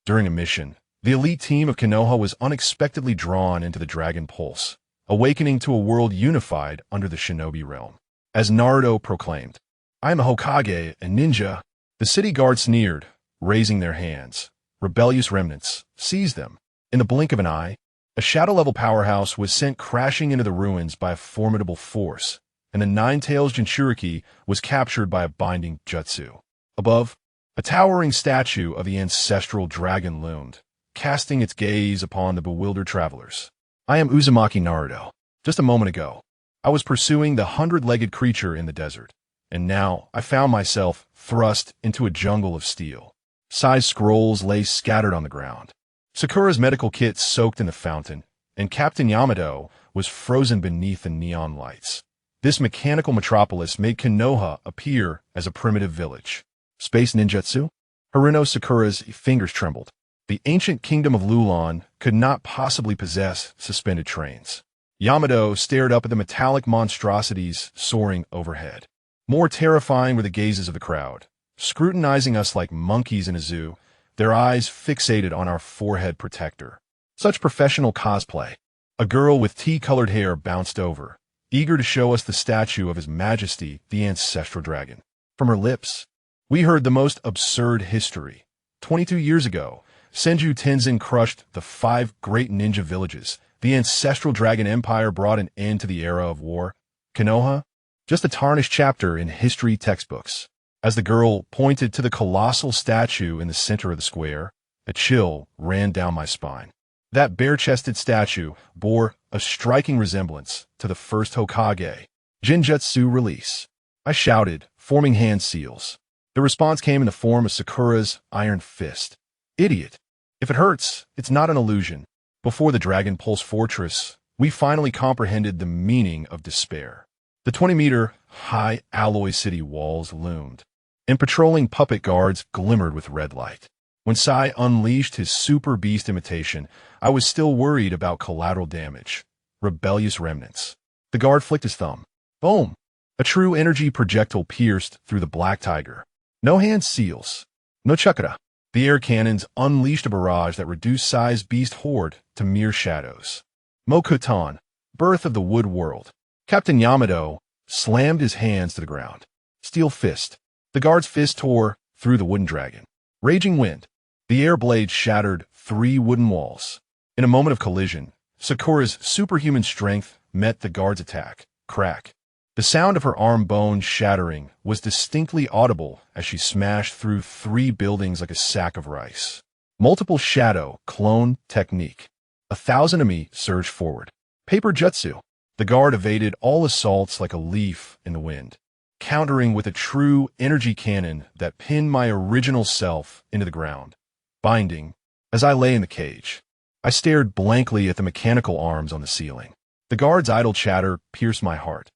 During a mission, the elite team of Konoha was unexpectedly drawn into the Dragon Pulse, awakening to a world unified under the shinobi realm. As Naruto proclaimed, "I am a Hokage, a ninja," the city guard sneered, raising their hands. Rebellious remnants seized them. In the blink of an eye, a shadow-level powerhouse was sent crashing into the ruins by a formidable force, and the Nine-Tails Jinchuriki was captured by a binding jutsu. Above, a towering statue of the ancestral dragon loomed, casting its gaze upon the bewildered travelers. I am Uzumaki Naruto. Just a moment ago, I was pursuing the 100-legged creature in the desert, and now I found myself thrust into a jungle of steel. Sized scrolls lay scattered on the ground. Sakura's medical kit soaked in the fountain, and Captain Yamato was frozen beneath the neon lights. This mechanical metropolis made Konoha appear as a primitive village. Space ninjutsu? Haruno Sakura's fingers trembled. The ancient kingdom of Lulon could not possibly possess suspended trains. Yamato stared up at the metallic monstrosities soaring overhead. More terrifying were the gazes of the crowd, scrutinizing us like monkeys in a zoo, their eyes fixated on our forehead protector. Such professional cosplay. A girl with tea-colored hair bounced over, eager to show us the statue of His Majesty, the ancestral dragon. From her lips, we heard the most absurd history. 22 years ago, Senju Tenjin crushed the 5 great ninja villages. The ancestral dragon empire brought an end to the era of war. Konoha? Just a tarnished chapter in history textbooks. As the girl pointed to the colossal statue in the center of the square, a chill ran down my spine. That bare-chested statue bore a striking resemblance to the first Hokage Jinjutsu release. I shouted, forming hand seals. The response came in the form of Sakura's iron fist. Idiot. If it hurts, it's not an illusion. Before the Dragon Pulse Fortress, we finally comprehended the meaning of despair. The 20-meter-high alloy city walls loomed, and patrolling puppet guards glimmered with red light. When Sai unleashed his super beast imitation, I was still worried about collateral damage. Rebellious remnants. The guard flicked his thumb. Boom! A true energy projectile pierced through the black tiger. No hand seals. No chakra. The air cannons unleashed a barrage that reduced Sai's beast horde to mere shadows. Mokutan, birth of the wood world. Captain Yamato slammed his hands to the ground. Steel fist. The guard's fist tore through the wooden dragon. Raging wind. The air blade shattered 3 wooden walls. In a moment of collision, Sakura's superhuman strength met the guard's attack. Crack. The sound of her arm bone shattering was distinctly audible as she smashed through 3 buildings like a sack of rice. Multiple shadow clone technique. 1,000 enemy surged forward. Paper jutsu. The guard evaded all assaults like a leaf in the wind, countering with a true energy cannon that pinned my original self into the ground. Binding. As I lay in the cage, I stared blankly at the mechanical arms on the ceiling. The guard's idle chatter pierced my heart.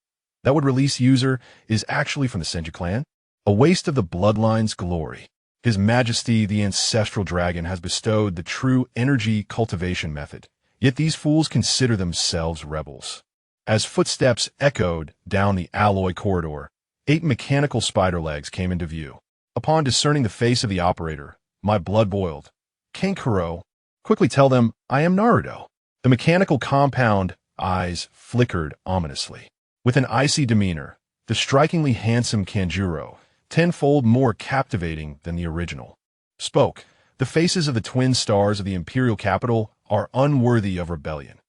That would release user is actually from the Senju clan? A waste of the bloodline's glory. His Majesty, the ancestral dragon, has bestowed the true energy cultivation method, yet these fools consider themselves rebels. As footsteps echoed down the alloy corridor, 8 mechanical spider legs came into view. Upon discerning the face of the operator, my blood boiled. Kankuro, quickly tell them I am Naruto. The mechanical compound eyes flickered ominously. With an icy demeanor, the strikingly handsome Kanjuro, tenfold more captivating than the original, spoke. The faces of the twin stars of the imperial capital are unworthy of rebellion.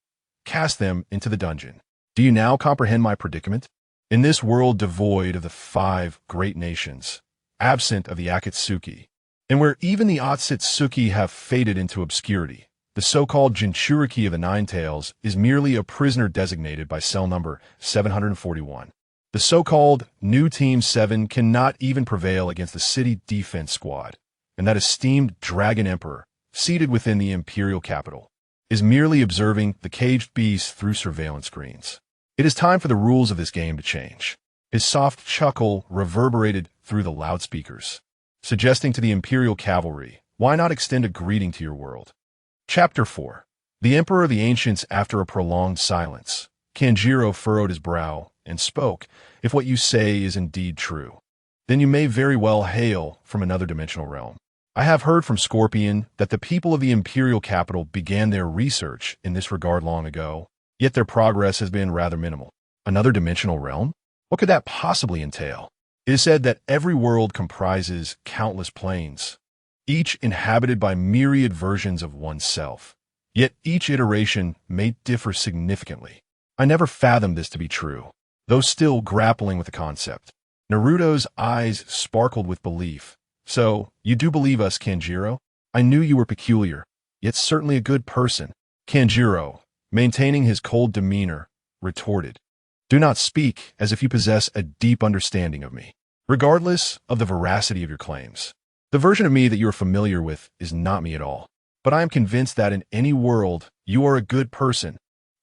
Cast them into the dungeon. Do you now comprehend my predicament? In this world devoid of the 5 great nations, absent of the Akatsuki, and where even the Otsutsuki have faded into obscurity, the so-called Jinchuriki of the Nine-Tails is merely a prisoner designated by cell number 741. The so-called New Team 7 cannot even prevail against the city defense squad, and that esteemed Dragon Emperor, seated within the imperial capital, is merely observing the caged beast through surveillance screens. It is time for the rules of this game to change. His soft chuckle reverberated through the loudspeakers, suggesting to the imperial cavalry, why not extend a greeting to your world? Chapter 4. The Emperor of the Ancients. After a prolonged silence, Kanjiro furrowed his brow and spoke. If what you say is indeed true, then you may very well hail from another dimensional realm. I have heard from Scorpion that the people of the Imperial capital began their research in this regard long ago, yet their progress has been rather minimal. Another dimensional realm? What could that possibly entail? It is said that every world comprises countless planes, each inhabited by myriad versions of oneself. Yet each iteration may differ significantly. I never fathomed this to be true, though still grappling with the concept. Naruto's eyes sparkled with belief. So, you do believe us, Kanjiro? I knew you were peculiar, yet certainly a good person. Kanjiro, maintaining his cold demeanor, retorted, do not speak as if you possess a deep understanding of me, regardless of the veracity of your claims. The version of me that you are familiar with is not me at all, but I am convinced that in any world, you are a good person.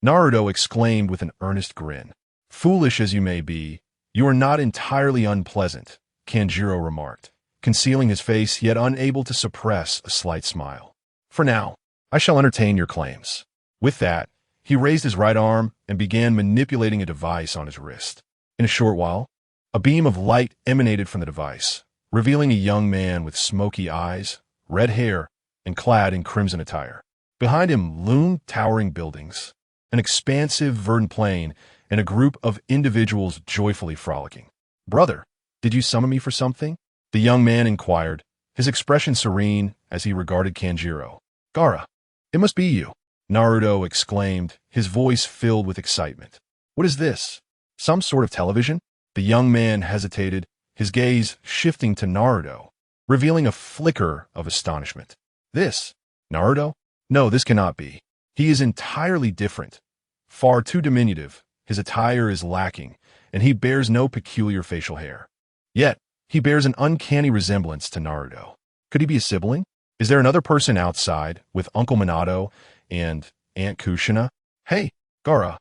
Naruto exclaimed with an earnest grin. Foolish as you may be, you are not entirely unpleasant, Kanjiro remarked, concealing his face yet unable to suppress a slight smile. For now, I shall entertain your claims. With that, he raised his right arm and began manipulating a device on his wrist. In a short while, a beam of light emanated from the device, revealing a young man with smoky eyes, red hair, and clad in crimson attire. Behind him loomed towering buildings, an expansive verdant plain, and a group of individuals joyfully frolicking. Brother, did you summon me for something? The young man inquired, his expression serene as he regarded Kanjiro. Gaara, it must be you, Naruto exclaimed, his voice filled with excitement. What is this? Some sort of television? The young man hesitated, his gaze shifting to Naruto, revealing a flicker of astonishment. This? Naruto? No, this cannot be. He is entirely different. Far too diminutive, his attire is lacking, and he bears no peculiar facial hair. Yet, he bears an uncanny resemblance to Naruto. Could he be a sibling? Is there another person outside, with Uncle Minato and Aunt Kushina? Hey, Gaara,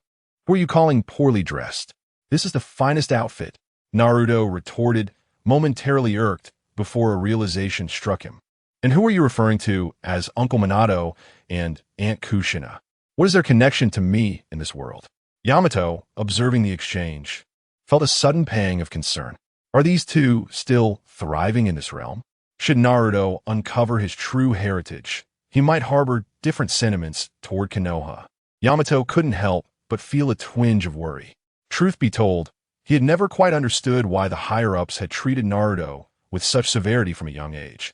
who are you calling poorly dressed? This is the finest outfit, Naruto retorted, momentarily irked before a realization struck him. And who are you referring to as Uncle Minato and Aunt Kushina? What is their connection to me in this world? Yamato, observing the exchange, felt a sudden pang of concern. Are these two still thriving in this realm? Should Naruto uncover his true heritage, he might harbor different sentiments toward Konoha. Yamato couldn't help but feel a twinge of worry. Truth be told, he had never quite understood why the higher-ups had treated Naruto with such severity from a young age.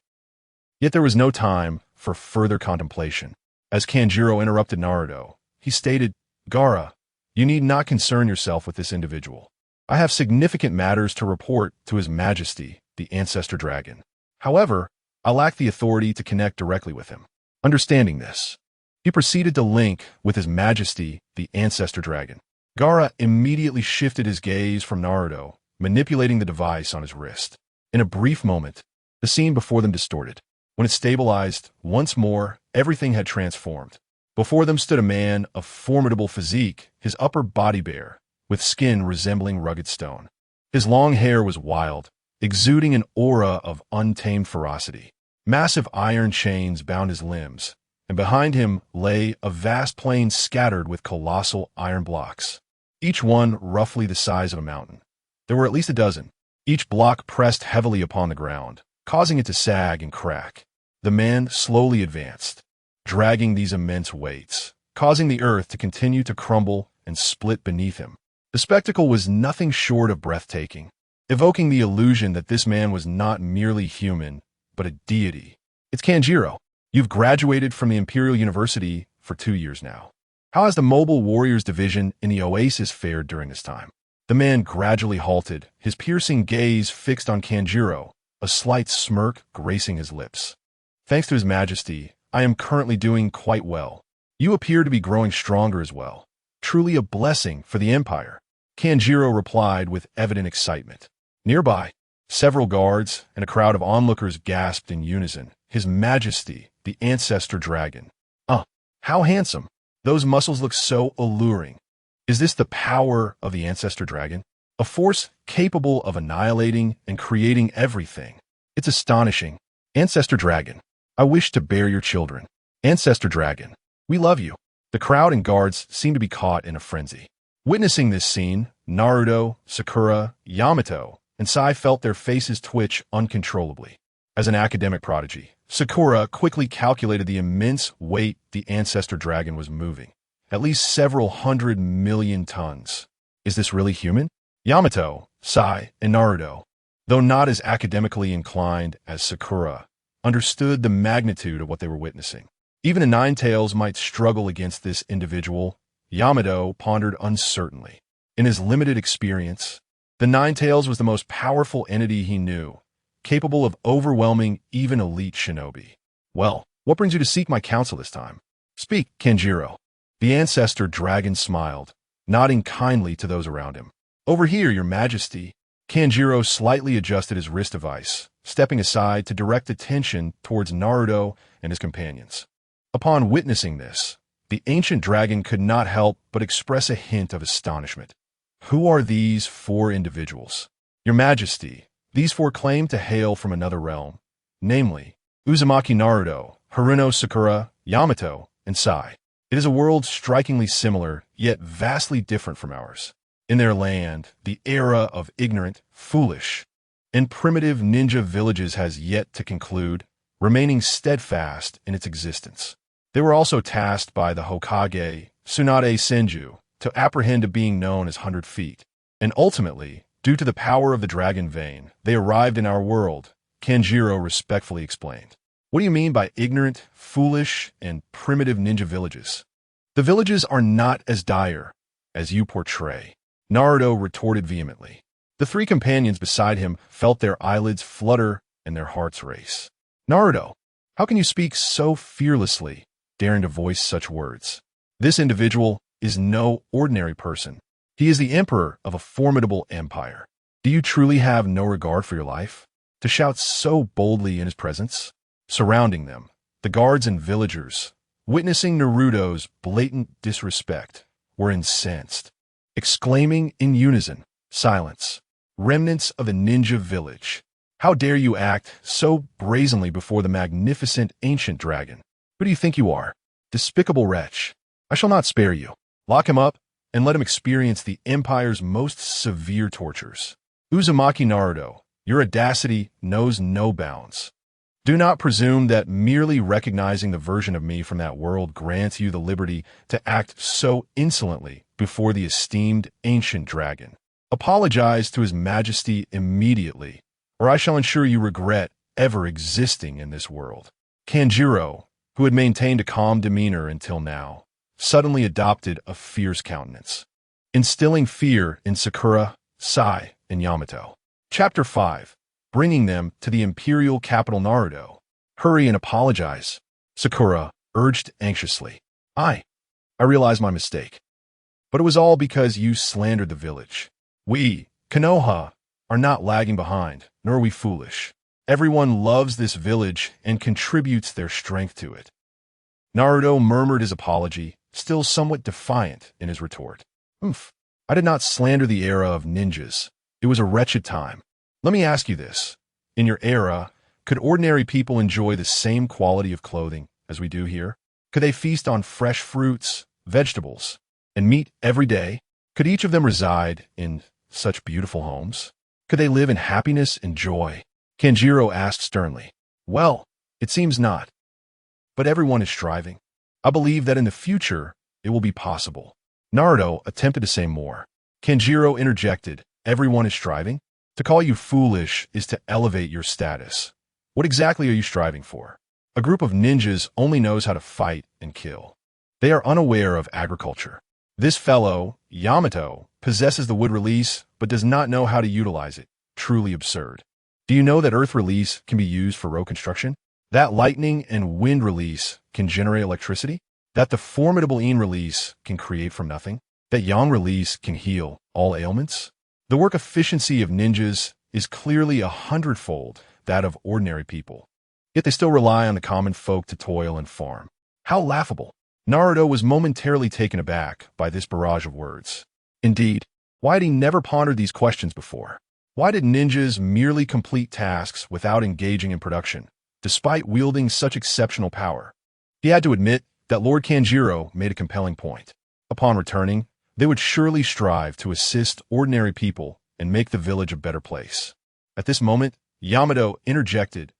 Yet there was no time for further contemplation. As Kanjiro interrupted Naruto, he stated, Gaara, you need not concern yourself with this individual. I have significant matters to report to His Majesty, the Ancestor Dragon. However, I lack the authority to connect directly with him. Understanding this, he proceeded to link with His Majesty, the Ancestor Dragon. Gaara immediately shifted his gaze from Naruto, manipulating the device on his wrist. In a brief moment, the scene before them distorted. When it stabilized, once more, everything had transformed. Before them stood a man of formidable physique, his upper body bare, with skin resembling rugged stone. His long hair was wild, exuding an aura of untamed ferocity. Massive iron chains bound his limbs, and behind him lay a vast plain scattered with colossal iron blocks, each one roughly the size of a mountain. There were at least a dozen, each block pressed heavily upon the ground, causing it to sag and crack. The man slowly advanced, dragging these immense weights, causing the earth to continue to crumble and split beneath him. The spectacle was nothing short of breathtaking, evoking the illusion that this man was not merely human, but a deity. It's Kanjiro. You've graduated from the Imperial University for 2 years now. How has the Mobile Warriors Division in the Oasis fared during this time? The man gradually halted, his piercing gaze fixed on Kanjiro, a slight smirk gracing his lips. Thanks to His Majesty, I am currently doing quite well. You appear to be growing stronger as well. Truly a blessing for the Empire, Kanjiro replied with evident excitement. Nearby, several guards and a crowd of onlookers gasped in unison. His Majesty, the Ancestor Dragon. How handsome. Those muscles look so alluring. Is this the power of the Ancestor Dragon? A force capable of annihilating and creating everything. It's astonishing. Ancestor Dragon, I wish to bear your children. Ancestor Dragon, we love you. The crowd and guards seemed to be caught in a frenzy. Witnessing this scene, Naruto, Sakura, Yamato, and Sai felt their faces twitch uncontrollably. As an academic prodigy, Sakura quickly calculated the immense weight the ancestor dragon was moving. At least several 100 million tons. Is this really human? Yamato, Sai, and Naruto, though not as academically inclined as Sakura, understood the magnitude of what they were witnessing. Even the Nine-Tails might struggle against this individual, Yamato pondered uncertainly. In his limited experience, the Nine-Tails was the most powerful entity he knew, capable of overwhelming even elite shinobi. Well, what brings you to seek my counsel this time? Speak, Kenjiro. The ancestor dragon smiled, nodding kindly to those around him. Over here, your majesty. Kenjiro slightly adjusted his wrist device, stepping aside to direct attention towards Naruto and his companions. Upon witnessing this, the ancient dragon could not help but express a hint of astonishment. Who are these four individuals? Your majesty, these four claim to hail from another realm, namely, Uzumaki Naruto, Haruno Sakura, Yamato, and Sai. It is a world strikingly similar, yet vastly different from ours. In their land, the era of ignorant, foolish, and primitive ninja villages has yet to conclude, remaining steadfast in its existence. They were also tasked by the Hokage, Tsunade Senju, to apprehend a being known as 100 Feet. And ultimately, due to the power of the dragon vein, they arrived in our world, Kenjiro respectfully explained. What do you mean by ignorant, foolish, and primitive ninja villages? The villages are not as dire as you portray, Naruto retorted vehemently. The three companions beside him felt their eyelids flutter and their hearts race. Naruto, how can you speak so fearlessly, daring to voice such words? This individual is no ordinary person. He is the emperor of a formidable empire. Do you truly have no regard for your life? To shout so boldly in his presence? Surrounding them, the guards and villagers, witnessing Naruto's blatant disrespect, were incensed. Exclaiming in unison, silence, remnants of a ninja village. How dare you act so brazenly before the magnificent ancient dragon? Who do you think you are? Despicable wretch. I shall not spare you. Lock him up and let him experience the Empire's most severe tortures. Uzumaki Naruto, your audacity knows no bounds. Do not presume that merely recognizing the version of me from that world grants you the liberty to act so insolently before the esteemed ancient dragon. Apologize to his majesty immediately, or I shall ensure you regret ever existing in this world. Kenjiro, who had maintained a calm demeanor until now, suddenly adopted a fierce countenance, instilling fear in Sakura, Sai, and Yamato. Chapter 5. Bringing them to the imperial capital Naruto. Hurry and apologize, Sakura urged anxiously. I realize my mistake. But it was all because you slandered the village. We, Konoha, are not lagging behind, nor are we foolish. Everyone loves this village and contributes their strength to it. Naruto murmured his apology, still somewhat defiant in his retort. I did not slander the era of ninjas. It was a wretched time. Let me ask you this. In your era, could ordinary people enjoy the same quality of clothing as we do here? Could they feast on fresh fruits, vegetables, and meat every day? Could each of them reside in such beautiful homes? Could they live in happiness and joy? Kenjiro asked sternly. Well, it seems not. But everyone is striving. I believe that in the future, it will be possible. Naruto attempted to say more. Kenjiro interjected. Everyone is striving? To call you foolish is to elevate your status. What exactly are you striving for? A group of ninjas only knows how to fight and kill. They are unaware of agriculture. This fellow, Yamato, possesses the wood release, but does not know how to utilize it. Truly absurd. Do you know that earth release can be used for road construction? That lightning and wind release can generate electricity? That the formidable Yin release can create from nothing? That Yang release can heal all ailments? The work efficiency of ninjas is clearly 100-fold that of ordinary people. Yet they still rely on the common folk to toil and farm. How laughable! Naruto was momentarily taken aback by this barrage of words. Indeed, why had he never pondered these questions before? Why did ninjas merely complete tasks without engaging in production, despite wielding such exceptional power? He had to admit that Lord Kenjiro made a compelling point. Upon returning, they would surely strive to assist ordinary people and make the village a better place. At this moment, Yamato interjected,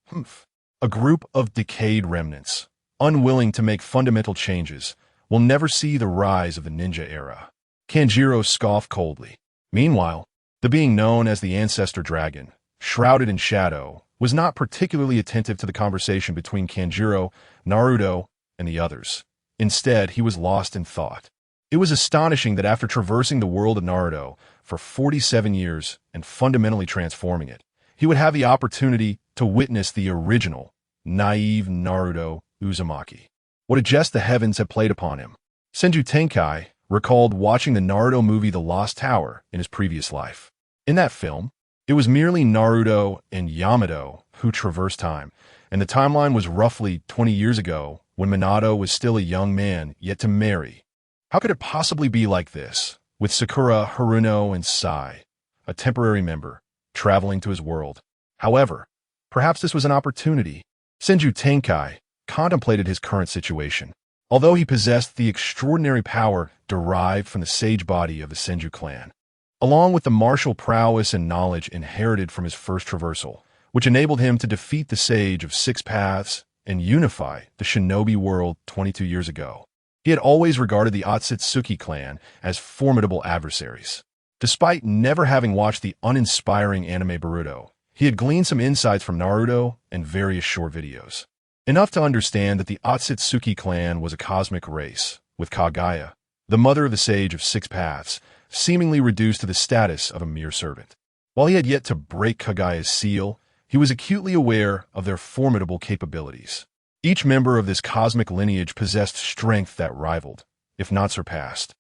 A group of decayed remnants, unwilling to make fundamental changes, will never see the rise of the ninja era. Kanjiro scoffed coldly. Meanwhile, the being known as the Ancestor Dragon, shrouded in shadow, was not particularly attentive to the conversation between Kanjiro, Naruto, and the others. Instead, he was lost in thought. It was astonishing that after traversing the world of Naruto for 47 years and fundamentally transforming it, he would have the opportunity to witness the original, naive Naruto Uzumaki. What a jest the heavens had played upon him. Senju Tenkai recalled watching the Naruto movie The Lost Tower in his previous life. In that film, it was merely Naruto and Yamato who traversed time, and the timeline was roughly 20 years ago when Minato was still a young man yet to marry. How could it possibly be like this, with Sakura, Haruno, and Sai, a temporary member, traveling to his world? However, perhaps this was an opportunity. Senju Tenkai contemplated his current situation. Although he possessed the extraordinary power derived from the sage body of the Senju clan, along with the martial prowess and knowledge inherited from his first traversal, which enabled him to defeat the Sage of Six Paths and unify the shinobi world 22 years ago. He had always regarded the Otsutsuki clan as formidable adversaries. Despite never having watched the uninspiring anime Boruto, he had gleaned some insights from Naruto and various short videos. Enough to understand that the Otsutsuki clan was a cosmic race, with Kaguya, the mother of the Sage of Six Paths, seemingly reduced to the status of a mere servant. While he had yet to break Kaguya's seal, he was acutely aware of their formidable capabilities. Each member of this cosmic lineage possessed strength that rivaled, if not surpassed,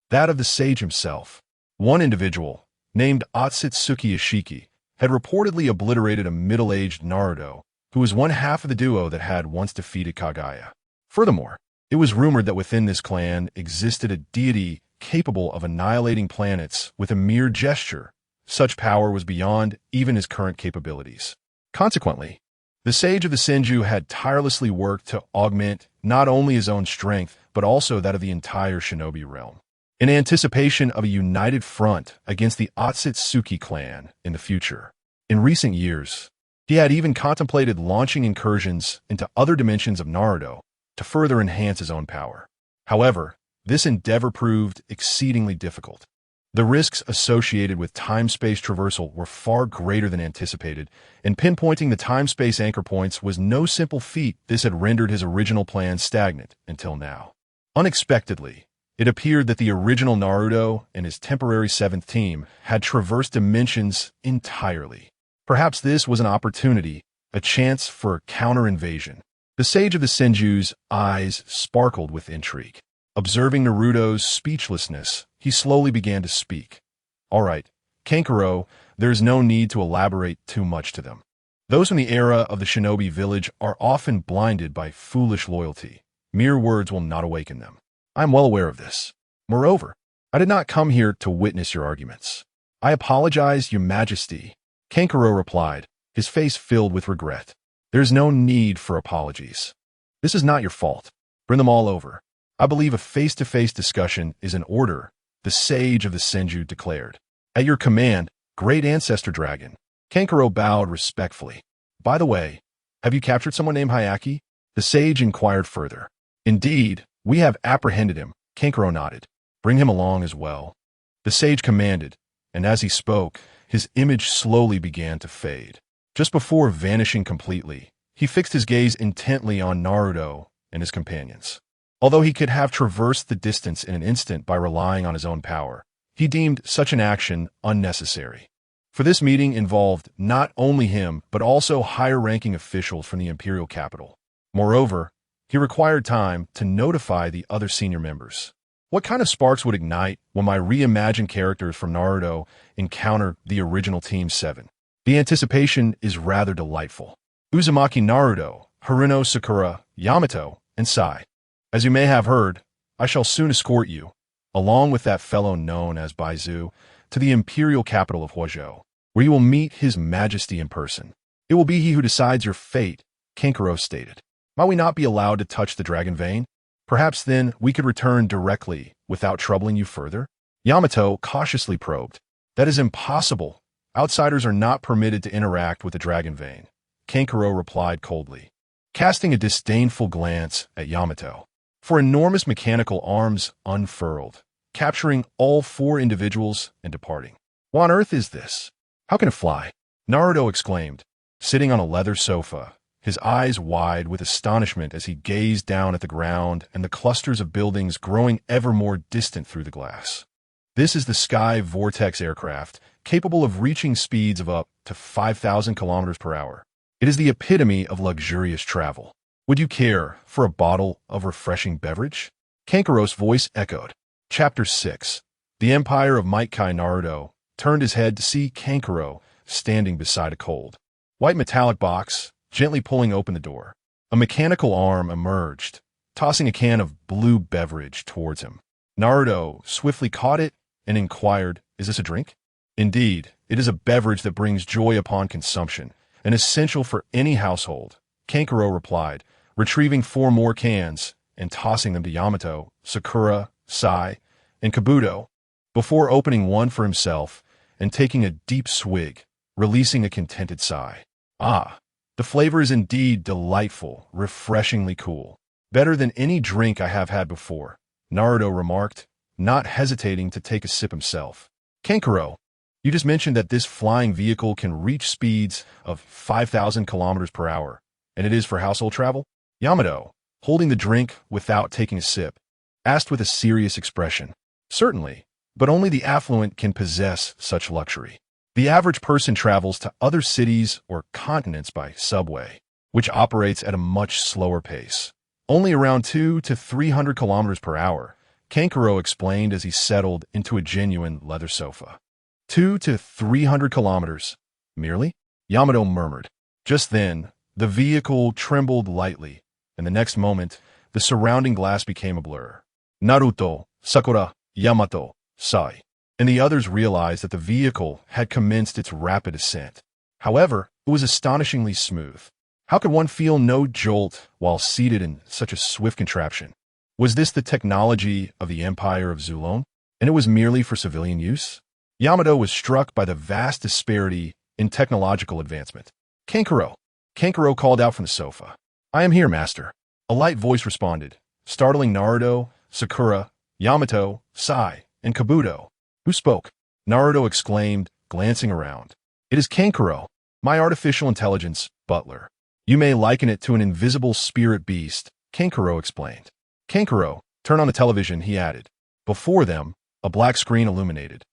that of the sage himself. One individual, named Otsutsuki Ishiki, had reportedly obliterated a middle-aged Naruto, who was one half of the duo that had once defeated Kaguya. Furthermore, it was rumored that within this clan existed a deity capable of annihilating planets with a mere gesture. Such power was beyond even his current capabilities. Consequently, the Sage of the Senju had tirelessly worked to augment not only his own strength, but also that of the entire shinobi realm, in anticipation of a united front against the Otsutsuki clan in the future. In recent years, he had even contemplated launching incursions into other dimensions of Naruto to further enhance his own power. However, this endeavor proved exceedingly difficult. The risks associated with time-space traversal were far greater than anticipated, and pinpointing the time-space anchor points was no simple feat. This had rendered his original plan stagnant until now. Unexpectedly, it appeared that the original Naruto and his temporary seventh team had traversed dimensions entirely. Perhaps this was an opportunity, a chance for a counter-invasion. The Sage of the Senju's eyes sparkled with intrigue. Observing Naruto's speechlessness, he slowly began to speak. All right, Kankuro, there is no need to elaborate too much to them. Those from the era of the shinobi village are often blinded by foolish loyalty. Mere words will not awaken them. I am well aware of this. Moreover, I did not come here to witness your arguments. I apologize, your majesty. Kankuro replied, his face filled with regret. There is no need for apologies. This is not your fault. Bring them all over. I believe a face-to-face discussion is in order, the Sage of the Senju declared. At your command, great Ancestor Dragon. Kankuro bowed respectfully. By the way, have you captured someone named Hayaki? The sage inquired further. Indeed, we have apprehended him. Kankuro nodded. Bring him along as well. The sage commanded, and as he spoke, his image slowly began to fade. Just before vanishing completely, he fixed his gaze intently on Naruto and his companions. Although he could have traversed the distance in an instant by relying on his own power, he deemed such an action unnecessary. For this meeting involved not only him, but also higher-ranking officials from the imperial capital. Moreover, he required time to notify the other senior members. What kind of sparks would ignite when my reimagined characters from Naruto encounter the original Team 7? The anticipation is rather delightful. Uzumaki Naruto, Haruno Sakura, Yamato, and Sai. As you may have heard, I shall soon escort you, along with that fellow known as Baizu, to the imperial capital of Huozhou, where you will meet his majesty in person. It will be he who decides your fate, Kankuro stated. Might we not be allowed to touch the dragon vein? Perhaps then we could return directly without troubling you further? Yamato cautiously probed. That is impossible. Outsiders are not permitted to interact with the dragon vein. Kankuro replied coldly. casting a disdainful glance at Yamato. For enormous mechanical arms unfurled, capturing all four individuals and departing. What on earth is this? How can it fly? Naruto exclaimed, sitting on a leather sofa, his eyes wide with astonishment as he gazed down at the ground and the clusters of buildings growing ever more distant through the glass. This is the Sky Vortex aircraft, capable of reaching speeds of up to 5,000 kilometers per hour. It is the epitome of luxurious travel. Would you care for a bottle of refreshing beverage? Kankuro's voice echoed. Chapter 6. The Empire of Might Kai. Naruto turned his head to see Kankuro standing beside a cold, white metallic box, gently pulling open the door. A mechanical arm emerged, tossing a can of blue beverage towards him. Naruto swiftly caught it and inquired, "Is this a drink?" "Indeed, it is a beverage that brings joy upon consumption, and essential for any household," Kankuro replied, retrieving 4 more cans and tossing them to Yamato, Sakura, Sai, and Kabuto, before opening one for himself and taking a deep swig, releasing a contented sigh. "Ah, the flavor is indeed delightful, refreshingly cool. Better than any drink I have had before," Naruto remarked, not hesitating to take a sip himself. "Kankuro, you just mentioned that this flying vehicle can reach speeds of 5,000 kilometers per hour, and it is for household travel?" Yamato, holding the drink without taking a sip, asked with a serious expression. "Certainly, but only the affluent can possess such luxury. The average person travels to other cities or continents by subway, which operates at a much slower pace, only around 200 to 300 kilometers per hour, Kankuro explained as he settled into a genuine leather sofa. 200 to 300 kilometers, merely? Yamato murmured. Just then, the vehicle trembled lightly, and the next moment, the surrounding glass became a blur. Naruto, Sakura, Yamato, Sai, and the others realized that the vehicle had commenced its rapid ascent. However, it was astonishingly smooth. How could one feel no jolt while seated in such a swift contraption? Was this the technology of the Empire of Zulon, and it was merely for civilian use? Yamato was struck by the vast disparity in technological advancement. "Kankuro!" Kankuro called out from the sofa. "I am here, master." A light voice responded, startling Naruto, Sakura, Yamato, Sai, and Kabuto. "Who spoke?" Naruto exclaimed, glancing around. "It is Kankuro, my artificial intelligence butler. You may liken it to an invisible spirit beast," Kankuro explained. "Kankuro, turn on the television," he added. Before them, a black screen illuminated,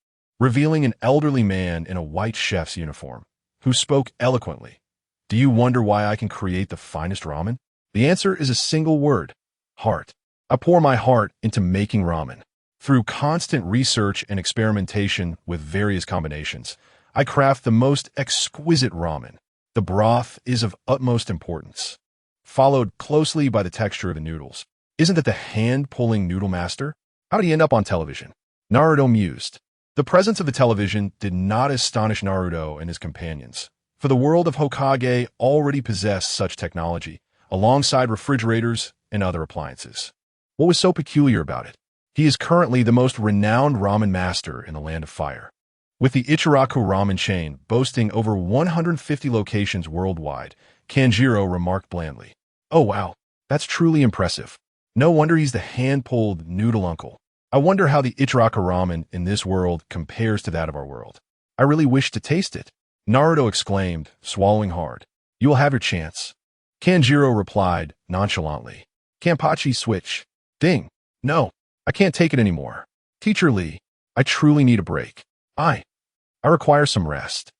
revealing an elderly man in a white chef's uniform, who spoke eloquently. "Do you wonder why I can create the finest ramen? The answer is a single word: heart. I pour my heart into making ramen. Through constant research and experimentation with various combinations, I craft the most exquisite ramen. The broth is of utmost importance, followed closely by the texture of the noodles. Isn't that the hand-pulling noodle master? How did he end up on television?" Naruto mused. The presence of the television did not astonish Naruto and his companions, for the world of Hokage already possessed such technology, alongside refrigerators and other appliances. What was so peculiar about it? He is currently the most renowned ramen master in the Land of Fire, with the Ichiraku ramen chain boasting over 150 locations worldwide. Kanjiro remarked blandly. "Oh wow, that's truly impressive. No wonder he's the hand-pulled noodle uncle. I wonder how the Ichiraku ramen in this world compares to that of our world. I really wish to taste it," Naruto exclaimed, swallowing hard. "You will have your chance," Kanjiro replied nonchalantly. "Kanpachi switch. Ding. No, I can't take it anymore. Teacher Lee, I truly need a break. I require some rest."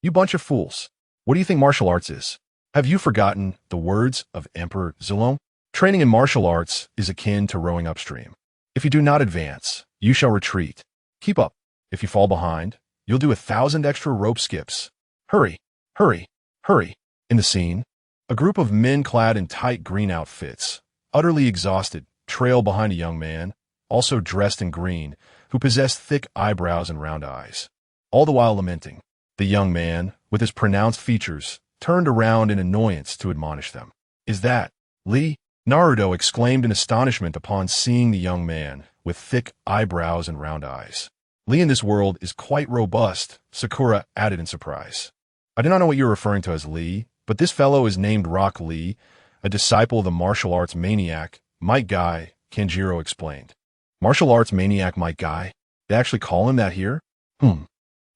"You bunch of fools. What do you think martial arts is? Have you forgotten the words of Emperor Zulon? Training in martial arts is akin to rowing upstream. If you do not advance, you shall retreat. Keep up. If you fall behind, you'll do 1,000 extra rope skips. Hurry, hurry, hurry." In the scene, a group of men clad in tight green outfits, utterly exhausted, trail behind a young man, also dressed in green, who possessed thick eyebrows and round eyes. All the while lamenting, the young man, with his pronounced features, turned around in annoyance to admonish them. "Is that Lee?" Naruto exclaimed in astonishment upon seeing the young man, with thick eyebrows and round eyes. "Lee in this world is quite robust," Sakura added in surprise. "I do not know what you're referring to as Lee, but this fellow is named Rock Lee, a disciple of the martial arts maniac, Might Guy, Kanjiro explained. Martial arts maniac Might Guy? They actually call him that here?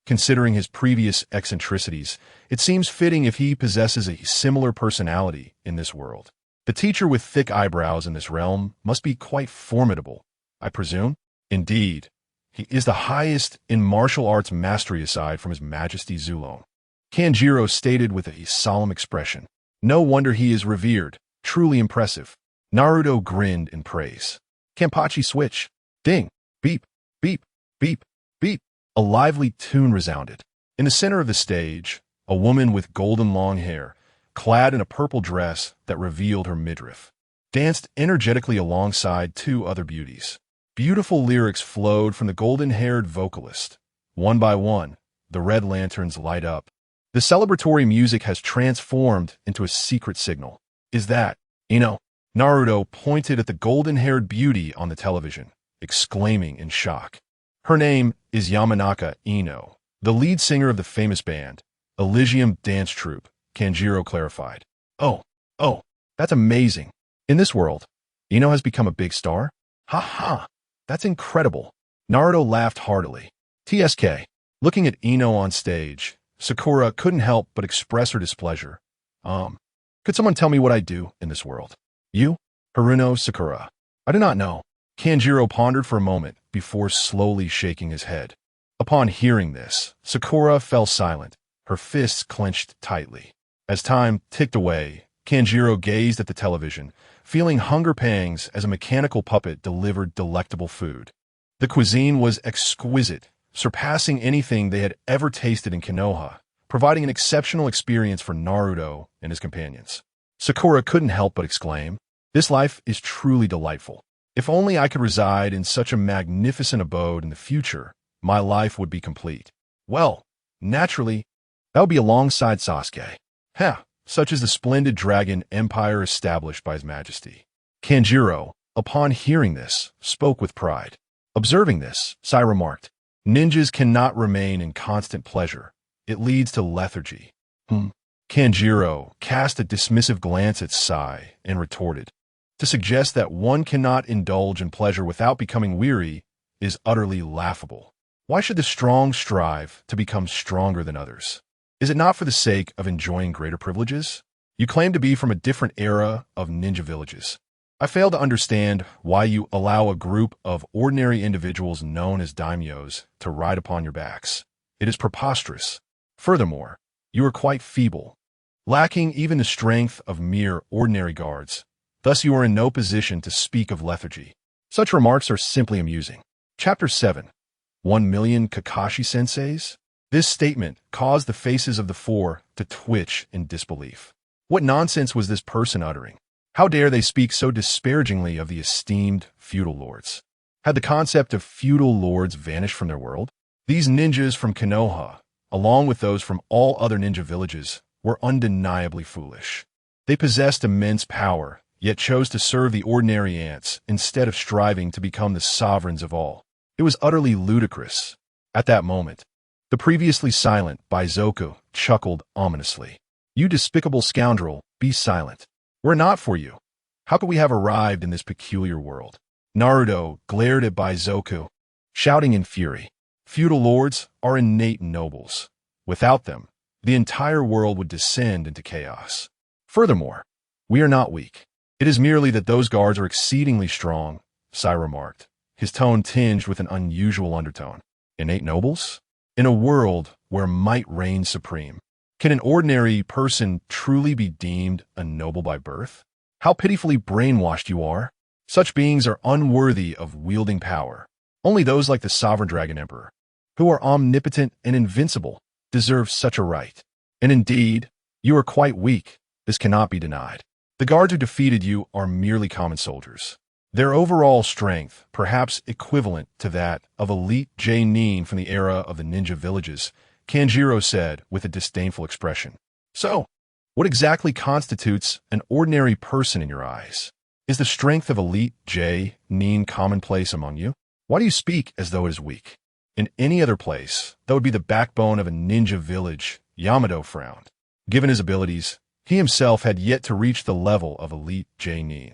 Considering his previous eccentricities, it seems fitting if he possesses a similar personality in this world. The teacher with thick eyebrows in this realm must be quite formidable, I presume? Indeed, he is the highest in martial arts mastery aside from His Majesty Zulon. Kanjiro stated with a solemn expression. No wonder he is revered. Truly impressive. Naruto grinned in praise. Kenpachi switch. Ding. Beep. Beep. Beep. Beep. A lively tune resounded. In the center of the stage, a woman with golden long hair, clad in a purple dress that revealed her midriff, danced energetically alongside two other beauties. Beautiful lyrics flowed from the golden-haired vocalist. One by one, the red lanterns light up. The celebratory music has transformed into a secret signal. Is that, Ino? Naruto pointed at the golden-haired beauty on the television, exclaiming in shock. Her name is Yamanaka Ino, the lead singer of the famous band, Elysium Dance Troupe, Kanjiro clarified. Oh, that's amazing. In this world, Ino has become a big star? Ha ha, that's incredible. Naruto laughed heartily. TSK. Looking at Ino on stage, Sakura couldn't help but express her displeasure. Could someone tell me what I do in this world? You? Haruno Sakura. I do not know. Kanjiro pondered for a moment before slowly shaking his head. Upon hearing this, Sakura fell silent, her fists clenched tightly. As time ticked away, Kanjiro gazed at the television, feeling hunger pangs as a mechanical puppet delivered delectable food. The cuisine was exquisite, surpassing anything they had ever tasted in Konoha, providing an exceptional experience for Naruto and his companions. Sakura couldn't help but exclaim, "This life is truly delightful. If only I could reside in such a magnificent abode in the future, my life would be complete. Well, naturally, that would be alongside Sasuke. Such is the splendid dragon empire established by His Majesty." Kanjiro, upon hearing this, spoke with pride. Observing this, Sai remarked, "Ninjas cannot remain in constant pleasure. It leads to lethargy." Kanjiro cast a dismissive glance at Sai and retorted, "To suggest that one cannot indulge in pleasure without becoming weary is utterly laughable. Why should the strong strive to become stronger than others? Is it not for the sake of enjoying greater privileges? You claim to be from a different era of ninja villages. I fail to understand why you allow a group of ordinary individuals known as daimyos to ride upon your backs. It is preposterous. Furthermore, you are quite feeble, lacking even the strength of mere ordinary guards. Thus you are in no position to speak of lethargy. Such remarks are simply amusing." Chapter 7. 1,000,000 Kakashi-senseis? This statement caused the faces of the four to twitch in disbelief. What nonsense was this person uttering? How dare they speak so disparagingly of the esteemed feudal lords? Had the concept of feudal lords vanished from their world? These ninjas from Konoha, along with those from all other ninja villages, were undeniably foolish. They possessed immense power, yet chose to serve the ordinary ants instead of striving to become the sovereigns of all. It was utterly ludicrous. At that moment, the previously silent Baizoku chuckled ominously. "You despicable scoundrel, be silent. We're not for you. How could we have arrived in this peculiar world?" Naruto glared at Baizoku, shouting in fury. "Feudal lords are innate nobles. Without them, the entire world would descend into chaos. Furthermore, we are not weak. It is merely that those guards are exceedingly strong," Sai remarked, his tone tinged with an unusual undertone. "Innate nobles? In a world where might reigns supreme, can an ordinary person truly be deemed a noble by birth? How pitifully brainwashed you are. Such beings are unworthy of wielding power. Only those like the Sovereign Dragon Emperor, who are omnipotent and invincible, deserve such a right. And indeed, you are quite weak. This cannot be denied. The guards who defeated you are merely common soldiers. Their overall strength, perhaps equivalent to that of elite J-nin from the era of the ninja villages," Kanjiro said with a disdainful expression. "So, what exactly constitutes an ordinary person in your eyes? Is the strength of elite J-nin commonplace among you? Why do you speak as though it is weak? In any other place, that would be the backbone of a ninja village," Yamato frowned. "Given his abilities, He himself had yet to reach the level of elite Genin.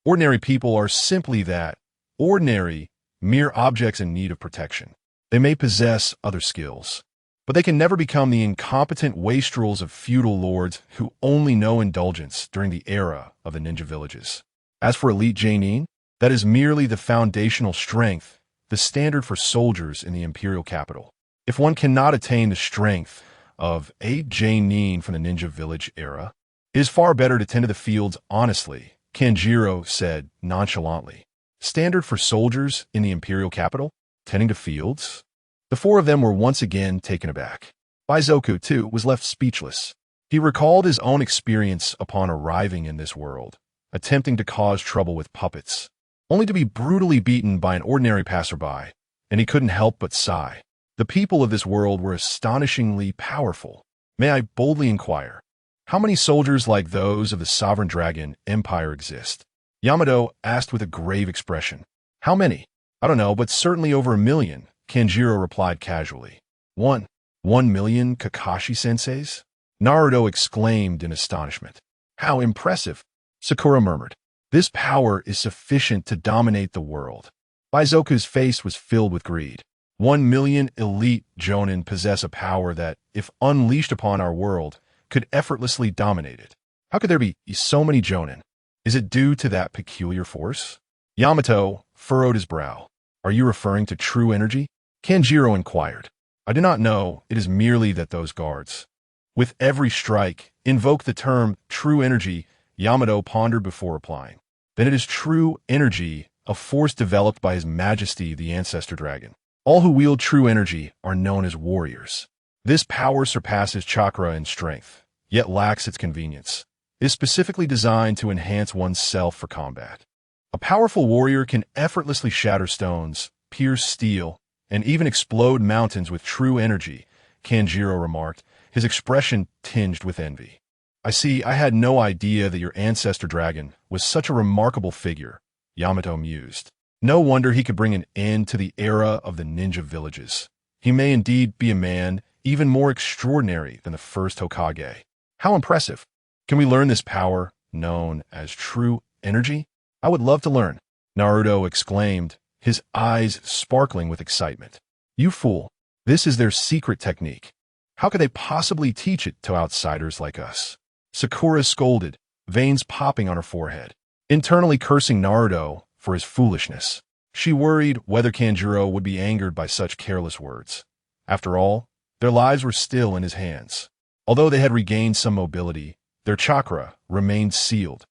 Ordinary people are simply that, ordinary, mere objects in need of protection. They may possess other skills, but they can never become the incompetent wastrels of feudal lords who only know indulgence during the era of the ninja villages. As for elite Genin, that is merely the foundational strength, the standard for soldiers in the imperial capital. If one cannot attain the strength of a Genin from the ninja village era, it is far better to tend to the fields honestly, Kanjiro said nonchalantly. Standard for soldiers in the imperial capital? Tending to fields? The four of them were once again taken aback. Baizoku, too, was left speechless. He recalled his own experience upon arriving in this world, attempting to cause trouble with puppets, only to be brutally beaten by an ordinary passerby, and he couldn't help but sigh. The people of this world were astonishingly powerful. May I boldly inquire, how many soldiers like those of the Sovereign Dragon Empire exist? Yamato asked with a grave expression. How many? I don't know, but certainly over 1,000,000, Kanjiro replied casually. 1 million Kakashi-senseis? Naruto exclaimed in astonishment. How impressive! Sakura murmured. This power is sufficient to dominate the world. Baizoku's face was filled with greed. 1,000,000 elite Jonin possess a power that, if unleashed upon our world, could effortlessly dominate it. How could there be so many Jonin? Is it due to that peculiar force? Yamato furrowed his brow. Are you referring to true energy? Kanjiro inquired. I do not know, it is merely that those guards. With every strike, invoke the term true energy, Yamato pondered before replying. Then it is true energy, a force developed by His Majesty the Ancestor Dragon. All who wield true energy are known as warriors. This power surpasses chakra in strength, yet lacks its convenience. It is specifically designed to enhance one's self for combat. A powerful warrior can effortlessly shatter stones, pierce steel, and even explode mountains with true energy, Kanjiro remarked, his expression tinged with envy. I see, I had no idea that your ancestor dragon was such a remarkable figure, Yamato mused. No wonder he could bring an end to the era of the ninja villages. He may indeed be a man even more extraordinary than the first Hokage. How impressive! Can we learn this power, known as true energy? I would love to learn, Naruto exclaimed, his eyes sparkling with excitement. You fool! This is their secret technique. How could they possibly teach it to outsiders like us? Sakura scolded, veins popping on her forehead, internally cursing Naruto for his foolishness. She worried whether Kanjuro would be angered by such careless words. After all, their lives were still in his hands. Although they had regained some mobility, their chakra remained sealed.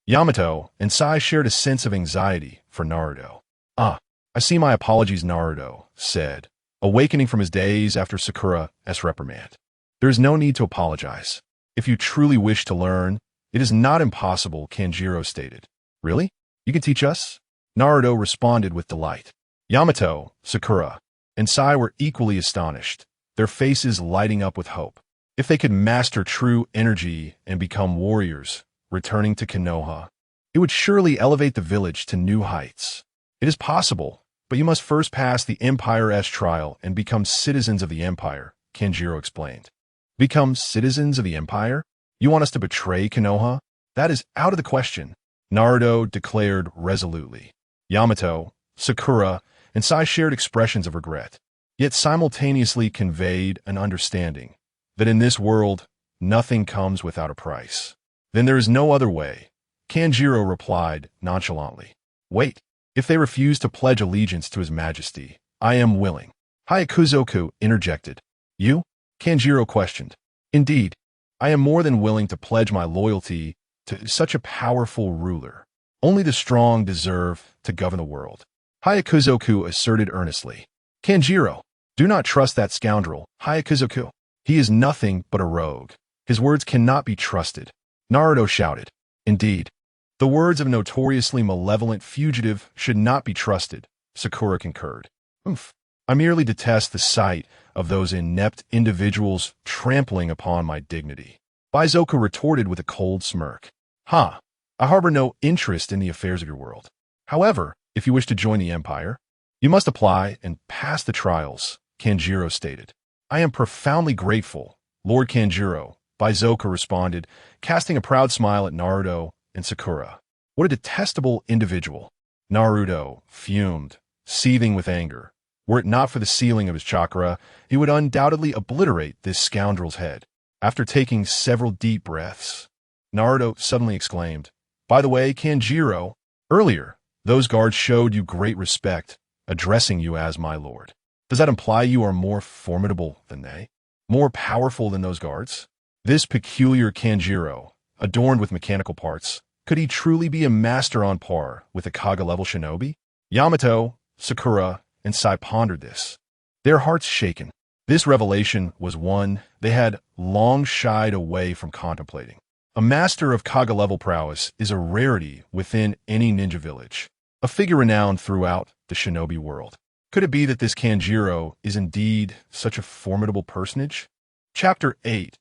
Yamato and Sai shared a sense of anxiety for Naruto. I see, my apologies, Naruto said, awakening from his daze after Sakura's reprimand. There is no need to apologize. If you truly wish to learn, it is not impossible, Kanjiro stated. Really? You can teach us? Naruto responded with delight. Yamato, Sakura, and Sai were equally astonished, their faces lighting up with hope. If they could master true energy and become warriors, returning to Konoha, it would surely elevate the village to new heights. It is possible, but you must first pass the Empire's trial and become citizens of the Empire, Kanjiro explained. Become citizens of the Empire? You want us to betray Konoha? That is out of the question, Naruto declared resolutely. Yamato, Sakura, and Sai shared expressions of regret, yet simultaneously conveyed an understanding that in this world, nothing comes without a price. Then there is no other way, Kanjiro replied nonchalantly. Wait, if they refuse to pledge allegiance to His Majesty, I am willing. Hayakuzoku interjected. You? Kanjiro questioned. Indeed, I am more than willing to pledge my loyalty to such a powerful ruler. Only the strong deserve to govern the world, Hayakuzoku asserted earnestly. Kanjiro, do not trust that scoundrel, Hayakuzoku. He is nothing but a rogue. His words cannot be trusted, Naruto shouted. Indeed, the words of a notoriously malevolent fugitive should not be trusted, Sakura concurred. I merely detest the sight of those inept individuals trampling upon my dignity, Baizoku retorted with a cold smirk. I harbor no interest in the affairs of your world. However, if you wish to join the Empire, you must apply and pass the trials, Kanjiro stated. I am profoundly grateful, Lord Kanjiro, Baizoka responded, casting a proud smile at Naruto and Sakura. What a detestable individual. Naruto fumed, seething with anger. Were it not for the sealing of his chakra, he would undoubtedly obliterate this scoundrel's head. After taking several deep breaths, Naruto suddenly exclaimed, "By the way, Kanjiro, earlier, those guards showed you great respect, addressing you as my lord. Does that imply you are more formidable than they? More powerful than those guards?" This peculiar Kanjiro, adorned with mechanical parts, could he truly be a master on par with a Kaga-level shinobi? Yamato, Sakura, and Sai pondered this, their hearts shaken. This revelation was one they had long shied away from contemplating. A master of Kaga-level prowess is a rarity within any ninja village, a figure renowned throughout the shinobi world. Could it be that this Kanjiro is indeed such a formidable personage? Chapter 8.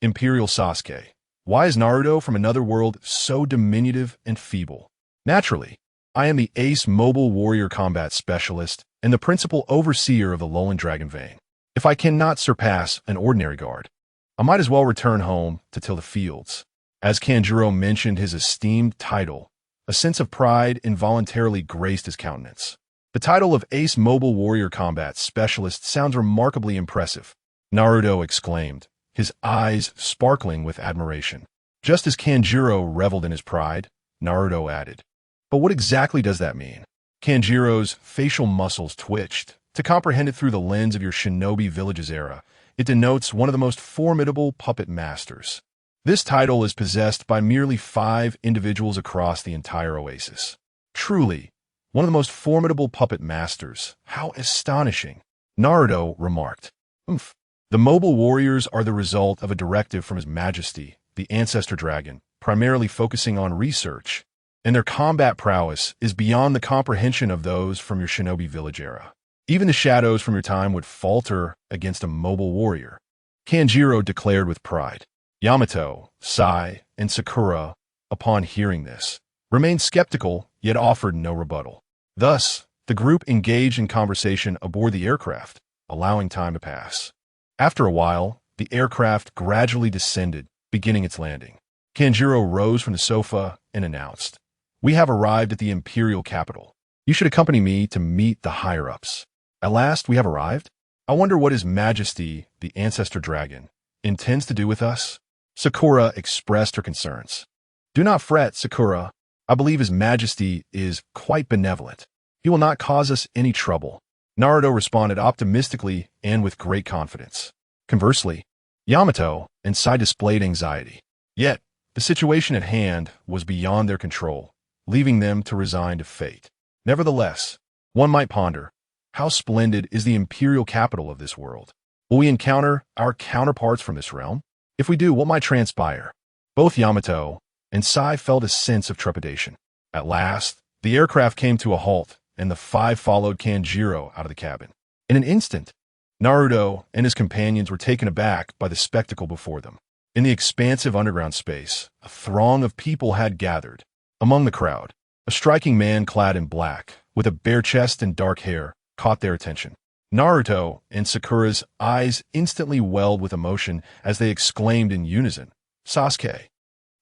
Imperial Sasuke. Why is Naruto from another world so diminutive and feeble? Naturally, I am the ace mobile warrior combat specialist and the principal overseer of the Lowland Dragon Vein. If I cannot surpass an ordinary guard, I might as well return home to till the fields. As Kanjuro mentioned his esteemed title, a sense of pride involuntarily graced his countenance. The title of Ace Mobile Warrior Combat Specialist sounds remarkably impressive, Naruto exclaimed, his eyes sparkling with admiration. Just as Kanjuro reveled in his pride, Naruto added, "But what exactly does that mean?" Kanjiro's facial muscles twitched. To comprehend it through the lens of your shinobi village's era, it denotes one of the most formidable puppet masters. This title is possessed by merely 5 individuals across the entire oasis. Truly, one of the most formidable puppet masters. How astonishing, Naruto remarked. "Oomph. The mobile warriors are the result of a directive from His Majesty, the Ancestor Dragon, primarily focusing on research, and their combat prowess is beyond the comprehension of those from your shinobi village era. Even the shadows from your time would falter against a mobile warrior," Kanjiro declared with pride. Yamato, Sai, and Sakura, upon hearing this, remained skeptical yet offered no rebuttal. Thus, the group engaged in conversation aboard the aircraft, allowing time to pass. After a while, the aircraft gradually descended, beginning its landing. Kanjiro rose from the sofa and announced, "We have arrived at the Imperial capital. You should accompany me to meet the higher-ups." At last we have arrived? I wonder what His Majesty, the Ancestor Dragon, intends to do with us? Sakura expressed her concerns. "Do not fret, Sakura. I believe His Majesty is quite benevolent. He will not cause us any trouble," Naruto responded optimistically and with great confidence. Conversely, Yamato and Sai displayed anxiety. Yet, the situation at hand was beyond their control, leaving them to resign to fate. Nevertheless, one might ponder, how splendid is the imperial capital of this world? Will we encounter our counterparts from this realm? If we do, what might transpire? Both Yamato and Sai felt a sense of trepidation. At last, the aircraft came to a halt, and the 5 followed Kanjiro out of the cabin. In an instant, Naruto and his companions were taken aback by the spectacle before them. In the expansive underground space, a throng of people had gathered. Among the crowd, a striking man clad in black, with a bare chest and dark hair, caught their attention. Naruto and Sakura's eyes instantly welled with emotion as they exclaimed in unison, "Sasuke!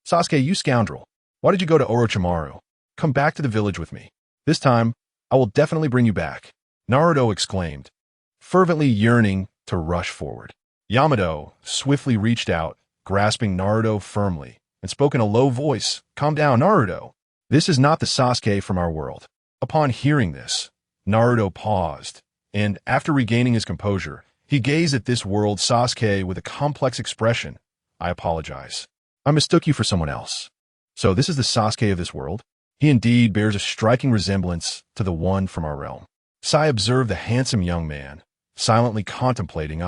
Sasuke, you scoundrel! Why did you go to Orochimaru? Come back to the village with me. This time, I will definitely bring you back," Naruto exclaimed, fervently yearning to rush forward. Yamato swiftly reached out, grasping Naruto firmly, and spoke in a low voice, "Calm down, Naruto. This is not the Sasuke from our world." Upon hearing this, Naruto paused, and after regaining his composure, he gazed at this world Sasuke with a complex expression. "I apologize. I mistook you for someone else. So this is the Sasuke of this world? He indeed bears a striking resemblance to the one from our realm." Sai observed the handsome young man, silently contemplating.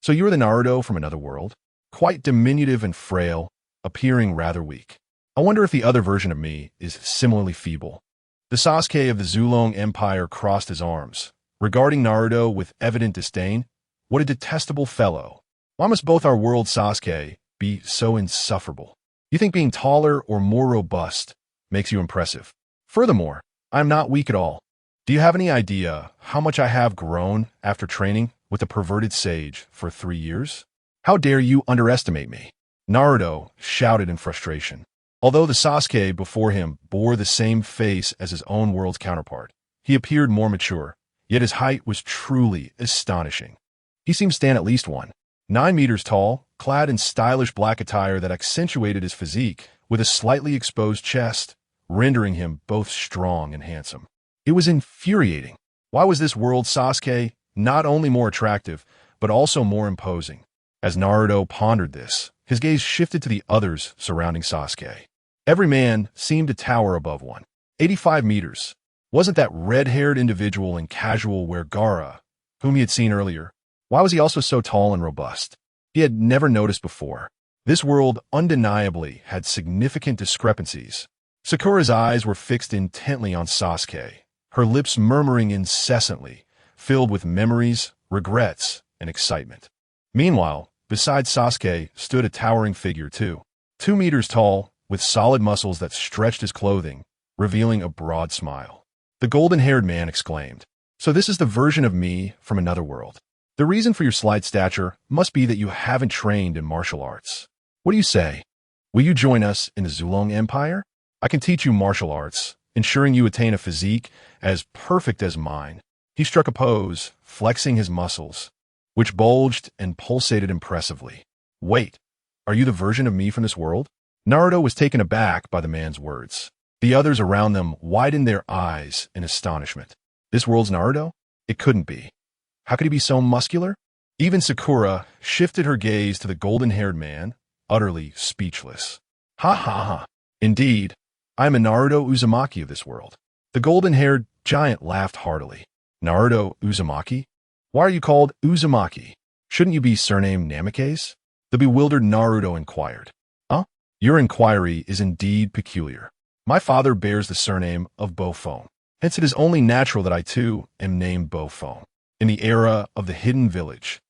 So you are the Naruto from another world? Quite diminutive and frail, appearing rather weak. I wonder if the other version of me is similarly feeble." The Sasuke of the Zulong Empire crossed his arms, regarding Naruto with evident disdain. "What a detestable fellow. Why must both our world Sasuke be so insufferable? You think being taller or more robust makes you impressive. Furthermore, I am not weak at all. Do you have any idea how much I have grown after training with the perverted sage for 3 years?" How dare you underestimate me? Naruto shouted in frustration. Although the Sasuke before him bore the same face as his own world's counterpart, he appeared more mature, yet his height was truly astonishing. He seemed to stand at least 9 meters tall, clad in stylish black attire that accentuated his physique with a slightly exposed chest, rendering him both strong and handsome. It was infuriating. Why was this world Sasuke not only more attractive, but also more imposing? As Naruto pondered this, his gaze shifted to the others surrounding Sasuke. Every man seemed to tower above 85 meters. Wasn't that red-haired individual in casual wear Gaara, whom he had seen earlier? Why was he also so tall and robust? He had never noticed before. This world undeniably had significant discrepancies. Sakura's eyes were fixed intently on Sasuke, her lips murmuring incessantly, filled with memories, regrets, and excitement. Meanwhile, beside Sasuke stood a towering figure too. 2 meters tall, with solid muscles that stretched his clothing, revealing a broad smile. The golden-haired man exclaimed, "So this is the version of me from another world. The reason for your slight stature must be that you haven't trained in martial arts. What do you say? Will you join us in the Zulong Empire? I can teach you martial arts, ensuring you attain a physique as perfect as mine." He struck a pose, flexing his muscles, which bulged and pulsated impressively. "Wait, are you the version of me from this world?" Naruto was taken aback by the man's words. The others around them widened their eyes in astonishment. This world's Naruto? It couldn't be. How could he be so muscular? Even Sakura shifted her gaze to the golden-haired man, utterly speechless. "Ha ha ha. Indeed, I am a Naruto Uzumaki of this world." The golden-haired giant laughed heartily. "Naruto Uzumaki? Why are you called Uzumaki? Shouldn't you be surnamed Namikaze?" The bewildered Naruto inquired. "Huh? Your inquiry is indeed peculiar. My father bears the surname of Bofone. Hence it is only natural that I too am named Bofone. In the era of the Hidden Village,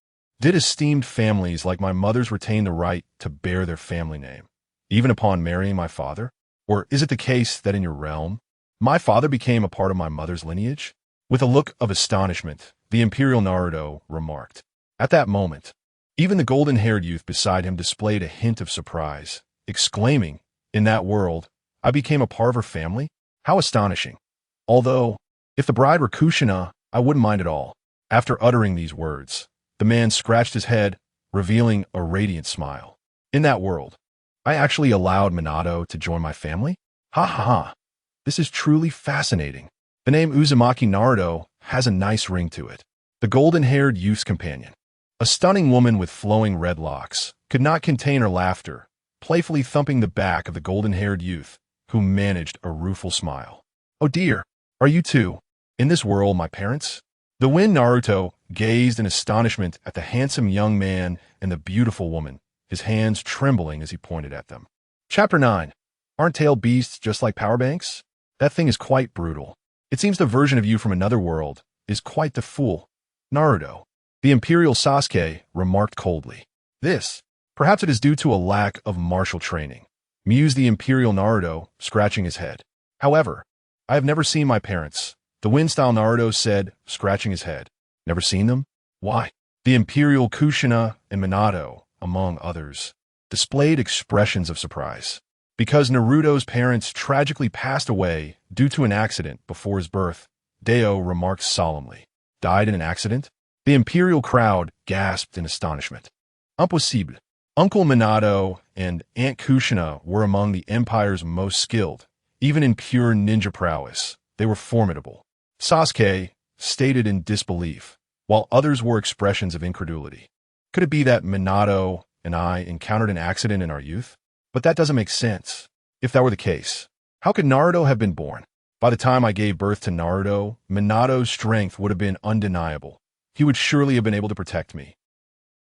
did esteemed families like my mother's retain the right to bear their family name, even upon marrying my father? Or is it the case that in your realm, my father became a part of my mother's lineage?" With a look of astonishment, the Imperial Naruto remarked. At that moment, even the golden-haired youth beside him displayed a hint of surprise, exclaiming, "In that world, I became a part of her family? How astonishing! Although, if the bride were Kushina, I wouldn't mind at all." After uttering these words, the man scratched his head, revealing a radiant smile. "In that world, I actually allowed Minato to join my family? Ha ha ha. This is truly fascinating. The name Uzumaki Naruto has a nice ring to it." The golden-haired youth's companion, a stunning woman with flowing red locks, could not contain her laughter, playfully thumping the back of the golden-haired youth, who managed a rueful smile. "Oh dear, are you too, in this world, my parents?" The Wind Naruto gazed in astonishment at the handsome young man and the beautiful woman, his hands trembling as he pointed at them. Chapter 9. Aren't tail beasts just like power banks? That thing is quite brutal. It seems the version of you from another world is quite the fool. Naruto. The Imperial Sasuke remarked coldly. Perhaps it is due to a lack of martial training, mused the Imperial Naruto, scratching his head. However, I have never seen my parents, the Wind-style Naruto said, scratching his head. Never seen them? Why? The Imperial Kushina and Minato, among others, displayed expressions of surprise. Because Naruto's parents tragically passed away due to an accident before his birth, Deo remarked solemnly. Died in an accident? The Imperial crowd gasped in astonishment. Impossible. Uncle Minato and Aunt Kushina were among the Empire's most skilled, even in pure ninja prowess. They were formidable. Sasuke stated in disbelief, while others wore expressions of incredulity. Could it be that Minato and I encountered an accident in our youth? But that doesn't make sense. If that were the case, how could Naruto have been born? By the time I gave birth to Naruto, Minato's strength would have been undeniable. He would surely have been able to protect me.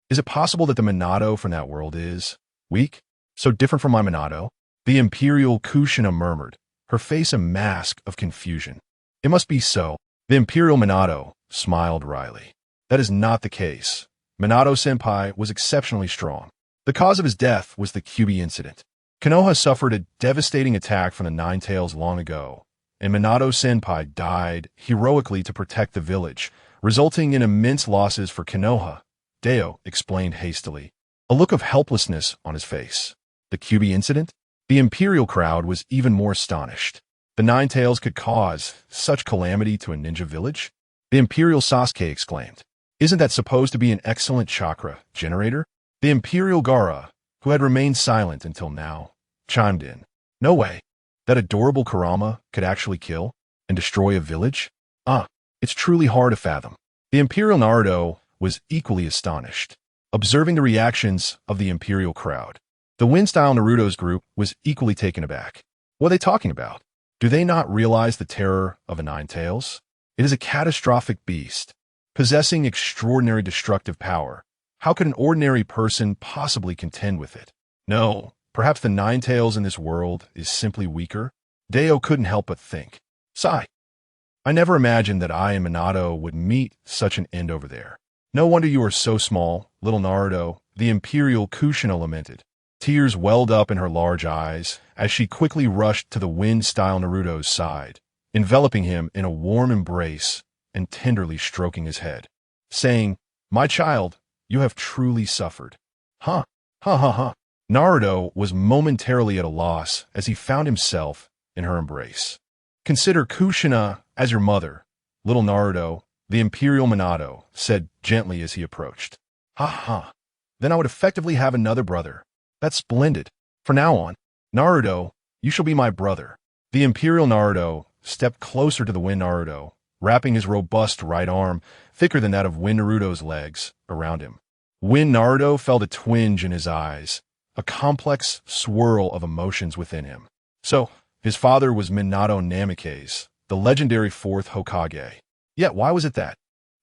Is it possible that the Minato from that world is weak? So different from my Minato? The Imperial Kushina murmured, her face a mask of confusion. It must be so. The Imperial Minato smiled wryly. That is not the case. Minato-senpai was exceptionally strong. The cause of his death was the Kyuubi incident. Konoha suffered a devastating attack from the Nine Tails long ago, and Minato-senpai died heroically to protect the village, resulting in immense losses for Konoha, Deo explained hastily. a look of helplessness on his face. The Kyuubi incident? The Imperial crowd was even more astonished. The Nine Tails could cause such calamity to a ninja village? The Imperial Sasuke exclaimed. Isn't that supposed to be an excellent chakra generator? The Imperial Gaara, who had remained silent until now, chimed in. No way. That adorable Kurama could actually kill and destroy a village? It's truly hard to fathom. The Imperial Naruto was equally astonished, observing the reactions of the Imperial crowd. The Wind-style Naruto's group was equally taken aback. What are they talking about? Do they not realize the terror of a Nine Tails? It is a catastrophic beast, possessing extraordinary destructive power. How could an ordinary person possibly contend with it? No, perhaps the Nine Tails in this world is simply weaker? Deo couldn't help but think. Sigh. I never imagined that I and Minato would meet such an end over there. No wonder you are so small, little Naruto, the Imperial Kushina lamented. Tears welled up in her large eyes as she quickly rushed to the Wind-style Naruto's side, enveloping him in a warm embrace and tenderly stroking his head, saying, My child, you have truly suffered. Ha ha ha. Naruto was momentarily at a loss as he found himself in her embrace. Consider Kushina as your mother, little Naruto, the Imperial Minato said gently as he approached. Ha ha. Then I would effectively have another brother. That's splendid. From now on, Naruto, you shall be my brother. The Imperial Naruto stepped closer to the Wind Naruto, wrapping his robust right arm, thicker than that of Wind Naruto's legs, around him. Wind Naruto felt a twinge in his eyes, a complex swirl of emotions within him. So, his father was Minato Namikaze, the legendary fourth Hokage. Yet why was it that,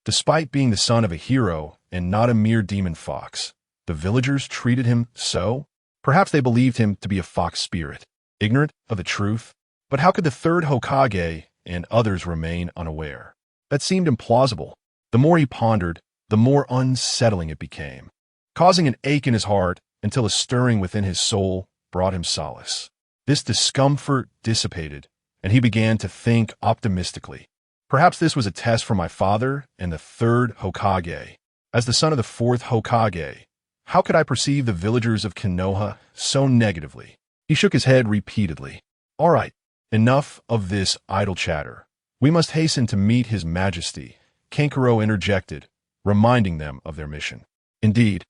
despite being the son of a hero and not a mere demon fox, the villagers treated him so? Perhaps they believed him to be a fox spirit, ignorant of the truth. But how could the third Hokage and others remain unaware? That seemed implausible. The more he pondered, the more unsettling it became, causing an ache in his heart until a stirring within his soul brought him solace. This discomfort dissipated, and he began to think optimistically. Perhaps this was a test for my father and the third Hokage. As the son of the fourth Hokage, how could I perceive the villagers of Konoha so negatively? He shook his head repeatedly. All right, enough of this idle chatter. We must hasten to meet His Majesty, Kankuro interjected, reminding them of their mission. Indeed,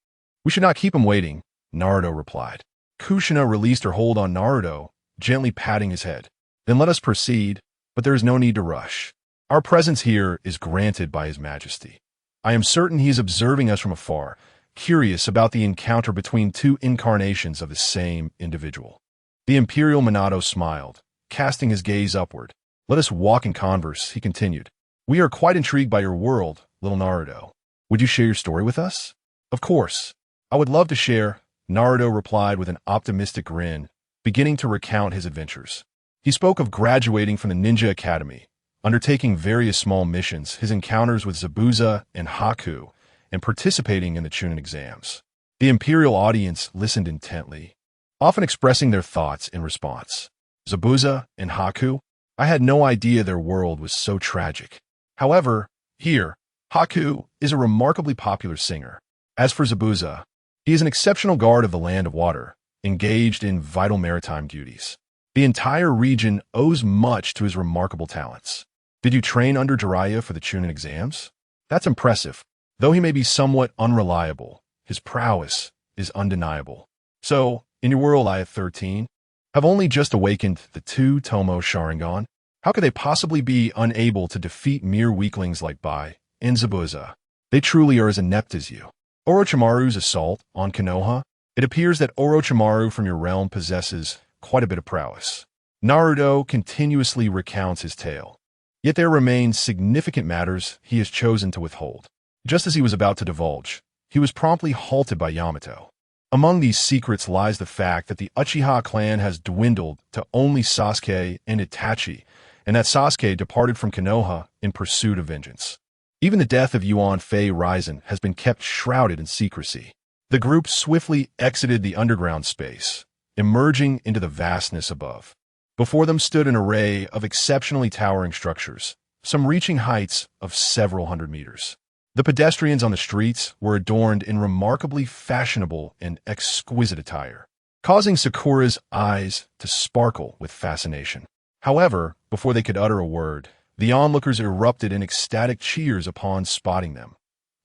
we should not keep him waiting, Naruto replied. Kushina released her hold on Naruto, gently patting his head. Then let us proceed, but there is no need to rush. Our presence here is granted by His Majesty. I am certain he is observing us from afar, curious about the encounter between two incarnations of the same individual. The Imperial Minato smiled, casting his gaze upward. Let us walk and converse, he continued. We are quite intrigued by your world, little Naruto. Would you share your story with us? Of course. I would love to share, Naruto replied with an optimistic grin, beginning to recount his adventures. He spoke of graduating from the Ninja Academy, undertaking various small missions, his encounters with Zabuza and Haku, and participating in the Chunin exams. The Imperial audience listened intently, often expressing their thoughts in response. Zabuza and Haku? I had no idea their world was so tragic. However, here, Haku is a remarkably popular singer. As for Zabuza, he is an exceptional guard of the Land of Water, engaged in vital maritime duties. The entire region owes much to his remarkable talents. Did you train under Jiraiya for the Chunin exams? That's impressive. Though he may be somewhat unreliable, his prowess is undeniable. So, in your world I at 13, have only just awakened the two Tomo Sharingan? How could they possibly be unable to defeat mere weaklings like Bai and Zabuza? They truly are as inept as you. Orochimaru's assault on Konoha? It appears that Orochimaru from your realm possesses quite a bit of prowess. Naruto continuously recounts his tale. Yet there remain significant matters he has chosen to withhold. Just as he was about to divulge, he was promptly halted by Yamato. Among these secrets lies the fact that the Uchiha clan has dwindled to only Sasuke and Itachi, and that Sasuke departed from Konoha in pursuit of vengeance. Even the death of Yuan Fei Raizen has been kept shrouded in secrecy. The group swiftly exited the underground space, emerging into the vastness above. Before them stood an array of exceptionally towering structures, some reaching heights of several hundred meters. The pedestrians on the streets were adorned in remarkably fashionable and exquisite attire, causing Sakura's eyes to sparkle with fascination. However, before they could utter a word, the onlookers erupted in ecstatic cheers upon spotting them.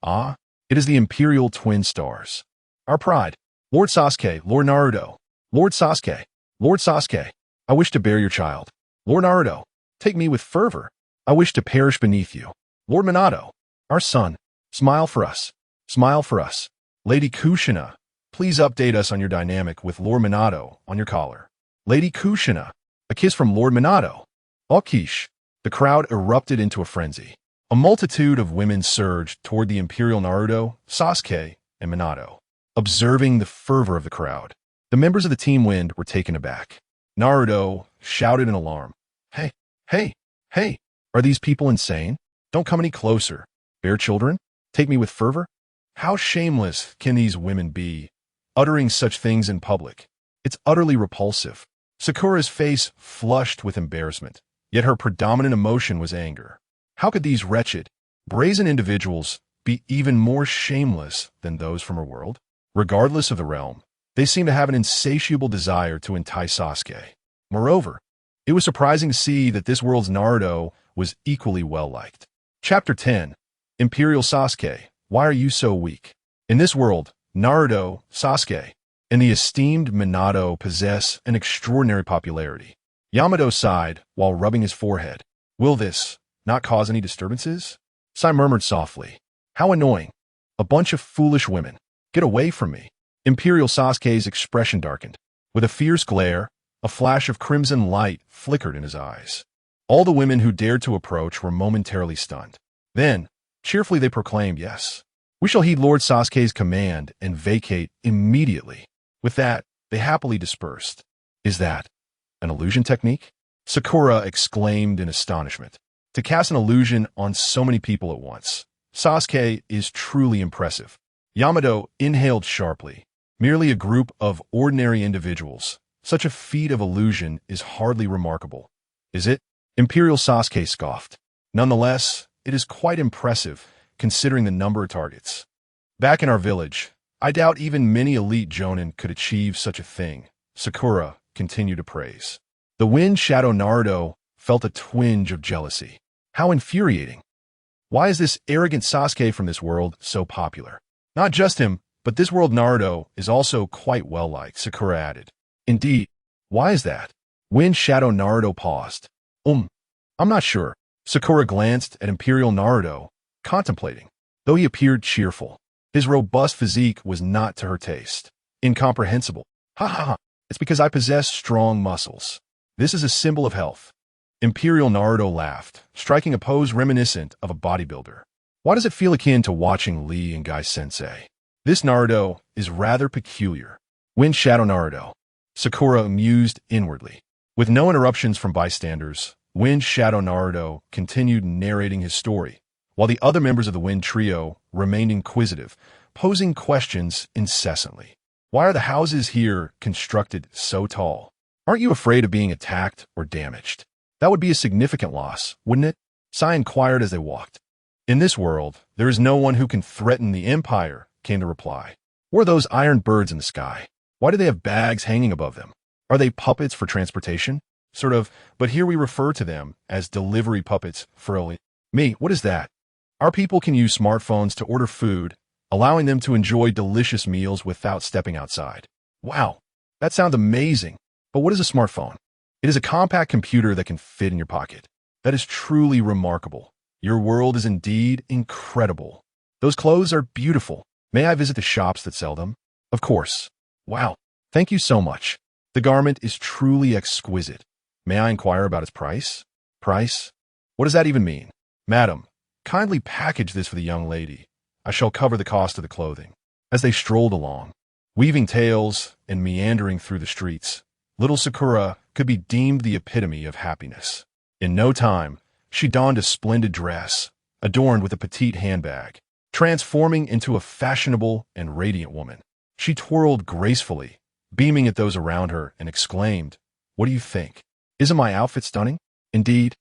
Ah, it is the Imperial Twin Stars. Our pride. Lord Sasuke, Lord Naruto. Lord Sasuke, Lord Sasuke. I wish to bear your child. Lord Naruto, take me with fervor. I wish to perish beneath you. Lord Minato, our son, smile for us. Smile for us. Lady Kushina, please update us on your dynamic with Lord Minato on your collar. Lady Kushina, a kiss from Lord Minato. Okish. The crowd erupted into a frenzy. A multitude of women surged toward the Imperial Naruto, Sasuke, and Minato. Observing the fervor of the crowd, the members of the Team Wind were taken aback. Naruto shouted in alarm. Hey, hey, hey, are these people insane? Don't come any closer. Bear children? Take me with fervor? How shameless can these women be, uttering such things in public? It's utterly repulsive. Sakura's face flushed with embarrassment, yet her predominant emotion was anger. How could these wretched, brazen individuals be even more shameless than those from her world? Regardless of the realm, they seemed to have an insatiable desire to entice Sasuke. Moreover, it was surprising to see that this world's Naruto was equally well-liked. Chapter 10. Imperial Sasuke, why are you so weak? In this world, Naruto, Sasuke, and the esteemed Minato possess an extraordinary popularity. Yamato sighed while rubbing his forehead. Will this not cause any disturbances? Sai murmured softly. How annoying. A bunch of foolish women. Get away from me. Imperial Sasuke's expression darkened. With a fierce glare, a flash of crimson light flickered in his eyes. All the women who dared to approach were momentarily stunned. Then, cheerfully they proclaimed, yes, we shall heed Lord Sasuke's command and vacate immediately. With that, they happily dispersed. Is that an illusion technique? Sakura exclaimed in astonishment. To cast an illusion on so many people at once, Sasuke is truly impressive. Yamato inhaled sharply. Merely a group of ordinary individuals. Such a feat of illusion is hardly remarkable. Is it? Imperial Sasuke scoffed. Nonetheless, it is quite impressive, considering the number of targets. Back in our village, I doubt even many elite Jonin could achieve such a thing, Sakura continued to praise. The Wind Shadow Naruto felt a twinge of jealousy. How infuriating. Why is this arrogant Sasuke from this world so popular? Not just him, but this world Naruto is also quite well-liked, Sakura added. Indeed, why is that? Wind Shadow Naruto paused. I'm not sure. Sakura glanced at Imperial Naruto, contemplating. Though he appeared cheerful, his robust physique was not to her taste. Incomprehensible. Ha ha ha. It's because I possess strong muscles. This is a symbol of health. Imperial Naruto laughed, striking a pose reminiscent of a bodybuilder. Why does it feel akin to watching Lee and Guy Sensei? This Naruto is rather peculiar. Wind Shadow Naruto. Sakura mused inwardly. With no interruptions from bystanders, Wind Shadow Naruto continued narrating his story, while the other members of the Wind Trio remained inquisitive, posing questions incessantly. Why are the houses here constructed so tall? Aren't you afraid of being attacked or damaged? That would be a significant loss, wouldn't it? Sai inquired as they walked. In this world, there is no one who can threaten the Empire, came the reply. What are those iron birds in the sky? Why do they have bags hanging above them? Are they puppets for transportation? Sort of, but here we refer to them as delivery puppets for me. What is that? Our people can use smartphones to order food, allowing them to enjoy delicious meals without stepping outside. Wow, that sounds amazing. But what is a smartphone? It is a compact computer that can fit in your pocket. That is truly remarkable. Your world is indeed incredible. Those clothes are beautiful. May I visit the shops that sell them? Of course. Wow, thank you so much. The garment is truly exquisite. May I inquire about its price? Price? What does that even mean? Madam, kindly package this for the young lady. I shall cover the cost of the clothing. As they strolled along, weaving tales and meandering through the streets, little Sakura could be deemed the epitome of happiness. In no time, she donned a splendid dress, adorned with a petite handbag, transforming into a fashionable and radiant woman. She twirled gracefully, beaming at those around her, and exclaimed, "What do you think? Isn't my outfit stunning?" "Indeed,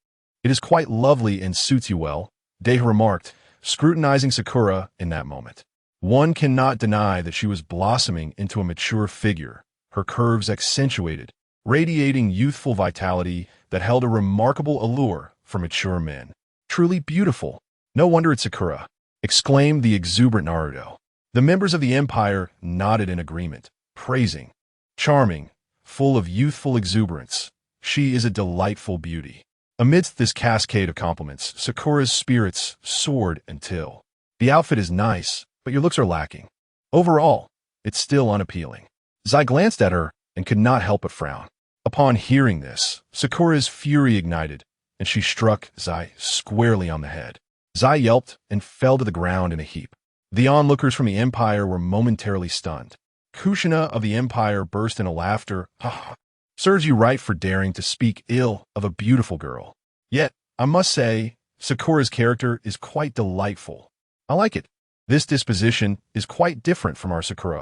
it is quite lovely and suits you well," Deha remarked, scrutinizing Sakura in that moment. One cannot deny that she was blossoming into a mature figure, her curves accentuated, radiating youthful vitality that held a remarkable allure for mature men. Truly beautiful. No wonder it's Sakura, exclaimed the exuberant Naruto. The members of the Empire nodded in agreement, praising. Charming, full of youthful exuberance, she is a delightful beauty. Amidst this cascade of compliments, Sakura's spirits soared until, the outfit is nice, but your looks are lacking. Overall, it's still unappealing. Zai glanced at her and could not help but frown. Upon hearing this, Sakura's fury ignited, and she struck Zai squarely on the head. Zai yelped and fell to the ground in a heap. The onlookers from the Empire were momentarily stunned. Kushina of the Empire burst into laughter. Serves you right for daring to speak ill of a beautiful girl. Yet, I must say, Sakura's character is quite delightful. I like it. This disposition is quite different from our Sakura.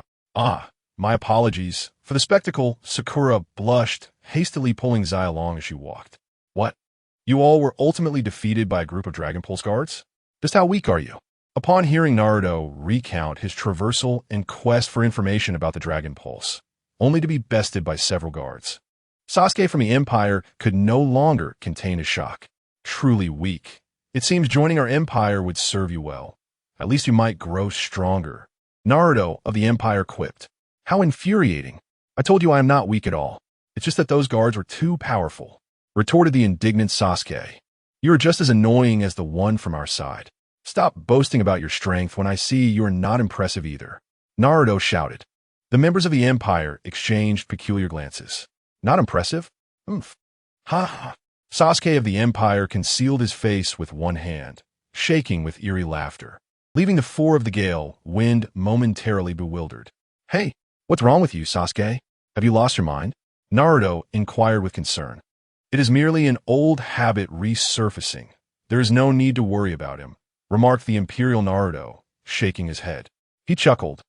My apologies. For the spectacle, Sakura blushed, hastily pulling Zai along as she walked. What? You all were ultimately defeated by a group of Dragon Pulse guards? Just how weak are you? Upon hearing Naruto recount his traversal and quest for information about the Dragon Pulse, only to be bested by several guards, Sasuke from the Empire could no longer contain his shock. Truly weak. It seems joining our Empire would serve you well. At least you might grow stronger. Naruto of the Empire quipped. How infuriating. I told you I am not weak at all. It's just that those guards were too powerful, retorted the indignant Sasuke. You are just as annoying as the one from our side. Stop boasting about your strength when I see you are not impressive either. Naruto shouted. The members of the Empire exchanged peculiar glances. Not impressive? Oomph. Ha ha. Sasuke of the Empire concealed his face with one hand, shaking with eerie laughter, leaving the four of the Gale Wind momentarily bewildered. Hey, what's wrong with you, Sasuke? Have you lost your mind? Naruto inquired with concern. It is merely an old habit resurfacing. There is no need to worry about him, remarked the Imperial Naruto, shaking his head. He chuckled.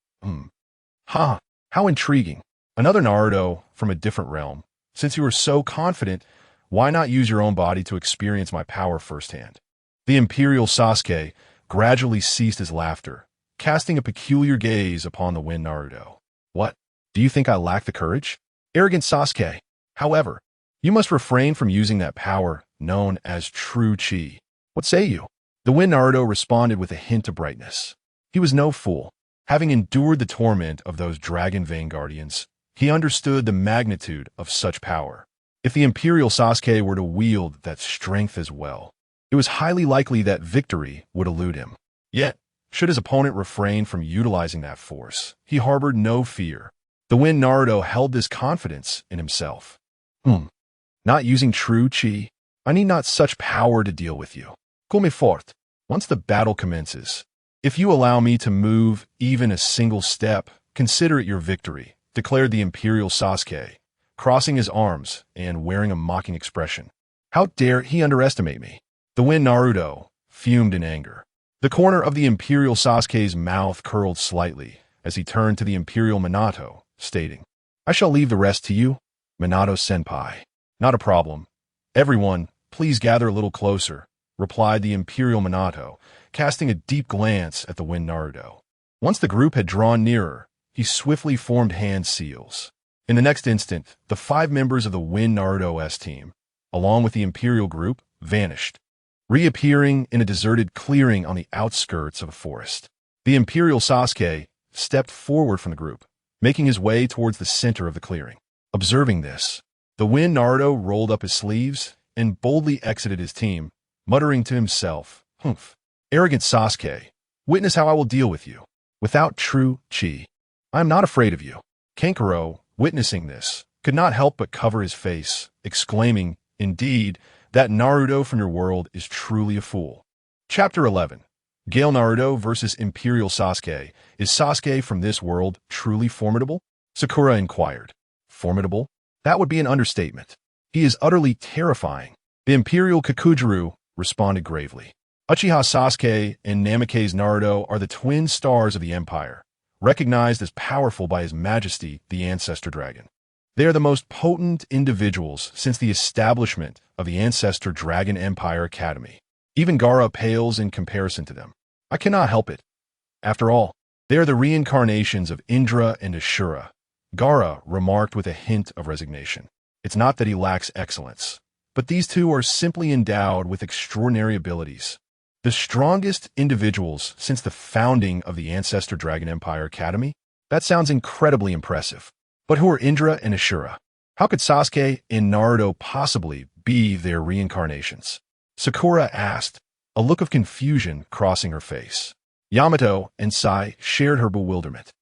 Ha, how intriguing. Another Naruto from a different realm. Since you are so confident, why not use your own body to experience my power firsthand? The Imperial Sasuke gradually ceased his laughter, casting a peculiar gaze upon the Wind Naruto. What? Do you think I lack the courage? Arrogant Sasuke. However, you must refrain from using that power known as true chi. What say you? The Wind Naruto responded with a hint of brightness. He was no fool. Having endured the torment of those Dragon Vein Guardians, he understood the magnitude of such power. If the Imperial Sasuke were to wield that strength as well, it was highly likely that victory would elude him. Yet, should his opponent refrain from utilizing that force, he harbored no fear. The Wind Naruto held this confidence in himself. Not using true chi? I need not such power to deal with you. Come fort. Once the battle commences, if you allow me to move even a single step, consider it your victory, declared the Imperial Sasuke, crossing his arms and wearing a mocking expression. How dare he underestimate me? The Wind Naruto fumed in anger. The corner of the Imperial Sasuke's mouth curled slightly as he turned to the Imperial Minato, stating, I shall leave the rest to you, Minato-senpai. Not a problem. Everyone, please gather a little closer, replied the Imperial Minato, casting a deep glance at the Wind Naruto. Once the group had drawn nearer, he swiftly formed hand seals. In the next instant, the 5 members of the Wind Naruto-S team, along with the Imperial group, vanished, reappearing in a deserted clearing on the outskirts of a forest. The Imperial Sasuke stepped forward from the group, making his way towards the center of the clearing. Observing this, the Wind Naruto rolled up his sleeves and boldly exited his team, muttering to himself, Humph. Arrogant Sasuke, witness how I will deal with you. Without true chi, I am not afraid of you. Kankuro, witnessing this, could not help but cover his face, exclaiming, Indeed, that Naruto from your world is truly a fool. Chapter 11. Gale Naruto versus Imperial Sasuke. Is Sasuke from this world truly formidable? Sakura inquired. Formidable? That would be an understatement. He is utterly terrifying. The Imperial Kakujuru responded gravely. Uchiha Sasuke and Namake's Naruto are the twin stars of the Empire, recognized as powerful by His Majesty, the Ancestor Dragon. They are the most potent individuals since the establishment of the Ancestor Dragon Empire Academy. Even Gaara pales in comparison to them. I cannot help it. After all, they are the reincarnations of Indra and Ashura. Gaara remarked with a hint of resignation. It's not that he lacks excellence, but these two are simply endowed with extraordinary abilities. The strongest individuals since the founding of the Ancestor Dragon Empire Academy? That sounds incredibly impressive. But who are Indra and Ashura? How could Sasuke and Naruto possibly be their reincarnations? Sakura asked, a look of confusion crossing her face. Yamato and Sai shared her bewilderment.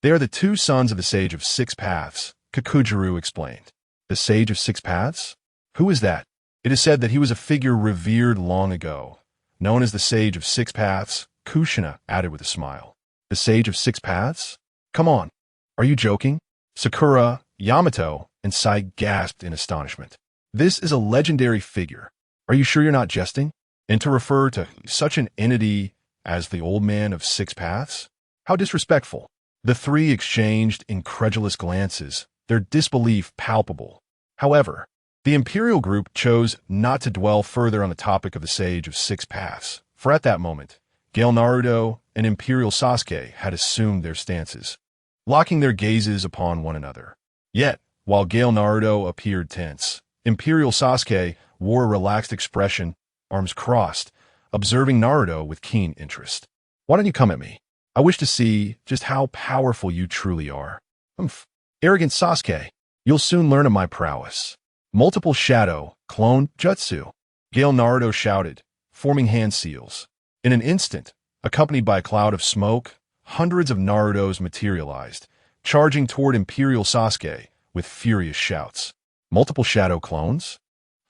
They are the two sons of the Sage of Six Paths, Kakujuru explained. The Sage of Six Paths? Who is that? It is said that he was a figure revered long ago, known as the Sage of Six Paths, Kushina added with a smile. The Sage of Six Paths? Come on, are you joking? Sakura, Yamato, and Sai gasped in astonishment. This is a legendary figure. Are you sure you're not jesting? And to refer to such an entity as the Old Man of Six Paths? How disrespectful. The three exchanged incredulous glances, their disbelief palpable. However, the Imperial group chose not to dwell further on the topic of the Sage of Six Paths, for at that moment, Gale Naruto and Imperial Sasuke had assumed their stances, locking their gazes upon one another. Yet, while Gale Naruto appeared tense, Imperial Sasuke wore a relaxed expression, arms crossed, observing Naruto with keen interest. Why don't you come at me? I wish to see just how powerful you truly are. Humph. Arrogant Sasuke, you'll soon learn of my prowess. Multiple shadow, clone, jutsu. Gale Naruto shouted, forming hand seals. In an instant, accompanied by a cloud of smoke, hundreds of Narutos materialized, charging toward Imperial Sasuke with furious shouts. Multiple shadow clones?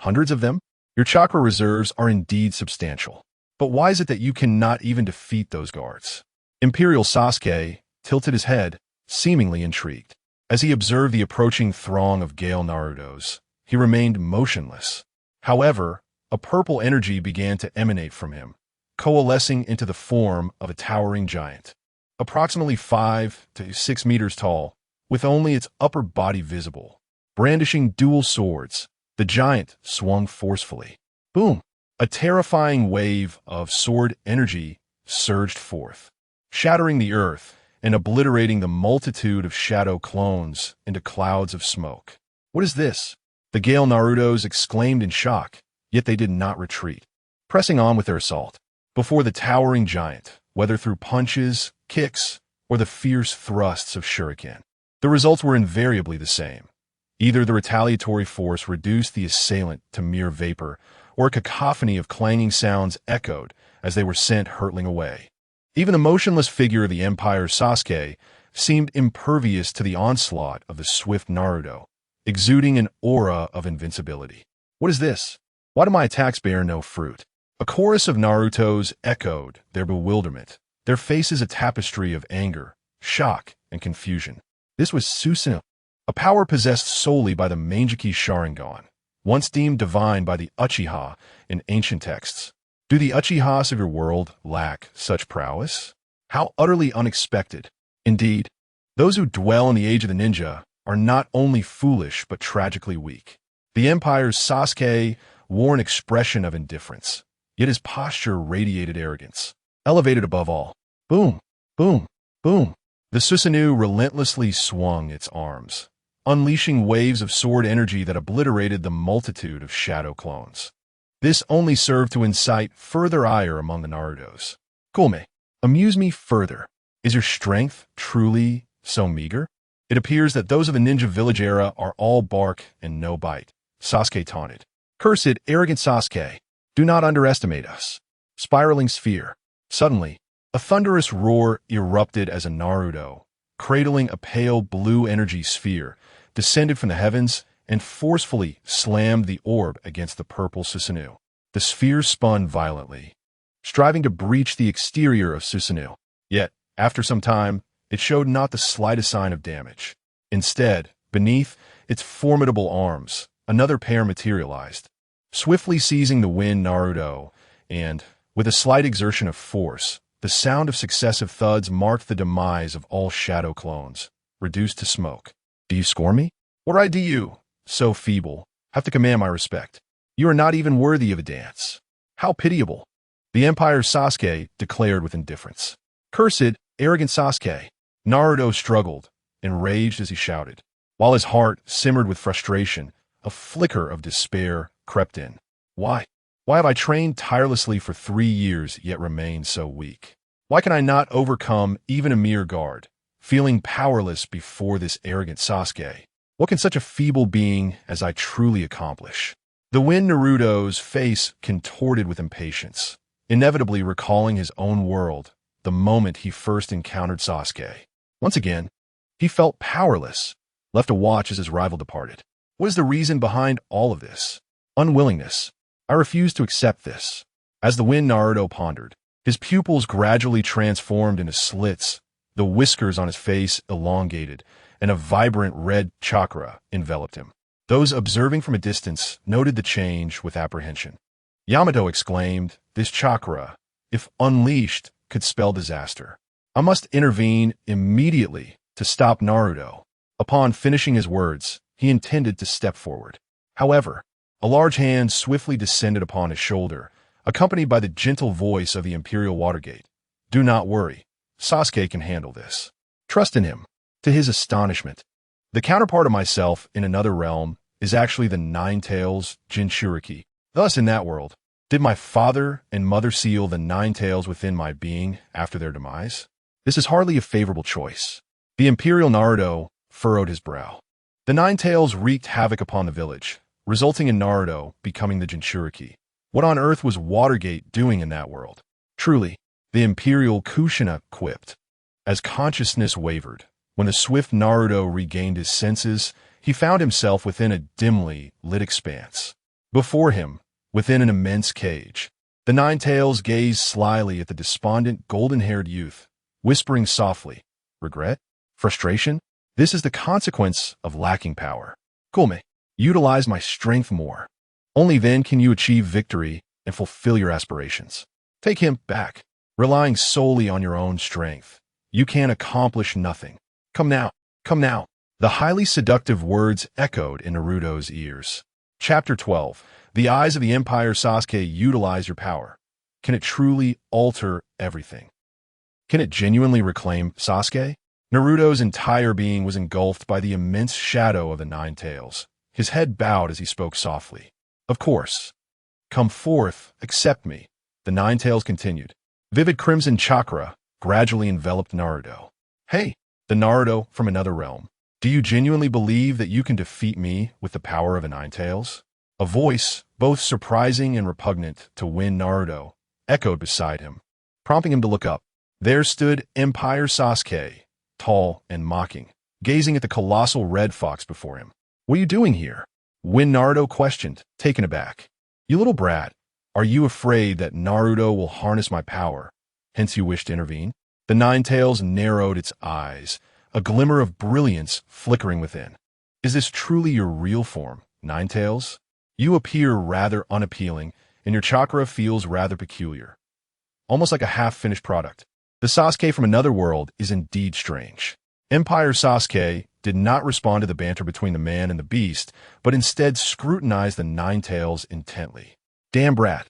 Hundreds of them? Your chakra reserves are indeed substantial. But why is it that you cannot even defeat those guards? Imperial Sasuke tilted his head, seemingly intrigued. As he observed the approaching throng of Gale Narutos, he remained motionless. However, a purple energy began to emanate from him, coalescing into the form of a towering giant. Approximately 5 to 6 meters tall, with only its upper body visible. Brandishing dual swords, the giant swung forcefully. Boom! A terrifying wave of sword energy surged forth, shattering the earth and obliterating the multitude of shadow clones into clouds of smoke. What is this? The Gale Narutos exclaimed in shock, yet they did not retreat, pressing on with their assault. Before the towering giant, whether through punches, kicks, or the fierce thrusts of shuriken, the results were invariably the same. Either the retaliatory force reduced the assailant to mere vapor, or a cacophony of clanging sounds echoed as they were sent hurtling away. Even the motionless figure of the Empire's Sasuke seemed impervious to the onslaught of the swift Naruto, exuding an aura of invincibility. What is this? Why do my attacks bear no fruit? A chorus of Narutos echoed their bewilderment, their faces a tapestry of anger, shock, and confusion. This was Susanoo, a power possessed solely by the Mangekyou Sharingan, once deemed divine by the Uchiha in ancient texts. Do the Uchihas of your world lack such prowess? How utterly unexpected. Indeed, those who dwell in the age of the ninja are not only foolish but tragically weak. The Empire's Sasuke wore an expression of indifference, yet his posture radiated arrogance, elevated above all. Boom, boom, boom. The Susanoo relentlessly swung its arms, unleashing waves of sword energy that obliterated the multitude of shadow clones. This only served to incite further ire among the Narutos. Kulme, amuse me further. Is your strength truly so meager? It appears that those of the ninja village era are all bark and no bite. Sasuke taunted. Cursed, arrogant Sasuke, do not underestimate us. Spiraling sphere. Suddenly, a thunderous roar erupted as a Naruto, cradling a pale blue energy sphere, descended from the heavens and forcefully slammed the orb against the purple Susanoo. The sphere spun violently, striving to breach the exterior of Susanoo. Yet, after some time, it showed not the slightest sign of damage. Instead, beneath its formidable arms, another pair materialized, swiftly seizing the wind Naruto, and, with a slight exertion of force, the sound of successive thuds marked the demise of all shadow clones, reduced to smoke. Do you scorn me? What right do you, so feeble, have to command my respect? You are not even worthy of a dance. How pitiable. The Empire's Sasuke declared with indifference. Cursed, arrogant Sasuke. Naruto struggled, enraged as he shouted. While his heart simmered with frustration, a flicker of despair crept in. Why? Why have I trained tirelessly for 3 years yet remained so weak? Why can I not overcome even a mere guard, feeling powerless before this arrogant Sasuke? What can such a feeble being as I truly accomplish? The wind Naruto's face contorted with impatience, inevitably recalling his own world, the moment he first encountered Sasuke. Once again, he felt powerless, left to watch as his rival departed. What is the reason behind all of this? Unwillingness. I refuse to accept this. As the wind Naruto pondered, his pupils gradually transformed into slits, the whiskers on his face elongated, and a vibrant red chakra enveloped him. Those observing from a distance noted the change with apprehension. Yamato exclaimed, "This chakra, if unleashed, could spell disaster. I must intervene immediately to stop Naruto." Upon finishing his words, he intended to step forward. However, a large hand swiftly descended upon his shoulder, accompanied by the gentle voice of the Imperial Watergate. "Do not worry. Sasuke can handle this. Trust in him." To his astonishment, the counterpart of myself in another realm is actually the Nine-Tails Jinchuriki. Thus, in that world, did my father and mother seal the Nine-Tails within my being after their demise? This is hardly a favorable choice. The Imperial Naruto furrowed his brow. The Nine-Tails wreaked havoc upon the village, resulting in Naruto becoming the Jinchuriki. What on earth was Watergate doing in that world? Truly, the Imperial Kushina quipped. As consciousness wavered, when the swift Naruto regained his senses, he found himself within a dimly lit expanse. Before him, within an immense cage, the Nine-Tails gazed slyly at the despondent golden-haired youth, whispering softly, "Regret? Frustration? This is the consequence of lacking power. Kulme, utilize my strength more. Only then can you achieve victory and fulfill your aspirations. Take him back. Relying solely on your own strength, you can accomplish nothing. Come now, come now." The highly seductive words echoed in Naruto's ears. Chapter 12. The eyes of the Empire. Sasuke, utilize your power. Can it truly alter everything? Can it genuinely reclaim Sasuke? Naruto's entire being was engulfed by the immense shadow of the Nine-Tails. His head bowed as he spoke softly. "Of course. Come forth, accept me," the Nine-Tails continued. Vivid crimson chakra gradually enveloped Naruto. "Hey, the Naruto from another realm. Do you genuinely believe that you can defeat me with the power of a Nine-Tails?" A voice, both surprising and repugnant to wind Naruto, echoed beside him, prompting him to look up. There stood Empire Sasuke, tall and mocking, gazing at the colossal red fox before him. "What are you doing here?" Wind Naruto questioned, taken aback. "You little brat, are you afraid that Naruto will harness my power, hence you wish to intervene?" The Nine-Tails narrowed its eyes, a glimmer of brilliance flickering within. "Is this truly your real form, Nine-Tails? You appear rather unappealing, and your chakra feels rather peculiar. Almost like a half-finished product. The Sasuke from another world is indeed strange." Empire Sasuke did not respond to the banter between the man and the beast, but instead scrutinized the Nine-Tails intently. "Damn brat,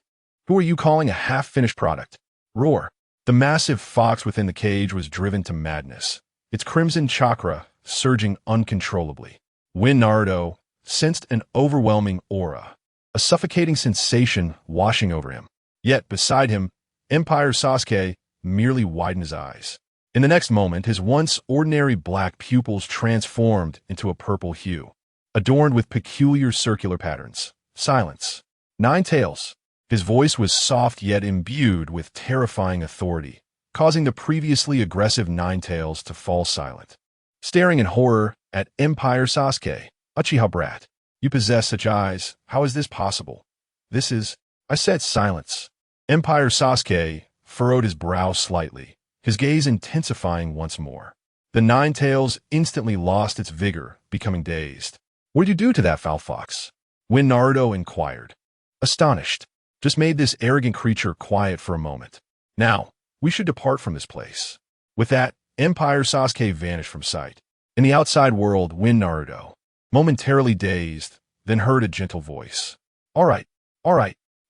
who are you calling a half-finished product?" Roar. The massive fox within the cage was driven to madness, its crimson chakra surging uncontrollably. When Naruto sensed an overwhelming aura, a suffocating sensation washing over him. Yet, beside him, Empire Sasuke merely widened his eyes. In the next moment, his once ordinary black pupils transformed into a purple hue, adorned with peculiar circular patterns. "Silence. Nine-Tails." His voice was soft yet imbued with terrifying authority, causing the previously aggressive Nine-Tails to fall silent. Staring in horror at Empire Sasuke, "Uchiha brat, you possess such eyes. How is this possible?" "This is—" I said silence. Empire Sasuke furrowed his brow slightly, his gaze intensifying once more. The Nine-Tails instantly lost its vigor, becoming dazed. "What'd you do to that foul fox?" When Naruto inquired. Astonished. "Just made this arrogant creature quiet for a moment. Now, we should depart from this place." With that, Empire Sasuke vanished from sight. In the outside world, Wind Naruto, momentarily dazed, then heard a gentle voice. All right,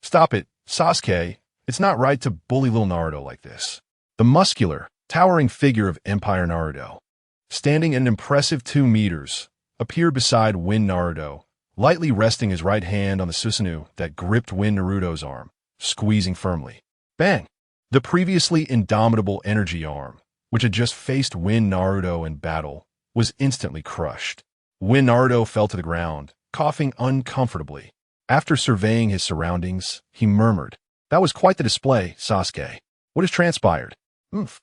stop it, Sasuke. It's not right to bully little Naruto like this. The muscular, towering figure of Empire Naruto, standing an impressive 2 meters, appeared beside Win Naruto, lightly resting his right hand on the Susanoo that gripped Win Naruto's arm, squeezing firmly. Bang! The previously indomitable energy arm, which had just faced Win Naruto in battle, was instantly crushed. Win Naruto fell to the ground, coughing uncomfortably. After surveying his surroundings, he murmured, "That was quite the display, Sasuke. What has transpired? Oomph.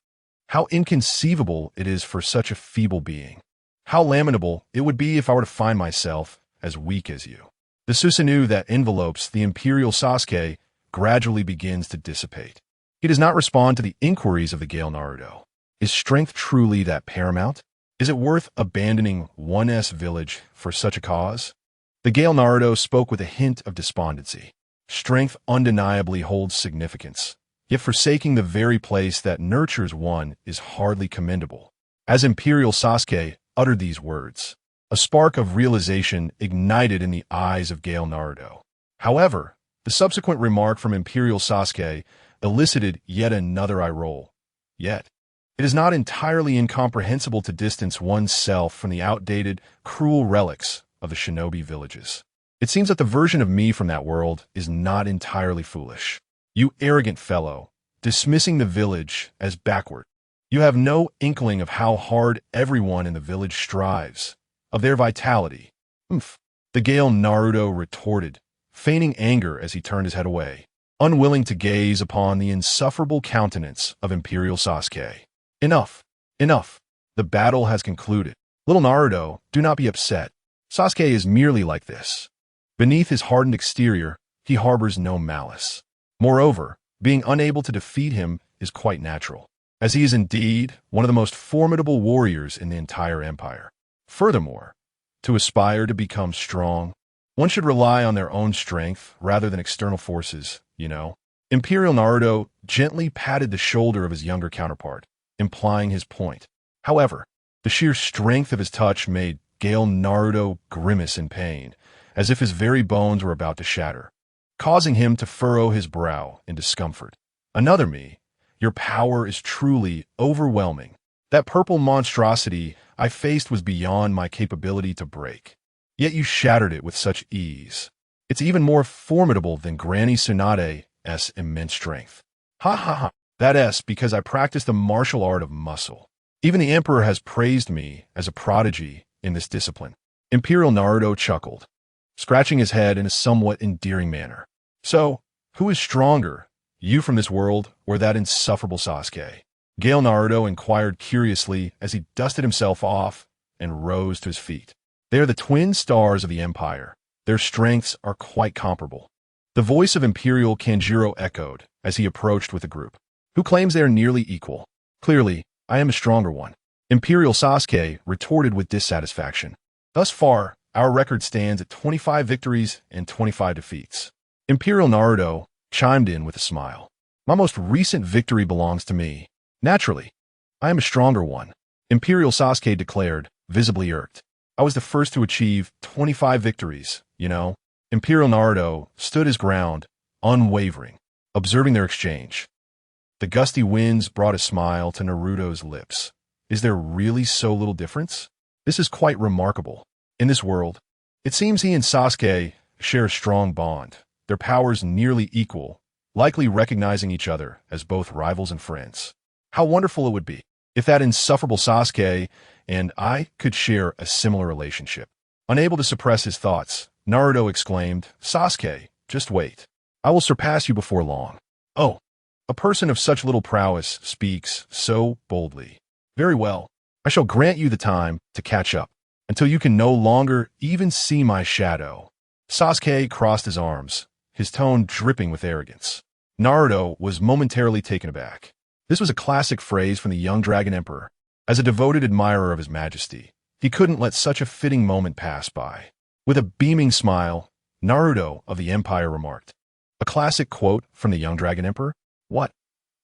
How inconceivable it is for such a feeble being. How lamentable it would be if I were to find myself as weak as you." The Susanoo that envelopes the Imperial Sasuke gradually begins to dissipate. He does not respond to the inquiries of the Gale Naruto. Is strength truly that paramount? Is it worth abandoning 1's village for such a cause? The Gale Naruto spoke with a hint of despondency. Strength undeniably holds significance, yet forsaking the very place that nurtures one is hardly commendable. As Imperial Sasuke uttered these words, a spark of realization ignited in the eyes of Gale Naruto. However, the subsequent remark from Imperial Sasuke elicited yet another eye roll. Yet, it is not entirely incomprehensible to distance oneself from the outdated, cruel relics of the shinobi villages. It seems that the version of me from that world is not entirely foolish. You arrogant fellow, dismissing the village as backward. You have no inkling of how hard everyone in the village strives, of their vitality. Oomph. The Gale Naruto retorted, feigning anger as he turned his head away, unwilling to gaze upon the insufferable countenance of Imperial Sasuke. Enough. Enough. The battle has concluded. Little Naruto, do not be upset. Sasuke is merely like this. Beneath his hardened exterior, he harbors no malice. Moreover, being unable to defeat him is quite natural, as he is indeed one of the most formidable warriors in the entire empire. Furthermore, to aspire to become strong, one should rely on their own strength rather than external forces, you know. Imperial Naruto gently patted the shoulder of his younger counterpart, implying his point. However, the sheer strength of his touch made Gale Naruto grimace in pain, as if his very bones were about to shatter, causing him to furrow his brow in discomfort. Another me, your power is truly overwhelming. That purple monstrosity I faced was beyond my capability to break. Yet you shattered it with such ease. It's even more formidable than Granny Tsunade's immense strength. Ha ha ha. That's because I practice the martial art of muscle. Even the Emperor has praised me as a prodigy in this discipline. Imperial Naruto chuckled, scratching his head in a somewhat endearing manner. So, who is stronger, you from this world or that insufferable Sasuke? Gale Naruto inquired curiously as he dusted himself off and rose to his feet. They are the twin stars of the Empire. Their strengths are quite comparable. The voice of Imperial Kanjiro echoed as he approached with the group. Who claims they are nearly equal? Clearly, I am a stronger one. Imperial Sasuke retorted with dissatisfaction. Thus far, our record stands at 25 victories and 25 defeats. Imperial Naruto chimed in with a smile. My most recent victory belongs to me. Naturally, I am a stronger one. Imperial Sasuke declared, visibly irked. I was the first to achieve 25 victories, you know. Imperial Naruto stood his ground, unwavering, observing their exchange. The gusty winds brought a smile to Naruto's lips. Is there really so little difference? This is quite remarkable. In this world, it seems he and Sasuke share a strong bond, their powers nearly equal, likely recognizing each other as both rivals and friends. How wonderful it would be if that insufferable Sasuke and I could share a similar relationship. Unable to suppress his thoughts, Naruto exclaimed, Sasuke, just wait. I will surpass you before long. Oh, a person of such little prowess speaks so boldly. Very well, I shall grant you the time to catch up, until you can no longer even see my shadow. Sasuke crossed his arms, his tone dripping with arrogance. Naruto was momentarily taken aback. This was a classic phrase from the young Dragon Emperor. As a devoted admirer of His Majesty, he couldn't let such a fitting moment pass by. With a beaming smile, Naruto of the Empire remarked, a classic quote from the young Dragon Emperor? What?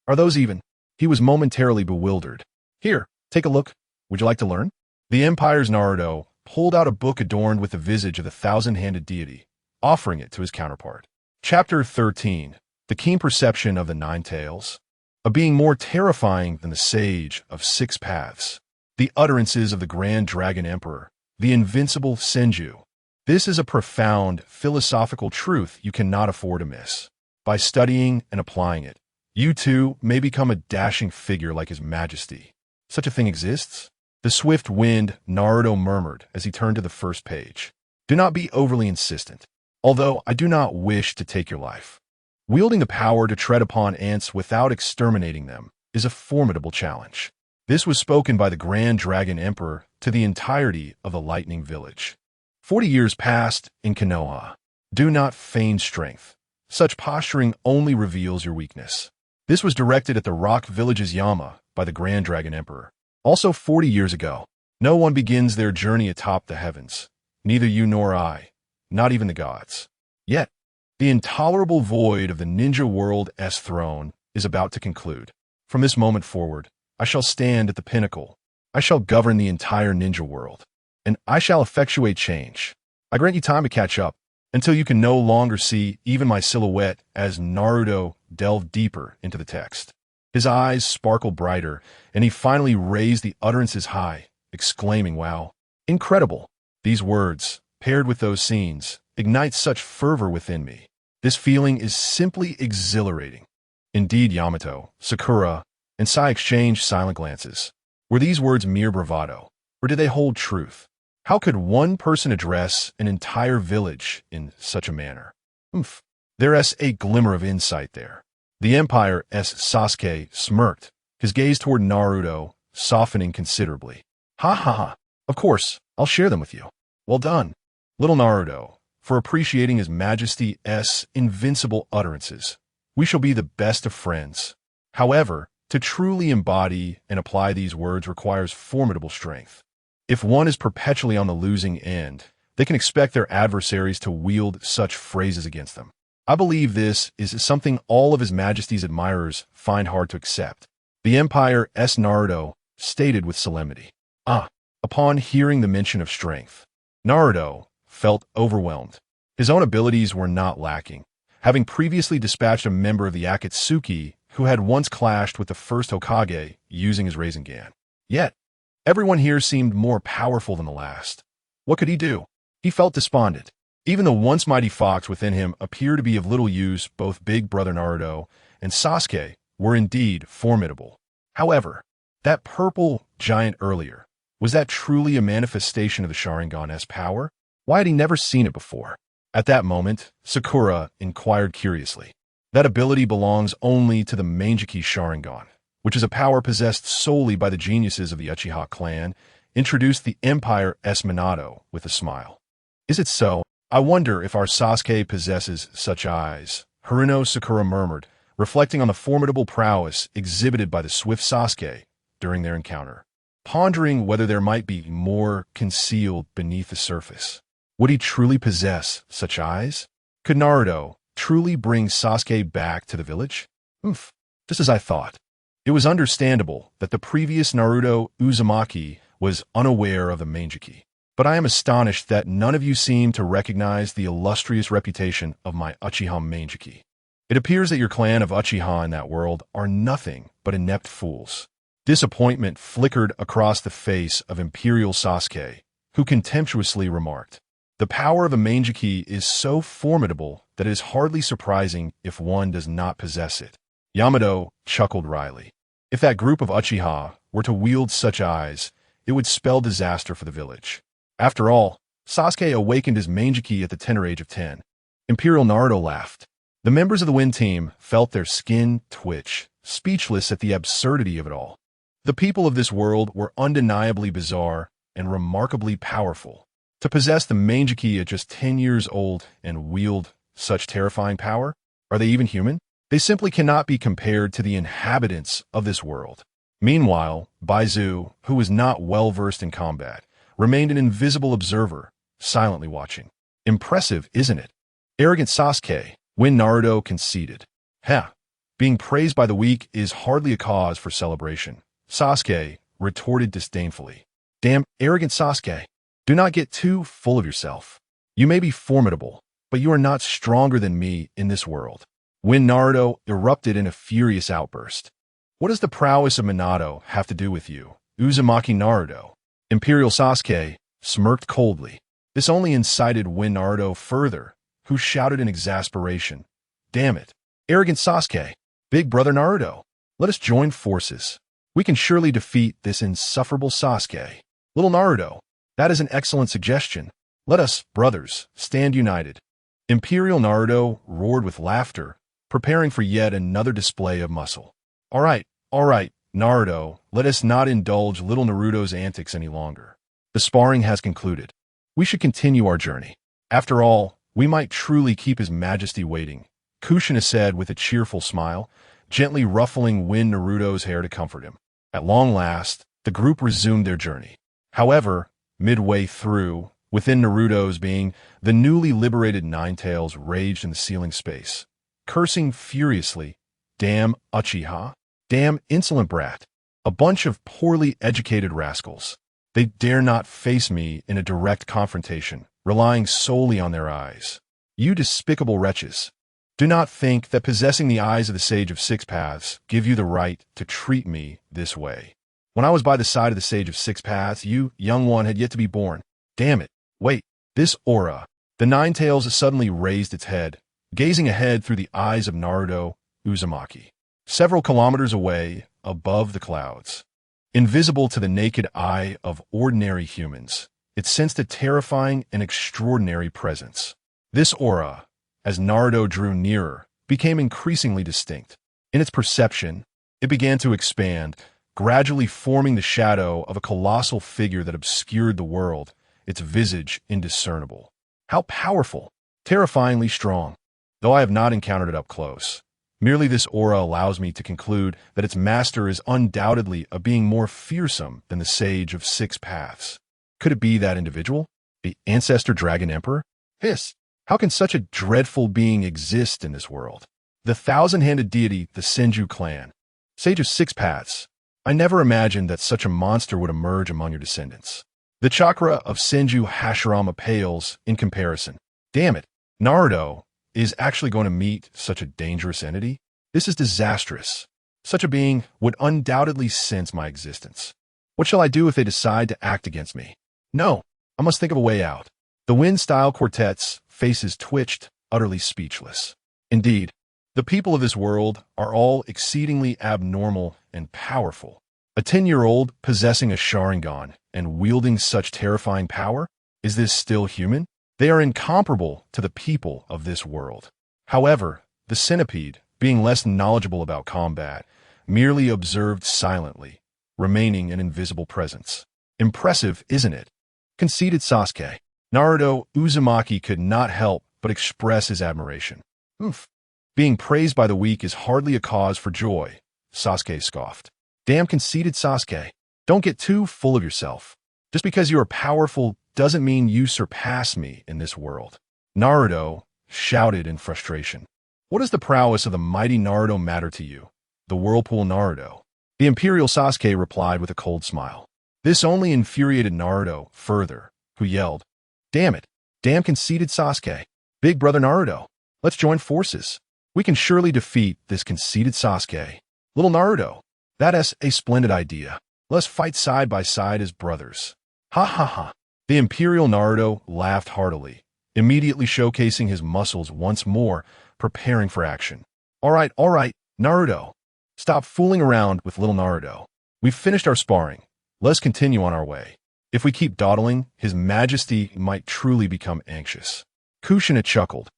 Are those even? He was momentarily bewildered. Here, take a look. Would you like to learn? The Empire's Naruto pulled out a book adorned with the visage of the thousand-handed deity, offering it to his counterpart. Chapter 13. the keen perception of the nine tails, a being more terrifying than the sage of six paths, the utterances of the Grand Dragon Emperor, the invincible Senju. This is a profound philosophical truth you cannot afford to miss. By studying and applying it, you too may become a dashing figure like His Majesty. Such a thing exists? The swift wind, Naruto murmured as he turned to the first page. Do not be overly insistent, although I do not wish to take your life. Wielding the power to tread upon ants without exterminating them is a formidable challenge. This was spoken by the Grand Dragon Emperor to the entirety of the Lightning Village. 40 years passed in Konoha. Do not feign strength. Such posturing only reveals your weakness. This was directed at the Rock Village's Yama by the Grand Dragon Emperor. Also 40 years ago, no one begins their journey atop the heavens. Neither you nor I, not even the gods. Yet, the intolerable void of the ninja world's throne is about to conclude. From this moment forward, I shall stand at the pinnacle. I shall govern the entire ninja world, and I shall effectuate change. I grant you time to catch up, until you can no longer see even my silhouette as Naruto delved deeper into the text. His eyes sparkled brighter, and he finally raised the utterances high, exclaiming, "Wow! Incredible!" These words, paired with those scenes, ignite such fervor within me. This feeling is simply exhilarating. Indeed, Yamato, Sakura, and Sai exchanged silent glances. Were these words mere bravado, or did they hold truth? How could one person address an entire village in such a manner? There's a glimmer of insight there. The Empire's Sasuke smirked, his gaze toward Naruto softening considerably. Ha ha ha. Of course, I'll share them with you. Well done, little Naruto, for appreciating His Majesty's invincible utterances. We shall be the best of friends. However, to truly embody and apply these words requires formidable strength. If one is perpetually on the losing end, they can expect their adversaries to wield such phrases against them. I believe this is something all of His Majesty's admirers find hard to accept. The Empire's Naruto stated with solemnity. Upon hearing the mention of strength, Naruto felt overwhelmed. His own abilities were not lacking, having previously dispatched a member of the Akatsuki who had once clashed with the first Hokage using his Rasengan. Yet, everyone here seemed more powerful than the last. What could he do? He felt despondent. Even the once mighty fox within him appeared to be of little use. Both big brother Naruto and Sasuke were indeed formidable. However, that purple giant earlier, was that truly a manifestation of the Sharingan's power? Why had he never seen it before? At that moment, Sakura inquired curiously. That ability belongs only to the Manjiki Sharingan, which is a power possessed solely by the geniuses of the Uchiha clan, introduced the Empire's Minato with a smile. Is it so? I wonder if our Sasuke possesses such eyes, Haruno Sakura murmured, reflecting on the formidable prowess exhibited by the swift Sasuke during their encounter, pondering whether there might be more concealed beneath the surface. Would he truly possess such eyes? Could Naruto truly bring Sasuke back to the village? Just as I thought. It was understandable that the previous Naruto Uzumaki was unaware of the Manjiki. But I am astonished that none of you seem to recognize the illustrious reputation of my Uchiha Manjiki. It appears that your clan of Uchiha in that world are nothing but inept fools. Disappointment flickered across the face of Imperial Sasuke, who contemptuously remarked, "The power of a Manjiki is so formidable that it is hardly surprising if one does not possess it." Yamato chuckled wryly. If that group of Uchiha were to wield such eyes, it would spell disaster for the village. After all, Sasuke awakened his Manjiki at the tender age of 10. Imperial Naruto laughed. The members of the Wind Team felt their skin twitch, speechless at the absurdity of it all. The people of this world were undeniably bizarre and remarkably powerful. To possess the Manjiki at just 10 years old and wield such terrifying power? Are they even human? They simply cannot be compared to the inhabitants of this world. Meanwhile, Baizu, who was not well versed in combat, remained an invisible observer, silently watching. Impressive, isn't it? Arrogant Sasuke, when Naruto conceded. Being praised by the weak is hardly a cause for celebration. Sasuke retorted disdainfully. Damn arrogant Sasuke. Do not get too full of yourself. You may be formidable, but you are not stronger than me in this world. when Naruto erupted in a furious outburst. What does the prowess of Minato have to do with you, Uzumaki Naruto? Imperial Sasuke smirked coldly. This only incited Win Naruto further, who shouted in exasperation, "Damn it! Arrogant Sasuke! Big brother Naruto! Let us join forces. We can surely defeat this insufferable Sasuke. Little Naruto, that is an excellent suggestion. Let us, brothers, stand united." Imperial Naruto roared with laughter, preparing for yet another display of muscle. All right, Naruto, let us not indulge little Naruto's antics any longer. The sparring has concluded. We should continue our journey. After all, we might truly keep His Majesty waiting, Kushina said with a cheerful smile, gently ruffling Win Naruto's hair to comfort him. At long last, the group resumed their journey. However, midway through, within Naruto's being, the newly liberated Ninetales raged in the ceiling space, cursing furiously, "Damn Uchiha! Damn insolent brat! A bunch of poorly educated rascals. They dare not face me in a direct confrontation, relying solely on their eyes. You despicable wretches! Do not think that possessing the eyes of the Sage of Six Paths give you the right to treat me this way. When I was by the side of the Sage of Six Paths, you, young one, had yet to be born. Damn it! Wait, this aura." The Ninetales suddenly raised its head, gazing ahead through the eyes of Naruto Uzumaki. Several kilometers away, above the clouds, invisible to the naked eye of ordinary humans, it sensed a terrifying and extraordinary presence. This aura, as Naruto drew nearer, became increasingly distinct. In its perception, it began to expand, gradually forming the shadow of a colossal figure that obscured the world, its visage indiscernible. How powerful! Terrifyingly strong. Though I have not encountered it up close, merely this aura allows me to conclude that its master is undoubtedly a being more fearsome than the Sage of Six Paths. Could it be that individual? The Ancestor Dragon Emperor? Hiss! How can such a dreadful being exist in this world? The thousand-handed deity, the Senju clan. Sage of Six Paths. I never imagined that such a monster would emerge among your descendants. The chakra of Senju Hashirama pales in comparison. Damn it, Naruto is actually going to meet such a dangerous entity? This is disastrous. Such a being would undoubtedly sense my existence. What shall I do if they decide to act against me? No, I must think of a way out. The Wind-style quartet's faces twitched, utterly speechless. Indeed, the people of this world are all exceedingly abnormal and powerful. A 10-year-old possessing a Sharingan and wielding such terrifying power? Is this still human? They are incomparable to the people of this world. However, the centipede, being less knowledgeable about combat, merely observed silently, remaining an invisible presence. Impressive, isn't it? Conceded Sasuke. Naruto Uzumaki could not help but express his admiration. Oof. Being praised by the weak is hardly a cause for joy, Sasuke scoffed. Damn, conceited Sasuke. Don't get too full of yourself. Just because you are powerful doesn't mean you surpass me in this world. Naruto shouted in frustration. What does the prowess of the mighty Naruto matter to you? The Whirlpool Naruto. The Imperial Sasuke replied with a cold smile. This only infuriated Naruto further, who yelled, "Damn it! Damn conceited Sasuke! Big brother Naruto! Let's join forces. We can surely defeat this conceited Sasuke. Little Naruto, that is a splendid idea. Let's fight side by side as brothers." Ha ha ha. The Imperial Naruto laughed heartily, immediately showcasing his muscles once more, preparing for action. All right, Naruto. Stop fooling around with little Naruto. We've finished our sparring. Let's continue on our way. If we keep dawdling, His Majesty might truly become anxious. Kushina chuckled,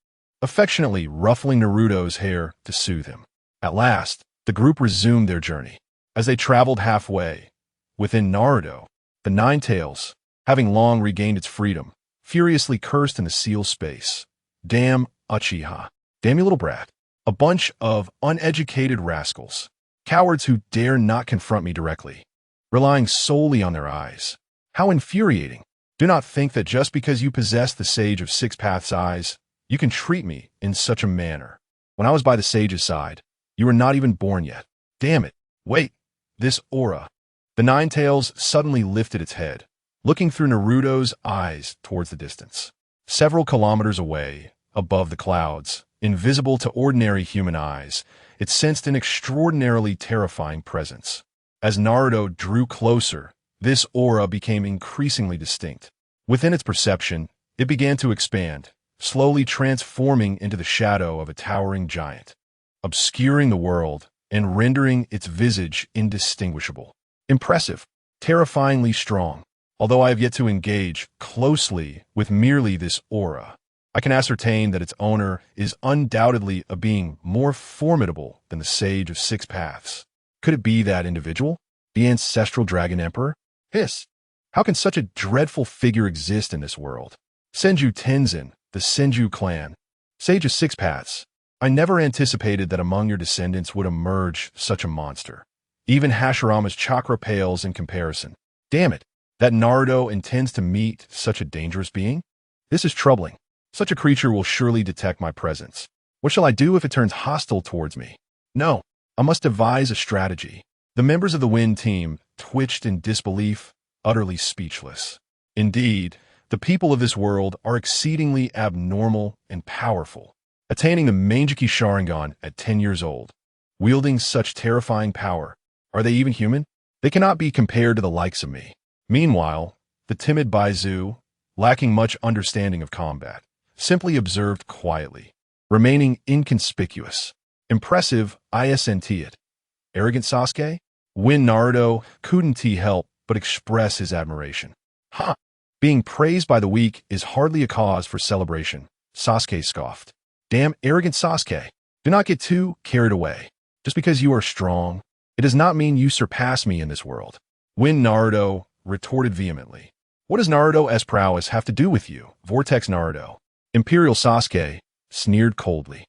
affectionately ruffling Naruto's hair to soothe him. At last, the group resumed their journey. As they traveled halfway, within Naruto, the Ninetales, having long regained its freedom, furiously cursed in the seal space. Damn Uchiha. Damn you little brat. A bunch of uneducated rascals. Cowards who dare not confront me directly, relying solely on their eyes. How infuriating. Do not think that just because you possess the Sage of Six Paths eyes, you can treat me in such a manner. When I was by the Sage's side, you were not even born yet. Damn it. Wait. This aura. The Ninetales suddenly lifted its head, looking through Naruto's eyes towards the distance. Several kilometers away, above the clouds, Invisible to ordinary human eyes, it sensed an extraordinarily terrifying presence. As Naruto drew closer, this aura became increasingly distinct. Within its perception, it began to expand, slowly transforming into the shadow of a towering giant, obscuring the world and rendering its visage indistinguishable. Impressive, terrifyingly strong. Although I have yet to engage closely with merely this aura, I can ascertain that its owner is undoubtedly a being more formidable than the Sage of Six Paths. Could it be that individual? The ancestral Dragon Emperor? Hiss! How can such a dreadful figure exist in this world? Senju Tenjin, the Senju clan. Sage of Six Paths. I never anticipated that among your descendants would emerge such a monster. Even Hashirama's chakra pales in comparison. Damn it! That Naruto intends to meet such a dangerous being? This is troubling. Such a creature will surely detect my presence. What shall I do if it turns hostile towards me? No, I must devise a strategy. The members of the Wind team twitched in disbelief, utterly speechless. Indeed, the people of this world are exceedingly abnormal and powerful, attaining the Mangekyou Sharingan at 10 years old. Wielding such terrifying power, are they even human? They cannot be compared to the likes of me. Meanwhile, the timid Baizu, lacking much understanding of combat, simply observed quietly, remaining inconspicuous. Impressive, isn't it? Arrogant Sasuke? When Naruto couldn't he help but express his admiration. Ha! Being praised by the weak is hardly a cause for celebration, Sasuke scoffed. Damn arrogant Sasuke. Do not get too carried away. Just because you are strong, it does not mean you surpass me in this world. When Naruto retorted vehemently. What does Naruto's prowess have to do with you, Vortex Naruto? Imperial Sasuke sneered coldly.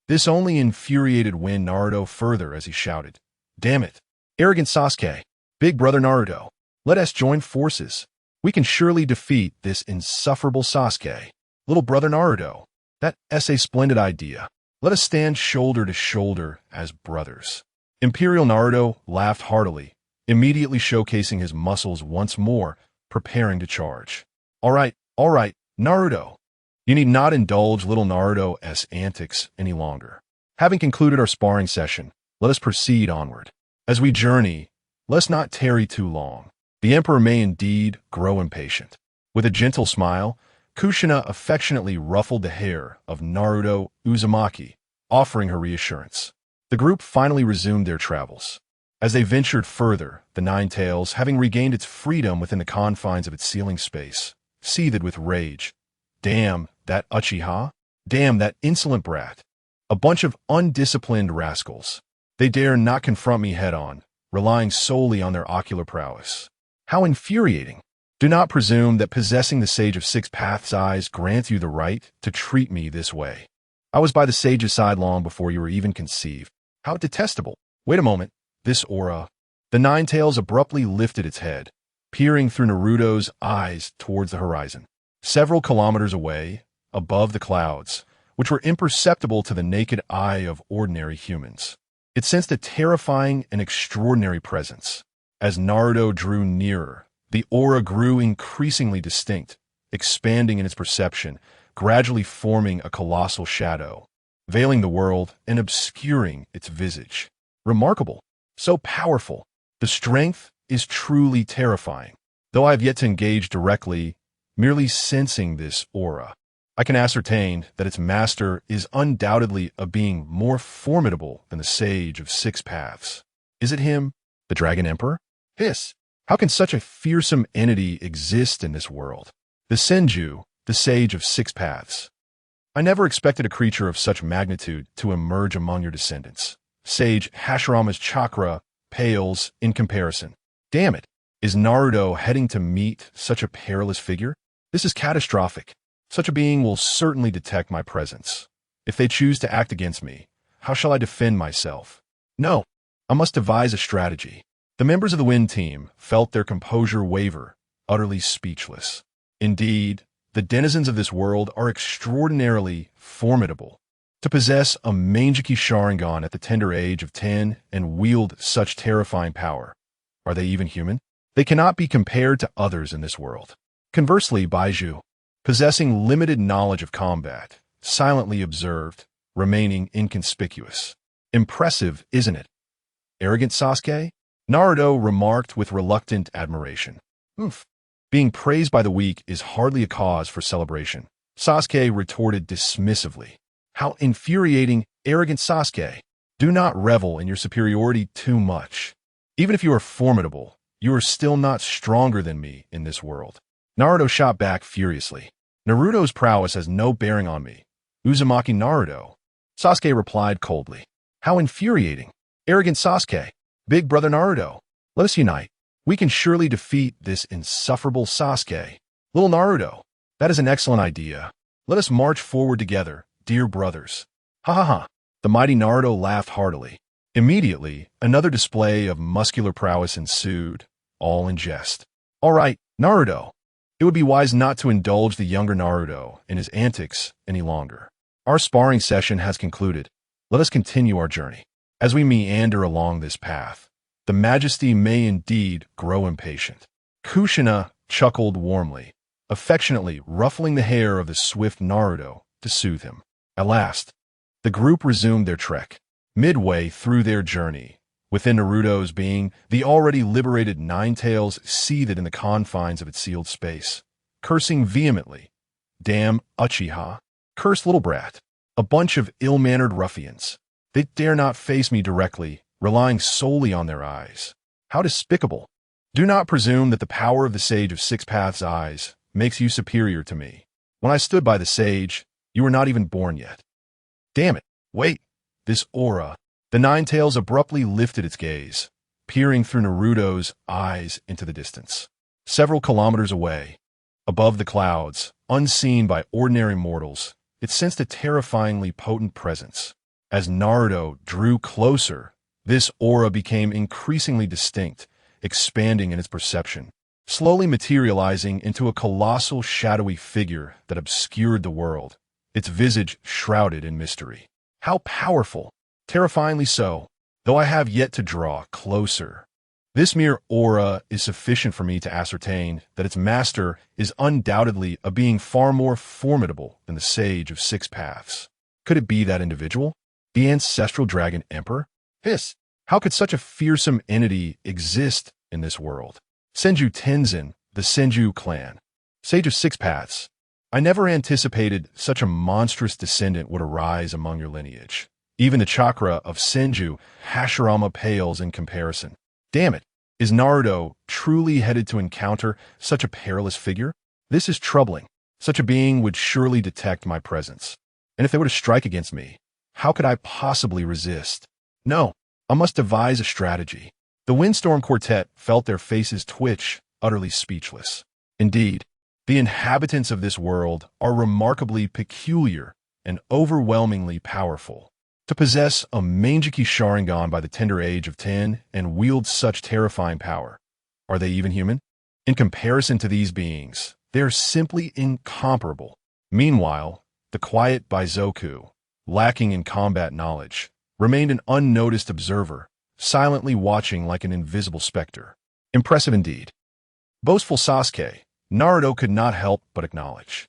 This only infuriated When Naruto further as he shouted, Damn it! Arrogant Sasuke! Big brother Naruto! Let us join forces. We can surely defeat this insufferable Sasuke. Little brother Naruto, that's a splendid idea. Let us stand shoulder to shoulder as brothers. Imperial Naruto laughed heartily, immediately showcasing his muscles once more, preparing to charge. All right, Naruto. You need not indulge little Naruto's antics any longer. Having concluded our sparring session, let us proceed onward. As we journey, let's not tarry too long. The Emperor may indeed grow impatient. With a gentle smile, Kushina affectionately ruffled the hair of Naruto Uzumaki, offering her reassurance. The group finally resumed their travels. As they ventured further, the Nine-Tails, having regained its freedom within the confines of its ceiling space, seethed with rage. Damn that Uchiha! Damn that insolent brat! A bunch of undisciplined rascals. They dare not confront me head-on, relying solely on their ocular prowess. How infuriating! Do not presume that possessing the Sage of Six Paths eyes grants you the right to treat me this way. I was by the Sage's side long before you were even conceived. How detestable! Wait a moment. This aura. The Nine-Tails abruptly lifted its head, peering through Naruto's eyes towards the horizon. Several kilometers away, above the clouds, which were imperceptible to the naked eye of ordinary humans, it sensed a terrifying and extraordinary presence. As Naruto drew nearer, the aura grew increasingly distinct, expanding in its perception, gradually forming a colossal shadow, veiling the world and obscuring its visage. Remarkable. So powerful. The strength is truly terrifying. Though I have yet to engage directly, merely sensing this aura, I can ascertain that its master is undoubtedly a being more formidable than the Sage of Six Paths. Is it him, the Dragon Emperor? Hiss! How can such a fearsome entity exist in this world? The Senju, the Sage of Six Paths. I never expected a creature of such magnitude to emerge among your descendants. Sage Hashirama's chakra pales in comparison. Damn it! Is Naruto heading to meet such a perilous figure? This is catastrophic. Such a being will certainly detect my presence. If they choose to act against me, how shall I defend myself? No, I must devise a strategy. The members of the Wind team felt their composure waver, utterly speechless. Indeed, the denizens of this world are extraordinarily formidable. To possess a Mangekyou Sharingan at the tender age of 10 and wield such terrifying power, are they even human? They cannot be compared to others in this world. Conversely, Baizu, possessing limited knowledge of combat, silently observed, remaining inconspicuous. Impressive, isn't it? Arrogant Sasuke? Naruto remarked with reluctant admiration. Oof. Being praised by the weak is hardly a cause for celebration. Sasuke retorted dismissively. How infuriating, arrogant Sasuke. Do not revel in your superiority too much. Even if you are formidable, you are still not stronger than me in this world. Naruto shot back furiously. Naruto's prowess has no bearing on me. Uzumaki Naruto. Sasuke replied coldly. How infuriating. Arrogant Sasuke. Big brother Naruto. Let us unite. We can surely defeat this insufferable Sasuke. Little Naruto. That is an excellent idea. Let us march forward together, dear brothers. Ha ha ha. The mighty Naruto laughed heartily. Immediately, another display of muscular prowess ensued, all in jest. All right, Naruto. It would be wise not to indulge the younger Naruto in his antics any longer. Our sparring session has concluded. Let us continue our journey. As we meander along this path, the majesty may indeed grow impatient. Kushina chuckled warmly, affectionately ruffling the hair of the swift Naruto to soothe him. At last, the group resumed their trek. Midway through their journey, within Naruto's being, the already liberated Nine-Tails seethed in the confines of its sealed space, cursing vehemently. Damn Uchiha. Cursed little brat. A bunch of ill-mannered ruffians. They dare not face me directly, relying solely on their eyes. How despicable. Do not presume that the power of the Sage of Six Paths' eyes makes you superior to me. When I stood by the Sage, you were not even born yet. Damn it. Wait. This aura. The Nine-Tails abruptly lifted its gaze, peering through Naruto's eyes into the distance. Several kilometers away, above the clouds, unseen by ordinary mortals, it sensed a terrifyingly potent presence. As Naruto drew closer, this aura became increasingly distinct, expanding in its perception, slowly materializing into a colossal shadowy figure that obscured the world, its visage shrouded in mystery. How powerful! Terrifyingly so, though I have yet to draw closer. This mere aura is sufficient for me to ascertain that its master is undoubtedly a being far more formidable than the Sage of Six Paths. Could it be that individual? The ancestral dragon emperor? Hiss! How could such a fearsome entity exist in this world? Senju Tenjin, the Senju clan. Sage of Six Paths. I never anticipated such a monstrous descendant would arise among your lineage. Even the chakra of Senju Hashirama pales in comparison. Damn it, is Naruto truly headed to encounter such a perilous figure? This is troubling. Such a being would surely detect my presence. And if they were to strike against me, how could I possibly resist? No, I must devise a strategy. The Windstorm Quartet felt their faces twitch, utterly speechless. Indeed, the inhabitants of this world are remarkably peculiar and overwhelmingly powerful. To possess a Mangeki Sharingan by the tender age of 10 and wield such terrifying power, are they even human? In comparison to these beings, they are simply incomparable. Meanwhile, the quiet Baizoku, lacking in combat knowledge, remained an unnoticed observer, silently watching like an invisible specter. Impressive indeed. Boastful Sasuke, Naruto could not help but acknowledge.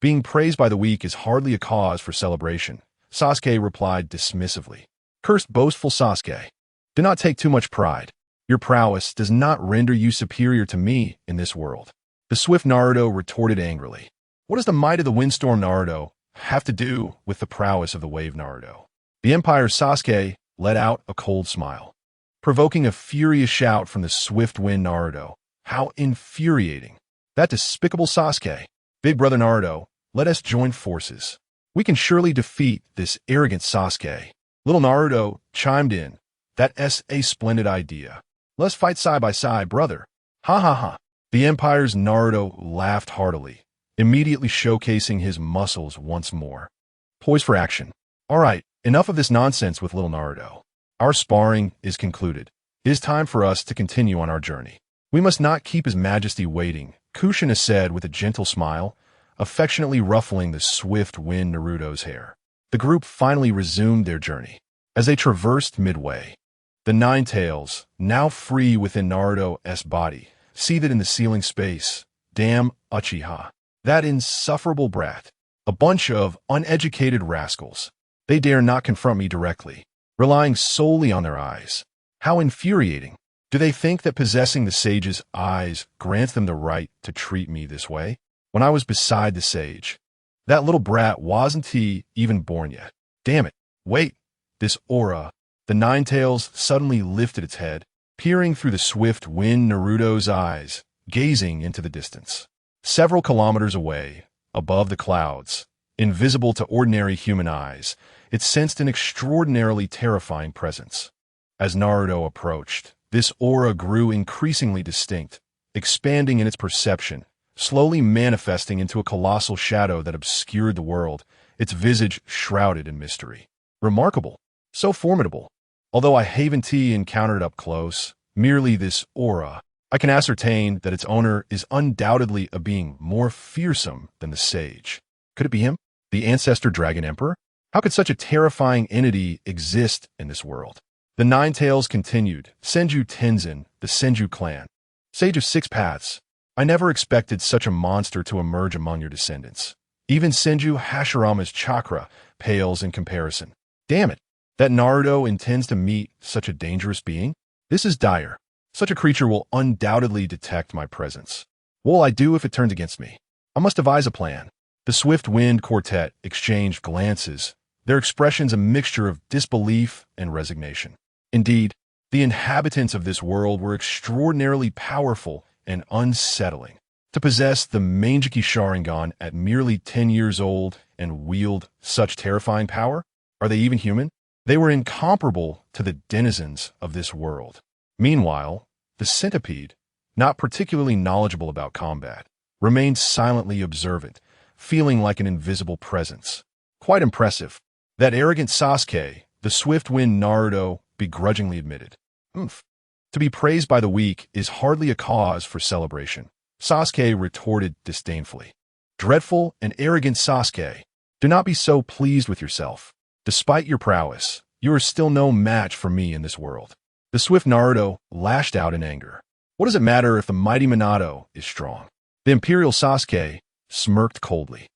Being praised by the weak is hardly a cause for celebration, Sasuke replied dismissively. Cursed boastful Sasuke. Do not take too much pride. Your prowess does not render you superior to me in this world. The swift Naruto retorted angrily. What does the might of the Windstorm Naruto have to do with the prowess of the Wave Naruto? The Empire's Sasuke let out a cold smile, provoking a furious shout from the swift wind Naruto. How infuriating. That despicable Sasuke. Big brother Naruto, let us join forces. We can surely defeat this arrogant Sasuke. Little Naruto chimed in. That's a splendid idea. Let's fight side by side, brother. Ha ha ha. The Empire's Naruto laughed heartily, immediately showcasing his muscles once more. Poised for action. All right, enough of this nonsense with little Naruto. Our sparring is concluded. It is time for us to continue on our journey. We must not keep His Majesty waiting, Kushina said with a gentle smile, affectionately ruffling the swift wind Naruto's hair. The group finally resumed their journey. As they traversed midway, the Nine-Tails, now free within Naruto's body, seethed in the ceiling space. Damn Uchiha. That insufferable brat. A bunch of uneducated rascals. They dare not confront me directly, relying solely on their eyes. How infuriating. Do they think that possessing the sage's eyes grants them the right to treat me this way? When I was beside the sage, that little brat wasn't he even born yet. Damn it. Wait. This aura. The Ninetales suddenly lifted its head, peering through the swift wind Naruto's eyes, gazing into the distance. Several kilometers away, above the clouds, invisible to ordinary human eyes, it sensed an extraordinarily terrifying presence. As Naruto approached, this aura grew increasingly distinct, expanding in its perception, slowly manifesting into a colossal shadow that obscured the world, its visage shrouded in mystery. Remarkable. So formidable. Although I haven't encountered it up close, merely this aura, I can ascertain that its owner is undoubtedly a being more fearsome than the sage. Could it be him? The ancestor Dragon Emperor? How could such a terrifying entity exist in this world? The Ninetales continued. Senju Tenjin, the Senju clan. Sage of Six Paths. I never expected such a monster to emerge among your descendants. Even Senju Hashirama's chakra pales in comparison. Damn it. That Naruto intends to meet such a dangerous being? This is dire. Such a creature will undoubtedly detect my presence. What will I do if it turns against me? I must devise a plan. The Swift Wind Quartet exchanged glances, their expressions a mixture of disbelief and resignation. Indeed, the inhabitants of this world were extraordinarily powerful and unsettling. To possess the Manjiki Sharingan at merely 10 years old and wield such terrifying power? Are they even human? They were incomparable to the denizens of this world. Meanwhile, the centipede, not particularly knowledgeable about combat, remained silently observant, feeling like an invisible presence. Quite impressive. That arrogant Sasuke, the swift wind Naruto, begrudgingly admitted. To be praised by the weak is hardly a cause for celebration. Sasuke retorted disdainfully. Dreadful and arrogant Sasuke, do not be so pleased with yourself. Despite your prowess, you are still no match for me in this world. The swift Naruto lashed out in anger. What does it matter if the mighty Minato is strong? The imperial Sasuke smirked coldly.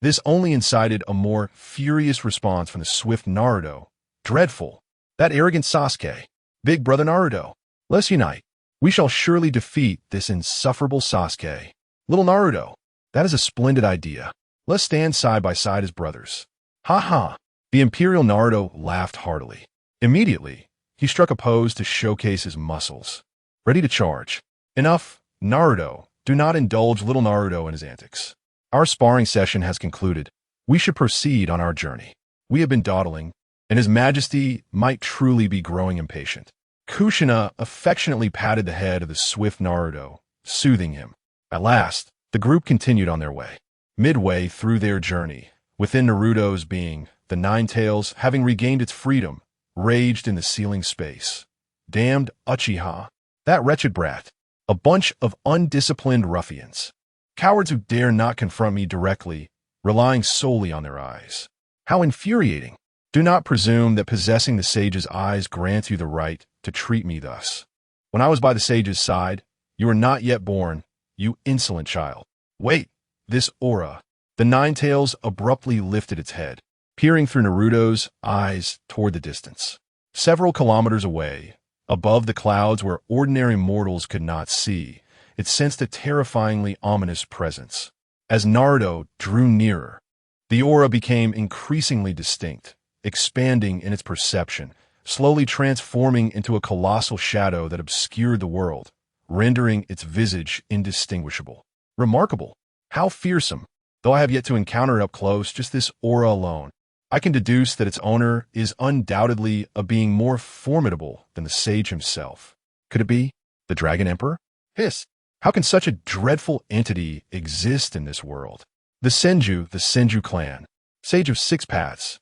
This only incited a more furious response from the swift Naruto. Dreadful. That arrogant Sasuke. Big brother Naruto. Let's unite. We shall surely defeat this insufferable Sasuke. Little Naruto. That is a splendid idea. Let's stand side by side as brothers. Ha ha. The imperial Naruto laughed heartily. Immediately, he struck a pose to showcase his muscles. Ready to charge. Enough, Naruto. Do not indulge little Naruto in his antics. Our sparring session has concluded. We should proceed on our journey. We have been dawdling, and His Majesty might truly be growing impatient. Kushina affectionately patted the head of the swift Naruto, soothing him. At last, the group continued on their way. Midway through their journey, within Naruto's being, the Ninetales, having regained its freedom, raged in the ceiling space. Damned Uchiha. That wretched brat. A bunch of undisciplined ruffians. Cowards who dare not confront me directly, relying solely on their eyes. How infuriating. Do not presume that possessing the sage's eyes grants you the right to treat me thus. When I was by the sage's side, you were not yet born, you insolent child. Wait, this aura. The Ninetales abruptly lifted its head, peering through Naruto's eyes toward the distance. Several kilometers away, above the clouds where ordinary mortals could not see, it sensed a terrifyingly ominous presence. As Naruto drew nearer, the aura became increasingly distinct, expanding in its perception, slowly transforming into a colossal shadow that obscured the world, rendering its visage indistinguishable. Remarkable. How fearsome. Though I have yet to encounter it up close, just this aura alone, I can deduce that its owner is undoubtedly a being more formidable than the sage himself. Could it be the Dragon Emperor? Hiss! How can such a dreadful entity exist in this world? The Senju clan, Sage of Six Paths.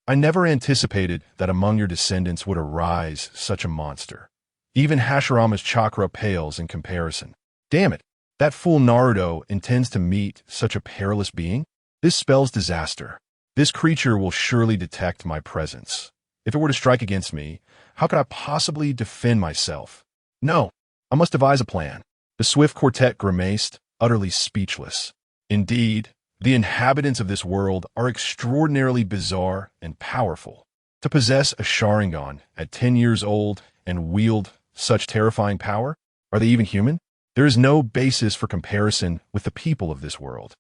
I never anticipated that among your descendants would arise such a monster. Even Hashirama's chakra pales in comparison. Damn it! That fool Naruto intends to meet such a perilous being? This spells disaster. This creature will surely detect my presence. If it were to strike against me, how could I possibly defend myself? No, I must devise a plan. The swift quartet grimaced, utterly speechless. Indeed, The inhabitants of this world are extraordinarily bizarre and powerful. To possess a Sharingan at 10 years old and wield such terrifying power? Are they even human? There is no basis for comparison with the people of this world.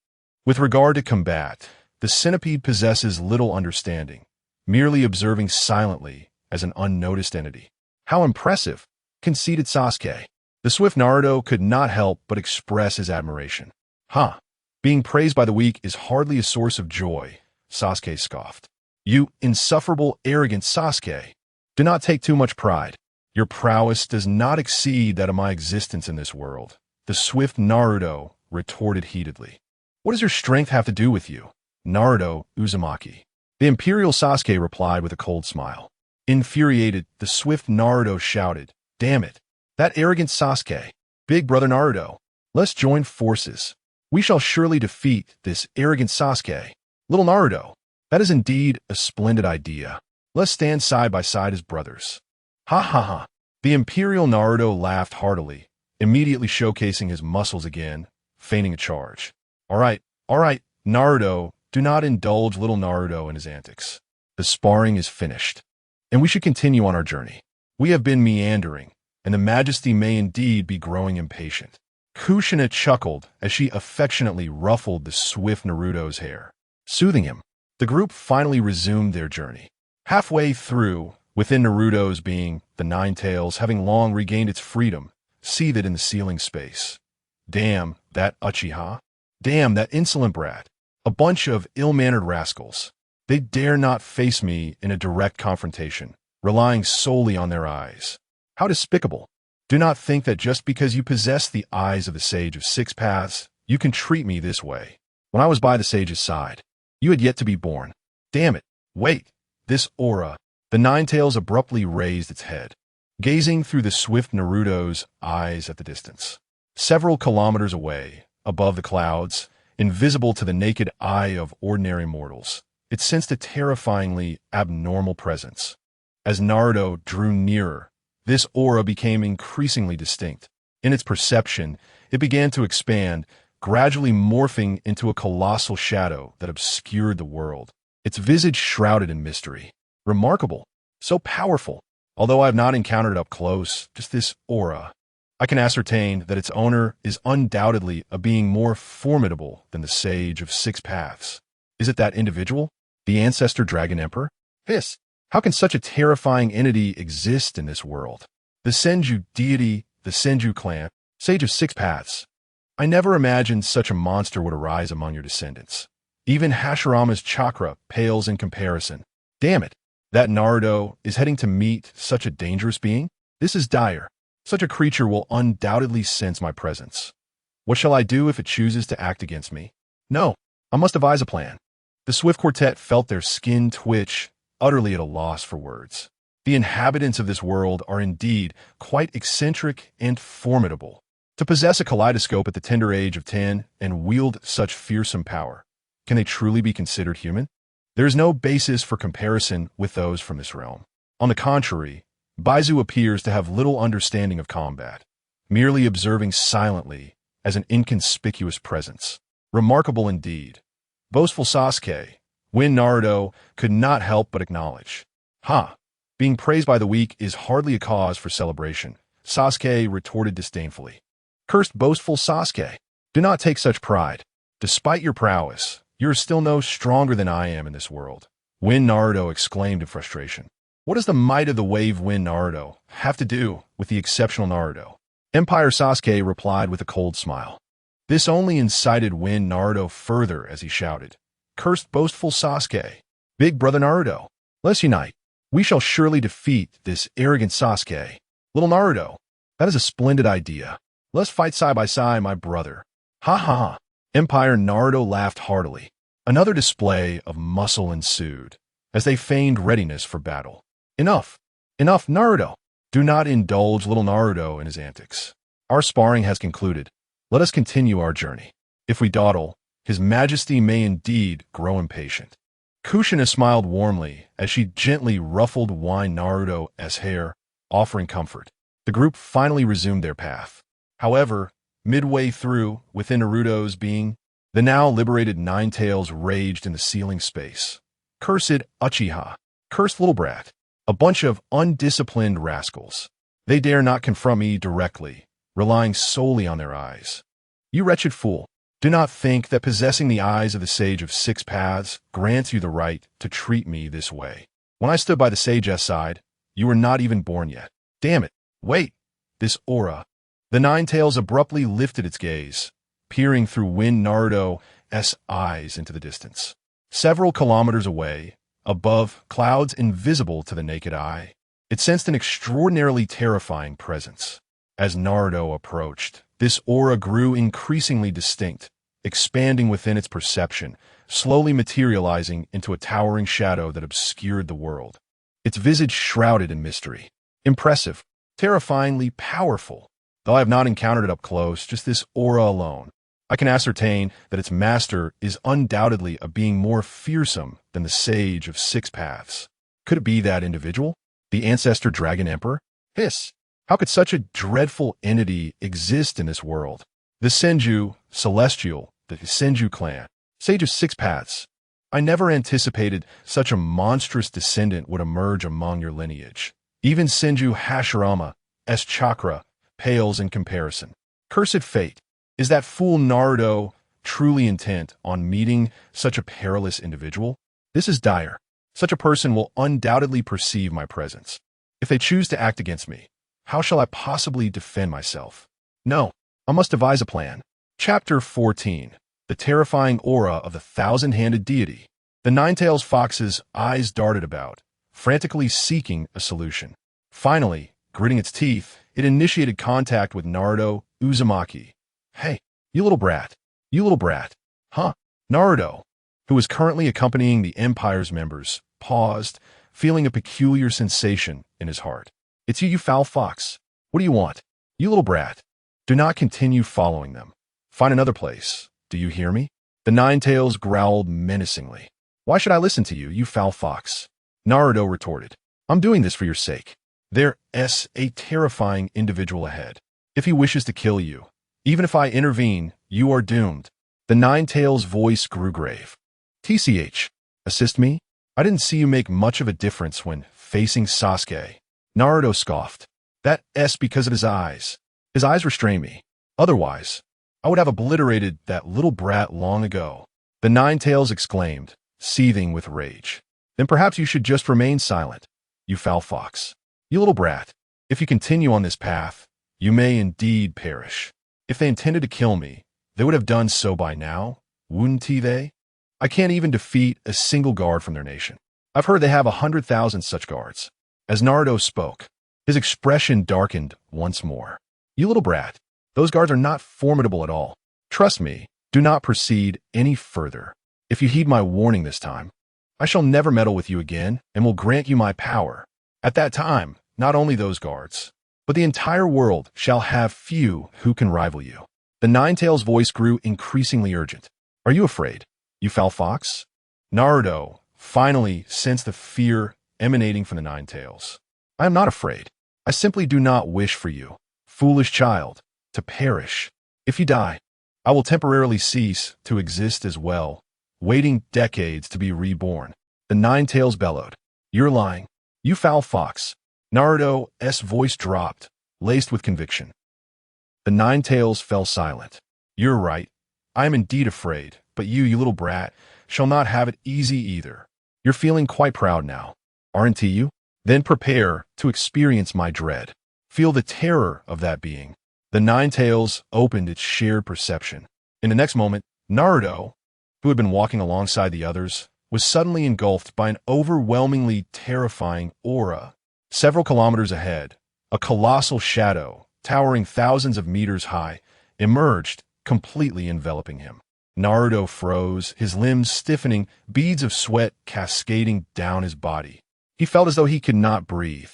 With regard to combat, the centipede possesses little understanding, merely observing silently as an unnoticed entity. How impressive, conceded Sasuke. The swift Naruto could not help but express his admiration. Huh. Being praised by the weak is hardly a source of joy, Sasuke scoffed. You insufferable, arrogant Sasuke. Do not take too much pride. Your prowess does not exceed that of my existence in this world, the swift Naruto retorted heatedly. What does your strength have to do with you, Naruto Uzumaki? The Imperial Sasuke replied with a cold smile. Infuriated, the swift Naruto shouted, Damn it, that arrogant Sasuke. Big brother Naruto, let's join forces. We shall surely defeat this arrogant Sasuke. Little Naruto, that is indeed a splendid idea. Let's stand side by side as brothers. Ha ha ha. The Imperial Naruto laughed heartily, immediately showcasing his muscles again, feigning a charge. All right, Naruto, do not indulge little Naruto in his antics. The sparring is finished, and we should continue on our journey. We have been meandering, and the Majesty may indeed be growing impatient. Kushina chuckled as she affectionately ruffled the swift Naruto's hair. Soothing him, the group finally resumed their journey. Halfway through, within Naruto's being, the Nine Tails, having long regained its freedom, seethed in the ceiling space. Damn, that Uchiha. Damn, that insolent brat. A bunch of ill-mannered rascals. They dare not face me in a direct confrontation, relying solely on their eyes. How despicable. Do not think that just because you possess the eyes of the Sage of Six Paths, you can treat me this way. When I was by the Sage's side, you had yet to be born. Damn it. Wait. This aura. The Nine Tails abruptly raised its head, gazing through the swift Naruto's eyes at the distance. Several kilometers away, above the clouds, invisible to the naked eye of ordinary mortals, it sensed a terrifyingly abnormal presence. As Naruto drew nearer, this aura became increasingly distinct. In its perception, it began to expand, gradually morphing into a colossal shadow that obscured the world, its visage shrouded in mystery. Remarkable. So powerful. Although I have not encountered it up close, just this aura, I can ascertain that its owner is undoubtedly a being more formidable than the Sage of Six Paths. Is it that individual? The Ancestor Dragon Emperor? Hiss! How can such a terrifying entity exist in this world? The Senju deity, the Senju clan, Sage of Six Paths. I never imagined such a monster would arise among your descendants. Even Hashirama's chakra pales in comparison. Damn it! That Naruto is heading to meet such a dangerous being? This is dire. Such a creature will undoubtedly sense my presence. What shall I do if it chooses to act against me? No, I must devise a plan. The Swift Quartet felt their skin twitch, utterly at a loss for words. The inhabitants of this world are indeed quite eccentric and formidable. To possess a kaleidoscope at the tender age of 10 and wield such fearsome power, can they truly be considered human? There is no basis for comparison with those from this realm. On the contrary, Baizu appears to have little understanding of combat, merely observing silently as an inconspicuous presence. Remarkable indeed. Boastful Sasuke, when Naruto could not help but acknowledge. Ha! Being praised by the weak is hardly a cause for celebration, Sasuke retorted disdainfully. Cursed boastful Sasuke, do not take such pride. Despite your prowess, you are still no stronger than I am in this world. When Naruto exclaimed in frustration. What does the might of the wave wind Naruto have to do with the exceptional Naruto? Empire Sasuke replied with a cold smile. This only incited Wind Naruto further as he shouted, Cursed boastful Sasuke, big brother Naruto, let's unite. We shall surely defeat this arrogant Sasuke. Little Naruto, that is a splendid idea. Let's fight side by side, my brother. Ha ha ha. Empire Naruto laughed heartily. Another display of muscle ensued, as they feigned readiness for battle. Enough! Enough, Naruto! Do not indulge little Naruto in his antics. Our sparring has concluded. Let us continue our journey. If we dawdle, His Majesty may indeed grow impatient. Kushina smiled warmly as she gently ruffled wine Naruto's hair, offering comfort. The group finally resumed their path. However, midway through, within Naruto's being, The now liberated Ninetales raged in the ceiling space. Cursed Uchiha. Cursed little brat. A bunch of undisciplined rascals. They dare not confront me directly, relying solely on their eyes. You wretched fool. Do not think that possessing the eyes of the Sage of Six Paths grants you the right to treat me this way. When I stood by the Sage's side, you were not even born yet. Damn it. Wait. This aura. The Ninetales abruptly lifted its gaze, peering through Wind Naruto's eyes into the distance. Several kilometers away, above clouds invisible to the naked eye, it sensed an extraordinarily terrifying presence. As Naruto approached, this aura grew increasingly distinct, expanding within its perception, slowly materializing into a towering shadow that obscured the world. Its visage shrouded in mystery. Impressive, terrifyingly powerful. Though I have not encountered it up close, just this aura alone, I can ascertain that its master is undoubtedly a being more fearsome than the Sage of Six Paths. Could it be that individual? The Ancestor Dragon Emperor? Hiss! How could such a dreadful entity exist in this world? The Senju, Celestial, the Senju clan, Sage of Six Paths. I never anticipated such a monstrous descendant would emerge among your lineage. Even Senju Hashirama's chakra pales in comparison. Cursed fate. Is that fool Naruto truly intent on meeting such a perilous individual? This is dire. Such a person will undoubtedly perceive my presence. If they choose to act against me, how shall I possibly defend myself? No, I must devise a plan. Chapter 14. The terrifying aura of the thousand-handed deity. The Ninetales fox's eyes darted about, frantically seeking a solution. Finally, gritting its teeth, it initiated contact with Naruto Uzumaki. Hey, you little brat. You little brat. Huh? Naruto, who was currently accompanying the Empire's members, paused, feeling a peculiar sensation in his heart. It's you, you foul fox. What do you want? You little brat. Do not continue following them. Find another place. Do you hear me? The Ninetales growled menacingly. Why should I listen to you, you foul fox? Naruto retorted. I'm doing this for your sake. There's a terrifying individual ahead. If he wishes to kill you, even if I intervene, you are doomed. The Ninetales' voice grew grave. TCH, assist me? I didn't see you make much of a difference when facing Sasuke. Naruto scoffed. That's because of his eyes. His eyes restrain me. Otherwise, I would have obliterated that little brat long ago. The Ninetales exclaimed, seething with rage. Then perhaps you should just remain silent, you foul fox. You little brat. If you continue on this path, you may indeed perish. If they intended to kill me, they would have done so by now, wouldn't they? I can't even defeat a single guard from their nation. I've heard they have 100,000 such guards. As Naruto spoke, his expression darkened once more. You little brat, those guards are not formidable at all. Trust me, do not proceed any further. If you heed my warning this time, I shall never meddle with you again and will grant you my power. At that time, not only those guards, but the entire world shall have few who can rival you. The Ninetales' voice grew increasingly urgent. Are you afraid, you foul fox? Naruto finally sensed the fear emanating from the Ninetales. I am not afraid. I simply do not wish for you, foolish child, to perish. If you die, I will temporarily cease to exist as well, waiting decades to be reborn. The Ninetales bellowed. You're lying. You foul fox. Naruto's voice dropped, laced with conviction. The Ninetales fell silent. You're right. I am indeed afraid, but you little brat, shall not have it easy either. You're feeling quite proud now, aren't you? Then prepare to experience my dread. Feel the terror of that being. The Ninetales opened its shared perception. In the next moment, Naruto, who had been walking alongside the others, was suddenly engulfed by an overwhelmingly terrifying aura. Several kilometers ahead, a colossal shadow, towering thousands of meters high, emerged, completely enveloping him. Naruto froze, his limbs stiffening, beads of sweat cascading down his body. He felt as though he could not breathe.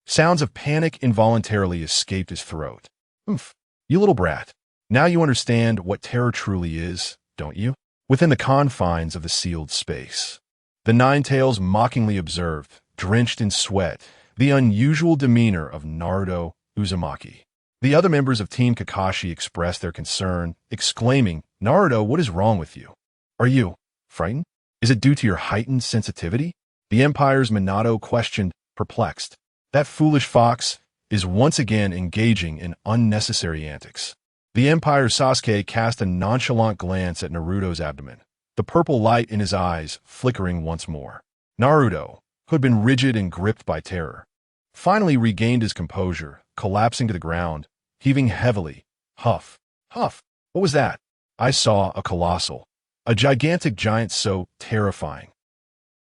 Sounds of panic involuntarily escaped his throat. Oomph, you little brat. Now you understand what terror truly is, don't you? Within the confines of the sealed space. The Ninetales mockingly observed, drenched in sweat, the unusual demeanor of Naruto Uzumaki. The other members of Team Kakashi expressed their concern, exclaiming, "Naruto, what is wrong with you? Are you frightened? Is it due to your heightened sensitivity?" The Empire's Minato questioned, perplexed. That foolish fox is once again engaging in unnecessary antics. The Empire's Sasuke cast a nonchalant glance at Naruto's abdomen, the purple light in his eyes flickering once more. Naruto, who had been rigid and gripped by terror, finally regained his composure, collapsing to the ground, heaving heavily. Huff, huff. What was that? I saw a gigantic giant so terrifying.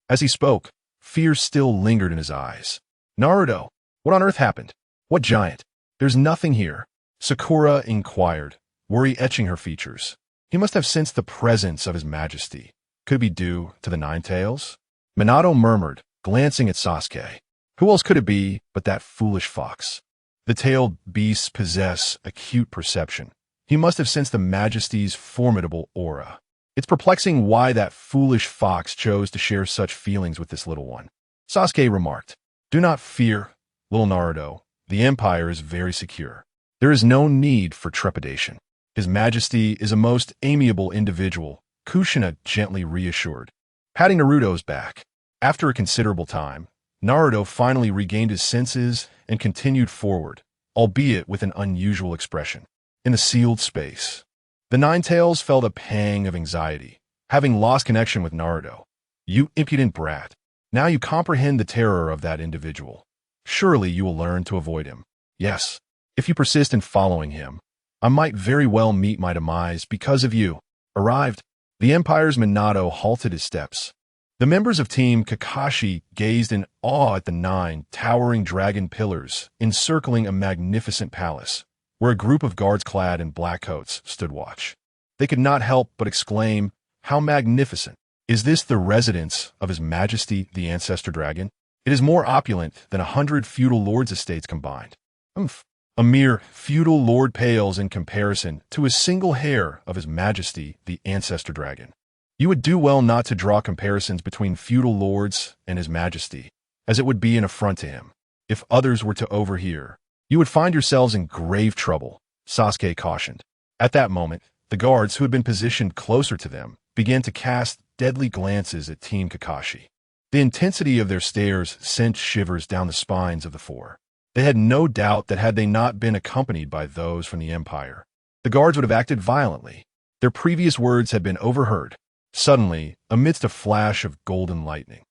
As he spoke, fear still lingered in his eyes. Naruto, what on earth happened? What giant? There's nothing here. Sakura inquired, worry etching her features. He must have sensed the presence of his majesty. Could it be due to the Nine Tails? Minato murmured, glancing at Sasuke. Who else could it be but that foolish fox? The tailed beasts possess acute perception. He must have sensed the majesty's formidable aura. It's perplexing why that foolish fox chose to share such feelings with this little one. Sasuke remarked, "Do not fear, little Naruto. The Empire is very secure. There is no need for trepidation. His Majesty is a most amiable individual," Kushina gently reassured, patting Naruto's back. After a considerable time, Naruto finally regained his senses and continued forward, albeit with an unusual expression. In the sealed space, the Nine Tails felt a pang of anxiety, having lost connection with Naruto. "You impudent brat. Now you comprehend the terror of that individual. Surely you will learn to avoid him. Yes, if you persist in following him, I might very well meet my demise because of you." Arrived, the Empire's Minato halted his steps. The members of Team Kakashi gazed in awe at the 9 towering dragon pillars encircling a magnificent palace, where a group of guards clad in black coats stood watch. They could not help but exclaim, "How magnificent! Is this the residence of His Majesty the Ancestor Dragon? It is more opulent than 100 feudal lords' estates combined." Umph. A mere feudal lord pales in comparison to a single hair of His Majesty the Ancestor Dragon. You would do well not to draw comparisons between feudal lords and His Majesty, as it would be an affront to him. If others were to overhear, you would find yourselves in grave trouble, Sasuke cautioned. At that moment, the guards who had been positioned closer to them began to cast deadly glances at Team Kakashi. The intensity of their stares sent shivers down the spines of the four. They had no doubt that had they not been accompanied by those from the Empire, the guards would have acted violently. Their previous words had been overheard. Suddenly, amidst a flash of golden lightning,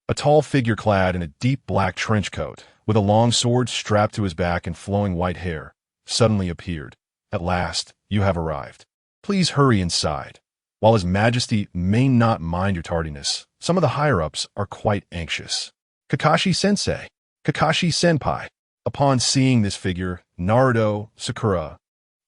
a tall figure clad in a deep black trench coat, with a long sword strapped to his back and flowing white hair, suddenly appeared. "At last, you have arrived. Please hurry inside. While His Majesty may not mind your tardiness, some of the higher-ups are quite anxious." Kakashi-sensei, Kakashi-senpai. Upon seeing this figure, Naruto, Sakura,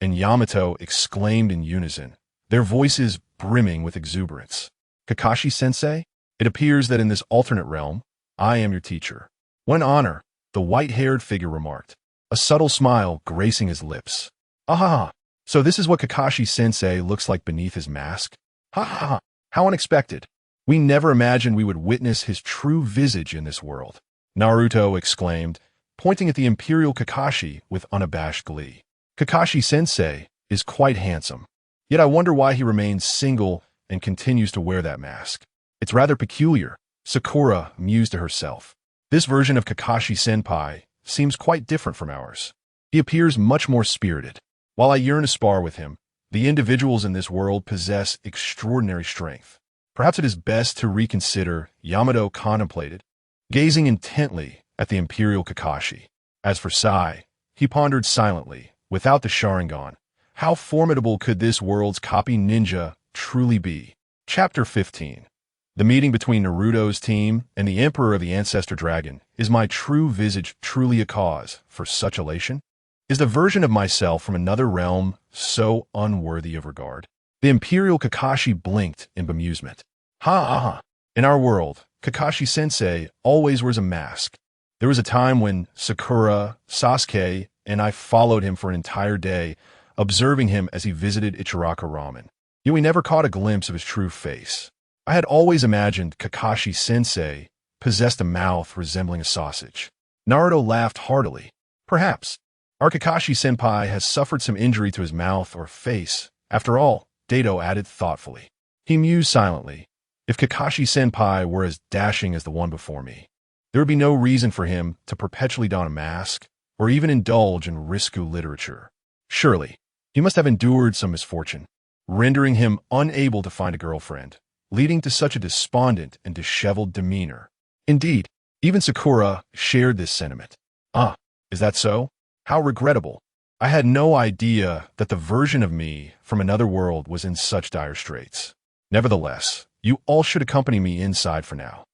and Yamato exclaimed in unison, their voices brimming with exuberance. "Kakashi-sensei, it appears that in this alternate realm, I am your teacher." "What an honor," the white-haired figure remarked, a subtle smile gracing his lips. "Ah, so this is what Kakashi-sensei looks like beneath his mask? Ha ha ha, how unexpected. We never imagined we would witness his true visage in this world," Naruto exclaimed, pointing at the Imperial Kakashi with unabashed glee. "Kakashi-sensei is quite handsome. Yet I wonder why he remains single and continues to wear that mask. It's rather peculiar," Sakura mused to herself. "This version of Kakashi-senpai seems quite different from ours. He appears much more spirited. While I yearn to spar with him, the individuals in this world possess extraordinary strength. Perhaps it is best to reconsider," Yamato contemplated, gazing intently at the Imperial Kakashi. As for Sai, he pondered silently, without the Sharingan. How formidable could this world's copy ninja truly be? Chapter 15. The meeting between Naruto's team and the Emperor of the Ancestor Dragon. Is my true visage truly a cause for such elation? Is the version of myself from another realm so unworthy of regard? The Imperial Kakashi blinked in bemusement. Ha ha ha. In our world, Kakashi-sensei always wears a mask. There was a time when Sakura, Sasuke, and I followed him for an entire day, observing him as he visited Ichiraka Ramen. Yet we never caught a glimpse of his true face. I had always imagined Kakashi-sensei possessed a mouth resembling a sausage. Naruto laughed heartily. Perhaps. Our Kakashi-senpai has suffered some injury to his mouth or face. After all, Dato added thoughtfully. He mused silently. If Kakashi-senpai were as dashing as the one before me, there would be no reason for him to perpetually don a mask or even indulge in risque literature. Surely, he must have endured some misfortune, rendering him unable to find a girlfriend, leading to such a despondent and disheveled demeanor. Indeed, even Sakura shared this sentiment. Ah, is that so? How regrettable. I had no idea that the version of me from another world was in such dire straits. Nevertheless, you all should accompany me inside for now.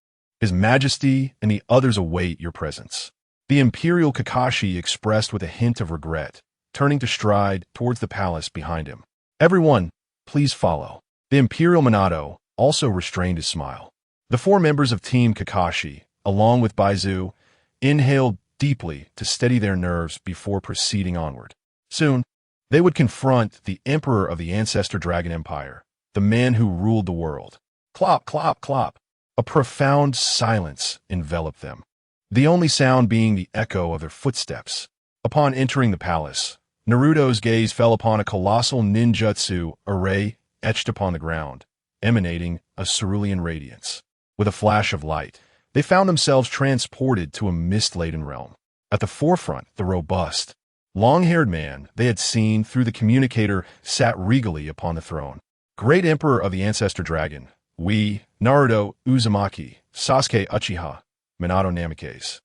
His Majesty and the others await your presence. The Imperial Kakashi expressed with a hint of regret, turning to stride towards the palace behind him. Everyone, please follow. The Imperial Minato also restrained his smile. The four members of Team Kakashi, along with Baizu, inhaled deeply to steady their nerves before proceeding onward. Soon, they would confront the Emperor of the Ancestor Dragon Empire, the man who ruled the world. Clop, clop, clop. A profound silence enveloped them, the only sound being the echo of their footsteps. Upon entering the palace, Naruto's gaze fell upon a colossal ninjutsu array etched upon the ground, emanating a cerulean radiance. With a flash of light, they found themselves transported to a mist-laden realm. At the forefront, the robust, long-haired man they had seen through the communicator sat regally upon the throne. Great Emperor of the Ancestor Dragon, we, Naruto Uzumaki, Sasuke Uchiha, Minato Namikaze,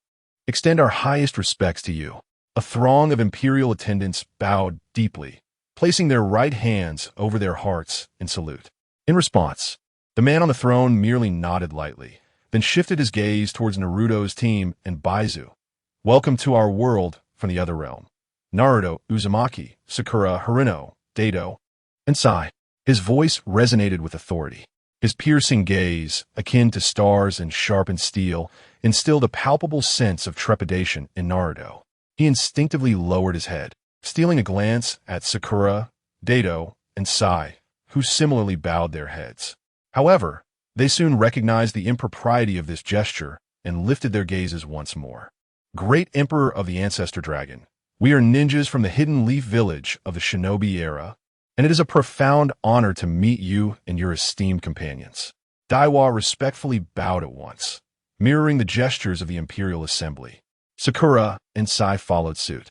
extend our highest respects to you. A throng of imperial attendants bowed deeply, placing their right hands over their hearts in salute. In response, the man on the throne merely nodded lightly, then shifted his gaze towards Naruto's team and Baizu. Welcome to our world from the other realm. Naruto, Uzumaki, Sakura, Haruno, Dato, and Sai. His voice resonated with authority. His piercing gaze, akin to stars and sharpened steel, instilled a palpable sense of trepidation in Naruto. He instinctively lowered his head, stealing a glance at Sakura, Dato, and Sai, who similarly bowed their heads. However, they soon recognized the impropriety of this gesture and lifted their gazes once more. Great Emperor of the Ancestor Dragon, we are ninjas from the Hidden Leaf Village of the Shinobi era, and it is a profound honor to meet you and your esteemed companions. Daiwa respectfully bowed at once, mirroring the gestures of the Imperial Assembly. Sakura and Sai followed suit.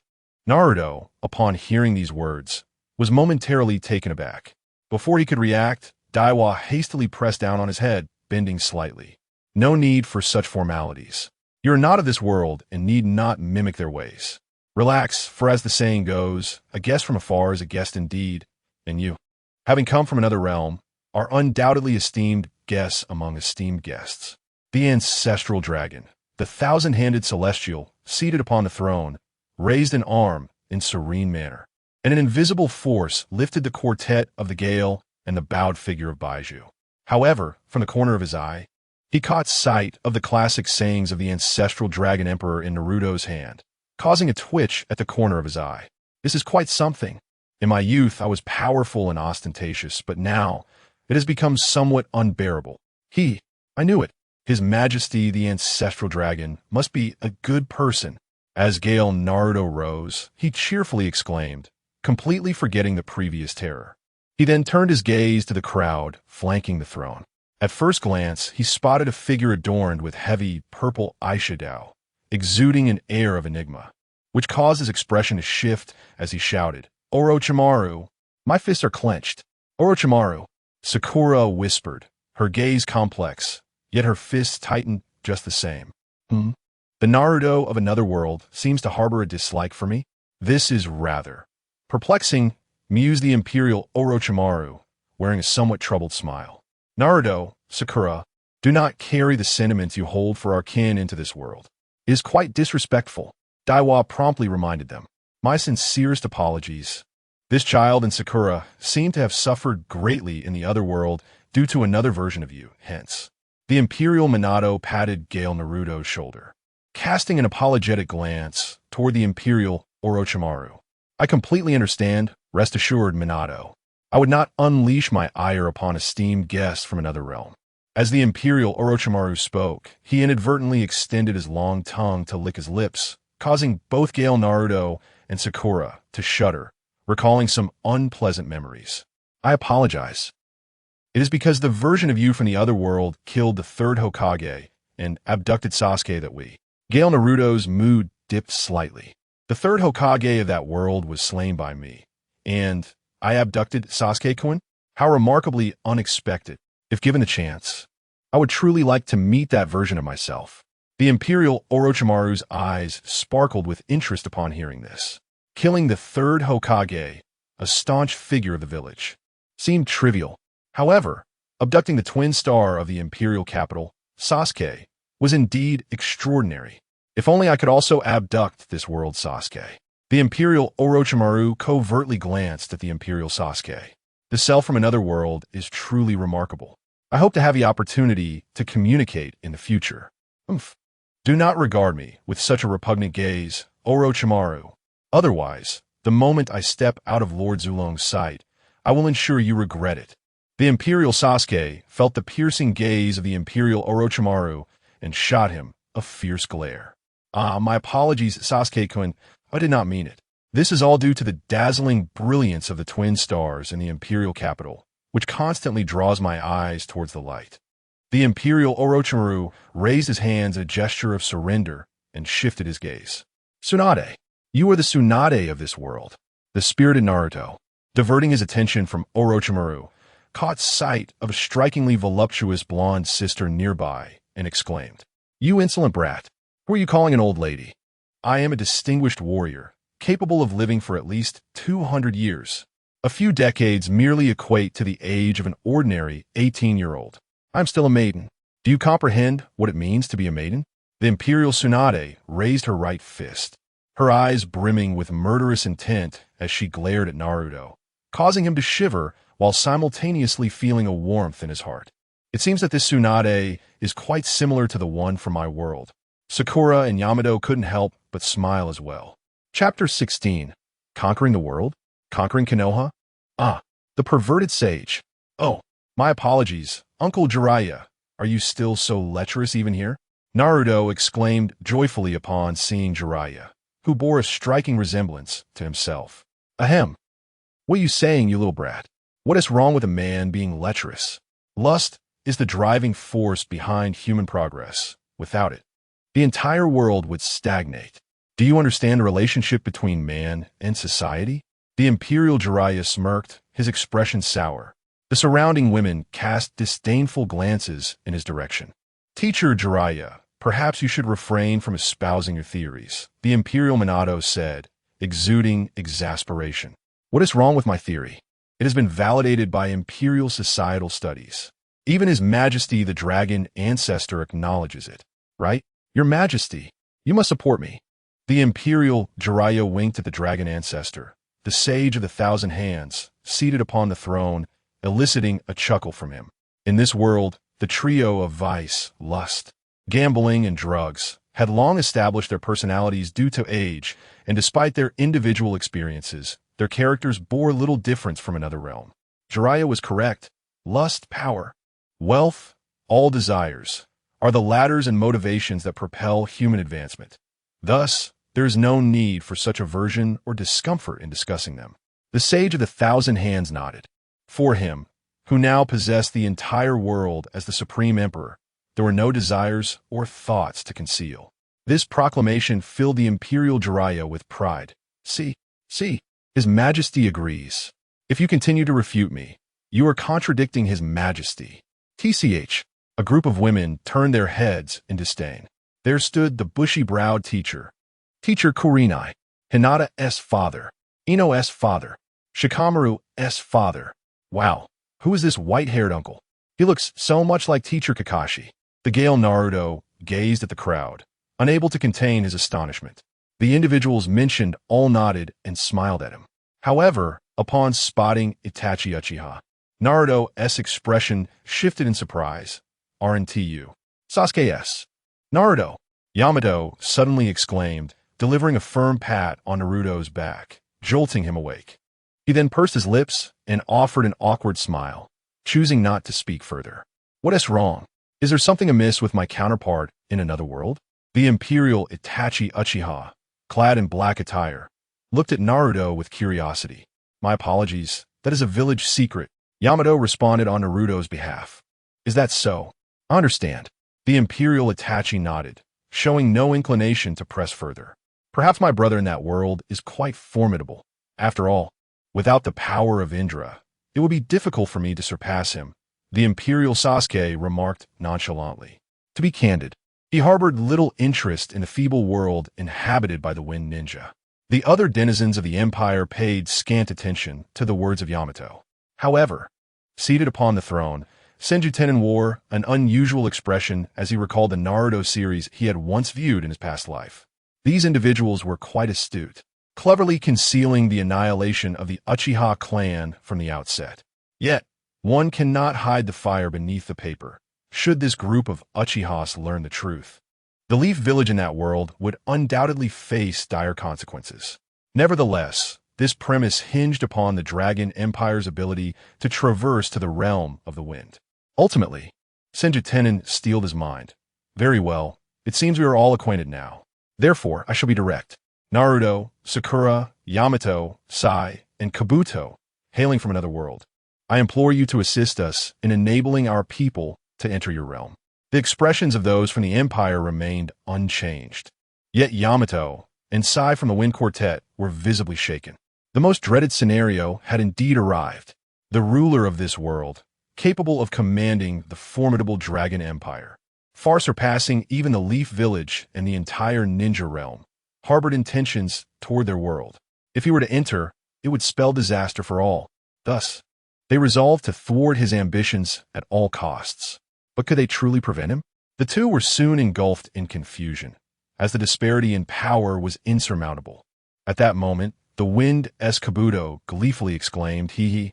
Naruto, upon hearing these words, was momentarily taken aback. Before he could react, Daiwa hastily pressed down on his head, bending slightly. No need for such formalities. You are not of this world and need not mimic their ways. Relax, for as the saying goes, a guest from afar is a guest indeed, and you, having come from another realm, are undoubtedly esteemed guests among esteemed guests. The ancestral dragon, the thousand-handed celestial, seated upon the throne, raised an arm in serene manner, and an invisible force lifted the quartet of the Gale and the bowed figure of Baizu. However, from the corner of his eye, he caught sight of the classic sayings of the ancestral Dragon Emperor in Naruto's hand, causing a twitch at the corner of his eye. This is quite something. In my youth, I was powerful and ostentatious, but now it has become somewhat unbearable. I knew it. His Majesty, the ancestral dragon, must be a good person. As Gale Naruto rose, he cheerfully exclaimed, completely forgetting the previous terror. He then turned his gaze to the crowd flanking the throne. At first glance, he spotted a figure adorned with heavy purple eyeshadow, exuding an air of enigma, which caused his expression to shift as he shouted, Orochimaru! My fists are clenched. Orochimaru! Sakura whispered, her gaze complex, yet her fists tightened just the same. The Naruto of another world seems to harbor a dislike for me. This is rather perplexing, mused the Imperial Orochimaru, wearing a somewhat troubled smile. Naruto, Sakura, do not carry the sentiments you hold for our kin into this world. It is quite disrespectful. Daiwa promptly reminded them. My sincerest apologies. This child and Sakura seem to have suffered greatly in the other world due to another version of you, hence. The Imperial Minato patted Gale Naruto's shoulder, casting an apologetic glance toward the Imperial Orochimaru. I completely understand, rest assured, Minato. I would not unleash my ire upon esteemed guests from another realm. As the Imperial Orochimaru spoke, he inadvertently extended his long tongue to lick his lips, causing both Gale Naruto and Sakura to shudder, recalling some unpleasant memories. I apologize. It is because the version of you from the other world killed the third Hokage and abducted Sasuke that we. Gale Naruto's mood dipped slightly. The third Hokage of that world was slain by me, and I abducted Sasuke-kun? How remarkably unexpected. If given the chance, I would truly like to meet that version of myself. The Imperial Orochimaru's eyes sparkled with interest upon hearing this. Killing the third Hokage, a staunch figure of the village, seemed trivial. However, abducting the twin star of the imperial capital, Sasuke, was indeed extraordinary. If only I could also abduct this world Sasuke. The Imperial Orochimaru covertly glanced at the Imperial Sasuke. The self from another world is truly remarkable. I hope to have the opportunity to communicate in the future. Do not regard me with such a repugnant gaze, Orochimaru. Otherwise, the moment I step out of Lord Zulong's sight, I will ensure you regret it. The Imperial Sasuke felt the piercing gaze of the Imperial Orochimaru and shot him a fierce glare. My apologies, Sasuke-kun. I did not mean it. This is all due to the dazzling brilliance of the twin stars in the imperial capital, which constantly draws my eyes towards the light. The Imperial Orochimaru raised his hands in a gesture of surrender and shifted his gaze. Tsunade, you are the Tsunade of this world. The spirited Naruto, diverting his attention from Orochimaru, caught sight of a strikingly voluptuous blonde sister nearby and exclaimed, "You insolent brat, who are you calling an old lady? I am a distinguished warrior, capable of living for at least 200 years. A few decades merely equate to the age of an ordinary 18-year-old. I'm still a maiden. Do you comprehend what it means to be a maiden?" The Imperial Tsunade raised her right fist, her eyes brimming with murderous intent as she glared at Naruto, causing him to shiver while simultaneously feeling a warmth in his heart. It seems that this Tsunade is quite similar to the one from my world. Sakura and Yamato couldn't help but smile as well. Chapter 16. Conquering the World? Conquering Konoha? The perverted sage. Oh, my apologies, Uncle Jiraiya. Are you still so lecherous even here? Naruto exclaimed joyfully upon seeing Jiraiya, who bore a striking resemblance to himself. Ahem. What are you saying, you little brat? What is wrong with a man being lecherous? Lust is the driving force behind human progress. Without it, the entire world would stagnate. Do you understand the relationship between man and society? The Imperial Jiraiya smirked, his expression sour. The surrounding women cast disdainful glances in his direction. Teacher Jiraiya, perhaps you should refrain from espousing your theories, the Imperial Minato said, exuding exasperation. What is wrong with my theory? It has been validated by imperial societal studies. Even His Majesty the Dragon Ancestor acknowledges it. Right? Your Majesty, you must support me. The Imperial Jiraiya winked at the Dragon Ancestor, the Sage of the Thousand Hands, seated upon the throne, eliciting a chuckle from him. In this world, the trio of vice, lust, gambling, and drugs had long established their personalities due to age, and despite their individual experiences, their characters bore little difference from another realm. Jiraiya was correct. Lust, power, wealth, all desires, are the ladders and motivations that propel human advancement. Thus, there is no need for such aversion or discomfort in discussing them. The Sage of the Thousand Hands nodded. For him, who now possessed the entire world as the Supreme Emperor, there were no desires or thoughts to conceal. This proclamation filled the Imperial Jiraiya with pride. See, His Majesty agrees. If you continue to refute me, you are contradicting His Majesty. TCH, a group of women turned their heads in disdain. There stood the bushy-browed teacher. Teacher Kurenai, Hinata's father, Ino's father, Shikamaru's father. Wow, who is this white-haired uncle? He looks so much like Teacher Kakashi. The Gale Naruto gazed at the crowd, unable to contain his astonishment. The individuals mentioned all nodded and smiled at him. However, upon spotting Itachi Uchiha, Naruto's expression shifted in surprise. RNTU. Sasuke-s. Naruto. Yamato suddenly exclaimed, delivering a firm pat on Naruto's back, jolting him awake. He then pursed his lips and offered an awkward smile, choosing not to speak further. What is wrong? Is there something amiss with my counterpart in another world? The Imperial Itachi Uchiha, clad in black attire, looked at Naruto with curiosity. My apologies, that is a village secret. Yamato responded on Naruto's behalf. Is that so? I understand. The Imperial Itachi nodded, showing no inclination to press further. Perhaps my brother in that world is quite formidable. After all, without the power of Indra, it would be difficult for me to surpass him, the Imperial Sasuke remarked nonchalantly. To be candid, he harbored little interest in the feeble world inhabited by the Wind Ninja. The other denizens of the Empire paid scant attention to the words of Yamato. However, seated upon the throne, Senju Tenjin wore an unusual expression as he recalled the Naruto series he had once viewed in his past life. These individuals were quite astute, cleverly concealing the annihilation of the Uchiha clan from the outset. Yet, one cannot hide the fire beneath the paper, should this group of Uchihas learn the truth. The Leaf Village in that world would undoubtedly face dire consequences. Nevertheless, this premise hinged upon the Dragon Empire's ability to traverse to the realm of the wind. Ultimately, Senju Tenjin steeled his mind. Very well, it seems we are all acquainted now. Therefore, I shall be direct. Naruto, Sakura, Yamato, Sai, and Kabuto, hailing from another world. I implore you to assist us in enabling our people to enter your realm. The expressions of those from the Empire remained unchanged. Yet Yamato and Sai from the Wind Quartet were visibly shaken. The most dreaded scenario had indeed arrived. The ruler of this world, capable of commanding the formidable Dragon Empire, far surpassing even the Leaf Village and the entire ninja realm, harbored intentions toward their world. If he were to enter, it would spell disaster for all. Thus, they resolved to thwart his ambitions at all costs. But could they truly prevent him? The two were soon engulfed in confusion, as the disparity in power was insurmountable. At that moment, the Wind Kabuto gleefully exclaimed, "Hee,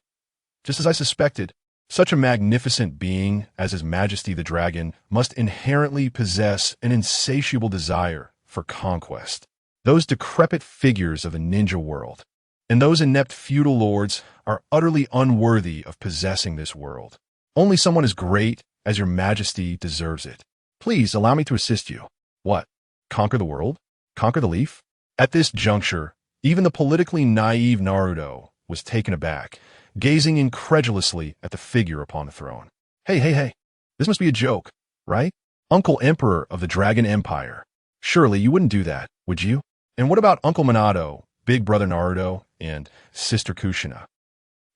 just as I suspected, such a magnificent being as His Majesty the Dragon must inherently possess an insatiable desire for conquest. Those decrepit figures of the ninja world, and those inept feudal lords are utterly unworthy of possessing this world. Only someone as great as Your Majesty deserves it. Please allow me to assist you." What? Conquer the world? Conquer the leaf? At this juncture, even the politically naive Naruto was taken aback, gazing incredulously at the figure upon the throne. Hey, this must be a joke, right? Uncle Emperor of the Dragon Empire. Surely you wouldn't do that, would you? And what about Uncle Minato, Big Brother Naruto, and Sister Kushina?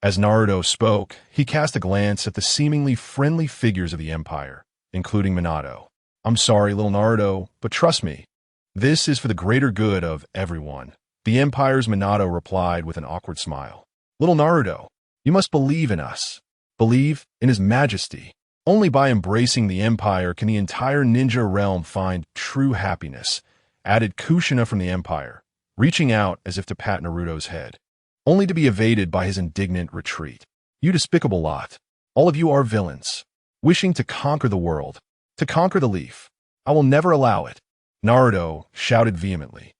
As Naruto spoke, he cast a glance at the seemingly friendly figures of the Empire, including Minato. I'm sorry, little Naruto, but trust me, this is for the greater good of everyone. The Empire's Minato replied with an awkward smile. Little Naruto, you must believe in us. Believe in His Majesty. Only by embracing the Empire can the entire ninja realm find true happiness, added Kushina from the Empire, reaching out as if to pat Naruto's head, only to be evaded by his indignant retreat. You despicable lot. All of you are villains, wishing to conquer the world, to conquer the leaf. I will never allow it. Naruto shouted vehemently.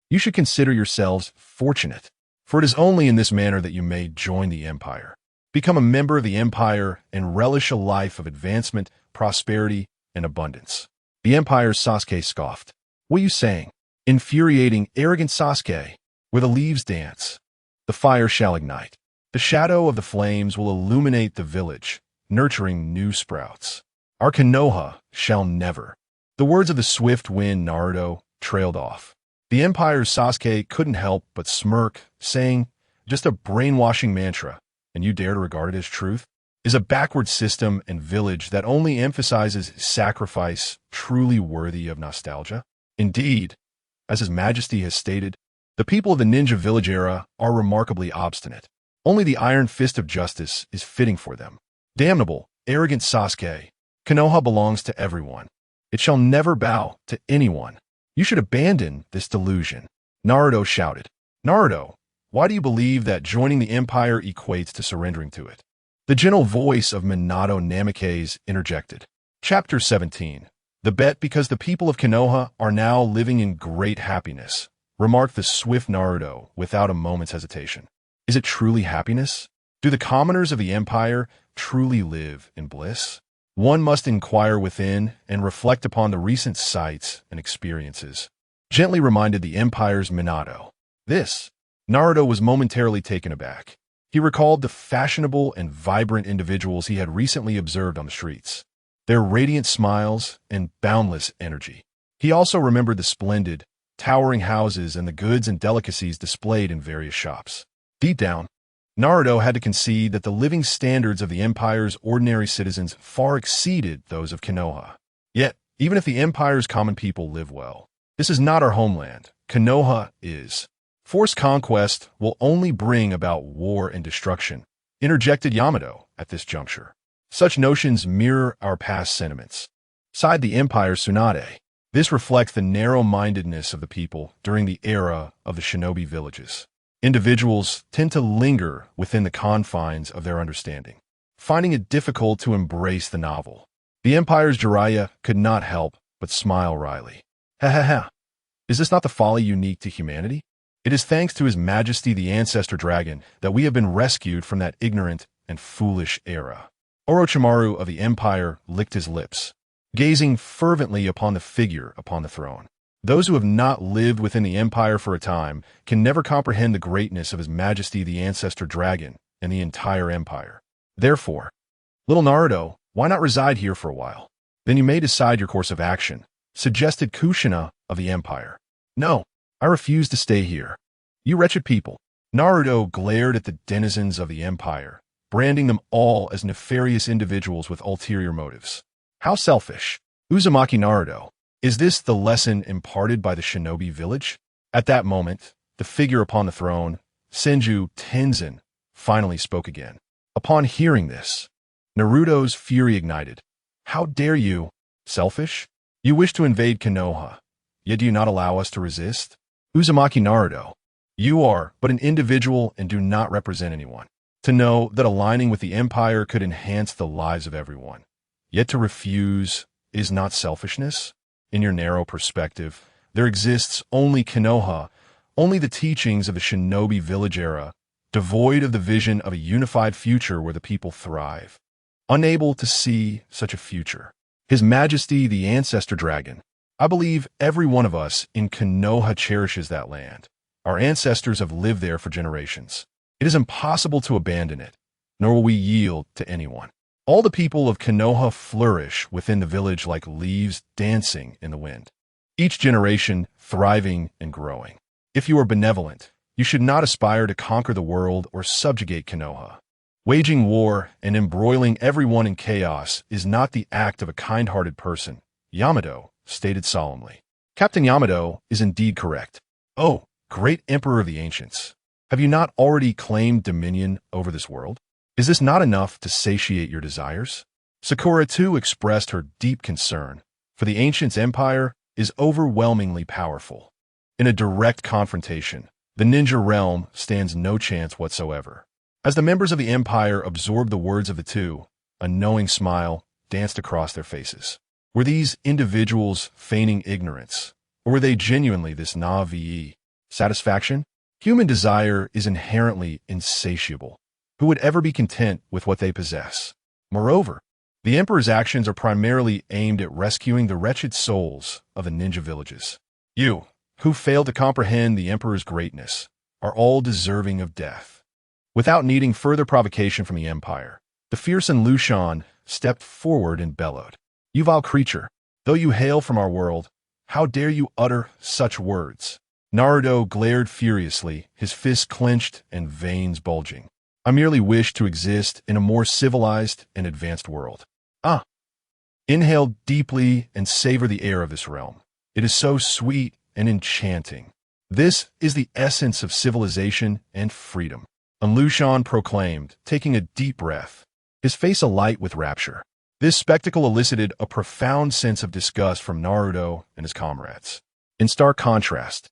You should consider yourselves fortunate, for it is only in this manner that you may join the Empire, become a member of the Empire, and relish a life of advancement, prosperity, and abundance. The Empire's Sasuke scoffed. What are you saying? Infuriating, arrogant Sasuke. Where the leaves dance, the fire shall ignite. The shadow of the flames will illuminate the village, nurturing new sprouts. Our Konoha shall never. The words of the swift wind Naruto trailed off. The Empire's Sasuke couldn't help but smirk, saying, just a brainwashing mantra, and you dare to regard it as truth? Is a backward system and village that only emphasizes sacrifice truly worthy of nostalgia? Indeed, as His Majesty has stated, the people of the Ninja Village era are remarkably obstinate. Only the iron fist of justice is fitting for them. Damnable, arrogant Sasuke, Konoha belongs to everyone. It shall never bow to anyone. You should abandon this delusion. Naruto shouted. Naruto, why do you believe that joining the Empire equates to surrendering to it? The gentle voice of Minato Namikaze interjected. Chapter 17. The bet because the people of Konoha are now living in great happiness, remarked the swift Naruto without a moment's hesitation. Is it truly happiness? Do the commoners of the Empire truly live in bliss? One must inquire within and reflect upon the recent sights and experiences. Gently reminded the Empire's Minato. This. Naruto was momentarily taken aback. He recalled the fashionable and vibrant individuals he had recently observed on the streets, their radiant smiles and boundless energy. He also remembered the splendid, towering houses and the goods and delicacies displayed in various shops. Deep down, Naruto had to concede that the living standards of the Empire's ordinary citizens far exceeded those of Konoha. Yet, even if the Empire's common people live well, this is not our homeland. Konoha is. Forced conquest will only bring about war and destruction, interjected Yamato at this juncture. Such notions mirror our past sentiments, sighed the Empire's Tsunade. This reflects the narrow-mindedness of the people during the era of the shinobi villages. Individuals tend to linger within the confines of their understanding, finding it difficult to embrace the novel. The Empire's Jiraiya could not help but smile wryly. Ha ha ha. Is this not the folly unique to humanity? It is thanks to His Majesty the Ancestor Dragon that we have been rescued from that ignorant and foolish era. Orochimaru of the Empire licked his lips, gazing fervently upon the figure upon the throne. Those who have not lived within the Empire for a time can never comprehend the greatness of His Majesty the Ancestor Dragon and the entire Empire. Therefore, little Naruto, why not reside here for a while? Then you may decide your course of action, suggested Kushina of the Empire. No, I refuse to stay here. You wretched people. Naruto glared at the denizens of the Empire, branding them all as nefarious individuals with ulterior motives. How selfish. Uzumaki Naruto. Is this the lesson imparted by the shinobi village? At that moment, the figure upon the throne, Senju Tenjin, finally spoke again. Upon hearing this, Naruto's fury ignited. How dare you? Selfish? You wish to invade Konoha, yet do you not allow us to resist? Uzumaki Naruto, you are but an individual and do not represent anyone. To know that aligning with the Empire could enhance the lives of everyone, yet to refuse is not selfishness? In your narrow perspective, there exists only Konoha, only the teachings of the shinobi village era, devoid of the vision of a unified future where the people thrive. Unable to see such a future. His Majesty the Ancestor Dragon. I believe every one of us in Konoha cherishes that land. Our ancestors have lived there for generations. It is impossible to abandon it, nor will we yield to anyone. All the people of Konoha flourish within the village like leaves dancing in the wind, each generation thriving and growing. If you are benevolent, you should not aspire to conquer the world or subjugate Konoha. Waging war and embroiling everyone in chaos is not the act of a kind-hearted person, Yamato stated solemnly. Captain Yamato is indeed correct. Oh, great Emperor of the Ancients, have you not already claimed dominion over this world? Is this not enough to satiate your desires? Sakura too expressed her deep concern, for the Ancients' empire is overwhelmingly powerful. In a direct confrontation, the ninja realm stands no chance whatsoever. As the members of the Empire absorbed the words of the two, a knowing smile danced across their faces. Were these individuals feigning ignorance, or were they genuinely this naive satisfaction? Human desire is inherently insatiable. Who would ever be content with what they possess? Moreover, the Emperor's actions are primarily aimed at rescuing the wretched souls of the ninja villages. You, who fail to comprehend the Emperor's greatness, are all deserving of death. Without needing further provocation from the Empire, the fearsome Lushan stepped forward and bellowed. You vile creature, though you hail from our world, how dare you utter such words? Naruto glared furiously, his fists clenched and veins bulging. I merely wish to exist in a more civilized and advanced world. Inhale deeply and savor the air of this realm. It is so sweet and enchanting. This is the essence of civilization and freedom. And Lushan proclaimed, taking a deep breath, his face alight with rapture. This spectacle elicited a profound sense of disgust from Naruto and his comrades. In stark contrast,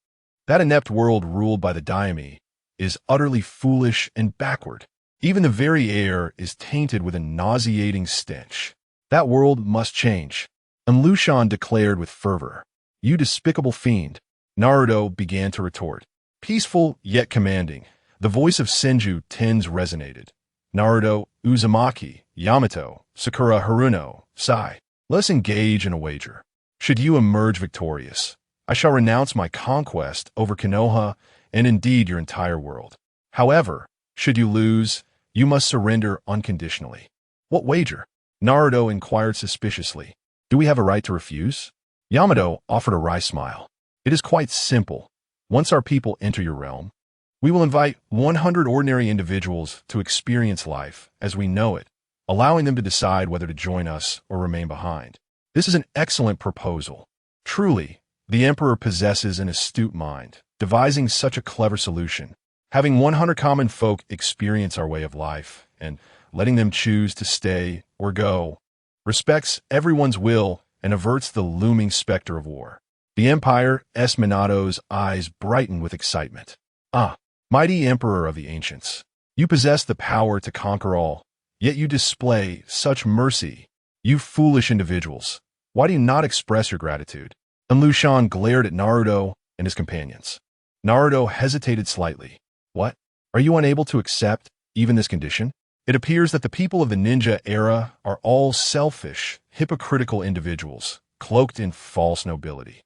that inept world ruled by the daimyo is utterly foolish and backward. Even the very air is tainted with a nauseating stench. That world must change. And Lushan declared with fervor, You despicable fiend. Naruto began to retort. Peaceful yet commanding, the voice of Senju Tenjin resonated. Naruto, Uzumaki, Yamato, Sakura, Haruno, Sai. Let us engage in a wager. Should you emerge victorious, I shall renounce my conquest over Konoha and indeed your entire world. However, should you lose, you must surrender unconditionally. What wager? Naruto inquired suspiciously. Do we have a right to refuse? Yamato offered a wry smile. It is quite simple. Once our people enter your realm, we will invite 100 ordinary individuals to experience life as we know it, allowing them to decide whether to join us or remain behind. This is an excellent proposal. Truly, the Emperor possesses an astute mind, devising such a clever solution. Having 100 common folk experience our way of life and letting them choose to stay or go respects everyone's will and averts the looming specter of war. The Empire's Minato's eyes brightened with excitement. Ah, mighty Emperor of the Ancients, you possess the power to conquer all, yet you display such mercy. You foolish individuals, why do you not express your gratitude? And Lushan glared at Naruto and his companions. Naruto hesitated slightly. What? Are you unable to accept even this condition? It appears that the people of the ninja era are all selfish, hypocritical individuals, cloaked in false nobility.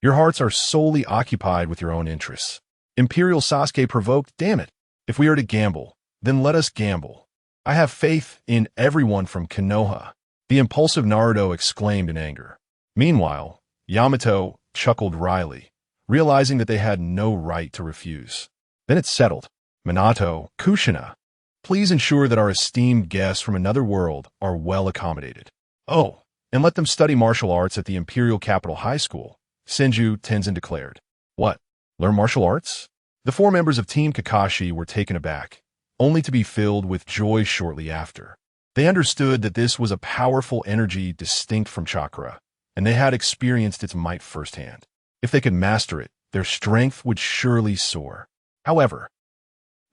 Your hearts are solely occupied with your own interests. Imperial Sasuke provoked, damn it. If we are to gamble, then let us gamble. I have faith in everyone from Konoha. The impulsive Naruto exclaimed in anger. Meanwhile, Yamato chuckled wryly, realizing that they had no right to refuse. Then it's settled. Minato, Kushina, please ensure that our esteemed guests from another world are well accommodated. Oh, and let them study martial arts at the Imperial Capital High School, Senju Tenjin declared. What? Learn martial arts? The 4 members of Team Kakashi were taken aback, only to be filled with joy shortly after. They understood that this was a powerful energy distinct from chakra, and they had experienced its might firsthand. If they could master it, their strength would surely soar. However,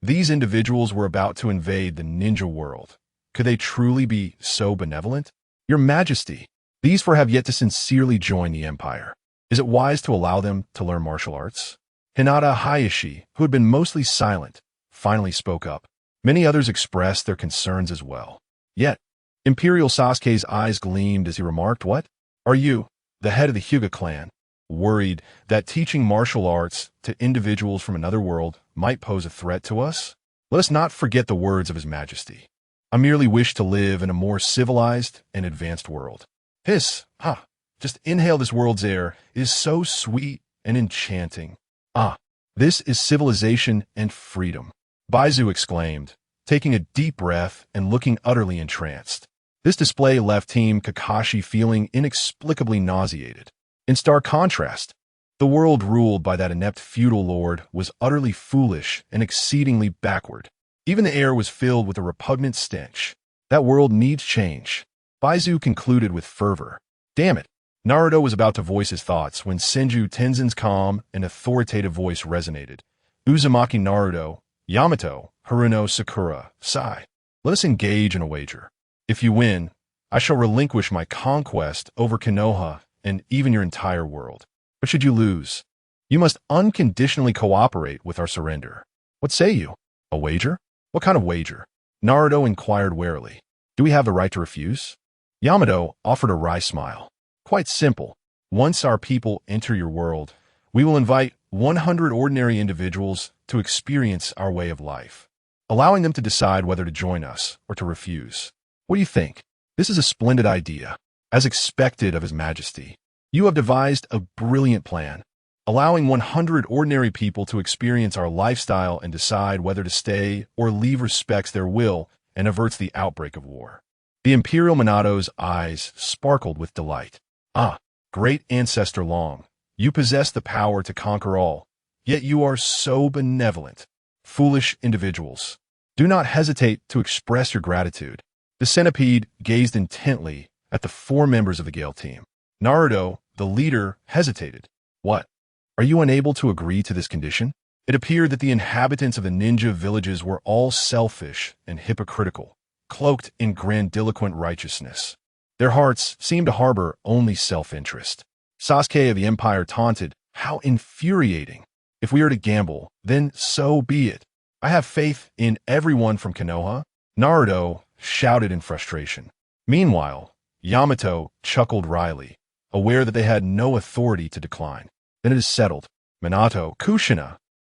these individuals were about to invade the ninja world. Could they truly be so benevolent? Your Majesty, these 4 have yet to sincerely join the Empire. Is it wise to allow them to learn martial arts? Hinata Hayashi, who had been mostly silent, finally spoke up. Many others expressed their concerns as well. Yet, Imperial Sasuke's eyes gleamed as he remarked, what? Are you, the head of the Hyuga clan, worried that teaching martial arts to individuals from another world might pose a threat to us? Let us not forget the words of His Majesty. I merely wish to live in a more civilized and advanced world. Hiss, just inhale this world's air. It is so sweet and enchanting. This is civilization and freedom. Baizu exclaimed, taking a deep breath and looking utterly entranced. This display left Team Kakashi feeling inexplicably nauseated. In stark contrast, the world ruled by that inept feudal lord was utterly foolish and exceedingly backward. Even the air was filled with a repugnant stench. That world needs change. Baizu concluded with fervor. Damn it. Naruto was about to voice his thoughts when Senju Tenzin's calm and authoritative voice resonated. Uzumaki Naruto, Yamato, Haruno Sakura, Sai. Let us engage in a wager. If you win, I shall relinquish my conquest over Konoha and even your entire world. But should you lose, you must unconditionally cooperate with our surrender. What say you? A wager? What kind of wager? Naruto inquired warily. Do we have the right to refuse? Yamato offered a wry smile. Quite simple. Once our people enter your world, we will invite 100 ordinary individuals to experience our way of life, allowing them to decide whether to join us or to refuse. What do you think? This is a splendid idea. As expected of His Majesty, you have devised a brilliant plan, allowing 100 ordinary people to experience our lifestyle and decide whether to stay or leave respects their will and averts the outbreak of war. The Imperial Minato's eyes sparkled with delight. Great ancestor Long, you possess the power to conquer all, yet you are so benevolent. Foolish individuals, do not hesitate to express your gratitude. The centipede gazed intently at the 4 members of the Gale team. Naruto, the leader, hesitated. What? Are you unable to agree to this condition? It appeared that the inhabitants of the ninja villages were all selfish and hypocritical, cloaked in grandiloquent righteousness. Their hearts seemed to harbor only self-interest. Sasuke of the Empire taunted, how infuriating. If we are to gamble, then so be it. I have faith in everyone from Konoha. Naruto shouted in frustration. Meanwhile, Yamato chuckled wryly, aware that they had no authority to decline. Then it is settled. Minato, Kushina,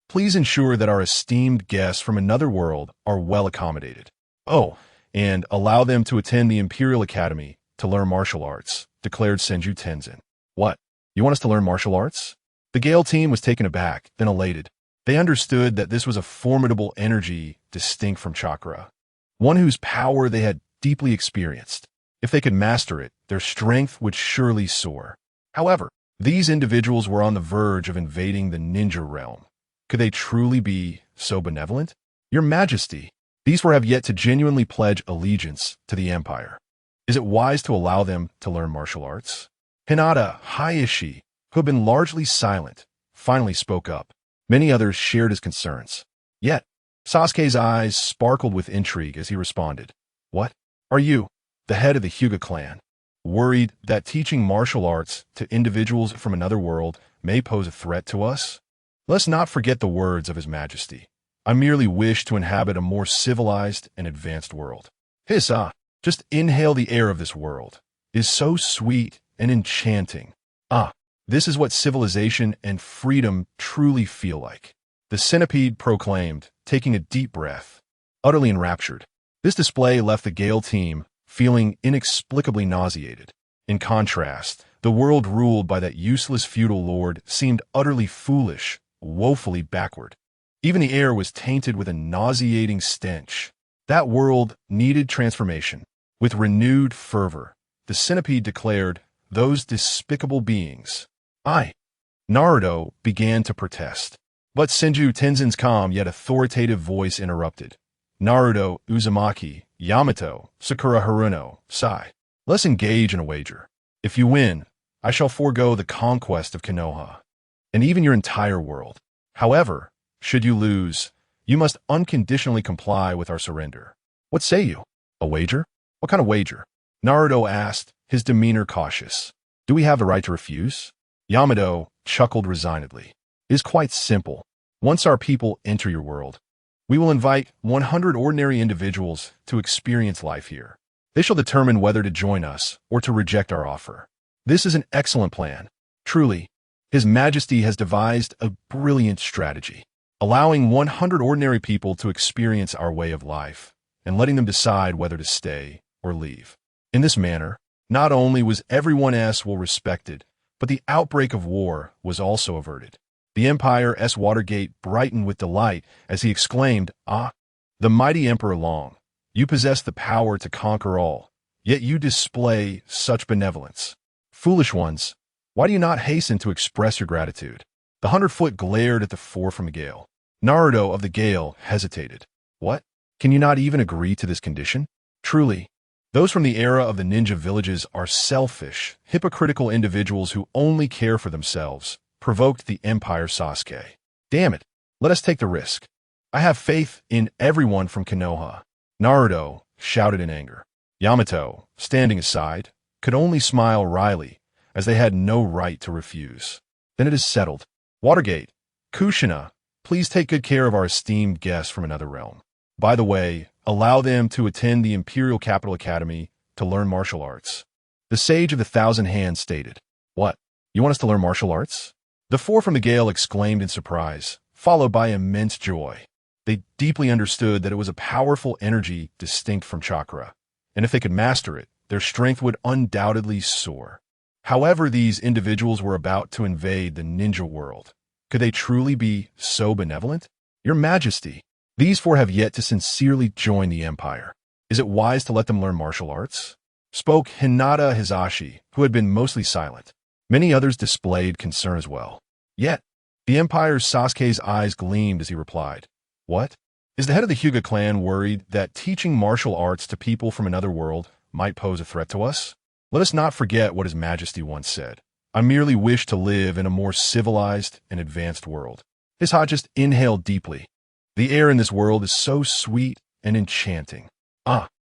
Please ensure that our esteemed guests from another world are well accommodated. Oh, and allow them to attend the Imperial Academy to learn martial arts, declared Senju Tenjin. What? You want us to learn martial arts? The Gale team was taken aback, then elated. They understood that this was a formidable energy distinct from chakra, one whose power they had deeply experienced. If they could master it, their strength would surely soar. However, these individuals were on the verge of invading the ninja realm. Could they truly be so benevolent? Your Majesty, these four have yet to genuinely pledge allegiance to the Empire. Is it wise to allow them to learn martial arts? Hinata Hayashi, who had been largely silent, finally spoke up. Many others shared his concerns. Yet, Sasuke's eyes sparkled with intrigue as he responded. What? Are you, the head of the Hyuga clan, worried that teaching martial arts to individuals from another world may pose a threat to us? Let's not forget the words of His Majesty. I merely wish to inhabit a more civilized and advanced world. Just inhale the air of this world. It is so sweet and enchanting. This is what civilization and freedom truly feel like. The centipede proclaimed, taking a deep breath. Utterly enraptured, this display left the Gale team feeling inexplicably nauseated. In contrast, the world ruled by that useless feudal lord seemed utterly foolish, woefully backward. Even the air was tainted with a nauseating stench. That world needed transformation. With renewed fervor, the centipede declared, those despicable beings. Naruto began to protest. But Senju Tenjin's calm yet authoritative voice interrupted. Naruto, Uzumaki, Yamato, Sakura Haruno, Sai. Let's engage in a wager. If you win, I shall forego the conquest of Konoha, and even your entire world. However, should you lose, you must unconditionally comply with our surrender. What say you? A wager? What kind of wager? Naruto asked, his demeanor cautious. Do we have the right to refuse? Yamato chuckled resignedly. It is quite simple. Once our people enter your world, we will invite 100 ordinary individuals to experience life here. They shall determine whether to join us or to reject our offer. This is an excellent plan. Truly, His Majesty has devised a brilliant strategy, allowing 100 ordinary people to experience our way of life and letting them decide whether to stay or leave. In this manner, not only was everyone well respected, but the outbreak of war was also averted. The Empire's Watergate brightened with delight as he exclaimed, the mighty Emperor Long, you possess the power to conquer all, yet you display such benevolence. Foolish ones, why do you not hasten to express your gratitude? The 100-foot glared at the four from the Gale. Naruto of the Gale hesitated. What? Can you not even agree to this condition? Truly, those from the era of the ninja villages are selfish, hypocritical individuals who only care for themselves, provoked the Empire Sasuke. Damn it, let us take the risk. I have faith in everyone from Konoha. Naruto shouted in anger. Yamato, standing aside, could only smile wryly, as they had no right to refuse. Then it is settled. Watergate, Kushina, please take good care of our esteemed guests from another realm. By the way, allow them to attend the Imperial Capital Academy to learn martial arts. The Sage of the Thousand Hands stated. What? You want us to learn martial arts? The four from the Gale exclaimed in surprise, followed by immense joy. They deeply understood that it was a powerful energy distinct from chakra, and if they could master it, their strength would undoubtedly soar. However, these individuals were about to invade the ninja world. Could they truly be so benevolent? Your Majesty, these four have yet to sincerely join the Empire. Is it wise to let them learn martial arts? Spoke Hinata Hizashi, who had been mostly silent. Many others displayed concern as well. Yet, the Empire's Sasuke's eyes gleamed as he replied. What? Is the head of the Hyuga clan worried that teaching martial arts to people from another world might pose a threat to us? Let us not forget what His Majesty once said. I merely wish to live in a more civilized and advanced world. Just inhaled deeply. The air in this world is so sweet and enchanting.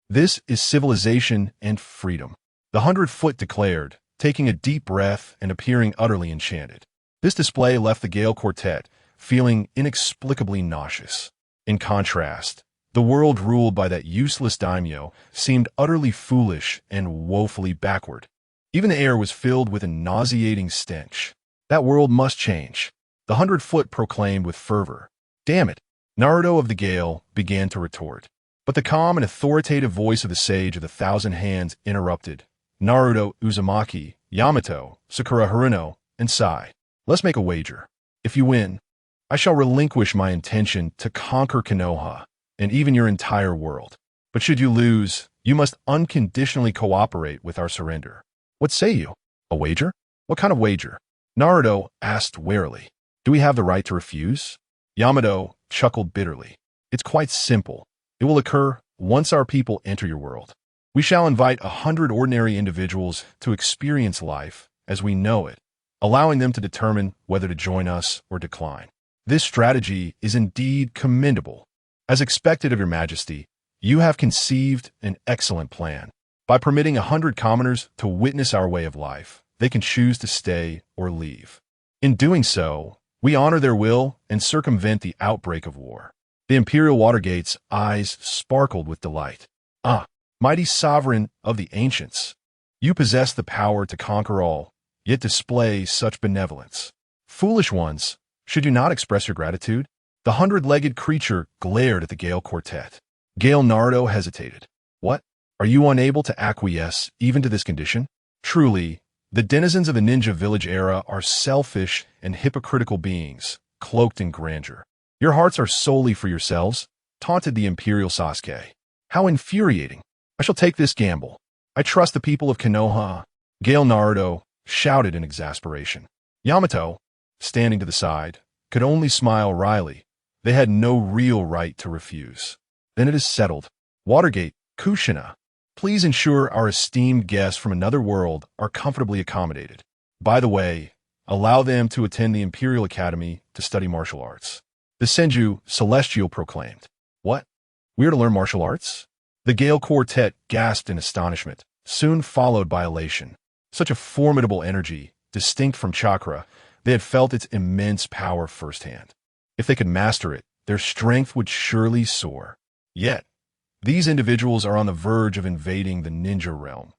This is civilization and freedom. The 100-foot declared, taking a deep breath and appearing utterly enchanted. This display left the Gale Quartet feeling inexplicably nauseous. In contrast, the world ruled by that useless daimyo seemed utterly foolish and woefully backward. Even the air was filled with a nauseating stench. That world must change. The 100-foot proclaimed with fervor. Damn it! Naruto of the Gale began to retort. But the calm and authoritative voice of the Sage of the Thousand Hands interrupted. Naruto, Uzumaki, Yamato, Sakura Haruno, and Sai. Let's make a wager. If you win, I shall relinquish my intention to conquer Konoha, and even your entire world. But should you lose, you must unconditionally cooperate with our surrender. What say you? A wager? What kind of wager? Naruto asked warily. Do we have the right to refuse? Yamato chuckled bitterly. It's quite simple. It will occur once our people enter your world. We shall invite 100 ordinary individuals to experience life as we know it, allowing them to determine whether to join us or decline. This strategy is indeed commendable. As expected of your majesty, you have conceived an excellent plan. By permitting 100 commoners to witness our way of life, they can choose to stay or leave. In doing so, we honor their will and circumvent the outbreak of war. The Imperial Watergate's eyes sparkled with delight. Ah, mighty sovereign of the ancients, you possess the power to conquer all, yet display such benevolence. Foolish ones, should you not express your gratitude? The 100-legged creature glared at the Gale Quartet. Gale Naruto hesitated. What? Are you unable to acquiesce even to this condition? Truly, the denizens of the ninja village era are selfish and hypocritical beings, cloaked in grandeur. Your hearts are solely for yourselves, taunted the Imperial Sasuke. How infuriating. I shall take this gamble. I trust the people of Konoha. Gale Naruto shouted in exasperation. Yamato, standing to the side, could only smile wryly. They had no real right to refuse. Then it is settled. Watergate, Kushina, please ensure our esteemed guests from another world are comfortably accommodated. By the way, allow them to attend the Imperial Academy to study martial arts. The Senju Celestial proclaimed. What? We are to learn martial arts? The Gale Quartet gasped in astonishment, soon followed by elation. Such a formidable energy, distinct from chakra, they had felt its immense power firsthand. If they could master it, their strength would surely soar. Yet, these individuals are on the verge of invading the ninja realm.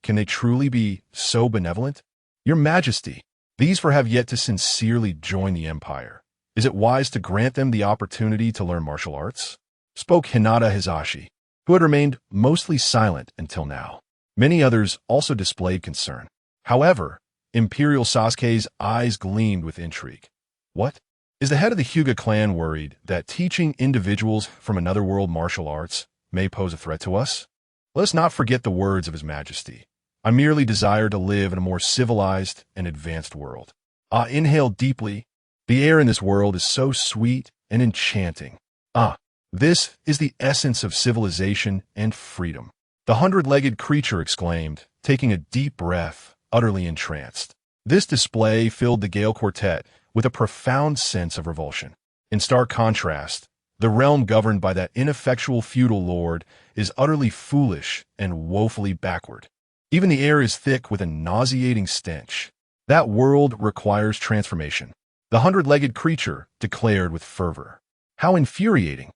Can they truly be so benevolent? Your Majesty, these four have yet to sincerely join the Empire. Is it wise to grant them the opportunity to learn martial arts? Spoke Hinata Hizashi, who had remained mostly silent until now. Many others also displayed concern. However, Imperial Sasuke's eyes gleamed with intrigue. What? Is the head of the Hyuga clan worried that teaching individuals from another world martial arts may pose a threat to us? Let us not forget the words of His Majesty. I merely desire to live in a more civilized and advanced world. Inhale deeply. The air in this world is so sweet and enchanting. This is the essence of civilization and freedom. The 100-legged creature exclaimed, taking a deep breath, utterly entranced. This display filled the Gale Quartet with a profound sense of revulsion. In stark contrast, the realm governed by that ineffectual feudal lord is utterly foolish and woefully backward. Even the air is thick with a nauseating stench. That world requires transformation. The 100-legged creature declared with fervor. How infuriating.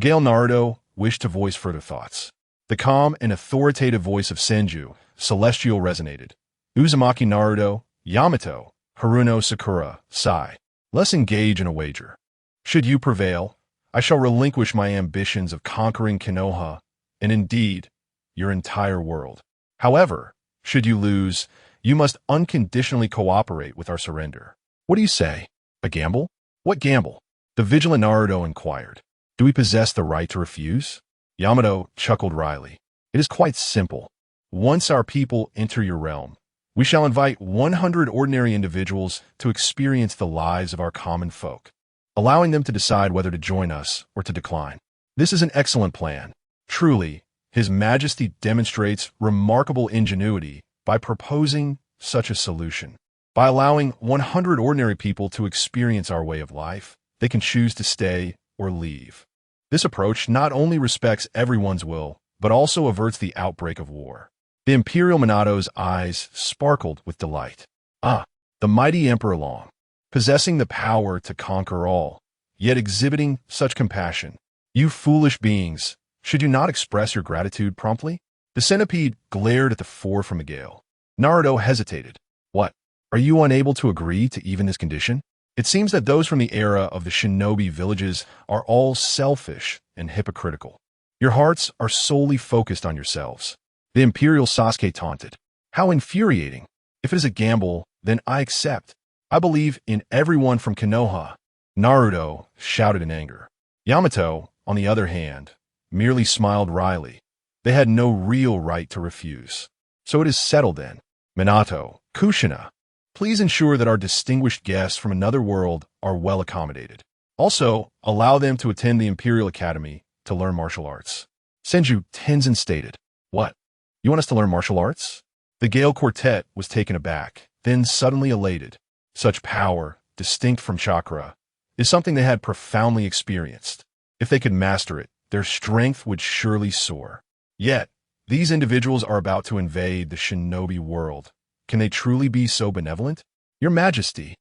Gale Naruto wished to voice further thoughts. The calm and authoritative voice of Senju, Celestial, resonated. Uzumaki Naruto, Yamato, Haruno Sakura, Sai. Let's engage in a wager. Should you prevail, I shall relinquish my ambitions of conquering Konoha, and indeed, your entire world. However, should you lose, you must unconditionally cooperate with our surrender. What do you say? A gamble? What gamble? The vigilant Naruto inquired. Do we possess the right to refuse? Yamato chuckled wryly. It is quite simple. Once our people enter your realm, we shall invite 100 ordinary individuals to experience the lives of our common folk, allowing them to decide whether to join us or to decline. This is an excellent plan. Truly, His Majesty demonstrates remarkable ingenuity by proposing such a solution. By allowing 100 ordinary people to experience our way of life, they can choose to stay or leave. This approach not only respects everyone's will, but also averts the outbreak of war. The Imperial Minato's eyes sparkled with delight. The mighty Emperor Long, possessing the power to conquer all, yet exhibiting such compassion. You foolish beings, should you not express your gratitude promptly? The centipede glared at the four from a gale. Naruto hesitated. What? Are you unable to agree to even this condition? It seems that those from the era of the shinobi villages are all selfish and hypocritical. Your hearts are solely focused on yourselves. The Imperial Sasuke taunted. How infuriating. If it is a gamble, then I accept. I believe in everyone from Konoha. Naruto shouted in anger. Yamato, on the other hand, merely smiled wryly. They had no real right to refuse. So it is settled then. Minato, Kushina, please ensure that our distinguished guests from another world are well accommodated. Also, allow them to attend the Imperial Academy to learn martial arts. Senju Tenjin stated. What? You want us to learn martial arts? The Gale Quartet was taken aback, then suddenly elated. Such power, distinct from chakra, is something they had profoundly experienced. If they could master it, their strength would surely soar. Yet, these individuals are about to invade the shinobi world. Can they truly be so benevolent? Your Majesty,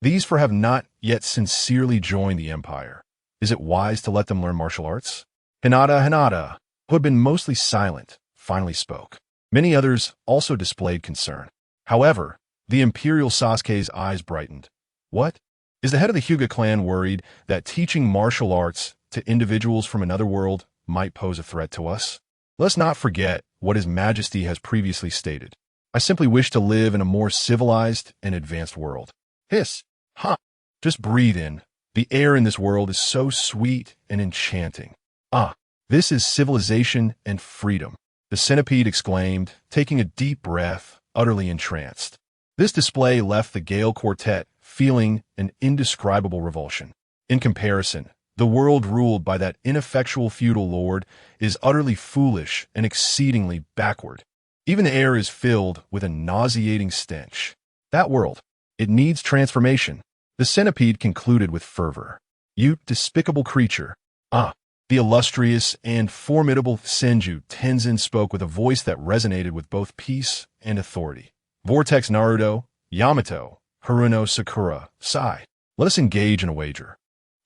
these four have not yet sincerely joined the Empire. Is it wise to let them learn martial arts? Hinata, who had been mostly silent, finally spoke. Many others also displayed concern. However, the Imperial Sasuke's eyes brightened. What? Is the head of the Hyuga clan worried that teaching martial arts to individuals from another world might pose a threat to us? Let's not forget what His Majesty has previously stated. I simply wish to live in a more civilized and advanced world. Hiss. Huh. Just breathe in. The air in this world is so sweet and enchanting. Ah, this is civilization and freedom. The centipede exclaimed, taking a deep breath, utterly entranced. This display left the Gale Quartet feeling an indescribable revulsion. In comparison, the world ruled by that ineffectual feudal lord is utterly foolish and exceedingly backward. Even the air is filled with a nauseating stench. That world, it needs transformation. The centipede concluded with fervor. You despicable creature. Ah, the illustrious and formidable Senju Tenjin spoke with a voice that resonated with both peace and authority. Vortex Naruto, Yamato, Haruno Sakura, sigh. Let us engage in a wager.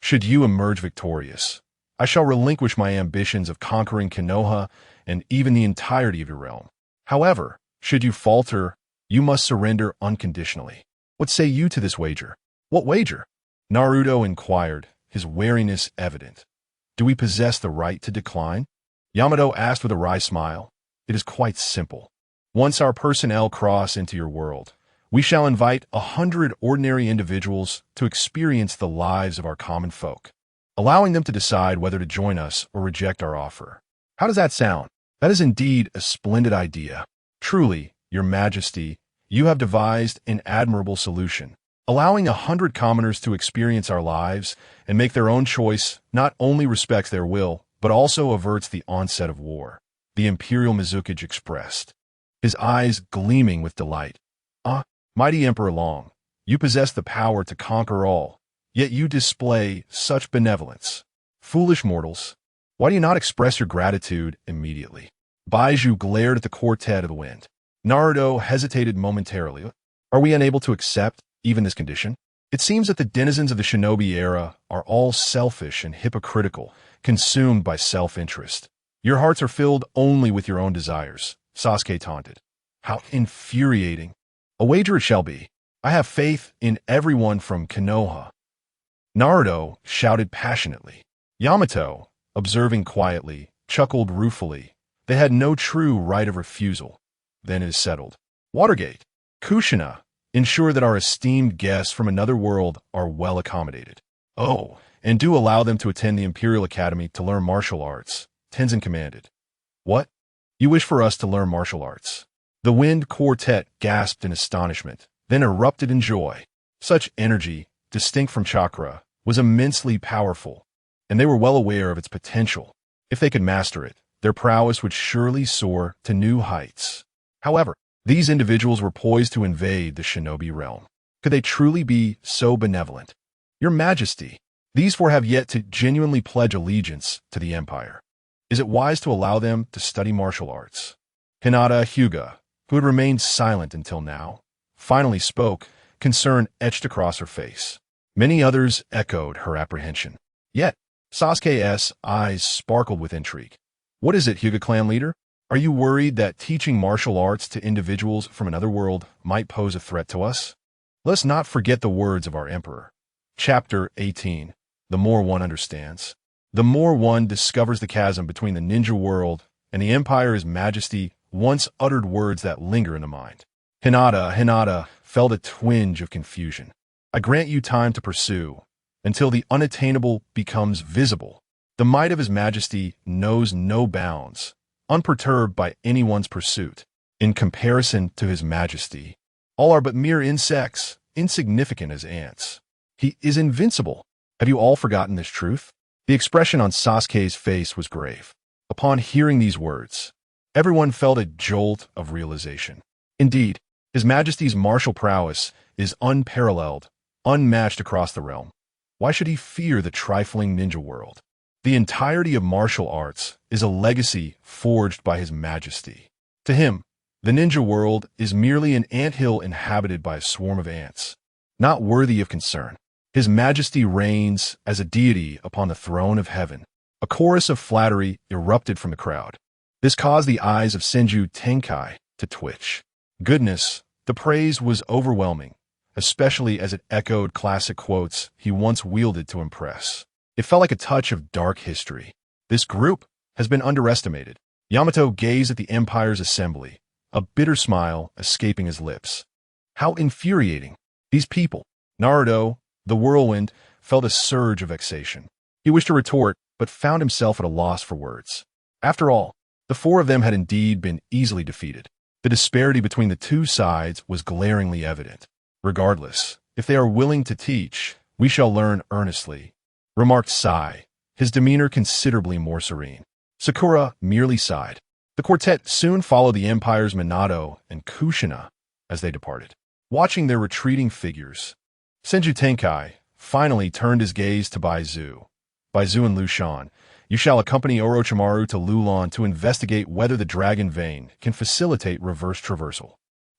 Should you emerge victorious, I shall relinquish my ambitions of conquering Konoha and even the entirety of your realm. However, should you falter, you must surrender unconditionally. What say you to this wager? What wager? Naruto inquired, his wariness evident. Do we possess the right to decline? Yamato asked with a wry smile. It is quite simple. Once our personnel cross into your world, we shall invite 100 ordinary individuals to experience the lives of our common folk, allowing them to decide whether to join us or reject our offer. How does that sound? That is indeed a splendid idea. Truly, Your Majesty, you have devised an admirable solution. Allowing 100 commoners to experience our lives and make their own choice not only respects their will, but also averts the onset of war, the Imperial Mizukage expressed, his eyes gleaming with delight. Ah, mighty Emperor Long, you possess the power to conquer all, yet you display such benevolence. Foolish mortals, why do you not express your gratitude immediately? Baiju glared at the quartet of the wind. Naruto hesitated momentarily. Are we unable to accept even this condition? It seems that the denizens of the shinobi era are all selfish and hypocritical, consumed by self-interest. Your hearts are filled only with your own desires, Sasuke taunted. How infuriating. A wager it shall be. I have faith in everyone from Konoha. Naruto shouted passionately. Yamato, observing quietly, chuckled ruefully. They had no true right of refusal. Then it is settled. Watergate. Kushina, ensure that our esteemed guests from another world are well accommodated. Oh, and do allow them to attend the Imperial Academy to learn martial arts, Tenzin commanded. What? You wish for us to learn martial arts? The Wind Quartet gasped in astonishment, then erupted in joy. Such energy, distinct from chakra, was immensely powerful, and they were well aware of its potential. If they could master it, their prowess would surely soar to new heights. However, these individuals were poised to invade the shinobi realm. Could they truly be so benevolent? Your Majesty, these four have yet to genuinely pledge allegiance to the Empire. Is it wise to allow them to study martial arts? Hinata Hyuga, who had remained silent until now, finally spoke, concern etched across her face. Many others echoed her apprehension. Yet, Sasuke's eyes sparkled with intrigue. What is it, Hyuga clan leader? Are you worried that teaching martial arts to individuals from another world might pose a threat to us? Let's not forget the words of our emperor. Chapter 18. The more one understands. The more one discovers the chasm between the ninja world and the Empire, His Majesty once uttered words that linger in the mind. Hinata felt a twinge of confusion. I grant you time to pursue, until the unattainable becomes visible. The might of His Majesty knows no bounds, unperturbed by anyone's pursuit. In comparison to His Majesty, all are but mere insects, insignificant as ants. He is invincible. Have you all forgotten this truth? The expression on Sasuke's face was grave. Upon hearing these words, everyone felt a jolt of realization. Indeed, His Majesty's martial prowess is unparalleled, unmatched across the realm. Why should he fear the trifling ninja world? The entirety of martial arts is a legacy forged by His Majesty. To him, the ninja world is merely an anthill inhabited by a swarm of ants, not worthy of concern. His Majesty reigns as a deity upon the throne of heaven. A chorus of flattery erupted from the crowd. This caused the eyes of Senju Tenjin to twitch. Goodness, the praise was overwhelming, especially as it echoed classic quotes he once wielded to impress. It felt like a touch of dark history. This group has been underestimated. Yamato gazed at the Empire's assembly, a bitter smile escaping his lips. How infuriating. These people. Naruto, the whirlwind, felt a surge of vexation. He wished to retort, but found himself at a loss for words. After all, the four of them had indeed been easily defeated. The disparity between the two sides was glaringly evident. Regardless, if they are willing to teach, we shall learn earnestly, remarked Sai, his demeanor considerably more serene. Sakura merely sighed. The quartet soon followed the Empire's Minato and Kushina as they departed. Watching their retreating figures, Senju Tenjin finally turned his gaze to Baizu. Baizu and Liu Shan, you shall accompany Orochimaru to Lulan to investigate whether the dragon vein can facilitate reverse traversal.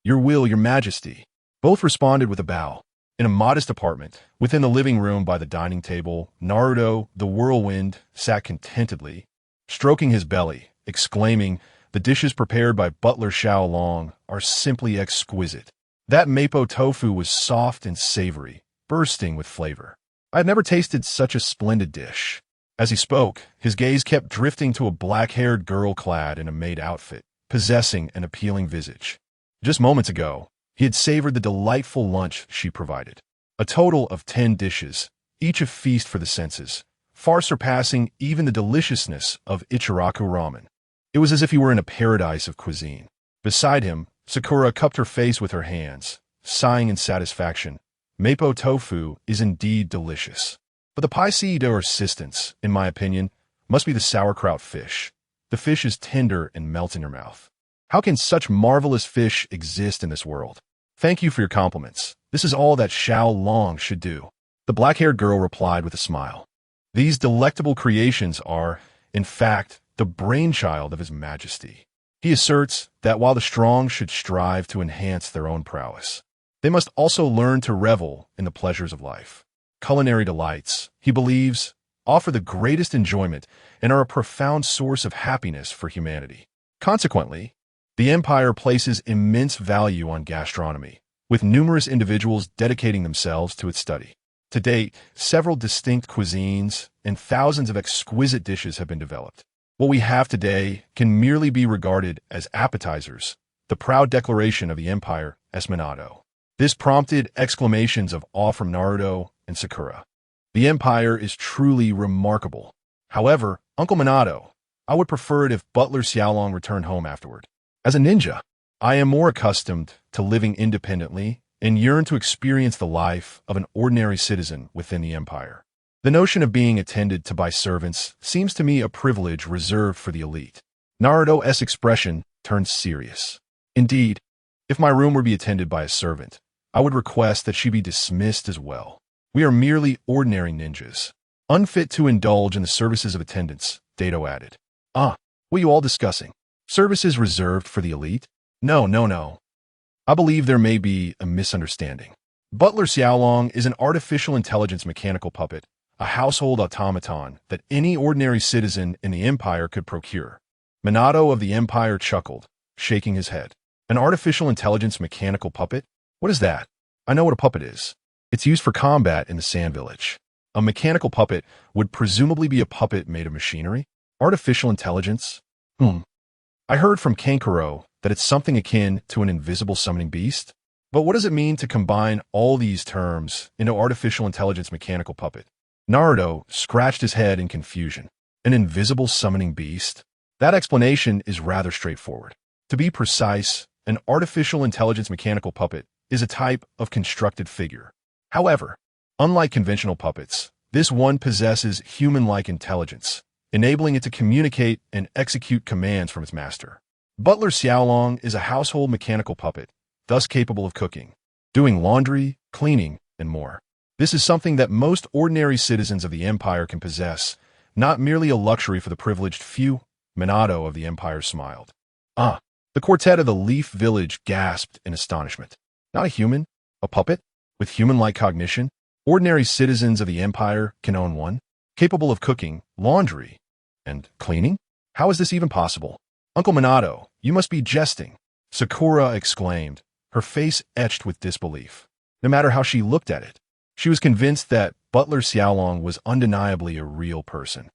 Your will, Your Majesty. Both responded with a bow. In a modest apartment, within the living room by the dining table, Naruto, the whirlwind, sat contentedly, stroking his belly, exclaiming, "The dishes prepared by butler Xiao Long are simply exquisite." That mapo tofu was soft and savory, bursting with flavor. I had never tasted such a splendid dish. As he spoke, his gaze kept drifting to a black-haired girl clad in a maid outfit, possessing an appealing visage. Just moments ago, he had savored the delightful lunch she provided. A total of 10 dishes, each a feast for the senses, far surpassing even the deliciousness of Ichiraku ramen. It was as if he were in a paradise of cuisine. Beside him, Sakura cupped her face with her hands, sighing in satisfaction. Mapo tofu is indeed delicious. But the piece de resistance, in my opinion, must be the sauerkraut fish. The fish is tender and melts in your mouth. How can such marvelous fish exist in this world? Thank you for your compliments. This is all that Xiao Long should do. The black-haired girl replied with a smile. These delectable creations are, in fact, the brainchild of His Majesty. He asserts that while the strong should strive to enhance their own prowess, they must also learn to revel in the pleasures of life. Culinary delights, he believes, offer the greatest enjoyment and are a profound source of happiness for humanity. Consequently, the Empire places immense value on gastronomy, with numerous individuals dedicating themselves to its study. To date, several distinct cuisines and thousands of exquisite dishes have been developed. What we have today can merely be regarded as appetizers, the proud declaration of the Empire as Minato. This prompted exclamations of awe from Naruto and Sakura. The Empire is truly remarkable. However, Uncle Minato, I would prefer it if Butler Xiaolong returned home afterward. As a ninja, I am more accustomed to living independently and yearn to experience the life of an ordinary citizen within the Empire. The notion of being attended to by servants seems to me a privilege reserved for the elite. Naruto's expression turned serious. Indeed, if my room were to be attended by a servant, I would request that she be dismissed as well. We are merely ordinary ninjas, unfit to indulge in the services of attendants, Dato added. What are you all discussing? Services reserved for the elite? No. I believe there may be a misunderstanding. Butler Xiaolong is an artificial intelligence mechanical puppet, a household automaton that any ordinary citizen in the Empire could procure. Minato of the Empire chuckled, shaking his head. An artificial intelligence mechanical puppet? What is that? I know what a puppet is. It's used for combat in the Sand Village. A mechanical puppet would presumably be a puppet made of machinery? Artificial intelligence? I heard from Kankuro that it's something akin to an invisible summoning beast. But what does it mean to combine all these terms into artificial intelligence mechanical puppet? Naruto scratched his head in confusion. An invisible summoning beast? That explanation is rather straightforward. To be precise, an artificial intelligence mechanical puppet is a type of constructed figure. However, unlike conventional puppets, this one possesses human-like intelligence, enabling it to communicate and execute commands from its master. Butler Xiaolong is a household mechanical puppet, thus capable of cooking, doing laundry, cleaning, and more. This is something that most ordinary citizens of the Empire can possess, not merely a luxury for the privileged few. Minato of the Empire smiled. The quartet of the Leaf Village gasped in astonishment. Not a human? A puppet? With human-like cognition? Ordinary citizens of the Empire can own one? Capable of cooking, laundry, and cleaning? How is this even possible? Uncle Minato, you must be jesting, Sakura exclaimed, her face etched with disbelief. No matter how she looked at it, she was convinced that Butler Xiaolong was undeniably a real person.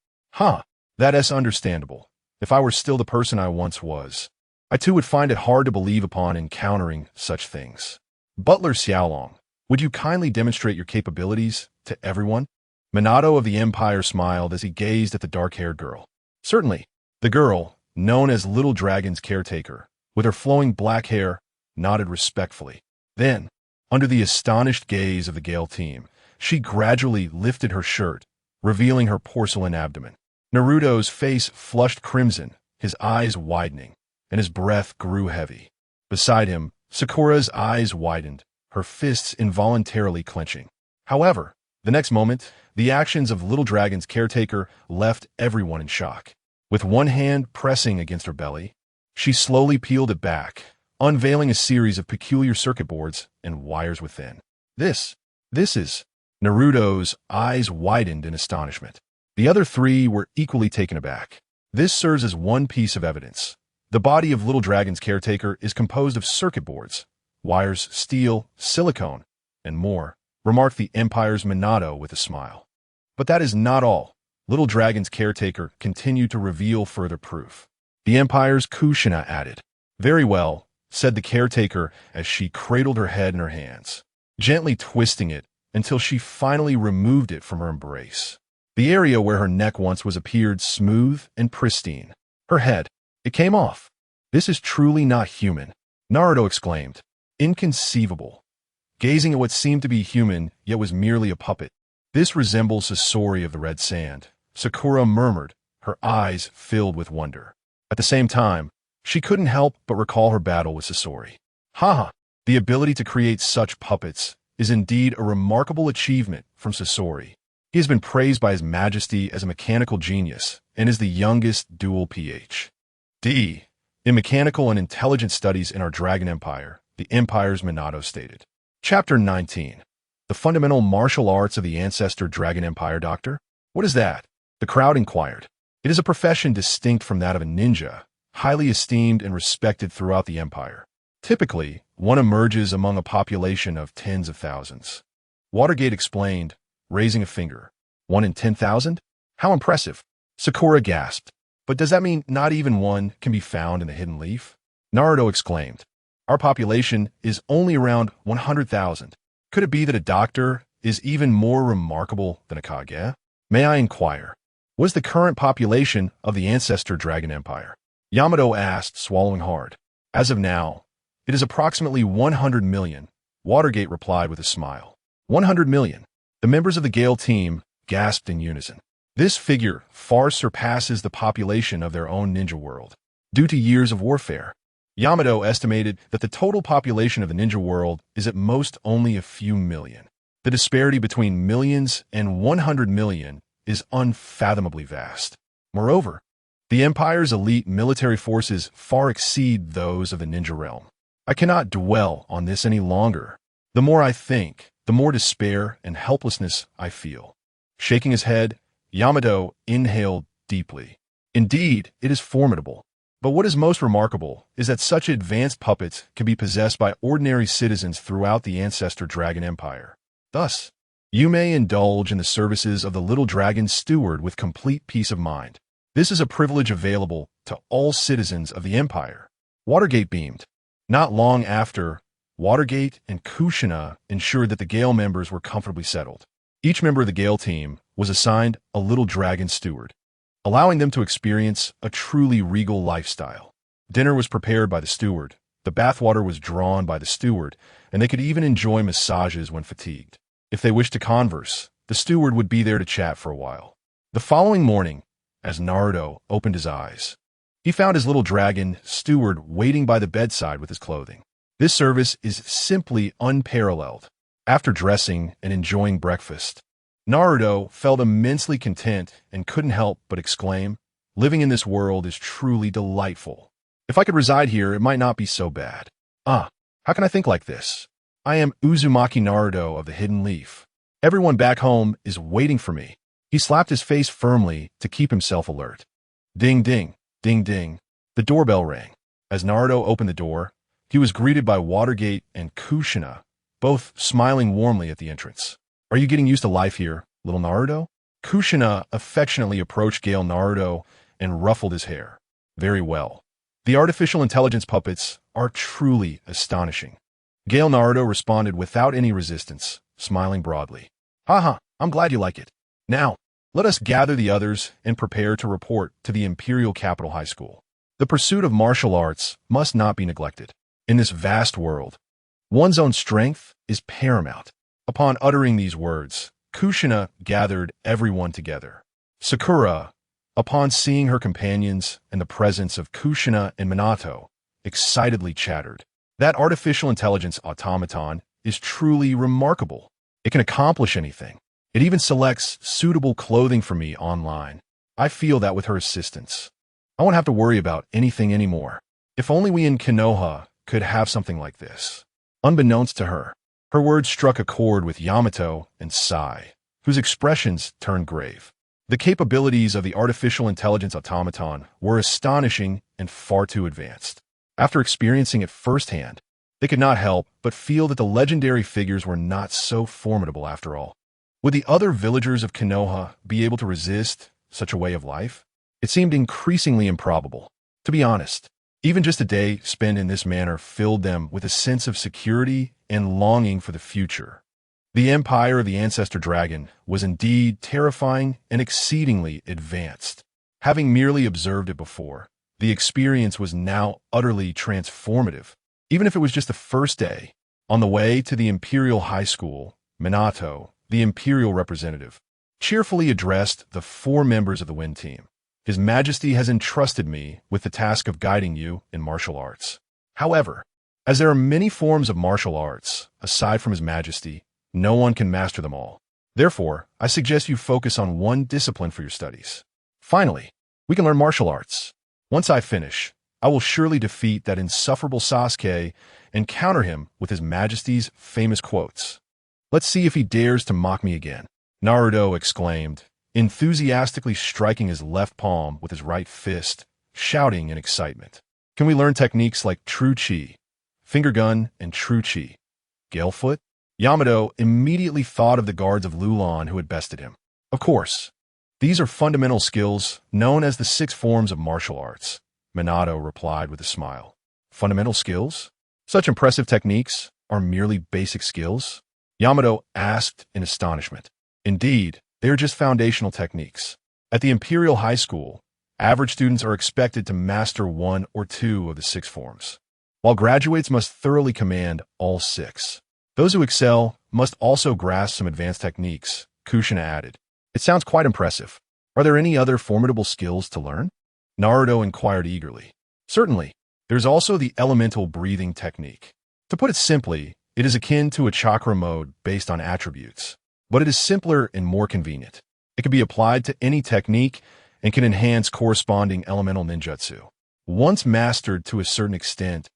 That is understandable. If I were still the person I once was, I too would find it hard to believe upon encountering such things. Butler Xiaolong, would you kindly demonstrate your capabilities to everyone? Minato of the Empire smiled as he gazed at the dark-haired girl. Certainly. The girl, known as Little Dragon's caretaker, with her flowing black hair, nodded respectfully. Then, under the astonished gaze of the Gale team, she gradually lifted her shirt, revealing her porcelain abdomen. Naruto's face flushed crimson, his eyes widening, and his breath grew heavy. Beside him, Sakura's eyes widened, her fists involuntarily clenching. However, the next moment, the actions of Little Dragon's caretaker left everyone in shock. With one hand pressing against her belly, she slowly peeled it back, unveiling a series of peculiar circuit boards and wires within. This is... Naruto's eyes widened in astonishment. The other three were equally taken aback. This serves as one piece of evidence. The body of Little Dragon's caretaker is composed of circuit boards, wires, steel, silicone, and more, remarked the Empire's Minato with a smile. But that is not all. Little Dragon's caretaker continued to reveal further proof. The Empire's Kushina added. Very well, said the caretaker as she cradled her head in her hands, gently twisting it until she finally removed it from her embrace. The area where her neck once was appeared smooth and pristine. Her head, it came off. This is truly not human, Naruto exclaimed. Inconceivable. Gazing at what seemed to be human, yet was merely a puppet. This resembles Sasori of the Red Sand, Sakura murmured, her eyes filled with wonder. At the same time, she couldn't help but recall her battle with Sasori. The ability to create such puppets is indeed a remarkable achievement from Sasori. He has been praised by His Majesty as a mechanical genius and is the youngest dual Ph.D. in mechanical and intelligence studies in our Dragon Empire, the Empire's Minato stated. Chapter 19. The Fundamental Martial Arts of the Ancestor Dragon Empire Doctor? What is that? The crowd inquired. It is a profession distinct from that of a ninja, highly esteemed and respected throughout the Empire. Typically, one emerges among a population of tens of thousands. Watergate explained, raising a finger. 1 in 10,000? How impressive. Sakura gasped. But does that mean not even one can be found in the Hidden Leaf? Naruto exclaimed. Our population is only around 100,000. Could it be that a doctor is even more remarkable than a Kage? May I inquire, what is the current population of the Ancestor Dragon Empire? Yamato asked, swallowing hard. As of now, it is approximately 100 million, Watergate replied with a smile. 100 million. The members of the Gale team gasped in unison. This figure far surpasses the population of their own ninja world. Due to years of warfare, Yamato estimated that the total population of the ninja world is at most only a few million. The disparity between millions and 100 million is unfathomably vast. Moreover, the Empire's elite military forces far exceed those of the ninja realm. I cannot dwell on this any longer. The more I think, the more despair and helplessness I feel. Shaking his head, Yamato inhaled deeply. Indeed, it is formidable. But what is most remarkable is that such advanced puppets can be possessed by ordinary citizens throughout the Ancestor Dragon Empire. Thus, you may indulge in the services of the little dragon steward with complete peace of mind. This is a privilege available to all citizens of the Empire. Watergate beamed. Not long after, Watergate and Kushina ensured that the Gale members were comfortably settled. Each member of the Gale team was assigned a little dragon steward, allowing them to experience a truly regal lifestyle. Dinner was prepared by the steward, the bathwater was drawn by the steward, and they could even enjoy massages when fatigued. If they wished to converse, the steward would be there to chat for a while. The following morning, as Naruto opened his eyes, he found his little dragon steward waiting by the bedside with his clothing. This service is simply unparalleled. After dressing and enjoying breakfast, Naruto felt immensely content and couldn't help but exclaim, "Living in this world is truly delightful. If I could reside here, it might not be so bad. How can I think like this? I am Uzumaki Naruto of the Hidden Leaf. Everyone back home is waiting for me." He slapped his face firmly to keep himself alert. Ding ding, ding ding. The doorbell rang. As Naruto opened the door, he was greeted by Watergate and Kushina, both smiling warmly at the entrance. "Are you getting used to life here, little Naruto?" Kushina affectionately approached Gale Naruto and ruffled his hair. "Very well. The artificial intelligence puppets are truly astonishing." Gale Naruto responded without any resistance, smiling broadly. "Haha, I'm glad you like it. Now, let us gather the others and prepare to report to the Imperial Capital High School. The pursuit of martial arts must not be neglected. In this vast world, one's own strength is paramount." Upon uttering these words, Kushina gathered everyone together. Sakura, upon seeing her companions and the presence of Kushina and Minato, excitedly chattered. "That artificial intelligence automaton is truly remarkable. It can accomplish anything. It even selects suitable clothing for me online. I feel that with her assistance, I won't have to worry about anything anymore. If only we in Konoha could have something like this." Unbeknownst to her, her words struck a chord with Yamato and Sai, whose expressions turned grave. The capabilities of the artificial intelligence automaton were astonishing and far too advanced. After experiencing it firsthand, they could not help but feel that the legendary figures were not so formidable after all. Would the other villagers of Konoha be able to resist such a way of life? It seemed increasingly improbable. To be honest, even just a day spent in this manner filled them with a sense of security and longing for the future. The empire of the Ancestor Dragon was indeed terrifying and exceedingly advanced. Having merely observed it before, the experience was now utterly transformative. Even if it was just the first day, on the way to the Imperial High School, Minato, the Imperial representative, cheerfully addressed the 4 members of the Wind Team. "His Majesty has entrusted me with the task of guiding you in martial arts. However, as there are many forms of martial arts, aside from His Majesty, no one can master them all. Therefore, I suggest you focus on one discipline for your studies. Finally, we can learn martial arts. Once I finish, I will surely defeat that insufferable Sasuke and counter him with His Majesty's famous quotes. Let's see if he dares to mock me again." Naruto exclaimed, enthusiastically striking his left palm with his right fist, shouting in excitement. "Can we learn techniques like True Chi, Finger Gun, and True Chi? Gale Foot?" Yamato immediately thought of the guards of Lulon who had bested him. "Of course. These are fundamental skills known as the 6 forms of martial arts," Minato replied with a smile. "Fundamental skills? Such impressive techniques are merely basic skills?" Yamato asked in astonishment. "Indeed, they are just foundational techniques. At the Imperial High School, average students are expected to master 1 or 2 of the 6 forms, while graduates must thoroughly command all 6. Those who excel must also grasp some advanced techniques," Kushina added. "It sounds quite impressive. Are there any other formidable skills to learn?" Naruto inquired eagerly. "Certainly. There's also the elemental breathing technique. To put it simply, it is akin to a chakra mode based on attributes, but it is simpler and more convenient. It can be applied to any technique and can enhance corresponding elemental ninjutsu. Once mastered to a certain extent,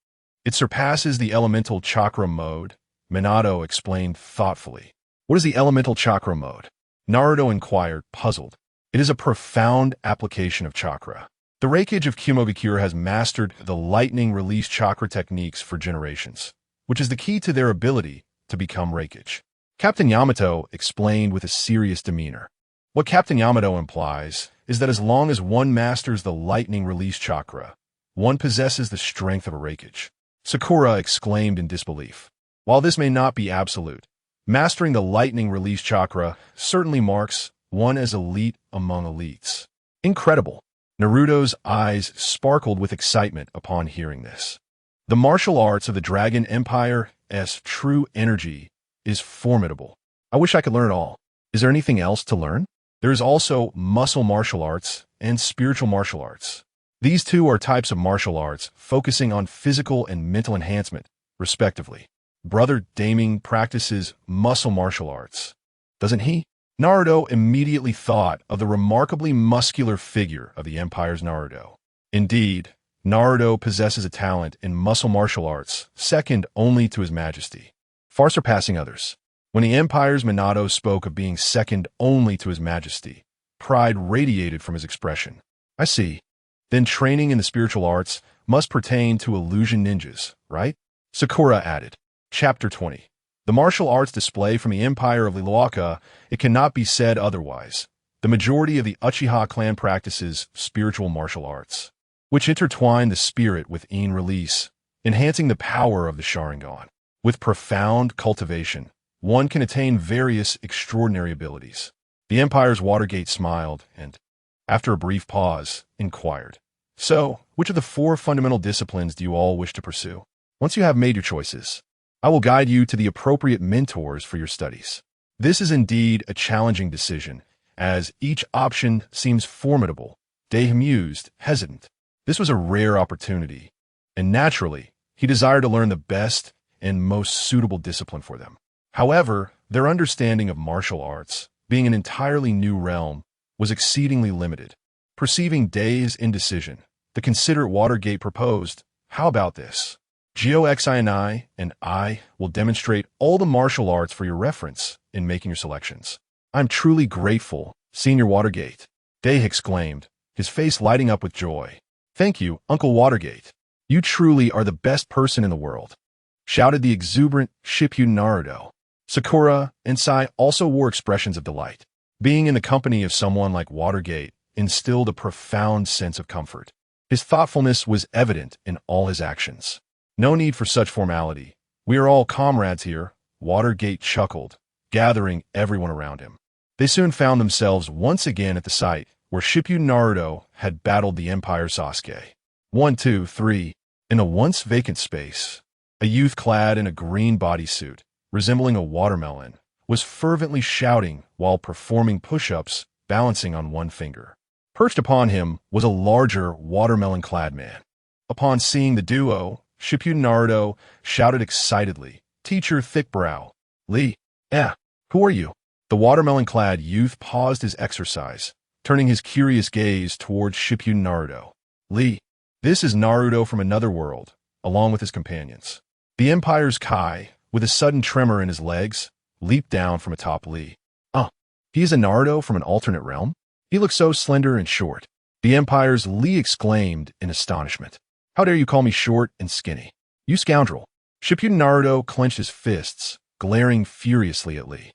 it surpasses the elemental chakra mode," Minato explained thoughtfully. "What is the elemental chakra mode?" Naruto inquired, puzzled. "It is a profound application of chakra. The Reikage of Kumogakure has mastered the lightning release chakra techniques for generations, which is the key to their ability to become Reikage. Captain Yamato explained with a serious demeanor. What Captain Yamato implies is that as long as one masters the lightning release chakra, one possesses the strength of a Reikage. Sakura exclaimed in disbelief. While this may not be absolute, mastering the lightning release chakra certainly marks one as elite among elites. Incredible. Naruto's eyes sparkled with excitement upon hearing this. The martial arts of the Dragon Empire's true energy is formidable. I wish I could learn it all. Is there anything else to learn? There is also muscle martial arts and spiritual martial arts. These two are types of martial arts focusing on physical and mental enhancement, respectively. Brother Daming practices muscle martial arts, doesn't he? Naruto immediately thought of the remarkably muscular figure of the Empire's Naruto. Indeed, Naruto possesses a talent in muscle martial arts second only to His Majesty, far surpassing others. When the Empire's Minato spoke of being second only to His Majesty, pride radiated from his expression. I see. Then training in the spiritual arts must pertain to illusion ninjas, right? Sakura added. Chapter 20. The martial arts display from the Empire of Liloaka, it cannot be said otherwise. The majority of the Uchiha clan practices spiritual martial arts, which intertwine the spirit with in release, enhancing the power of the Sharingan. With profound cultivation, one can attain various extraordinary abilities. The Empire's Watergate smiled and, after a brief pause, inquired, "So, which of the 4 fundamental disciplines do you all wish to pursue? Once you have made your choices, I will guide you to the appropriate mentors for your studies." This is indeed a challenging decision, as each option seems formidable. Day mused, hesitant. This was a rare opportunity, and naturally, he desired to learn the best and most suitable discipline for them. However, their understanding of martial arts, being an entirely new realm, was exceedingly limited. Perceiving Day's indecision, the considerate Watergate proposed, "How about this? Geo-Xi and I will demonstrate all the martial arts for your reference in making your selections." "I'm truly grateful, Senior Watergate," Day exclaimed, his face lighting up with joy. "Thank you, Uncle Watergate. You truly are the best person in the world," shouted the exuberant Shippuden Naruto. Sakura and Sai also wore expressions of delight. Being in the company of someone like Watergate instilled a profound sense of comfort. His thoughtfulness was evident in all his actions. "No need for such formality. We are all comrades here," Watergate chuckled, gathering everyone around him. They soon found themselves once again at the site where Shippuden Naruto had battled the Empire Sasuke. 1, 2, 3. In a once vacant space, a youth clad in a green bodysuit, resembling a watermelon, was fervently shouting while performing push-ups, balancing on one finger. Perched upon him was a larger watermelon-clad man. Upon seeing the duo, Shippuden Naruto shouted excitedly, "Teacher Thickbrow, Lee, who are you?" The watermelon-clad youth paused his exercise, turning his curious gaze towards Shippuden Naruto. "Lee, this is Naruto from another world," along with his companions. The Empire's Kai, with a sudden tremor in his legs, leaped down from atop Lee. He is a Naruto from an alternate realm? He looks so slender and short." The Empire's Lee exclaimed in astonishment. "How dare you call me short and skinny? You scoundrel!" Shippuden Naruto clenched his fists, glaring furiously at Lee.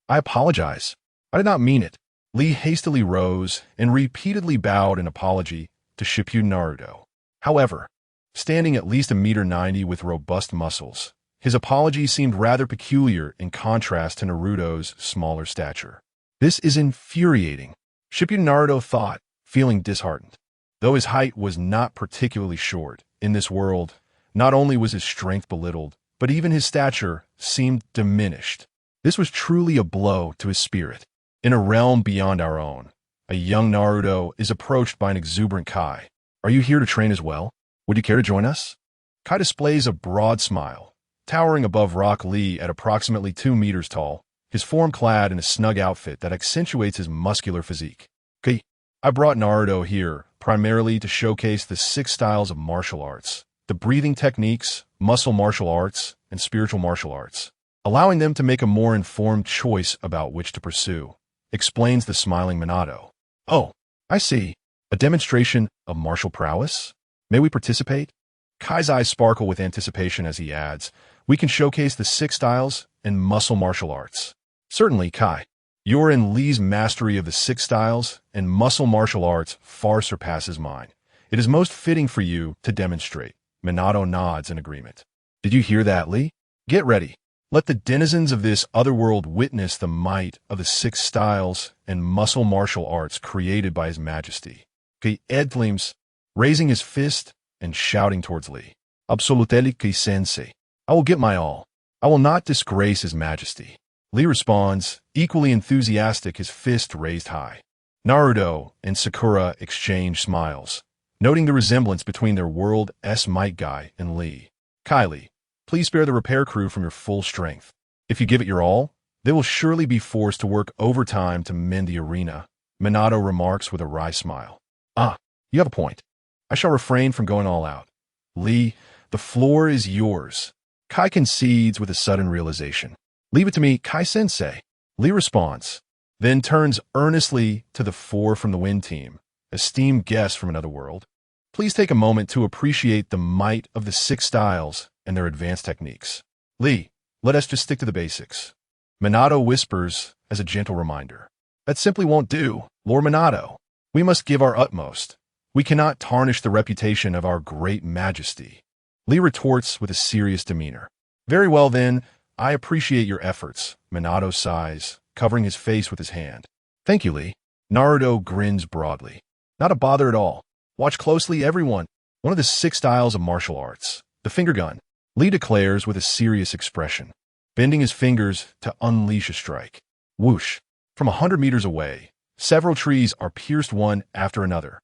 I apologize. I did not mean it." Lee hastily rose and repeatedly bowed in apology to Shippuden Naruto. However, standing at least 1.90 m with robust muscles, his apology seemed rather peculiar in contrast to Naruto's smaller stature. "This is infuriating," Shippuden Naruto thought, feeling disheartened. Though his height was not particularly short, in this world, not only was his strength belittled, but even his stature seemed diminished. This was truly a blow to his spirit. In a realm beyond our own, a young Naruto is approached by an exuberant Kai. "Are you here to train as well? Would you care to join us?" Kai displays a broad smile, towering above Rock Lee at approximately 2 meters tall, his form clad in a snug outfit that accentuates his muscular physique. "Kai, I brought Naruto here primarily to showcase the 6 styles of martial arts, the breathing techniques, muscle martial arts, and spiritual martial arts, allowing them to make a more informed choice about which to pursue," explains the smiling Minato. "Oh, I see. A demonstration of martial prowess? May we participate?" Kai's eyes sparkle with anticipation as he adds, "We can showcase the 6 styles and muscle martial arts. Certainly, Kai. Your and Lee's mastery of the six styles and muscle martial arts far surpasses mine. It is most fitting for you to demonstrate. Minato nods in agreement. Did you hear that, Lee? Get ready. Let the denizens of this otherworld witness the might of the six styles and muscle martial arts created by His Majesty. Kai Edflames, raising his fist and shouting towards Lee. Absolutely, Kai Sensei. I will get my all. I will not disgrace His Majesty. Lee responds, equally enthusiastic, his fist raised high. Naruto and Sakura exchange smiles, noting the resemblance between their world-s might guy and Lee. Kylie, please spare the repair crew from your full strength. If you give it your all, they will surely be forced to work overtime to mend the arena, Minato remarks with a wry smile. Ah, you have a point. I shall refrain from going all out. Lee, the floor is yours. Kai concedes with a sudden realization. Leave it to me, Kai-sensei. Lee responds, then turns earnestly to the four from the Wind Team, esteemed guests from another world. Please take a moment to appreciate the might of the six styles and their advanced techniques. Lee, let us just stick to the basics. Minato whispers as a gentle reminder. That simply won't do, Lord Minato. We must give our utmost. We cannot tarnish the reputation of our great majesty. Lee retorts with a serious demeanor. Very well then, I appreciate your efforts, Minato sighs, covering his face with his hand. Thank you, Lee. Naruto grins broadly. Not a bother at all. Watch closely, everyone. One of the six styles of martial arts, the finger gun, Lee declares with a serious expression, bending his fingers to unleash a strike. Whoosh! From 100 meters away, several trees are pierced one after another.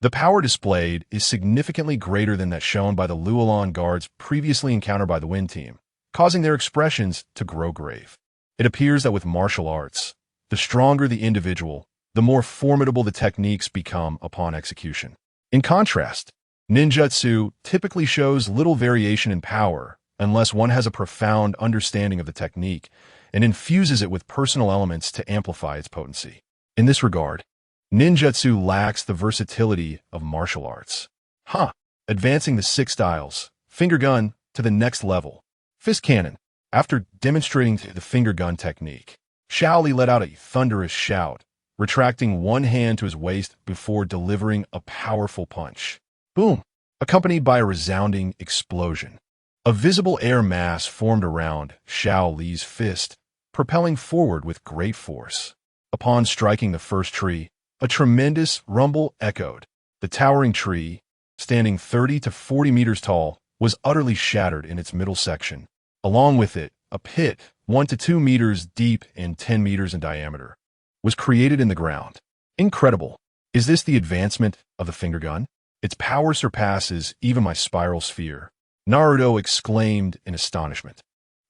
The power displayed is significantly greater than that shown by the Luolan guards previously encountered by the Wind Team, causing their expressions to grow grave. It appears that with martial arts, the stronger the individual, the more formidable the techniques become upon execution. In contrast, ninjutsu typically shows little variation in power unless one has a profound understanding of the technique and infuses it with personal elements to amplify its potency. In this regard, ninjutsu lacks the versatility of martial arts. Advancing the six styles, finger gun, to the next level. Fist cannon. After demonstrating the finger gun technique, Shaoli let out a thunderous shout, retracting one hand to his waist before delivering a powerful punch. Boom! Accompanied by a resounding explosion. A visible air mass formed around Shaoli's fist, propelling forward with great force. Upon striking the first tree, a tremendous rumble echoed. The towering tree, standing 30 to 40 meters tall, was utterly shattered in its middle section. Along with it, a pit, 1 to 2 meters deep and 10 meters in diameter, was created in the ground. Incredible. Is this the advancement of the finger gun? Its power surpasses even my spiral sphere, Naruto exclaimed in astonishment.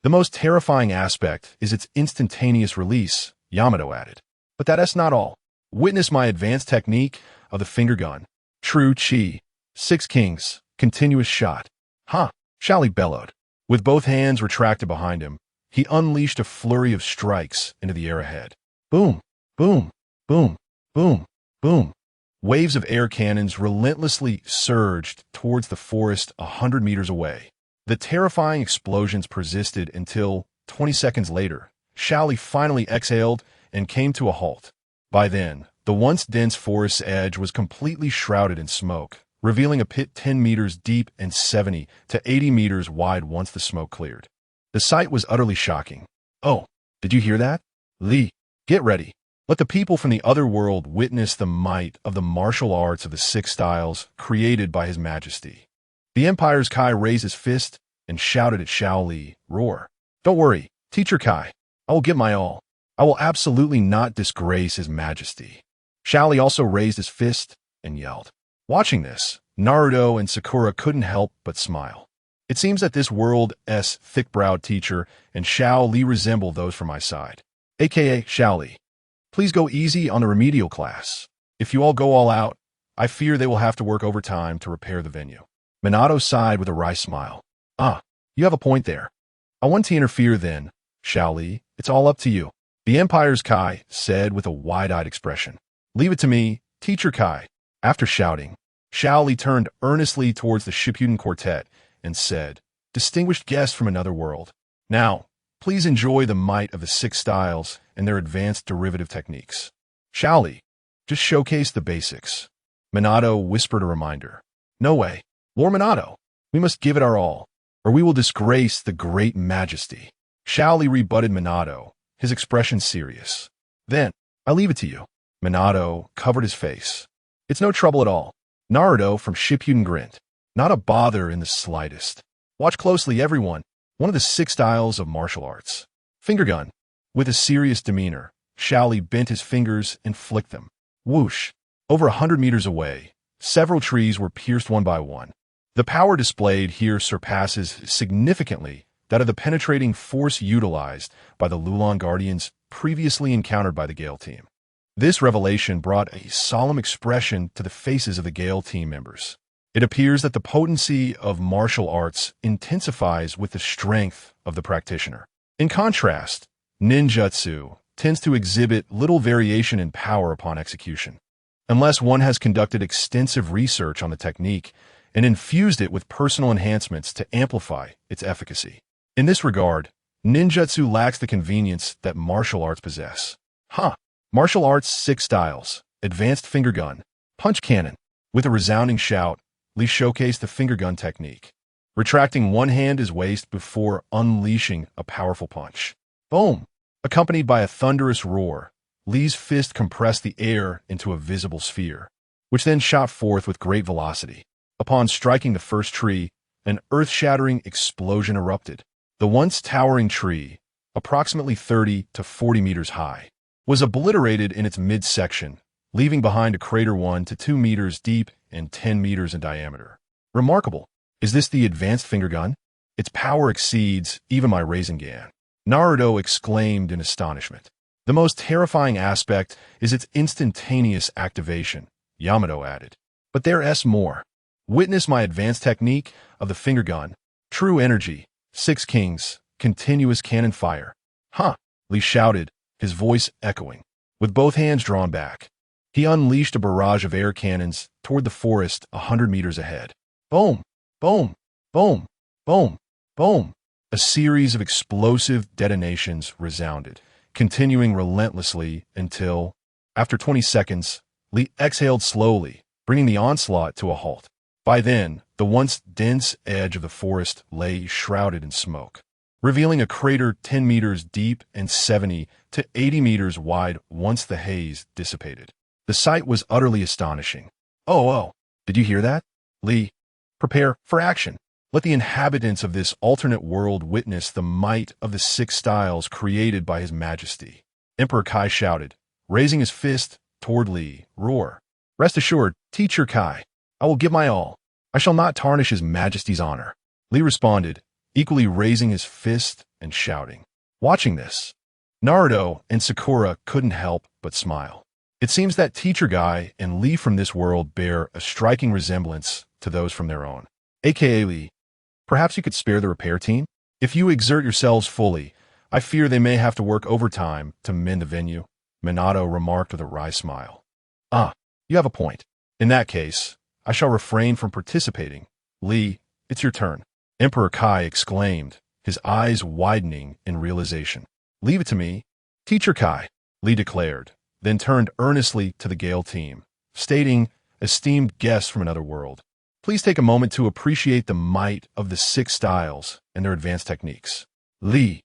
The most terrifying aspect is its instantaneous release, Yamato added. But that's not all. Witness my advanced technique of the finger gun. True chi. Six kings. Continuous shot. Shaoli bellowed. With both hands retracted behind him, he unleashed a flurry of strikes into the air ahead. Boom, boom, boom, boom, boom. Waves of air cannons relentlessly surged towards the forest 100 meters away. The terrifying explosions persisted until, 20 seconds later, Shaoli finally exhaled and came to a halt. By then, the once dense forest's edge was completely shrouded in smoke, revealing a pit 10 meters deep and 70 to 80 meters wide once the smoke cleared. The sight was utterly shocking. Oh, did you hear that? Lee, get ready. Let the people from the other world witness the might of the martial arts of the six styles created by His Majesty. The Empire's Kai raised his fist and shouted at Shaoli, roar. Don't worry, Teacher Kai. I will give my all. I will absolutely not disgrace His Majesty. Shaoli also raised his fist and yelled. Watching this, Naruto and Sakura couldn't help but smile. It seems that this world's thick-browed teacher and Shaoli resemble those from my side, aka Shaoli. Please go easy on the remedial class. If you all go all out, I fear they will have to work overtime to repair the venue. Minato sighed with a wry smile. You have a point there. I want to interfere then, Shaoli. It's all up to you. The Empire's Kai said with a wide-eyed expression. Leave it to me, Teacher Kai. After shouting, Shaoli turned earnestly towards the Shippuden quartet and said, Distinguished guests from another world. Now, Please enjoy the might of the six styles and their advanced derivative techniques. Shall we? Just showcase the basics. Minato whispered a reminder. No way. Lord Minato, we must give it our all, or we will disgrace the great majesty. Shaoli rebutted Minato, his expression serious. Then, I leave it to you. Minato covered his face. It's no trouble at all. Naruto from Shippuden grinned. Not a bother in the slightest. Watch closely, everyone. One of the six styles of martial arts. Finger gun. With a serious demeanor, Shaoli bent his fingers and flicked them. Whoosh. Over 100 meters away, several trees were pierced one by one. The power displayed here surpasses significantly that of the penetrating force utilized by the Lulon Guardians previously encountered by the Gale team. This revelation brought a solemn expression to the faces of the Gale team members. It appears that the potency of martial arts intensifies with the strength of the practitioner. In contrast, ninjutsu tends to exhibit little variation in power upon execution, unless one has conducted extensive research on the technique and infused it with personal enhancements to amplify its efficacy. In this regard, ninjutsu lacks the convenience that martial arts possess. Martial arts six styles, advanced finger gun, punch cannon. With a resounding shout, Lee showcased the finger gun technique, retracting one hand his waist before unleashing a powerful punch. Boom! Accompanied by a thunderous roar, Lee's fist compressed the air into a visible sphere, which then shot forth with great velocity. Upon striking the first tree, an earth-shattering explosion erupted. The once towering tree, approximately 30 to 40 meters high, was obliterated in its midsection, leaving behind a crater 1 to 2 meters deep and 10 meters in diameter. Remarkable. Is this the advanced finger gun? Its power exceeds even my Rasengan. Naruto exclaimed in astonishment. The most terrifying aspect is its instantaneous activation, Yamato added. But there's more. Witness my advanced technique of the finger gun. True energy. 6 kings. Continuous cannon fire. Lee shouted, his voice echoing. With both hands drawn back, he unleashed a barrage of air cannons toward the forest 100 meters ahead. Boom! Boom! Boom! Boom! Boom! A series of explosive detonations resounded, continuing relentlessly until, after 20 seconds, Lee exhaled slowly, bringing the onslaught to a halt. By then, the once dense edge of the forest lay shrouded in smoke, revealing a crater 10 meters deep and 70 to 80 meters wide once the haze dissipated. The sight was utterly astonishing. Oh, did you hear that? Lee, prepare for action. Let the inhabitants of this alternate world witness the might of the six styles created by His Majesty. Emperor Kai shouted, raising his fist toward Lee. Roar. Rest assured, Teacher Kai, I will give my all. I shall not tarnish His Majesty's honor. Lee responded, equally raising his fist and shouting. Watching this, Naruto and Sakura couldn't help but smile. It seems that Teacher Guy and Lee from this world bear a striking resemblance to those from their own. AKA Lee, perhaps you could spare the repair team? If you exert yourselves fully, I fear they may have to work overtime to mend the venue, Minato remarked with a wry smile. You have a point. In that case, I shall refrain from participating. Lee, it's your turn. Emperor Kai exclaimed, his eyes widening in realization. Leave it to me. Teacher Kai, Lee declared, then turned earnestly to the Gale team, stating, esteemed guests from another world, please take a moment to appreciate the might of the six styles and their advanced techniques. Lee,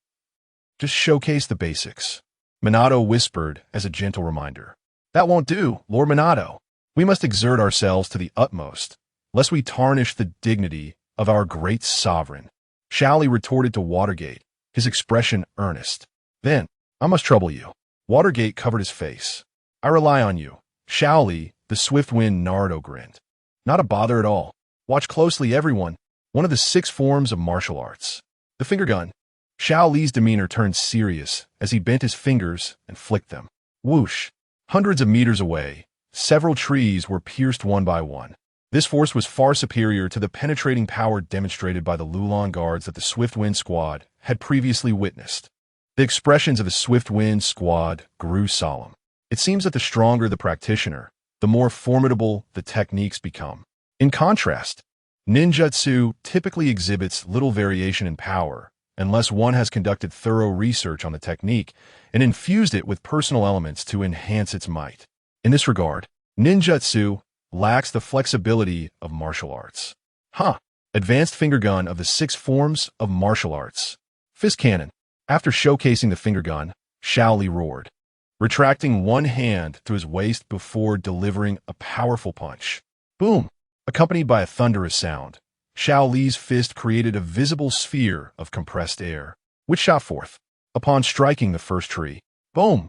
just showcase the basics. Minato whispered as a gentle reminder. That won't do, Lord Minato. We must exert ourselves to the utmost, lest we tarnish the dignity of our great sovereign. Shaoli retorted to Watergate, his expression earnest. Then, I must trouble you. Watergate covered his face. I rely on you. Shaoli, the swift-wind Naruto grinned. Not a bother at all. Watch closely, everyone. One of the 6 forms of martial arts. The finger gun. Shaoli's demeanor turned serious as he bent his fingers and flicked them. Whoosh. Hundreds of meters away, several trees were pierced one by one. This force was far superior to the penetrating power demonstrated by the Lulon guards that the Swift Wind Squad had previously witnessed. The expressions of the Swift Wind Squad grew solemn. It seems that the stronger the practitioner, the more formidable the techniques become. In contrast, ninjutsu typically exhibits little variation in power unless one has conducted thorough research on the technique and infused it with personal elements to enhance its might. In this regard, ninjutsu lacks the flexibility of martial arts. Advanced finger gun of the 6 forms of martial arts. Fist cannon. After showcasing the finger gun, Xiao Li roared, retracting one hand to his waist before delivering a powerful punch. Boom! Accompanied by a thunderous sound, Xiao Li's fist created a visible sphere of compressed air, which shot forth. Upon striking the first tree, boom!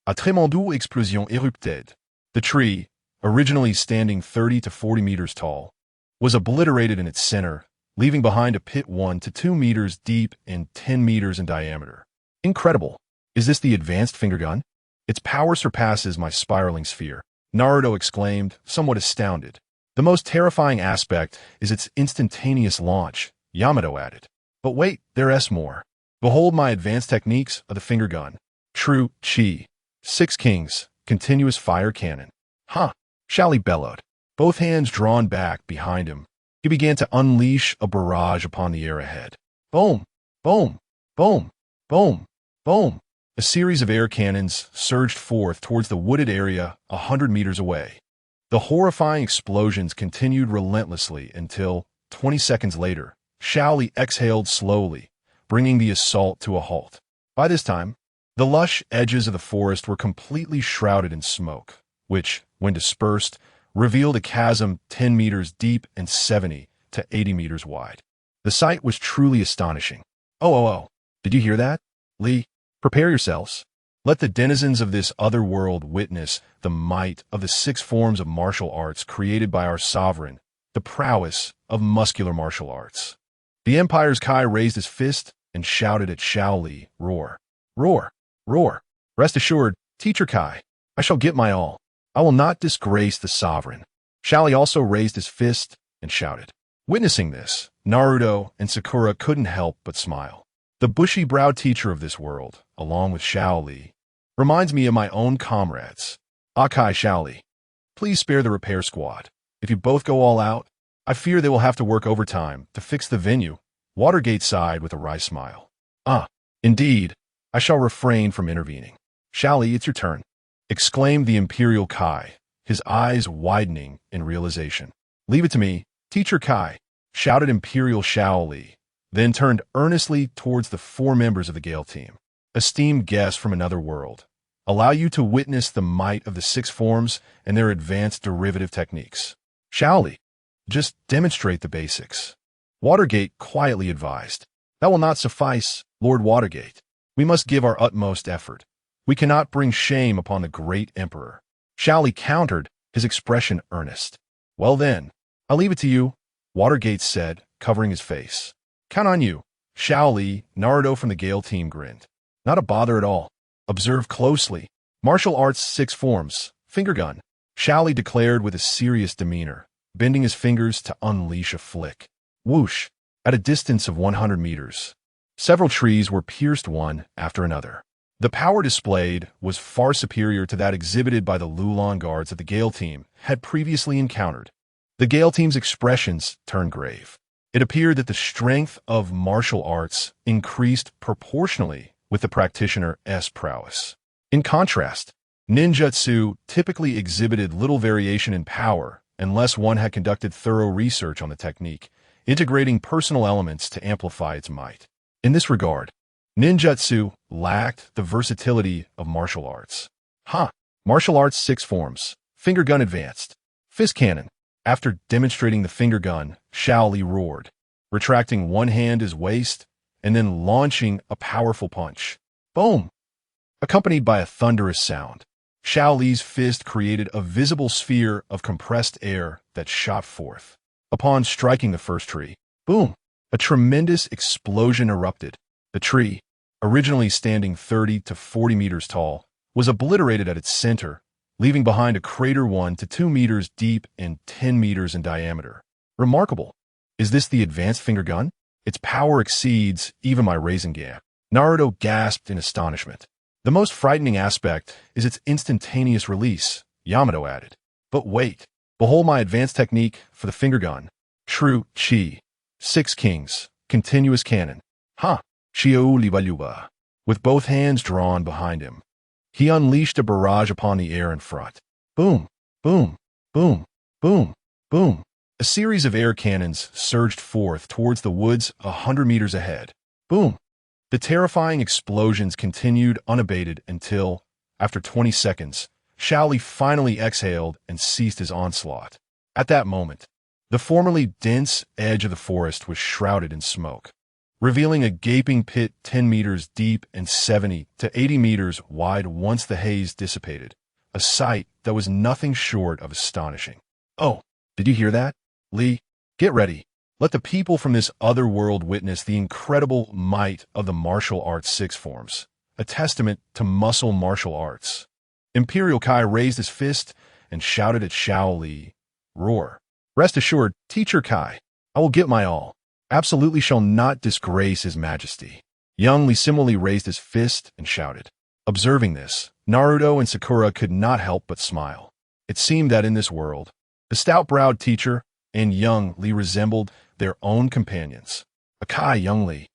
A tremendous explosion érupted. The tree, originally standing 30 to 40 meters tall, was obliterated in its center, leaving behind a pit 1 to 2 meters deep and 10 meters in diameter. Incredible! Is this the advanced finger gun? Its power surpasses my spiraling sphere, Naruto exclaimed, somewhat astounded. The most terrifying aspect is its instantaneous launch, Yamato added. But wait, there's more. Behold my advanced techniques of the finger gun. True Chi. 6 Kings, continuous fire cannon. Xiao Li bellowed, both hands drawn back behind him. He began to unleash a barrage upon the air ahead. Boom! Boom! Boom! Boom! Boom! A series of air cannons surged forth towards the wooded area 100 meters away. The horrifying explosions continued relentlessly until, 20 seconds later, Xiao Li exhaled slowly, bringing the assault to a halt. By this time, the lush edges of the forest were completely shrouded in smoke, which, when dispersed, revealed a chasm 10 meters deep and 70 to 80 meters wide. The sight was truly astonishing. Oh, did you hear that? Li, prepare yourselves. Let the denizens of this other world witness the might of the 6 forms of martial arts created by our sovereign, the prowess of muscular martial arts. The Empire's Kai raised his fist and shouted at Xiao Li, roar, roar, roar. Rest assured, Teacher Kai, I shall get my all. I will not disgrace the sovereign. Xiao Li also raised his fist and shouted. Witnessing this, Naruto and Sakura couldn't help but smile. The bushy-browed teacher of this world, along with Xiao Li, reminds me of my own comrades. Akai Xiao Li, please spare the repair squad. If you both go all out, I fear they will have to work overtime to fix the venue. Watergate sighed with a wry smile. Indeed, I shall refrain from intervening. Xiao Li, it's your turn, exclaimed the Imperial Kai, his eyes widening in realization. Leave it to me, Teacher Kai, shouted Imperial Xiao Li, then turned earnestly towards the 4 members of the Gale team. Esteemed guests from another world, allow you to witness the might of the 6 forms and their advanced derivative techniques. Xiao Li, just demonstrate the basics. Watergate quietly advised. That will not suffice, Lord Watergate. We must give our utmost effort. We cannot bring shame upon the great emperor. Xiao Li countered, his expression earnest. Well then, I'll leave it to you, Watergate said, covering his face. Count on you. Xiao Li, Naruto from the Gale team grinned. Not a bother at all. Observe closely. Martial arts 6 forms. Finger gun. Xiao Li declared with a serious demeanor, bending his fingers to unleash a flick. Whoosh! At a distance of 100 meters. Several trees were pierced one after another. The power displayed was far superior to that exhibited by the Lulon guards that the Gale team had previously encountered. The Gale team's expressions turned grave. It appeared that the strength of martial arts increased proportionally with the practitioner's prowess. In contrast, ninjutsu typically exhibited little variation in power unless one had conducted thorough research on the technique, integrating personal elements to amplify its might. In this regard, ninjutsu lacked the versatility of martial arts. Martial arts 6 forms. Finger gun advanced. Fist cannon. After demonstrating the finger gun, Xiao Li roared, retracting one hand his waist and then launching a powerful punch. Boom! Accompanied by a thunderous sound, Xiao Li's fist created a visible sphere of compressed air that shot forth. Upon striking the first tree, boom! A tremendous explosion erupted. The tree, originally standing 30 to 40 meters tall, was obliterated at its center, leaving behind a crater 1 to 2 meters deep and 10 meters in diameter. Remarkable. Is this the advanced finger gun? Its power exceeds even my Rasengan. Naruto gasped in astonishment. The most frightening aspect is its instantaneous release, Yamato added. But wait, behold my advanced technique for the finger gun. True Chi. 6 Kings, continuous cannon. Ha! Xiao Libaluba. With both hands drawn behind him, he unleashed a barrage upon the air in front. Boom! Boom! Boom! Boom! Boom! A series of air cannons surged forth towards the woods 100 meters ahead. Boom! The terrifying explosions continued unabated until, after 20 seconds, Shaoli finally exhaled and ceased his onslaught. At that moment, the formerly dense edge of the forest was shrouded in smoke, revealing a gaping pit 10 meters deep and 70 to 80 meters wide once the haze dissipated, a sight that was nothing short of astonishing. Oh, did you hear that? Lee, get ready. Let the people from this other world witness the incredible might of the martial arts six forms, a testament to muscle martial arts. Imperial Kai raised his fist and shouted at Shaoli. Roar. Rest assured, Teacher Kai, I will give my all. Absolutely shall not disgrace his majesty. Young Li similarly raised his fist and shouted. Observing this, Naruto and Sakura could not help but smile. It seemed that in this world, the stout-browed teacher and young Li resembled their own companions. Akai, young Li,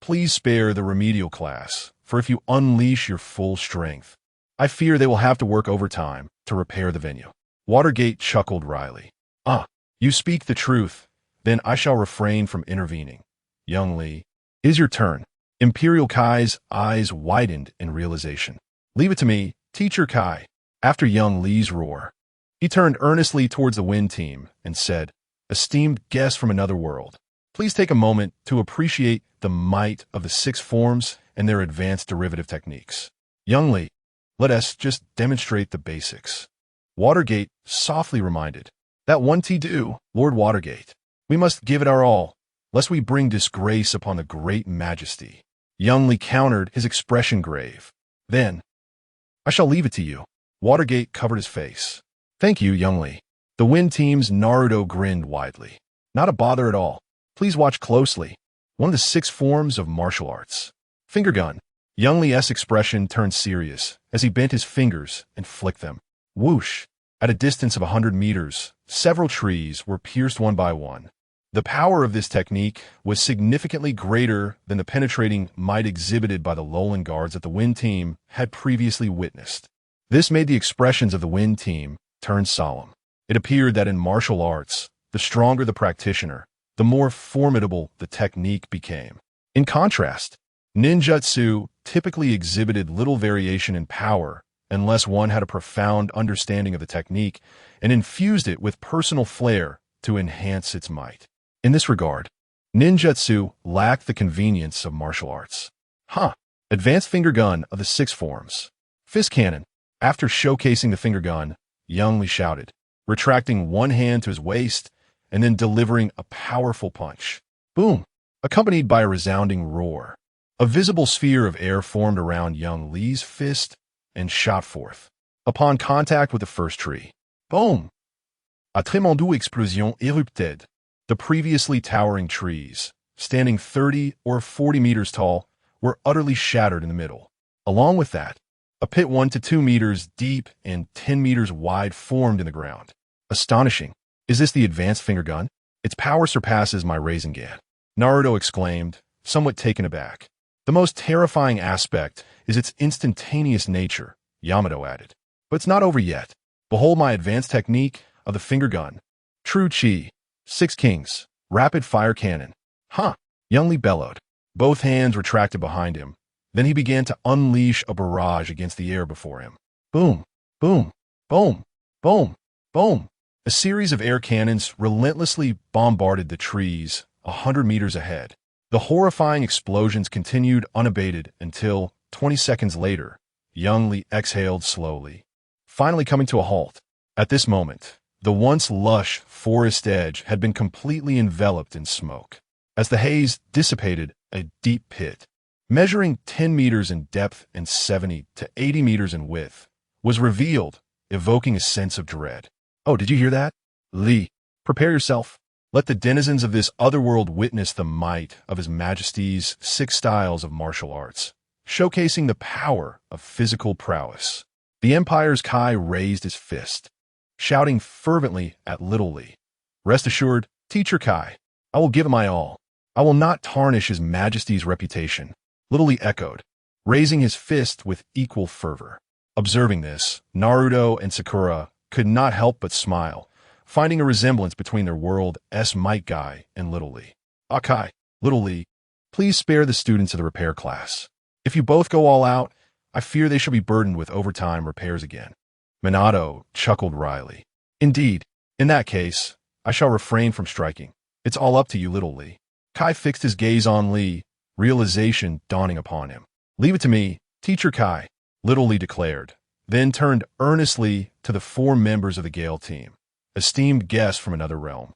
please spare the remedial class, for if you unleash your full strength, I fear they will have to work overtime to repair the venue. Watergate chuckled wryly. You speak the truth, then I shall refrain from intervening. Young Li, is your turn. Imperial Kai's eyes widened in realization. Leave it to me, Teacher Kai. After young Li's roar, he turned earnestly towards the Wind team and said, Esteemed guests from another world, please take a moment to appreciate the might of the six forms and their advanced derivative techniques. Young Li, let us just demonstrate the basics. Watergate softly reminded, That one do, Lord Watergate. We must give it our all, lest we bring disgrace upon the great majesty. Young Li countered, his expression grave. Then, I shall leave it to you. Watergate covered his face. Thank you, Young Li. The Wind team's Naruto grinned widely. Not a bother at all. Please watch closely. One of the six forms of martial arts. Finger gun. Young Li's expression turned serious as he bent his fingers and flicked them. Whoosh! At a distance of 100 meters, several trees were pierced one by one. The power of this technique was significantly greater than the penetrating might exhibited by the Lowland guards that the Wind team had previously witnessed. This made the expressions of the Wind team turn solemn. It appeared that in martial arts, the stronger the practitioner, the more formidable the technique became. In contrast, ninjutsu typically exhibited little variation in power unless one had a profound understanding of the technique and infused it with personal flair to enhance its might. In this regard, ninjutsu lacked the convenience of martial arts. Advanced finger gun of the six forms. Fist cannon. After showcasing the finger gun, Young Li shouted, retracting one hand to his waist and then delivering a powerful punch. Boom! Accompanied by a resounding roar. A visible sphere of air formed around Young Li's fist and shot forth. Upon contact with the first tree, boom! A tremendous explosion érupted. The previously towering trees, standing 30 or 40 meters tall, were utterly shattered in the middle. Along with that, a pit 1 to 2 meters deep and 10 meters wide formed in the ground. Astonishing. Is this the advanced finger gun? Its power surpasses my Rasengan. Naruto exclaimed, somewhat taken aback. The most terrifying aspect is its instantaneous nature, Yamato added. But it's not over yet. Behold my advanced technique of the finger gun. True Chi. 6 Kings. Rapid fire cannon. Young Li bellowed. Both hands retracted behind him. Then he began to unleash a barrage against the air before him. Boom, boom, boom, boom, boom. A series of air cannons relentlessly bombarded the trees 100 meters ahead. The horrifying explosions continued unabated until, 20 seconds later, Young Li exhaled slowly, finally coming to a halt. At this moment, the once lush forest edge had been completely enveloped in smoke. As the haze dissipated, a deep pit, measuring 10 meters in depth and 70 to 80 meters in width, was revealed, evoking a sense of dread. Oh, did you hear that? Li, prepare yourself. Let the denizens of this otherworld witness the might of His Majesty's 6 styles of martial arts, showcasing the power of physical prowess. The Empire's Kai raised his fist, shouting fervently at little Li. Rest assured, Teacher Kai, I will give it my all. I will not tarnish His Majesty's reputation, Little Lee echoed, raising his fist with equal fervor. Observing this, Naruto and Sakura could not help but smile, finding a resemblance between their world's might guy and Little Lee. Okay, Little Lee, please spare the students of the repair class. If you both go all out, I fear they shall be burdened with overtime repairs again. Minato chuckled wryly. Indeed, in that case, I shall refrain from striking. It's all up to you, Little Lee. Kai fixed his gaze on Lee, realization dawning upon him. Leave it to me, Teacher Kai, Little Lee declared, then turned earnestly to the 4 members of the Gale team, esteemed guests from another realm.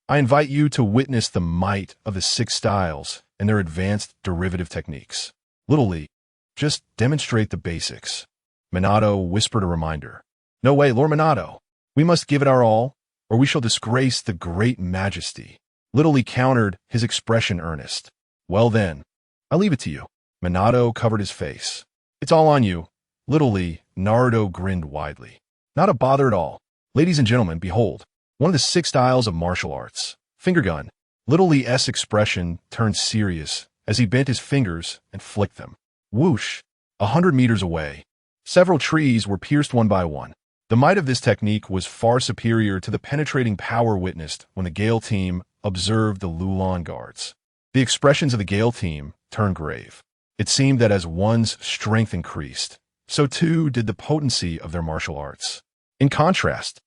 I invite you to witness the might of the 6 styles and their advanced derivative techniques. Little Lee, just demonstrate the basics. Minato whispered a reminder. No way, Lord Minato. We must give it our all, or we shall disgrace the great majesty. Little Lee countered, his expression earnest. Well then, I leave it to you. Minato covered his face. It's all on you. Little Lee, Naruto grinned widely. Not a bother at all. Ladies and gentlemen, behold, one of the 6 styles of martial arts. Finger gun. Little Lee's expression turned serious as he bent his fingers and flicked them. Whoosh! 100 meters away, several trees were pierced one by one. The might of this technique was far superior to the penetrating power witnessed when the Gale team observed the Lulon guards. The expressions of the Gale team turned grave. It seemed that as one's strength increased, so too did the potency of their martial arts. In contrast,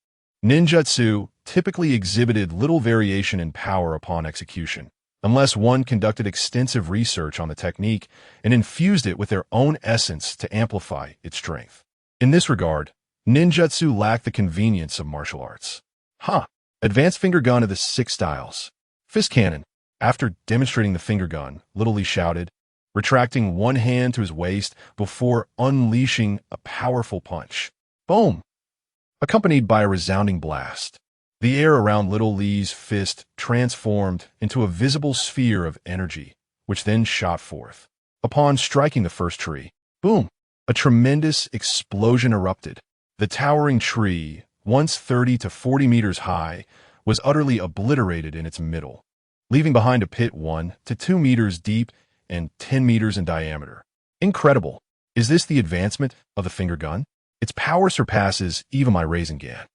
ninjutsu typically exhibited little variation in power upon execution, unless one conducted extensive research on the technique and infused it with their own essence to amplify its strength. In this regard, ninjutsu lacked the convenience of martial arts. Advanced finger gun of the 6 styles. Fist cannon. After demonstrating the finger gun, Little Lee shouted, retracting one hand to his waist before unleashing a powerful punch. Boom! Accompanied by a resounding blast. The air around Little Lee's fist transformed into a visible sphere of energy, which then shot forth. Upon striking the first tree, boom! A tremendous explosion erupted. The towering tree, once 30 to 40 meters high, was utterly obliterated in its middle, leaving behind a pit 1 to 2 meters deep and 10 meters in diameter. Incredible! Is this the advancement of the finger gun? Its power surpasses even my Rasengan.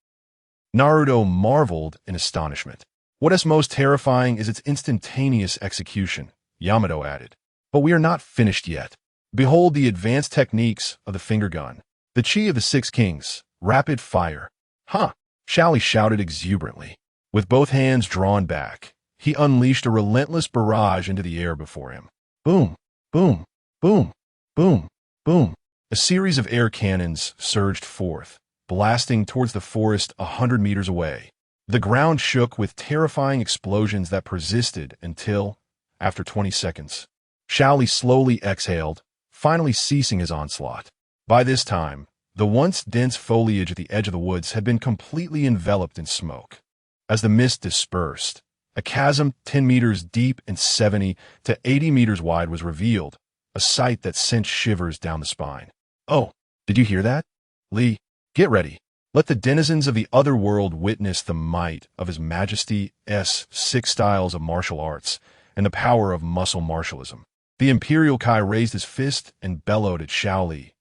Naruto marveled in astonishment. What is most terrifying is its instantaneous execution, Yamato added. But we are not finished yet. Behold the advanced techniques of the finger gun. The chi of the 6 kings, rapid fire. Xiaoli shouted exuberantly. With both hands drawn back, he unleashed a relentless barrage into the air before him. Boom, boom, boom, boom, boom. A series of air cannons surged forth, blasting towards the forest 100 meters away. The ground shook with terrifying explosions that persisted until, after 20 seconds, Xiaoli slowly exhaled, finally ceasing his onslaught. By this time, the once dense foliage at the edge of the woods had been completely enveloped in smoke. As the mist dispersed, a chasm 10 meters deep and 70 to 80 meters wide was revealed, a sight that sent shivers down the spine. Oh, did you hear that? Lee, get ready. Let the denizens of the other world witness the might of His Majesty's 6 styles of martial arts and the power of muscle martialism. The Imperial Kai raised his fist and bellowed at Xiaoli.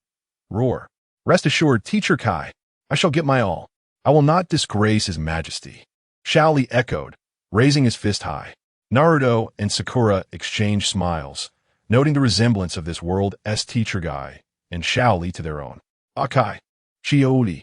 Roar. Rest assured, Teacher Kai, I shall get my all. I will not disgrace His Majesty. Xiaoli echoed, raising his fist high. Naruto and Sakura exchanged smiles, noting the resemblance of this world's teacher guy and Xiaoli to their own. Akai, Xiaoli,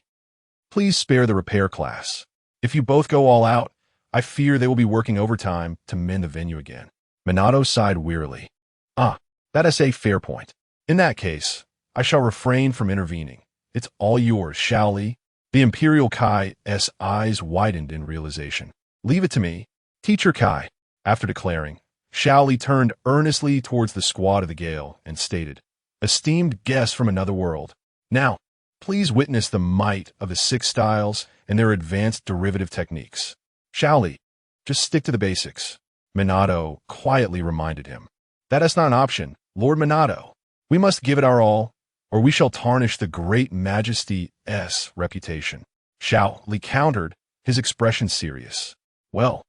please spare the repair class. If you both go all out, I fear they will be working overtime to mend the venue again. Minato sighed wearily. That is a fair point. In that case, I shall refrain from intervening. It's all yours, Xiaoli. The Imperial Kai's eyes widened in realization. Leave it to me, Teacher Kai. After declaring, Xiaoli turned earnestly towards the squad of the Gale and stated, esteemed guests from another world, now, please witness the might of the 6 styles and their advanced derivative techniques. Xiaoli, just stick to the basics. Minato quietly reminded him. That is not an option, Lord Minato. We must give it our all, or we shall tarnish the great Majesty's reputation. Xiaoli countered, his expression serious. Well,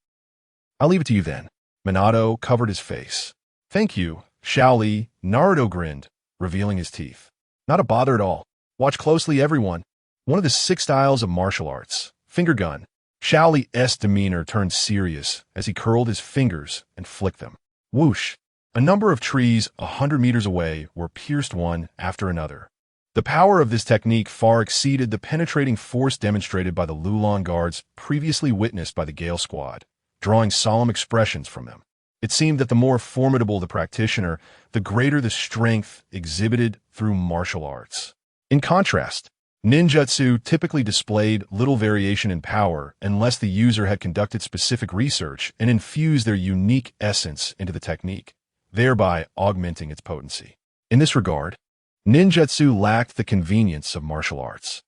I'll leave it to you then. Minato covered his face. Thank you, Xiao Li. Naruto grinned, revealing his teeth. Not a bother at all. Watch closely, everyone. One of the 6 styles of martial arts. Finger gun. Xiao Li's demeanor turned serious as he curled his fingers and flicked them. Whoosh! A number of trees 100 meters away were pierced one after another. The power of this technique far exceeded the penetrating force demonstrated by the Lulon guards previously witnessed by the Gale Squad, drawing solemn expressions from them. It seemed that the more formidable the practitioner, the greater the strength exhibited through martial arts. In contrast, ninjutsu typically displayed little variation in power unless the user had conducted specific research and infused their unique essence into the technique, thereby augmenting its potency. In this regard, ninjutsu lacked the convenience of martial arts.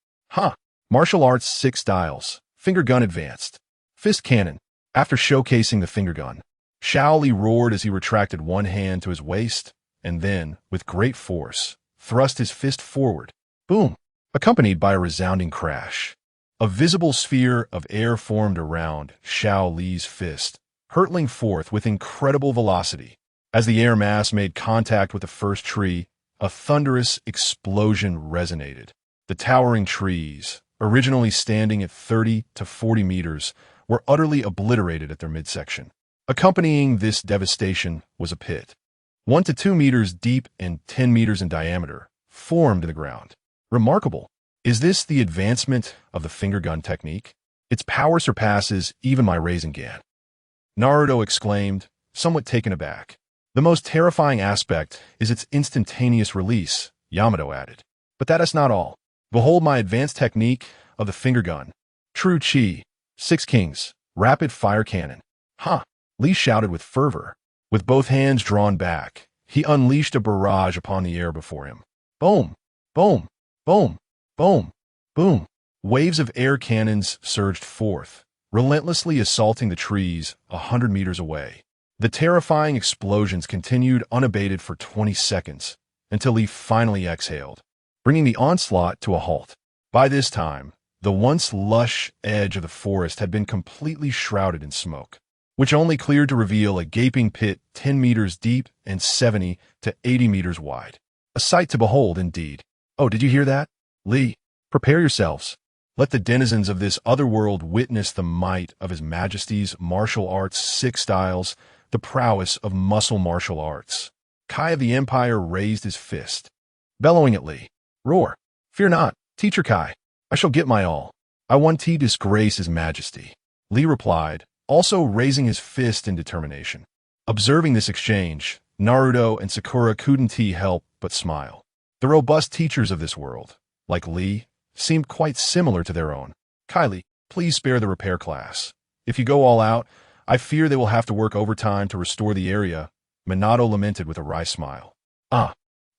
Martial arts 6 styles. Finger gun advanced. Fist cannon. After showcasing the finger gun, Xiao Li roared as he retracted one hand to his waist and then, with great force, thrust his fist forward. Boom! Accompanied by a resounding crash. A visible sphere of air formed around Xiao Li's fist, hurtling forth with incredible velocity. As the air mass made contact with the first tree, a thunderous explosion resonated. The towering trees, originally standing at 30 to 40 meters, were utterly obliterated at their midsection. Accompanying this devastation was a pit, 1 to 2 meters deep and 10 meters in diameter, formed in the ground. Remarkable. Is this the advancement of the finger gun technique? Its power surpasses even my Rasengan. Naruto exclaimed, somewhat taken aback. The most terrifying aspect is its instantaneous release, Yamato added. But that is not all. Behold my advanced technique of the finger gun. True Chi. 6 Kings. Rapid fire cannon. Li shouted with fervor. With both hands drawn back, he unleashed a barrage upon the air before him. Boom! Boom! Boom! Boom! Boom! Waves of air cannons surged forth, relentlessly assaulting the trees 100 meters away. The terrifying explosions continued unabated for 20 seconds, until he finally exhaled, bringing the onslaught to a halt. By this time, the once lush edge of the forest had been completely shrouded in smoke, which only cleared to reveal a gaping pit 10 meters deep and 70 to 80 meters wide. A sight to behold, indeed. Oh, did you hear that? Li, prepare yourselves. Let the denizens of this other world witness the might of His Majesty's martial arts 6 styles, the prowess of muscle martial arts. Kai of the Empire raised his fist, bellowing at Li. Roar! Fear not, Teacher Kai. I shall get my all. I want to disgrace His Majesty. Li replied, also raising his fist in determination. Observing this exchange, Naruto and Sakura couldn't help but smile. The robust teachers of this world, like Li, seemed quite similar to their own. Kylie, please spare the repair class. If you go all out, I fear they will have to work overtime to restore the area, Minato lamented with a wry smile.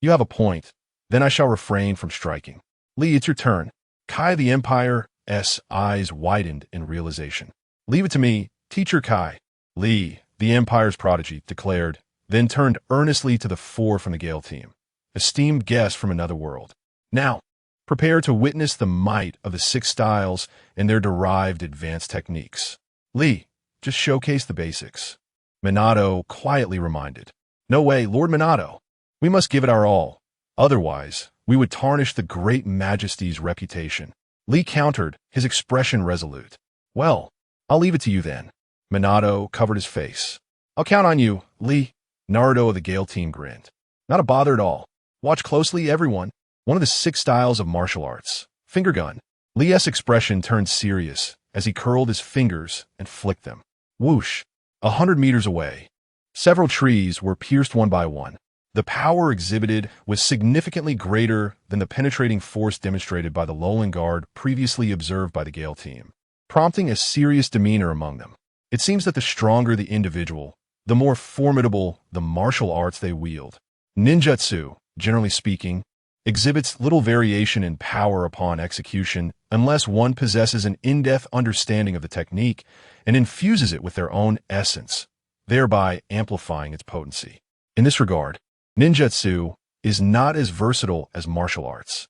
You have a point. Then I shall refrain from striking. Li, it's your turn. Kai the Empire's eyes widened in realization. Leave it to me, Teacher Kai. Li, the Empire's prodigy, declared, then turned earnestly to the 4 from the Gale team. Esteemed guests from another world. Now, prepare to witness the might of the 6 styles and their derived advanced techniques. Li, just showcase the basics. Minato quietly reminded. No way, Lord Minato. We must give it our all. Otherwise, we would tarnish the great Majesty's reputation. Li countered, his expression resolute. Well, I'll leave it to you then. Minato covered his face. I'll count on you, Li. Naruto of the Gale team grinned. Not a bother at all. Watch closely, everyone. One of the 6 styles of martial arts. Finger gun. Li's expression turned serious as he curled his fingers and flicked them. Whoosh! 100 meters away. Several trees were pierced one by one. The power exhibited was significantly greater than the penetrating force demonstrated by the Lowland Guard previously observed by the Gale team, prompting a serious demeanor among them. It seems that the stronger the individual, the more formidable the martial arts they wield. Ninjutsu, generally speaking, exhibits little variation in power upon execution unless one possesses an in-depth understanding of the technique and infuses it with their own essence, thereby amplifying its potency. In this regard, ninjutsu is not as versatile as martial arts.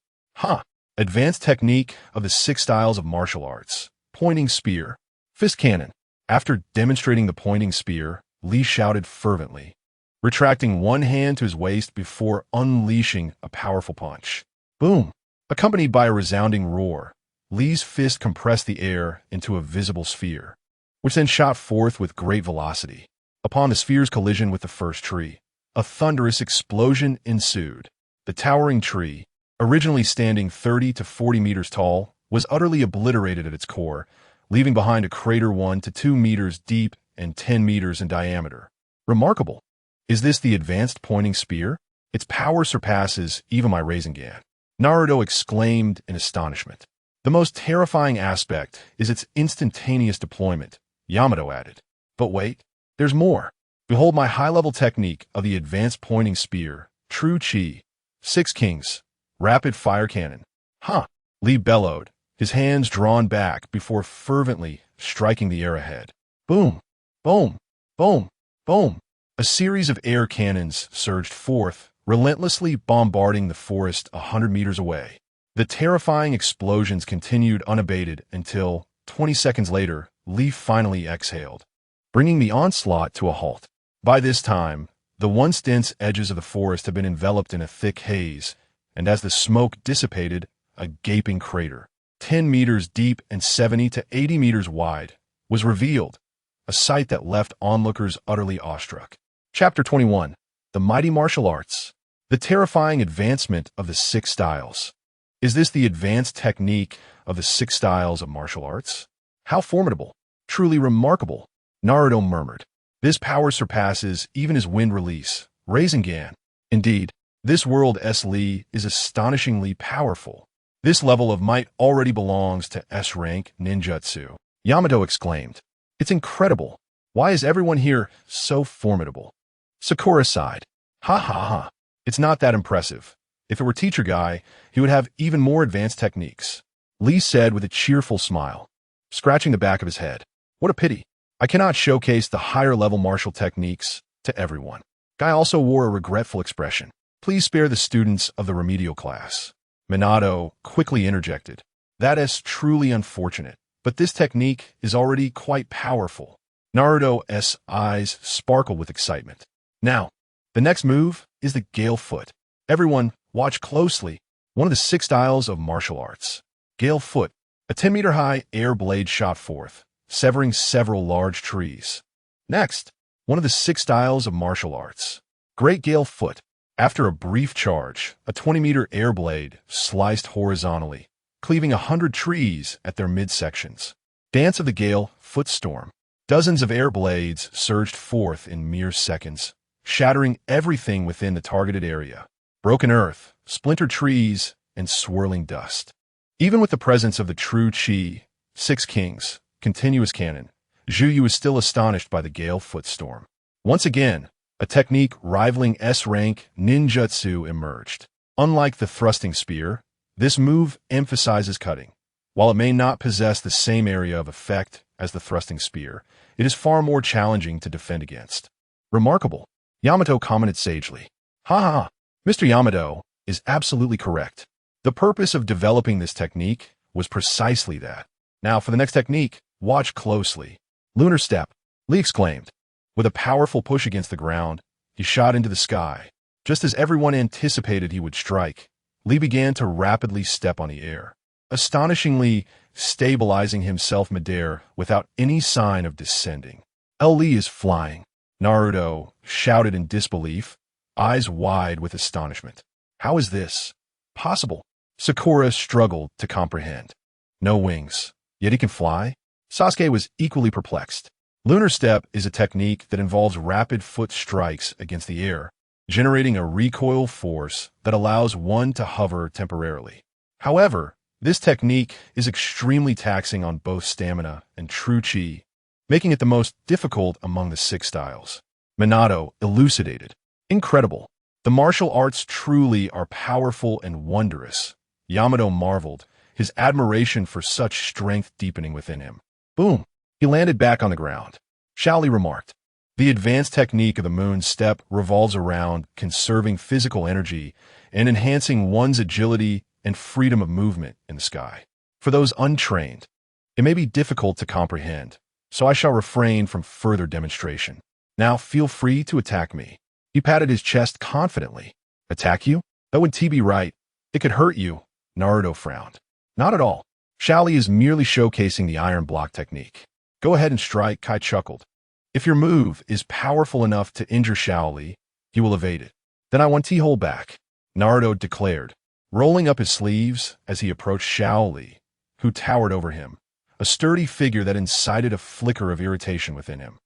Advanced technique of the 6 styles of martial arts. Pointing spear. Fist cannon. After demonstrating the pointing spear, Lee shouted fervently, retracting one hand to his waist before unleashing a powerful punch. Boom! Accompanied by a resounding roar, Lee's fist compressed the air into a visible sphere, which then shot forth with great velocity. Upon the sphere's collision with the first tree, a thunderous explosion ensued. The towering tree, originally standing 30 to 40 meters tall, was utterly obliterated at its core, leaving behind a crater 1 to 2 meters deep and 10 meters in diameter. Remarkable. Is this the advanced pointing spear? Its power surpasses even my Rasengan, Naruto exclaimed in astonishment. The most terrifying aspect is its instantaneous deployment, Yamato added. But wait, there's more. Behold my high-level technique of the advanced pointing spear, True Chi. 6 Kings. Rapid fire cannon. Huh, Lee bellowed, his hands drawn back before fervently striking the air ahead. Boom, boom, boom, boom. A series of air cannons surged forth, relentlessly bombarding the forest 100 meters away. The terrifying explosions continued unabated until, 20 seconds later, Lee finally exhaled, bringing the onslaught to a halt. By this time, the once dense edges of the forest had been enveloped in a thick haze, and as the smoke dissipated, a gaping crater, 10 meters deep and 70 to 80 meters wide, was revealed, a sight that left onlookers utterly awestruck. Chapter 21. The Mighty Martial Arts. The terrifying advancement of the 6 styles. Is this the advanced technique of the 6 styles of martial arts? How formidable, truly remarkable, Naruto murmured. This power surpasses even his wind release, Rasengan. Indeed, this world S. Lee is astonishingly powerful. This level of might already belongs to S-rank ninjutsu, Yamato exclaimed. It's incredible. Why is everyone here so formidable? Sakura sighed. Ha ha ha. It's not that impressive. If it were Teacher Guy, he would have even more advanced techniques. Lee said with a cheerful smile, scratching the back of his head. What a pity. I cannot showcase the higher-level martial techniques to everyone. Guy also wore a regretful expression. Please spare the students of the remedial class. Minato quickly interjected. That is truly unfortunate, but this technique is already quite powerful. Naruto's eyes sparkled with excitement. Now, the next move is the Gale Foot. Everyone, watch closely. One of the 6 styles of martial arts. Gale Foot. A 10-meter-high air blade shot forth, severing several large trees. Next, one of the 6 styles of martial arts. Great Gale Foot. After a brief charge, a 20-meter air blade sliced horizontally, cleaving 100 trees at their midsections. Dance of the Gale Foot Storm. Dozens of air blades surged forth in mere seconds, shattering everything within the targeted area. Broken earth, splintered trees, and swirling dust. Even with the presence of the True Chi, 6 Kings, continuous cannon, Zhuyu is still astonished by the Gale Foot Storm. Once again, a technique rivaling S-rank ninjutsu emerged. Unlike the thrusting spear, this move emphasizes cutting. While it may not possess the same area of effect as the thrusting spear, it is far more challenging to defend against. Remarkable, Yamato commented sagely. Ha ha, Mr. Yamato is absolutely correct. The purpose of developing this technique was precisely that. Now for the next technique, watch closely. Lunar Step, Lee exclaimed. With a powerful push against the ground, he shot into the sky. Just as everyone anticipated he would strike, Lee began to rapidly step on the air, astonishingly stabilizing himself midair without any sign of descending. Lee is flying, Naruto shouted in disbelief, eyes wide with astonishment. How is this possible? Sakura struggled to comprehend. No wings, yet he can fly? Sasuke was equally perplexed. Lunar Step is a technique that involves rapid foot strikes against the air, generating a recoil force that allows one to hover temporarily. However, this technique is extremely taxing on both stamina and True Chi, making it the most difficult among the 6 styles. Minato elucidated. Incredible. The martial arts truly are powerful and wondrous. Yamato marveled, his admiration for such strength deepening within him. Boom. He landed back on the ground. Shaoli remarked. The advanced technique of the Moon Step revolves around conserving physical energy and enhancing one's agility and freedom of movement in the sky. For those untrained, it may be difficult to comprehend, so I shall refrain from further demonstration. Now feel free to attack me. He patted his chest confidently. Attack you? That would be right. It could hurt you. Naruto frowned. Not at all. Xiao Li is merely showcasing the iron block technique. Go ahead and strike, Kai chuckled. If your move is powerful enough to injure Xiao Li, he will evade it. Then I want to hold back, Naruto declared, rolling up his sleeves as he approached Xiao Li, who towered over him, a sturdy figure that incited a flicker of irritation within him.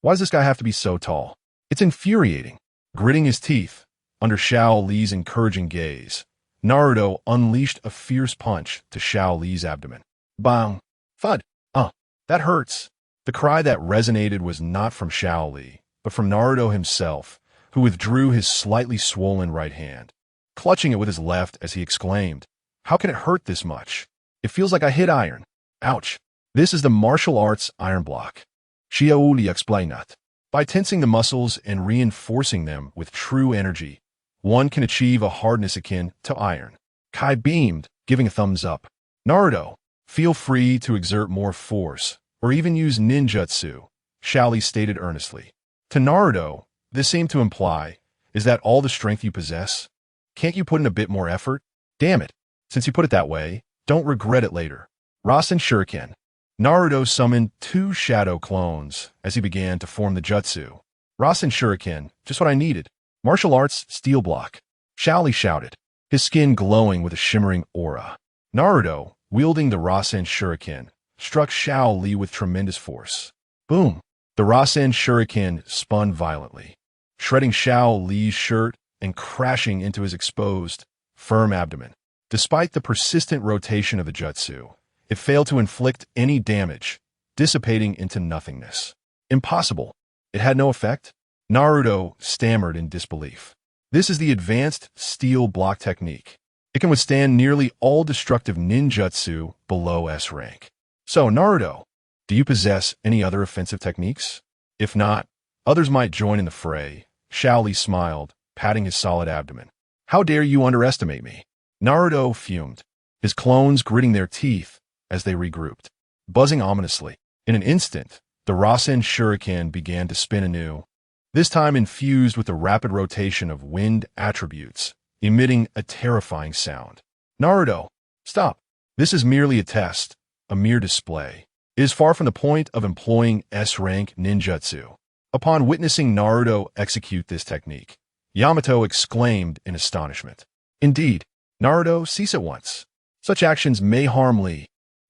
Why does this guy have to be so tall? It's infuriating. Gritting his teeth, under Xiao Li's encouraging gaze, Naruto unleashed a fierce punch to Xiao Li's abdomen. Bang! Thud! That hurts. The cry that resonated was not from Xiao Li, but from Naruto himself, who withdrew his slightly swollen right hand, clutching it with his left as he exclaimed, "How can it hurt this much? It feels like I hit iron. Ouch. This is the martial arts iron block." Xiao Li explained that. By tensing the muscles and reinforcing them with true energy, one can achieve a hardness akin to iron. Kai beamed, giving a thumbs up. Naruto, feel free to exert more force, or even use ninjutsu, Xiao Li stated earnestly. To Naruto, this seemed to imply, is that all the strength you possess? Can't you put in a bit more effort? Damn it. Since you put it that way, don't regret it later. Rasen Shuriken. Naruto summoned 2 shadow clones as he began to form the jutsu. Rasen Shuriken, just what I needed. Martial arts steel block. Xiao Li shouted, his skin glowing with a shimmering aura. Naruto, wielding the Rasen Shuriken, struck Xiao Li with tremendous force. Boom! The Rasen Shuriken spun violently, shredding Xiao Li's shirt and crashing into his exposed, firm abdomen. Despite the persistent rotation of the jutsu, it failed to inflict any damage, dissipating into nothingness. Impossible. It had no effect? Naruto stammered in disbelief. This is the advanced steel block technique. It can withstand nearly all destructive ninjutsu below S rank. So, Naruto, do you possess any other offensive techniques? If not, others might join in the fray. Xiao Li smiled, patting his solid abdomen. How dare you underestimate me? Naruto fumed, his clones gritting their teeth as they regrouped, buzzing ominously. In an instant, the Rasen Shuriken began to spin anew, this time infused with the rapid rotation of wind attributes, emitting a terrifying sound. Naruto, stop. This is merely a test, a mere display. It is far from the point of employing S-rank ninjutsu. Upon witnessing Naruto execute this technique, Yamato exclaimed in astonishment. Indeed, Naruto, cease at once. Such actions may harm Lee.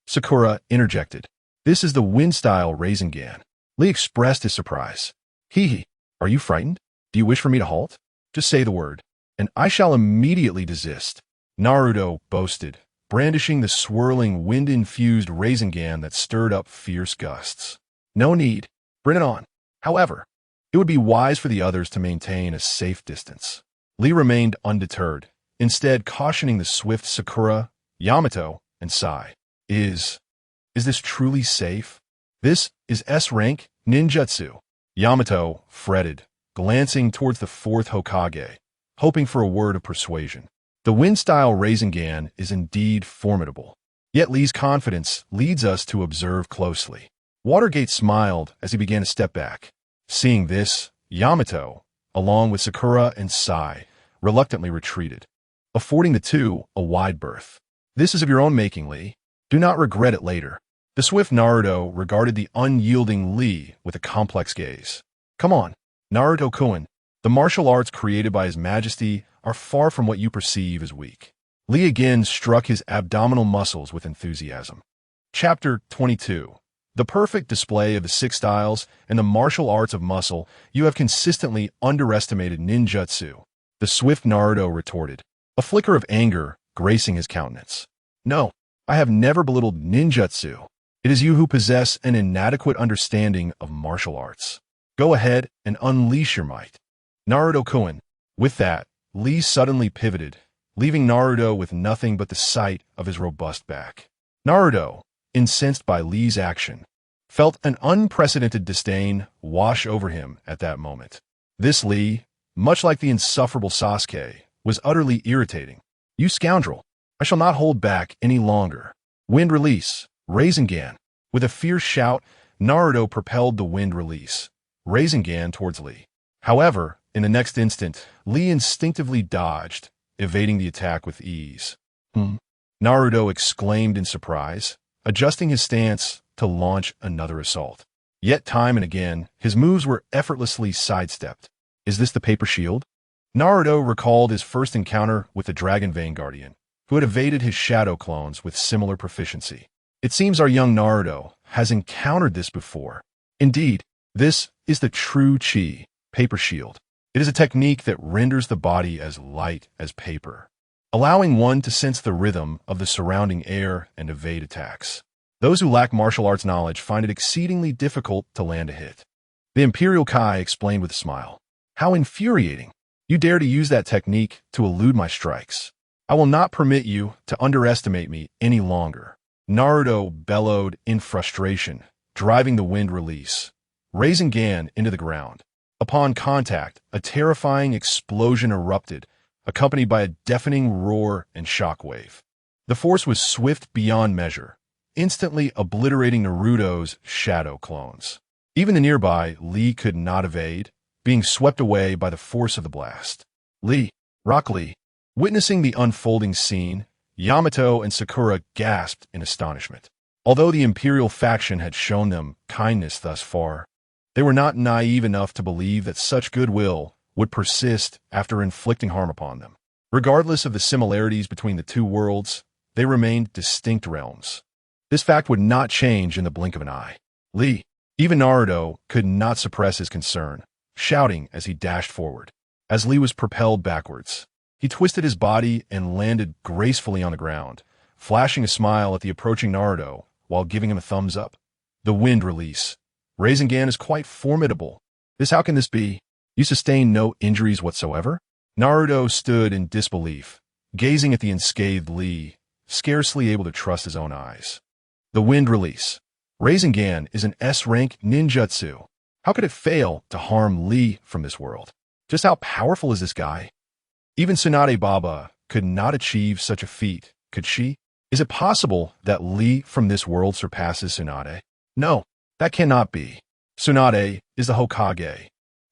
Sakura interjected. This is the wind-style Rasengan. Lee expressed his surprise. Hee, are you frightened? Do you wish for me to halt? Just say the word, and I shall immediately desist. Naruto boasted, brandishing the swirling wind-infused Rasengan that stirred up fierce gusts. No need. Bring it on. However, it would be wise for the others to maintain a safe distance. Lee remained undeterred, instead cautioning the swift Sakura, Yamato, and Sai. Is this truly safe? This is S-rank ninjutsu. Yamato fretted, glancing towards the 4th Hokage, hoping for a word of persuasion. The wind-style Rasengan is indeed formidable. Yet Lee's confidence leads us to observe closely. Watergate smiled as he began to step back. Seeing this, Yamato, along with Sakura and Sai, reluctantly retreated, affording the two a wide berth. This is of your own making, Lee. Do not regret it later. The swift Naruto regarded the unyielding Lee with a complex gaze. Come on, Naruto-kun. The martial arts created by His Majesty are far from what you perceive as weak. Lee again struck his abdominal muscles with enthusiasm. Chapter 22. The perfect display of the 6 styles and the martial arts of muscle. You have consistently underestimated ninjutsu. The swift Naruto retorted, a flicker of anger gracing his countenance. No, I have never belittled ninjutsu. It is you who possess an inadequate understanding of martial arts. Go ahead and unleash your might. Naruto-kun. With that, Lee suddenly pivoted, leaving Naruto with nothing but the sight of his robust back. Naruto, incensed by Lee's action, felt an unprecedented disdain wash over him at that moment. This Lee, much like the insufferable Sasuke, was utterly irritating. You scoundrel! I shall not hold back any longer. Wind release, Rasengan. With a fierce shout, Naruto propelled the wind release, raising Gan towards Lee. However, in the next instant, Lee instinctively dodged, evading the attack with ease. Naruto exclaimed in surprise, adjusting his stance to launch another assault. Yet time and again, his moves were effortlessly sidestepped. Is this the paper shield? Naruto recalled his first encounter with the Dragon Vein Guardian, who had evaded his shadow clones with similar proficiency. It seems our young Naruto has encountered this before. Indeed, this is the true Chi, paper shield. It is a technique that renders the body as light as paper, allowing one to sense the rhythm of the surrounding air and evade attacks. Those who lack martial arts knowledge find it exceedingly difficult to land a hit. The Imperial Kai explained with a smile. How infuriating! You dare to use that technique to elude my strikes. I will not permit you to underestimate me any longer. Naruto bellowed in frustration, driving the wind release, raising Gan into the ground. Upon contact, a terrifying explosion erupted, accompanied by a deafening roar and shockwave. The force was swift beyond measure, instantly obliterating Naruto's shadow clones. Even the nearby Lee could not evade, being swept away by the force of the blast. Rock Lee. Witnessing the unfolding scene, Yamato and Sakura gasped in astonishment. Although the Imperial faction had shown them kindness thus far, they were not naive enough to believe that such goodwill would persist after inflicting harm upon them. Regardless of the similarities between the two worlds, they remained distinct realms. This fact would not change in the blink of an eye. Even Naruto could not suppress his concern, shouting as he dashed forward. As Lee was propelled backwards, he twisted his body and landed gracefully on the ground, flashing a smile at the approaching Naruto while giving him a thumbs up. The wind release. Rasengan is quite formidable. How can this be? You sustained no injuries whatsoever? Naruto stood in disbelief, gazing at the unscathed Lee, scarcely able to trust his own eyes. The wind release. Rasengan is an S-rank ninjutsu. How could it fail to harm Lee from this world? Just how powerful is this guy? Even Tsunade Baba could not achieve such a feat, could she? Is it possible that Lee from this world surpasses Tsunade? No, that cannot be. Tsunade is the Hokage.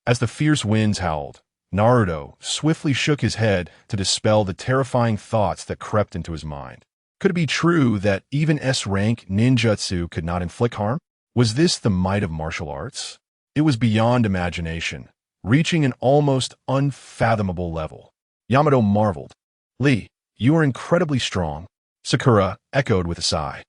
As the fierce winds howled, Naruto swiftly shook his head to dispel the terrifying thoughts that crept into his mind. Could it be true that even S-rank ninjutsu could not inflict harm? Was this the might of martial arts? It was beyond imagination, reaching an almost unfathomable level. Yamato marveled. Lee, you are incredibly strong. Sakura echoed with a sigh.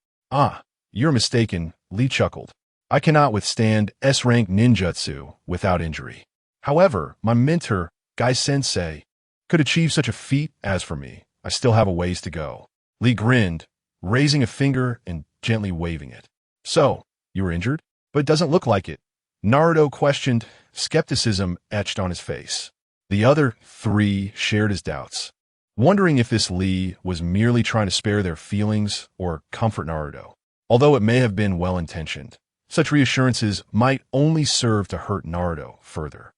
You're mistaken, Lee chuckled. I cannot withstand S-rank ninjutsu without injury. However, my mentor, Gai-sensei, could achieve such a feat. As for me, I still have a ways to go. Lee grinned, raising a finger and gently waving it. So, you were injured? But it doesn't look like it. Naruto questioned, skepticism etched on his face. The other three shared his doubts, wondering if this Lee was merely trying to spare their feelings or comfort Naruto. Although it may have been well-intentioned, such reassurances might only serve to hurt Naruto further.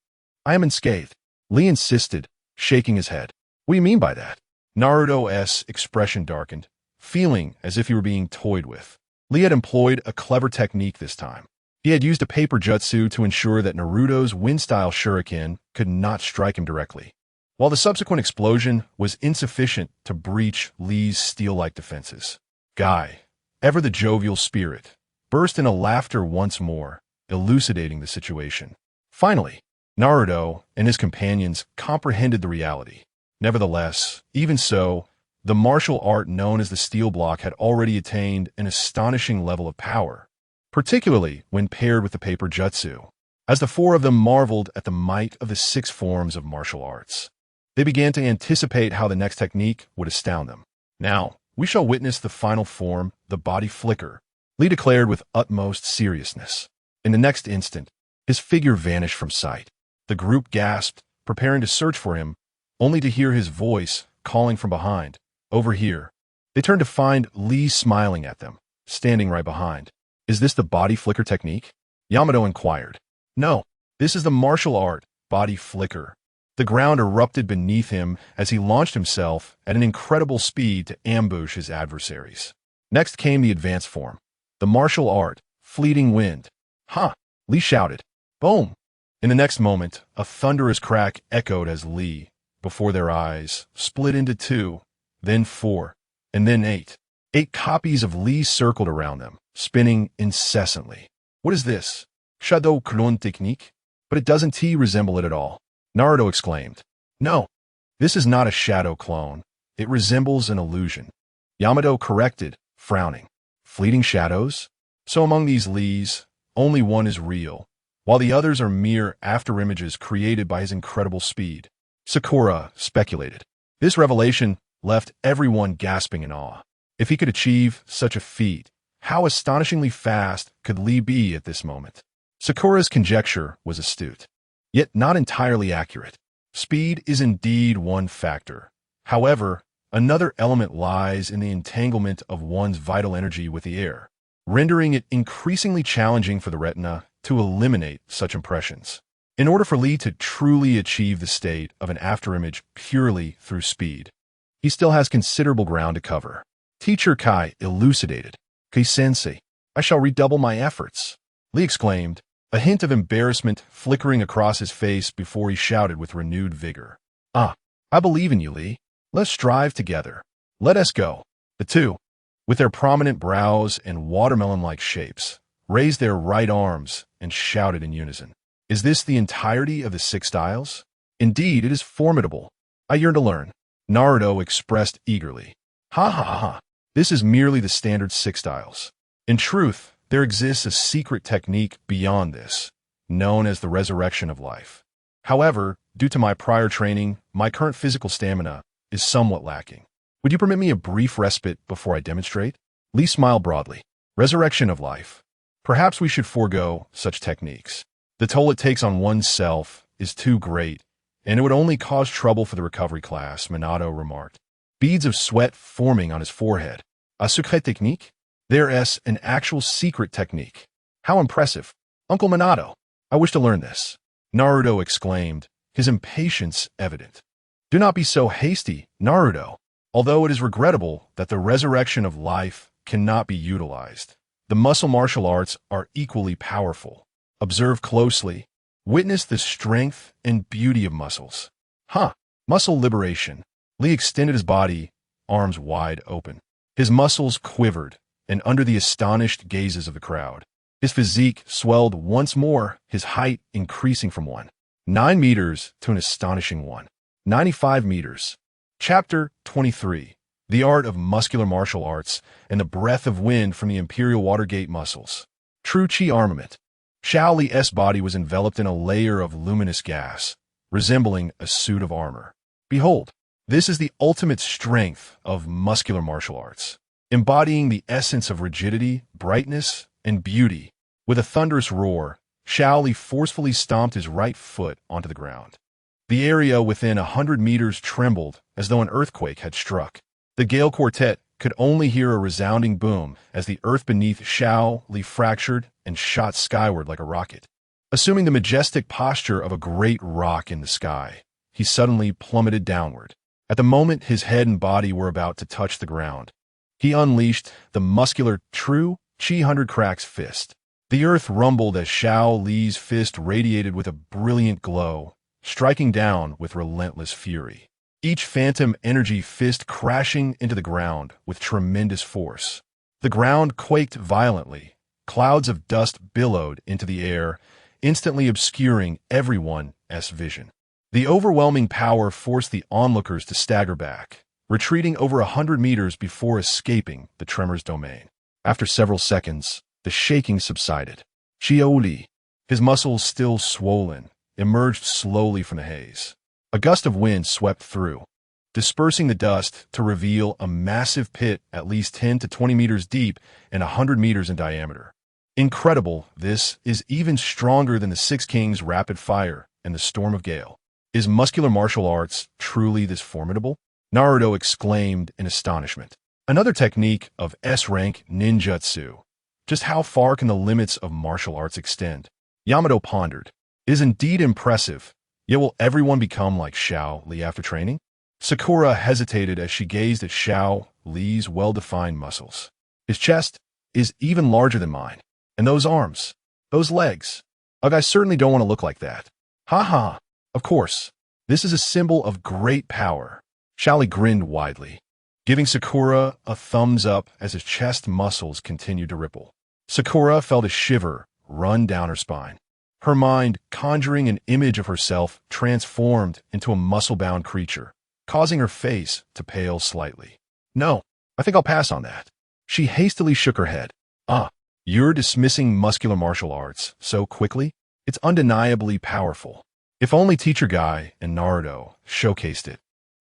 I am unscathed, Lee insisted, shaking his head. What do you mean by that? Naruto's expression darkened, feeling as if he were being toyed with. Lee had employed a clever technique this time. He had used a paper jutsu to ensure that Naruto's wind-style shuriken could not strike him directly, while the subsequent explosion was insufficient to breach Lee's steel-like defenses. Guy, ever the jovial spirit, burst into laughter once more, elucidating the situation. Finally, Naruto and his companions comprehended the reality. Nevertheless, even so, the martial art known as the steel block had already attained an astonishing level of power, particularly when paired with the paper jutsu. As the four of them marveled at the might of the 6 forms of martial arts, they began to anticipate how the next technique would astound them. Now, we shall witness the final form, the body flicker, Lee declared with utmost seriousness. In the next instant, his figure vanished from sight. The group gasped, preparing to search for him, only to hear his voice calling from behind. Over here. They turned to find Lee smiling at them, standing right behind. Is this the body flicker technique? Yamato inquired. No, this is the martial art, body flicker. The ground erupted beneath him as he launched himself at an incredible speed to ambush his adversaries. Next came the advanced form, the martial art, fleeting wind. Lee shouted. Boom! In the next moment, a thunderous crack echoed as Li, before their eyes, split into 2, then 4, and then 8. 8 copies of Li circled around them, spinning incessantly. What is this? Shadow clone technique? But it doesn't resemble it at all. Naruto exclaimed. No, this is not a shadow clone. It resembles an illusion. Yamato corrected, frowning. Fleeting shadows? So among these Lis, only one is real, while the others are mere afterimages created by his incredible speed. Sakura speculated. This revelation left everyone gasping in awe. If he could achieve such a feat, how astonishingly fast could Li be at this moment? Sakura's conjecture was astute, yet not entirely accurate. Speed is indeed one factor. However, another element lies in the entanglement of one's vital energy with the air, rendering it increasingly challenging for the retina to eliminate such impressions. In order for Li to truly achieve the state of an afterimage purely through speed, he still has considerable ground to cover. Teacher Kai elucidated. Kai-sensei, I shall redouble my efforts. Li exclaimed, a hint of embarrassment flickering across his face before he shouted with renewed vigor. Ah, I believe in you, Li. Let's strive together. Let us go. The two, with their prominent brows and watermelon-like shapes, raised their right arms and shouted in unison. Is this the entirety of the 6 styles? Indeed, it is formidable. I yearn to learn. Naruto expressed eagerly. Ha ha ha. This is merely the standard 6 styles. In truth, there exists a secret technique beyond this, known as the resurrection of life. However, due to my prior training, my current physical stamina is somewhat lacking. Would you permit me a brief respite before I demonstrate? Li smiled broadly. Resurrection of life. Perhaps we should forego such techniques. The toll it takes on oneself is too great, and it would only cause trouble for the recovery class, Minato remarked. Beads of sweat forming on his forehead. A secret technique? There's an actual secret technique. How impressive. Uncle Minato, I wish to learn this. Naruto exclaimed, his impatience evident. Do not be so hasty, Naruto. Although it is regrettable that the resurrection of life cannot be utilized, the muscle martial arts are equally powerful. Observe closely. Witness the strength and beauty of muscles. Muscle liberation. Li extended his body, arms wide open. His muscles quivered, and under the astonished gazes of the crowd, his physique swelled once more, his height increasing from 9 meters to an astonishing 95 meters. Chapter 23. The Art of Muscular Martial Arts and the Breath of Wind from the Imperial Watergate Muscles. True Chi Armament. Xiao Li's body was enveloped in a layer of luminous gas, resembling a suit of armor. Behold, this is the ultimate strength of muscular martial arts, embodying the essence of rigidity, brightness, and beauty. With a thunderous roar, Xiao Li forcefully stomped his right foot onto the ground. The area within 100 meters trembled as though an earthquake had struck. The Gale Quartet could only hear a resounding boom as the earth beneath Xiao Li fractured and shot skyward like a rocket. Assuming the majestic posture of a great rock in the sky, he suddenly plummeted downward. At the moment his head and body were about to touch the ground, he unleashed the muscular True Chi 100 Cracks fist. The earth rumbled as Xiao Li's fist radiated with a brilliant glow, striking down with relentless fury. Each phantom energy fist crashing into the ground with tremendous force. The ground quaked violently. Clouds of dust billowed into the air, instantly obscuring everyone's vision. The overwhelming power forced the onlookers to stagger back, retreating over 100 meters before escaping the tremor's domain. After several seconds, the shaking subsided. Xiao Li, his muscles still swollen, emerged slowly from the haze. A gust of wind swept through, dispersing the dust to reveal a massive pit at least 10 to 20 meters deep and 100 meters in diameter. Incredible, this is even stronger than the Six Kings' rapid fire and the storm of Gale. Is muscular martial arts truly this formidable? Naruto exclaimed in astonishment. Another technique of S-rank ninjutsu. Just how far can the limits of martial arts extend? Yamato pondered. It is indeed impressive, yet will everyone become like Xiao Li after training? Sakura hesitated as she gazed at Xiao Li's well-defined muscles. His chest is even larger than mine. And those arms, those legs. Ugh, I certainly don't want to look like that. Ha ha. Of course. This is a symbol of great power. Xiaoli grinned widely, giving Sakura a thumbs up as his chest muscles continued to ripple. Sakura felt a shiver run down her spine. Her mind, conjuring an image of herself, transformed into a muscle-bound creature, causing her face to pale slightly. No, I think I'll pass on that. She hastily shook her head. You're dismissing muscular martial arts so quickly? It's undeniably powerful. If only Teacher Guy and Naruto showcased it,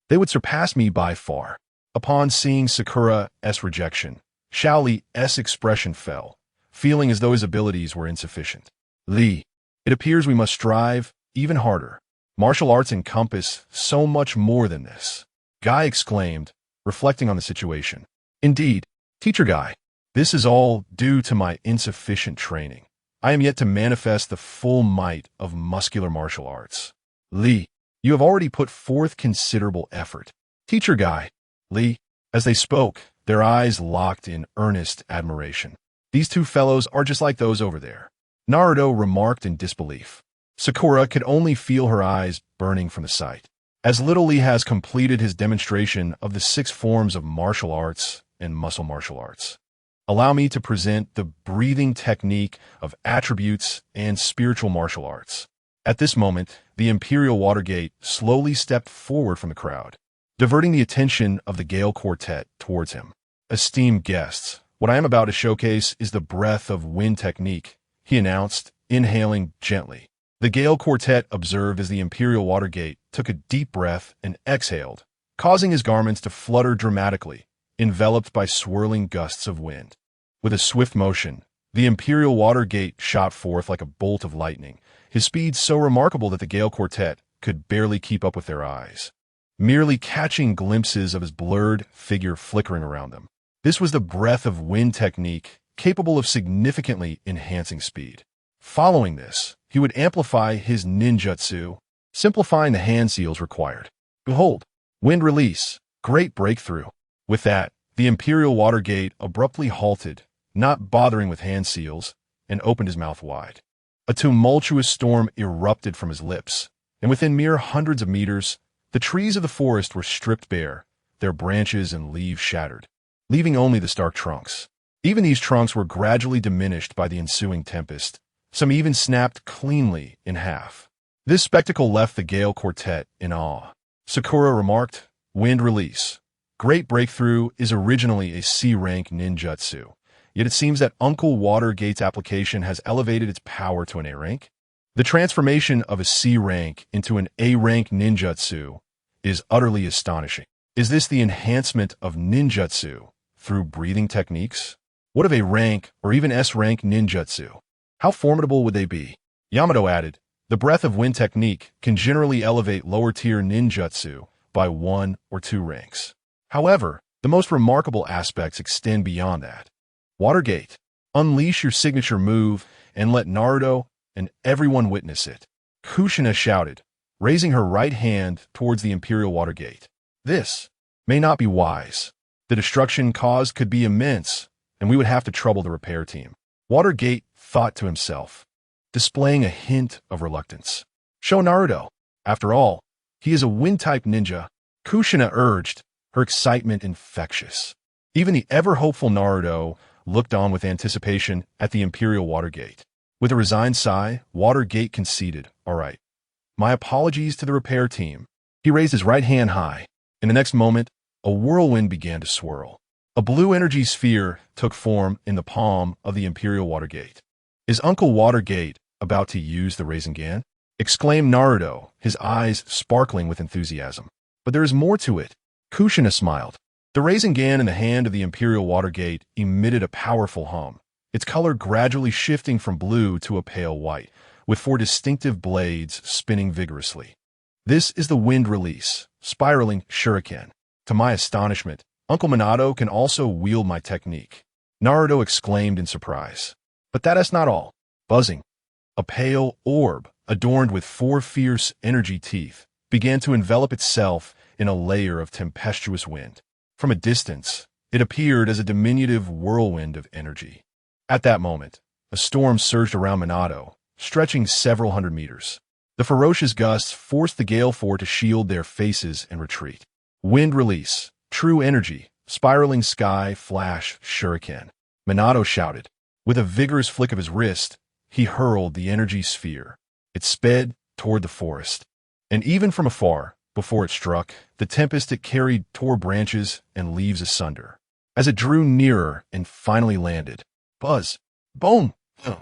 they would surpass me by far. Upon seeing Sakura's rejection, Xiaoli's expression fell, feeling as though his abilities were insufficient. Li, it appears we must strive even harder. Martial arts encompass so much more than this. Guy exclaimed, reflecting on the situation. Indeed, Teacher Guy, this is all due to my insufficient training. I am yet to manifest the full might of muscular martial arts. Li, you have already put forth considerable effort. Teacher Guy, Li, as they spoke, their eyes locked in earnest admiration. These two fellows are just like those over there. Naruto remarked in disbelief. Sakura could only feel her eyes burning from the sight. As Little Li has completed his demonstration of the 6 forms of martial arts and muscle martial arts. Allow me to present the breathing technique of attributes and spiritual martial arts. At this moment, the Imperial Watergate slowly stepped forward from the crowd, diverting the attention of the Gale Quartet towards him. Esteemed guests, what I am about to showcase is the breath of wind technique, he announced, inhaling gently. The Gale Quartet observed as the Imperial Watergate took a deep breath and exhaled, causing his garments to flutter dramatically, enveloped by swirling gusts of wind. With a swift motion, the Imperial Watergate shot forth like a bolt of lightning, his speed so remarkable that the Gale Quartet could barely keep up with their eyes, merely catching glimpses of his blurred figure flickering around them. This was the breath of wind technique, capable of significantly enhancing speed. Following this, he would amplify his ninjutsu, simplifying the hand seals required. Behold, wind release, great breakthrough. With that, the Imperial Watergate abruptly halted, not bothering with hand seals, and opened his mouth wide. A tumultuous storm erupted from his lips, and within mere hundreds of meters, the trees of the forest were stripped bare, their branches and leaves shattered, leaving only the stark trunks. Even these trunks were gradually diminished by the ensuing tempest, some even snapped cleanly in half. This spectacle left the Gale Quartet in awe. Sakura remarked, "Wind release. Great breakthrough is originally a C-rank ninjutsu, yet it seems that Uncle Watergate's application has elevated its power to an A-rank. The transformation of a C-rank into an A-rank ninjutsu is utterly astonishing. Is this the enhancement of ninjutsu through breathing techniques? What of a rank or even S-rank ninjutsu? How formidable would they be?" Yamato added, "The breath of wind technique can generally elevate lower-tier ninjutsu by 1 or 2 ranks. However, the most remarkable aspects extend beyond that. Watergate, unleash your signature move and let Naruto and everyone witness it." Kushina shouted, raising her right hand towards the Imperial Watergate. "This may not be wise. The destruction caused could be immense, and we would have to trouble the repair team." Watergate thought to himself, displaying a hint of reluctance. "Show Naruto. After all, he is a wind-type ninja," Kushina urged, her excitement infectious. Even the ever-hopeful Naruto looked on with anticipation at the Imperial Watergate. With a resigned sigh, Watergate conceded, "All right. My apologies to the repair team." He raised his right hand high. In the next moment, a whirlwind began to swirl. A blue energy sphere took form in the palm of the Imperial Watergate. "Is Uncle Watergate about to use the Rasengan?" exclaimed Naruto, his eyes sparkling with enthusiasm. "But there is more to it." Kushina smiled. The Rasengan in the hand of the Imperial Watergate emitted a powerful hum, its color gradually shifting from blue to a pale white, with 4 distinctive blades spinning vigorously. "This is the wind release, spiraling shuriken. To my astonishment, Uncle Minato can also wield my technique." Naruto exclaimed in surprise. But that is not all. Buzzing, a pale orb, adorned with 4 fierce energy teeth, began to envelop itself in a layer of tempestuous wind. From a distance, it appeared as a diminutive whirlwind of energy. At that moment, a storm surged around Minato, stretching several hundred meters. The ferocious gusts forced the gale force to shield their faces and retreat. Wind release, true energy, spiraling sky, flash, shuriken. Minato shouted. With a vigorous flick of his wrist, he hurled the energy sphere. It sped toward the forest. And even from afar, before it struck, the tempest it carried tore branches and leaves asunder. As it drew nearer and finally landed, buzz, boom, boom.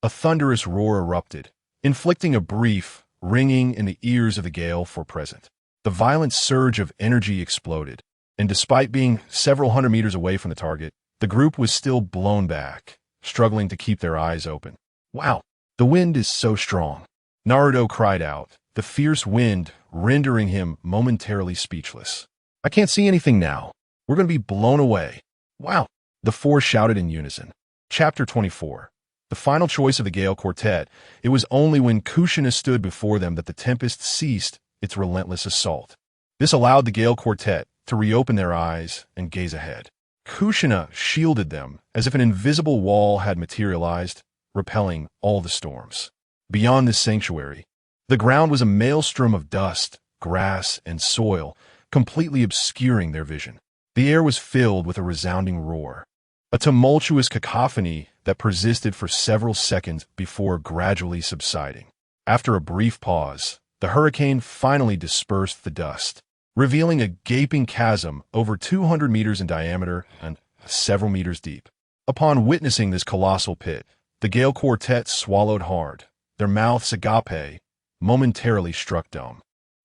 A thunderous roar erupted, inflicting a brief ringing in the ears of the gale for present. The violent surge of energy exploded, and despite being several hundred meters away from the target, the group was still blown back, struggling to keep their eyes open. Wow, the wind is so strong. Naruto cried out, the fierce wind rendering him momentarily speechless. I can't see anything now. We're going to be blown away. Wow, the four shouted in unison. Chapter 24. The final choice of the Gale Quartet. It was only when Kushina stood before them that the tempest ceased its relentless assault. This allowed the Gale Quartet to reopen their eyes and gaze ahead. Kushina shielded them as if an invisible wall had materialized, repelling all the storms. Beyond this sanctuary, the ground was a maelstrom of dust, grass, and soil, completely obscuring their vision. The air was filled with a resounding roar, a tumultuous cacophony that persisted for several seconds before gradually subsiding. After a brief pause, the hurricane finally dispersed the dust, revealing a gaping chasm over 200 meters in diameter and several meters deep. Upon witnessing this colossal pit, the Gale Quartet swallowed hard, their mouths agape, momentarily struck dumb.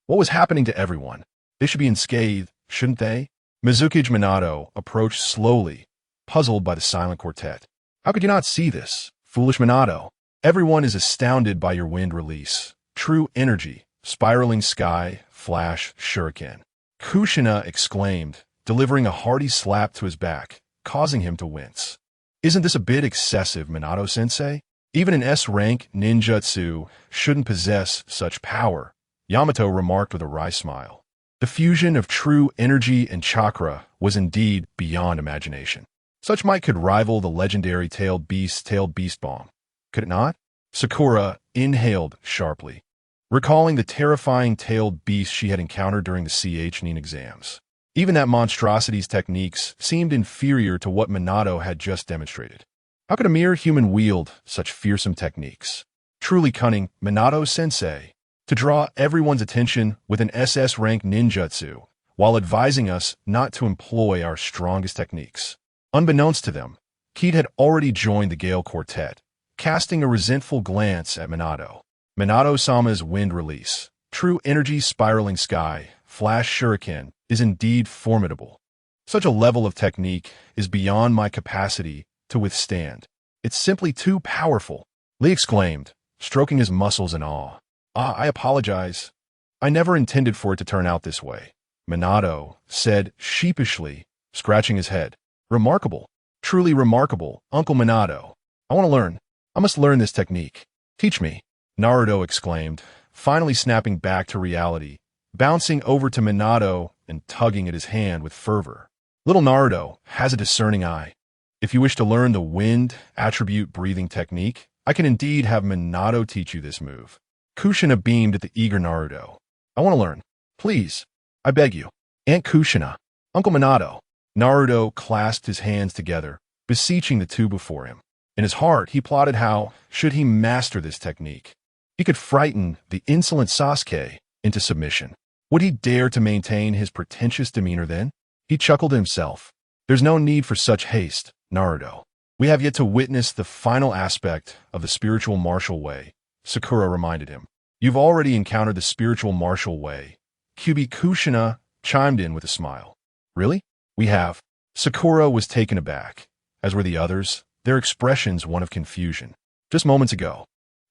What was happening to everyone? They should be unscathed, shouldn't they? Mizukage Minato approached slowly, puzzled by the silent quartet. How could you not see this, foolish Minato? Everyone is astounded by your wind release. True energy, spiraling sky, flash, shuriken. Kushina exclaimed, delivering a hearty slap to his back, causing him to wince. Isn't this a bit excessive, Minato-sensei? Even an S-rank ninjutsu shouldn't possess such power, Yamato remarked with a wry smile. The fusion of true energy and chakra was indeed beyond imagination. Such might could rival the legendary tailed beast bomb. Could it not? Sakura inhaled sharply, recalling the terrifying tailed beast she had encountered during the CHNIN exams. Even that monstrosity's techniques seemed inferior to what Minato had just demonstrated. How could a mere human wield such fearsome techniques? Truly cunning, Minato-sensei, to draw everyone's attention with an SS-rank ninjutsu, while advising us not to employ our strongest techniques. Unbeknownst to them, Keat had already joined the Gale Quartet, casting a resentful glance at Minato. Minato-sama's wind release, true energy spiraling sky, flash shuriken, is indeed formidable. Such a level of technique is beyond my capacity to withstand. It's simply too powerful, Lee exclaimed, stroking his muscles in awe. I apologize. I never intended for it to turn out this way, Minato said sheepishly, scratching his head. Remarkable. Truly remarkable, Uncle Minato. I want to learn. I must learn this technique. Teach me, Naruto exclaimed, finally snapping back to reality, bouncing over to Minato and tugging at his hand with fervor. Little Naruto has a discerning eye. If you wish to learn the wind attribute breathing technique, I can indeed have Minato teach you this move. Kushina beamed at the eager Naruto. I want to learn. Please. I beg you. Aunt Kushina. Uncle Minato. Naruto clasped his hands together, beseeching the two before him. In his heart, he plotted how, should he master this technique, he could frighten the insolent Sasuke into submission. Would he dare to maintain his pretentious demeanor then? He chuckled to himself. There's no need for such haste, Naruto. We have yet to witness the final aspect of the spiritual martial way, Sakura reminded him. You've already encountered the spiritual martial way. Kyubi Kushina chimed in with a smile. Really? We have. Sakura was taken aback, as were the others, their expressions one of confusion. Just moments ago,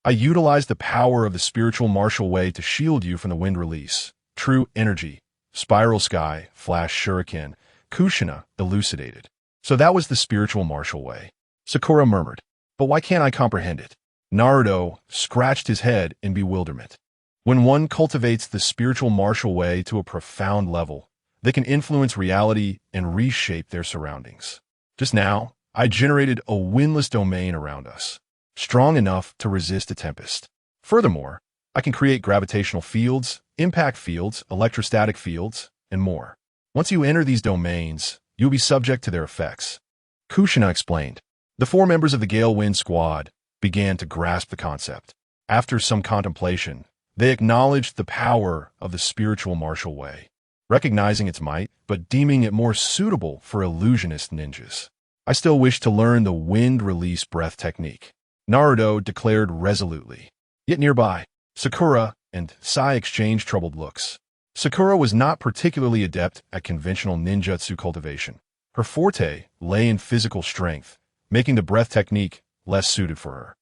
I utilized the power of the spiritual martial way to shield you from the wind release. True energy, spiral sky, flash shuriken, Kushina elucidated. So that was the spiritual martial way. Sakura murmured. But why can't I comprehend it? Naruto scratched his head in bewilderment. When one cultivates the spiritual martial way to a profound level, they can influence reality and reshape their surroundings. Just now, I generated a windless domain around us. strong enough to resist a tempest. Furthermore, I can create gravitational fields, impact fields, electrostatic fields, and more. Once you enter these domains, you'll be subject to their effects. Kushina explained. The 4 members of the Gale Wind Squad began to grasp the concept. After some contemplation, they acknowledged the power of the spiritual martial way, recognizing its might, but deeming it more suitable for illusionist ninjas. I still wish to learn the wind release breath technique, Naruto declared resolutely. Yet nearby, Sakura and Sai exchanged troubled looks. Sakura was not particularly adept at conventional ninjutsu cultivation. Her forte lay in physical strength, making the breath technique less suited for her.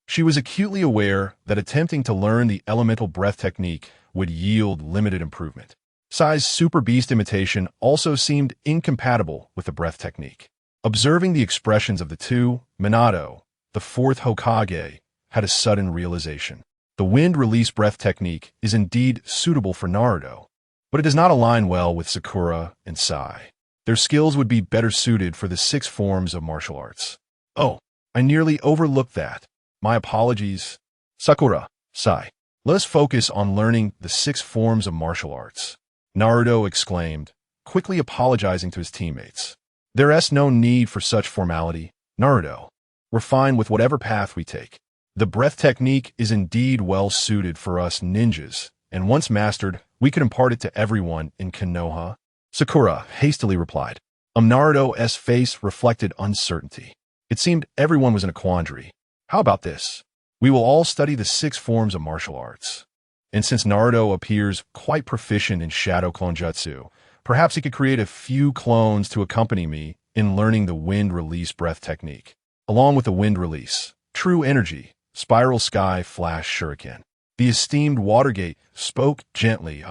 She was acutely aware that attempting to learn the elemental breath technique would yield limited improvement. Sai's super beast imitation also seemed incompatible with the breath technique. Observing the expressions of the two, Minato, the 4th Hokage, had a sudden realization. The wind release breath technique is indeed suitable for Naruto, but it does not align well with Sakura and Sai. Their skills would be better suited for the 6 forms of martial arts. Oh, I nearly overlooked that. My apologies. Sakura, Sai. Let us focus on learning the 6 forms of martial arts, Naruto exclaimed, quickly apologizing to his teammates. There's no need for such formality, Naruto. We're fine with whatever path we take. The breath technique is indeed well suited for us ninjas, and once mastered, we could impart it to everyone in Konoha. Sakura hastily replied. Naruto's face reflected uncertainty. It seemed everyone was in a quandary. How about this? We will all study the 6 forms of martial arts. And since Naruto appears quite proficient in shadow clone jutsu, perhaps he could create a few clones to accompany me in learning the wind release breath technique. Along with the wind release, true energy, spiral sky flash shuriken. The esteemed Watergate spoke gently,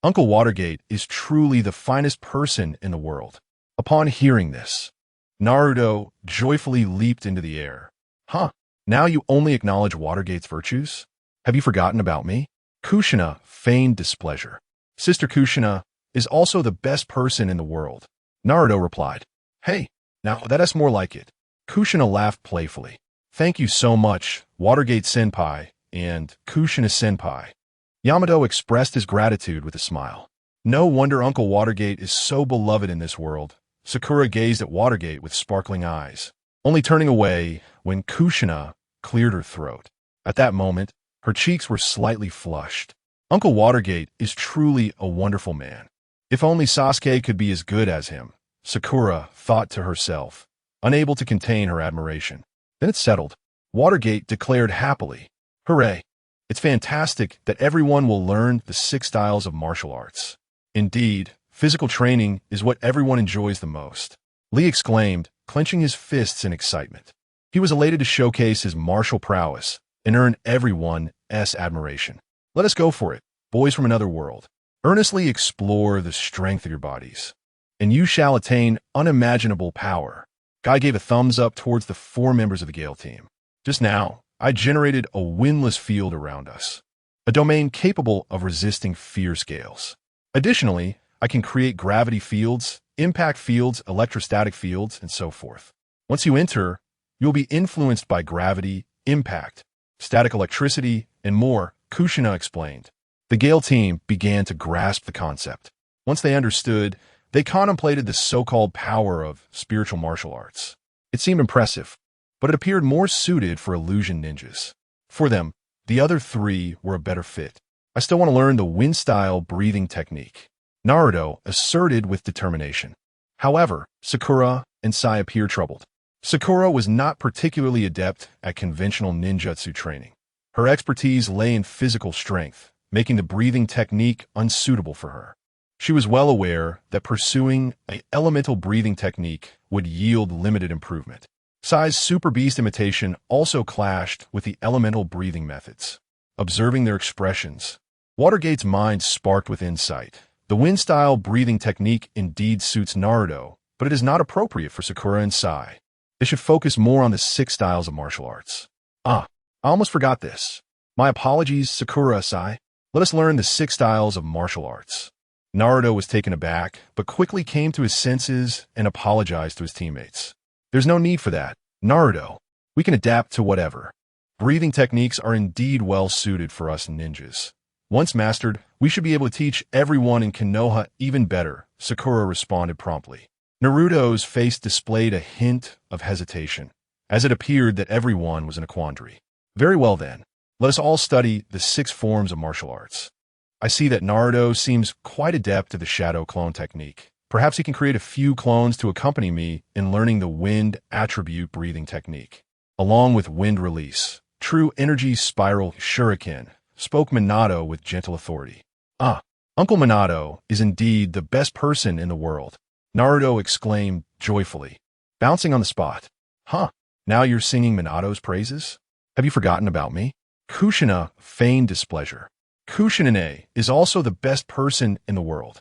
Uncle Watergate is truly the finest person in the world. Upon hearing this, Naruto joyfully leaped into the air. Now you only acknowledge Watergate's virtues? Have you forgotten about me? Kushina feigned displeasure. Sister Kushina is also the best person in the world. Naruto replied. Hey, now that's more like it. Kushina laughed playfully. Thank you so much, Watergate-senpai and Kushina-senpai. Yamato expressed his gratitude with a smile. No wonder Uncle Watergate is so beloved in this world. Sakura gazed at Watergate with sparkling eyes, only turning away when Kushina cleared her throat. At that moment, her cheeks were slightly flushed. Uncle Watergate is truly a wonderful man. If only Sasuke could be as good as him, Sakura thought to herself, unable to contain her admiration. Then it's settled. Watergate declared happily. Hooray! It's fantastic that everyone will learn the 6 styles of martial arts. Indeed, physical training is what everyone enjoys the most. Lee exclaimed, clenching his fists in excitement. He was elated to showcase his martial prowess and earn everyone's admiration. Let us go for it, boys from another world. Earnestly explore the strength of your bodies, and you shall attain unimaginable power. Guy gave a thumbs up towards the 4 members of the Gale team. Just now, I generated a windless field around us, a domain capable of resisting fierce gales. Additionally, I can create gravity fields, impact fields, electrostatic fields, and so forth. Once you enter, you'll be influenced by gravity, impact, static electricity, and more, Kushina explained. The Gale team began to grasp the concept. Once they understood, they contemplated the so-called power of spiritual martial arts. It seemed impressive, but it appeared more suited for illusion ninjas. For them, the other 3 were a better fit. I still want to learn the wind-style breathing technique, Naruto asserted with determination. However, Sakura and Sai appeared troubled. Sakura was not particularly adept at conventional ninjutsu training. Her expertise lay in physical strength, making the breathing technique unsuitable for her. She was well aware that pursuing an elemental breathing technique would yield limited improvement. Sai's super beast imitation also clashed with the elemental breathing methods. Observing their expressions, Watergate's mind sparked with insight. The wind-style breathing technique indeed suits Naruto, but it is not appropriate for Sakura and Sai. They should focus more on the 6 styles of martial arts. I almost forgot this. My apologies, Sakura, Sai. Let us learn the 6 styles of martial arts. Naruto was taken aback, but quickly came to his senses and apologized to his teammates. There's no need for that, Naruto. We can adapt to whatever. Breathing techniques are indeed well suited for us ninjas. Once mastered, we should be able to teach everyone in Konoha even better, Sakura responded promptly. Naruto's face displayed a hint of hesitation, as it appeared that everyone was in a quandary. Very well then, let us all study the 6 forms of martial arts. I see that Naruto seems quite adept at the shadow clone technique. Perhaps he can create a few clones to accompany me in learning the wind attribute breathing technique. Along with wind release, true energy spiral shuriken, spoke Minato with gentle authority. Ah, Uncle Minato is indeed the best person in the world, Naruto exclaimed joyfully, bouncing on the spot. Huh, now you're singing Minato's praises? Have you forgotten about me? Kushina feigned displeasure. Kushina is also the best person in the world.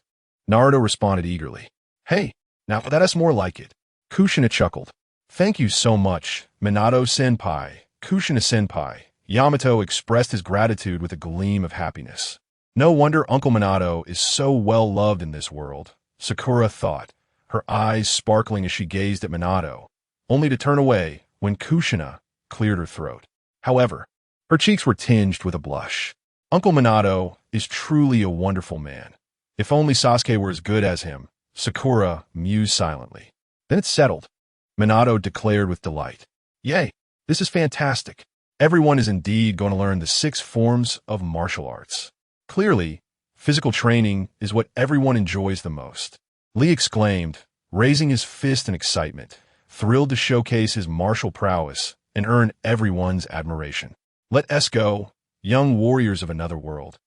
Naruto responded eagerly. Hey, now that's more like it. Kushina chuckled. Thank you so much, Minato-senpai. Kushina-senpai. Yamato expressed his gratitude with a gleam of happiness. No wonder Uncle Minato is so well loved in this world, Sakura thought, her eyes sparkling as she gazed at Minato, only to turn away when Kushina cleared her throat. However, her cheeks were tinged with a blush. Uncle Minato is truly a wonderful man. If only Sasuke were as good as him, Sakura mused silently. Then it's settled, Minato declared with delight. Yay, this is fantastic. Everyone is indeed going to learn the 6 forms of martial arts. Clearly, physical training is what everyone enjoys the most. Lee exclaimed, raising his fist in excitement, thrilled to showcase his martial prowess and earn everyone's admiration. Let us go, young warriors of another world.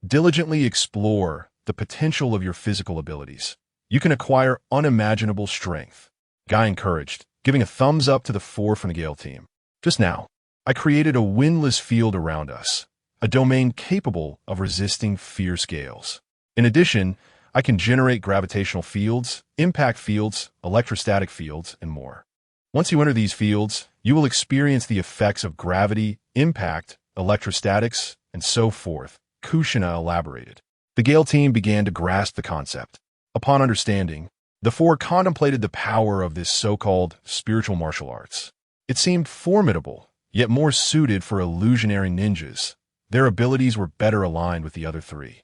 Diligently explore the potential of your physical abilities. You can acquire unimaginable strength. Guy encouraged, giving a thumbs up to the 4 from the Gale team. Just now, I created a windless field around us, a domain capable of resisting fierce gales. In addition, I can generate gravitational fields, impact fields, electrostatic fields, and more. Once you enter these fields, you will experience the effects of gravity, impact, electrostatics, and so forth, Kushina elaborated. The Gale team began to grasp the concept. Upon understanding, the 4 contemplated the power of this so-called spiritual martial arts. It seemed formidable, yet more suited for illusionary ninjas. Their abilities were better aligned with the other 3.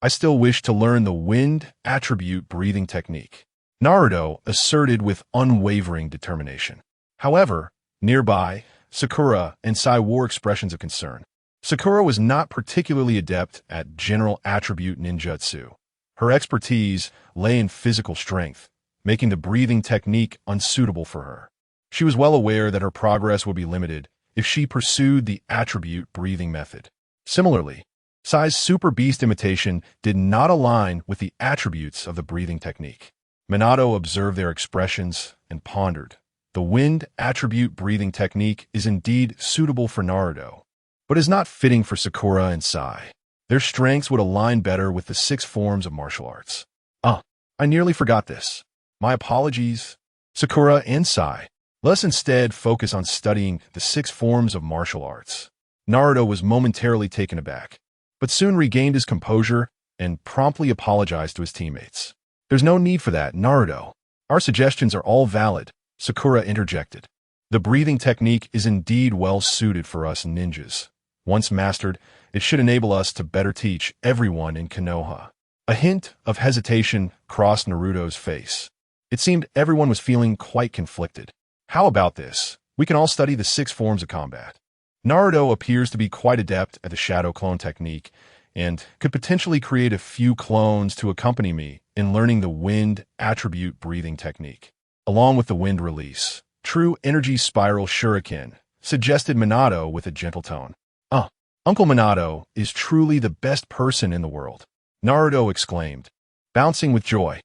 I still wish to learn the wind attribute breathing technique, Naruto asserted with unwavering determination. However, nearby, Sakura and Sai wore expressions of concern. Sakura was not particularly adept at general attribute ninjutsu. Her expertise lay in physical strength, making the breathing technique unsuitable for her. She was well aware that her progress would be limited if she pursued the attribute breathing method. Similarly, Sai's super beast imitation did not align with the attributes of the breathing technique. Minato observed their expressions and pondered. The wind attribute breathing technique is indeed suitable for Naruto, but is not fitting for Sakura and Sai. Their strengths would align better with the 6 forms of martial arts. I nearly forgot this. My apologies, Sakura and Sai. Let us instead focus on studying the 6 forms of martial arts. Naruto was momentarily taken aback, but soon regained his composure and promptly apologized to his teammates. There's no need for that, Naruto. Our suggestions are all valid, Sakura interjected. The breathing technique is indeed well suited for us ninjas. Once mastered, it should enable us to better teach everyone in Konoha. A hint of hesitation crossed Naruto's face. It seemed everyone was feeling quite conflicted. How about this? We can all study the 6 forms of combat. Naruto appears to be quite adept at the shadow clone technique and could potentially create a few clones to accompany me in learning the wind attribute breathing technique, along with the wind release. True energy spiral shuriken, suggested Minato with a gentle tone. Uncle Minato is truly the best person in the world, Naruto exclaimed, bouncing with joy.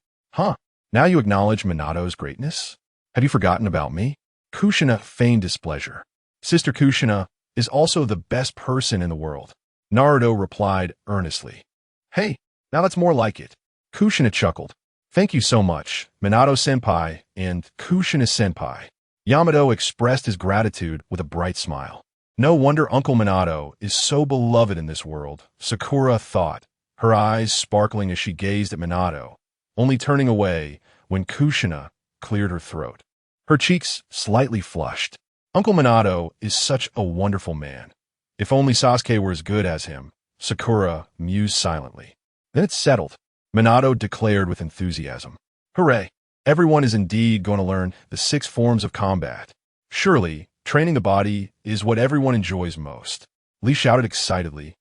Now you acknowledge Minato's greatness? Have you forgotten about me? Kushina feigned displeasure. Sister Kushina is also the best person in the world, Naruto replied earnestly. Hey, now that's more like it. Kushina chuckled. Thank you so much, Minato-senpai and Kushina-senpai. Yamato expressed his gratitude with a bright smile. No wonder Uncle Minato is so beloved in this world, Sakura thought, her eyes sparkling as she gazed at Minato, only turning away when Kushina cleared her throat. Her cheeks slightly flushed. Uncle Minato is such a wonderful man. If only Sasuke were as good as him, Sakura mused silently. Then it's settled, Minato declared with enthusiasm. Hooray! Everyone is indeed going to learn the 6 forms of combat. Surely, training the body is what everyone enjoys most. Lee shouted excitedly,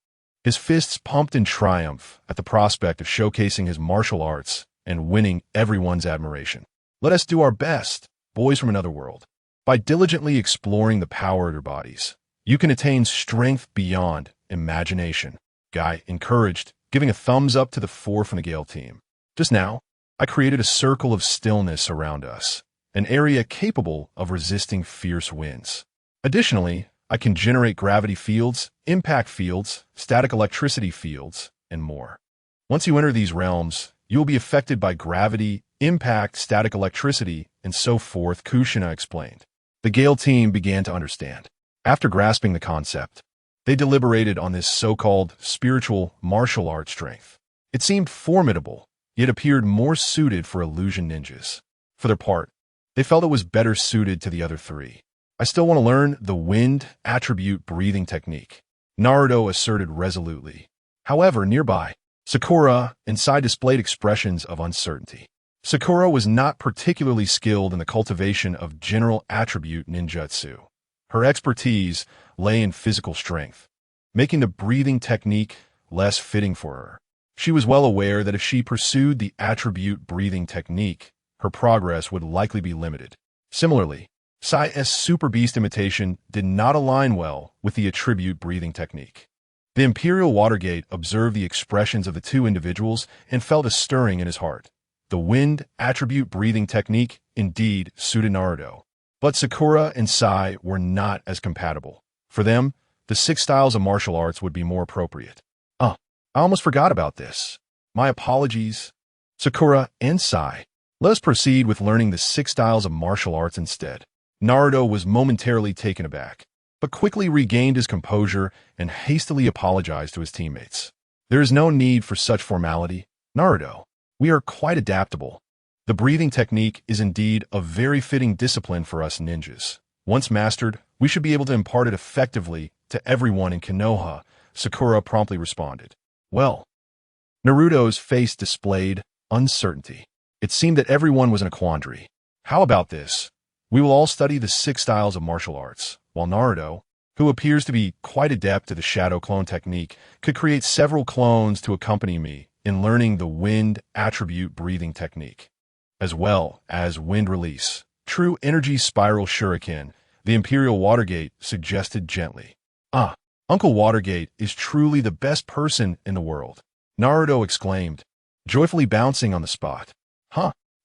his fists pumped in triumph at the prospect of showcasing his martial arts and winning everyone's admiration. Let us do our best, boys from another world. By diligently exploring the power of your bodies, you can attain strength beyond imagination. Guy encouraged, giving a thumbs up to the 4 from the Gale team. Just now, I created a circle of stillness around us, an area capable of resisting fierce winds. Additionally, I can generate gravity fields, impact fields, static electricity fields, and more. Once you enter these realms, you will be affected by gravity, impact, static electricity, and so forth, Kushina explained. The Gale team began to understand. After grasping the concept, they deliberated on this so-called spiritual martial art strength. It seemed formidable, yet appeared more suited for illusion ninjas. For their part, they felt it was better suited to the other 3. I still want to learn the wind attribute breathing technique, Naruto asserted resolutely. However, nearby, Sakura and Sai displayed expressions of uncertainty. Sakura was not particularly skilled in the cultivation of general attribute ninjutsu. Her expertise lay in physical strength, making the breathing technique less fitting for her. She was well aware that if she pursued the attribute breathing technique, her progress would likely be limited. Similarly, Sai's Super Beast imitation did not align well with the attribute breathing technique. The Imperial Watergate observed the expressions of the 2 individuals and felt a stirring in his heart. The wind attribute breathing technique indeed suited Naruto, but Sakura and Sai were not as compatible. For them, the 6 styles of martial arts would be more appropriate. I almost forgot about this. My apologies. Sakura and Sai. Let us proceed with learning the 6 styles of martial arts instead. Naruto was momentarily taken aback, but quickly regained his composure and hastily apologized to his teammates. There is no need for such formality, Naruto. We are quite adaptable. The breathing technique is indeed a very fitting discipline for us ninjas. Once mastered, we should be able to impart it effectively to everyone in Konoha, Sakura promptly responded. Well, Naruto's face displayed uncertainty. It seemed that everyone was in a quandary. How about this? We will all study the 6 styles of martial arts, while Naruto, who appears to be quite adept to the shadow clone technique, could create several clones to accompany me in learning the wind attribute breathing technique, as well as wind release. True energy spiral shuriken, the Imperial Watergate suggested gently. Uncle Watergate is truly the best person in the world, Naruto exclaimed, joyfully bouncing on the spot.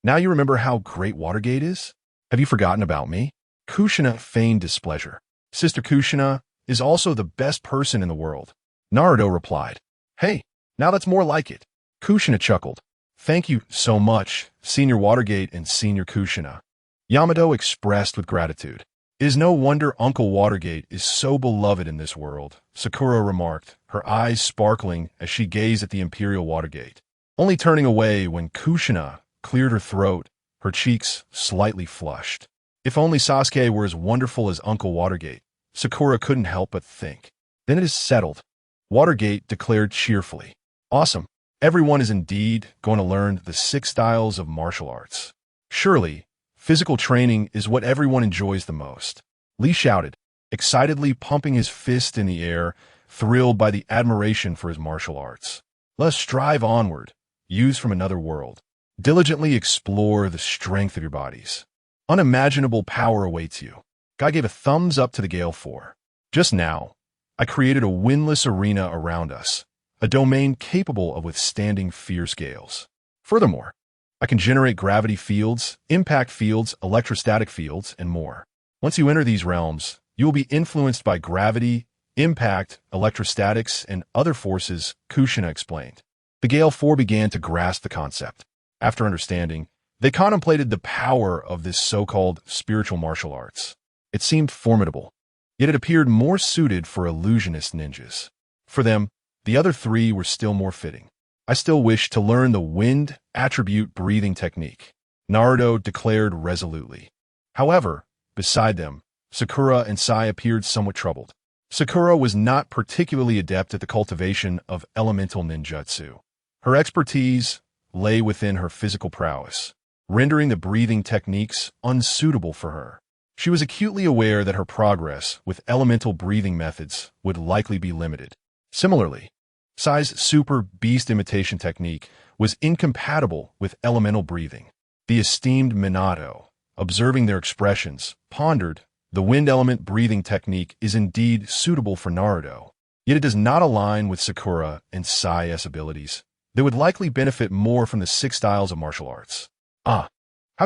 Now you remember how great Watergate is? Have you forgotten about me? Kushina feigned displeasure. Sister Kushina is also the best person in the world, Naruto replied. Hey, now that's more like it. Kushina chuckled. Thank you so much, Senior Watergate and Senior Kushina. Yamato expressed with gratitude. It is no wonder Uncle Watergate is so beloved in this world, Sakura remarked, her eyes sparkling as she gazed at the Imperial Watergate, only turning away when Kushina cleared her throat, her cheeks slightly flushed. If only Sasuke were as wonderful as Uncle Watergate, Sakura couldn't help but think. Then it is settled, Watergate declared cheerfully. Awesome. Everyone is indeed going to learn the 6 styles of martial arts. Surely, physical training is what everyone enjoys the most. Lee shouted, excitedly pumping his fist in the air, thrilled by the admiration for his martial arts. Let us strive onward, youths from another world. Diligently explore the strength of your bodies. Unimaginable power awaits you. Guy gave a thumbs up to the Gale 4. Just now, I created a windless arena around us, a domain capable of withstanding fierce gales. Furthermore, I can generate gravity fields, impact fields, electrostatic fields, and more. Once you enter these realms, you will be influenced by gravity, impact, electrostatics, and other forces, Kushina explained. The Gale 4 began to grasp the concept. After understanding, they contemplated the power of this so-called spiritual martial arts. It seemed formidable, yet it appeared more suited for illusionist ninjas. For them, the other 3 were still more fitting. I still wish to learn the wind attribute breathing technique, Naruto declared resolutely. However, beside them, Sakura and Sai appeared somewhat troubled. Sakura was not particularly adept at the cultivation of elemental ninjutsu. Her expertise lay within her physical prowess, rendering the breathing techniques unsuitable for her. She was acutely aware that her progress with elemental breathing methods would likely be limited. Similarly, Sai's super beast imitation technique was incompatible with elemental breathing. The esteemed Minato, observing their expressions, pondered, the wind element breathing technique is indeed suitable for Naruto, yet it does not align with Sakura and Sai's abilities. They would likely benefit more from the 6 styles of martial arts. How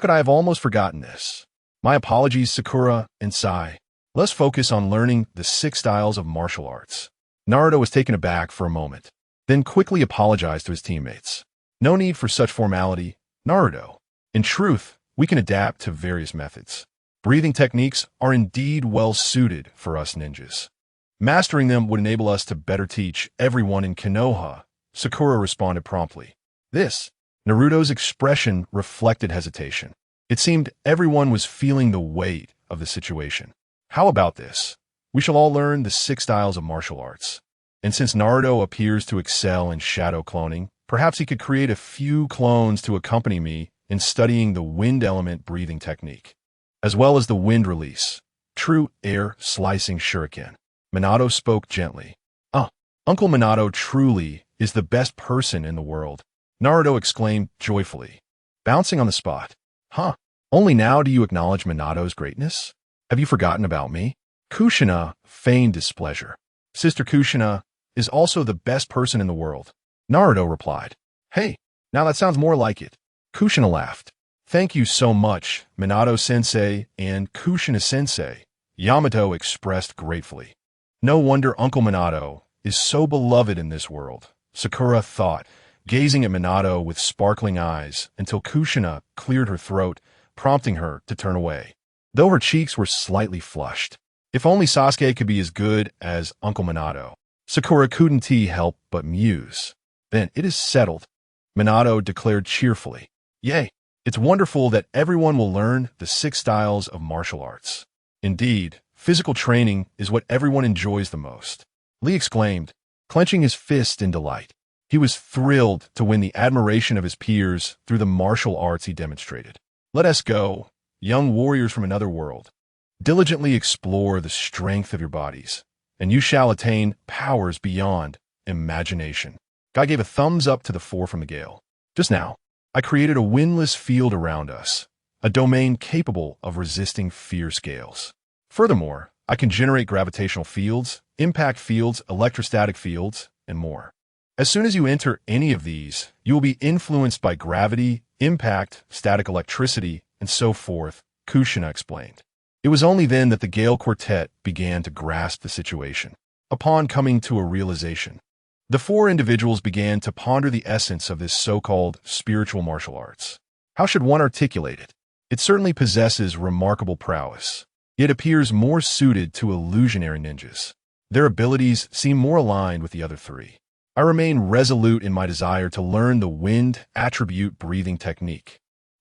could I have almost forgotten this? My apologies, Sakura and Sai. Let's focus on learning the 6 styles of martial arts. Naruto was taken aback for a moment, then quickly apologized to his teammates. No need for such formality, Naruto. In truth, we can adapt to various methods. Breathing techniques are indeed well suited for us ninjas. Mastering them would enable us to better teach everyone in Konoha, Sakura responded promptly. Naruto's expression reflected hesitation. It seemed everyone was feeling the weight of the situation. How about this? We shall all learn the 6 styles of martial arts. And since Naruto appears to excel in shadow cloning, perhaps he could create a few clones to accompany me in studying the wind element breathing technique, as well as the wind release, true air slicing shuriken. Minato spoke gently. Uncle Minato truly is the best person in the world, Naruto exclaimed joyfully, bouncing on the spot. Only now do you acknowledge Minato's greatness? Have you forgotten about me? Kushina feigned displeasure. Sister Kushina is also the best person in the world, Naruto replied. Hey, now that sounds more like it. Kushina laughed. Thank you so much, Minato-sensei and Kushina-sensei, Yamato expressed gratefully. No wonder Uncle Minato is so beloved in this world, Sakura thought, gazing at Minato with sparkling eyes until Kushina cleared her throat, prompting her to turn away. Though her cheeks were slightly flushed. If only Sasuke could be as good as Uncle Minato. Sakura couldn't help but muse. Then it is settled, Minato declared cheerfully. Yay! It's wonderful that everyone will learn the 6 styles of martial arts. Indeed, physical training is what everyone enjoys the most, Lee exclaimed, clenching his fist in delight. He was thrilled to win the admiration of his peers through the martial arts he demonstrated. Let us go, young warriors from another world. Diligently explore the strength of your bodies, and you shall attain powers beyond imagination. Guy gave a thumbs up to the 4 from the gale. Just now, I created a windless field around us, a domain capable of resisting fierce gales. Furthermore, I can generate gravitational fields, impact fields, electrostatic fields, and more. As soon as you enter any of these, you will be influenced by gravity, impact, static electricity, and so forth, Kushina explained. It was only then that the Gale Quartet began to grasp the situation. Upon coming to a realization, the 4 individuals began to ponder the essence of this so-called spiritual martial arts. How should one articulate it? It certainly possesses remarkable prowess. It appears more suited to illusionary ninjas. Their abilities seem more aligned with the other 3. I remain resolute in my desire to learn the wind attribute breathing technique,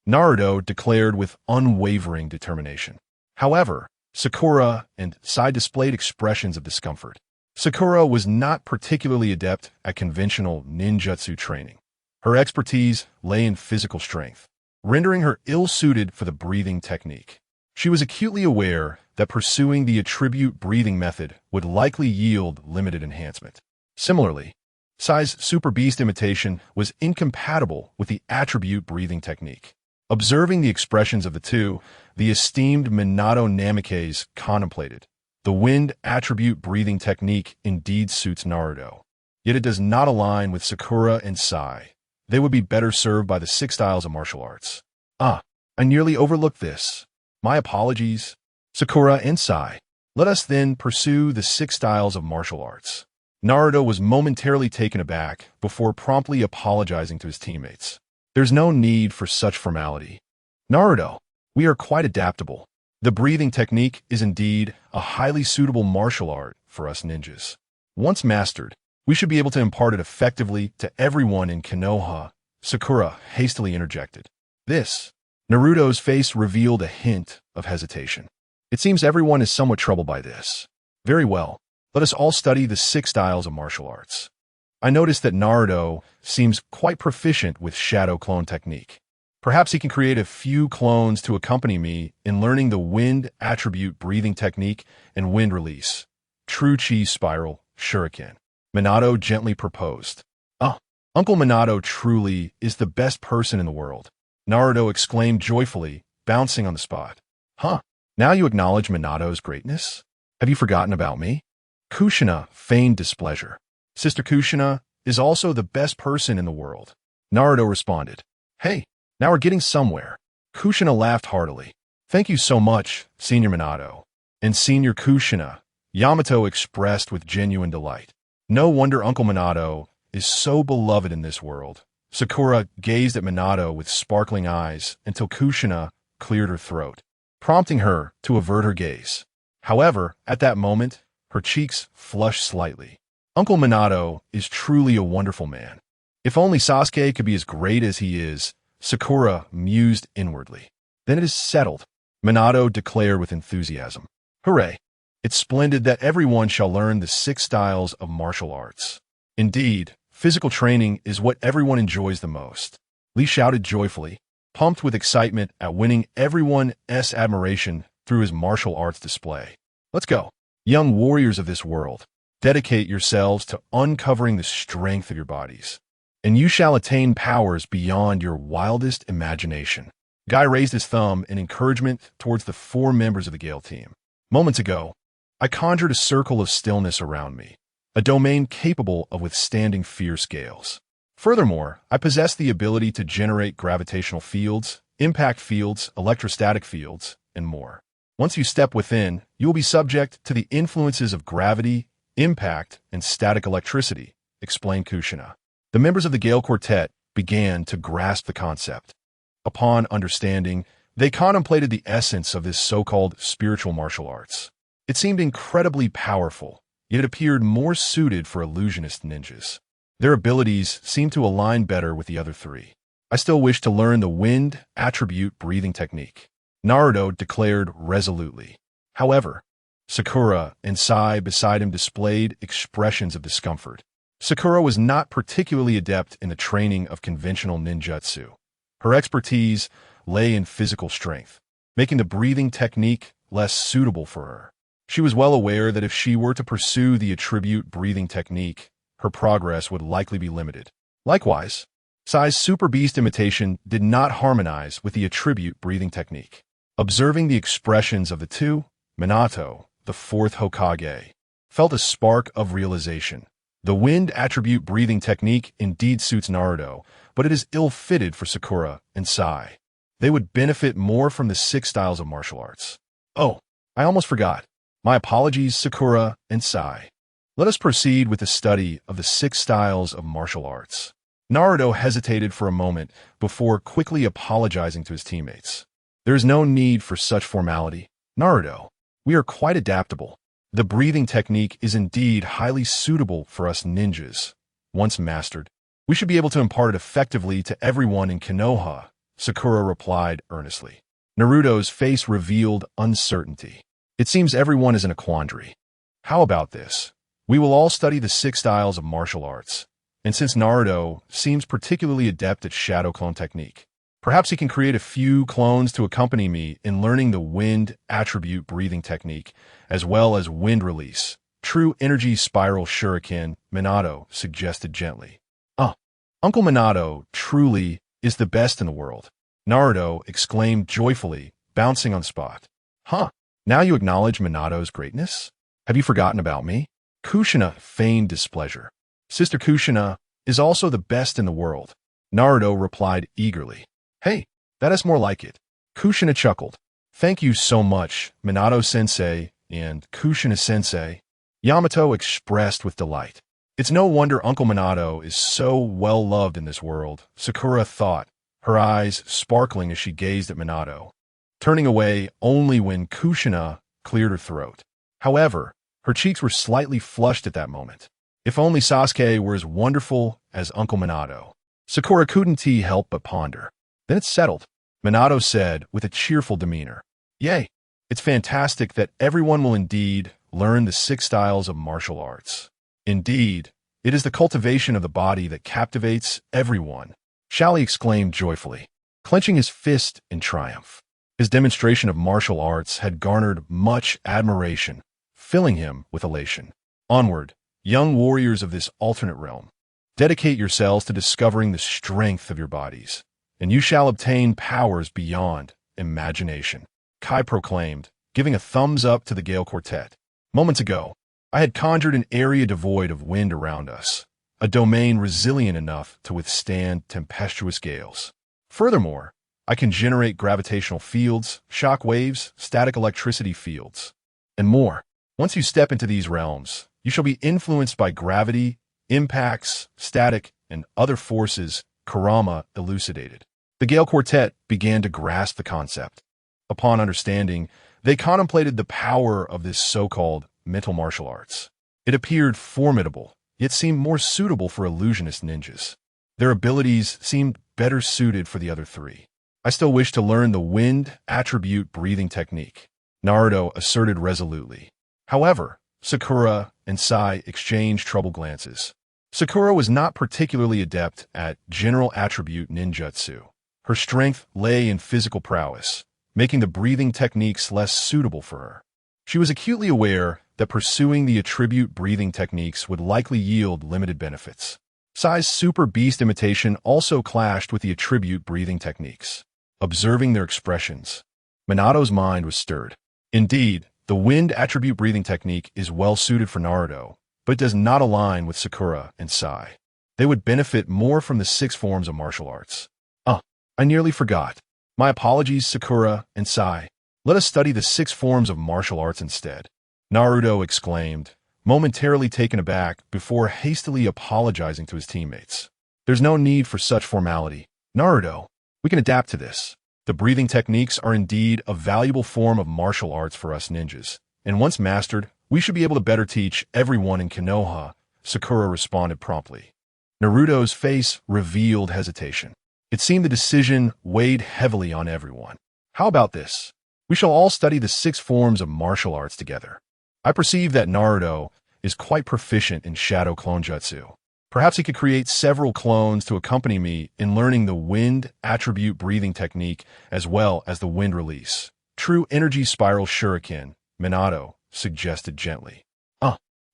Naruto declared with unwavering determination. However, Sakura and Sai displayed expressions of discomfort. Sakura was not particularly adept at conventional ninjutsu training. Her expertise lay in physical strength, rendering her ill-suited for the breathing technique. She was acutely aware that pursuing the attribute breathing method would likely yield limited enhancement. Similarly, Sai's super beast imitation was incompatible with the attribute breathing technique. Observing the expressions of the 2, the esteemed Minato Namikaze contemplated. The wind attribute breathing technique indeed suits Naruto, yet it does not align with Sakura and Sai. They would be better served by the 6 styles of martial arts. I nearly overlooked this. My apologies. Sakura and Sai. Let us then pursue the 6 styles of martial arts. Naruto was momentarily taken aback before promptly apologizing to his teammates. There's no need for such formality. Naruto, we are quite adaptable. The breathing technique is indeed a highly suitable martial art for us ninjas. Once mastered, we should be able to impart it effectively to everyone in Konoha, Sakura hastily interjected. Naruto's face revealed a hint of hesitation. It seems everyone is somewhat troubled by this. Very well. Let us all study the 6 styles of martial arts. I noticed that Naruto seems quite proficient with shadow clone technique. Perhaps he can create a few clones to accompany me in learning the wind attribute breathing technique and wind release. True chi spiral, shuriken. Minato gently proposed. Oh, Uncle Minato truly is the best person in the world. Naruto exclaimed joyfully, bouncing on the spot. Huh? Now you acknowledge Minato's greatness? Have you forgotten about me? Kushina feigned displeasure. Sister Kushina is also the best person in the world. Naruto responded. Hey, now we're getting somewhere. Kushina laughed heartily. Thank you so much, Senior Minato. And Senior Kushina, Yamato expressed with genuine delight. No wonder Uncle Minato is so beloved in this world. Sakura gazed at Minato with sparkling eyes until Kushina cleared her throat, prompting her to avert her gaze. However, at that moment, her cheeks flushed slightly. Uncle Minato is truly a wonderful man. If only Sasuke could be as great as he is, Sakura mused inwardly. Then it is settled, Minato declared with enthusiasm. Hooray! It's splendid that everyone shall learn the 6 styles of martial arts. Indeed, physical training is what everyone enjoys the most. Lee shouted joyfully, pumped with excitement at winning everyone's admiration through his martial arts display. Let's go. Young warriors of this world, dedicate yourselves to uncovering the strength of your bodies, and you shall attain powers beyond your wildest imagination. Guy raised his thumb in encouragement towards the 4 members of the Gale team. Moments ago, I conjured a circle of stillness around me, a domain capable of withstanding fierce gales. Furthermore, I possess the ability to generate gravitational fields, impact fields, electrostatic fields, and more. Once you step within, you will be subject to the influences of gravity, impact, and static electricity, explained Kushina. The members of the Gale Quartet began to grasp the concept. Upon understanding, they contemplated the essence of this so-called spiritual martial arts. It seemed incredibly powerful, yet it appeared more suited for illusionist ninjas. Their abilities seemed to align better with the other 3. I still wish to learn the wind attribute breathing technique, Naruto declared resolutely. However, Sakura and Sai beside him displayed expressions of discomfort. Sakura was not particularly adept in the training of conventional ninjutsu. Her expertise lay in physical strength, making the breathing technique less suitable for her. She was well aware that if she were to pursue the attribute breathing technique, her progress would likely be limited. Likewise, Sai's super beast imitation did not harmonize with the attribute breathing technique. Observing the expressions of the 2, Minato, the 4th Hokage, felt a spark of realization. The wind attribute breathing technique indeed suits Naruto, but it is ill-fitted for Sakura and Sai. They would benefit more from the 6 styles of martial arts. Oh, I almost forgot. My apologies, Sakura and Sai. Let us proceed with the study of the 6 styles of martial arts. Naruto hesitated for a moment before quickly apologizing to his teammates. There is no need for such formality. Naruto, we are quite adaptable. The breathing technique is indeed highly suitable for us ninjas. Once mastered, we should be able to impart it effectively to everyone in Konoha, Sakura replied earnestly. Naruto's face revealed uncertainty. It seems everyone is in a quandary. How about this? We will all study the 6 styles of martial arts, and since Naruto seems particularly adept at shadow clone technique, perhaps he can create a few clones to accompany me in learning the wind attribute breathing technique, as well as wind release. True energy spiral shuriken, Minato suggested gently. Uncle Minato truly is the best in the world, Naruto exclaimed joyfully, bouncing on the spot. Huh? Now you acknowledge Minato's greatness? Have you forgotten about me? Kushina feigned displeasure. Sister Kushina is also the best in the world, Naruto replied eagerly. Hey, that is more like it. Kushina chuckled. Thank you so much, Minato-sensei and Kushina-sensei. Yamato expressed with delight. It's no wonder Uncle Minato is so well-loved in this world, Sakura thought, her eyes sparkling as she gazed at Minato, turning away only when Kushina cleared her throat. However, her cheeks were slightly flushed at that moment. If only Sasuke were as wonderful as Uncle Minato. Sakura couldn't help but ponder. Then it's settled, Minato said with a cheerful demeanor. Yay! It's fantastic that everyone will indeed learn the 6 styles of martial arts. Indeed, it is the cultivation of the body that captivates everyone, Shally exclaimed joyfully, clenching his fist in triumph. His demonstration of martial arts had garnered much admiration, filling him with elation. Onward, young warriors of this alternate realm. Dedicate yourselves to discovering the strength of your bodies, and you shall obtain powers beyond imagination, Kai proclaimed, giving a thumbs up to the Gale Quartet. Moments ago, I had conjured an area devoid of wind around us, a domain resilient enough to withstand tempestuous gales. Furthermore, I can generate gravitational fields, shock waves, static electricity fields, and more. Once you step into these realms, you shall be influenced by gravity, impacts, static, and other forces, Kurama elucidated. The Gale Quartet began to grasp the concept. Upon understanding, they contemplated the power of this so-called mental martial arts. It appeared formidable, yet seemed more suitable for illusionist ninjas. Their abilities seemed better suited for the other 3. I still wish to learn the wind attribute breathing technique, Naruto asserted resolutely. However, Sakura and Sai exchanged troubled glances. Sakura was not particularly adept at general attribute ninjutsu. Her strength lay in physical prowess, making the breathing techniques less suitable for her. She was acutely aware that pursuing the attribute breathing techniques would likely yield limited benefits. Sai's super beast imitation also clashed with the attribute breathing techniques. Observing their expressions, Minato's mind was stirred. Indeed, the wind attribute breathing technique is well suited for Naruto, but does not align with Sakura and Sai. They would benefit more from the 6 forms of martial arts. I nearly forgot. My apologies, Sakura and Sai. Let us study the 6 forms of martial arts instead, Naruto exclaimed, momentarily taken aback before hastily apologizing to his teammates. There's no need for such formality. Naruto, we can adapt to this. The breathing techniques are indeed a valuable form of martial arts for us ninjas, and once mastered, we should be able to better teach everyone in Konoha, Sakura responded promptly. Naruto's face revealed hesitation. It seemed the decision weighed heavily on everyone. How about this? We shall all study the 6 forms of martial arts together. I perceive that Naruto is quite proficient in shadow clone jutsu. Perhaps he could create several clones to accompany me in learning the wind attribute breathing technique as well as the wind release. True energy spiral shuriken, Minato suggested gently.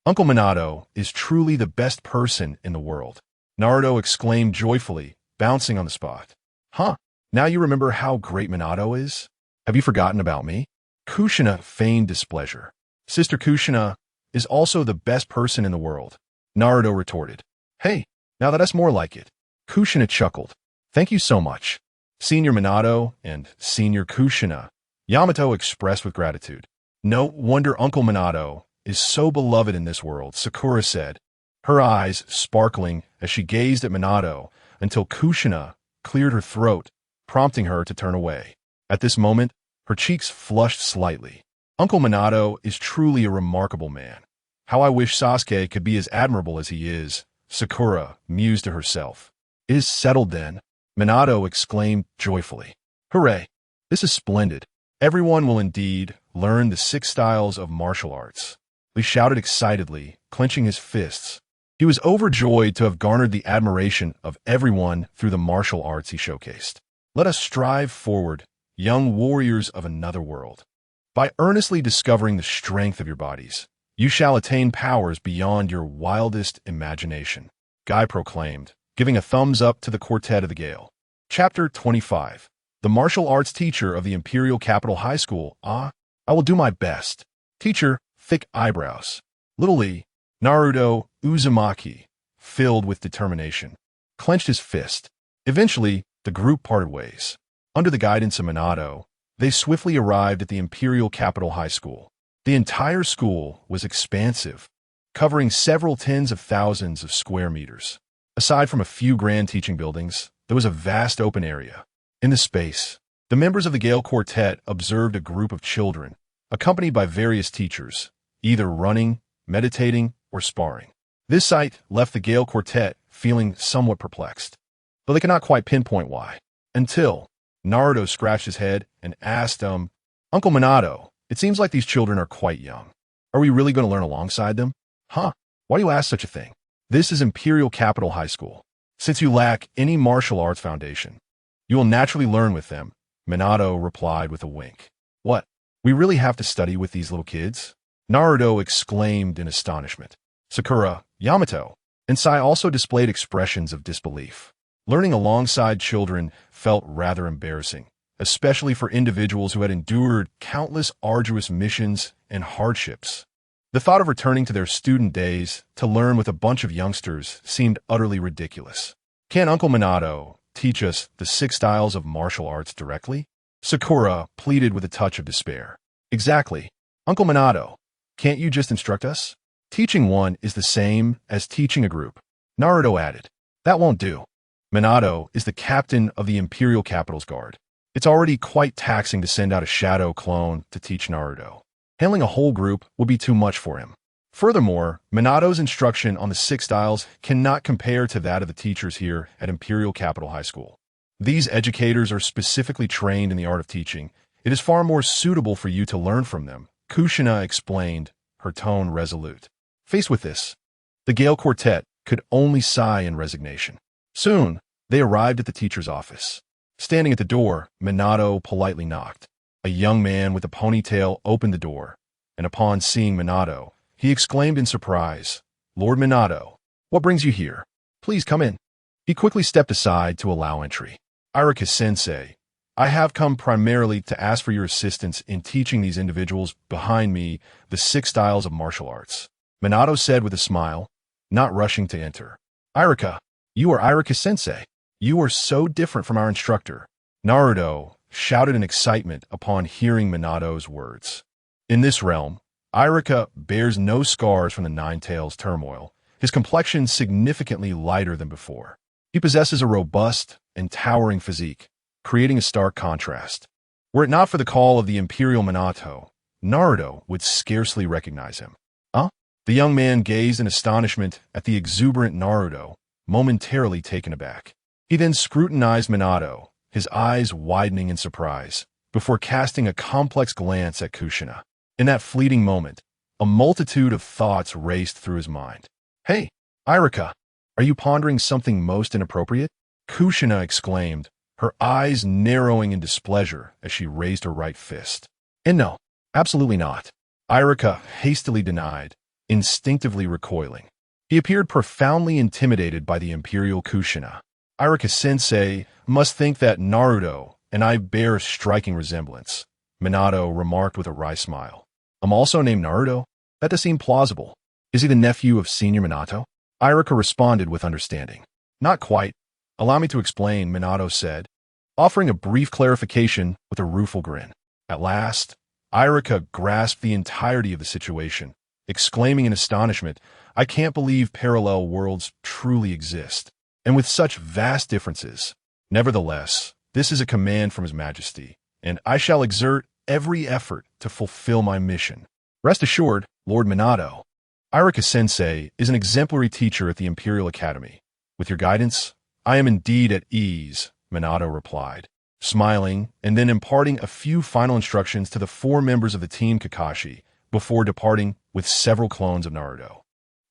Uncle Minato is truly the best person in the world, Naruto exclaimed joyfully, bouncing on the spot. Now you remember how great Minato is? Have you forgotten about me? Kushina feigned displeasure. Sister Kushina is also the best person in the world, Naruto retorted. Hey, now that's more like it. Kushina chuckled. Thank you so much, Senior Minato and Senior Kushina, Yamato expressed with gratitude. No wonder Uncle Minato is so beloved in this world, Sakura said, her eyes sparkling as she gazed at Minato until Kushina cleared her throat, prompting her to turn away. At this moment, her cheeks flushed slightly. Uncle Minato is truly a remarkable man. How I wish Sasuke could be as admirable as he is, Sakura mused to herself. It is settled then, Minato exclaimed joyfully. Hooray! This is splendid. Everyone will indeed learn the 6 styles of martial arts. He shouted excitedly, clenching his fists. He was overjoyed to have garnered the admiration of everyone through the martial arts he showcased. Let us strive forward, young warriors of another world. By earnestly discovering the strength of your bodies, you shall attain powers beyond your wildest imagination, Guy proclaimed, giving a thumbs up to the Quartet of the Gale. Chapter 25. The Martial Arts Teacher of the Imperial Capital High School. I will do my best. Teacher, thick eyebrows. Little Lee, Naruto Uzumaki, filled with determination, clenched his fist. Eventually, the group parted ways. Under the guidance of Minato, they swiftly arrived at the Imperial Capital High School. The entire school was expansive, covering several tens of thousands of square meters. Aside from a few grand teaching buildings, there was a vast open area. In the space, the members of the Gale Quartet observed a group of children, accompanied by various teachers, either running, meditating, or sparring. This sight left the Gale Quartet feeling somewhat perplexed, though they could not quite pinpoint why. Until Naruto scratched his head and asked, Uncle Minato, It seems like these children are quite young. Are we really going to learn alongside them? Huh? Why do you ask such a thing? This is Imperial Capital High School. Since you lack any martial arts foundation, you will naturally learn with them, Minato replied with a wink. What? We really have to study with these little kids? Naruto exclaimed in astonishment. Sakura, Yamato, and Sai also displayed expressions of disbelief. Learning alongside children felt rather embarrassing, especially for individuals who had endured countless arduous missions and hardships. The thought of returning to their student days to learn with a bunch of youngsters seemed utterly ridiculous. Can Uncle Minato teach us the 6 styles of martial arts directly? Sakura pleaded with a touch of despair. Exactly. Uncle Minato, can't you just instruct us? Teaching one is the same as teaching a group. Naruto added. That won't do. Minato is the captain of the Imperial Capital's Guard. It's already quite taxing to send out a shadow clone to teach Naruto. Handling a whole group would be too much for him. Furthermore, Minato's instruction on the 6 styles cannot compare to that of the teachers here at Imperial Capital High School. These educators are specifically trained in the art of teaching. It is far more suitable for you to learn from them, Kushina explained, her tone resolute. Faced with this, the Gale Quartet could only sigh in resignation. Soon, they arrived at the teacher's office. Standing at the door, Minato politely knocked. A young man with a ponytail opened the door, and upon seeing Minato, he exclaimed in surprise, Lord Minato, what brings you here? Please come in. He quickly stepped aside to allow entry. Irika-sensei, I have come primarily to ask for your assistance in teaching these individuals behind me the 6 styles of martial arts. Minato said with a smile, not rushing to enter. Irika, you are Irika-sensei. You are so different from our instructor. Naruto shouted in excitement upon hearing Minato's words. In this realm, Irika bears no scars from the Nine Tails turmoil, his complexion significantly lighter than before. He possesses a robust and towering physique, creating a stark contrast. Were it not for the call of the Imperial Minato, Naruto would scarcely recognize him. Huh? The young man gazed in astonishment at the exuberant Naruto, momentarily taken aback. He then scrutinized Minato, his eyes widening in surprise, before casting a complex glance at Kushina. In that fleeting moment, a multitude of thoughts raced through his mind. Hey, Irika, are you pondering something most inappropriate? Kushina exclaimed, her eyes narrowing in displeasure as she raised her right fist. And no, absolutely not. Irika hastily denied, instinctively recoiling. He appeared profoundly intimidated by the Imperial Kushina. Irika-sensei must think that Naruto and I bear a striking resemblance, Minato remarked with a wry smile. I'm also named Naruto. That does seem plausible. Is he the nephew of Senior Minato? Irika responded with understanding. Not quite. Allow me to explain, Minato said, offering a brief clarification with a rueful grin. At last, Irika grasped the entirety of the situation, exclaiming in astonishment, I can't believe parallel worlds truly exist, and with such vast differences. Nevertheless, this is a command from His Majesty, and I shall exert every effort to fulfill my mission. Rest assured, Lord Minato, Irika-sensei is an exemplary teacher at the Imperial Academy. With your guidance, I am indeed at ease, Minato replied, smiling and then imparting a few final instructions to the 4 members of the Team Kakashi before departing with several clones of Naruto.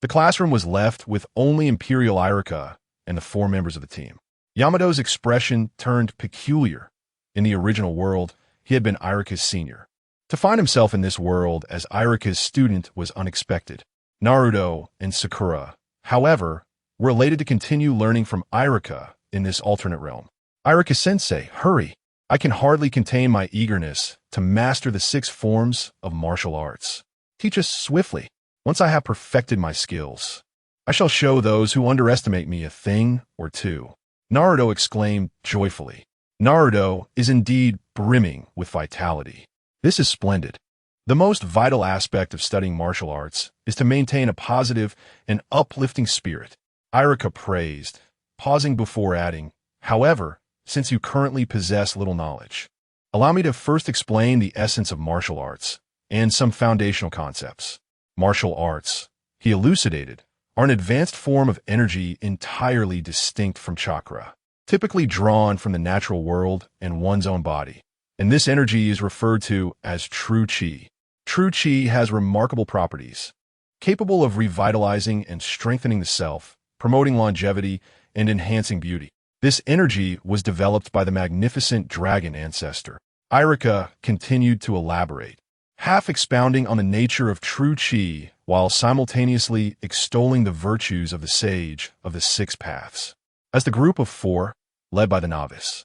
The classroom was left with only Imperial Irika and the 4 members of the team. Yamato's expression turned peculiar. In the original world, he had been Irika's senior. To find himself in this world as Irika's student was unexpected. Naruto and Sakura, however, were elated to continue learning from Irika in this alternate realm. Irika-sensei, hurry! I can hardly contain my eagerness to master the 6 forms of martial arts. Teach us swiftly. Once I have perfected my skills, I shall show those who underestimate me a thing or two. Naruto exclaimed joyfully. Naruto is indeed brimming with vitality. This is splendid. The most vital aspect of studying martial arts is to maintain a positive and uplifting spirit, Irika praised, pausing before adding, however, since you currently possess little knowledge, allow me to first explain the essence of martial arts and some foundational concepts. Martial arts, he elucidated, are an advanced form of energy entirely distinct from chakra, typically drawn from the natural world and one's own body. and this energy is referred to as true chi. True chi has remarkable properties, capable of revitalizing and strengthening the self, promoting longevity, and enhancing beauty. This energy was developed by the magnificent dragon ancestor. Irika continued to elaborate, half expounding on the nature of true chi while simultaneously extolling the virtues of the sage of the six paths. As the group of four, led by the novice,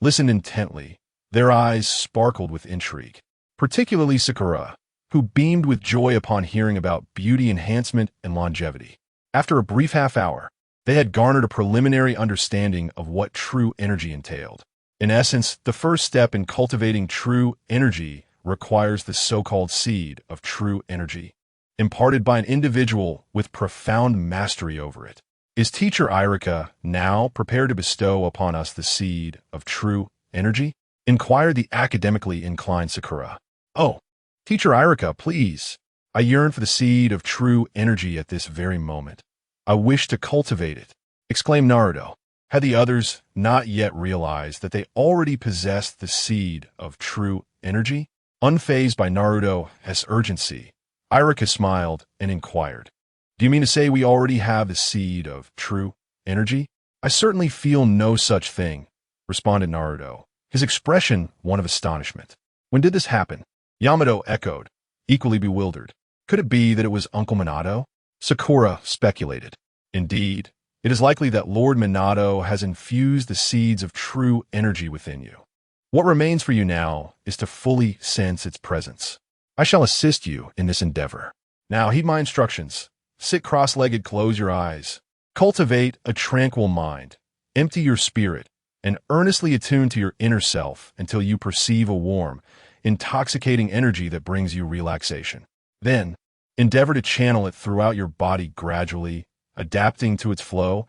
listened intently, their eyes sparkled with intrigue, particularly Sakura, who beamed with joy upon hearing about beauty enhancement and longevity. After a brief half-hour, they had garnered a preliminary understanding of what true energy entailed. In essence, the first step in cultivating true energy requires the so-called seed of true energy, imparted by an individual with profound mastery over it. Is Teacher Irika now prepared to bestow upon us the seed of true energy? Inquired the academically inclined Sakura. Oh, Teacher Irika, please. I yearn for the seed of true energy at this very moment. I wish to cultivate it, exclaimed Naruto. Had the others not yet realized that they already possessed the seed of true energy? Unfazed by Naruto's urgency, Irika smiled and inquired, "Do you mean to say we already have the seed of true energy?" "I certainly feel no such thing," responded Naruto, his expression one of astonishment. "When did this happen?" Yamato echoed, equally bewildered. Could it be that it was Uncle Minato? Sakura speculated. Indeed, it is likely that Lord Minato has infused the seeds of true energy within you. What remains for you now is to fully sense its presence. I shall assist you in this endeavor. Now heed my instructions. Sit cross-legged, close your eyes. Cultivate a tranquil mind. Empty your spirit and earnestly attune to your inner self until you perceive a warm, intoxicating energy that brings you relaxation. Then, endeavor to channel it throughout your body gradually, adapting to its flow,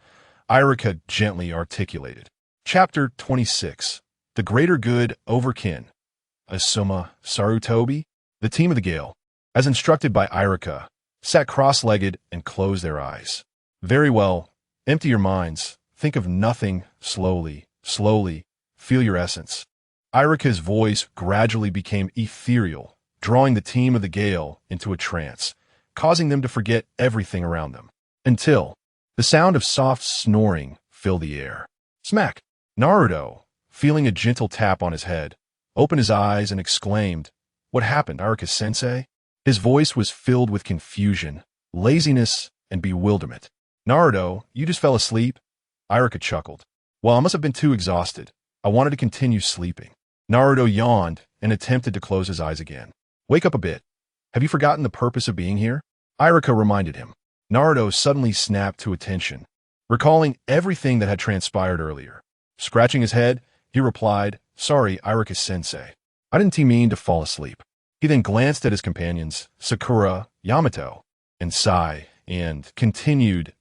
Irika gently articulated. Chapter 26. The Greater Good Over Kin. Asuma Sarutobi, the team of the Gale, as instructed by Irika, sat cross-legged and closed their eyes. Very well. Empty your minds. Think of nothing. Slowly, feel your essence. Irika's voice gradually became ethereal, drawing the team of the Gale into a trance, causing them to forget everything around them, until the sound of soft snoring filled the air. Smack! Naruto, feeling a gentle tap on his head, opened his eyes and exclaimed, "What happened, Irika-sensei?" His voice was filled with confusion, laziness, and bewilderment. "Naruto, you just fell asleep?" Irika chuckled. "Well, I must have been too exhausted. I wanted to continue sleeping." Naruto yawned and attempted to close his eyes again. "Wake up a bit. Have you forgotten the purpose of being here?" Irika reminded him. Naruto suddenly snapped to attention, recalling everything that had transpired earlier. Scratching his head, he replied, "Sorry, Irika-sensei. I didn't mean to fall asleep." He then glanced at his companions, Sakura, Yamato, and Sai, and continued,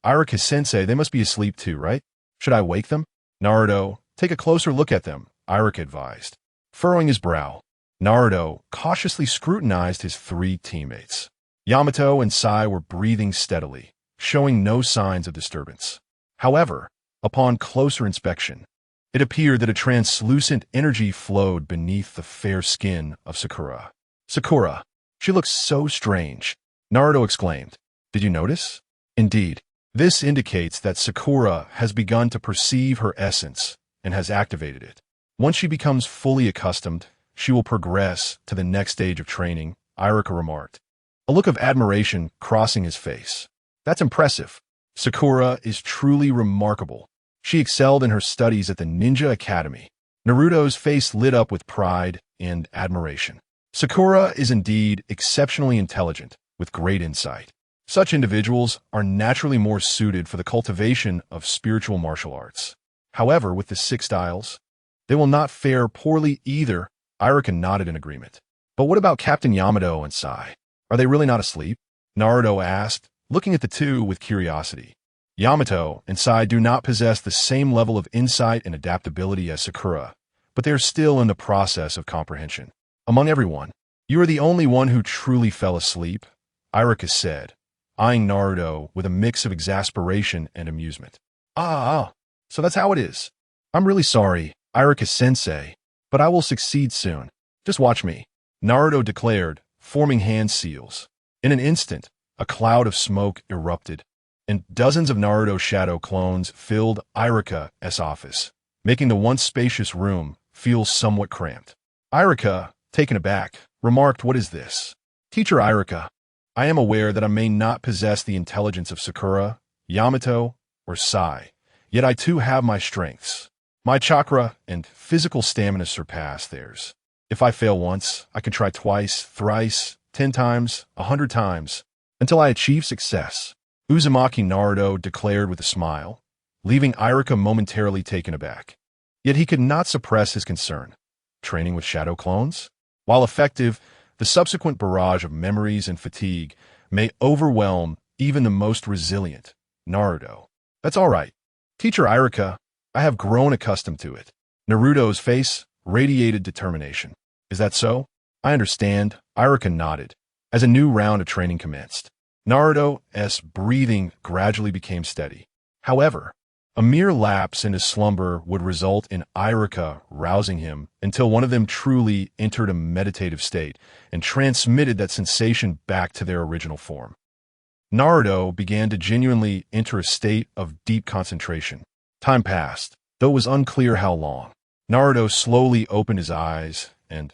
Irika-sensei, they must be asleep too, right? Should I wake them?" "Naruto, take a closer look at them," Irika advised. Furrowing his brow, Naruto cautiously scrutinized his three teammates. Yamato and Sai were breathing steadily, showing no signs of disturbance. However, upon closer inspection, it appeared that a translucent energy flowed beneath the fair skin of Sakura. "Sakura, she looks so strange," Naruto exclaimed. "Did you notice?" Indeed, this indicates that Sakura has begun to perceive her essence and has activated it. Once she becomes fully accustomed, she will progress to the next stage of training, Irika remarked, a look of admiration crossing his face. "That's impressive. Sakura is truly remarkable. She excelled in her studies at the Ninja Academy." Naruto's face lit up with pride and admiration. Sakura is indeed exceptionally intelligent, with great insight. Such individuals are naturally more suited for the cultivation of spiritual martial arts. However, with the six styles, they will not fare poorly either. Irika nodded in agreement. "But what about Captain Yamato and Sai? Are they really not asleep?" Naruto asked, looking at the two with curiosity. Yamato and Sai do not possess the same level of insight and adaptability as Sakura, but they are still in the process of comprehension. Among everyone, you are the only one who truly fell asleep, Irika said, eyeing Naruto with a mix of exasperation and amusement. So that's how it is. I'm really sorry, Irika-sensei, But I will succeed soon. Just watch me, Naruto declared, forming hand seals. In an instant, a cloud of smoke erupted, and dozens of Naruto shadow clones filled Irika's office, making the once spacious room feel somewhat cramped. Irika, taken aback, remarked, "What is this?" "Teacher Irika, I am aware that I may not possess the intelligence of Sakura, Yamato, or Sai, yet I too have my strengths. My chakra and physical stamina surpass theirs. If I fail once, I can try twice, thrice, 10 times, 100 times, until I achieve success," Uzumaki Naruto declared with a smile, leaving Irika momentarily taken aback. Yet he could not suppress his concern. Training with shadow clones? While effective, the subsequent barrage of memories and fatigue may overwhelm even the most resilient Naruto. "That's all right. Teacher Irika, I have grown accustomed to it." Naruto's face radiated determination. "Is that so? I understand." Irika nodded, as a new round of training commenced. Naruto's breathing gradually became steady. However, a mere lapse in his slumber would result in Irika rousing him until one of them truly entered a meditative state and transmitted that sensation back to their original form. Naruto began to genuinely enter a state of deep concentration. Time passed, though it was unclear how long. Naruto slowly opened his eyes and,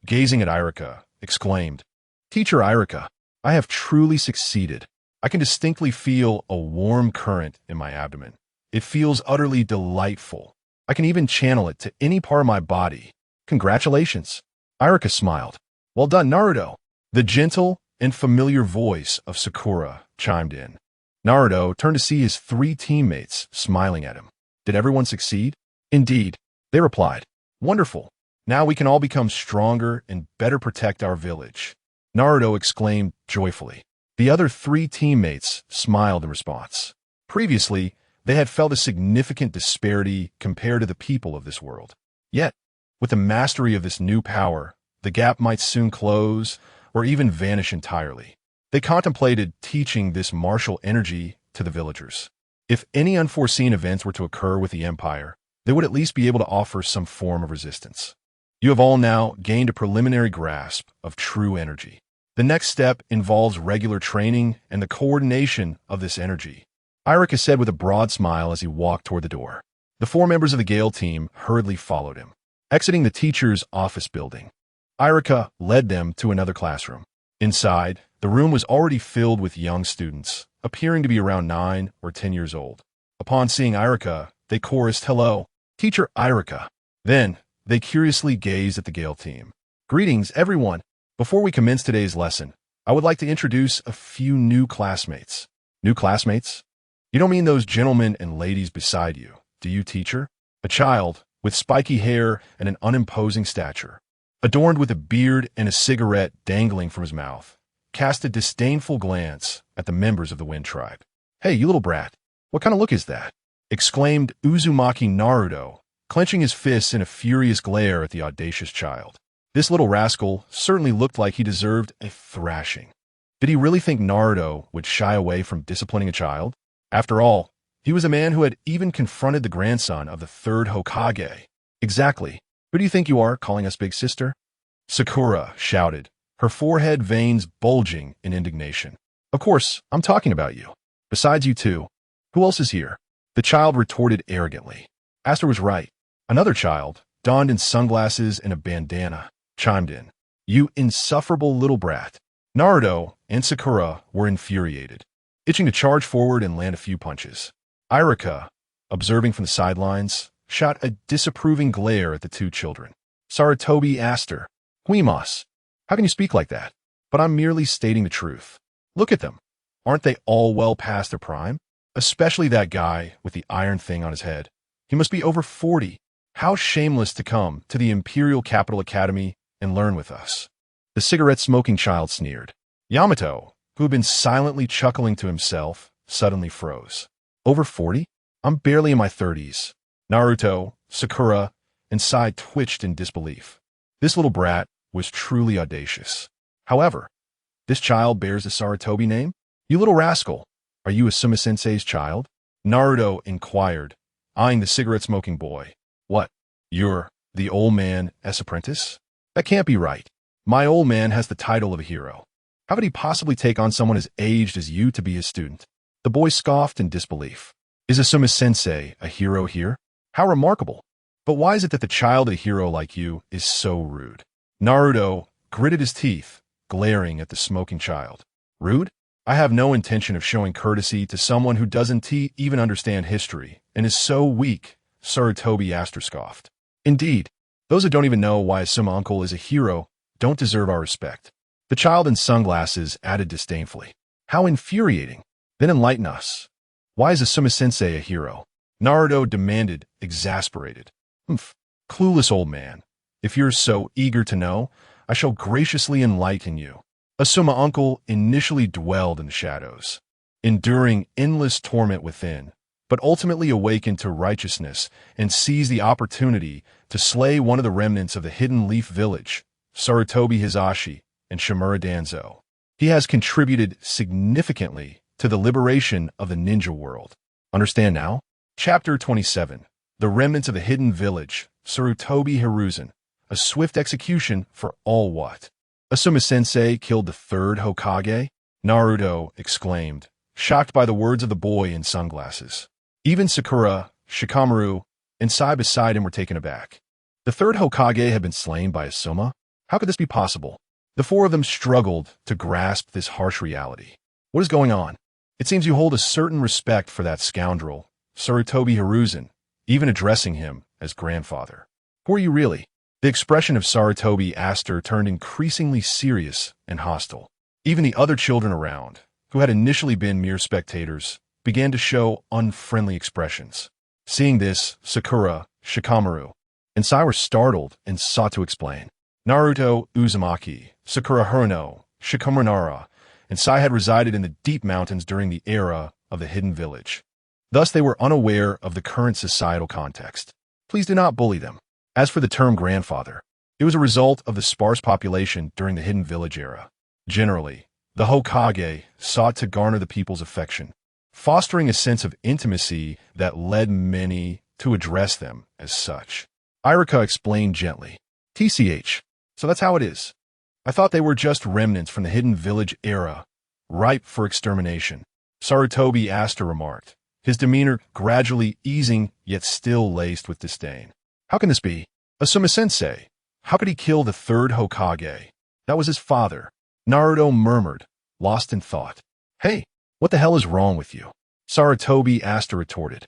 gazing at Irika, exclaimed, "Teacher Irika, I have truly succeeded. I can distinctly feel a warm current in my abdomen. It feels utterly delightful. I can even channel it to any part of my body. Congratulations." Irika smiled. "Well done, Naruto." The gentle and familiar voice of Sakura chimed in. Naruto turned to see his 3 teammates smiling at him. "Did everyone succeed?" "Indeed," they replied. "Wonderful. Now we can all become stronger and better protect our village," Naruto exclaimed joyfully. The other 3 teammates smiled in response. Previously, they had felt a significant disparity compared to the people of this world. Yet, with the mastery of this new power, the gap might soon close or even vanish entirely. They contemplated teaching this martial energy to the villagers. If any unforeseen events were to occur with the Empire, they would at least be able to offer some form of resistance. You have all now gained a preliminary grasp of true energy. The next step involves regular training and the coordination of this energy, Irika said with a broad smile as he walked toward the door. The 4 members of the Gale team hurriedly followed him. Exiting the teacher's office building, Irika led them to another classroom. Inside, the room was already filled with young students, appearing to be around 9 or 10 years old. Upon seeing Irika, they chorused, "Hello, Teacher Irika." Then, they curiously gazed at the Gale team. "Greetings, everyone. Before we commence today's lesson, I would like to introduce a few new classmates." "New classmates? You don't mean those gentlemen and ladies beside you, do you, teacher?" A child, with spiky hair and an unimposing stature, adorned with a beard and a cigarette dangling from his mouth, cast a disdainful glance at the members of the Wind Tribe. "Hey, you little brat, what kind of look is that?" exclaimed Uzumaki Naruto, clenching his fists in a furious glare at the audacious child. This little rascal certainly looked like he deserved a thrashing. Did he really think Naruto would shy away from disciplining a child? After all, he was a man who had even confronted the grandson of the 3rd Hokage. "Exactly. Who do you think you are, calling us big sister?" Sakura shouted, her forehead veins bulging in indignation. "Of course, I'm talking about you. Besides you two, who else is here?" The child retorted arrogantly. Aster was right. Another child, donned in sunglasses and a bandana, chimed in. "You insufferable little brat." Naruto and Sakura were infuriated, itching to charge forward and land a few punches. Irika, observing from the sidelines, shot a disapproving glare at the 2 children. "Sarutobi Aster, Huimas, how can you speak like that?" "But I'm merely stating the truth. Look at them. Aren't they all well past their prime? Especially that guy with the iron thing on his head. He must be over 40. How shameless to come to the Imperial Capital Academy and learn with us." The cigarette-smoking child sneered. Yamato, who had been silently chuckling to himself, suddenly froze. "Over 40? I'm barely in my 30s. Naruto, Sakura, and Sai twitched in disbelief. This little brat was truly audacious. However, this child bears the Sarutobi name? "You little rascal, are you Asuma Sensei's child?" Naruto inquired, eyeing the cigarette-smoking boy. "What? You're The old man as apprentice? That can't be right. My old man has the title of a hero. How could he possibly take on someone as aged as you to be his student? The boy scoffed in disbelief. Is Asuma-sensei a hero here? How remarkable. But why is it that the child of a hero like you is so rude? Naruto gritted his teeth, glaring at the smoking child. Rude? I have no intention of showing courtesy to someone who doesn't even understand history and is so weak, Sarutobi Aster scoffed. Indeed, those who don't even know why Asuma uncle is a hero don't deserve our respect. The child in sunglasses added disdainfully. How infuriating. Then enlighten us. Why is Asuma-sensei a hero? Naruto demanded, exasperated. Humph, clueless old man. If you're so eager to know, I shall graciously enlighten you. Asuma uncle initially dwelled in the shadows, enduring endless torment within, but ultimately awakened to righteousness and seized the opportunity to slay one of the remnants of the Hidden Leaf Village, Sarutobi Hizashi and Shimura Danzo. He has contributed significantly to the liberation of the ninja world. Understand now? Chapter 27. The Remnants of the Hidden Village, Sarutobi Hiruzen. A swift execution for all what? Asuma-sensei killed the third Hokage? Naruto exclaimed, shocked by the words of the boy in sunglasses. Even Sakura, Shikamaru, and Sai beside him were taken aback. The third Hokage had been slain by Asuma? How could this be possible? The four of them struggled to grasp this harsh reality. What is going on? It seems you hold a certain respect for that scoundrel, Sarutobi Hiruzen, even addressing him as grandfather. Who are you really? The expression of Sarutobi Aster turned increasingly serious and hostile. Even the other children around, who had initially been mere spectators, began to show unfriendly expressions. Seeing this, Sakura, Shikamaru, and Sai were startled and sought to explain. Naruto Uzumaki, Sakura Haruno, Shikamaru Nara, and Sai had resided in the deep mountains during the era of the Hidden Village. Thus they were unaware of the current societal context. Please do not bully them. As for the term grandfather, it was a result of the sparse population during the Hidden Village era. Generally, the Hokage sought to garner the people's affection, fostering a sense of intimacy that led many to address them as such. Irika explained gently. TCH, so that's how it is. I thought they were just remnants from the Hidden Village era, ripe for extermination. Sarutobi Aster remarked, his demeanor gradually easing yet still laced with disdain. How can this be? Asuma-sensei, how could he kill the third Hokage? That was his father. Naruto murmured, lost in thought. Hey, what the hell is wrong with you? Sarutobi Aster retorted.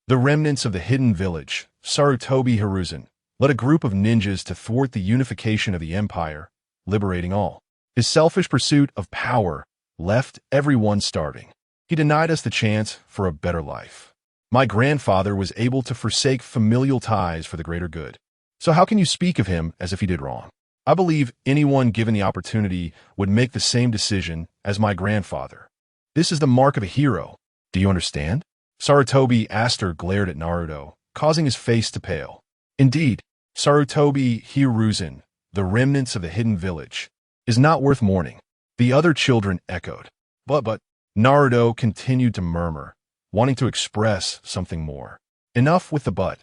The remnants of the Hidden Village, Sarutobi Hiruzen, led a group of ninjas to thwart the unification of the empire, liberating all. His selfish pursuit of power left everyone starving. He denied us the chance for a better life. My grandfather was able to forsake familial ties for the greater good. So how can you speak of him as if he did wrong? I believe anyone given the opportunity would make the same decision as my grandfather. This is the mark of a hero. Do you understand? Sarutobi Aster glared at Naruto, causing his face to pale. Indeed, Sarutobi Hiruzen, the remnants of the Hidden Village, is not worth mourning. The other children echoed. But, Naruto continued to murmur, wanting to express something more. Enough with the but.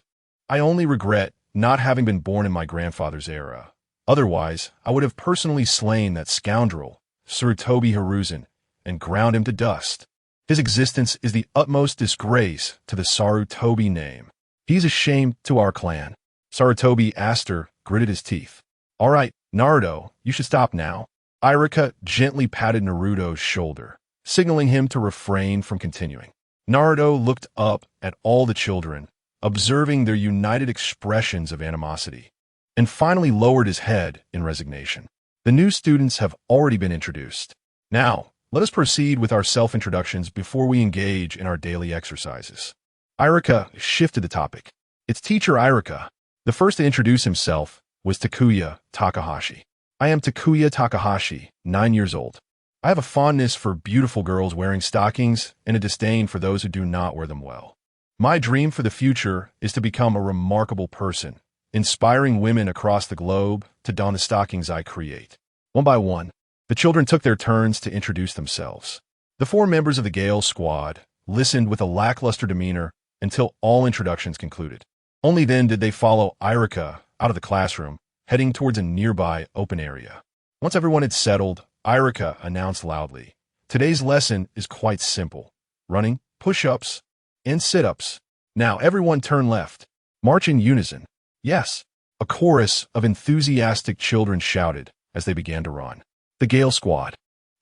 I only regret not having been born in my grandfather's era. Otherwise, I would have personally slain that scoundrel, Sarutobi Hiruzen, and ground him to dust. His existence is the utmost disgrace to the Sarutobi name. He's a shame to our clan. Sarutobi Aster gritted his teeth. All right, Naruto, you should stop now. Irika gently patted Naruto's shoulder, signaling him to refrain from continuing. Naruto looked up at all the children, observing their united expressions of animosity, and finally lowered his head in resignation. The new students have already been introduced. Now, let us proceed with our self-introductions before we engage in our daily exercises. Irika shifted the topic. It's teacher Irika. The first to introduce himself was Takuya Takahashi. I am Takuya Takahashi, 9 years old. I have a fondness for beautiful girls wearing stockings and a disdain for those who do not wear them well. My dream for the future is to become a remarkable person, inspiring women across the globe to don the stockings I create. One by one, the children took their turns to introduce themselves. The 4 members of the Gale Squad listened with a lackluster demeanor until all introductions concluded. Only then did they follow Irika out of the classroom, heading towards a nearby open area. Once everyone had settled, Irika announced loudly, "Today's lesson is quite simple. Running, push-ups, and sit-ups. Now everyone turn left. March in unison." "Yes," a chorus of enthusiastic children shouted as they began to run. The Gale Squad,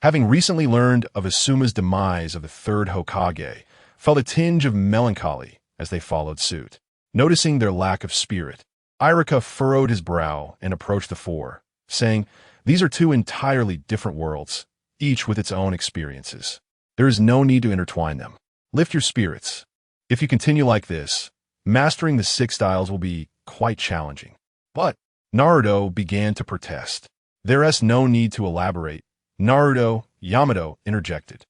having recently learned of Asuma's demise of the third Hokage, felt a tinge of melancholy as they followed suit. Noticing their lack of spirit, Irika furrowed his brow and approached the four, saying, "These are two entirely different worlds, each with its own experiences. There is no need to intertwine them. Lift your spirits. If you continue like this, mastering the 6 styles will be quite challenging." But Naruto began to protest. "There's no need to elaborate." Naruto, Yamato interjected.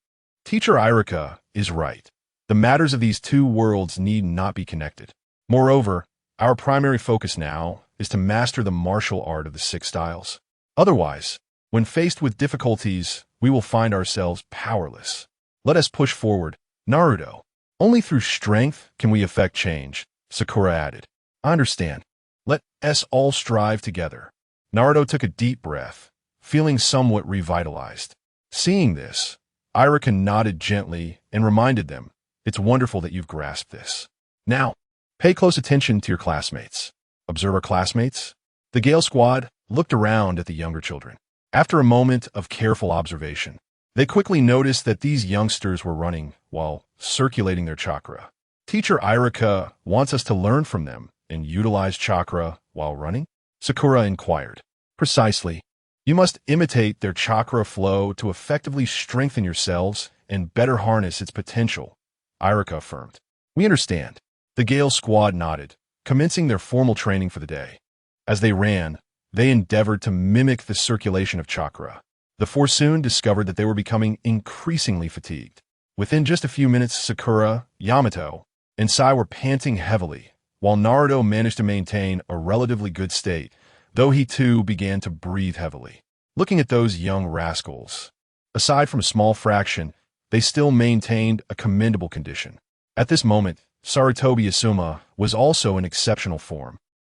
"Teacher Irika is right. The matters of these two worlds need not be connected. Moreover, our primary focus now is to master the martial art of the 6 styles. Otherwise, when faced with difficulties, we will find ourselves powerless. Let us push forward, Naruto. Only through strength can we effect change," Sakura added. "I understand. Let us all strive together." Naruto took a deep breath, feeling somewhat revitalized. Seeing this, Irika nodded gently and reminded them, "It's wonderful that you've grasped this. Now, pay close attention to your classmates. Observe our classmates." The Gale Squad looked around at the younger children. After a moment of careful observation, they quickly noticed that these youngsters were running while circulating their chakra. "Teacher Irika wants us to learn from them and utilize chakra while running?" Sakura inquired. "Precisely. You must imitate their chakra flow to effectively strengthen yourselves and better harness its potential," Irika affirmed. "We understand." The Gale Squad nodded, commencing their formal training for the day. As they ran, they endeavored to mimic the circulation of chakra. The four soon discovered that they were becoming increasingly fatigued. Within just a few minutes, Sakura, Yamato, and Sai were panting heavily, while Naruto managed to maintain a relatively good state, though he too began to breathe heavily. Looking at those young rascals, aside from a small fraction, they still maintained a commendable condition. At this moment, Sarutobi Asuma was also in exceptional form.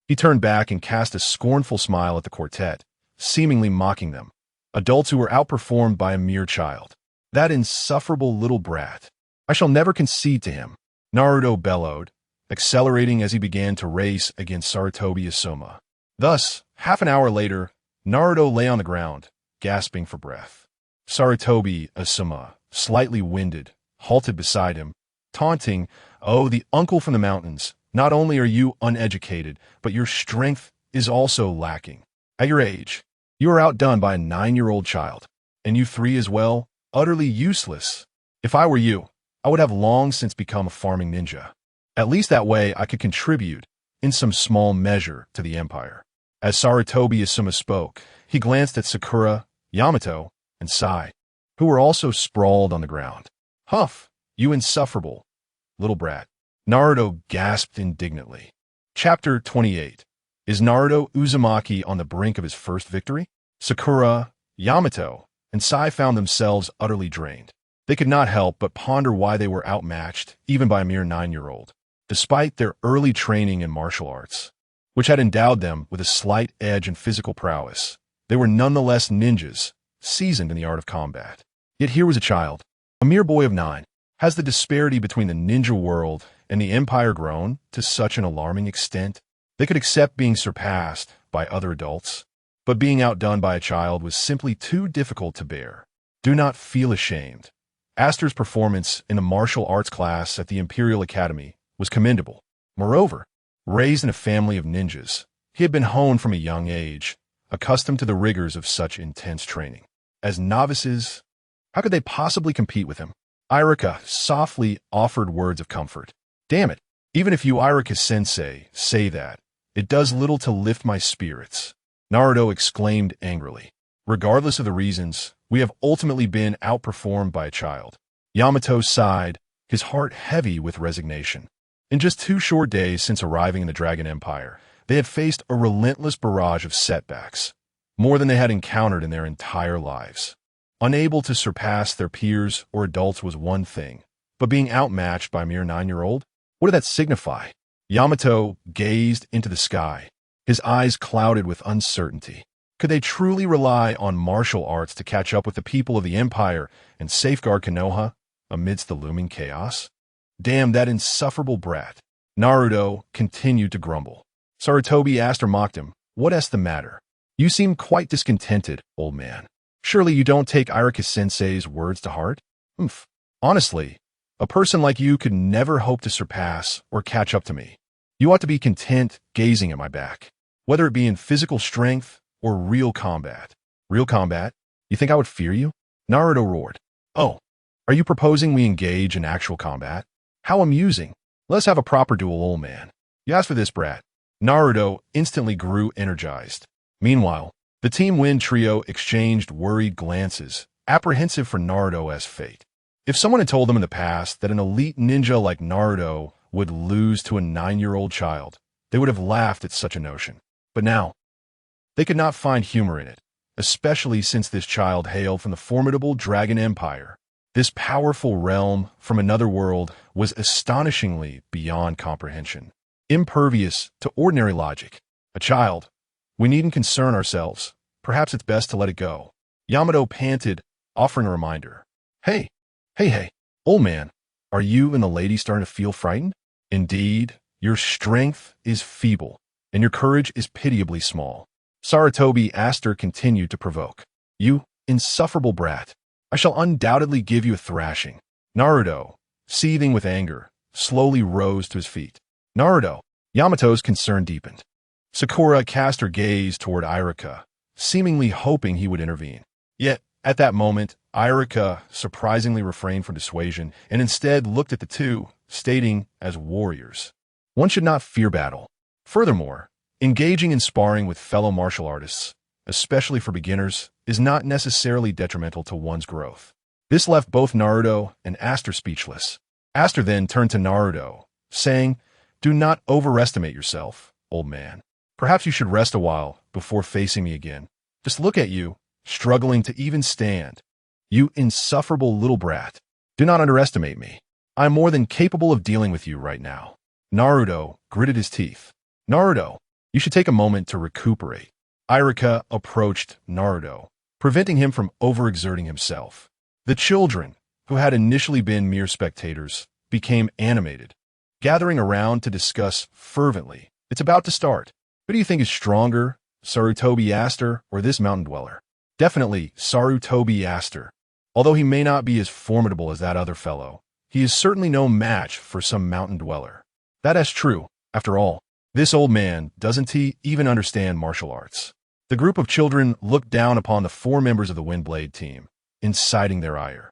He turned back and cast a scornful smile at the quartet, seemingly mocking them. Adults who were outperformed by a mere child. "That insufferable little brat. I shall never concede to him," Naruto bellowed, accelerating as he began to race against Sarutobi Asuma. Thus, half an hour later, Naruto lay on the ground, gasping for breath. Sarutobi Asuma, slightly winded, halted beside him, taunting, "Oh, the uncle from the mountains, not only are you uneducated, but your strength is also lacking. At your age, you are outdone by a 9-year-old child, and you 3 as well, utterly useless. If I were you, I would have long since become a farming ninja. At least that way I could contribute, in some small measure, to the empire." As Sarutobi Asuma spoke, he glanced at Sakura, Yamato, and Sai, who were also sprawled on the ground. "Huff, you insufferable little brat," Naruto gasped indignantly. Chapter 28. Is Naruto Uzumaki on the brink of his first victory? Sakura, Yamato, and Sai found themselves utterly drained. They could not help but ponder why they were outmatched, even by a mere 9-year-old. Despite their early training in martial arts, which had endowed them with a slight edge in physical prowess, they were nonetheless ninjas, seasoned in the art of combat. Yet here was a child, a mere boy of 9. Has the disparity between the ninja world and the empire grown to such an alarming extent? They could accept being surpassed by other adults, but being outdone by a child was simply too difficult to bear. Do not feel ashamed. Aster's performance in the martial arts class at the Imperial Academy was commendable. Moreover, raised in a family of ninjas, he had been honed from a young age, accustomed to the rigors of such intense training. As novices, how could they possibly compete with him? Irika softly offered words of comfort. "Damn it, even if you Irika-sensei say that, it does little to lift my spirits," Naruto exclaimed angrily. "Regardless of the reasons, we have ultimately been outperformed by a child." Yamato sighed, his heart heavy with resignation. In just 2 short days since arriving in the Dragon Empire, they had faced a relentless barrage of setbacks, more than they had encountered in their entire lives. Unable to surpass their peers or adults was one thing, but being outmatched by a mere 9-year-old? What did that signify? Yamato gazed into the sky, his eyes clouded with uncertainty. Could they truly rely on martial arts to catch up with the people of the Empire and safeguard Konoha amidst the looming chaos? Damn, that insufferable brat. Naruto continued to grumble. Sarutobi asked or mocked him, "What's the matter? You seem quite discontented, old man. Surely you don't take Irika-sensei's words to heart?" "Oomph. Honestly, a person like you could never hope to surpass or catch up to me. You ought to be content gazing at my back, whether it be in physical strength or real combat." "Real combat? You think I would fear you?" Naruto roared. "Oh, are you proposing we engage in actual combat? How amusing. Let's have a proper duel, old man. You asked for this, brat." Naruto instantly grew energized. Meanwhile, the Team Wind trio exchanged worried glances, apprehensive for Naruto's fate. If someone had told them in the past that an elite ninja like Naruto would lose to a 9-year-old child, they would have laughed at such a notion. But now, they could not find humor in it, especially since this child hailed from the formidable Dragon Empire. This powerful realm from another world was astonishingly beyond comprehension, impervious to ordinary logic. A child. We needn't concern ourselves. Perhaps it's best to let it go. Yamato panted, offering a reminder. Hey, old man, are you and the lady starting to feel frightened? Indeed, your strength is feeble, and your courage is pitiably small. Sarutobi Aster continued to provoke. You insufferable brat. I shall undoubtedly give you a thrashing. Naruto, seething with anger, slowly rose to his feet. Naruto. Yamato's concern deepened. Sakura cast her gaze toward Irika, seemingly hoping he would intervene. Yet, at that moment, Irika surprisingly refrained from dissuasion and instead looked at the two, stating, as warriors, one should not fear battle. Furthermore, engaging in sparring with fellow martial artists, especially for beginners, is not necessarily detrimental to one's growth. This left both Naruto and Aster speechless. Aster then turned to Naruto, saying, "Do not overestimate yourself, old man. Perhaps you should rest a while before facing me again. Just look at you, struggling to even stand. You insufferable little brat. Do not underestimate me. I am more than capable of dealing with you right now." Naruto gritted his teeth. "Naruto, you should take a moment to recuperate." Irika approached Naruto, preventing him from overexerting himself. The children, who had initially been mere spectators, became animated, gathering around to discuss fervently. "It's about to start. Who do you think is stronger, Sarutobi Aster or this mountain dweller?" "Definitely Sarutobi Aster. Although he may not be as formidable as that other fellow, he is certainly no match for some mountain dweller." "That is true. After all, this old man, doesn't he even understand martial arts?" The group of children looked down upon the 4 members of the Windblade team, inciting their ire.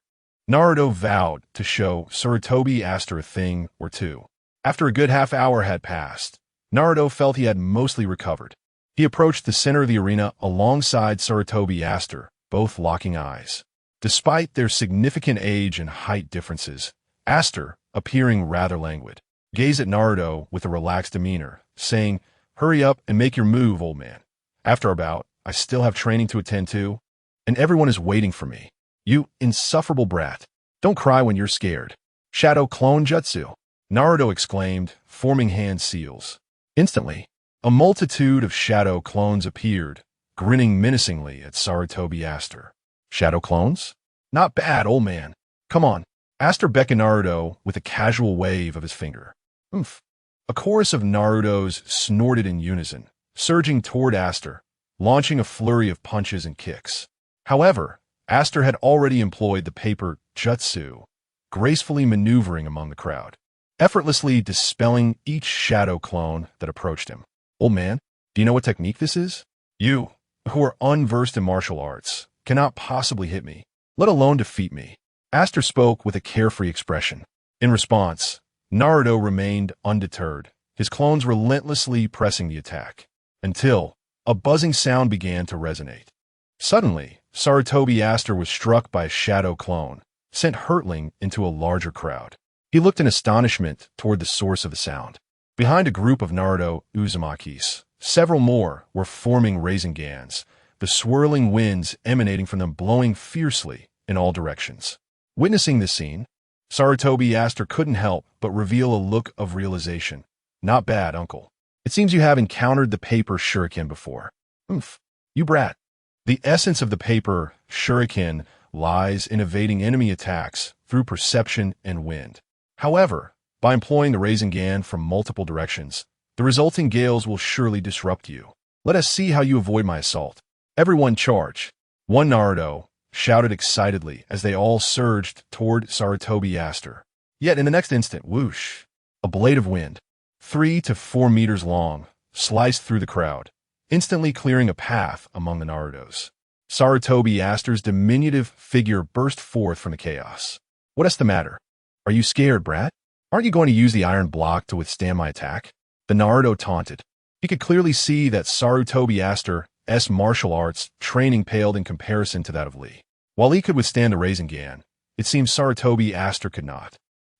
Naruto vowed to show Sarutobi Aster a thing or two. After a good half hour had passed, Naruto felt he had mostly recovered. He approached the center of the arena alongside Sarutobi Aster, both locking eyes. Despite their significant age and height differences, Aster, appearing rather languid, gazed at Naruto with a relaxed demeanor, saying, "Hurry up and make your move, old man. After our bout, I still have training to attend to, and everyone is waiting for me. You insufferable brat. Don't cry when you're scared." "Shadow clone jutsu," Naruto exclaimed, forming hand seals. Instantly, a multitude of shadow clones appeared, grinning menacingly at Sarutobi Aster. "Shadow clones? Not bad, old man. Come on." Aster beckoned Naruto with a casual wave of his finger. "Oomph." A chorus of Narutos snorted in unison, surging toward Aster, launching a flurry of punches and kicks. However, Aster had already employed the paper jutsu, gracefully maneuvering among the crowd, effortlessly dispelling each shadow clone that approached him. "Old man, do you know what technique this is? You, who are unversed in martial arts, cannot possibly hit me, let alone defeat me." Aster spoke with a carefree expression. In response, Naruto remained undeterred, his clones relentlessly pressing the attack, until a buzzing sound began to resonate. Suddenly, Sarutobi Aster was struck by a shadow clone, sent hurtling into a larger crowd. He looked in astonishment toward the source of the sound. Behind a group of Naruto Uzumakis, several more were forming Razengans, the swirling winds emanating from them blowing fiercely in all directions. Witnessing this scene, Sarutobi Aster couldn't help but reveal a look of realization. "Not bad, uncle. It seems you have encountered the paper shuriken before. Oomph, you brat. The essence of the paper shuriken lies in evading enemy attacks through perception and wind. However, by employing the Rasengan from multiple directions, the resulting gales will surely disrupt you. Let us see how you avoid my assault. Everyone charge. One Naruto shouted excitedly as they all surged toward Sarutobi Aster. Yet in the next instant, whoosh, a blade of wind, 3 to 4 meters long, sliced through the crowd, instantly clearing a path among the Narutos. Sarutobi Aster's diminutive figure burst forth from the chaos. What's the matter? Are you scared, brat? Aren't you going to use the iron block to withstand my attack? The Naruto taunted. He could clearly see that Sarutobi Aster's martial arts training paled in comparison to that of Lee. While he could withstand the Rasengan, it seemed Sarutobi Aster could not.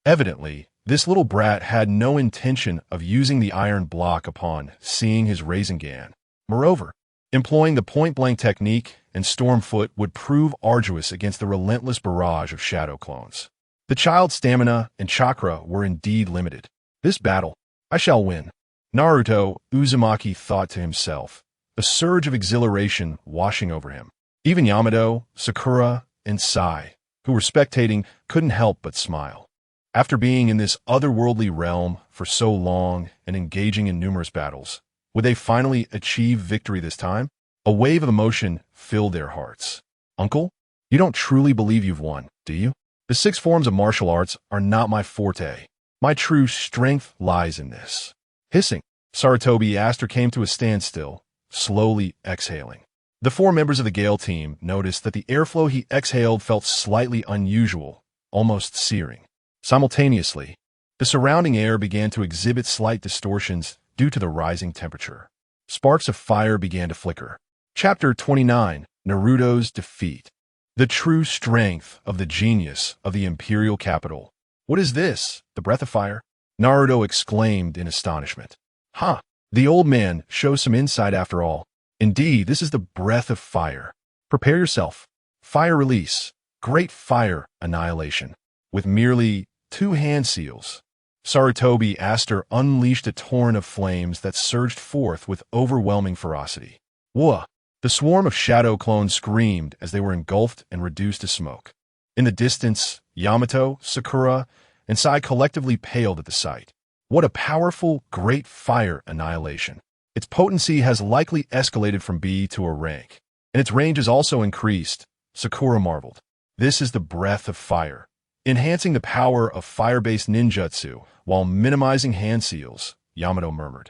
Evidently, this little brat had no intention of using the iron block upon seeing his Rasengan. Moreover, employing the point-blank technique and Stormfoot would prove arduous against the relentless barrage of shadow clones. The child's stamina and chakra were indeed limited. This battle, I shall win. Naruto Uzumaki thought to himself, a surge of exhilaration washing over him. Even Yamato, Sakura, and Sai, who were spectating, couldn't help but smile. After being in this otherworldly realm for so long and engaging in numerous battles, would they finally achieve victory this time? A wave of emotion filled their hearts. Uncle, you don't truly believe you've won, do you? The 6 forms of martial arts are not my forte. My true strength lies in this. Hissing, Sarutobi Aster came to a standstill, slowly exhaling. The 4 members of the Gale team noticed that the airflow he exhaled felt slightly unusual, almost searing. Simultaneously, the surrounding air began to exhibit slight distortions due to the rising temperature. Sparks of fire began to flicker. Chapter 29, Naruto's Defeat. The true strength of the genius of the Imperial Capital. What is this? The breath of fire? Naruto exclaimed in astonishment. Huh, the old man shows some insight after all. Indeed, this is the breath of fire. Prepare yourself. Fire release. Great fire annihilation. With merely 2 hand seals, Sarutobi Aster unleashed a torrent of flames that surged forth with overwhelming ferocity. Whoa! The swarm of shadow clones screamed as they were engulfed and reduced to smoke. In the distance, Yamato, Sakura, and Sai collectively paled at the sight. What a powerful, great fire annihilation. Its potency has likely escalated from B to a rank, and its range has also increased, Sakura marveled. This is the breath of fire, enhancing the power of fire-based ninjutsu while minimizing hand seals, Yamato murmured.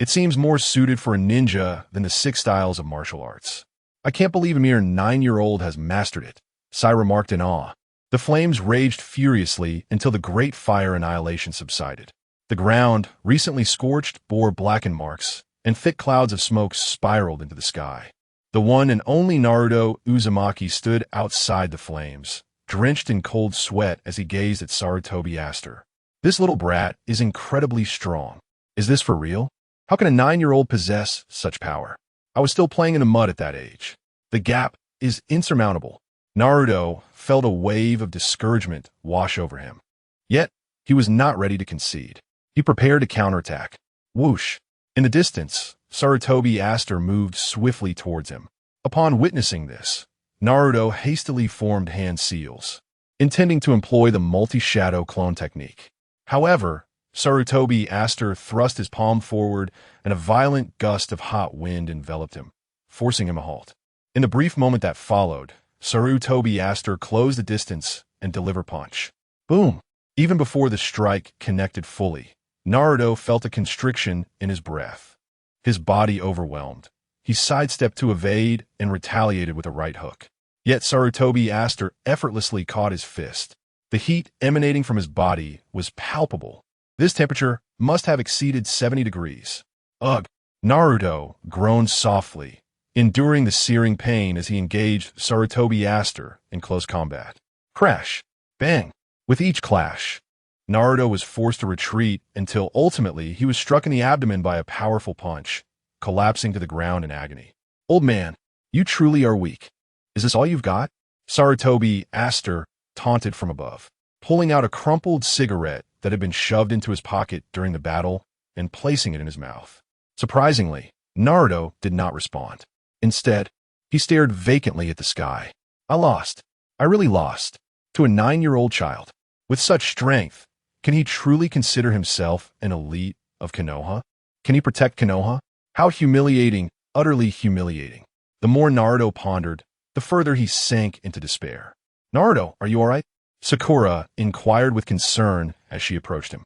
It seems more suited for a ninja than the 6 styles of martial arts. I can't believe a mere 9-year-old has mastered it, Sai remarked in awe. The flames raged furiously until the great fire annihilation subsided. The ground, recently scorched, bore blackened marks, and thick clouds of smoke spiraled into the sky. The one and only Naruto Uzumaki stood outside the flames, drenched in cold sweat as he gazed at Sarutobi Aster. This little brat is incredibly strong. Is this for real? How can a 9-year-old possess such power? I was still playing in the mud at that age. The gap is insurmountable. Naruto felt a wave of discouragement wash over him. Yet, he was not ready to concede. He prepared to counterattack. Whoosh! In the distance, Sarutobi Aster moved swiftly towards him. Upon witnessing this, Naruto hastily formed hand seals, intending to employ the multi-shadow clone technique. However, Sarutobi Aster thrust his palm forward, and a violent gust of hot wind enveloped him, forcing him a halt. In the brief moment that followed, Sarutobi Aster closed the distance and delivered punch. Boom! Even before the strike connected fully, Naruto felt a constriction in his breath. His body overwhelmed. He sidestepped to evade and retaliated with a right hook. Yet Sarutobi Aster effortlessly caught his fist. The heat emanating from his body was palpable. This temperature must have exceeded 70 degrees. Ugh! Naruto groaned softly, enduring the searing pain as he engaged Sarutobi Aster in close combat. Crash! Bang! With each clash, Naruto was forced to retreat until ultimately he was struck in the abdomen by a powerful punch, collapsing to the ground in agony. Old man, you truly are weak. Is this all you've got? Sarutobi Aster taunted from above, pulling out a crumpled cigarette that had been shoved into his pocket during the battle and placing it in his mouth. Surprisingly, Naruto did not respond. Instead, he stared vacantly at the sky. I lost. I really lost. To a 9-year-old child. With such strength, can he truly consider himself an elite of Konoha? Can he protect Konoha? How humiliating, utterly humiliating. The more Naruto pondered, the further he sank into despair. Naruto, are you all right? Sakura inquired with concern as she approached him.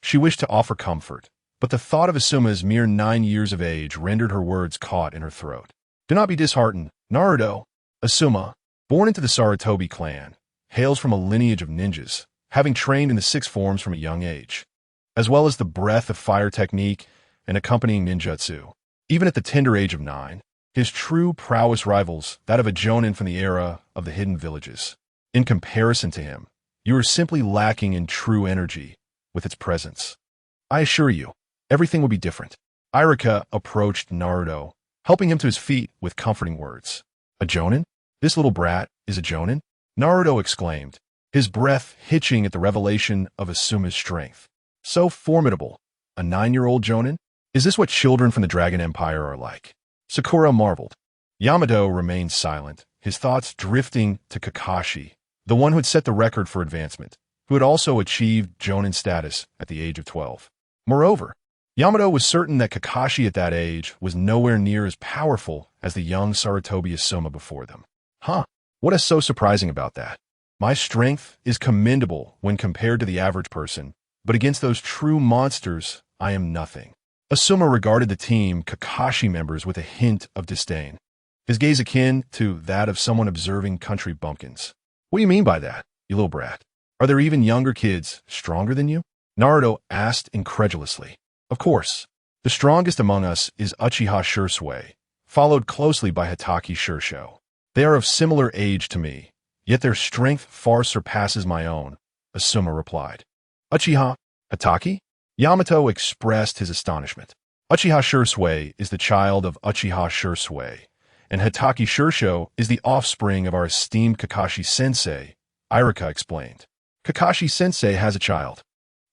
She wished to offer comfort, but the thought of Asuma's mere 9 years of age rendered her words caught in her throat. Do not be disheartened, Naruto. Asuma, born into the Sarutobi clan, hails from a lineage of ninjas, having trained in the 6 forms from a young age, as well as the breath of fire technique and accompanying ninjutsu. Even at the tender age of 9, his true prowess rivals that of a jonin from the era of the hidden villages. In comparison to him, you are simply lacking in true energy with its presence. I assure you, everything will be different. Irika approached Naruto, helping him to his feet with comforting words. A jonin? This little brat is a jonin? Naruto exclaimed, his breath hitching at the revelation of Asuma's strength. So formidable. A 9-year-old jonin? Is this what children from the Dragon Empire are like? Sakura marveled. Yamato remained silent, his thoughts drifting to Kakashi, the one who had set the record for advancement, who had also achieved jonin status at the age of 12. Moreover, Yamato was certain that Kakashi at that age was nowhere near as powerful as the young Sarutobi Asuma before them. What is so surprising about that? My strength is commendable when compared to the average person, but against those true monsters, I am nothing. Asuma regarded the team Kakashi members with a hint of disdain, his gaze akin to that of someone observing country bumpkins. What do you mean by that, you little brat? Are there even younger kids stronger than you? Naruto asked incredulously. Of course, the strongest among us is Uchiha Shursui, followed closely by Hitaki Shursho. They are of similar age to me, yet their strength far surpasses my own, Asuma replied. Uchiha? Hitaki? Yamato expressed his astonishment. Uchiha Shursui is the child of Uchiha Shursui, and Hitaki Shursho is the offspring of our esteemed Kakashi-sensei, Irika explained. Kakashi-sensei has a child.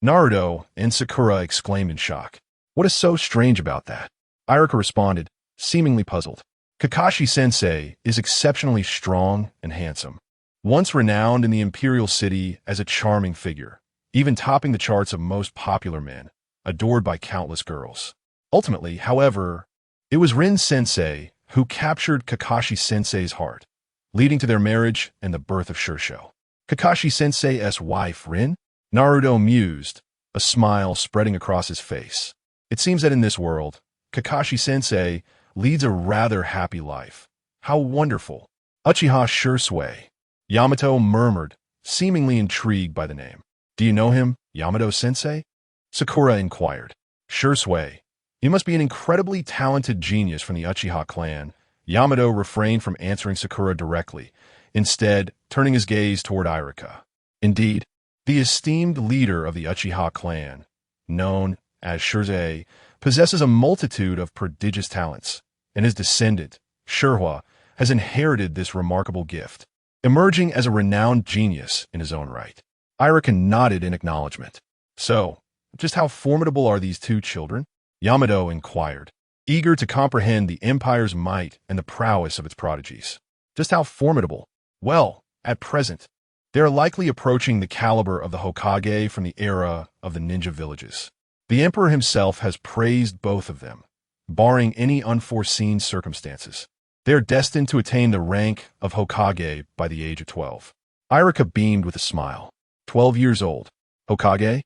Naruto and Sakura exclaimed in shock. What is so strange about that? Irika responded, seemingly puzzled. Kakashi-sensei is exceptionally strong and handsome. Once renowned in the imperial city as a charming figure, even topping the charts of most popular men, adored by countless girls. Ultimately, however, it was Rin-sensei who captured Kakashi-sensei's heart, leading to their marriage and the birth of Shursho. Kakashi-sensei's wife, Rin? Naruto mused, a smile spreading across his face. It seems that in this world, Kakashi-sensei leads a rather happy life. How wonderful. Uchiha Shursui. Yamato murmured, seemingly intrigued by the name. Do you know him, Yamato-sensei? Sakura inquired. Shursui. You must be an incredibly talented genius from the Uchiha clan. Yamato refrained from answering Sakura directly, instead turning his gaze toward Irika. Indeed, the esteemed leader of the Uchiha clan, known as Shursei, possesses a multitude of prodigious talents, and his descendant, Shurhua, has inherited this remarkable gift, emerging as a renowned genius in his own right. Irika nodded in acknowledgement. So, just how formidable are these two children? Yamato inquired, eager to comprehend the empire's might and the prowess of its prodigies. Just how formidable? Well, at present, they are likely approaching the caliber of the Hokage from the era of the ninja villages. The emperor himself has praised both of them, barring any unforeseen circumstances. They are destined to attain the rank of Hokage by the age of 12. Irika beamed with a smile. 12 years old. Hokage?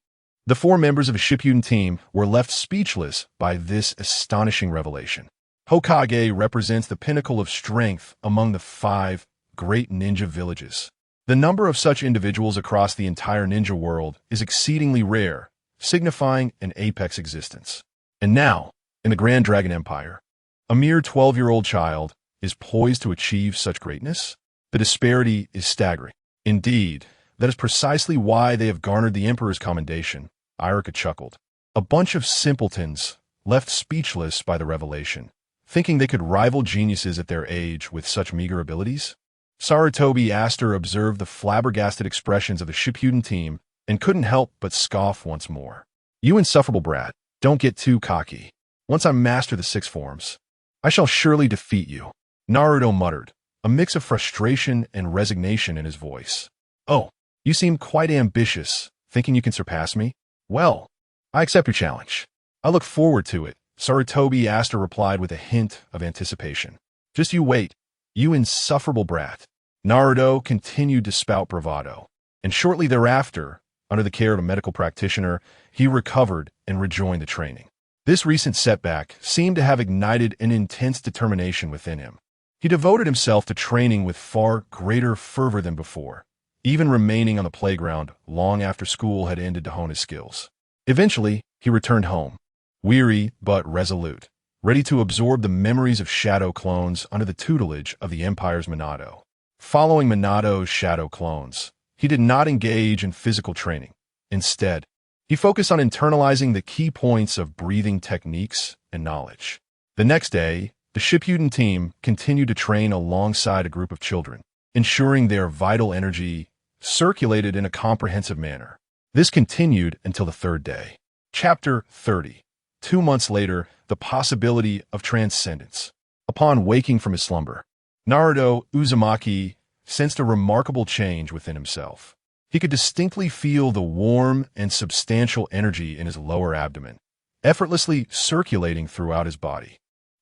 The 4 members of a Shippuden team were left speechless by this astonishing revelation. Hokage represents the pinnacle of strength among the 5 great ninja villages. The number of such individuals across the entire ninja world is exceedingly rare, signifying an apex existence. And now, in the Grand Dragon Empire, a mere 12-year-old child is poised to achieve such greatness? The disparity is staggering. Indeed, that is precisely why they have garnered the Emperor's commendation. Irika chuckled. A bunch of simpletons, left speechless by the revelation, thinking they could rival geniuses at their age with such meager abilities? Sarutobi Aster observed the flabbergasted expressions of the Shippuden team and couldn't help but scoff once more. You insufferable brat, don't get too cocky. Once I master the six forms, I shall surely defeat you. Naruto muttered, a mix of frustration and resignation in his voice. Oh, you seem quite ambitious, thinking you can surpass me? Well, I accept your challenge. I look forward to it, Sarutobi Aster replied with a hint of anticipation. Just you wait, you insufferable brat. Naruto continued to spout bravado, and shortly thereafter, under the care of a medical practitioner, he recovered and rejoined the training. This recent setback seemed to have ignited an intense determination within him. He devoted himself to training with far greater fervor than before, even remaining on the playground long after school had ended to hone his skills. Eventually, he returned home, weary but resolute, ready to absorb the memories of shadow clones under the tutelage of the Empire's Minato. Following Minato's shadow clones, he did not engage in physical training. Instead, he focused on internalizing the key points of breathing techniques and knowledge. The next day, the Shippuden team continued to train alongside a group of children, ensuring their vital energy circulated in a comprehensive manner. This continued until the third day. Chapter 30. 2 months later, the possibility of transcendence. Upon waking from his slumber, Naruto Uzumaki sensed a remarkable change within himself. He could distinctly feel the warm and substantial energy in his lower abdomen, effortlessly circulating throughout his body.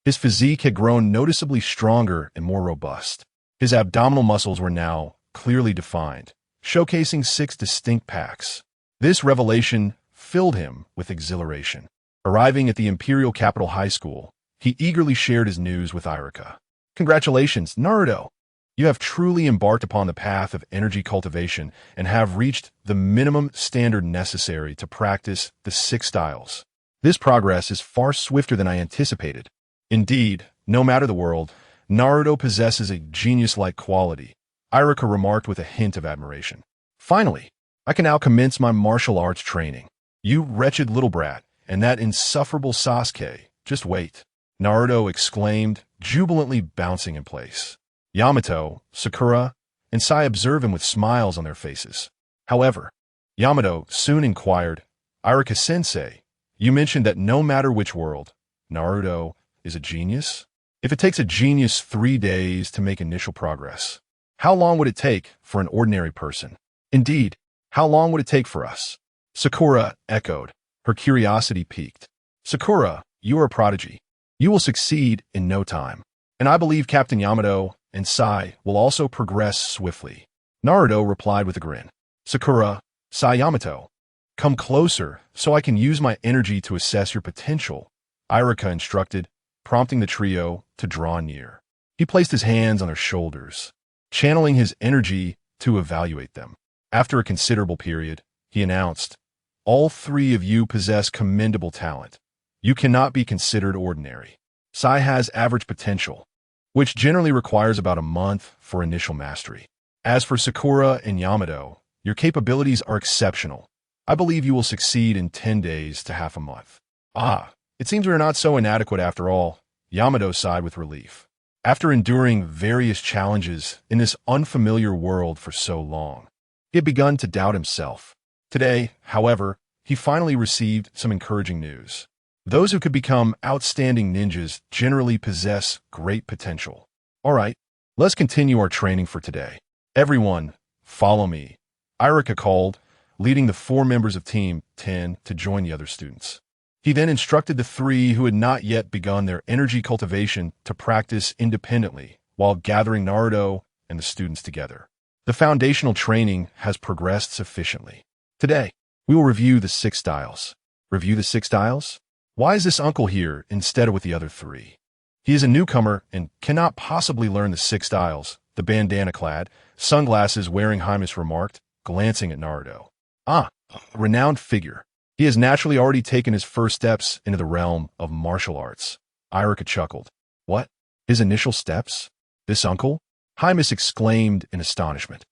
His physique had grown noticeably stronger and more robust. His abdominal muscles were now clearly defined, showcasing 6 distinct packs. This revelation filled him with exhilaration. Arriving at the Imperial Capital High School, he eagerly shared his news with Iruka. Congratulations, Naruto! You have truly embarked upon the path of energy cultivation and have reached the minimum standard necessary to practice the 6 styles. This progress is far swifter than I anticipated. Indeed, no matter the world, Naruto possesses a genius-like quality, Iruka remarked with a hint of admiration. Finally, I can now commence my martial arts training. You wretched little brat, and that insufferable Sasuke, just wait, Naruto exclaimed, jubilantly bouncing in place. Yamato, Sakura, and Sai observe him with smiles on their faces. However, Yamato soon inquired, Iruka-sensei, you mentioned that no matter which world, Naruto is a genius? If it takes a genius 3 days to make initial progress, how long would it take for an ordinary person? Indeed, how long would it take for us? Sakura echoed, her curiosity piqued. Sakura, you are a prodigy. You will succeed in no time. And I believe Captain Yamato and Sai will also progress swiftly. Naruto replied with a grin. Sakura, Sai Yamato, come closer so I can use my energy to assess your potential, Iruka instructed, prompting the trio to draw near. He placed his hands on their shoulders, channeling his energy to evaluate them. After a considerable period, he announced, all 3 of you possess commendable talent. You cannot be considered ordinary. Sai has average potential, which generally requires about a month for initial mastery. As for Sakura and Yamato, your capabilities are exceptional. I believe you will succeed in 10 days to half a month. Ah, it seems we are not so inadequate after all, Yamato sighed with relief. After enduring various challenges in this unfamiliar world for so long, he had begun to doubt himself. Today, however, he finally received some encouraging news. Those who could become outstanding ninjas generally possess great potential. All right, let's continue our training for today. Everyone, follow me, Iruka called, leading the 4 members of Team 10 to join the other students. He then instructed the 3 who had not yet begun their energy cultivation to practice independently while gathering Naruto and the students together. The foundational training has progressed sufficiently. Today, we will review the 6 styles. Review the 6 styles? Why is this uncle here instead of with the other 3? He is a newcomer and cannot possibly learn the 6 styles, the bandana-clad, sunglasses-wearing Hymus remarked, glancing at Naruto. Ah, a renowned figure. He has naturally already taken his first steps into the realm of martial arts. Iruka chuckled. What? His initial steps? This uncle? Hymus exclaimed in astonishment.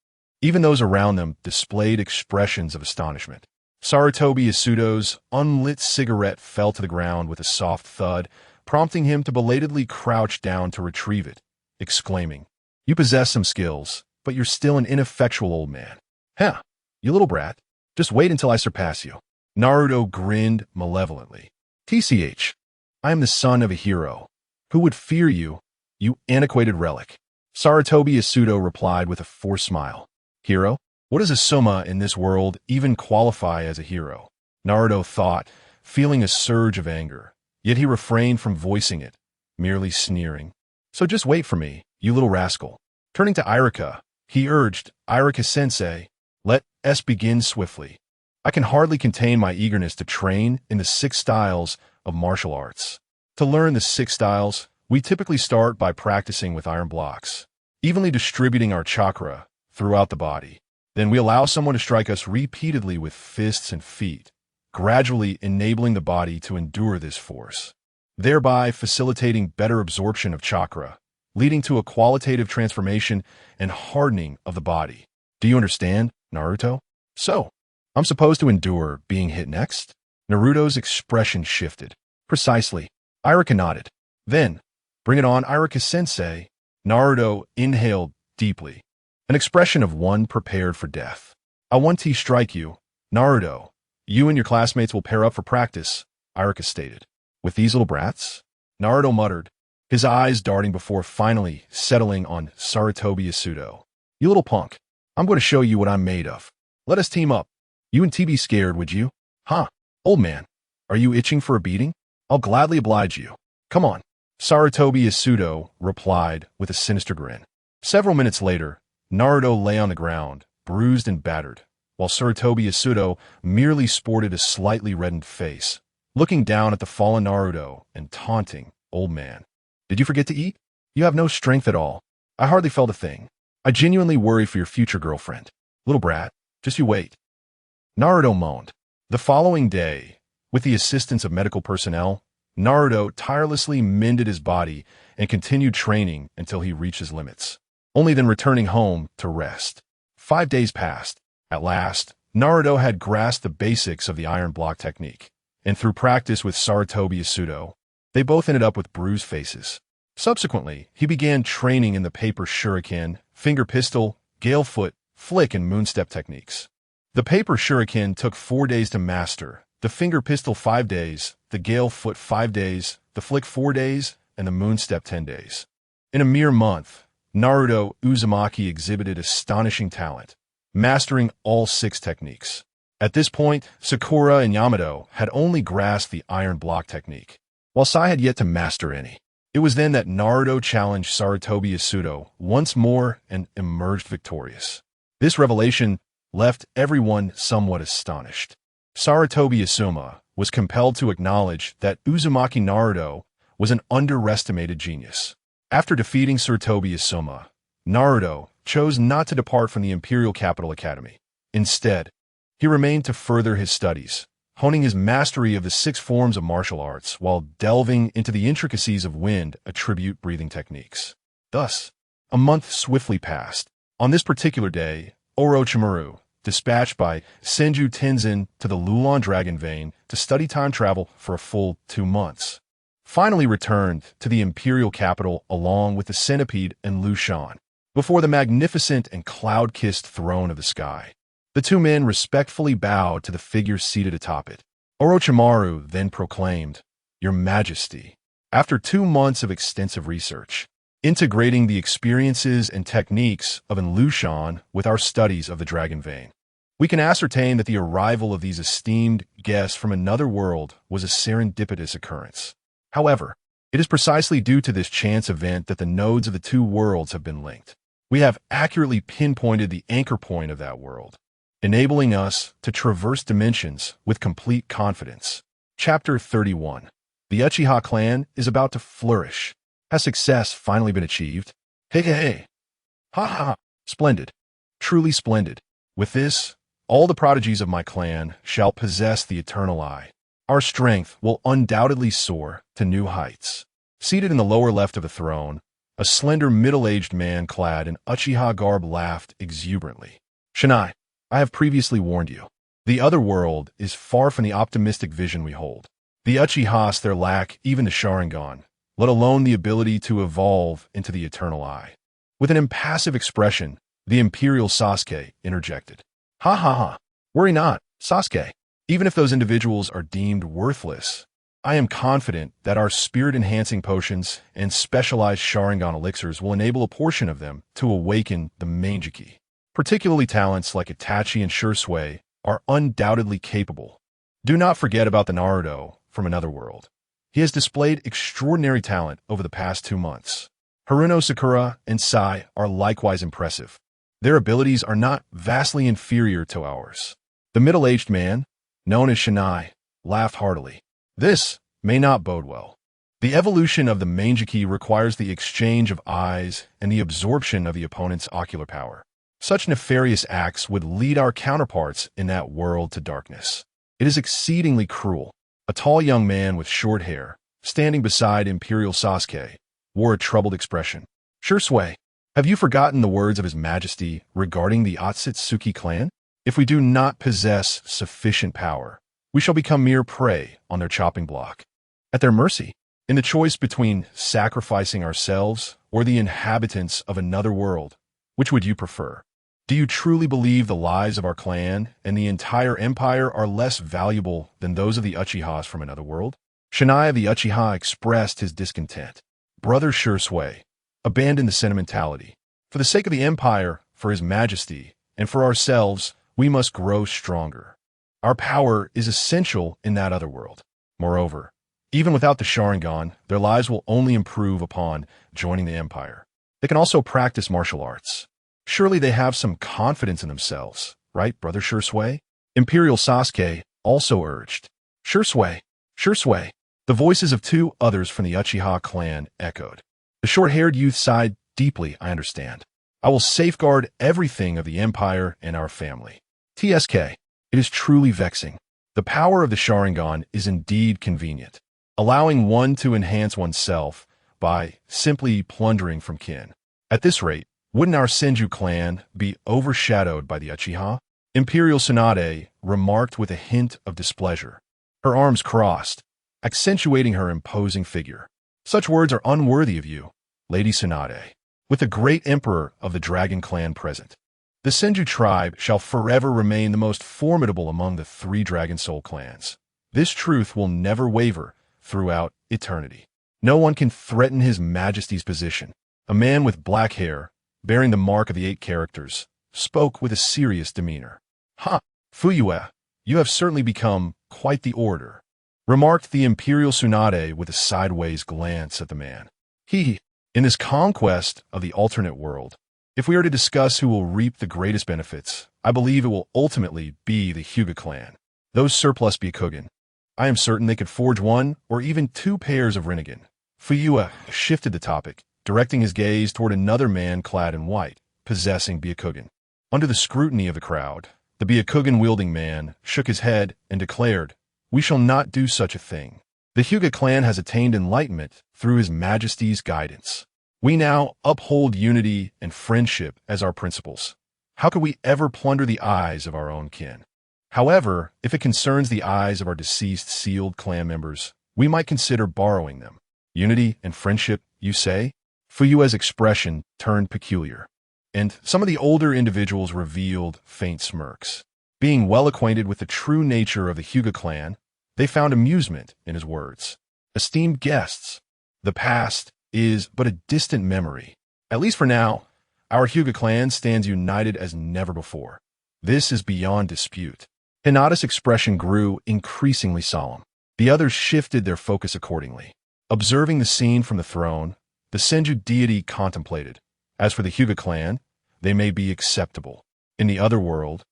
Even those around them displayed expressions of astonishment. Sarutobi Yasuto's unlit cigarette fell to the ground with a soft thud, prompting him to belatedly crouch down to retrieve it, exclaiming, You possess some skills, but you're still an ineffectual old man. Huh, you little brat. Just wait until I surpass you. Naruto grinned malevolently. TCH. I am the son of a hero. Who would fear you, you antiquated relic? Sarutobi Yasuto replied with a forced smile. Hero? What does a Soma in this world even qualify as a hero? Naruto thought, feeling a surge of anger. Yet he refrained from voicing it, merely sneering. So just wait for me, you little rascal. Turning to Irika, he urged, Irika-sensei, let us begin swiftly. I can hardly contain my eagerness to train in the 6 styles of martial arts. To learn the 6 styles, we typically start by practicing with iron blocks, evenly distributing our chakra throughout the body. Then we allow someone to strike us repeatedly with fists and feet, gradually enabling the body to endure this force, thereby facilitating better absorption of chakra, leading to a qualitative transformation and hardening of the body. Do you understand, Naruto? So, I'm supposed to endure being hit next? Naruto's expression shifted. Precisely. Irika nodded. Then, bring it on, Irika-sensei. Naruto inhaled deeply, an expression of one prepared for death. I want to strike you, Naruto. You and your classmates will pair up for practice, Irika stated. With these little brats? Naruto muttered, his eyes darting before finally settling on Sarutobi Yasuto. You little punk. I'm going to show you what I'm made of. Let us team up. You and T be scared, would you? Huh? Old man, are you itching for a beating? I'll gladly oblige you. Come on. Sarutobi Yasuto replied with a sinister grin. Several minutes later, Naruto lay on the ground, bruised and battered, while Sarutobi Yasuto merely sported a slightly reddened face, looking down at the fallen Naruto and taunting, old man. Did you forget to eat? You have no strength at all. I hardly felt a thing. I genuinely worry for your future girlfriend. Little brat, just you wait. Naruto moaned. The following day, with the assistance of medical personnel, Naruto tirelessly mended his body and continued training until he reached his limits, only then returning home to rest. 5 days passed. At last, Naruto had grasped the basics of the iron block technique, and through practice with Sarutobi Yasuto, they both ended up with bruised faces. Subsequently, he began training in the paper shuriken, finger pistol, gale foot, flick, and moonstep techniques. The paper shuriken took 4 days to master, the finger pistol 5 days, the gale foot 5 days, the flick 4 days, and the moonstep 10 days. In a mere month, Naruto Uzumaki exhibited astonishing talent, mastering all 6 techniques. At this point, Sakura and Yamato had only grasped the iron block technique, while Sai had yet to master any. It was then that Naruto challenged Sarutobi Yasuto once more and emerged victorious. This revelation left everyone somewhat astonished. Sarutobi Yasuma was compelled to acknowledge that Uzumaki Naruto was an underestimated genius. After defeating Sarutobi Yasuma, Naruto chose not to depart from the Imperial Capital Academy. Instead, he remained to further his studies, honing his mastery of the 6 forms of martial arts while delving into the intricacies of wind attribute breathing techniques. Thus, a month swiftly passed. On this particular day, Orochimaru, dispatched by Senju Tenjin to the Lulon Dragon Vein to study time travel for a full 2 months, finally returned to the imperial capital along with the centipede and Lushan, before the magnificent and cloud-kissed throne of the sky. The 2 men respectfully bowed to the figure seated atop it. Orochimaru then proclaimed, Your Majesty, after 2 months of extensive research, integrating the experiences and techniques of Lushan with our studies of the Dragon Vein, we can ascertain that the arrival of these esteemed guests from another world was a serendipitous occurrence. However, it is precisely due to this chance event that the nodes of the 2 worlds have been linked. We have accurately pinpointed the anchor point of that world, enabling us to traverse dimensions with complete confidence. Chapter 31. The Uchiha clan is about to flourish. Has success finally been achieved? Hey, hey, hey. Ha ha. Splendid. Truly splendid. With this, all the prodigies of my clan shall possess the eternal eye. Our strength will undoubtedly soar to new heights. Seated in the lower left of the throne, a slender middle-aged man clad in Uchiha garb laughed exuberantly. Shinai, I have previously warned you. The other world is far from the optimistic vision we hold. The Uchihas there lack even the Sharingan, let alone the ability to evolve into the eternal eye. With an impassive expression, the Imperial Sasuke interjected. Ha ha ha. Worry not, Sasuke. Even if those individuals are deemed worthless, I am confident that our spirit-enhancing potions and specialized Sharingan elixirs will enable a portion of them to awaken the Manjiki. Particularly talents like Itachi and Shursui are undoubtedly capable. Do not forget about the Naruto from another world. He has displayed extraordinary talent over the past 2 months. Haruno Sakura and Sai are likewise impressive. Their abilities are not vastly inferior to ours. The middle-aged man, known as Shinai, laughed heartily. This may not bode well. The evolution of the Manjiki requires the exchange of eyes and the absorption of the opponent's ocular power. Such nefarious acts would lead our counterparts in that world to darkness. It is exceedingly cruel. A tall young man with short hair, standing beside Imperial Sasuke, wore a troubled expression. Shursui, have you forgotten the words of His Majesty regarding the Otsutsuki clan? If we do not possess sufficient power, we shall become mere prey on their chopping block. At their mercy, in the choice between sacrificing ourselves or the inhabitants of another world, which would you prefer? Do you truly believe the lives of our clan and the entire empire are less valuable than those of the Uchihas from another world? Shinai of the Uchiha expressed his discontent. Brother Shursui, abandon the sentimentality. For the sake of the empire, for His Majesty, and for ourselves, we must grow stronger. Our power is essential in that other world. Moreover, even without the Sharingan, their lives will only improve upon joining the empire. They can also practice martial arts. Surely they have some confidence in themselves, right, Brother Shursui? Imperial Sasuke also urged. Shursui, Shursui. The voices of 2 others from the Uchiha clan echoed. The short-haired youth sighed deeply. I understand. I will safeguard everything of the empire and our family. TSK, it is truly vexing. The power of the Sharingan is indeed convenient, allowing one to enhance oneself by simply plundering from kin. At this rate, wouldn't our Senju clan be overshadowed by the Uchiha? Imperial Tsunade remarked with a hint of displeasure, her arms crossed, accentuating her imposing figure. Such words are unworthy of you, Lady Tsunade. With the great emperor of the Dragon Clan present, the Senju tribe shall forever remain the most formidable among the 3 Dragon Soul clans. This truth will never waver throughout eternity. No one can threaten His Majesty's position. A man with black hair, bearing the mark of the 8 characters, spoke with a serious demeanor. Ha! Fuyue, you have certainly become quite the orator, remarked the Imperial Tsunade with a sideways glance at the man. In this conquest of the alternate world, if we are to discuss who will reap the greatest benefits, I believe it will ultimately be the Hyuga clan. Those surplus Byakugan. I am certain they could forge 1 or even 2 pairs of Rinnegan. Fuyue shifted the topic, directing his gaze toward another man clad in white, possessing Byakugan. Under the scrutiny of the crowd, the Byakugan-wielding man shook his head and declared, "We shall not do such a thing. The Hyuga clan has attained enlightenment through His Majesty's guidance. We now uphold unity and friendship as our principles. How could we ever plunder the eyes of our own kin? However, if it concerns the eyes of our deceased sealed clan members, we might consider borrowing them." Unity and friendship, you say? Fuyue's expression turned peculiar, and some of the older individuals revealed faint smirks. Being well acquainted with the true nature of the Hyuga clan, they found amusement in his words. Esteemed guests, the past is but a distant memory. At least for now, our Hyuga clan stands united as never before. This is beyond dispute. Hinata's expression grew increasingly solemn. The others shifted their focus accordingly. Observing the scene from the throne, the Senju deity contemplated. As for the Hyuga clan, they may be acceptable. In the other world,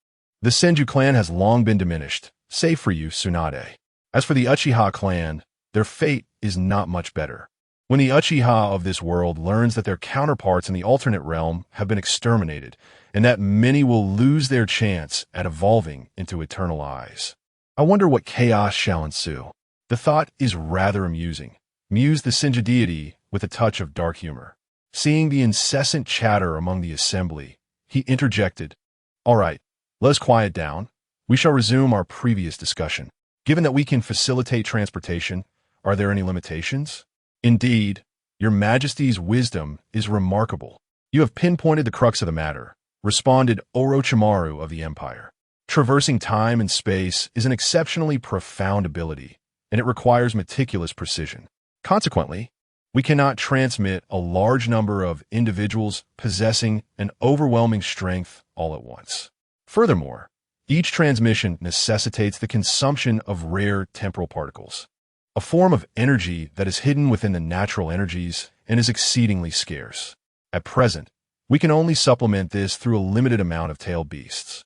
the Senju clan has long been diminished, save for you, Tsunade. As for the Uchiha clan, their fate is not much better. When the Uchiha of this world learns that their counterparts in the alternate realm have been exterminated, and that many will lose their chance at evolving into eternal eyes, I wonder what chaos shall ensue. The thought is rather amusing, mused the Senju deity with a touch of dark humor. Seeing the incessant chatter among the assembly, he interjected, "All right, let us quiet down. We shall resume our previous discussion. Given that we can facilitate transportation, are there any limitations? Indeed, Your Majesty's wisdom is remarkable. You have pinpointed the crux of the matter," responded Orochimaru of the Empire. "Traversing time and space is an exceptionally profound ability, and it requires meticulous precision. Consequently, we cannot transmit a large number of individuals possessing an overwhelming strength all at once. Furthermore, each transmission necessitates the consumption of rare temporal particles, a form of energy that is hidden within the natural energies and is exceedingly scarce. At present, we can only supplement this through a limited amount of tailed beasts.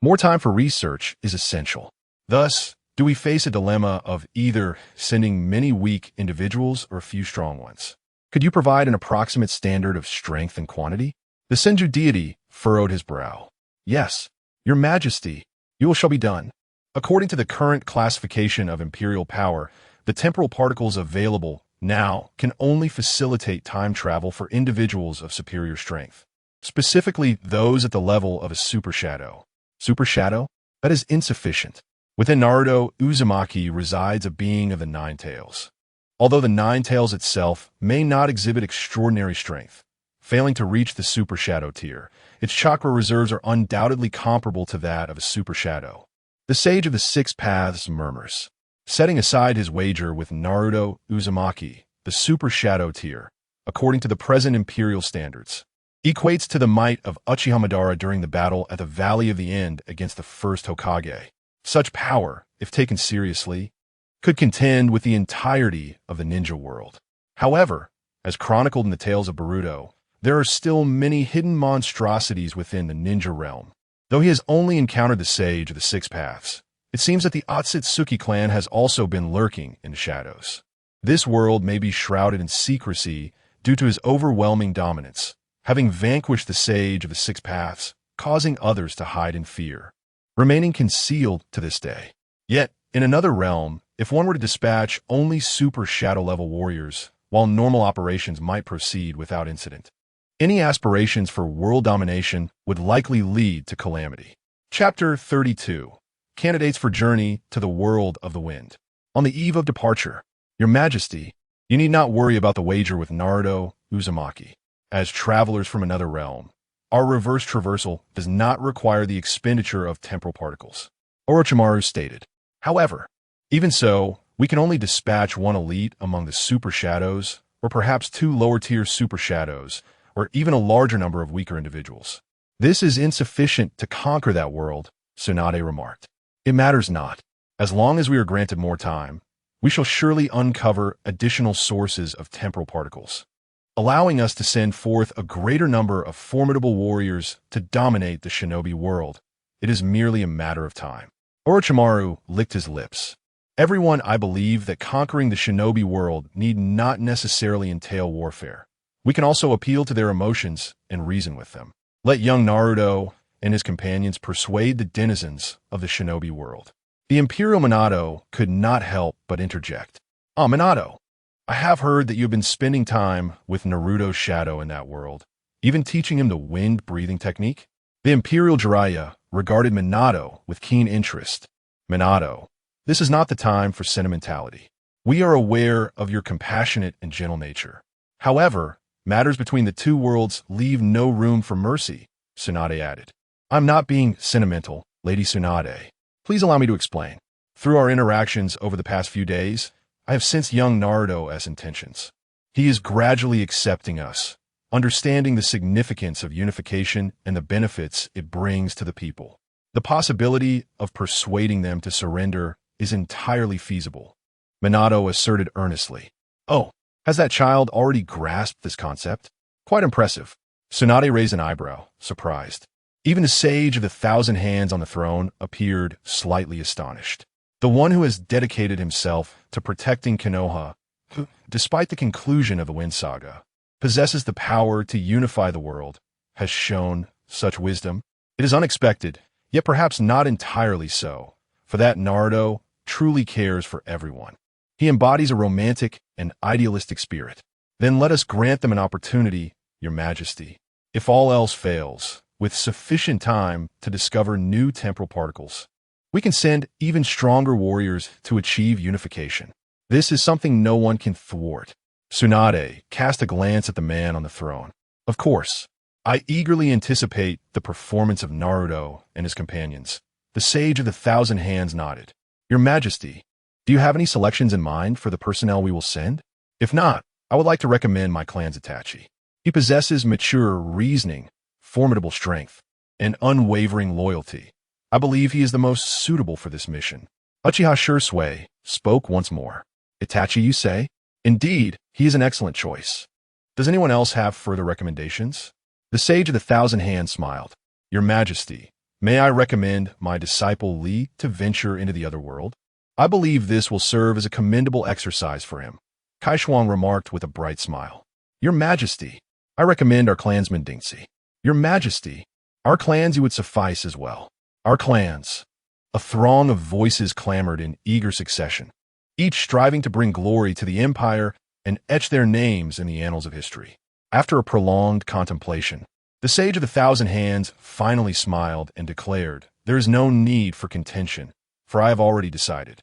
More time for research is essential. Thus, do we face a dilemma of either sending many weak individuals or a few strong ones? Could you provide an approximate standard of strength and quantity? The Senju deity furrowed his brow. Yes, your majesty, your will shall be done. According to the current classification of imperial power, the temporal particles available now can only facilitate time travel for individuals of superior strength, specifically those at the level of a super shadow. Super shadow? That is insufficient. Within Naruto, Uzumaki resides a being of the Nine Tails. Although the Nine Tails itself may not exhibit extraordinary strength, failing to reach the super shadow tier, its chakra reserves are undoubtedly comparable to that of a super shadow. The Sage of the Six Paths murmurs. Setting aside his wager with Naruto Uzumaki, the super shadow tier, according to the present imperial standards, equates to the might of Uchiha Madara during the battle at the Valley of the End against the first Hokage. Such power, if taken seriously, could contend with the entirety of the ninja world. However, as chronicled in the tales of Boruto, there are still many hidden monstrosities within the ninja realm. Though he has only encountered the Sage of the Six Paths, it seems that the Otsutsuki clan has also been lurking in the shadows. This world may be shrouded in secrecy due to his overwhelming dominance, having vanquished the Sage of the Six Paths, causing others to hide in fear, remaining concealed to this day. Yet, in another realm, if one were to dispatch only super shadow-level warriors, while normal operations might proceed without incident, any aspirations for world domination would likely lead to calamity. Chapter 32. Candidates for Journey to the World of the Wind. On the eve of departure, Your Majesty, you need not worry about the wager with Naruto Uzumaki. As travelers from another realm, our reverse traversal does not require the expenditure of temporal particles, Orochimaru stated. However, even so, we can only dispatch one elite among the super shadows, or perhaps two lower-tier super shadows, or even a larger number of weaker individuals. This is insufficient to conquer that world, Tsunade remarked. It matters not. As long as we are granted more time, we shall surely uncover additional sources of temporal particles, allowing us to send forth a greater number of formidable warriors to dominate the shinobi world. It is merely a matter of time. Orochimaru licked his lips. Everyone, I believe that conquering the shinobi world need not necessarily entail warfare. We can also appeal to their emotions and reason with them. Let young Naruto and his companions persuade the denizens of the shinobi world. The Imperial Minato could not help but interject. Ah, Minato, I have heard that you've been spending time with Naruto's shadow in that world, even teaching him the wind-breathing technique. The Imperial Jiraiya regarded Minato with keen interest. Minato, this is not the time for sentimentality. We are aware of your compassionate and gentle nature. However, matters between the two worlds leave no room for mercy, Tsunade added. I'm not being sentimental, Lady Tsunade. Please allow me to explain. Through our interactions over the past few days, I have sensed young Naruto's intentions. He is gradually accepting us, understanding the significance of unification and the benefits it brings to the people. The possibility of persuading them to surrender is entirely feasible, Minato asserted earnestly. Oh, has that child already grasped this concept? Quite impressive. Tsunade raised an eyebrow, surprised. Even the Sage of the Thousand Hands on the throne appeared slightly astonished. The one who has dedicated himself to protecting Konoha, who, despite the conclusion of the Wind Saga, possesses the power to unify the world, has shown such wisdom. It is unexpected, yet perhaps not entirely so, for that Naruto truly cares for everyone. He embodies a romantic and idealistic spirit. Then let us grant them an opportunity, Your Majesty. If all else fails, with sufficient time to discover new temporal particles, we can send even stronger warriors to achieve unification. This is something no one can thwart. Tsunade cast a glance at the man on the throne. Of course, I eagerly anticipate the performance of Naruto and his companions. The Sage of the Thousand Hands nodded. Your Majesty, Do you have any selections in mind for the personnel we will send? If not, I would like to recommend my clan's attaché. He possesses mature reasoning, formidable strength, and unwavering loyalty. I believe he is the most suitable for this mission. Uchiha Shursui spoke once more. Itachi, you say? Indeed, he is an excellent choice. Does anyone else have further recommendations? The Sage of the Thousand Hands smiled. Your Majesty, may I recommend my disciple Li to venture into the other world? I believe this will serve as a commendable exercise for him. Kaishuang remarked with a bright smile. Your Majesty, I recommend our clansman Dingxi. Your Majesty, our clans you would suffice as well. Our clans. A throng of voices clamored in eager succession, each striving to bring glory to the empire and etch their names in the annals of history. After a prolonged contemplation, the Sage of the Thousand Hands finally smiled and declared, there is no need for contention, for I have already decided.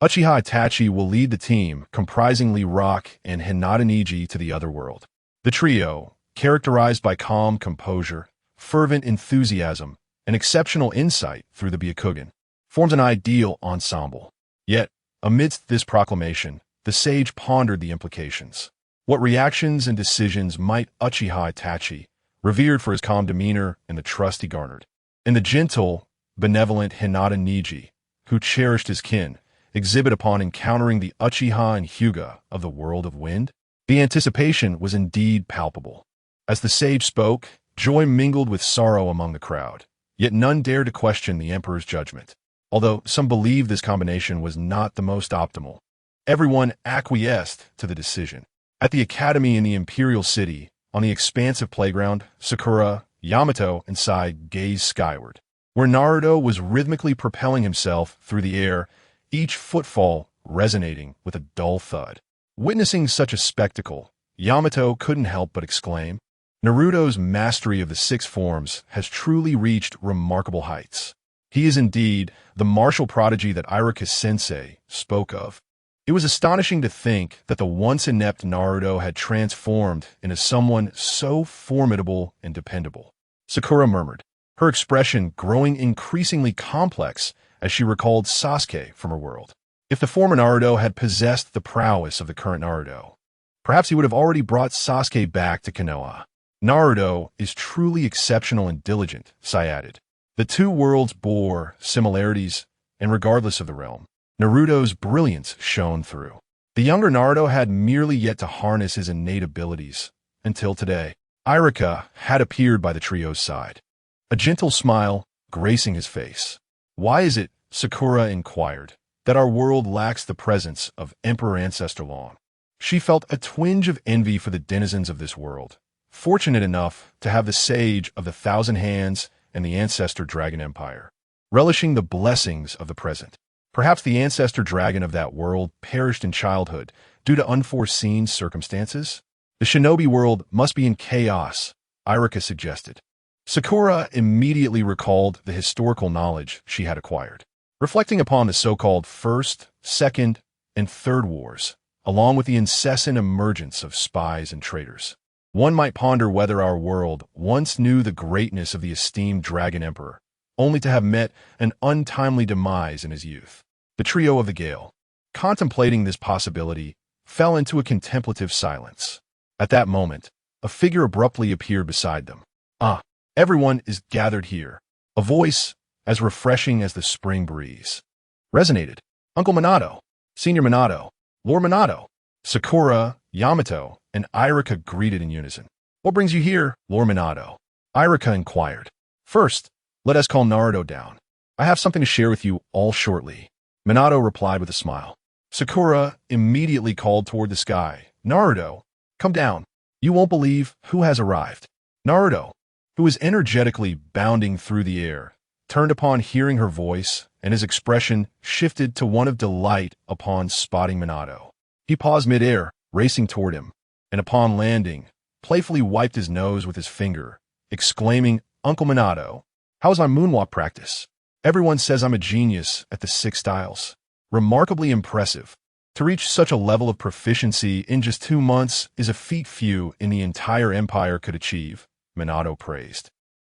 Uchiha Itachi will lead the team comprising Lee Rock and Hinata Niji to the other world. The trio, characterized by calm composure, fervent enthusiasm, and exceptional insight through the Byakugan, forms an ideal ensemble. Yet, amidst this proclamation, the sage pondered the implications. What reactions and decisions might Uchiha Itachi, revered for his calm demeanor and the trust he garnered, and the gentle, benevolent Hinata Niji, who cherished his kin, exhibit upon encountering the Uchiha and Hyuga of the world of wind? The anticipation was indeed palpable. As the sage spoke, joy mingled with sorrow among the crowd, yet none dared to question the emperor's judgment. Although some believed this combination was not the most optimal, everyone acquiesced to the decision. At the academy in the imperial city, on the expansive playground, Sakura, Yamato, and Sai gazed skyward, where Naruto was rhythmically propelling himself through the air, each footfall resonating with a dull thud. Witnessing such a spectacle, Yamato couldn't help but exclaim, Naruto's mastery of the six forms has truly reached remarkable heights. He is indeed the martial prodigy that Iruka-sensei spoke of. It was astonishing to think that the once inept Naruto had transformed into someone so formidable and dependable. Sakura murmured, her expression growing increasingly complex as she recalled Sasuke from her world. If the former Naruto had possessed the prowess of the current Naruto, perhaps he would have already brought Sasuke back to Konoha. Naruto is truly exceptional and diligent, Sai added. The two worlds bore similarities, and regardless of the realm, Naruto's brilliance shone through. The younger Naruto had merely yet to harness his innate abilities, until today. Iruka had appeared by the trio's side, a gentle smile gracing his face. Why is it, Sakura inquired, that our world lacks the presence of Emperor Ancestor Long? She felt a twinge of envy for the denizens of this world, fortunate enough to have the Sage of the Thousand Hands and the Ancestor Dragon Empire, relishing the blessings of the present. Perhaps the Ancestor Dragon of that world perished in childhood due to unforeseen circumstances? The shinobi world must be in chaos, Iruka suggested. Sakura immediately recalled the historical knowledge she had acquired. Reflecting upon the so-called First, Second, and Third Wars, along with the incessant emergence of spies and traitors, one might ponder whether our world once knew the greatness of the esteemed Dragon Emperor, only to have met an untimely demise in his youth. The trio of the Gale, contemplating this possibility, fell into a contemplative silence. At that moment, a figure abruptly appeared beside them. Ah, everyone is gathered here. A voice, as refreshing as the spring breeze, resonated. Uncle Minato, Senior Minato, Lord Minato. Sakura, Yamato, and Iruka greeted in unison. What brings you here, Lord Minato? Iruka inquired. First, let us calm Naruto down. I have something to share with you all shortly. Minato replied with a smile. Sakura immediately called toward the sky. Naruto, come down. You won't believe who has arrived. Naruto, who was energetically bounding through the air, turned upon hearing her voice, and his expression shifted to one of delight upon spotting Minato. He paused mid-air, racing toward him, and upon landing, playfully wiped his nose with his finger, exclaiming, Uncle Minato, how's my moonwalk practice? Everyone says I'm a genius at the 6 styles. Remarkably impressive. To reach such a level of proficiency in just 2 months is a feat few in the entire empire could achieve, Minato praised,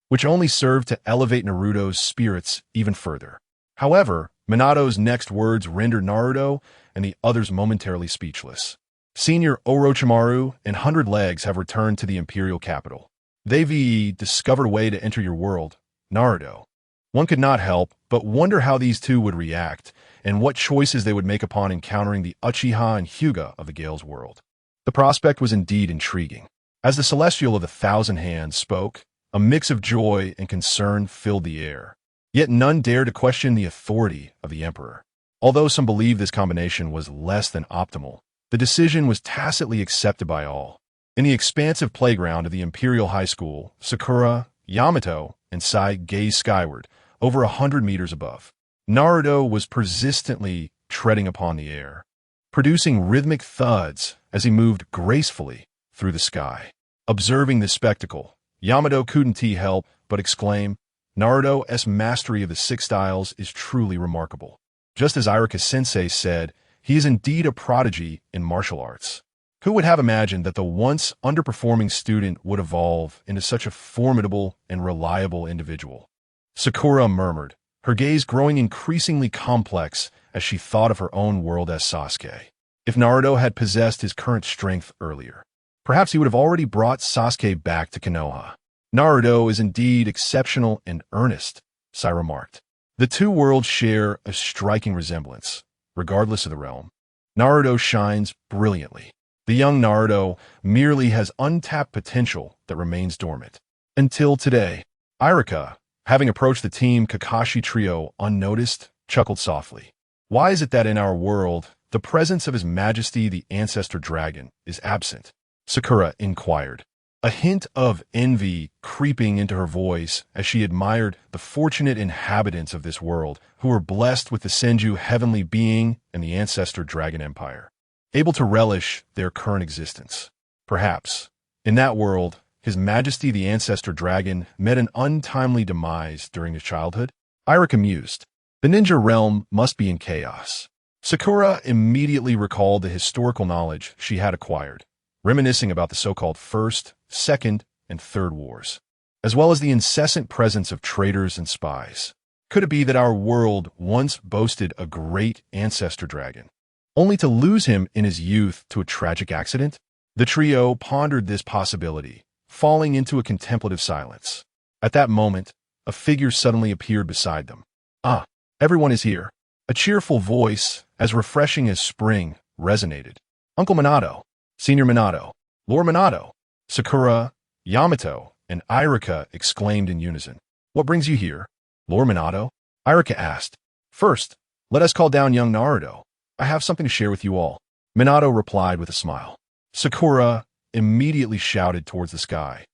which only served to elevate Naruto's spirits even further. However, Minato's next words rendered Naruto and the others momentarily speechless. Senior Orochimaru and 100 Legs have returned to the Imperial capital. They've discovered a way to enter your world, Naruto. One could not help but wonder how these two would react and what choices they would make upon encountering the Uchiha and Hyuga of the Gale's world. The prospect was indeed intriguing. As the Celestial of the Thousand Hands spoke, a mix of joy and concern filled the air. Yet none dared to question the authority of the Emperor. Although some believed this combination was less than optimal, the decision was tacitly accepted by all. In the expansive playground of the Imperial High School, Sakura, Yamato, and Sai gazed skyward, over 100 meters above. Naruto was persistently treading upon the air, producing rhythmic thuds as he moved gracefully through the sky. Observing this spectacle, Yamato couldn't help but exclaim, Naruto's mastery of the six styles is truly remarkable. Just as Iruka-sensei said, he is indeed a prodigy in martial arts. Who would have imagined that the once underperforming student would evolve into such a formidable and reliable individual? Sakura murmured, her gaze growing increasingly complex as she thought of her own world as Sasuke. If Naruto had possessed his current strength earlier, perhaps he would have already brought Sasuke back to Konoha. Naruto is indeed exceptional and earnest, Sai remarked. The two worlds share a striking resemblance, regardless of the realm. Naruto shines brilliantly. The young Naruto merely has untapped potential that remains dormant. Until today, Iruka, having approached the Team Kakashi trio unnoticed, chuckled softly. Why is it that in our world, the presence of His Majesty the Ancestor Dragon is absent? Sakura inquired, a hint of envy creeping into her voice as she admired the fortunate inhabitants of this world who were blessed with the Senju heavenly being and the Ancestor Dragon Empire, able to relish their current existence. Perhaps, in that world, His Majesty the Ancestor Dragon met an untimely demise during his childhood? Iruka mused. The ninja realm must be in chaos. Sakura immediately recalled the historical knowledge she had acquired, reminiscing about the so-called First, Second, and Third Wars, as well as the incessant presence of traitors and spies. Could it be that our world once boasted a great ancestor dragon, only to lose him in his youth to a tragic accident? The trio pondered this possibility, falling into a contemplative silence. At that moment, a figure suddenly appeared beside them. Ah, everyone is here. A cheerful voice, as refreshing as spring, resonated. Uncle Minato, Senior Minato, Lord Minato. Sakura, Yamato, and Iruka exclaimed in unison. What brings you here, Lord Minato? Iruka asked. First, let us call down young Naruto. I have something to share with you all. Minato replied with a smile. Sakura immediately shouted towards the sky.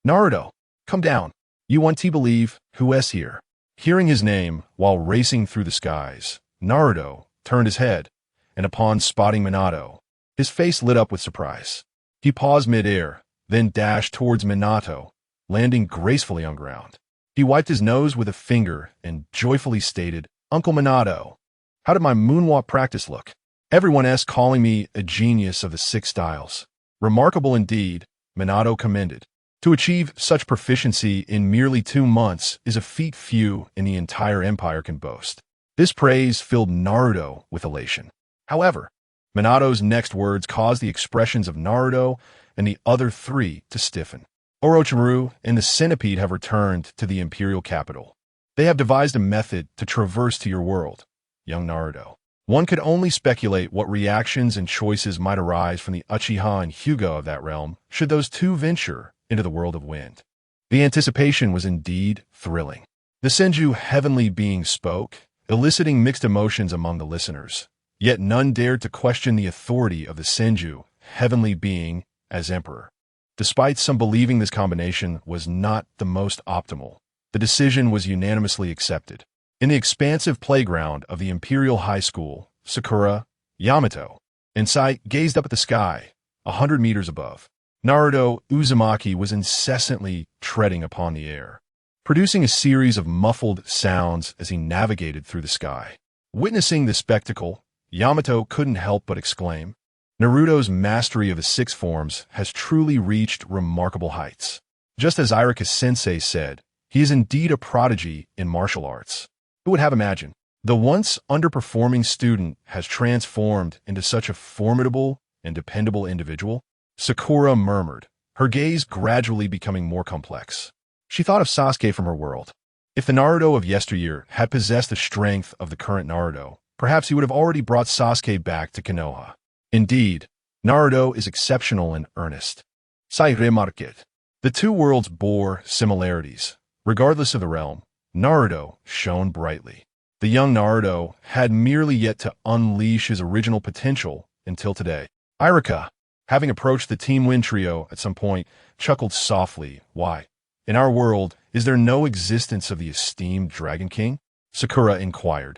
Naruto, come down. You want to believe who is here? Hearing his name while racing through the skies, Naruto turned his head, and upon spotting Minato, his face lit up with surprise. He paused mid-air, then dashed towards Minato, landing gracefully on ground. He wiped his nose with a finger and joyfully stated, Uncle Minato, how did my moonwalk practice look? Everyone's calling me a genius of the six styles. Remarkable indeed, Minato commended. To achieve such proficiency in merely 2 months is a feat few in the entire empire can boast. This praise filled Naruto with elation. However, Minato's next words caused the expressions of Naruto and the other three to stiffen. Orochimaru and the Centipede have returned to the Imperial capital. They have devised a method to traverse to your world, young Naruto. One could only speculate what reactions and choices might arise from the Uchiha and Hyuga of that realm should those two venture into the world of wind. The anticipation was indeed thrilling. The Senju heavenly being spoke, eliciting mixed emotions among the listeners. Yet none dared to question the authority of the Senju heavenly being as emperor. Despite some believing this combination was not the most optimal, the decision was unanimously accepted. In the expansive playground of the Imperial High School, Sakura, Yamato, and Sai gazed up at the sky, 100 meters above. Naruto Uzumaki was incessantly treading upon the air, producing a series of muffled sounds as he navigated through the sky. Witnessing the spectacle, Yamato couldn't help but exclaim, Naruto's mastery of the six forms has truly reached remarkable heights. Just as Iruka-sensei said, he is indeed a prodigy in martial arts. Who would have imagined? The once underperforming student has transformed into such a formidable and dependable individual? Sakura murmured, her gaze gradually becoming more complex. She thought of Sasuke from her world. If the Naruto of yesteryear had possessed the strength of the current Naruto, perhaps he would have already brought Sasuke back to Konoha. Indeed, Naruto is exceptional and earnest. Sai remarqued. The two worlds bore similarities. Regardless of the realm, Naruto shone brightly. The young Naruto had merely yet to unleash his original potential until today. Irika, having approached the Team Win trio at some point, chuckled softly. Why? In our world, is there no existence of the esteemed Dragon King? Sakura inquired,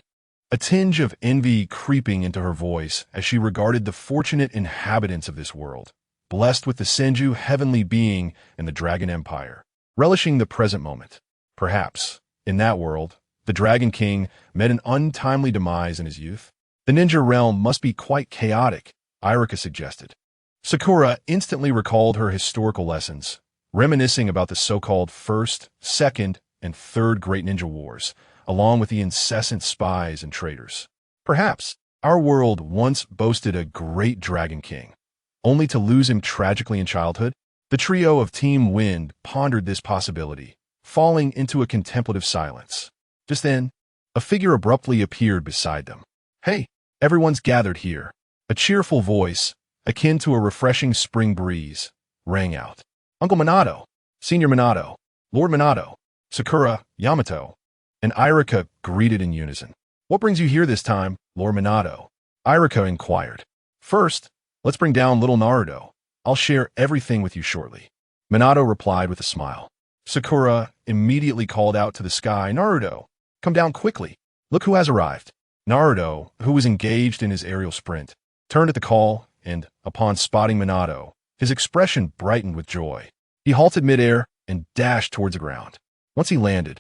a tinge of envy creeping into her voice as she regarded the fortunate inhabitants of this world, blessed with the Senju heavenly being and the Dragon Empire, relishing the present moment. Perhaps, in that world, the Dragon King met an untimely demise in his youth. The ninja realm must be quite chaotic, Irika suggested. Sakura instantly recalled her historical lessons, reminiscing about the so-called First, Second, and Third Great Ninja Wars, along with the incessant spies and traitors. Perhaps our world once boasted a great Dragon King, only to lose him tragically in childhood. The trio of Team Wind pondered this possibility, falling into a contemplative silence. Just then, a figure abruptly appeared beside them. Hey, everyone's gathered here. A cheerful voice, akin to a refreshing spring breeze, rang out. Uncle Minato, Senior Minato, Lord Minato, Sakura, Yamato, and Irika greeted in unison. What brings you here this time, Lord Minato? Irika inquired. First, let's bring down little Naruto. I'll share everything with you shortly. Minato replied with a smile. Sakura immediately called out to the sky, Naruto, come down quickly. Look who has arrived. Naruto, who was engaged in his aerial sprint, turned at the call and, upon spotting Minato, his expression brightened with joy. He halted midair and dashed towards the ground. Once he landed,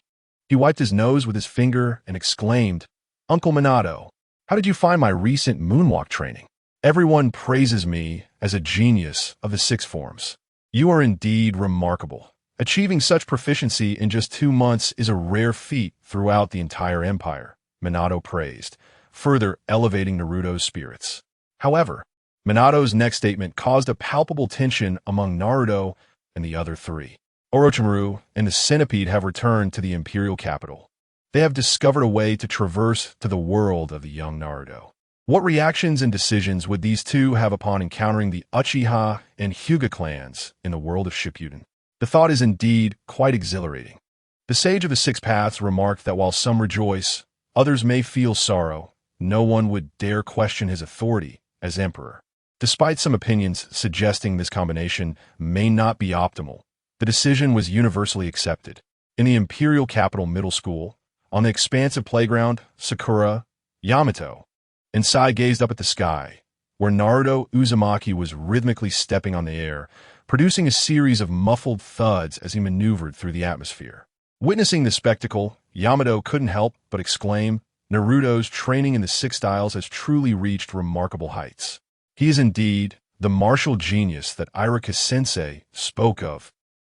he wiped his nose with his finger and exclaimed, Uncle Minato, how did you find my recent moonwalk training? Everyone praises me as a genius of the six forms. You are indeed remarkable. Achieving such proficiency in just 2 months is a rare feat throughout the entire empire, Minato praised, further elevating Naruto's spirits. However, Minato's next statement caused a palpable tension among Naruto and the other three. Orochimaru and the Centipede have returned to the imperial capital. They have discovered a way to traverse to the world of the young Naruto. What reactions and decisions would these two have upon encountering the Uchiha and Hyuga clans in the world of Shippuden? The thought is indeed quite exhilarating. The sage of the six paths remarked that while some rejoice, others may feel sorrow. No one would dare question his authority as emperor. Despite some opinions suggesting this combination may not be optimal, the decision was universally accepted. In the imperial capital middle school, on the expansive playground, Sakura, Yamato, and Sai gazed up at the sky, where Naruto Uzumaki was rhythmically stepping on the air, producing a series of muffled thuds as he maneuvered through the atmosphere. Witnessing the spectacle, Yamato couldn't help but exclaim, Naruto's training in the six styles has truly reached remarkable heights. He is indeed the martial genius that Irika-sensei spoke of.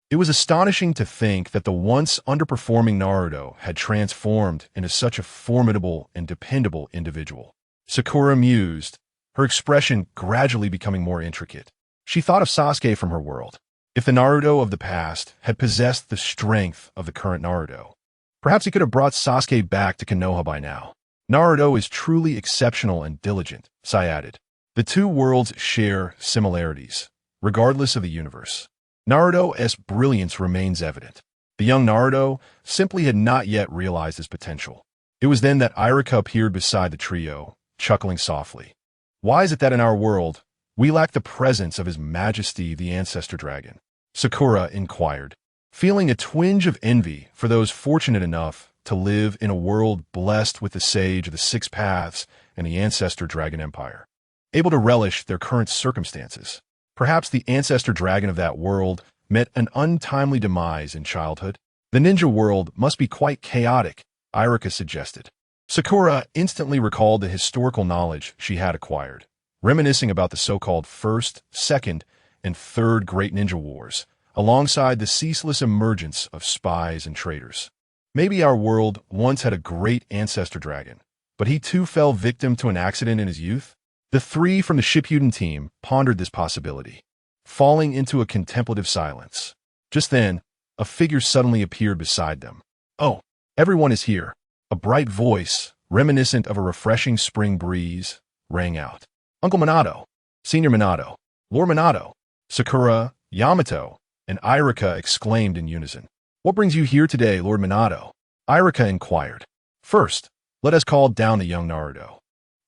It was astonishing to think that the once underperforming Naruto had transformed into such a formidable and dependable individual. Sakura mused, her expression gradually becoming more intricate. She thought of Sasuke from her world. If the Naruto of the past had possessed the strength of the current Naruto, perhaps he could have brought Sasuke back to Konoha by now. Naruto is truly exceptional and diligent, Sai added. The two worlds share similarities, regardless of the universe. Naruto's brilliance remains evident. The young Naruto simply had not yet realized his potential. It was then that Irika appeared beside the trio, chuckling softly. Why is it that in our world, we lack the presence of His Majesty the Ancestor Dragon? Sakura inquired, feeling a twinge of envy for those fortunate enough to live in a world blessed with the Sage of the Six Paths and the Ancestor Dragon Empire, able to relish their current circumstances. Perhaps the Ancestor Dragon of that world met an untimely demise in childhood. The ninja world must be quite chaotic, Irika suggested. Sakura instantly recalled the historical knowledge she had acquired, reminiscing about the so-called First, Second, and Third Great Ninja Wars, alongside the ceaseless emergence of spies and traitors. Maybe our world once had a great ancestor dragon, but he too fell victim to an accident in his youth? The three from the Shippuden team pondered this possibility, falling into a contemplative silence. Just then, a figure suddenly appeared beside them. "Oh, everyone is here." A bright voice, reminiscent of a refreshing spring breeze, rang out. "Uncle Minato, Senior Minato, Lord Minato." Sakura, Yamato, and Irika exclaimed in unison. "What brings you here today, Lord Minato?" Irika inquired. "First, let us call down the young Naruto.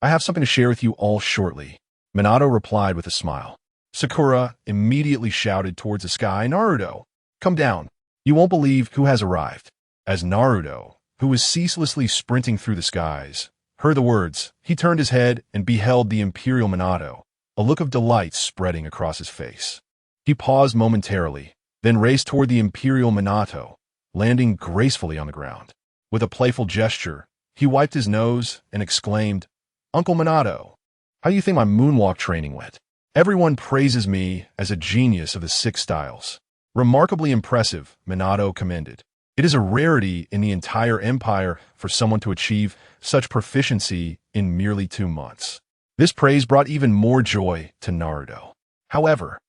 I have something to share with you all shortly." Minato replied with a smile. Sakura immediately shouted towards the sky, "Naruto, come down. You won't believe who has arrived." As Naruto, who was ceaselessly sprinting through the skies, heard the words, he turned his head and beheld the Imperial Minato, a look of delight spreading across his face. He paused momentarily, then raced toward the Imperial Minato, landing gracefully on the ground. With a playful gesture, he wiped his nose and exclaimed, "Uncle Minato, how do you think my moonwalk training went? Everyone praises me as a genius of the 6 styles." "Remarkably impressive," Minato commended. "It is a rarity in the entire empire for someone to achieve such proficiency in merely 2 months." This praise brought even more joy to Naruto. However,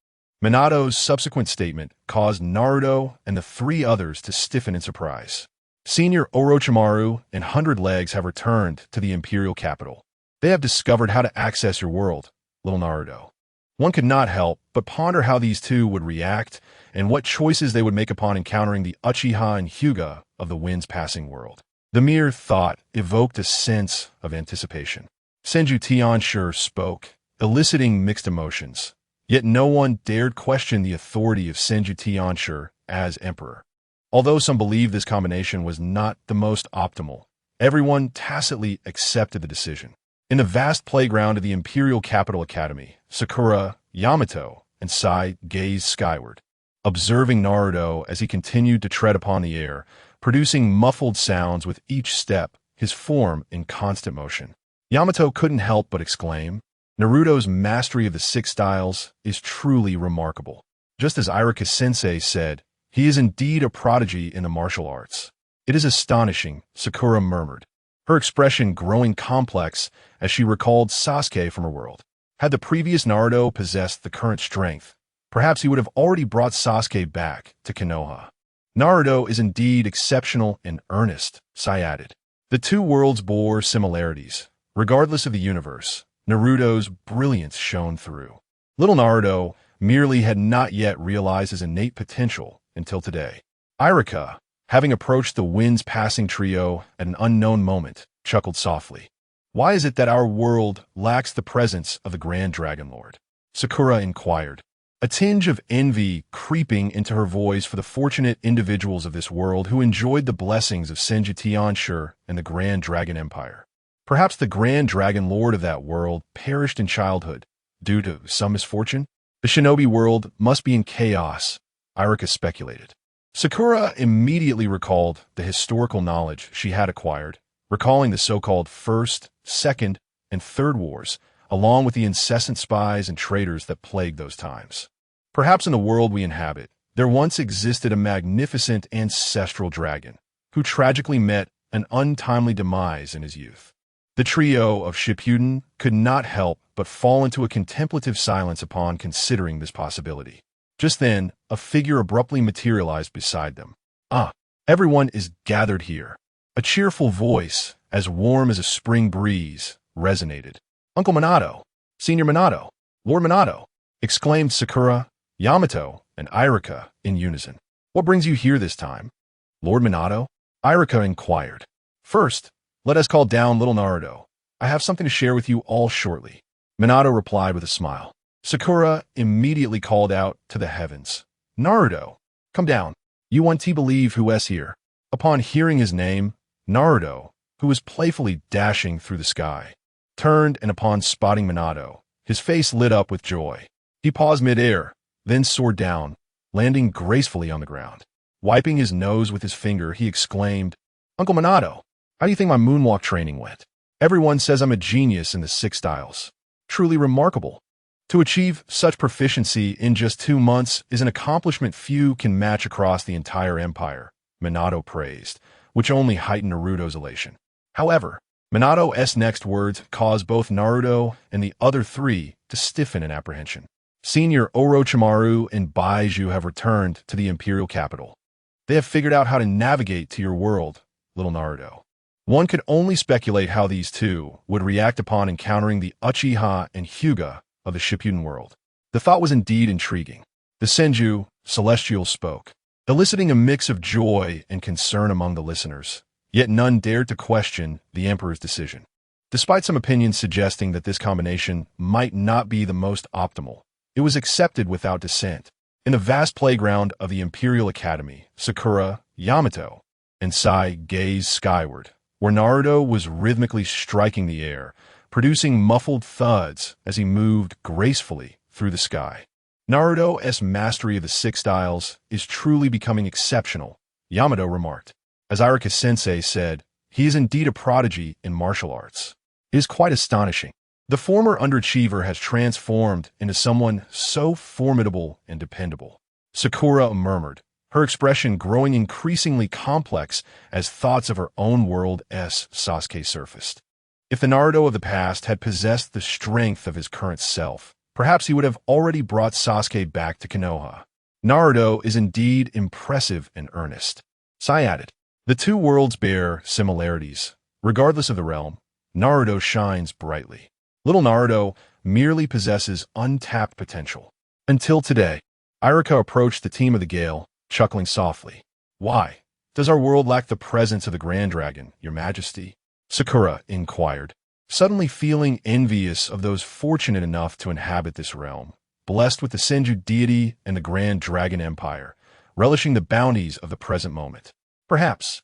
Minato's subsequent statement caused Naruto and the 3 others to stiffen in surprise. Senior Orochimaru and 100 Legs have returned to the imperial capital. They have discovered how to access your world, little Naruto. One could not help but ponder how these two would react and what choices they would make upon encountering the Uchiha and Hyuga of the Wind's Passing World. The mere thought evoked a sense of anticipation. Senju Tenjin spoke, eliciting mixed emotions. Yet no one dared question the authority of Senju Tenjin as emperor. Although some believed this combination was not the most optimal, everyone tacitly accepted the decision. In the vast playground of the Imperial Capital Academy, Sakura, Yamato, and Sai gazed skyward, observing Naruto as he continued to tread upon the air, producing muffled sounds with each step, his form in constant motion. Yamato couldn't help but exclaim, "Naruto's mastery of the 6 styles is truly remarkable." Just as Irika-sensei said, he is indeed a prodigy in the martial arts. "It is astonishing," Sakura murmured, her expression growing complex as she recalled Sasuke from her world. Had the previous Naruto possessed the current strength, perhaps he would have already brought Sasuke back to Konoha. "Naruto is indeed exceptional and earnest," Sai added. The 2 worlds bore similarities. Regardless of the universe, Naruto's brilliance shone through. Little Naruto merely had not yet realized his innate potential until today. Irika, having approached the Wind's Passing trio at an unknown moment, chuckled softly. "Why is it that our world lacks the presence of the Grand Dragon Lord?" Sakura inquired, a tinge of envy creeping into her voice for the fortunate individuals of this world who enjoyed the blessings of Senju Tenjin and the Grand Dragon Empire. Perhaps the Grand Dragon Lord of that world perished in childhood due to some misfortune? The shinobi world must be in chaos, Irika speculated. Sakura immediately recalled the historical knowledge she had acquired, recalling the so-called First, Second, and Third Wars, along with the incessant spies and traitors that plagued those times. Perhaps in the world we inhabit, there once existed a magnificent ancestral dragon, who tragically met an untimely demise in his youth. The trio of Shippuden could not help but fall into a contemplative silence upon considering this possibility. Just then, a figure abruptly materialized beside them. "Ah, everyone is gathered here." A cheerful voice, as warm as a spring breeze, resonated. "Uncle Minato, Senior Minato, Lord Minato," exclaimed Sakura, Yamato, and Irika in unison. "What brings you here this time, Lord Minato?" Irika inquired. "First, let us call down little Naruto. I have something to share with you all shortly." Minato replied with a smile. Sakura immediately called out to the heavens, "Naruto, come down. You want to believe who is here." Upon hearing his name, Naruto, who was playfully dashing through the sky, turned and upon spotting Minato, his face lit up with joy. He paused mid-air, then soared down, landing gracefully on the ground. Wiping his nose with his finger, he exclaimed, "Uncle Minato, how do you think my moonwalk training went? Everyone says I'm a genius in the 6 styles. Truly remarkable. To achieve such proficiency in just 2 months is an accomplishment few can match across the entire empire," Minato praised, which only heightened Naruto's elation. However, Minato's next words caused both Naruto and the other three to stiffen in apprehension. Senior Orochimaru and Baiju have returned to the Imperial capital. They have figured out how to navigate to your world, little Naruto. One could only speculate how these two would react upon encountering the Uchiha and Hyuga of the Shippuden world. The thought was indeed intriguing. The Senju Celestial spoke, eliciting a mix of joy and concern among the listeners, yet none dared to question the Emperor's decision. Despite some opinions suggesting that this combination might not be the most optimal, it was accepted without dissent. In the vast playground of the Imperial Academy, Sakura, Yamato, and Sai gazed skyward, where Naruto was rhythmically striking the air, producing muffled thuds as he moved gracefully through the sky. Naruto's mastery of the six styles is truly becoming exceptional, Yamato remarked. As Irika-sensei said, he is indeed a prodigy in martial arts. It is quite astonishing. The former underachiever has transformed into someone so formidable and dependable. Sakura murmured, her expression growing increasingly complex as thoughts of her own world's Sasuke surfaced. If the Naruto of the past had possessed the strength of his current self, perhaps he would have already brought Sasuke back to Konoha. Naruto is indeed impressive and earnest. Sai added, the two worlds bear similarities. Regardless of the realm, Naruto shines brightly. Little Naruto merely possesses untapped potential. Until today, Irika approached the team of the Gale, chuckling softly. Why? Does our world lack the presence of the Grand Dragon, Your Majesty? Sakura inquired, suddenly feeling envious of those fortunate enough to inhabit this realm, blessed with the Senju deity and the Grand Dragon Empire, relishing the bounties of the present moment. Perhaps.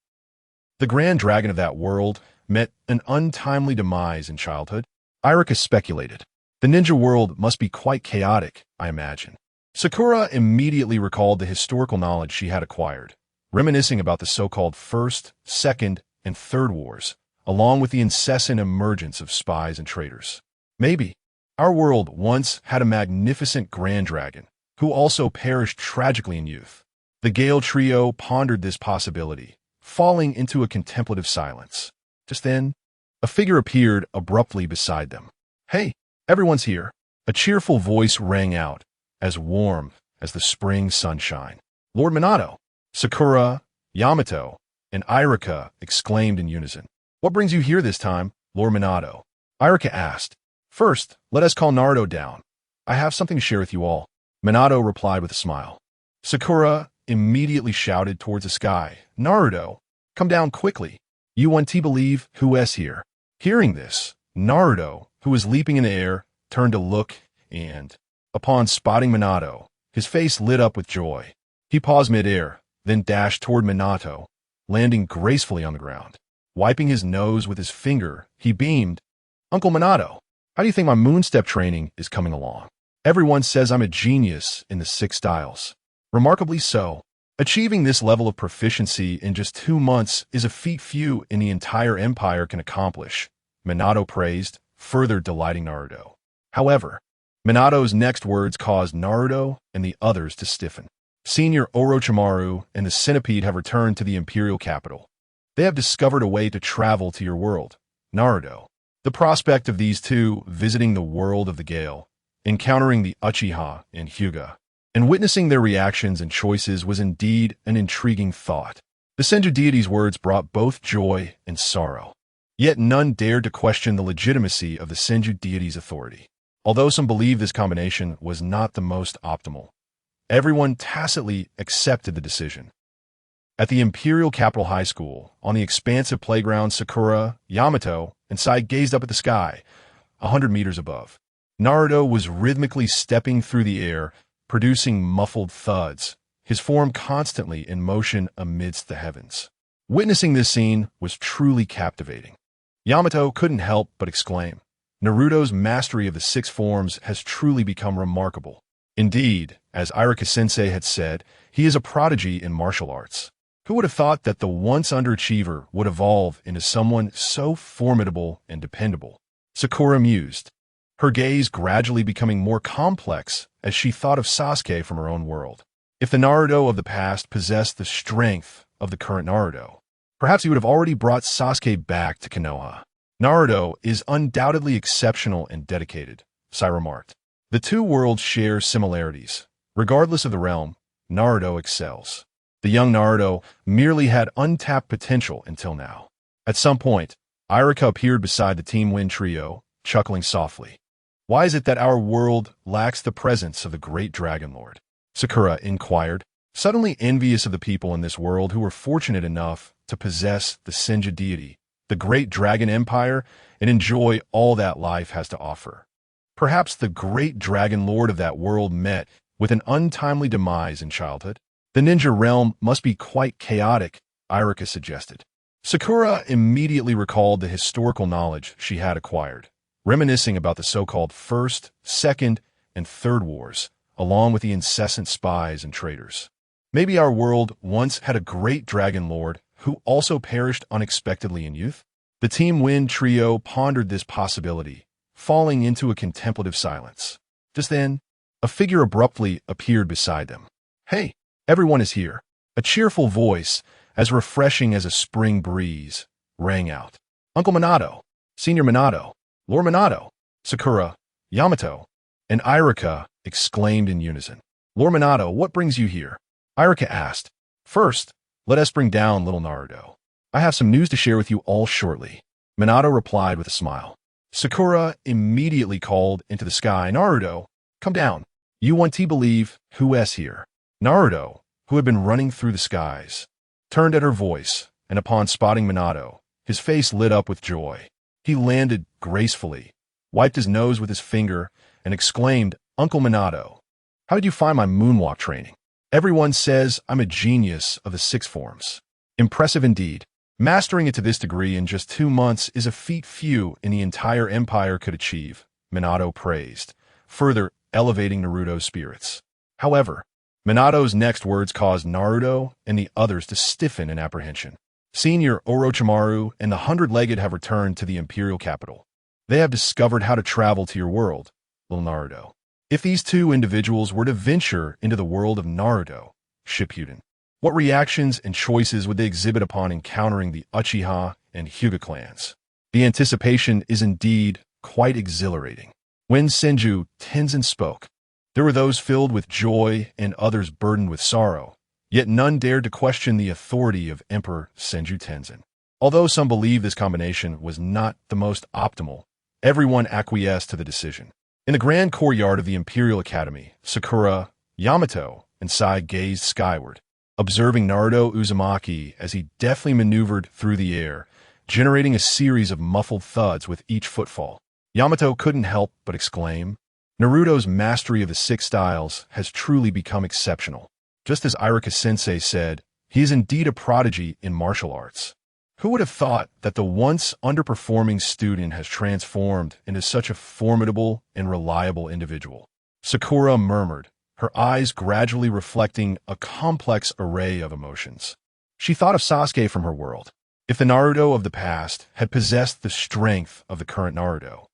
The Grand Dragon of that world met an untimely demise in childhood. Irika speculated. The ninja world must be quite chaotic, I imagine. Sakura immediately recalled the historical knowledge she had acquired, reminiscing about the so-called First, Second, and Third Wars, along with the incessant emergence of spies and traitors. Maybe our world once had a magnificent Grand Dragon, who also perished tragically in youth. The Gale trio pondered this possibility, falling into a contemplative silence. Just then, a figure appeared abruptly beside them. Hey, everyone's here. A cheerful voice rang out, as warm as the spring sunshine. Lord Minato! Sakura, Yamato, and Irika exclaimed in unison. What brings you here this time, Lord Minato? Irika asked. First, let us call Naruto down. I have something to share with you all. Minato replied with a smile. Sakura immediately shouted towards the sky. Naruto, come down quickly. You want to believe who is here. Hearing this, Naruto, who was leaping in the air, turned to look and, upon spotting Minato, his face lit up with joy. He paused mid-air, then dashed toward Minato, landing gracefully on the ground. Wiping his nose with his finger, he beamed, Uncle Minato, how do you think my moonstep training is coming along? Everyone says I'm a genius in the six styles. Remarkably so. Achieving this level of proficiency in just 2 months is a feat few in the entire empire can accomplish, Minato praised, further delighting Naruto. However, Minato's next words caused Naruto and the others to stiffen. Senior Orochimaru and the Centipede have returned to the Imperial capital. They have discovered a way to travel to your world, Naruto. The prospect of these two visiting the world of the Gale, encountering the Uchiha and Hyuga, and witnessing their reactions and choices was indeed an intriguing thought. The Senju deity's words brought both joy and sorrow. Yet none dared to question the legitimacy of the Senju deity's authority. Although some believe this combination was not the most optimal, everyone tacitly accepted the decision. At the Imperial Capital High School, on the expansive playground, Sakura, Yamato, and Sai gazed up at the sky, 100 meters above. Naruto was rhythmically stepping through the air, producing muffled thuds, his form constantly in motion amidst the heavens. Witnessing this scene was truly captivating. Yamato couldn't help but exclaim, Naruto's mastery of the six forms has truly become remarkable. Indeed, as Irika-sensei had said, he is a prodigy in martial arts. Who would have thought that the once underachiever would evolve into someone so formidable and dependable? Sakura mused, her gaze gradually becoming more complex as she thought of Sasuke from her own world. If the Naruto of the past possessed the strength of the current Naruto, perhaps he would have already brought Sasuke back to Konoha. Naruto is undoubtedly exceptional and dedicated, Sai remarked. The two worlds share similarities. Regardless of the realm, Naruto excels. The young Naruto merely had untapped potential until now. At some point, Iruka appeared beside the Team Win trio, chuckling softly. Why is it that our world lacks the presence of the great Dragon Lord? Sakura inquired, suddenly envious of the people in this world who were fortunate enough to possess the Senju deity, the great Dragon Empire, and enjoy all that life has to offer. Perhaps the great Dragon Lord of that world met with an untimely demise in childhood. The ninja realm must be quite chaotic, Iruka suggested. Sakura immediately recalled the historical knowledge she had acquired, reminiscing about the so-called First, Second, and Third Wars, along with the incessant spies and traitors. Maybe our world once had a great Dragon Lord who also perished unexpectedly in youth? The Team Win trio pondered this possibility, falling into a contemplative silence. Just then, a figure abruptly appeared beside them. Hey, everyone is here. A cheerful voice, as refreshing as a spring breeze, rang out. Uncle Minato, Senior Minato, Lord Minato, Sakura, Yamato, and Iruka exclaimed in unison. Lord Minato, what brings you here? Iruka asked. First, let us bring down little Naruto. I have some news to share with you all shortly. Minato replied with a smile. Sakura immediately called into the sky, Naruto, come down. You want to believe who is here? Naruto, who had been running through the skies, turned at her voice, and upon spotting Minato, his face lit up with joy. He landed gracefully, wiped his nose with his finger, and exclaimed, Uncle Minato, how did you find my moonwalk training? Everyone says I'm a genius of the six forms. Impressive indeed. Mastering it to this degree in just 2 months is a feat few in the entire empire could achieve, Minato praised, further elevating Naruto's spirits. However, Minato's next words caused Naruto and the others to stiffen in apprehension. Senior Orochimaru and the Hundred-Legged have returned to the imperial capital. They have discovered how to travel to your world, little Naruto. If these two individuals were to venture into the world of Naruto, Shippuden, what reactions and choices would they exhibit upon encountering the Uchiha and Hyuga clans? The anticipation is indeed quite exhilarating. When Senju Tenjin spoke, there were those filled with joy and others burdened with sorrow, yet none dared to question the authority of Emperor Senju Tenjin. Although some believe this combination was not the most optimal, everyone acquiesced to the decision. In the grand courtyard of the Imperial Academy, Sakura, Yamato, and Sai gazed skyward, observing Naruto Uzumaki as he deftly maneuvered through the air, generating a series of muffled thuds with each footfall. Yamato couldn't help but exclaim, Naruto's mastery of the 6 styles has truly become exceptional. Just as Iruka-sensei said, he is indeed a prodigy in martial arts. Who would have thought that the once underperforming student has transformed into such a formidable and reliable individual? Sakura murmured, her eyes gradually reflecting a complex array of emotions. She thought of Sasuke from her world. If the Naruto of the past had possessed the strength of the current Naruto,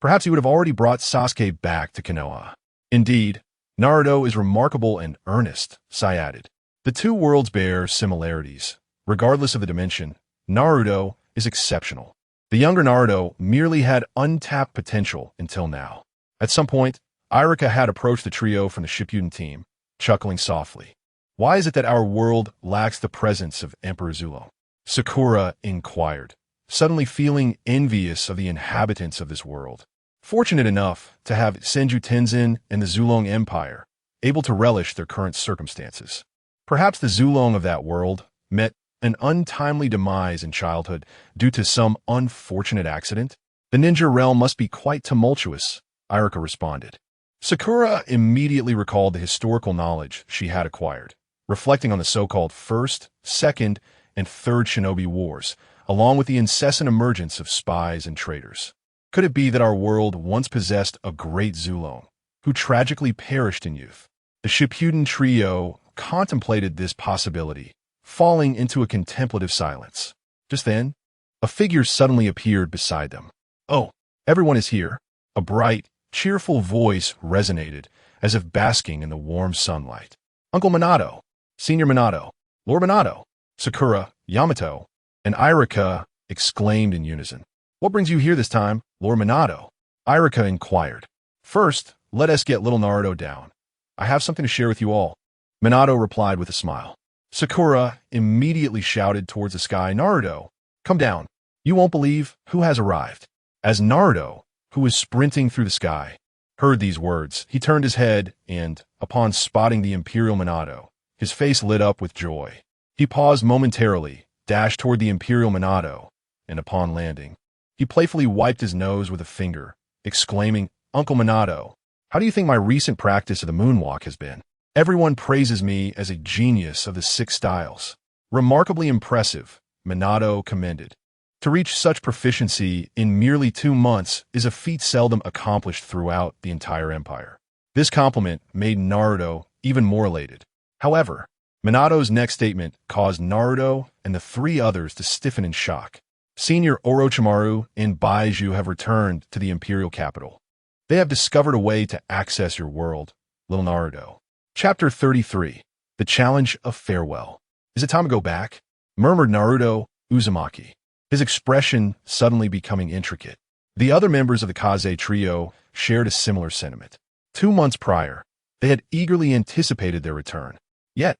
perhaps he would have already brought Sasuke back to Konoha. Indeed, Naruto is remarkable and earnest, Sai added. The two worlds bear similarities. Regardless of the dimension, Naruto is exceptional. The younger Naruto merely had untapped potential until now. At some point, Iruka had approached the trio from the Shippuden team, chuckling softly. Why is it that our world lacks the presence of Emperor Zulong? Sakura inquired, suddenly feeling envious of the inhabitants of this world. Fortunate enough to have Senju Tenjin and the Zulong Empire able to relish their current circumstances. Perhaps the Zulong of that world met an untimely demise in childhood due to some unfortunate accident. The ninja realm must be quite tumultuous, Iruka responded. Sakura immediately recalled the historical knowledge she had acquired, reflecting on the so-called First, Second, and Third Shinobi Wars, along with the incessant emergence of spies and traitors. Could it be that our world once possessed a great Zulong, who tragically perished in youth? The Shippuden trio contemplated this possibility, falling into a contemplative silence. Just then, a figure suddenly appeared beside them. Oh, everyone is here. A bright, cheerful voice resonated, as if basking in the warm sunlight. Uncle Minato, Senior Minato, Lord Minato, Sakura, Yamato, and Iruka exclaimed in unison. What brings you here this time, Lord Minato? Irika inquired. First, let us get little Naruto down. I have something to share with you all. Minato replied with a smile. Sakura immediately shouted towards the sky, Naruto, come down. You won't believe who has arrived. As Naruto, who was sprinting through the sky, heard these words, he turned his head and, upon spotting the Imperial Minato, his face lit up with joy. He paused momentarily, dashed toward the Imperial Minato, and upon landing, he playfully wiped his nose with a finger, exclaiming, Uncle Minato, how do you think my recent practice of the moonwalk has been? Everyone praises me as a genius of the 6 styles. Remarkably impressive, Minato commended. To reach such proficiency in merely 2 months is a feat seldom accomplished throughout the entire empire. This compliment made Naruto even more elated. However, Minato's next statement caused Naruto and the 3 others to stiffen in shock. Senior Orochimaru and Baiju have returned to the imperial capital. They have discovered a way to access your world, little Naruto. Chapter 33. The Challenge of Farewell. Is it time to go back? Murmured Naruto Uzumaki, his expression suddenly becoming intricate. The other members of the Kaze trio shared a similar sentiment. 2 months prior, they had eagerly anticipated their return. Yet,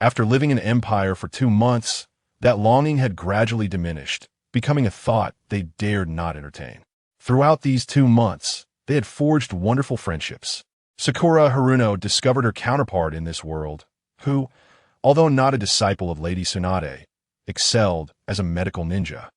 after living in Empire for 2 months, that longing had gradually diminished, becoming a thought they dared not entertain. Throughout these 2 months, they had forged wonderful friendships. Sakura Haruno discovered her counterpart in this world, who, although not a disciple of Lady Tsunade, excelled as a medical ninja,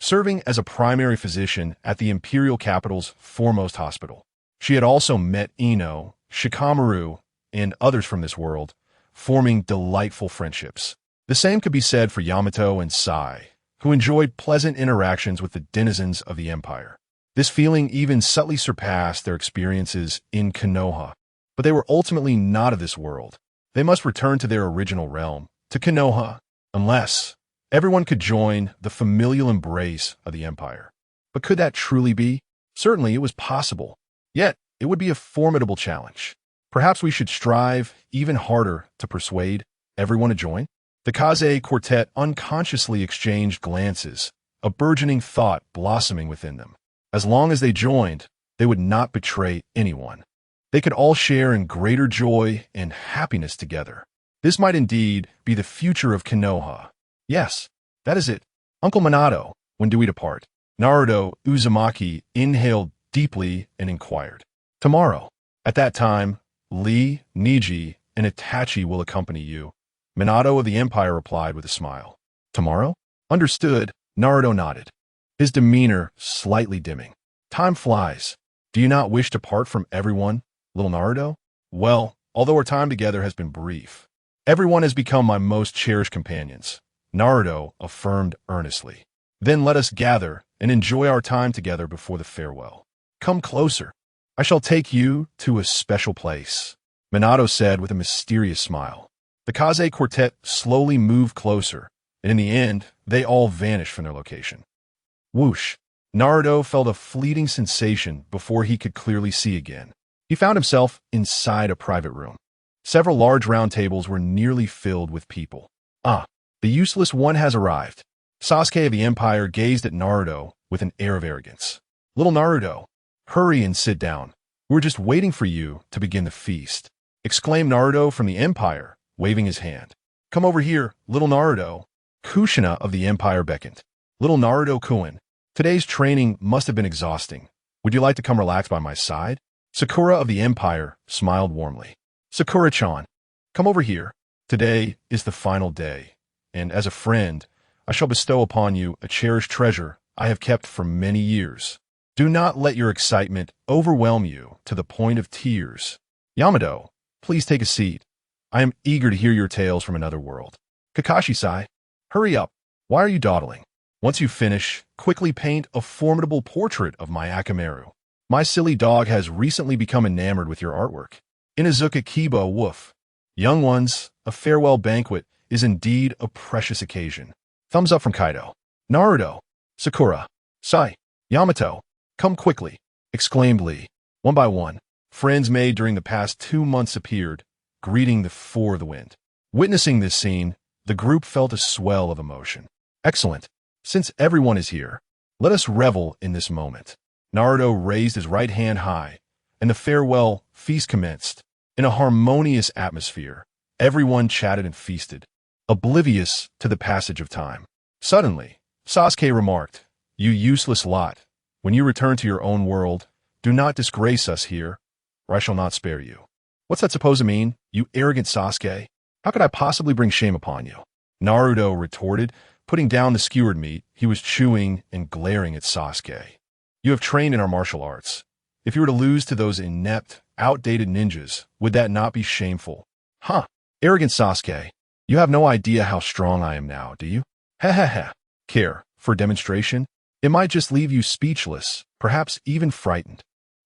serving as a primary physician at the imperial capital's foremost hospital. She had also met Ino, Shikamaru, and others from this world, forming delightful friendships. The same could be said for Yamato and Sai, who enjoyed pleasant interactions with the denizens of the empire. This feeling even subtly surpassed their experiences in Konoha, but they were ultimately not of this world. They must return to their original realm, to Konoha, unless everyone could join the familial embrace of the empire. But could that truly be? Certainly it was possible. Yet, it would be a formidable challenge. Perhaps we should strive even harder to persuade everyone to join? The Kaze quartet unconsciously exchanged glances, a burgeoning thought blossoming within them. As long as they joined, they would not betray anyone. They could all share in greater joy and happiness together. This might indeed be the future of Konoha. Yes, that is it. Uncle Minato, when do we depart? Naruto Uzumaki inhaled deeply and inquired. Tomorrow. At that time, Lee, Niji, and Itachi will accompany you. Minato of the Empire replied with a smile. Tomorrow? Understood, Naruto nodded, his demeanor slightly dimming. Time flies. Do you not wish to part from everyone, little Naruto? Well, although our time together has been brief, everyone has become my most cherished companions, Naruto affirmed earnestly. Then let us gather and enjoy our time together before the farewell. Come closer. I shall take you to a special place, Minato said with a mysterious smile. The Kaze quartet slowly moved closer, and in the end, they all vanished from their location. Whoosh! Naruto felt a fleeting sensation before he could clearly see again. He found himself inside a private room. Several large round tables were nearly filled with people. Ah, the useless one has arrived. Sasuke of the Empire gazed at Naruto with an air of arrogance. Little Naruto, hurry and sit down. We're just waiting for you to begin the feast, exclaimed Naruto from the Empire, waving his hand. Come over here, little Naruto. Kushina of the Empire beckoned. Little Naruto-kun, today's training must have been exhausting. Would you like to come relax by my side? Sakura of the Empire smiled warmly. Sakura-chan, come over here. Today is the final day, and as a friend, I shall bestow upon you a cherished treasure I have kept for many years. Do not let your excitement overwhelm you to the point of tears. Yamato, please take a seat. I am eager to hear your tales from another world. Kakashi-sai, hurry up. Why are you dawdling? Once you finish, quickly paint a formidable portrait of my Akamaru. My silly dog has recently become enamored with your artwork. Inazuka Kiba woof. Young ones, a farewell banquet is indeed a precious occasion. Thumbs up from Kaido. Naruto, Sakura, Sai, Yamato, come quickly, exclaimed Lee. One by one, friends made during the past 2 months appeared, greeting the Four of the Wind. Witnessing this scene, the group felt a swell of emotion. Excellent. Since everyone is here, Let us revel in this moment. Naruto raised his right hand high, and the farewell feast commenced. In a harmonious atmosphere, everyone chatted and feasted, oblivious to the passage of time. Suddenly, Sasuke remarked, "You useless lot, when you return to your own world, do not disgrace us here, or I shall not spare you." What's that supposed to mean, you arrogant Sasuke? How could I possibly bring shame upon you? Naruto retorted, putting down the skewered meat he was chewing and glaring at Sasuke. You have trained in our martial arts. If you were to lose to those inept, outdated ninjas, would that not be shameful? Huh, arrogant Sasuke. You have no idea how strong I am now, do you? Heh heh heh. Care for a demonstration? It might just leave you speechless, perhaps even frightened.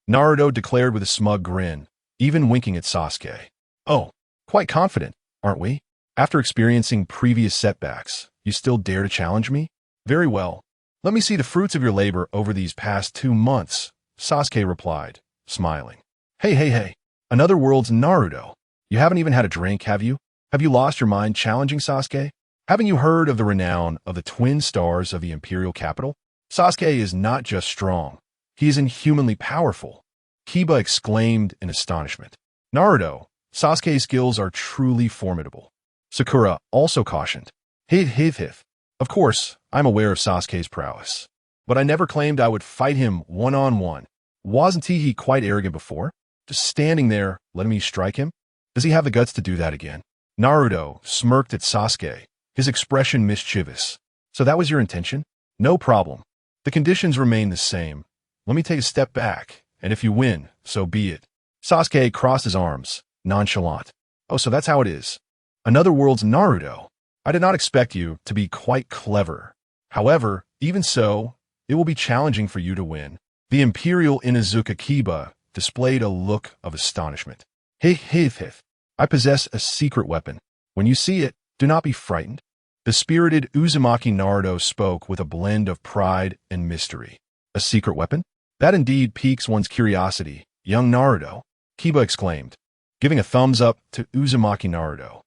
Naruto declared with a smug grin, even winking at Sasuke. Oh, quite confident, aren't we? After experiencing previous setbacks, you still dare to challenge me? Very well. Let me see the fruits of your labor over these past 2 months, Sasuke replied, smiling. Hey. Another world's Naruto. You haven't even had a drink, have you? Have you lost your mind challenging Sasuke? Haven't you heard of the renown of the twin stars of the imperial capital? Sasuke is not just strong. He is inhumanly powerful. Kiba exclaimed in astonishment. Naruto, Sasuke's skills are truly formidable. Sakura also cautioned. Hith. Of course, I'm aware of Sasuke's prowess. But I never claimed I would fight him one-on-one. Wasn't he quite arrogant before? Just standing there, letting me strike him? Does he have the guts to do that again? Naruto smirked at Sasuke, his expression mischievous. So that was your intention? No problem. The conditions remain the same. Let me take a step back, and if you win, so be it. Sasuke crossed his arms, nonchalant. Oh, so that's how it is. Another world's Naruto. I did not expect you to be quite clever. However, even so, it will be challenging for you to win. The Imperial Inuzuka Kiba displayed a look of astonishment. Hith. I possess a secret weapon. When you see it, do not be frightened. The spirited Uzumaki Naruto spoke with a blend of pride and mystery. A secret weapon? That indeed piques one's curiosity, young Naruto, Kiba exclaimed, giving a thumbs up to Uzumaki Naruto.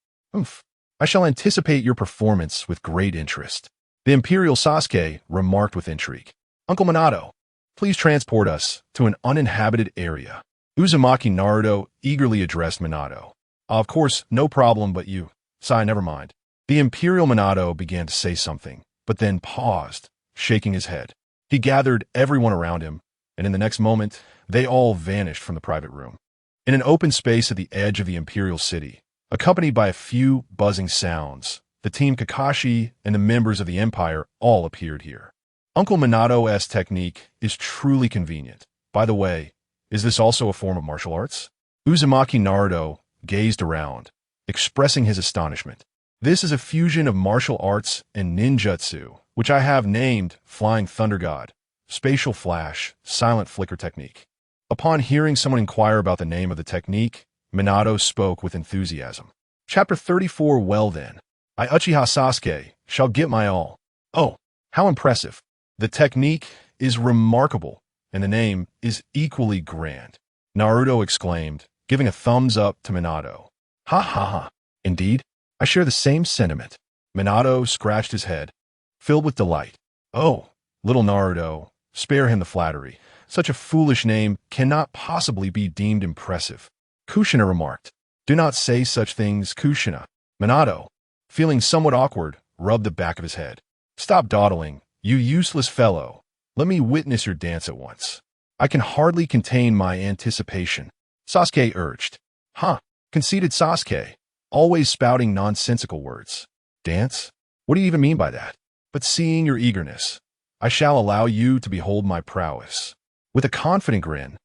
I shall anticipate your performance with great interest. The Imperial Sasuke remarked with intrigue. Uncle Minato, please transport us to an uninhabited area. Uzumaki Naruto eagerly addressed Minato. Of course, no problem, but you. Sigh, never mind. The Imperial Minato began to say something, but then paused, shaking his head. He gathered everyone around him, and in the next moment, they all vanished from the private room. In an open space at the edge of the Imperial City, accompanied by a few buzzing sounds, the team Kakashi and the members of the Empire all appeared here. Uncle Minato's technique is truly convenient. By the way, is this also a form of martial arts? Uzumaki Naruto gazed around, expressing his astonishment. This is a fusion of martial arts and ninjutsu, which I have named Flying Thunder God, Spatial Flash, Silent Flicker Technique. Upon hearing someone inquire about the name of the technique, Minato spoke with enthusiasm. Chapter 34. Well then, I Uchiha Sasuke shall get my all. Oh, how impressive. The technique is remarkable, and the name is equally grand. Naruto exclaimed, giving a thumbs up to Minato. Ha. Indeed, I share the same sentiment. Minato scratched his head, filled with delight. Oh, little Naruto, spare him the flattery. Such a foolish name cannot possibly be deemed impressive. Kushina remarked. Do not say such things, Kushina. Minato, feeling somewhat awkward, rubbed the back of his head. Stop dawdling, you useless fellow. Let me witness your dance at once. I can hardly contain my anticipation. Sasuke urged. Conceited Sasuke, always spouting nonsensical words. Dance? What do you even mean by that? But seeing your eagerness, I shall allow you to behold my prowess. With a confident grin,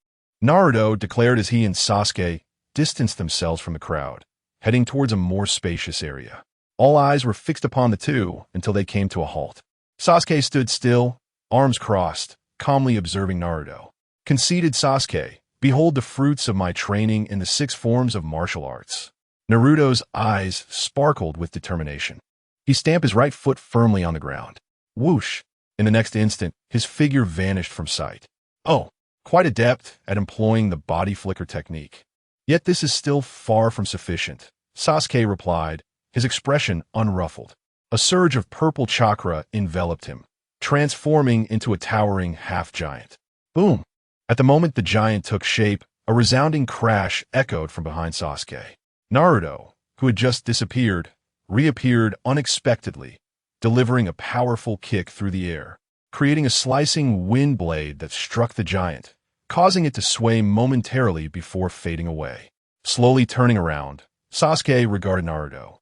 Naruto declared as he and Sasuke distanced themselves from the crowd, heading towards a more spacious area. All eyes were fixed upon the two until they came to a halt. Sasuke stood still, arms crossed, calmly observing Naruto. Conceited Sasuke, behold the fruits of my training in the 6 forms of martial arts. Naruto's eyes sparkled with determination. He stamped his right foot firmly on the ground. Whoosh! In the next instant, his figure vanished from sight. Oh, quite adept at employing the body flicker technique. Yet this is still far from sufficient, Sasuke replied, his expression unruffled. A surge of purple chakra enveloped him, transforming into a towering half-giant. Boom! At the moment the giant took shape, a resounding crash echoed from behind Sasuke. Naruto, who had just disappeared, reappeared unexpectedly, delivering a powerful kick through the air, creating a slicing wind blade that struck the giant, causing it to sway momentarily before fading away. Slowly turning around, Sasuke regarded Naruto,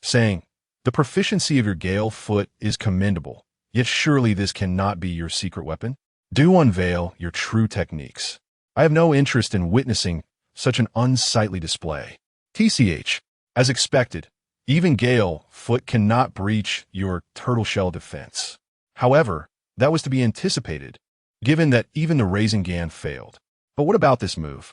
saying, "The proficiency of your Gale foot is commendable, yet surely this cannot be your secret weapon? Do unveil your true techniques. I have no interest in witnessing such an unsightly display." TCH, as expected, even Gale foot cannot breach your turtle shell defense. However, that was to be anticipated, given that even the Rasengan failed. But what about this move?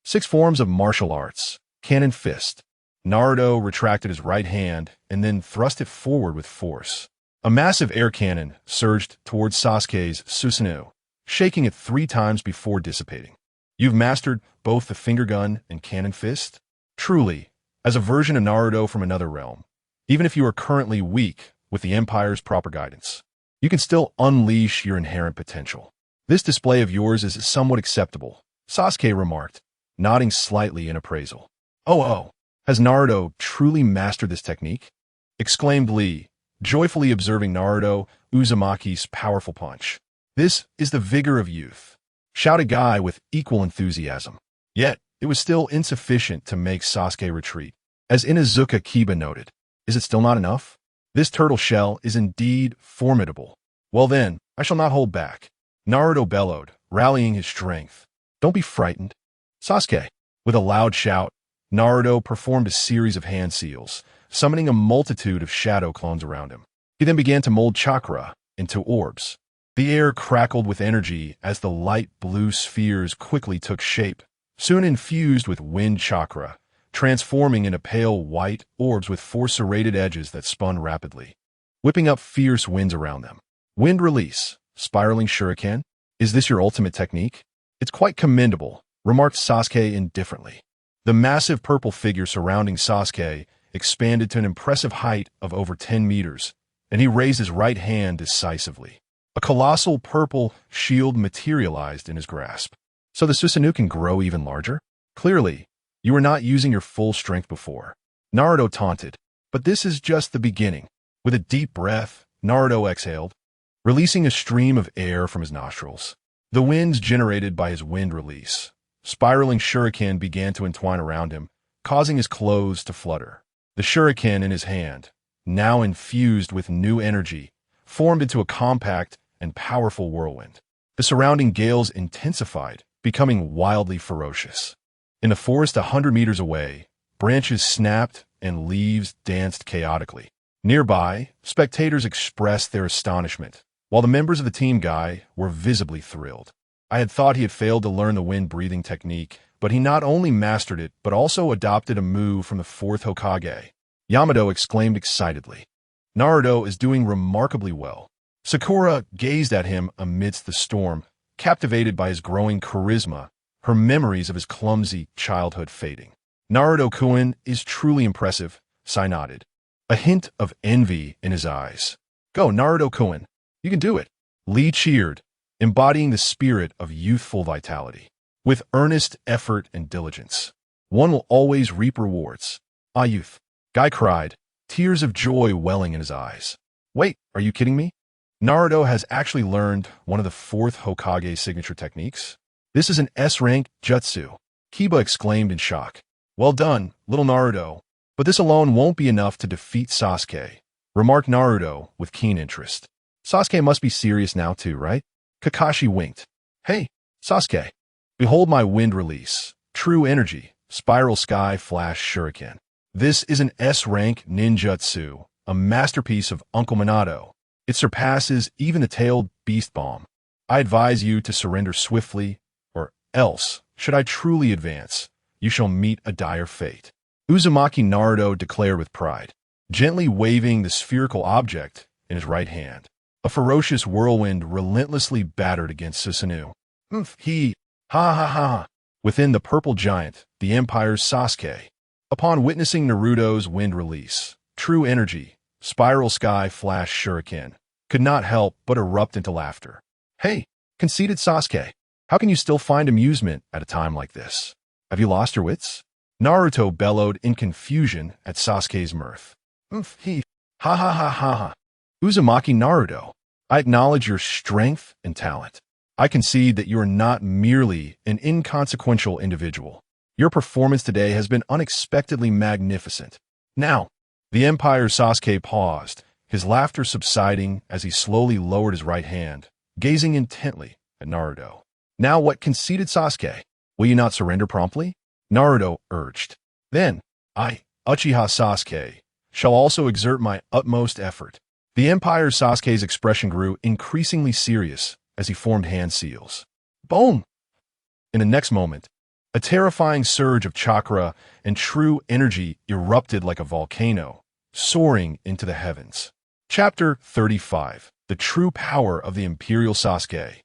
6 forms of martial arts. Cannon fist. Naruto retracted his right hand and then thrust it forward with force. A massive air cannon surged towards Sasuke's Susanoo, shaking it 3 times before dissipating. You've mastered both the finger gun and cannon fist? Truly, as a version of Naruto from another realm, even if you are currently weak with the Empire's proper guidance, you can still unleash your inherent potential. This display of yours is somewhat acceptable, Sasuke remarked, nodding slightly in appraisal. Oh, has Naruto truly mastered this technique? Exclaimed Lee, joyfully observing Naruto Uzumaki's powerful punch. This is the vigor of youth, shouted Guy with equal enthusiasm. Yet, it was still insufficient to make Sasuke retreat. As Inuzuka Kiba noted, is it still not enough? This turtle shell is indeed formidable. Well then, I shall not hold back. Naruto bellowed, rallying his strength. Don't be frightened. Sasuke. With a loud shout, Naruto performed a series of hand seals, summoning a multitude of shadow clones around him. He then began to mold chakra into orbs. The air crackled with energy as the light blue spheres quickly took shape, soon infused with wind chakra, transforming into pale white orbs with 4 serrated edges that spun rapidly, whipping up fierce winds around them. Wind release, spiraling shuriken. Is this your ultimate technique? It's quite commendable, remarked Sasuke indifferently. The massive purple figure surrounding Sasuke expanded to an impressive height of over 10 meters, and he raised his right hand decisively. A colossal purple shield materialized in his grasp. So the Susanoo can grow even larger? Clearly, you were not using your full strength before. Naruto taunted, but this is just the beginning. With a deep breath, Naruto exhaled, releasing a stream of air from his nostrils. The winds generated by his wind release. Spiraling shuriken began to entwine around him, causing his clothes to flutter. The shuriken in his hand, now infused with new energy, formed into a compact and powerful whirlwind. The surrounding gales intensified, becoming wildly ferocious. In the forest 100 meters away, branches snapped and leaves danced chaotically. Nearby, spectators expressed their astonishment, while the members of the team Guy were visibly thrilled. I had thought he had failed to learn the wind-breathing technique, but he not only mastered it, but also adopted a move from the 4th Hokage. Yamato exclaimed excitedly. Naruto is doing remarkably well. Sakura gazed at him amidst the storm, captivated by his growing charisma, her memories of his clumsy childhood fading. Naruto-kun is truly impressive, Sai nodded, a hint of envy in his eyes. Go, Naruto-kun. You can do it. Lee cheered, embodying the spirit of youthful vitality. With earnest effort and diligence, one will always reap rewards. Ah, youth. Guy cried, tears of joy welling in his eyes. Wait, are you kidding me? Naruto has actually learned one of the 4th Hokage's signature techniques. This is an S-rank jutsu, Kiba exclaimed in shock. Well done, little Naruto. But this alone won't be enough to defeat Sasuke, remarked Naruto with keen interest. Sasuke must be serious now too, right? Kakashi winked. Hey, Sasuke. Behold my wind release, true energy, spiral sky flash shuriken. This is an S-rank ninjutsu, a masterpiece of Uncle Minato. It surpasses even the tailed beast bomb. I advise you to surrender swiftly, or else, should I truly advance, you shall meet a dire fate. Uzumaki Naruto declared with pride, gently waving the spherical object in his right hand. A ferocious whirlwind relentlessly battered against Susanoo. Ha. Within the purple giant, the Empire's Sasuke. Upon witnessing Naruto's wind release, true energy, spiral sky flash shuriken, could not help but erupt into laughter. Hey, conceited Sasuke, how can you still find amusement at a time like this? Have you lost your wits? Naruto bellowed in confusion at Sasuke's mirth. He, ha ha ha ha ha. Uzumaki Naruto, I acknowledge your strength and talent. I concede that you are not merely an inconsequential individual. Your performance today has been unexpectedly magnificent. Now, the Empire's Sasuke paused, his laughter subsiding as he slowly lowered his right hand, gazing intently at Naruto. Now what, conceited Sasuke? Will you not surrender promptly? Naruto urged. Then, I, Uchiha Sasuke, shall also exert my utmost effort. The Empire's Sasuke's expression grew increasingly serious as he formed hand seals. Boom! In the next moment, a terrifying surge of chakra and true energy erupted like a volcano, soaring into the heavens. Chapter 35. The True Power of the Imperial Sasuke.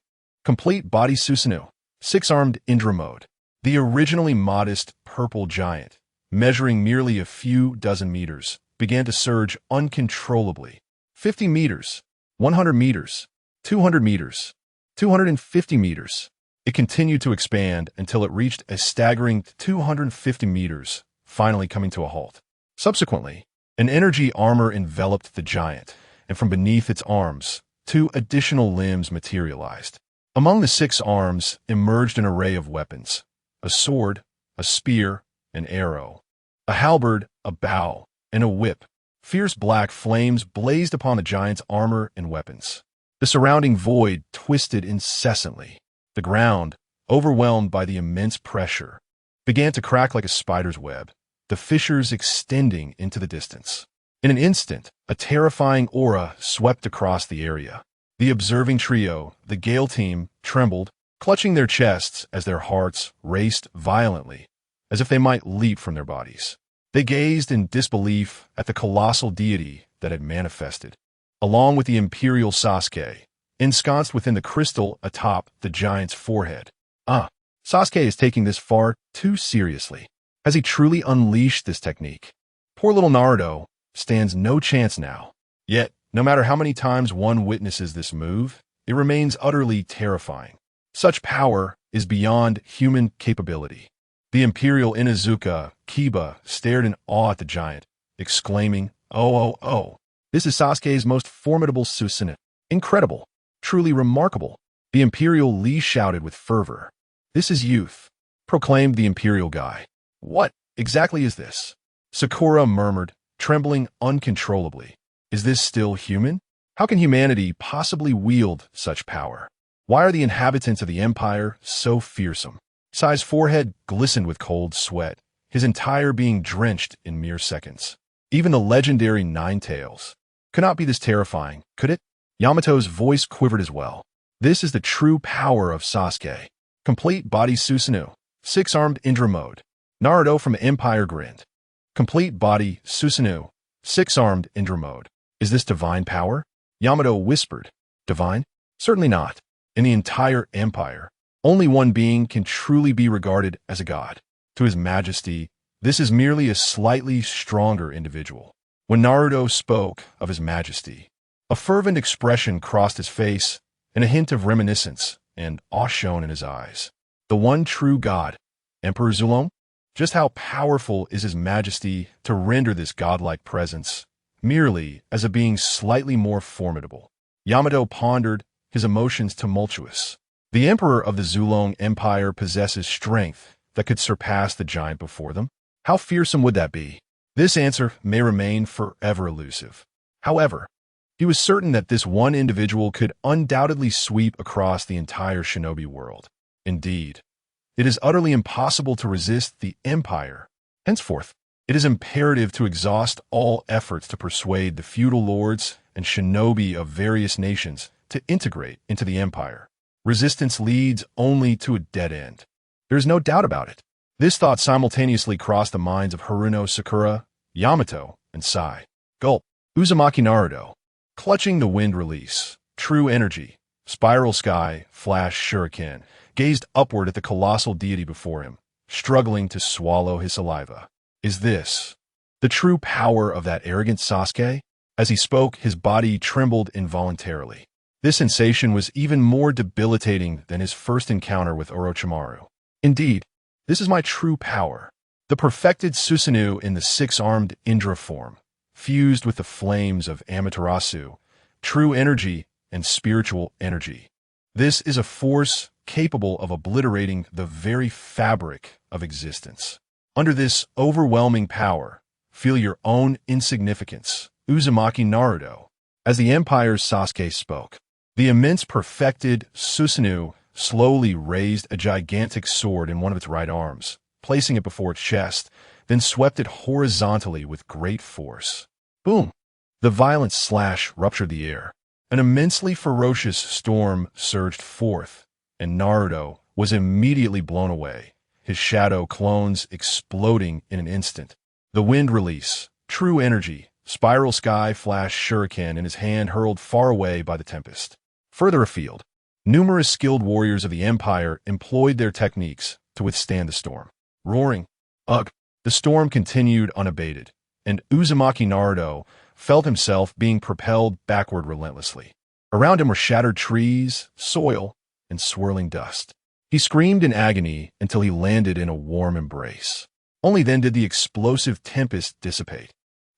Complete Body Susanoo. Six-Armed Indra Mode. The originally modest purple giant, measuring merely a few dozen meters, began to surge uncontrollably. 50 meters, 100 meters, 200 meters, 250 meters. It continued to expand until it reached a staggering 250 meters, finally coming to a halt. Subsequently, an energy armor enveloped the giant, and from beneath its arms, 2 additional limbs materialized. Among the 6 arms emerged an array of weapons: a sword, a spear, an arrow, a halberd, a bow, and a whip. Fierce black flames blazed upon the giant's armor and weapons. The surrounding void twisted incessantly. The ground, overwhelmed by the immense pressure, began to crack like a spider's web, the fissures extending into the distance. In an instant, a terrifying aura swept across the area. The observing trio, the Gale team, trembled, clutching their chests as their hearts raced violently, as if they might leap from their bodies. They gazed in disbelief at the colossal deity that had manifested, along with the Imperial Sasuke, ensconced within the crystal atop the giant's forehead. Sasuke is taking this far too seriously. Has he truly unleashed this technique? Poor little Naruto stands no chance now. Yet, no matter how many times one witnesses this move, it remains utterly terrifying. Such power is beyond human capability. The Imperial Inuzuka, Kiba, stared in awe at the giant, exclaiming, Oh, this is Sasuke's most formidable Susanoo. Incredible, truly remarkable. The Imperial Lee shouted with fervor. This is youth, proclaimed the Imperial Guy. What exactly is this? Sakura murmured, trembling uncontrollably. Is this still human? How can humanity possibly wield such power? Why are the inhabitants of the Empire so fearsome? Sai's forehead glistened with cold sweat, his entire being drenched in mere seconds. Even the legendary Nine Tails could not be this terrifying, could it? Yamato's voice quivered as well. This is the true power of Sasuke. Complete Body Susanoo. Six-Armed Indra Mode. Naruto from Empire grinned. Complete Body Susanoo. Six-Armed Indra Mode. Is this divine power? Yamato whispered. Divine? Certainly not. In the entire Empire, only one being can truly be regarded as a god. To His Majesty, this is merely a slightly stronger individual. When Naruto spoke of His Majesty, a fervent expression crossed his face, and a hint of reminiscence and awe shone in his eyes. The one true god, Emperor Zulong? Just how powerful is His Majesty to render this godlike presence, merely as a being slightly more formidable? Yamato pondered, his emotions tumultuous. The Emperor of the Zulong Empire possesses strength that could surpass the giant before them. How fearsome would that be? This answer may remain forever elusive. However, he was certain that this one individual could undoubtedly sweep across the entire shinobi world. Indeed, it is utterly impossible to resist the Empire. Henceforth, it is imperative to exhaust all efforts to persuade the feudal lords and shinobi of various nations to integrate into the Empire. Resistance leads only to a dead end. There is no doubt about it. This thought simultaneously crossed the minds of Haruno Sakura, Yamato, and Sai. Gulp. Uzumaki Naruto. Clutching the wind release, true energy, spiral sky, flash shuriken, gazed upward at the colossal deity before him, struggling to swallow his saliva. Is this the true power of that arrogant Sasuke? As he spoke, his body trembled involuntarily. This sensation was even more debilitating than his first encounter with Orochimaru. Indeed, this is my true power. The perfected Susanoo in the six-armed Indra form, fused with the flames of Amaterasu, true energy and spiritual energy. This is a force capable of obliterating the very fabric of existence. Under this overwhelming power, feel your own insignificance, Uzumaki Naruto. As the Empire's Sasuke spoke, the immense perfected Susanoo slowly raised a gigantic sword in one of its right arms, placing it before its chest, then swept it horizontally with great force. Boom! The violent slash ruptured the air. An immensely ferocious storm surged forth, and Naruto was immediately blown away, his shadow clones exploding in an instant. The wind release, true energy, spiral sky flash shuriken in his hand hurled far away by the tempest. Further afield, numerous skilled warriors of the Empire employed their techniques to withstand the storm. Roaring, ugh, the storm continued unabated, and Uzumaki Naruto felt himself being propelled backward relentlessly. Around him were shattered trees, soil, and swirling dust. He screamed in agony until he landed in a warm embrace. Only then did the explosive tempest dissipate.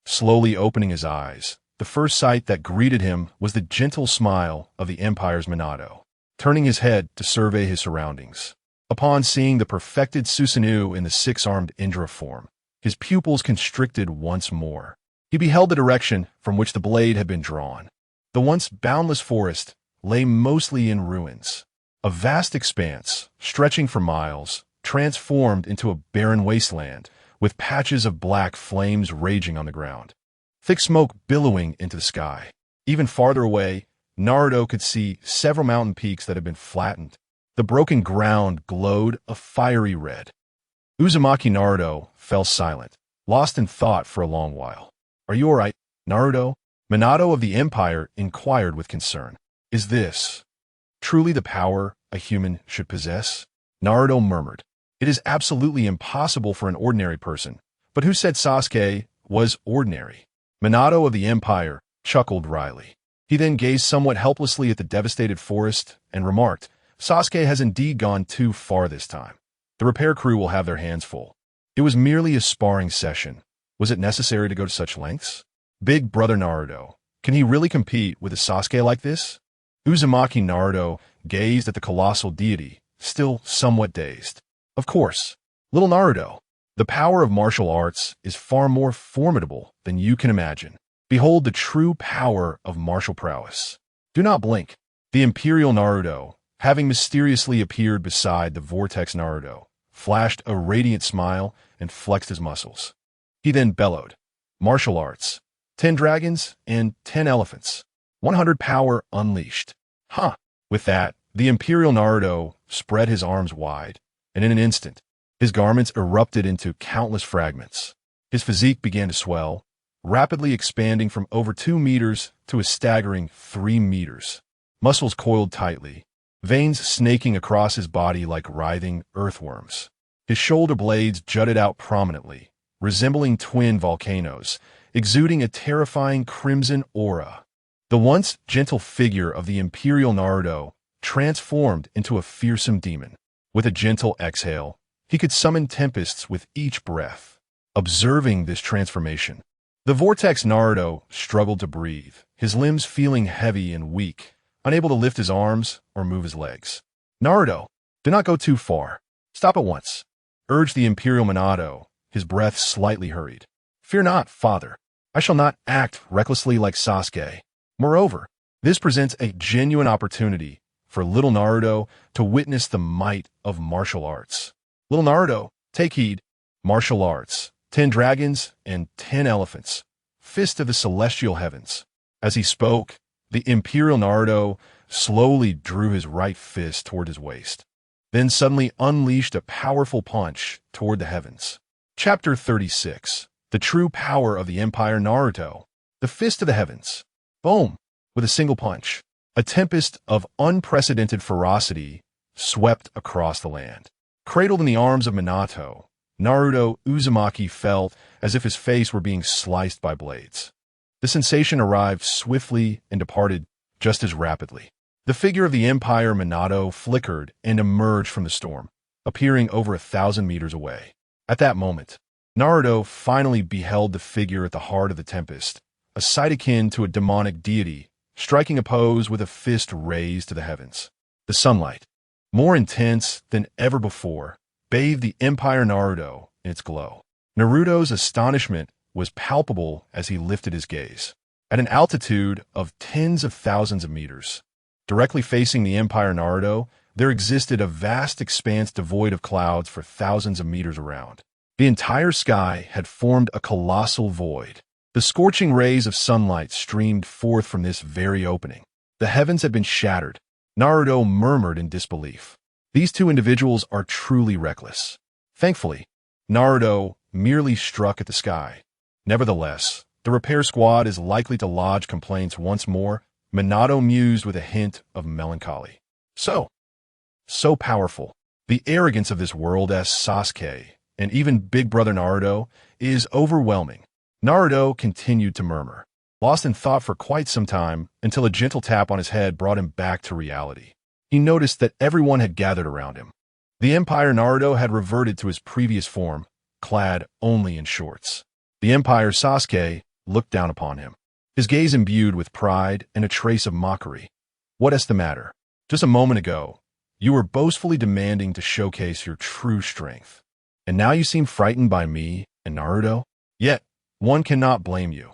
Slowly opening his eyes, the first sight that greeted him was the gentle smile of the Empire's Minato, turning his head to survey his surroundings. Upon seeing the perfected Susanoo in the six-armed Indra form, his pupils constricted once more. He beheld the direction from which the blade had been drawn. The once boundless forest lay mostly in ruins. A vast expanse, stretching for miles, transformed into a barren wasteland, with patches of black flames raging on the ground. Thick smoke billowing into the sky. Even farther away, Naruto could see several mountain peaks that had been flattened. The broken ground glowed a fiery red. Uzumaki Naruto fell silent, lost in thought for a long while. "Are you all right, Naruto?" Minato of the Empire inquired with concern. "Is this truly the power a human should possess?" Naruto murmured. "It is absolutely impossible for an ordinary person. But who said Sasuke was ordinary?" Minato of the Empire chuckled wryly. He then gazed somewhat helplessly at the devastated forest and remarked, "Sasuke has indeed gone too far this time. The repair crew will have their hands full. It was merely a sparring session. Was it necessary to go to such lengths? Big brother Naruto, can he really compete with a Sasuke like this?" Uzumaki Naruto gazed at the colossal deity, still somewhat dazed. "Of course, little Naruto, the power of martial arts is far more formidable than you can imagine. Behold the true power of martial prowess. Do not blink." The Imperial Naruto, having mysteriously appeared beside the Vortex Naruto, flashed a radiant smile and flexed his muscles. He then bellowed, "Martial arts, 10 dragons and 10 elephants, 100 power unleashed." Huh! With that, the Imperial Naruto spread his arms wide, and in an instant, his garments erupted into countless fragments. His physique began to swell, rapidly expanding from over 2 meters to a staggering 3 meters. Muscles coiled tightly, veins snaking across his body like writhing earthworms. His shoulder blades jutted out prominently, resembling twin volcanoes, exuding a terrifying crimson aura. The once gentle figure of the Imperial Naruto transformed into a fearsome demon. With a gentle exhale, he could summon tempests with each breath. Observing this transformation, the Vortex Naruto struggled to breathe, his limbs feeling heavy and weak, unable to lift his arms or move his legs. "Naruto, do not go too far. Stop at once," urged the Imperial Minato, his breath slightly hurried. "Fear not, father. I shall not act recklessly like Sasuke. Moreover, this presents a genuine opportunity for little Naruto to witness the might of martial arts. Little Naruto, take heed. Martial arts, 10 dragons and 10 elephants. Fist of the celestial heavens." As he spoke, the Imperial Naruto slowly drew his right fist toward his waist, then suddenly unleashed a powerful punch toward the heavens. Chapter 36. The True Power of the Empire Naruto. The Fist of the Heavens. Boom! With a single punch, a tempest of unprecedented ferocity swept across the land. Cradled in the arms of Minato, Naruto Uzumaki felt as if his face were being sliced by blades. The sensation arrived swiftly and departed just as rapidly. The figure of the Empire Minato flickered and emerged from the storm, appearing over 1,000 meters away. At that moment, Naruto finally beheld the figure at the heart of the tempest, a sight akin to a demonic deity, striking a pose with a fist raised to the heavens. The sunlight, more intense than ever before, bathed the Empire Naruto in its glow. Naruto's astonishment was palpable as he lifted his gaze. At an altitude of tens of thousands of meters, directly facing the Empire Naruto, there existed a vast expanse devoid of clouds for thousands of meters around. The entire sky had formed a colossal void. The scorching rays of sunlight streamed forth from this very opening. The heavens had been shattered. Naruto murmured in disbelief. These two individuals are truly reckless. Thankfully, Naruto merely struck at the sky. Nevertheless, the repair squad is likely to lodge complaints once more, Minato mused with a hint of melancholy. So powerful. The arrogance of this world as Sasuke, and even Big Brother Naruto, is overwhelming. Naruto continued to murmur, lost in thought for quite some time, until a gentle tap on his head brought him back to reality. He noticed that everyone had gathered around him. The Empire Naruto had reverted to his previous form, clad only in shorts. The Empire Sasuke looked down upon him, his gaze imbued with pride and a trace of mockery. What is the matter? Just a moment ago, you were boastfully demanding to showcase your true strength. And now you seem frightened by me and Naruto? Yet, one cannot blame you.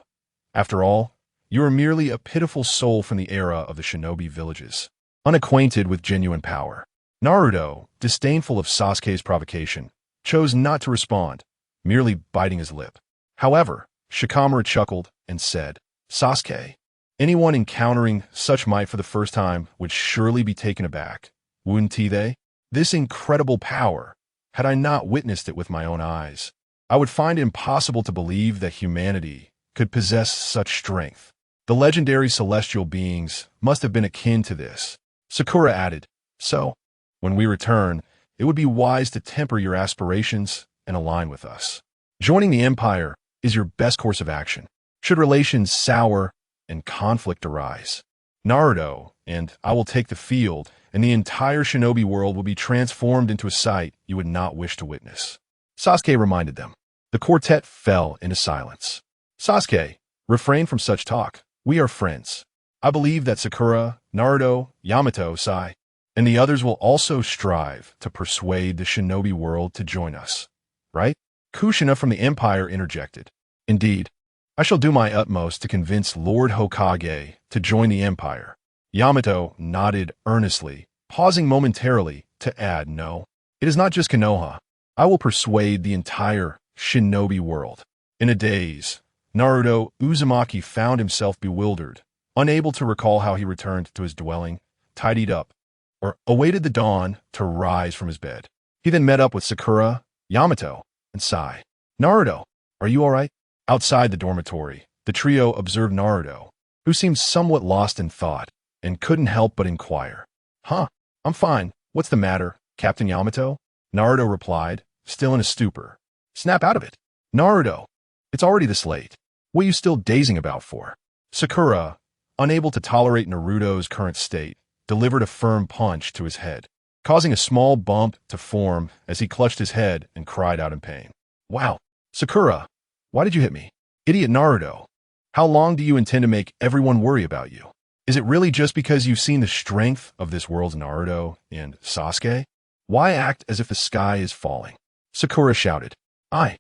After all, you are merely a pitiful soul from the era of the shinobi villages, unacquainted with genuine power. Naruto, disdainful of Sasuke's provocation, chose not to respond, merely biting his lip. However, Shikamaru chuckled and said, Sasuke, anyone encountering such might for the first time would surely be taken aback, wouldn't they? This incredible power, had I not witnessed it with my own eyes, I would find it impossible to believe that humanity could possess such strength. The legendary celestial beings must have been akin to this. Sakura added, so, when we return, it would be wise to temper your aspirations and align with us. Joining the Empire is your best course of action, should relations sour and conflict arise. Naruto and I will take the field, and the entire shinobi world will be transformed into a sight you would not wish to witness. Sasuke reminded them. The quartet fell into silence. Sasuke, refrain from such talk. We are friends. I believe that Sakura, Naruto, Yamato, Sai, and the others will also strive to persuade the shinobi world to join us. Right? Kushina from the Empire interjected. Indeed, I shall do my utmost to convince Lord Hokage to join the Empire. Yamato nodded earnestly, pausing momentarily to add, no, it is not just Konoha. I will persuade the entire shinobi world. In a daze, Naruto Uzumaki found himself bewildered, unable to recall how he returned to his dwelling, tidied up, or awaited the dawn to rise from his bed. He then met up with Sakura, Yamato, and Sai. Naruto, are you all right? Outside the dormitory, the trio observed Naruto, who seemed somewhat lost in thought, and couldn't help but inquire. Huh, I'm fine. What's the matter, Captain Yamato? Naruto replied, still in a stupor. Snap out of it. Naruto, it's already this late. What are you still dazing about for? Sakura, unable to tolerate Naruto's current state, delivered a firm punch to his head, causing a small bump to form as he clutched his head and cried out in pain. Wow, Sakura, why did you hit me? Idiot Naruto, how long do you intend to make everyone worry about you? Is it really just because you've seen the strength of this world's Naruto and Sasuke? Why act as if the sky is falling? Sakura shouted. I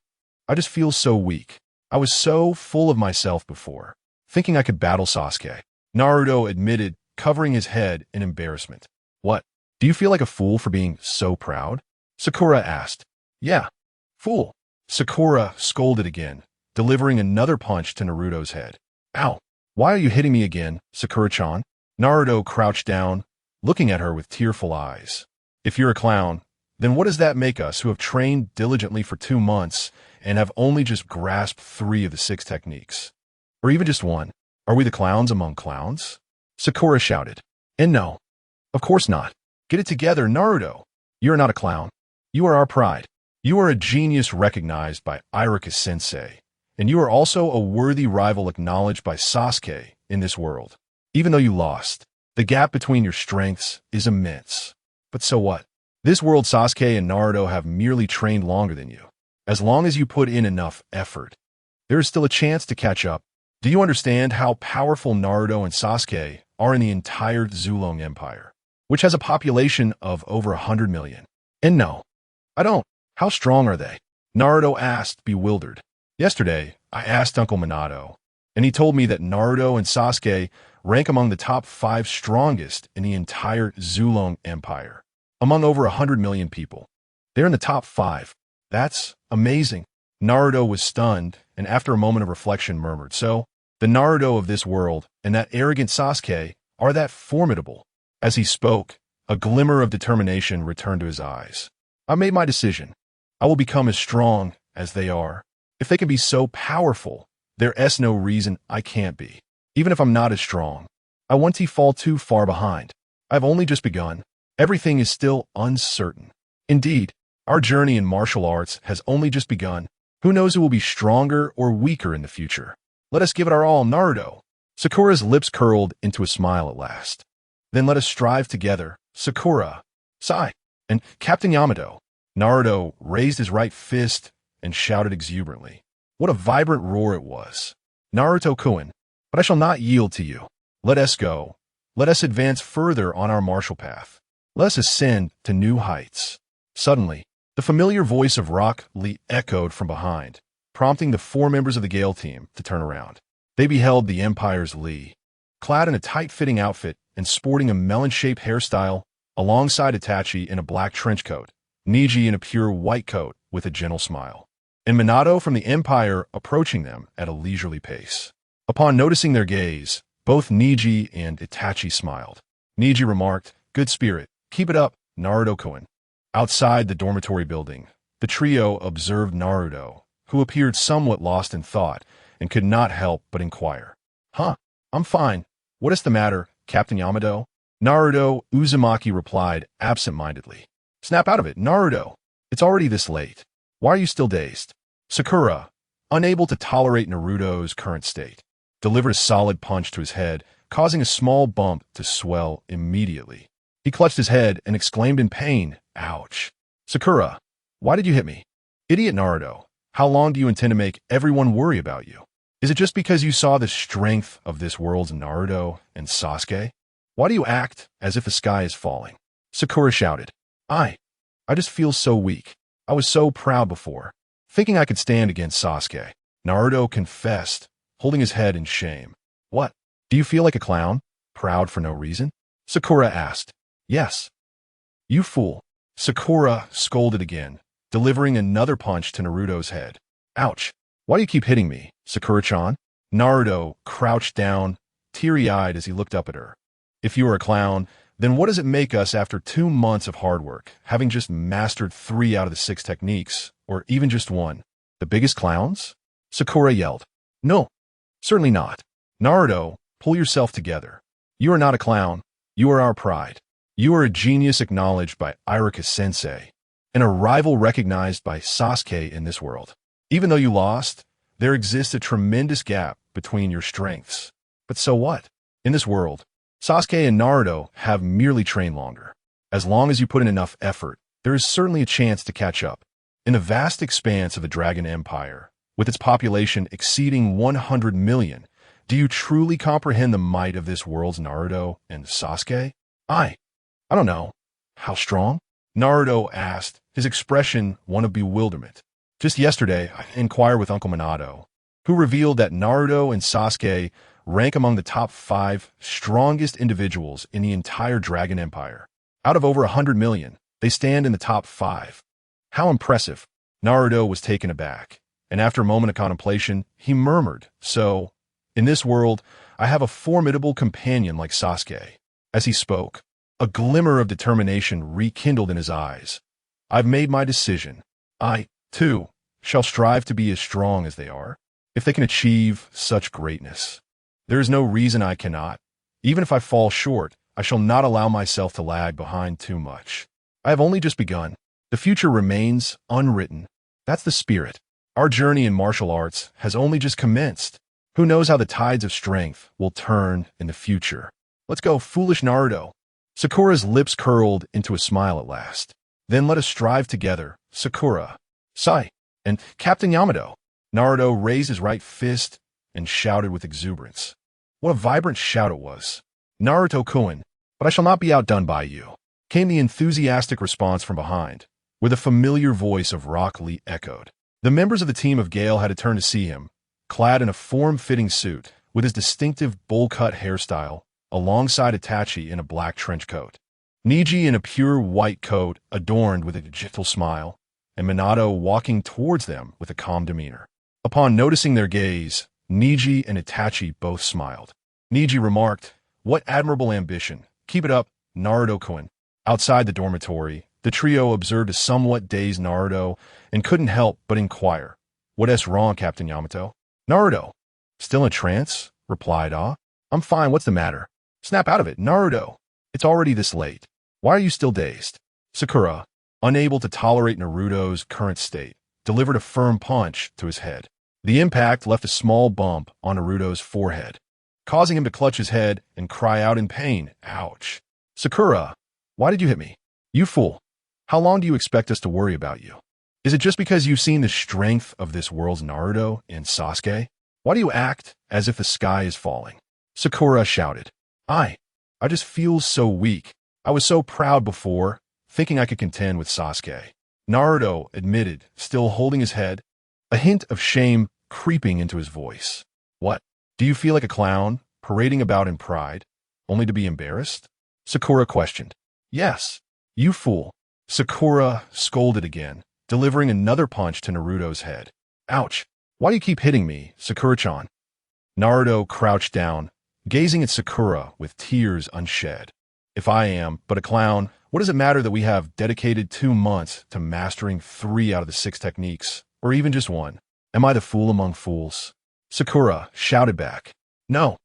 just feel so weak. I was so full of myself before, thinking I could battle Sasuke. Naruto admitted, covering his head in embarrassment. What? Do you feel like a fool for being so proud? Sakura asked. Yeah, fool. Sakura scolded again, delivering another punch to Naruto's head. Ow. Why are you hitting me again, Sakura-chan? Naruto crouched down, looking at her with tearful eyes. If you're a clown, then what does that make us who have trained diligently for 2 months and have only just grasped 3 of the 6 techniques? Or even just 1? Are we the clowns among clowns? Sakura shouted. And no, of course not. Get it together, Naruto. You're not a clown. You are our pride. You are a genius recognized by Iruka-sensei, and you are also a worthy rival acknowledged by Sasuke in this world. Even though you lost, the gap between your strengths is immense. But so what? This world, Sasuke and Naruto have merely trained longer than you. As long as you put in enough effort, there is still a chance to catch up. Do you understand how powerful Naruto and Sasuke are in the entire Zulong Empire, which has a population of over 100 million? And no, I don't. How strong are they? Naruto asked, bewildered. Yesterday, I asked Uncle Minato, and he told me that Naruto and Sasuke rank among the top 5 strongest in the entire Zulong Empire, among over 100 million people. They're in the top 5. That's amazing. Naruto was stunned, and after a moment of reflection murmured, so, the Naruto of this world and that arrogant Sasuke are that formidable. As he spoke, a glimmer of determination returned to his eyes. I made my decision. I will become as strong as they are. If they can be so powerful, there's no reason I can't be. Even if I'm not as strong, I won't fall too far behind. I've only just begun. Everything is still uncertain. Indeed, our journey in martial arts has only just begun. Who knows who will be stronger or weaker in the future? Let us give it our all, Naruto. Sakura's lips curled into a smile at last. Then let us strive together, Sakura, Sai, and Captain Yamato. Naruto raised his right fist and shouted exuberantly. What a vibrant roar it was. Naruto-kun, but I shall not yield to you. Let us go. Let us advance further on our martial path. Let us ascend to new heights. Suddenly, the familiar voice of Rock Lee echoed from behind, prompting the 4 members of the Gale team to turn around. They beheld the Empire's Lee, clad in a tight-fitting outfit and sporting a melon-shaped hairstyle, alongside Itachi in a black trench coat, Neji in a pure white coat with a gentle smile, and Minato from the Empire approaching them at a leisurely pace. Upon noticing their gaze, both Neji and Itachi smiled. Neji remarked, "Good spirit, keep it up, Naruto-kun." Outside the dormitory building, the trio observed Naruto, who appeared somewhat lost in thought and could not help but inquire. "Huh, I'm fine. What is the matter, Captain Yamato?" Naruto Uzumaki replied absent-mindedly. "Snap out of it, Naruto. It's already this late. Why are you still dazed?" Sakura, unable to tolerate Naruto's current state, delivered a solid punch to his head, causing a small bump to swell immediately. He clutched his head and exclaimed in pain, "Ouch. Sakura, why did you hit me?" "Idiot Naruto, how long do you intend to make everyone worry about you? Is it just because you saw the strength of this world's Naruto and Sasuke? Why do you act as if the sky is falling?" Sakura shouted. I just feel so weak. I was so proud before, thinking I could stand against Sasuke." Naruto confessed, holding his head in shame. "What? Do you feel like a clown? Proud for no reason?" Sakura asked. "Yes." "You fool." Sakura scolded again, delivering another punch to Naruto's head. "Ouch. Why do you keep hitting me, Sakura-chan?" Naruto crouched down, teary-eyed as he looked up at her. "If you are a clown, then what does it make us after 2 months of hard work, having just mastered 3 out of the 6 techniques, or even just 1? The biggest clowns?" Sakura yelled. "No, certainly not. Naruto, pull yourself together. You are not a clown. You are our pride. You are a genius acknowledged by Iruka-sensei, and a rival recognized by Sasuke in this world. Even though you lost, there exists a tremendous gap between your strengths. But so what? In this world, Sasuke and Naruto have merely trained longer. As long as you put in enough effort, there is certainly a chance to catch up. In the vast expanse of the Dragon Empire, with its population exceeding 100 million, do you truly comprehend the might of this world's Naruto and Sasuke?" I don't know. How strong?" Naruto asked, his expression one of bewilderment. Just yesterday, I inquired with Uncle Minato, who revealed that Naruto and Sasuke rank among the top 5 strongest individuals in the entire Dragon Empire. Out of over 100 million, they stand in the top 5. How impressive. Naruto was taken aback, and after a moment of contemplation, he murmured, "So, in this world, I have a formidable companion like Sasuke." As he spoke, a glimmer of determination rekindled in his eyes. "I've made my decision. I, too, shall strive to be as strong as they are, if they can achieve such greatness. There is no reason I cannot. Even if I fall short, I shall not allow myself to lag behind too much. I have only just begun. The future remains unwritten. That's the spirit. Our journey in martial arts has only just commenced. Who knows how the tides of strength will turn in the future? Let's go, foolish Naruto. Sakura's lips curled into a smile at last. Then let us strive together, Sakura, Sai, and Captain Yamato. Naruto raised his right fist and shouted with exuberance. What a vibrant shout it was. Naruto-kun, but I shall not be outdone by you, came the enthusiastic response from behind, where the familiar voice of Rock Lee echoed. The members of the team of Gale had to turn to see him, clad in a form-fitting suit, with his distinctive bowl-cut hairstyle, alongside Itachi in a black trench coat, Niji in a pure white coat adorned with a gentle smile, and Minato walking towards them with a calm demeanor. Upon noticing their gaze, Niji and Itachi both smiled. Niji remarked, "What admirable ambition. Keep it up, Naruto-kun." Outside the dormitory, the trio observed a somewhat dazed Naruto and couldn't help but inquire, "What's wrong, Captain Yamato?" "Naruto." "Still in a trance?" replied Ah. "I'm fine, what's the matter?" "Snap out of it, Naruto. It's already this late. Why are you still dazed?" Sakura, unable to tolerate Naruto's current state, delivered a firm punch to his head. The impact left a small bump on Naruto's forehead, causing him to clutch his head and cry out in pain, "Ouch." "Sakura, why did you hit me? You fool. How long do you expect us to worry about you? Is it just because you've seen the strength of this world's Naruto and Sasuke? Why do you act as if the sky is falling?" Sakura shouted. I just feel so weak. I was so proud before, thinking I could contend with Sasuke." Naruto admitted, still holding his head, a hint of shame creeping into his voice. "What? Do you feel like a clown, parading about in pride, only to be embarrassed?" Sakura questioned. "Yes, you fool." Sakura scolded again, delivering another punch to Naruto's head. "Ouch. Why do you keep hitting me, Sakura-chan?" Naruto crouched down, gazing at Sakura with tears unshed. "If I am but a clown, what does it matter that we have dedicated 2 months to mastering 3 out of the 6 techniques, or even just 1? Am I the fool among fools?" Sakura shouted back. "No,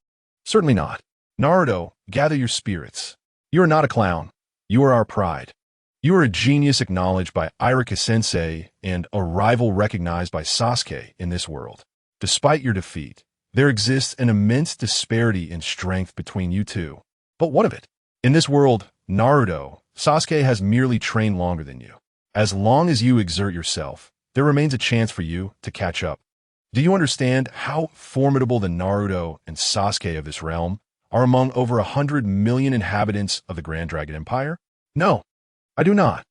certainly not. Naruto, gather your spirits. You are not a clown. You are our pride. You are a genius acknowledged by Irika-sensei and a rival recognized by Sasuke in this world. Despite your defeat, there exists an immense disparity in strength between you two. But what of it? In this world, Naruto, Sasuke has merely trained longer than you. As long as you exert yourself, there remains a chance for you to catch up. Do you understand how formidable the Naruto and Sasuke of this realm are among over 100 million inhabitants of the Grand Dragon Empire? No, I do not.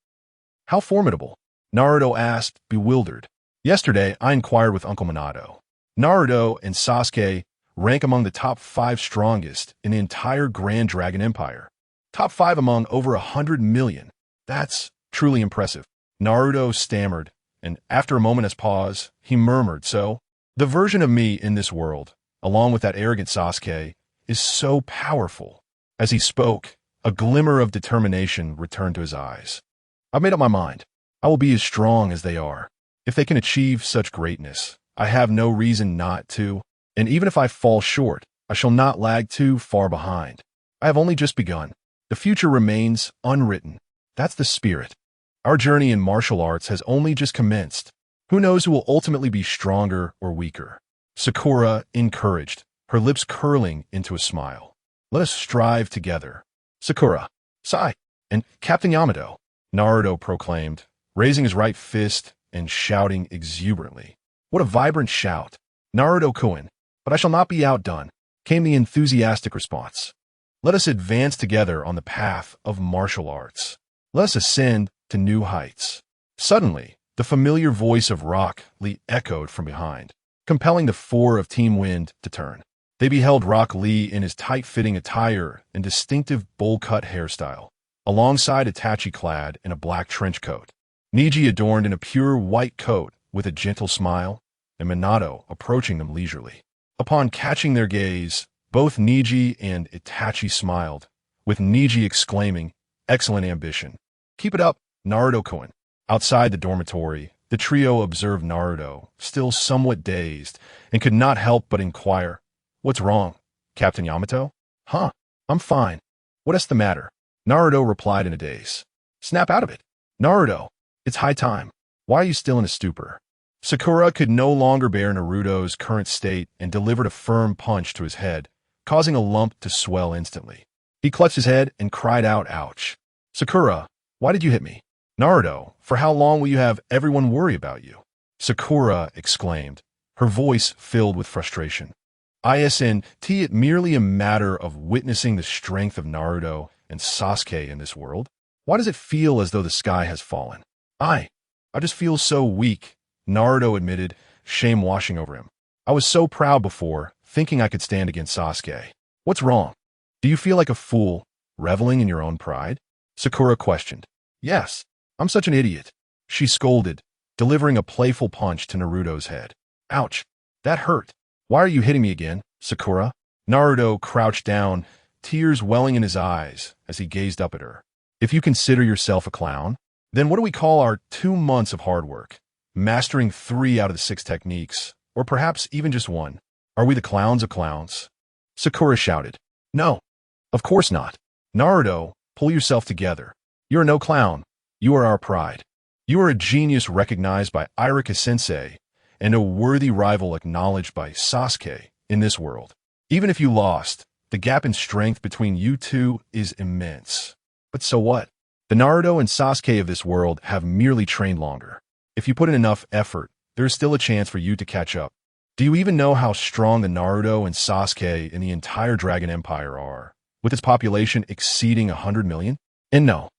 How formidable? Naruto asked, bewildered. Yesterday, I inquired with Uncle Minato. Naruto and Sasuke rank among the top 5 strongest in the entire Grand Dragon Empire. Top 5 among over 100 million. That's truly impressive. Naruto stammered, and after a moment's pause, he murmured, "So, the version of me in this world, along with that arrogant Sasuke, is so powerful." As he spoke, a glimmer of determination returned to his eyes. "I've made up my mind. I will be as strong as they are. If they can achieve such greatness, I have no reason not to, and even if I fall short, I shall not lag too far behind. I have only just begun. The future remains unwritten. That's the spirit. Our journey in martial arts has only just commenced. Who knows who will ultimately be stronger or weaker?" Sakura encouraged, her lips curling into a smile. "Let us strive together. Sakura, Sai, and Captain Yamato," Naruto proclaimed, raising his right fist and shouting exuberantly. What a vibrant shout. "Naruto-kun, but I shall not be outdone," came the enthusiastic response. "Let us advance together on the path of martial arts. Let us ascend to new heights." Suddenly, the familiar voice of Rock Lee echoed from behind, compelling the 4 of Team Wind to turn. They beheld Rock Lee in his tight-fitting attire and distinctive bowl-cut hairstyle, alongside Itachi clad in a black trench coat, Niji adorned in a pure white coat with a gentle smile, and Minato approaching them leisurely. Upon catching their gaze, both Niji and Itachi smiled, with Niji exclaiming, "Excellent ambition. Keep it up, Naruto-kun." Outside the dormitory, the trio observed Naruto, still somewhat dazed, and could not help but inquire, "What's wrong, Captain Yamato?" "Huh, I'm fine. What's the matter?" Naruto replied in a daze. "Snap out of it. Naruto, it's high time. Why are you still in a stupor?" Sakura could no longer bear Naruto's current state and delivered a firm punch to his head, causing a lump to swell instantly. He clutched his head and cried out, "Ouch." "Sakura, why did you hit me?" "Naruto, for how long will you have everyone worry about you?" Sakura exclaimed, her voice filled with frustration. Isn't it merely a matter of witnessing the strength of Naruto and Sasuke in this world? Why does it feel as though the sky has fallen? I just feel so weak, Naruto admitted, shame washing over him. I was so proud before, thinking I could stand against Sasuke. What's wrong? Do you feel like a fool, reveling in your own pride? Sakura questioned. Yes, I'm such an idiot. She scolded, delivering a playful punch to Naruto's head. Ouch, that hurt. Why are you hitting me again, Sakura? Naruto crouched down, tears welling in his eyes as he gazed up at her. If you consider yourself a clown, then what do we call our 2 months of hard work? Mastering 3 out of the 6 techniques, or perhaps even just 1. Are we the clowns of clowns? Sakura shouted. No, of course not. Naruto, pull yourself together. You are no clown. You are our pride. You are a genius recognized by Iruka-sensei and a worthy rival acknowledged by Sasuke in this world. Even if you lost, the gap in strength between you two is immense. But so what? The Naruto and Sasuke of this world have merely trained longer. If you put in enough effort, there is still a chance for you to catch up. Do you even know how strong the Naruto and Sasuke in the entire Dragon Empire are, with its population exceeding 100 million? And no,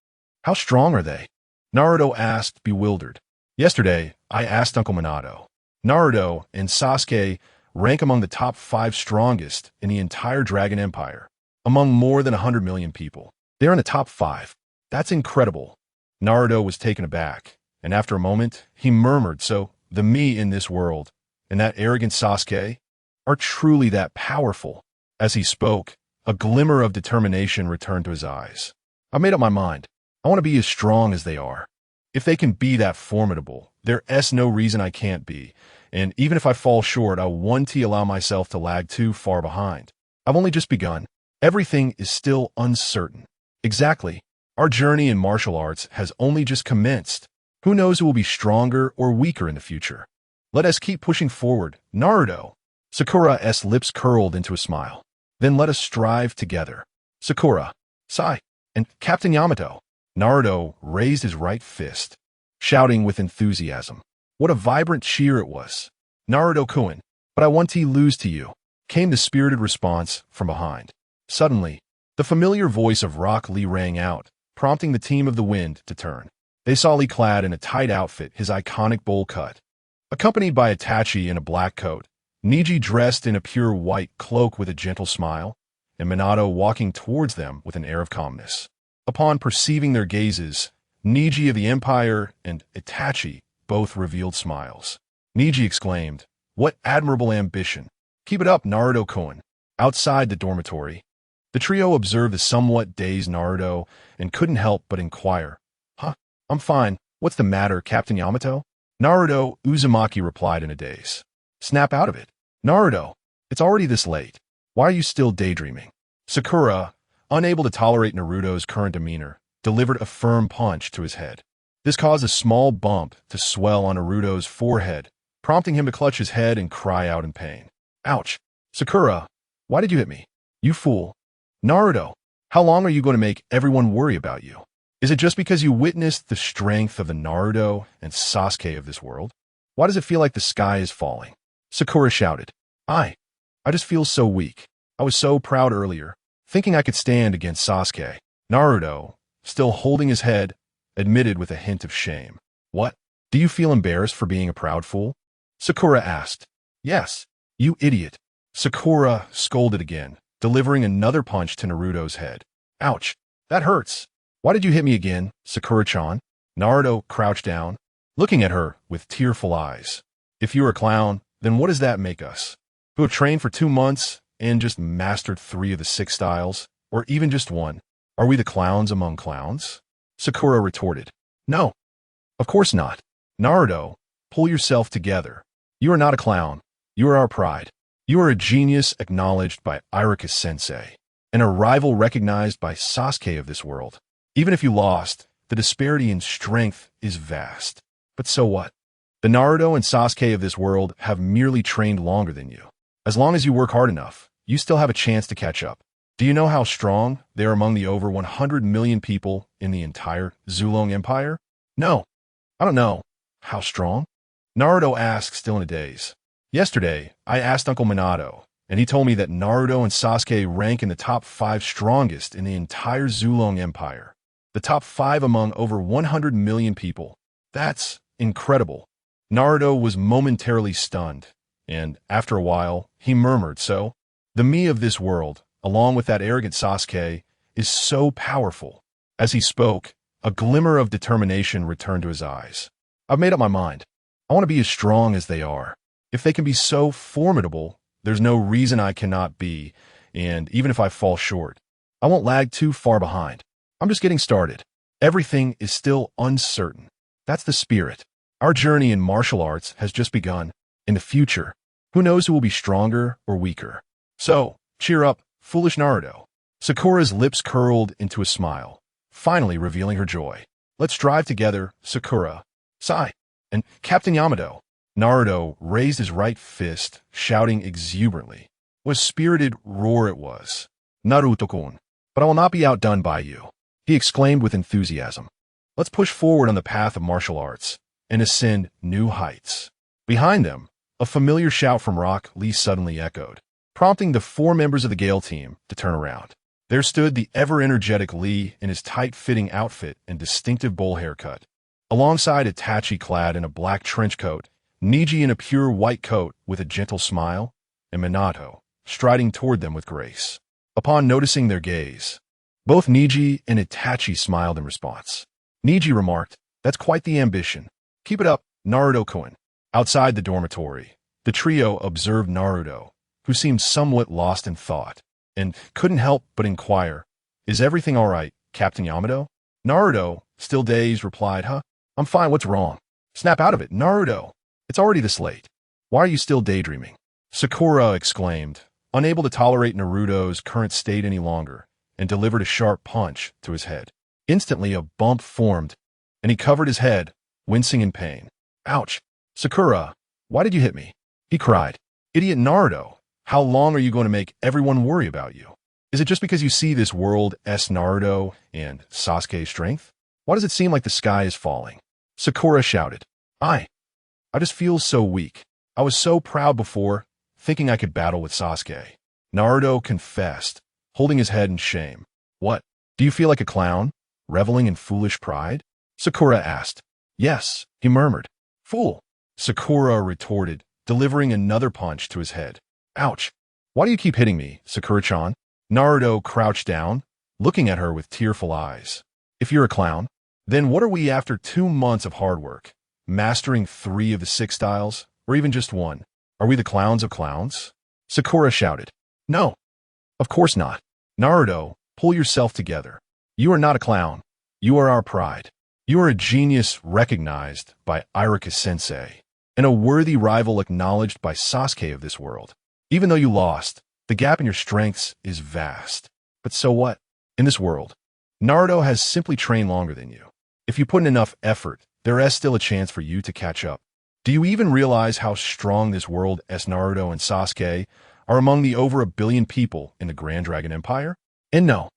how strong are they? Naruto asked, bewildered. Yesterday, I asked Uncle Minato. Naruto and Sasuke rank among the top 5 strongest in the entire Dragon Empire, among more than 100 million people. They're in the top 5. That's incredible. Naruto was taken aback, and after a moment, he murmured, so the me in this world and that arrogant Sasuke are truly that powerful. As he spoke, a glimmer of determination returned to his eyes. I've made up my mind. I want to be as strong as they are. If they can be that formidable, there's no reason I can't be. And even if I fall short, I won't allow myself to lag too far behind. I've only just begun. Everything is still uncertain. Exactly. Our journey in martial arts has only just commenced. Who knows who will be stronger or weaker in the future? Let us keep pushing forward, Naruto. Sakura's lips curled into a smile. Then let us strive together. Sakura, Sai, and Captain Yamato. Naruto raised his right fist, shouting with enthusiasm. What a vibrant cheer it was. Naruto-kun, but I want to lose to you, came the spirited response from behind. Suddenly, the familiar voice of Rock Lee rang out, prompting the team of the Wind to turn. They saw Lee clad in a tight outfit, his iconic bowl cut, accompanied by Itachi in a black coat, Neji dressed in a pure white cloak with a gentle smile, and Minato walking towards them with an air of calmness. Upon perceiving their gazes, Neji of the Empire and Itachi both revealed smiles. Neji exclaimed, "What admirable ambition! Keep it up, Naruto-kun." Outside the dormitory, the trio observed the somewhat dazed Naruto and couldn't help but inquire, "Huh? I'm fine. What's the matter, Captain Yamato?" Naruto Uzumaki replied in a daze. "Snap out of it. Naruto, it's already this late. Why are you still daydreaming?" Sakura, unable to tolerate Naruto's current demeanor, delivered a firm punch to his head. This caused a small bump to swell on Naruto's forehead, prompting him to clutch his head and cry out in pain. Ouch! Sakura, why did you hit me? You fool. Naruto, how long are you going to make everyone worry about you? Is it just because you witnessed the strength of the Naruto and Sasuke of this world? Why does it feel like the sky is falling? Sakura shouted. I just feel so weak. I was so proud earlier, thinking I could stand against Sasuke. Naruto, still holding his head, admitted with a hint of shame. What? Do you feel embarrassed for being a proud fool? Sakura asked. Yes, you idiot. Sakura scolded again, delivering another punch to Naruto's head. Ouch, that hurts. Why did you hit me again, Sakura-chan? Naruto crouched down, looking at her with tearful eyes. If you're a clown, then what does that make us? Who have trained for 2 months and just mastered 3 of the 6 styles, or even just 1? Are we the clowns among clowns? Sakura retorted. No, of course not. Naruto, pull yourself together. You are not a clown. You are our pride. You are a genius acknowledged by Iruka-sensei, and a rival recognized by Sasuke of this world. Even if you lost, the disparity in strength is vast. But so what? The Naruto and Sasuke of this world have merely trained longer than you. As long as you work hard enough, you still have a chance to catch up. Do you know how strong they are among the over 100 million people in the entire Zulong Empire? No, I don't know. How strong? Naruto asked, still in a daze. Yesterday, I asked Uncle Minato, and he told me that Naruto and Sasuke rank in the top 5 strongest in the entire Zulong Empire. The top 5 among over 100 million people. That's incredible. Naruto was momentarily stunned, and after a while, he murmured, so, the me of this world, along with that arrogant Sasuke, is so powerful. As he spoke, a glimmer of determination returned to his eyes. I've made up my mind. I want to be as strong as they are. If they can be so formidable, there's no reason I cannot be, and even if I fall short, I won't lag too far behind. I'm just getting started. Everything is still uncertain. That's the spirit. Our journey in martial arts has just begun. In the future, who knows who will be stronger or weaker? So, cheer up, foolish Naruto. Sakura's lips curled into a smile, finally revealing her joy. Let's drive together, Sakura. Sigh. And Captain Yamato. Naruto raised his right fist, shouting exuberantly. What a spirited roar it was. Naruto-kun. But I will not be outdone by you, he exclaimed with enthusiasm. Let's push forward on the path of martial arts and ascend new heights. Behind them, a familiar shout from Rock Lee suddenly echoed, prompting the 4 members of the Gale team to turn around. There stood the ever-energetic Lee in his tight-fitting outfit and distinctive bowl haircut. Alongside Itachi clad in a black trench coat, Neji in a pure white coat with a gentle smile, and Minato striding toward them with grace. Upon noticing their gaze, both Neji and Itachi smiled in response. Neji remarked, "That's quite the ambition. Keep it up, Naruto-kun." Outside the dormitory, the trio observed Naruto, who seemed somewhat lost in thought, and couldn't help but inquire, "Is everything all right, Captain Yamato?" Naruto, still dazed, replied, I'm fine, what's wrong? Snap out of it, Naruto. It's already this late. Why are you still daydreaming? Sakura exclaimed, unable to tolerate Naruto's current state any longer, and delivered a sharp punch to his head. Instantly, a bump formed, and he covered his head, wincing in pain. Ouch! Sakura, why did you hit me? He cried. Idiot Naruto, how long are you going to make everyone worry about you? Is it just because you see this world's Naruto and Sasuke's strength? Why does it seem like the sky is falling? Sakura shouted. I just feel so weak. I was so proud before, thinking I could battle with Sasuke. Naruto confessed, holding his head in shame. What? Do you feel like a clown, reveling in foolish pride? Sakura asked. Yes, he murmured. Fool! Sakura retorted, delivering another punch to his head. Ouch! Why do you keep hitting me, Sakura-chan? Naruto crouched down, looking at her with tearful eyes. If you're a clown, then what are we after 2 months of hard work? Mastering 3 of the 6 styles, or even just 1? Are we the clowns of clowns? Sakura shouted. No, of course not. Naruto, pull yourself together. You are not a clown. You are our pride. You are a genius recognized by Iruka-sensei, and a worthy rival acknowledged by Sasuke of this world. Even though you lost, the gap in your strengths is vast. But so what? In this world, Naruto has simply trained longer than you. If you put in enough effort, there is still a chance for you to catch up. Do you even realize how strong this world Naruto and Sasuke are among the over 1 billion people in the Grand Dragon Empire? And no,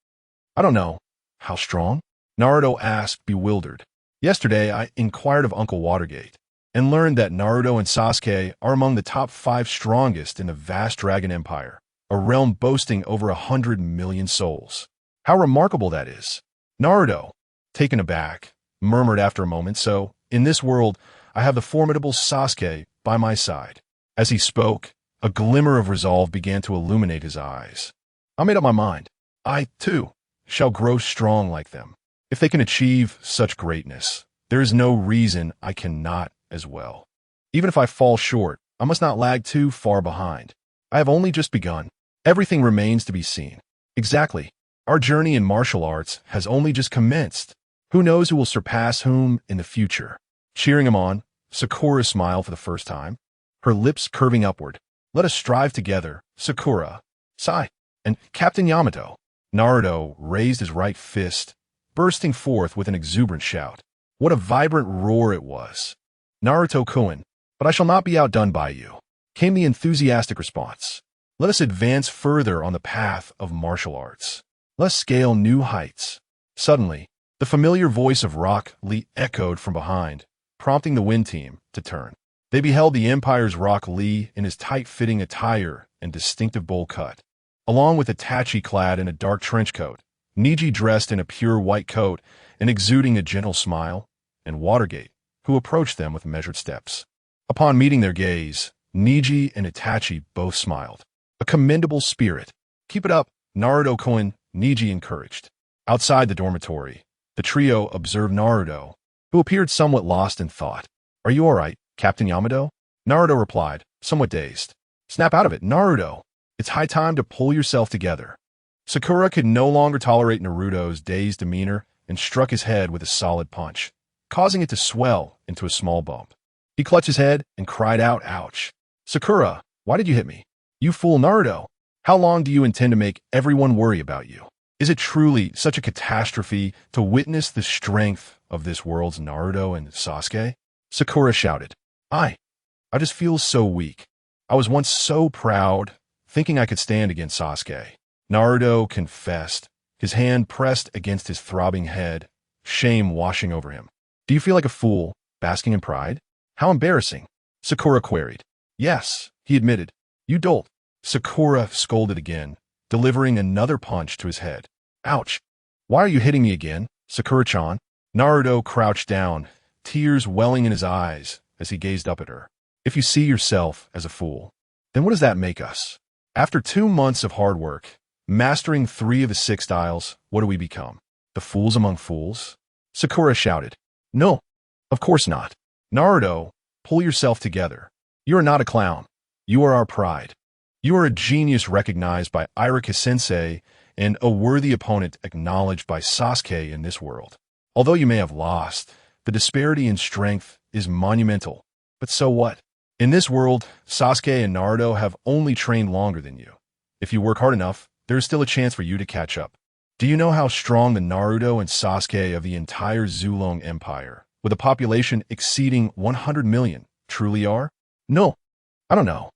I don't know. How strong? Naruto asked, bewildered. Yesterday, I inquired of Uncle Watergate, and learned that Naruto and Sasuke are among the top 5 strongest in the vast Dragon Empire, a realm boasting over 100 million souls. How remarkable that is. Naruto, taken aback, murmured after a moment, so, in this world, I have the formidable Sasuke by my side. As he spoke, a glimmer of resolve began to illuminate his eyes. I made up my mind. I, too, shall grow strong like them. If they can achieve such greatness, there is no reason I cannot as well. Even if I fall short, I must not lag too far behind. I have only just begun. Everything remains to be seen. Exactly. Our journey in martial arts has only just commenced. Who knows who will surpass whom in the future? Cheering him on, Sakura smiled for the first time, her lips curving upward. Let us strive together, Sakura. Sigh. And Captain Yamato. Naruto raised his right fist, bursting forth with an exuberant shout. What a vibrant roar it was. Naruto-kun, but I shall not be outdone by you, came the enthusiastic response. Let us advance further on the path of martial arts. Let's scale new heights. Suddenly, the familiar voice of Rock Lee echoed from behind, prompting the Wind Team to turn. They beheld the Empire's Rock Lee in his tight-fitting attire and distinctive bowl cut, along with Itachi clad in a dark trench coat, Neji dressed in a pure white coat and exuding a gentle smile, and Watergate, who approached them with measured steps. Upon meeting their gaze, Neji and Itachi both smiled. A commendable spirit. Keep it up, Naruto-kun, Neji encouraged. Outside the dormitory, the trio observed Naruto, who appeared somewhat lost in thought. Are you all right, Captain Yamato? Naruto replied, somewhat dazed. Snap out of it, Naruto. It's high time to pull yourself together. Sakura could no longer tolerate Naruto's dazed demeanor and struck his head with a solid punch, causing it to swell into a small bump. He clutched his head and cried out, ouch. Sakura, why did you hit me? You fool, Naruto. How long do you intend to make everyone worry about you? Is it truly such a catastrophe to witness the strength of this world's Naruto and Sasuke? Sakura shouted. I just feel so weak. I was once so proud, thinking I could stand against Sasuke. Naruto confessed, his hand pressed against his throbbing head, shame washing over him. Do you feel like a fool, basking in pride? How embarrassing. Sakura queried. Yes, he admitted. You dolt. Sakura scolded again, delivering another punch to his head. Ouch. Why are you hitting me again, Sakura-chan? Naruto crouched down, tears welling in his eyes as he gazed up at her. If you see yourself as a fool, then what does that make us? After 2 months of hard work, mastering 3 of the 6 styles, what do we become? The fools among fools? Sakura shouted. No, of course not. Naruto, pull yourself together. You are not a clown. You are our pride. You are a genius recognized by Irika-sensei and a worthy opponent acknowledged by Sasuke in this world. Although you may have lost, the disparity in strength is monumental. But so what? In this world, Sasuke and Naruto have only trained longer than you. If you work hard enough, there is still a chance for you to catch up. Do you know how strong the Naruto and Sasuke of the entire Zulong Empire, with a population exceeding 100 million, truly are? No, I don't know.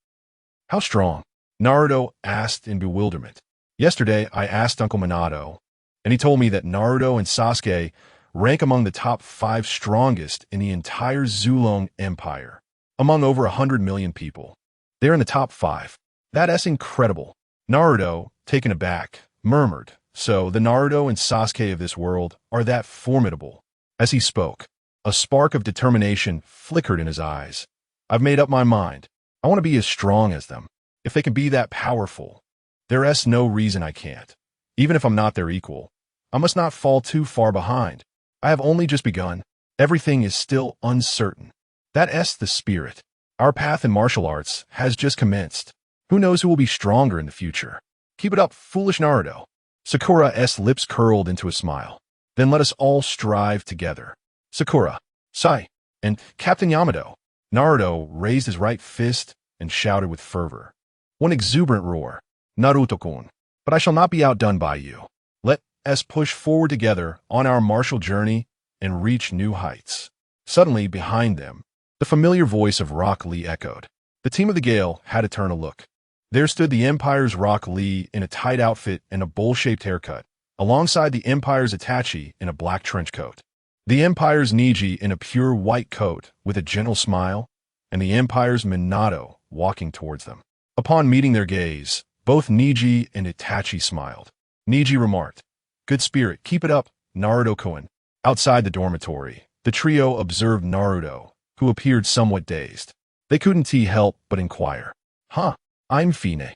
How strong? Naruto asked in bewilderment. Yesterday, I asked Uncle Minato, and he told me that Naruto and Sasuke rank among the top 5 strongest in the entire Zulong Empire, among over 100 million people. They're in the top 5. That's incredible. Naruto, taken aback, murmured, so the Naruto and Sasuke of this world are that formidable. As he spoke, a spark of determination flickered in his eyes. I've made up my mind. I want to be as strong as them. If they can be that powerful, there's no reason I can't. Even if I'm not their equal, I must not fall too far behind. I have only just begun. Everything is still uncertain. That's the spirit. Our path in martial arts has just commenced. Who knows who will be stronger in the future? Keep it up, foolish Naruto. Sakura's lips curled into a smile. Then let us all strive together. Sakura, Sai, and Captain Yamato. Naruto raised his right fist and shouted with fervor. One exuberant roar. Naruto-kun, but I shall not be outdone by you. Let us push forward together on our martial journey and reach new heights. Suddenly, behind them, the familiar voice of Rock Lee echoed. The team of the Gale had to turn a look. There stood the Empire's Rock Lee in a tight outfit and a bowl-shaped haircut, alongside the Empire's Itachi in a black trench coat, the Empire's Neji in a pure white coat with a gentle smile, and the Empire's Minato walking towards them. Upon meeting their gaze, both Neji and Itachi smiled. Neji remarked, "Good spirit, keep it up, Naruto-kun." Outside the dormitory, the trio observed Naruto, who appeared somewhat dazed. They couldn't help but inquire. I'm Fine.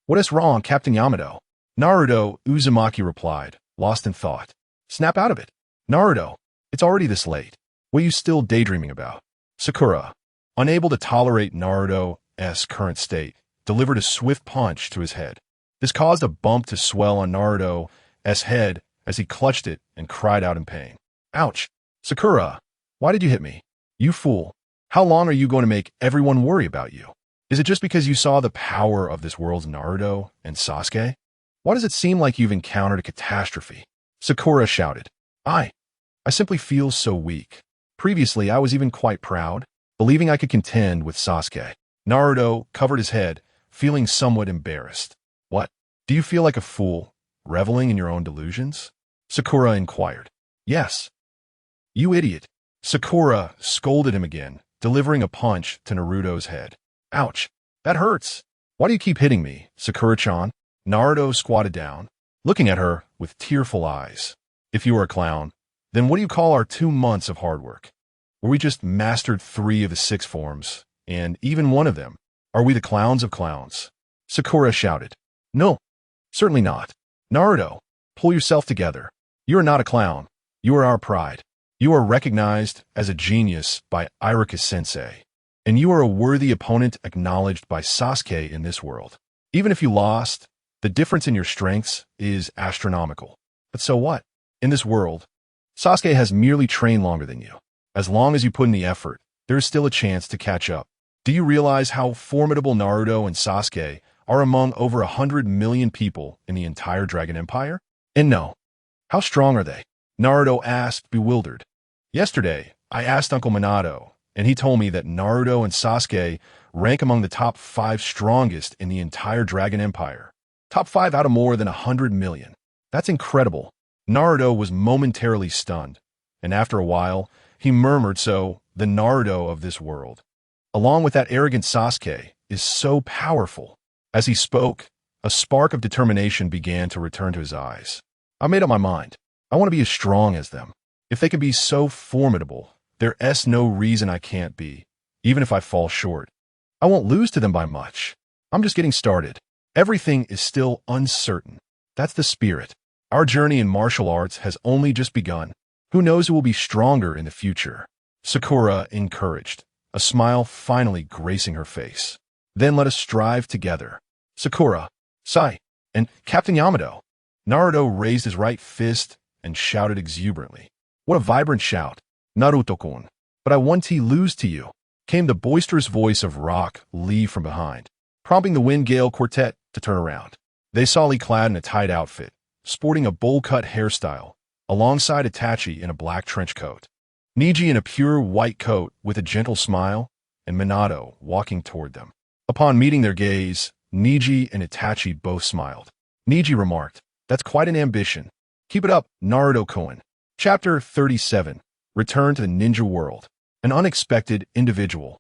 What is wrong, Captain Yamato? Naruto Uzumaki replied, lost in thought. Snap out of it. Naruto, it's already this late. What are you still daydreaming about? Sakura, unable to tolerate Naruto's current state, delivered a swift punch to his head. This caused a bump to swell on Naruto's head as he clutched it and cried out in pain. Ouch! Sakura, why did you hit me? You fool. How long are you going to make everyone worry about you? Is it just because you saw the power of this world's Naruto and Sasuke? Why does it seem like you've encountered a catastrophe? Sakura shouted. I simply feel so weak. Previously, I was even quite proud. believing I could contend with Sasuke. Naruto covered his head, feeling somewhat embarrassed. What? Do you feel like a fool, reveling in your own delusions? Sakura inquired. Yes. You idiot. Sakura scolded him again, delivering a punch to Naruto's head. Ouch. That hurts. Why do you keep hitting me, Sakura-chan? Naruto squatted down, looking at her with tearful eyes. If you are a clown, then what do you call our 2 months of hard work? Where we just mastered 3 of the 6 forms, and even one of them. Are we the clowns of clowns? Sakura shouted. No, certainly not. Naruto, pull yourself together. You are not a clown. You are our pride. You are recognized as a genius by Iruka-sensei. And you are a worthy opponent acknowledged by Sasuke in this world. Even if you lost, the difference in your strengths is astronomical. But so what? In this world, Sasuke has merely trained longer than you. As long as you put in the effort, there is still a chance to catch up. Do you realize how formidable Naruto and Sasuke are among over 100 million people in the entire Dragon Empire? And no. How strong are they? Naruto asked, bewildered. Yesterday, I asked Uncle Minato, and he told me that Naruto and Sasuke rank among the top 5 strongest in the entire Dragon Empire. Top 5 out of more than 100 million. That's incredible. Naruto was momentarily stunned, and after a while, he murmured, so, the Naruto of this world, along with that arrogant Sasuke, is so powerful. As he spoke, a spark of determination began to return to his eyes. I made up my mind. I want to be as strong as them. If they can be so formidable, there's no reason I can't be, even if I fall short. I won't lose to them by much. I'm just getting started. Everything is still uncertain. That's the spirit. Our journey in martial arts has only just begun. Who knows who will be stronger in the future? Sakura encouraged, a smile finally gracing her face. Then let us strive together. Sakura, Sai, and Captain Yamato. Naruto raised his right fist and shouted exuberantly. What a vibrant shout. Naruto-kun. But I want to lose to you, came the boisterous voice of Rock Lee from behind, prompting the Wind Gale Quartet to turn around. They saw Lee clad in a tight outfit, sporting a bowl-cut hairstyle, alongside Itachi in a black trench coat, Neji in a pure white coat with a gentle smile, and Minato walking toward them. Upon meeting their gaze, Neji and Itachi both smiled. Neji remarked, "That's quite an ambition. Keep it up, Naruto-kun." Chapter 37. Return to the ninja world. An unexpected individual.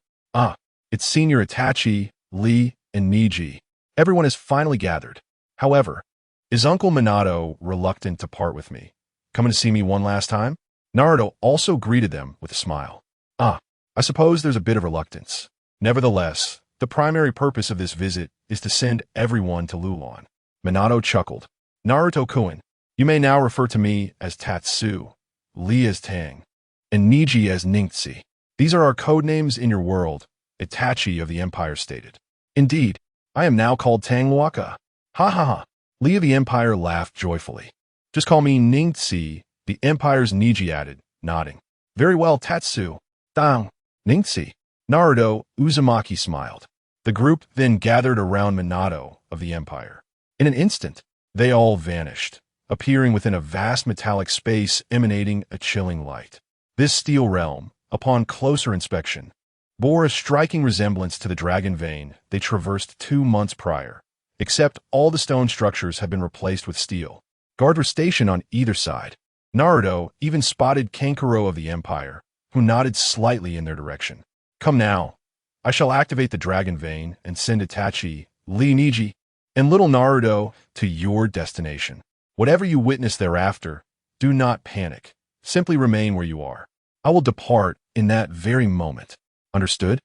It's Senior Itachi, Lee, and Neji. Everyone has finally gathered. However, is Uncle Minato reluctant to part with me? Coming to see me one last time? Naruto also greeted them with a smile. I suppose there's a bit of reluctance. Nevertheless, the primary purpose of this visit is to send everyone to Lulon. Minato chuckled. Naruto-kun, you may now refer to me as Tatsu, Lee as Tang, and Neji as Ningtsi. These are our code names in your world, Itachi of the Empire stated. Indeed, I am now called Tang Waka. Ha ha ha. Lee of the Empire laughed joyfully. Just call me Ningtsi, the Empire's Neji added, nodding. Very well, Tatsu. Dang. Ningtsi. Naruto Uzumaki smiled. The group then gathered around Minato of the Empire. In an instant, they all vanished, appearing within a vast metallic space emanating a chilling light. This steel realm, upon closer inspection, bore a striking resemblance to the dragon vein they traversed 2 months prior, except all the stone structures had been replaced with steel. Guards were stationed on either side. Naruto even spotted Kankuro of the Empire, who nodded slightly in their direction. Come now. I shall activate the dragon vein and send Itachi, Lee, Neji, and little Naruto to your destination. Whatever you witness thereafter, do not panic. Simply remain where you are. I will depart in that very moment. Understood?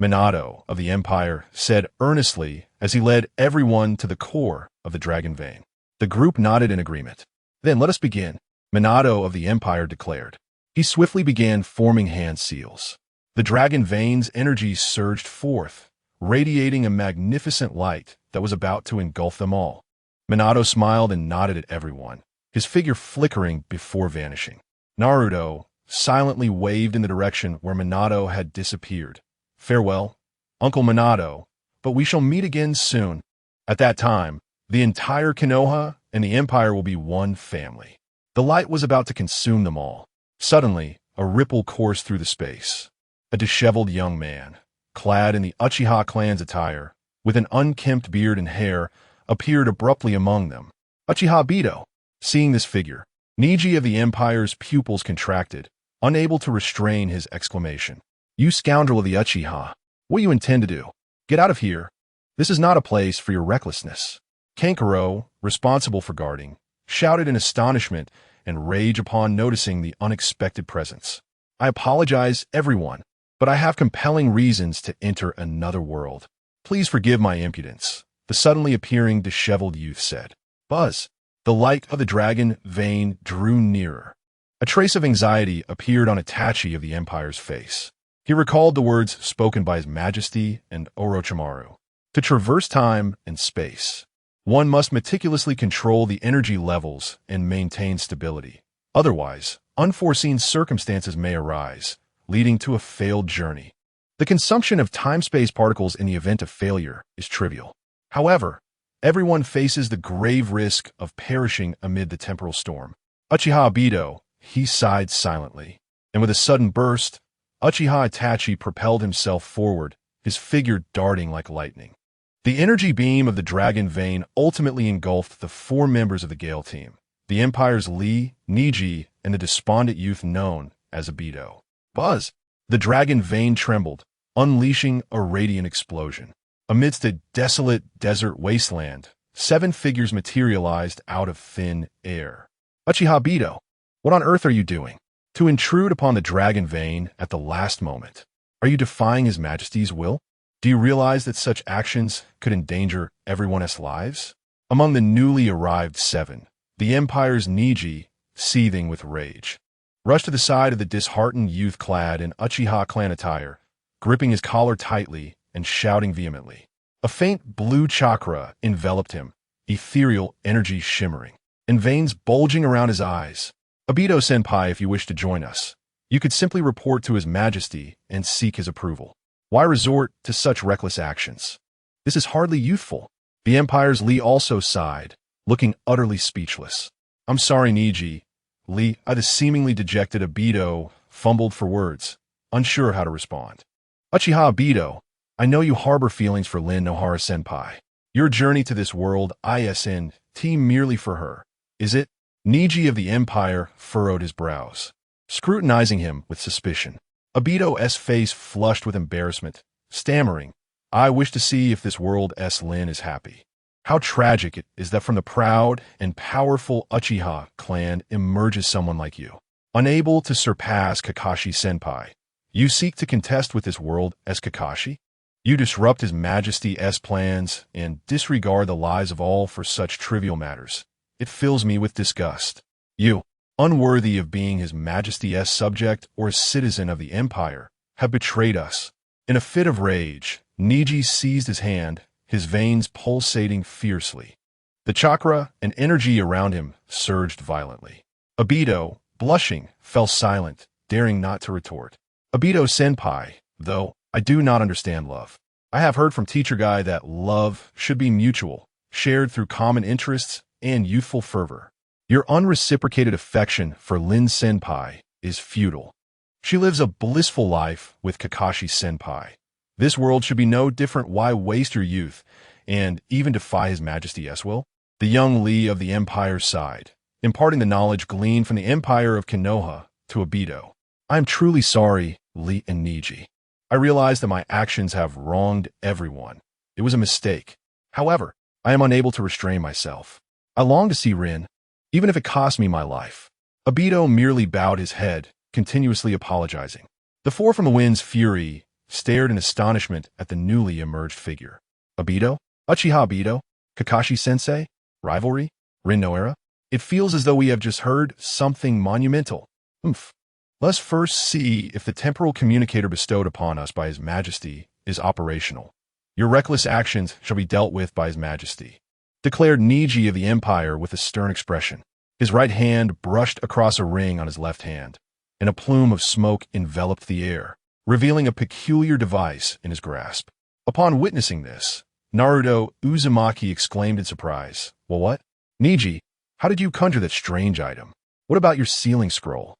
Minato of the Empire said earnestly as he led everyone to the core of the dragon vein. The group nodded in agreement. Then let us begin, Minato of the Empire declared. He swiftly began forming hand seals. The dragon vein's energy surged forth, radiating a magnificent light that was about to engulf them all. Minato smiled and nodded at everyone, his figure flickering before vanishing. Naruto silently waved in the direction where Minato had disappeared. Farewell, Uncle Minato, but we shall meet again soon. At that time, the entire Konoha and the Empire will be one family. The light was about to consume them all. Suddenly, a ripple coursed through the space. a disheveled young man, clad in the Uchiha clan's attire, with an unkempt beard and hair, appeared abruptly among them. Uchiha Bito. Seeing this figure, Niji of the Empire's pupils contracted, unable to restrain his exclamation. You scoundrel of the Uchiha, what do you intend to do? Get out of here. This is not a place for your recklessness. Kankuro, responsible for guarding, shouted in astonishment and rage upon noticing the unexpected presence. I apologize, everyone, but I have compelling reasons to enter another world. Please forgive my impudence, the suddenly appearing disheveled youth said. Buzz, the light of the dragon vein drew nearer. A trace of anxiety appeared on Itachi of the Empire's face. He recalled the words spoken by His Majesty and Orochimaru. To traverse time and space, one must meticulously control the energy levels and maintain stability. Otherwise, unforeseen circumstances may arise, leading to a failed journey. The consumption of time-space particles in the event of failure is trivial. However, everyone faces the grave risk of perishing amid the temporal storm. Uchiha Bito, he sighed silently, and with a sudden burst, Uchiha Itachi propelled himself forward, his figure darting like lightning. The energy beam of the dragon vein ultimately engulfed the four members of the Gale team, the Empire's Lee, Niji, and the despondent youth known as Obito. Buzz! The dragon vein trembled, unleashing a radiant explosion. Amidst a desolate desert wasteland, 7 figures materialized out of thin air. Uchiha Bito, what on earth are you doing? To intrude upon the dragon vein at the last moment. Are you defying His Majesty's will? Do you realize that such actions could endanger everyone's lives? Among the newly arrived 7, the Empire's Niji, seething with rage, rushed to the side of the disheartened youth clad in Uchiha clan attire, gripping his collar tightly and shouting vehemently. A faint blue chakra enveloped him, ethereal energy shimmering, and veins bulging around his eyes. Obito-senpai, if you wish to join us, you could simply report to His Majesty and seek his approval. Why resort to such reckless actions? This is hardly youthful. The Empire's Lee also sighed, looking utterly speechless. I'm sorry, Niji. Lee, the seemingly dejected Obito fumbled for words, unsure how to respond. Uchiha Obito, I know you harbor feelings for Lin Nohara-senpai. Your journey to this world isn't merely for her, is it? Niji of the Empire furrowed his brows, scrutinizing him with suspicion. Obito's face flushed with embarrassment, stammering, I wish to see if this world's Lin is happy. How tragic it is that from the proud and powerful Uchiha clan emerges someone like you. Unable to surpass Kakashi-senpai, you seek to contest with this world as Kakashi? You disrupt His Majesty's plans and disregard the lives of all for such trivial matters. It fills me with disgust. You, unworthy of being His Majesty's subject or a citizen of the Empire, have betrayed us. In a fit of rage, Niji seized his hand, his veins pulsating fiercely. The chakra and energy around him surged violently. Obito, blushing, fell silent, daring not to retort. Obito-senpai, though, I do not understand love. I have heard from Teacher Guy that love should be mutual, shared through common interests and youthful fervor. Your unreciprocated affection for Lin-senpai is futile. She lives a blissful life with Kakashi-senpai. This world should be no different. Why waste your youth and even defy His Majesty's will? The young Lee of the Empire sighed, imparting the knowledge gleaned from the Empire of Konoha to Obito. I am truly sorry, Lee and Niji. I realize that my actions have wronged everyone. It was a mistake. However, I am unable to restrain myself. I long to see Rin, even if it cost me my life. Obito merely bowed his head, continuously apologizing. The four from the wind's fury stared in astonishment at the newly emerged figure. Obito? Uchiha Obito? Kakashi-sensei? Rivalry? Rin Nohara? It feels as though we have just heard something monumental. Let's first see if the temporal communicator bestowed upon us by His Majesty is operational. Your reckless actions shall be dealt with by His Majesty, declared Niji of the Empire with a stern expression. His right hand brushed across a ring on his left hand, and a plume of smoke enveloped the air, revealing a peculiar device in his grasp. Upon witnessing this, Naruto Uzumaki exclaimed in surprise, Well, what? Niji, how did you conjure that strange item? What about your sealing scroll?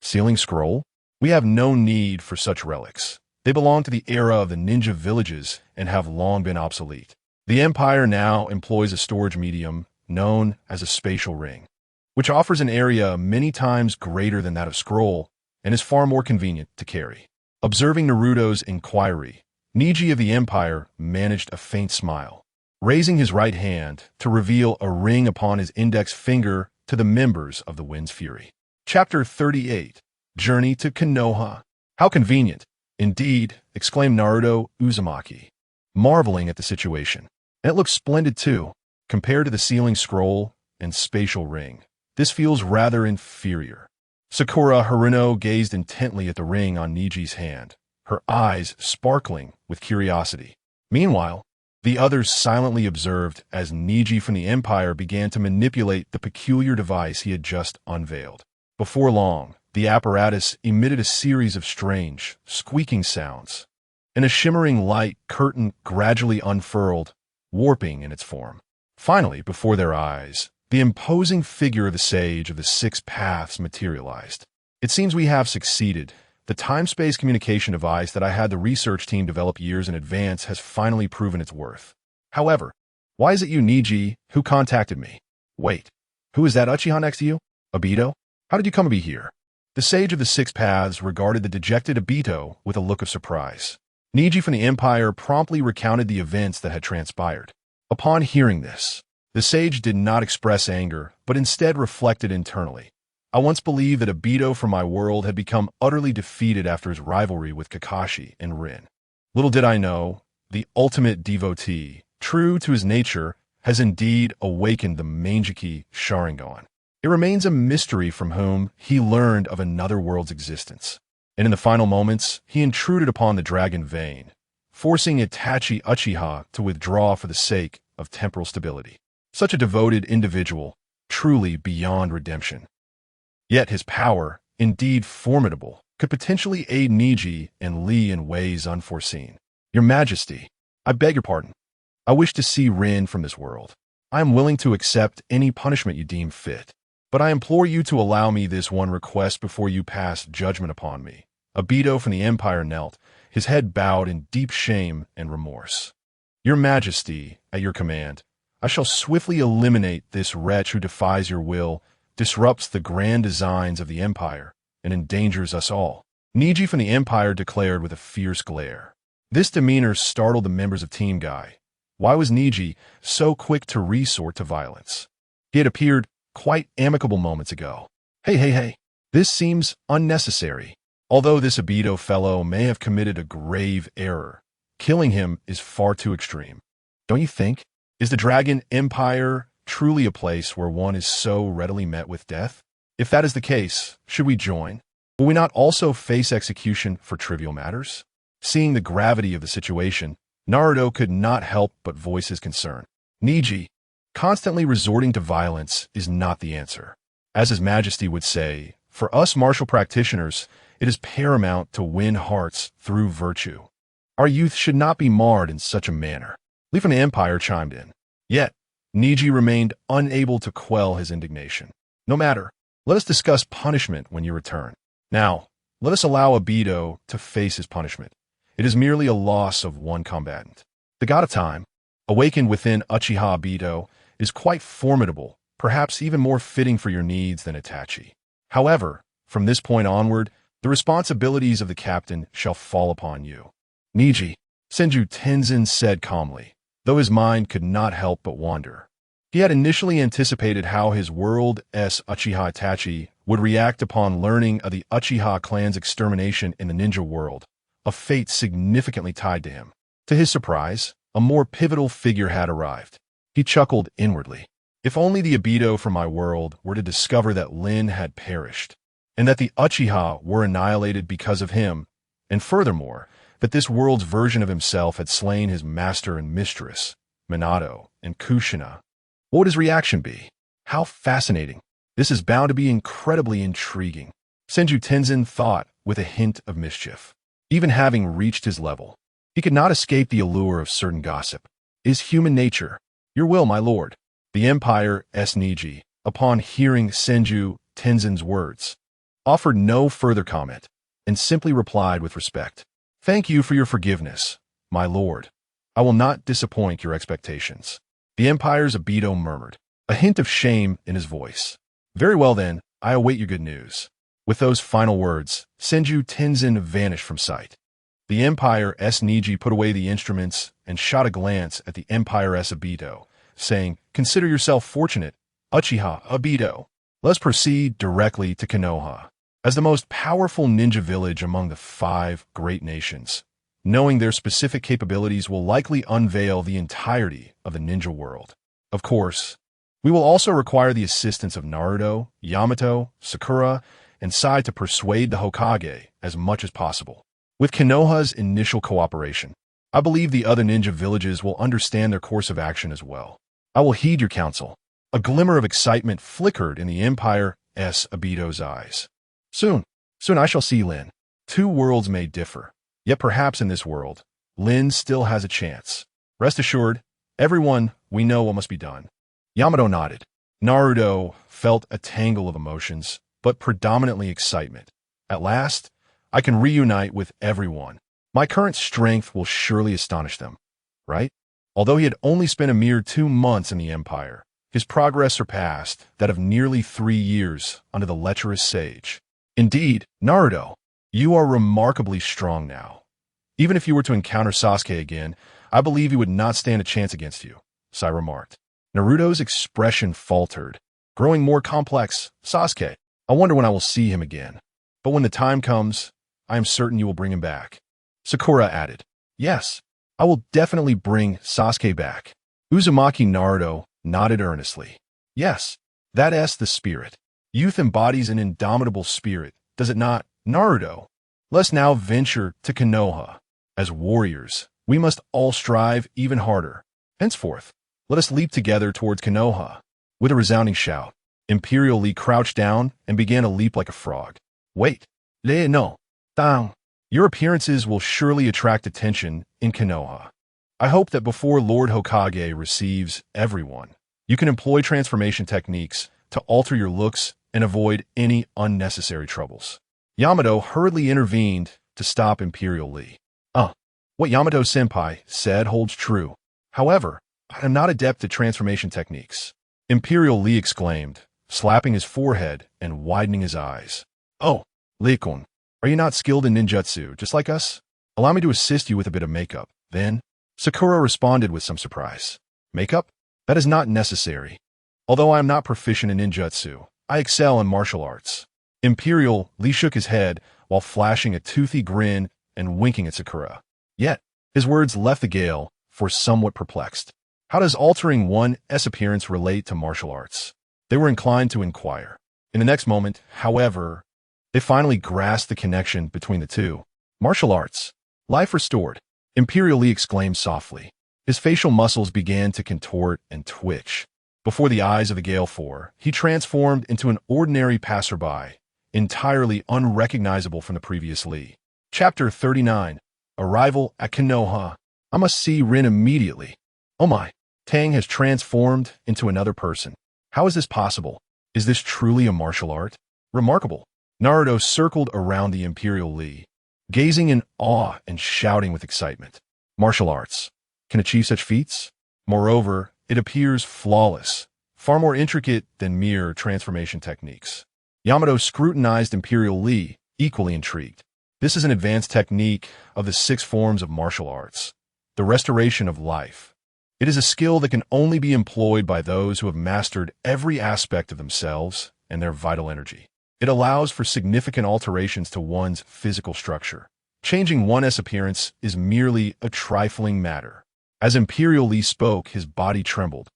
Sealing scroll? We have no need for such relics. They belong to the era of the ninja villages and have long been obsolete. The Empire now employs a storage medium known as a spatial ring, which offers an area many times greater than that of scroll and is far more convenient to carry. Observing Naruto's inquiry, Neji of the Empire managed a faint smile, raising his right hand to reveal a ring upon his index finger to the members of the Wind's Fury. Chapter 38. Journey to Konoha. How convenient. Indeed, exclaimed Naruto Uzumaki, marveling at the situation. And it looks splendid too. Compared to the sealing scroll and spatial ring, this feels rather inferior. Sakura Haruno gazed intently at the ring on Neji's hand, her eyes sparkling with curiosity. Meanwhile, the others silently observed as Neji from the Empire began to manipulate the peculiar device he had just unveiled. Before long, the apparatus emitted a series of strange, squeaking sounds, and a shimmering light curtain gradually unfurled, warping in its form. Finally, before their eyes, the imposing figure of the sage of the six paths materialized. It seems we have succeeded. The time-space communication device that I had the research team develop years in advance has finally proven its worth. However, why is it you, Neji, who contacted me? Wait, who is that Uchiha next to you? Obito? How did you come to be here? The sage of the six paths regarded the dejected Obito with a look of surprise. Neji from the Empire promptly recounted the events that had transpired. Upon hearing this, the sage did not express anger, but instead reflected internally. I once believed that Obito from my world had become utterly defeated after his rivalry with Kakashi and Rin. Little did I know, the ultimate devotee, true to his nature, has indeed awakened the Mangekyou Sharingan. It remains a mystery from whom he learned of another world's existence. And in the final moments, he intruded upon the dragon vein, forcing Itachi Uchiha to withdraw for the sake of temporal stability. Such a devoted individual, truly beyond redemption. Yet his power, indeed formidable, could potentially aid Neji and Lee in ways unforeseen. Your Majesty, I beg your pardon. I wish to see Rin from this world. I am willing to accept any punishment you deem fit. But I implore you to allow me this one request before you pass judgment upon me. Obito from the Empire knelt, his head bowed in deep shame and remorse. Your Majesty, at your command, I shall swiftly eliminate this wretch who defies your will, disrupts the grand designs of the Empire, and endangers us all. Neji from the Empire declared with a fierce glare. This demeanor startled the members of Team Guy. Why was Neji so quick to resort to violence? He had appeared quite amicable moments ago. Hey. This seems unnecessary. Although this Obito fellow may have committed a grave error, killing him is far too extreme. Don't you think? Is the Dragon Empire truly a place where one is so readily met with death? If that is the case, should we join? Will we not also face execution for trivial matters? Seeing the gravity of the situation, Naruto could not help but voice his concern. Neji, constantly resorting to violence is not the answer. As His Majesty would say, for us martial practitioners, it is paramount to win hearts through virtue. Our youth should not be marred in such a manner. Lee from the Empire chimed in. Yet, Neji remained unable to quell his indignation. No matter, let us discuss punishment when you return. Now, let us allow Obito to face his punishment. It is merely a loss of one combatant. The God of Time, awakened within Uchiha Obito, is quite formidable, perhaps even more fitting for your needs than Itachi. However, from this point onward, the responsibilities of the captain shall fall upon you. Neji, Senju Tenjin said calmly, though his mind could not help but wander. He had initially anticipated how his world's Uchiha Itachi would react upon learning of the Uchiha clan's extermination in the ninja world, a fate significantly tied to him. To his surprise, a more pivotal figure had arrived. He chuckled inwardly. If only the Obito from my world were to discover that Lin had perished, and that the Uchiha were annihilated because of him, and furthermore, that this world's version of himself had slain his master and mistress, Minato and Kushina. What would his reaction be? How fascinating. This is bound to be incredibly intriguing. Senju Tenjin thought with a hint of mischief. Even having reached his level, he could not escape the allure of certain gossip. Is human nature. Your will, my lord. The Empire's Neji, upon hearing Senju Tenzin's words, offered no further comment. and simply replied with respect. "Thank you for your forgiveness, my lord. I will not disappoint your expectations." The Empire's Obito murmured, a hint of shame in his voice. "Very well then, I await your good news." With those final words, Senju Tenjin vanished from sight. The Empire's Niji put away the instruments and shot a glance at the Empire's Obito, saying, "Consider yourself fortunate, Uchiha Obito. Let's proceed directly to Konoha. As the most powerful ninja village among the 5 great nations, knowing their specific capabilities will likely unveil the entirety of the ninja world. Of course, we will also require the assistance of Naruto, Yamato, Sakura, and Sai to persuade the Hokage as much as possible. With Konoha's initial cooperation, I believe the other ninja villages will understand their course of action as well. I will heed your counsel." A glimmer of excitement flickered in the Empire's Obito's eyes. Soon I shall see Lin. 2 worlds may differ, yet perhaps in this world, Lin still has a chance. Rest assured, everyone, we know what must be done. Yamato nodded. Naruto felt a tangle of emotions, but predominantly excitement. At last, I can reunite with everyone. My current strength will surely astonish them, right? Although he had only spent a mere 2 months in the Empire, his progress surpassed that of nearly 3 years under the lecherous sage. Indeed, Naruto, you are remarkably strong now. Even if you were to encounter Sasuke again, I believe he would not stand a chance against you, Sai remarked. Naruto's expression faltered, growing more complex. Sasuke, I wonder when I will see him again. But when the time comes, I am certain you will bring him back. Sakura added, Yes, I will definitely bring Sasuke back. Uzumaki Naruto nodded earnestly. Yes, that's the spirit. Youth embodies an indomitable spirit, does it not, Naruto? Let's now venture to Konoha. As warriors, we must all strive even harder. Henceforth, let us leap together towards Konoha. With a resounding shout, Imperial Lee crouched down and began to leap like a frog. Wait, no, down. Your appearances will surely attract attention in Konoha. I hope that before Lord Hokage receives everyone, you can employ transformation techniques to alter your looks and avoid any unnecessary troubles. Yamato hurriedly intervened to stop Imperial Lee. What Yamato-senpai said holds true. However, I am not adept at transformation techniques. Imperial Lee exclaimed, slapping his forehead and widening his eyes. Oh, Lee-kun, are you not skilled in ninjutsu, just like us? Allow me to assist you with a bit of makeup. Then, Sakura responded with some surprise. Makeup? That is not necessary. Although I am not proficient in ninjutsu, I excel in martial arts. Imperial Lee shook his head while flashing a toothy grin and winking at Sakura. Yet, his words left the Gale for somewhat perplexed. How does altering one's appearance relate to martial arts? They were inclined to inquire. In the next moment, however, they finally grasped the connection between the two. Martial arts. Life restored. Imperial Lee exclaimed softly. His facial muscles began to contort and twitch. Before the eyes of the Gale Four, he transformed into an ordinary passerby, entirely unrecognizable from the previous Lee. Chapter 39. Arrival at Konoha. I must see Rin immediately. Oh my, Tang has transformed into another person. How is this possible? Is this truly a martial art? Remarkable. Naruto circled around the Imperial Lee, gazing in awe and shouting with excitement. Martial arts can achieve such feats? Moreover, it appears flawless, far more intricate than mere transformation techniques. Yamato scrutinized Imperial Lee, equally intrigued. This is an advanced technique of the 6 forms of martial arts, the restoration of life. It is a skill that can only be employed by those who have mastered every aspect of themselves and their vital energy. It allows for significant alterations to one's physical structure. Changing one's appearance is merely a trifling matter. As Imperial Lee spoke, his body trembled,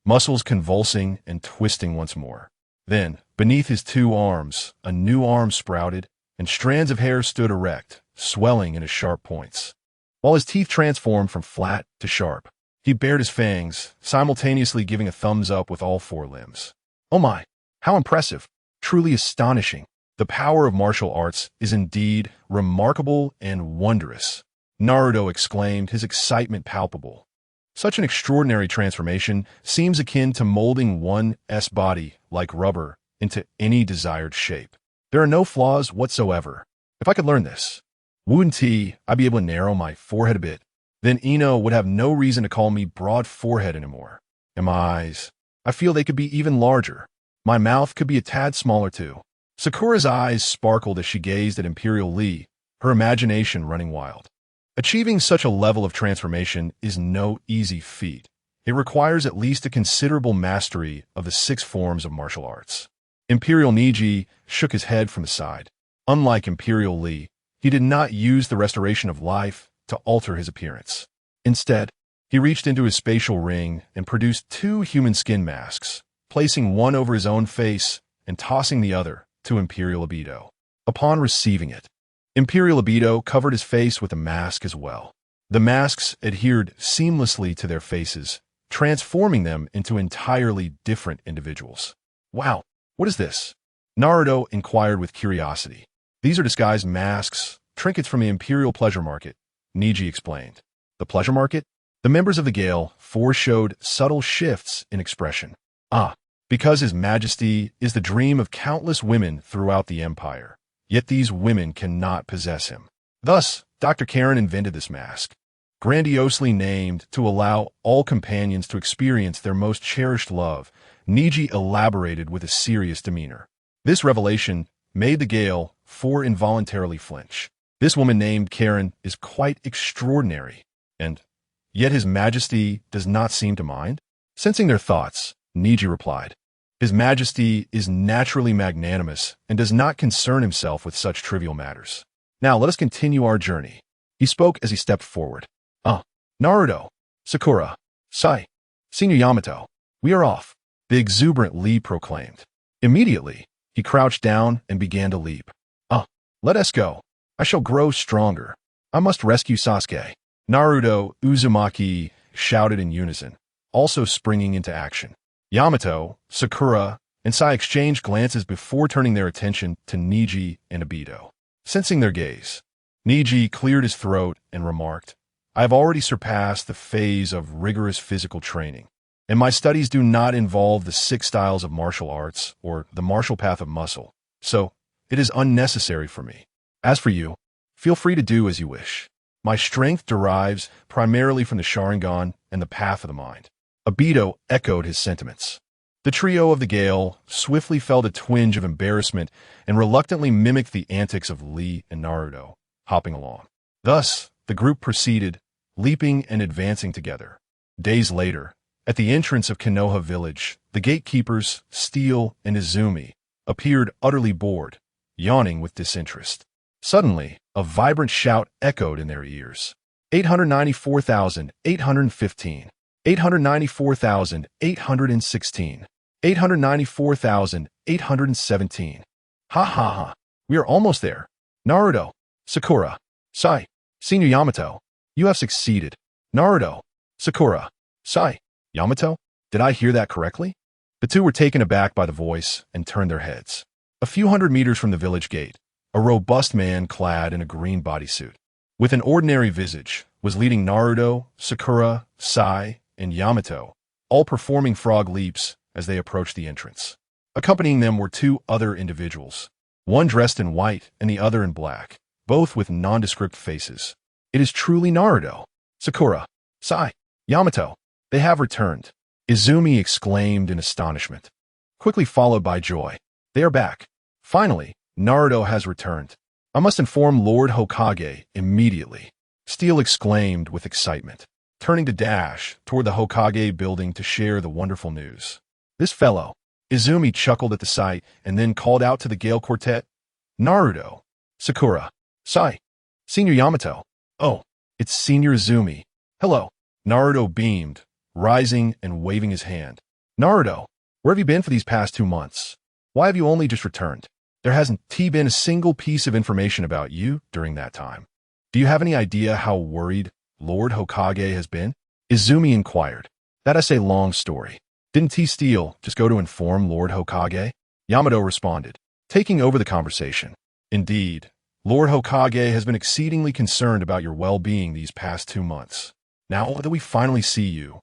muscles convulsing and twisting once more. Then, beneath his 2 arms, a new arm sprouted, and strands of hair stood erect, swelling in his sharp points. While his teeth transformed from flat to sharp, he bared his fangs, simultaneously giving a thumbs up with all 4 limbs. Oh my, how impressive, truly astonishing. The power of martial arts is indeed remarkable and wondrous. Naruto exclaimed, his excitement palpable. Such an extraordinary transformation seems akin to molding one's body like rubber into any desired shape. There are no flaws whatsoever. If I could learn this, wouldn't I'd be able to narrow my forehead a bit. Then Ino would have no reason to call me broad forehead anymore. And my eyes, I feel they could be even larger. My mouth could be a tad smaller too. Sakura's eyes sparkled as she gazed at Imperial Lee, her imagination running wild. Achieving such a level of transformation is no easy feat. It requires at least a considerable mastery of the 6 forms of martial arts. Imperial Niji shook his head from the side. Unlike Imperial Lee, he did not use the restoration of life to alter his appearance. Instead, he reached into his spatial ring and produced 2 human skin masks, placing one over his own face and tossing the other to Imperial Obito. Upon receiving it, Imperial Obito covered his face with a mask as well. The masks adhered seamlessly to their faces, transforming them into entirely different individuals. Wow, what is this? Naruto inquired with curiosity. These are disguised masks, trinkets from the Imperial Pleasure Market, Niji explained. The Pleasure Market? The members of the Gale foreshowed subtle shifts in expression. Because His Majesty is the dream of countless women throughout the Empire, yet these women cannot possess him. Thus, Dr. Karen invented this mask, grandiosely named to allow all companions to experience their most cherished love. Niji elaborated with a serious demeanor. This revelation made the Gale involuntarily flinch. This woman named Karen is quite extraordinary, and yet His Majesty does not seem to mind? Sensing their thoughts, Niji replied, His Majesty is naturally magnanimous and does not concern himself with such trivial matters. Now let us continue our journey. He spoke as he stepped forward. Naruto, Sakura, Sai, Senior Yamato, we are off, the exuberant Lee proclaimed. Immediately, he crouched down and began to leap. Let us go. I shall grow stronger. I must rescue Sasuke. Naruto, Uzumaki shouted in unison, also springing into action. Yamato, Sakura, and Sai exchanged glances before turning their attention to Niji and Obito. Sensing their gaze, Niji cleared his throat and remarked, I have already surpassed the phase of rigorous physical training, and my studies do not involve the 6 styles of martial arts or the martial path of muscle, so it is unnecessary for me. As for you, feel free to do as you wish. My strength derives primarily from the Sharingan and the path of the mind. Obito echoed his sentiments. The trio of the Gale swiftly felt a twinge of embarrassment and reluctantly mimicked the antics of Lee and Naruto, hopping along. Thus, the group proceeded, leaping and advancing together. Days later, at the entrance of Konoha village, the gatekeepers, Steel and Izumi, appeared utterly bored, yawning with disinterest. Suddenly, a vibrant shout echoed in their ears. 894,815. 894,816. 894,817. Ha ha ha. We are almost there. Naruto, Sakura, Sai, Senior Yamato, you have succeeded. Naruto, Sakura, Sai, Yamato, did I hear that correctly? The two were taken aback by the voice and turned their heads. A few hundred meters from the village gate, a robust man clad in a green bodysuit, with an ordinary visage, was leading Naruto, Sakura, Sai, and Yamato, all performing frog leaps as they approached the entrance. Accompanying them were 2 other individuals, one dressed in white and the other in black, both with nondescript faces. It is truly Naruto, Sakura, Sai, Yamato. They have returned, Izumi exclaimed in astonishment, quickly followed by joy. They are back. Finally, Naruto has returned. I must inform Lord Hokage immediately, Steel exclaimed with excitement, turning to dash toward the Hokage building to share the wonderful news. This fellow, Izumi chuckled at the sight and then called out to the Gale Quartet, Naruto, Sakura, Sai, Senior Yamato. Oh, it's Senior Izumi. Hello. Naruto beamed, rising and waving his hand. Naruto, where have you been for these past 2 months? Why have you only just returned? There hasn't been a single piece of information about you during that time. Do you have any idea how worried Lord Hokage has been? Izumi inquired. That is a long story. Didn't Steel just go to inform Lord Hokage? Yamato responded, taking over the conversation. Indeed, Lord Hokage has been exceedingly concerned about your well-being these past 2 months. Now that we finally see you,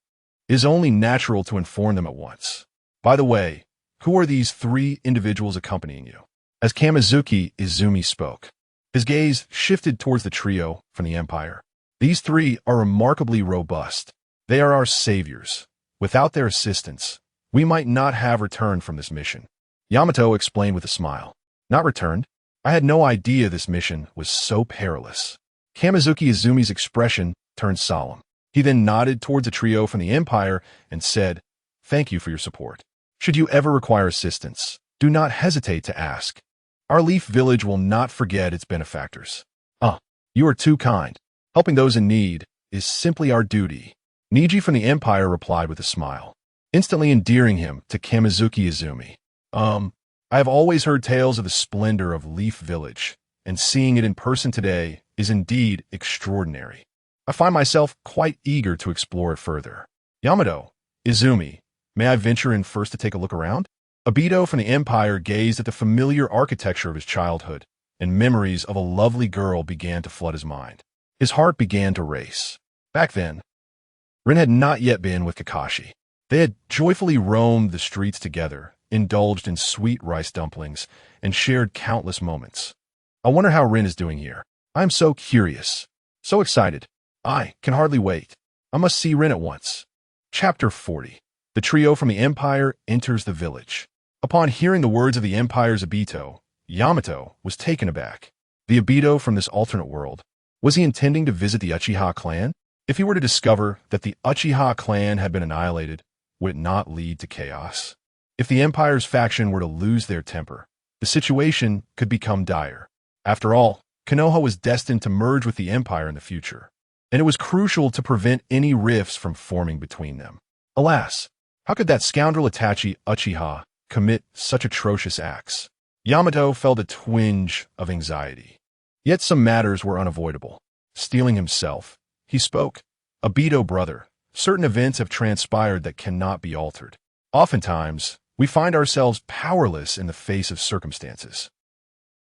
it is only natural to inform them at once. By the way, who are these 3 individuals accompanying you? As Kamizuki, Izumi spoke. His gaze shifted towards the trio from the Empire. These three are remarkably robust. They are our saviors. Without their assistance, we might not have returned from this mission. Yamato explained with a smile. Not returned? I had no idea this mission was so perilous. Kamizuki Izumi's expression turned solemn. He then nodded towards the trio from the Empire and said, "Thank you for your support. Should you ever require assistance, do not hesitate to ask. Our Leaf Village will not forget its benefactors." You are too kind. Helping those in need is simply our duty. Niji from the Empire replied with a smile, instantly endearing him to Kamizuki Izumi. I have always heard tales of the splendor of Leaf Village, and seeing it in person today is indeed extraordinary. I find myself quite eager to explore it further. Yamato, Izumi, may I venture in first to take a look around? Obito from the Empire gazed at the familiar architecture of his childhood, and memories of a lovely girl began to flood his mind. His heart began to race. Back then, Rin had not yet been with Kakashi. They had joyfully roamed the streets together, indulged in sweet rice dumplings, and shared countless moments. I wonder how Rin is doing here. I am so curious, so excited. I can hardly wait. I must see Rin at once. Chapter 40. The trio from the Empire enters the village. Upon hearing the words of the Empire's Obito, Yamato was taken aback. The Obito from this alternate world. Was he intending to visit the Uchiha clan? If he were to discover that the Uchiha clan had been annihilated, would it not lead to chaos? If the Empire's faction were to lose their temper, the situation could become dire. After all, Konoha was destined to merge with the Empire in the future, and it was crucial to prevent any rifts from forming between them. Alas, how could that scoundrel Itachi Uchiha commit such atrocious acts? Yamato felt a twinge of anxiety. Yet some matters were unavoidable. Steeling himself, he spoke. Obito, brother, certain events have transpired that cannot be altered. Oftentimes, we find ourselves powerless in the face of circumstances.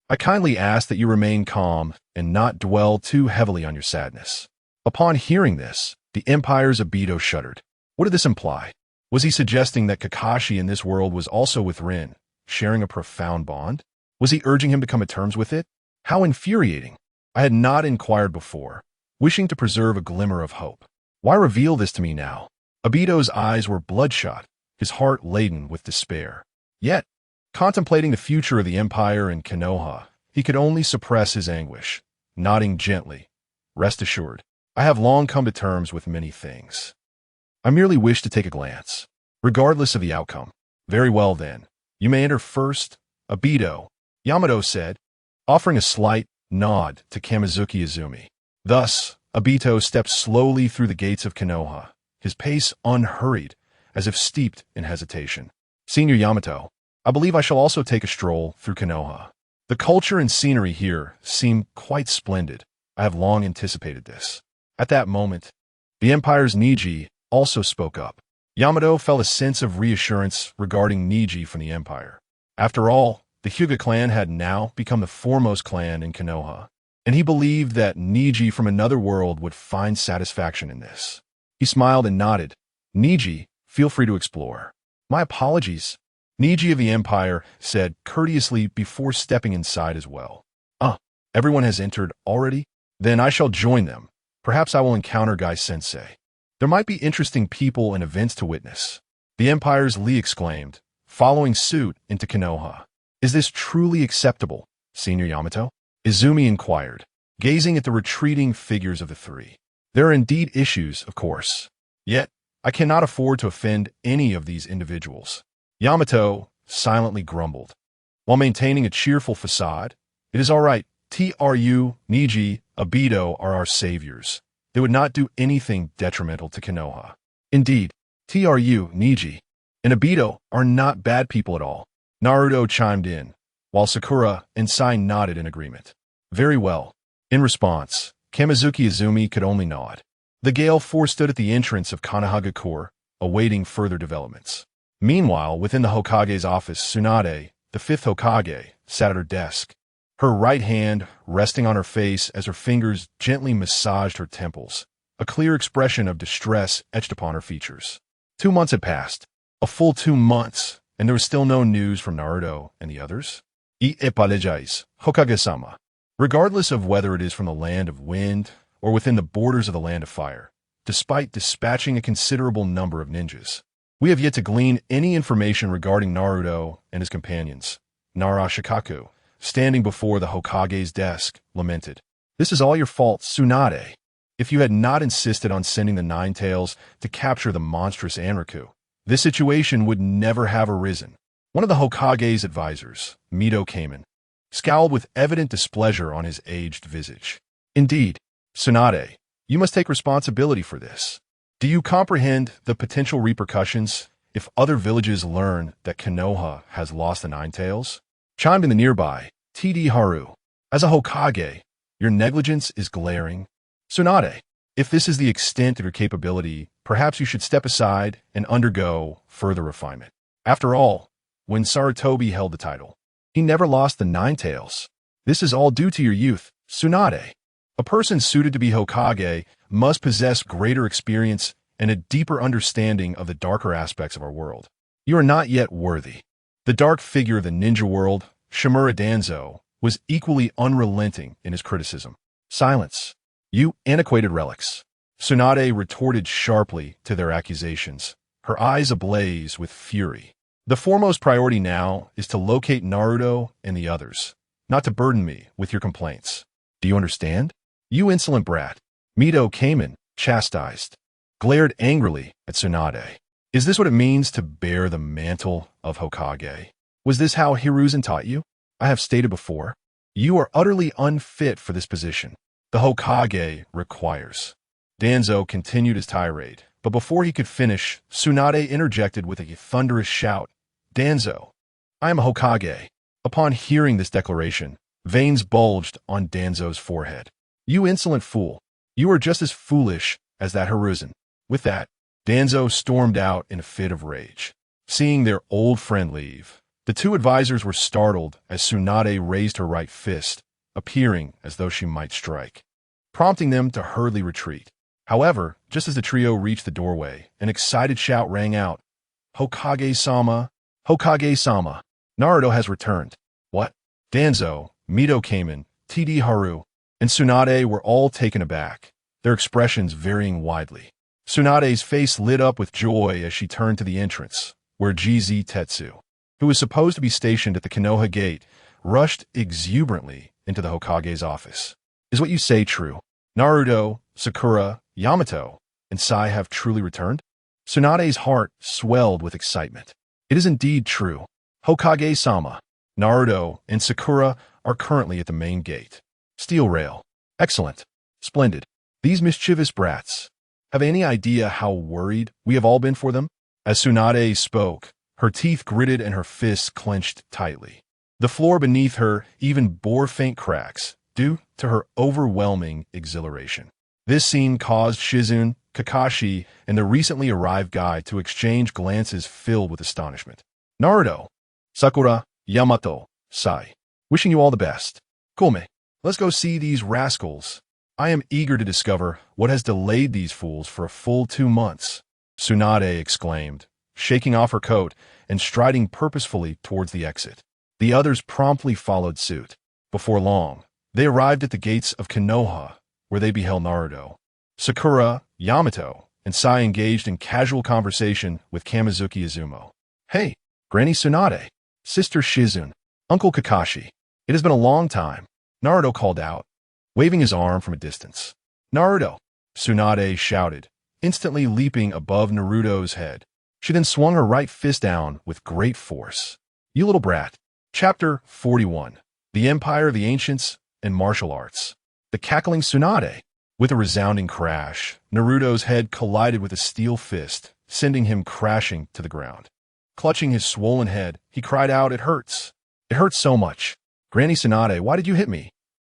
I kindly ask that you remain calm and not dwell too heavily on your sadness. Upon hearing this, the Empire's Obito shuddered. What did this imply? Was he suggesting that Kakashi in this world was also with Rin, sharing a profound bond? Was he urging him to come to terms with it? How infuriating! I had not inquired before, wishing to preserve a glimmer of hope. Why reveal this to me now? Obito's eyes were bloodshot, his heart laden with despair. Yet, contemplating the future of the Empire and Konoha, he could only suppress his anguish, nodding gently. Rest assured, I have long come to terms with many things. I merely wish to take a glance, regardless of the outcome. Very well then, you may enter first, Obito, Yamato said, offering a slight nod to Kamizuki Izumi. Thus, Obito stepped slowly through the gates of Konoha, his pace unhurried, as if steeped in hesitation. Senior Yamato, I believe I shall also take a stroll through Konoha. The culture and scenery here seem quite splendid. I have long anticipated this. At that moment, the Empire's Niji also spoke up. Yamato felt a sense of reassurance regarding Niji from the Empire. After all, the Hyuga clan had now become the foremost clan in Konoha, and he believed that Niji from another world would find satisfaction in this. He smiled and nodded. Niji, feel free to explore. My apologies, Niji of the Empire said courteously before stepping inside as well. Everyone has entered already? Then I shall join them. Perhaps I will encounter Gai-sensei. There might be interesting people and events to witness. The Empire's Lee exclaimed, following suit into Konoha. Is this truly acceptable, Senior Yamato? Izumi inquired, gazing at the retreating figures of the three. There are indeed issues, of course. Yet, I cannot afford to offend any of these individuals. Yamato silently grumbled. While maintaining a cheerful facade, it is all right. TRU, Niji, Obito are our saviors. They would not do anything detrimental to Konoha. Indeed, TRU, Niji, and Obito are not bad people at all. Naruto chimed in, while Sakura and Sai nodded in agreement. Very well. In response, Kamizuki Izumi could only nod. The Gale Force stood at the entrance of Konohagakure, awaiting further developments. Meanwhile, within the Hokage's office, Tsunade, the fifth Hokage, sat at her desk, her right hand resting on her face as her fingers gently massaged her temples, a clear expression of distress etched upon her features. 2 months had passed, a full 2 months, and there was still no news from Naruto and the others. I apologize, Hokage-sama. regardless of whether it is from the land of wind or within the borders of the land of fire. Despite dispatching a considerable number of ninjas, we have yet to glean any information regarding Naruto and his companions. Narashikaku, standing before the Hokage's desk, lamented. This is all your fault, Tsunade. If you had not insisted on sending the Nine Tails to capture the monstrous Anraku, this situation would never have arisen. One of the Hokage's advisors, Mito, came in, scowled with evident displeasure on his aged visage. Indeed, Tsunade, you must take responsibility for this. Do you comprehend the potential repercussions if other villages learn that Konoha has lost the Nine Tails? Chimed in the nearby, T.D. Haru. As a Hokage, your negligence is glaring. Tsunade, if this is the extent of your capability, perhaps you should step aside and undergo further refinement. After all, when Sarutobi held the title, he never lost the Nine Tails. This is all due to your youth, Tsunade. A person suited to be Hokage must possess greater experience and a deeper understanding of the darker aspects of our world. You are not yet worthy. The dark figure of the ninja world, Shimura Danzo, was equally unrelenting in his criticism. Silence. You antiquated relics. Tsunade retorted sharply to their accusations, her eyes ablaze with fury. The foremost priority now is to locate Naruto and the others, not to burden me with your complaints. Do you understand? You insolent brat. Mito came in, chastised, glared angrily at Tsunade. Is this what it means to bear the mantle of Hokage? Was this how Hiruzen taught you? I have stated before, you are utterly unfit for this position. The Hokage requires. Danzo continued his tirade, but before he could finish, Tsunade interjected with a thunderous shout. Danzo, I am a Hokage. Upon hearing this declaration, veins bulged on Danzo's forehead. You insolent fool. You are just as foolish as that Hiruzen. With that, Danzo stormed out in a fit of rage. Seeing their old friend leave, the two advisors were startled as Tsunade raised her right fist, appearing as though she might strike, prompting them to hurriedly retreat. However, just as the trio reached the doorway, an excited shout rang out. Hokage-sama! Hokage-sama! Naruto has returned. What? Danzo, Mito came in, T.D. Haru, and Tsunade were all taken aback, their expressions varying widely. Tsunade's face lit up with joy as she turned to the entrance, where GZ Tetsu, who was supposed to be stationed at the Konoha gate, rushed exuberantly into the Hokage's office. Is what you say true? Naruto, Sakura, Yamato, and Sai have truly returned? Tsunade's heart swelled with excitement. It is indeed true. Hokage-sama, Naruto, and Sakura are currently at the main gate. Steel rail. Excellent. Splendid. These mischievous brats. Have any idea how worried we have all been for them? As Tsunade spoke, her teeth gritted and her fists clenched tightly. The floor beneath her even bore faint cracks, due to her overwhelming exhilaration. This scene caused Shizune, Kakashi, and the recently arrived guy to exchange glances filled with astonishment. Naruto, Sakura, Yamato, Sai. Wishing you all the best. Kome, let's go see these rascals. I am eager to discover what has delayed these fools for a full 2 months. Tsunade exclaimed, shaking off her coat and striding purposefully towards the exit. The others promptly followed suit. Before long, they arrived at the gates of Konoha, where they beheld Naruto. Sakura, Yamato, and Sai engaged in casual conversation with Kamizuki Izumo. Hey, Granny Tsunade, Sister Shizune, Uncle Kakashi. It has been a long time, Naruto called out, waving his arm from a distance. Naruto, Tsunade shouted, instantly leaping above Naruto's head. She then swung her right fist down with great force. You little brat. Chapter 41. The Empire of the Ancients and Martial Arts. The cackling Tsunade. With a resounding crash, Naruto's head collided with a steel fist, sending him crashing to the ground. Clutching his swollen head, he cried out, "It hurts. It hurts so much. Granny Tsunade, why did you hit me?"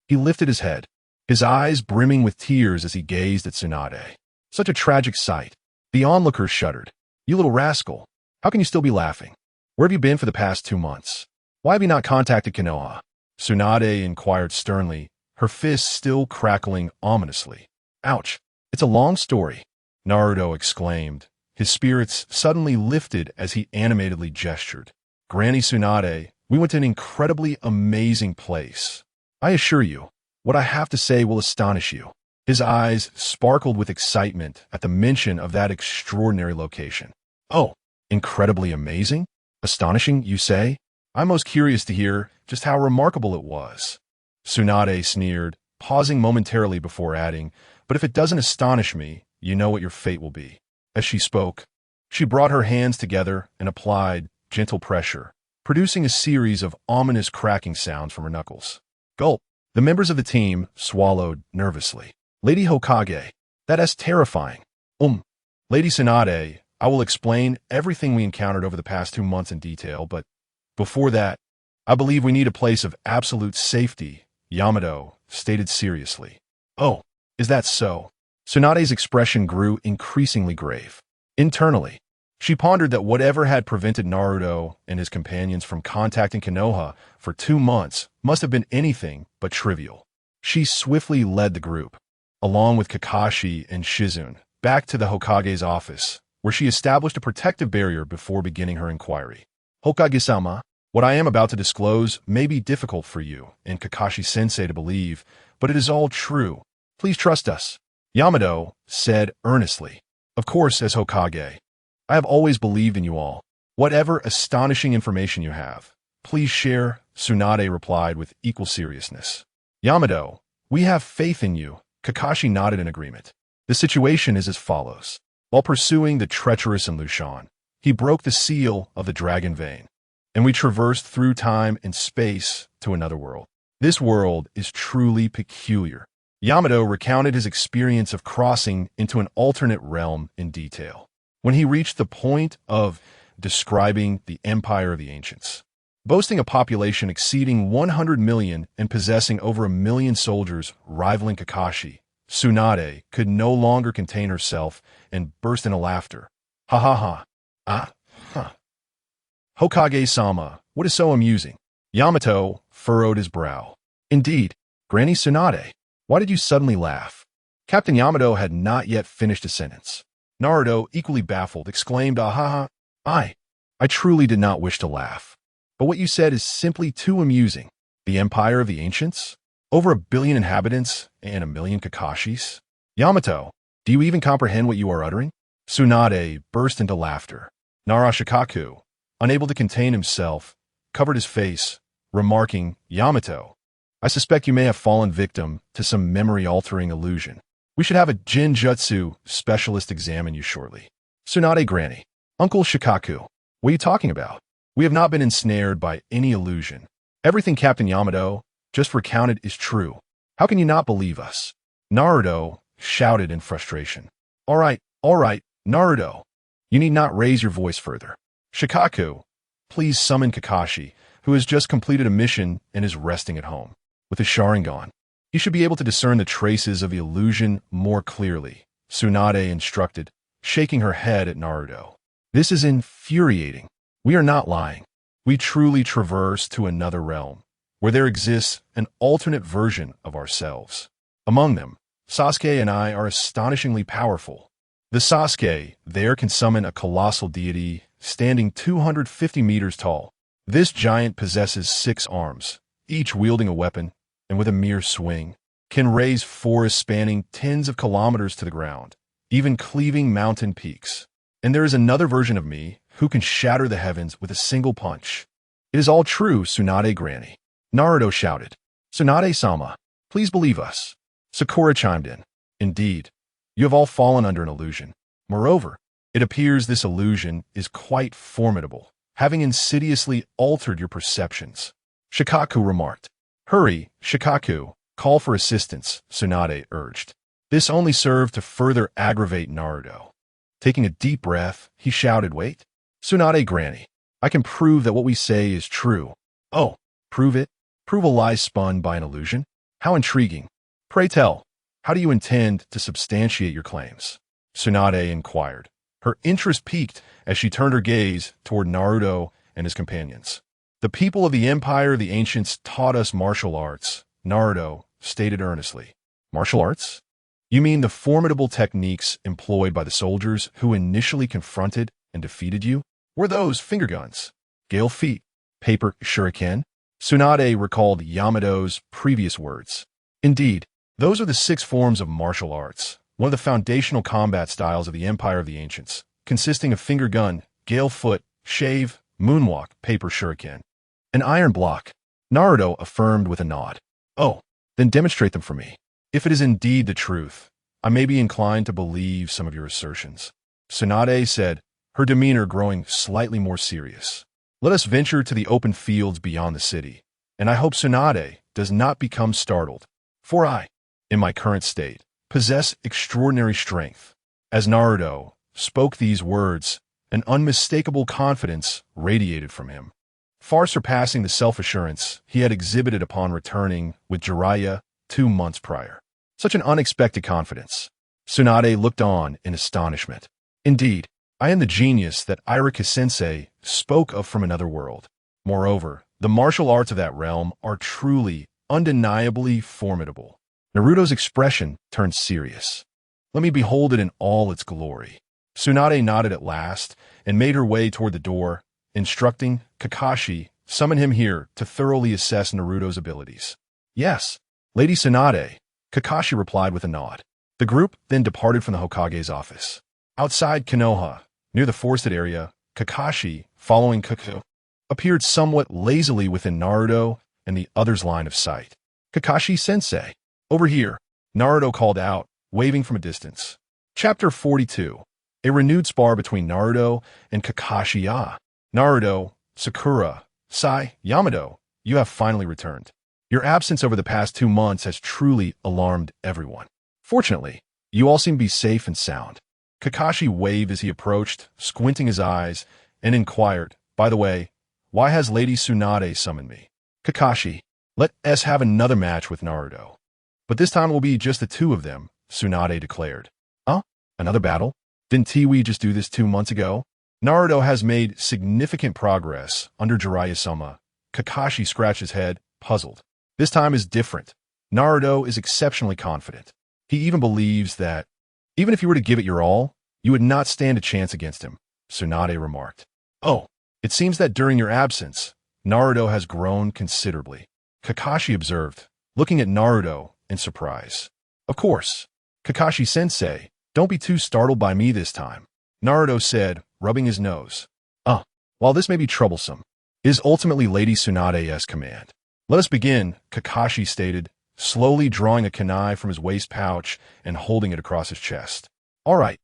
He lifted his head, his eyes brimming with tears as he gazed at Tsunade. Such a tragic sight. The onlookers shuddered. You little rascal. How can you still be laughing? Where have you been for the past 2 months? Why have you not contacted Konoha? Tsunade inquired sternly, her fists still crackling ominously. Ouch. It's a long story, Naruto exclaimed. His spirits suddenly lifted as he animatedly gestured. Granny Tsunade, we went to an incredibly amazing place. I assure you, What I have to say will astonish you. His eyes sparkled with excitement at the mention of that extraordinary location. Oh, incredibly amazing? Astonishing, you say? I'm most curious to hear just how remarkable it was. Tsunade sneered, pausing momentarily before adding, but if it doesn't astonish me, you know what your fate will be. As she spoke, she brought her hands together and applied gentle pressure, producing a series of ominous cracking sounds from her knuckles. Gulp. The members of the team swallowed nervously. Lady Hokage, that's terrifying. Lady Tsunade, I will explain everything we encountered over the past 2 months in detail, but before that, I believe we need a place of absolute safety, Yamato stated seriously. Oh, is that so? Tsunade's expression grew increasingly grave. Internally, she pondered that whatever had prevented Naruto and his companions from contacting Konoha for 2 months must have been anything but trivial. She swiftly led the group, along with Kakashi and Shizune, back to the Hokage's office, where she established a protective barrier before beginning her inquiry. Hokage-sama, what I am about to disclose may be difficult for you and Kakashi-sensei to believe, but it is all true. Please trust us, Yamato said earnestly. Of course, as Hokage, I have always believed in you all. Whatever astonishing information you have, please share, Tsunade replied with equal seriousness. Yamato, we have faith in you. Kakashi nodded in agreement. The situation is as follows. While pursuing the treacherous Lushan, he broke the seal of the dragon vein, and we traversed through time and space to another world. This world is truly peculiar. Yamato recounted his experience of crossing into an alternate realm in detail. When he reached the point of describing the Empire of the Ancients, boasting a population exceeding 100 million and possessing over 1 million soldiers rivaling Kakashi, Tsunade could no longer contain herself and burst into laughter. Ha ha ha. Ah, huh. Hokage-sama, what is so amusing? Yamato furrowed his brow. Indeed, Granny Tsunade, why did you suddenly laugh? Captain Yamato had not yet finished a sentence. Naruto, equally baffled, exclaimed, "Ahaha! I truly did not wish to laugh. But what you said is simply too amusing. The Empire of the Ancients? Over 1 billion inhabitants and 1 million Kakashis? Yamato, do you even comprehend what you are uttering?" Tsunade burst into laughter. Narashikaku, unable to contain himself, covered his face, remarking, "Yamato, I suspect you may have fallen victim to some memory-altering illusion. We should have a Jinjutsu specialist examine you shortly." Tsunade Granny, Uncle Shikaku, what are you talking about? We have not been ensnared by any illusion. Everything Captain Yamato just recounted is true. How can you not believe us? Naruto shouted in frustration. All right, Naruto. You need not raise your voice further. Shikaku, please summon Kakashi, who has just completed a mission and is resting at home. With his Sharingan, he should be able to discern the traces of the illusion more clearly, Tsunade instructed, shaking her head at Naruto. This is infuriating. We are not lying. We truly traverse to another realm, where there exists an alternate version of ourselves. Among them, Sasuke and I are astonishingly powerful. The Sasuke there can summon a colossal deity standing 250 meters tall. This giant possesses 6 arms, each wielding a weapon, and with a mere swing, can raise forests spanning tens of kilometers to the ground, even cleaving mountain peaks. And there is another version of me who can shatter the heavens with a single punch. It is all true, Tsunade Granny. Naruto shouted. Tsunade-sama, please believe us. Sakura chimed in. Indeed, you have all fallen under an illusion. Moreover, it appears this illusion is quite formidable, having insidiously altered your perceptions. Shikaku remarked. Hurry, Shikaku, call for assistance, Tsunade urged. This only served to further aggravate Naruto. Taking a deep breath, he shouted, Wait. Tsunade Granny, I can prove that what we say is true. Oh, prove it? Prove a lie spun by an illusion? How intriguing. Pray tell, how do you intend to substantiate your claims? Tsunade inquired. Her interest piqued as she turned her gaze toward Naruto and his companions. The people of the Empire of the Ancients taught us martial arts, Naruto stated earnestly. Martial arts? You mean the formidable techniques employed by the soldiers who initially confronted and defeated you? Were those finger guns, gale feet, paper shuriken? Tsunade recalled Yamato's previous words. Indeed, those are the 6 forms of martial arts, one of the foundational combat styles of the Empire of the Ancients, consisting of finger gun, gale foot, shave, moonwalk, paper shuriken, and iron block. Naruto affirmed with a nod. Oh, then demonstrate them for me. If it is indeed the truth, I may be inclined to believe some of your assertions. Tsunade said, her demeanor growing slightly more serious. Let us venture to the open fields beyond the city, and I hope Tsunade does not become startled, for I, in my current state, possess extraordinary strength. As Naruto spoke these words, an unmistakable confidence radiated from him, far surpassing the self-assurance he had exhibited upon returning with Jiraiya 2 months prior. Such an unexpected confidence. Tsunade looked on in astonishment. Indeed, I am the genius that Irika-sensei spoke of from another world. Moreover, the martial arts of that realm are truly, undeniably formidable. Naruto's expression turned serious. Let me behold it in all its glory. Tsunade nodded at last and made her way toward the door, instructing Kakashi, summon him here to thoroughly assess Naruto's abilities. Yes, Lady Tsunade, Kakashi replied with a nod. The group then departed from the Hokage's office. Outside Konoha, near the forested area, Kakashi, following Kaku, appeared somewhat lazily within Naruto and the other's line of sight. Kakashi-sensei, over here, Naruto called out, waving from a distance. Chapter 42. A renewed spar between Naruto and Kakashi. Naruto, Sakura, Sai, Yamato, you have finally returned. Your absence over the past 2 months has truly alarmed everyone. Fortunately, you all seem to be safe and sound. Kakashi waved as he approached, squinting his eyes, and inquired, by the way, why has Lady Tsunade summoned me? Kakashi, let us have another match with Naruto. But this time will be just the 2 of them, Tsunade declared. Huh? Another battle? Didn't Tiwi just do this 2 months ago? Naruto has made significant progress under Jiraiya-sama. Kakashi scratched his head, puzzled. This time is different. Naruto is exceptionally confident. He even believes that, even if you were to give it your all, you would not stand a chance against him, Tsunade remarked. Oh, it seems that during your absence, Naruto has grown considerably, Kakashi observed, looking at Naruto in surprise. Of course, Kakashi-sensei, don't be too startled by me this time, Naruto said, rubbing his nose. While this may be troublesome, it is ultimately Lady Tsunade's command. Let us begin, Kakashi stated, slowly drawing a kunai from his waist pouch and holding it across his chest. All right,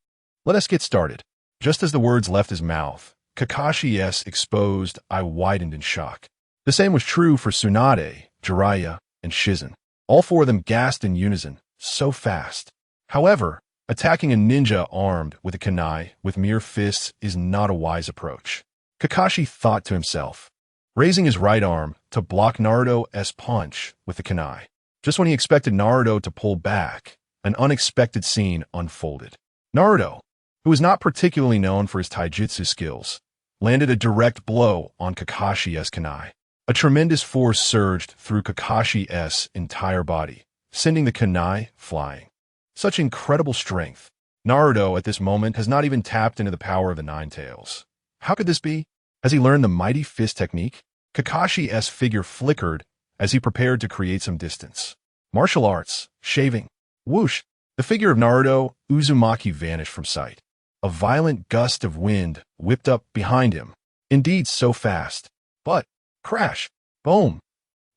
let us get started. Just as the words left his mouth, Kakashi's exposed eye widened in shock. The same was true for Tsunade, Jiraiya, and Shizen. All 4 of them gasped in unison, so fast. However, attacking a ninja armed with a kunai with mere fists is not a wise approach. Kakashi thought to himself, raising his right arm to block Naruto's punch with the kunai. Just when he expected Naruto to pull back, an unexpected scene unfolded. Naruto, who was not particularly known for his taijutsu skills, landed a direct blow on Kakashi's kunai. A tremendous force surged through Kakashi's entire body, sending the kunai flying. Such incredible strength. Naruto at this moment has not even tapped into the power of the 9 tails. How could this be? Has he learned the mighty fist technique? Kakashi's figure flickered as he prepared to create some distance. Martial arts, shaving, whoosh. The figure of Naruto Uzumaki vanished from sight. A violent gust of wind whipped up behind him. Indeed, so fast. But, crash, boom.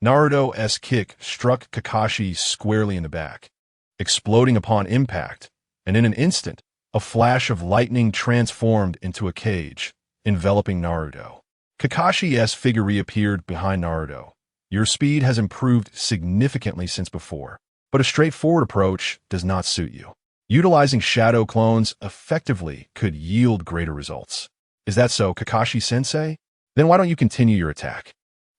Naruto's kick struck Kakashi squarely in the back, exploding upon impact, and in an instant, a flash of lightning transformed into a cage, enveloping Naruto. Kakashi's figure reappeared behind Naruto. Your speed has improved significantly since before, but a straightforward approach does not suit you. Utilizing shadow clones effectively could yield greater results. Is that so, Kakashi-sensei? Then why don't you continue your attack?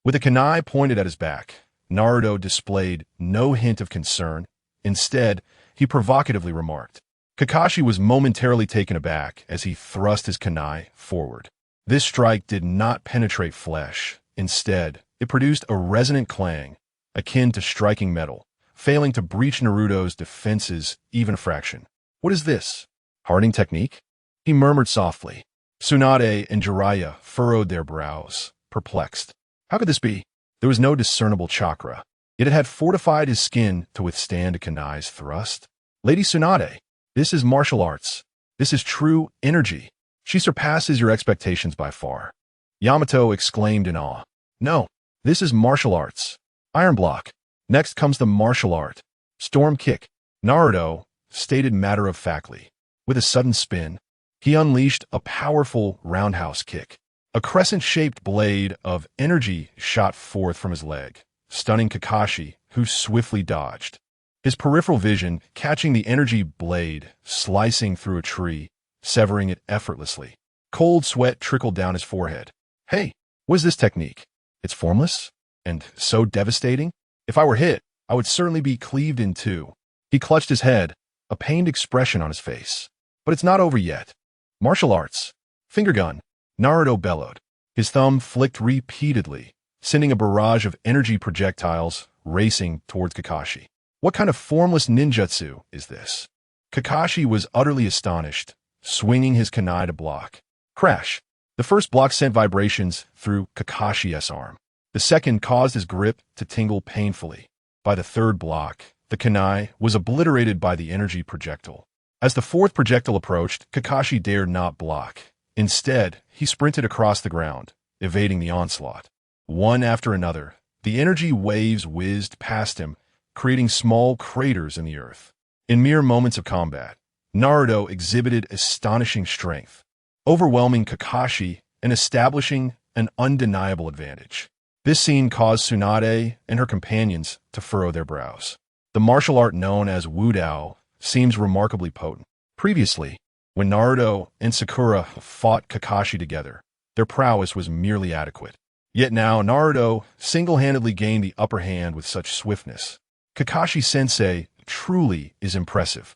With a kunai pointed at his back, Naruto displayed no hint of concern. Instead, he provocatively remarked. Kakashi was momentarily taken aback as he thrust his kunai forward. This strike did not penetrate flesh. Instead, it produced a resonant clang, akin to striking metal, failing to breach Naruto's defenses even a fraction. What is this? Hardening technique? He murmured softly. Tsunade and Jiraiya furrowed their brows, perplexed. How could this be? There was no discernible chakra. yet it had fortified his skin to withstand a kunai's thrust. Lady Tsunade, this is martial arts. This is true energy. She surpasses your expectations by far. Yamato exclaimed in awe. No, this is martial arts. Iron block. Next comes the martial art. Storm kick. Naruto stated matter-of-factly. With a sudden spin, he unleashed a powerful roundhouse kick. A crescent-shaped blade of energy shot forth from his leg, stunning Kakashi, who swiftly dodged. His peripheral vision catching the energy blade, slicing through a tree, severing it effortlessly. Cold sweat trickled down his forehead. Hey, what is this technique? It's formless? And so devastating? If I were hit, I would certainly be cleaved in two. He clutched his head, a pained expression on his face. But it's not over yet. Martial arts. Finger gun. Naruto bellowed. His thumb flicked repeatedly, sending a barrage of energy projectiles racing towards Kakashi. What kind of formless ninjutsu is this? Kakashi was utterly astonished, swinging his kunai to block. Crash. The first block sent vibrations through Kakashi's arm. The second caused his grip to tingle painfully. By the third block, the kunai was obliterated by the energy projectile. As the fourth projectile approached, Kakashi dared not block. Instead, he sprinted across the ground, evading the onslaught. One after another, the energy waves whizzed past him, creating small craters in the earth. In mere moments of combat, Naruto exhibited astonishing strength, overwhelming Kakashi and establishing an undeniable advantage. This scene caused Tsunade and her companions to furrow their brows. The martial art known as Wudao seems remarkably potent. Previously, when Naruto and Sakura fought Kakashi together, their prowess was merely adequate. Yet now Naruto single-handedly gained the upper hand with such swiftness. Kakashi-sensei truly is impressive.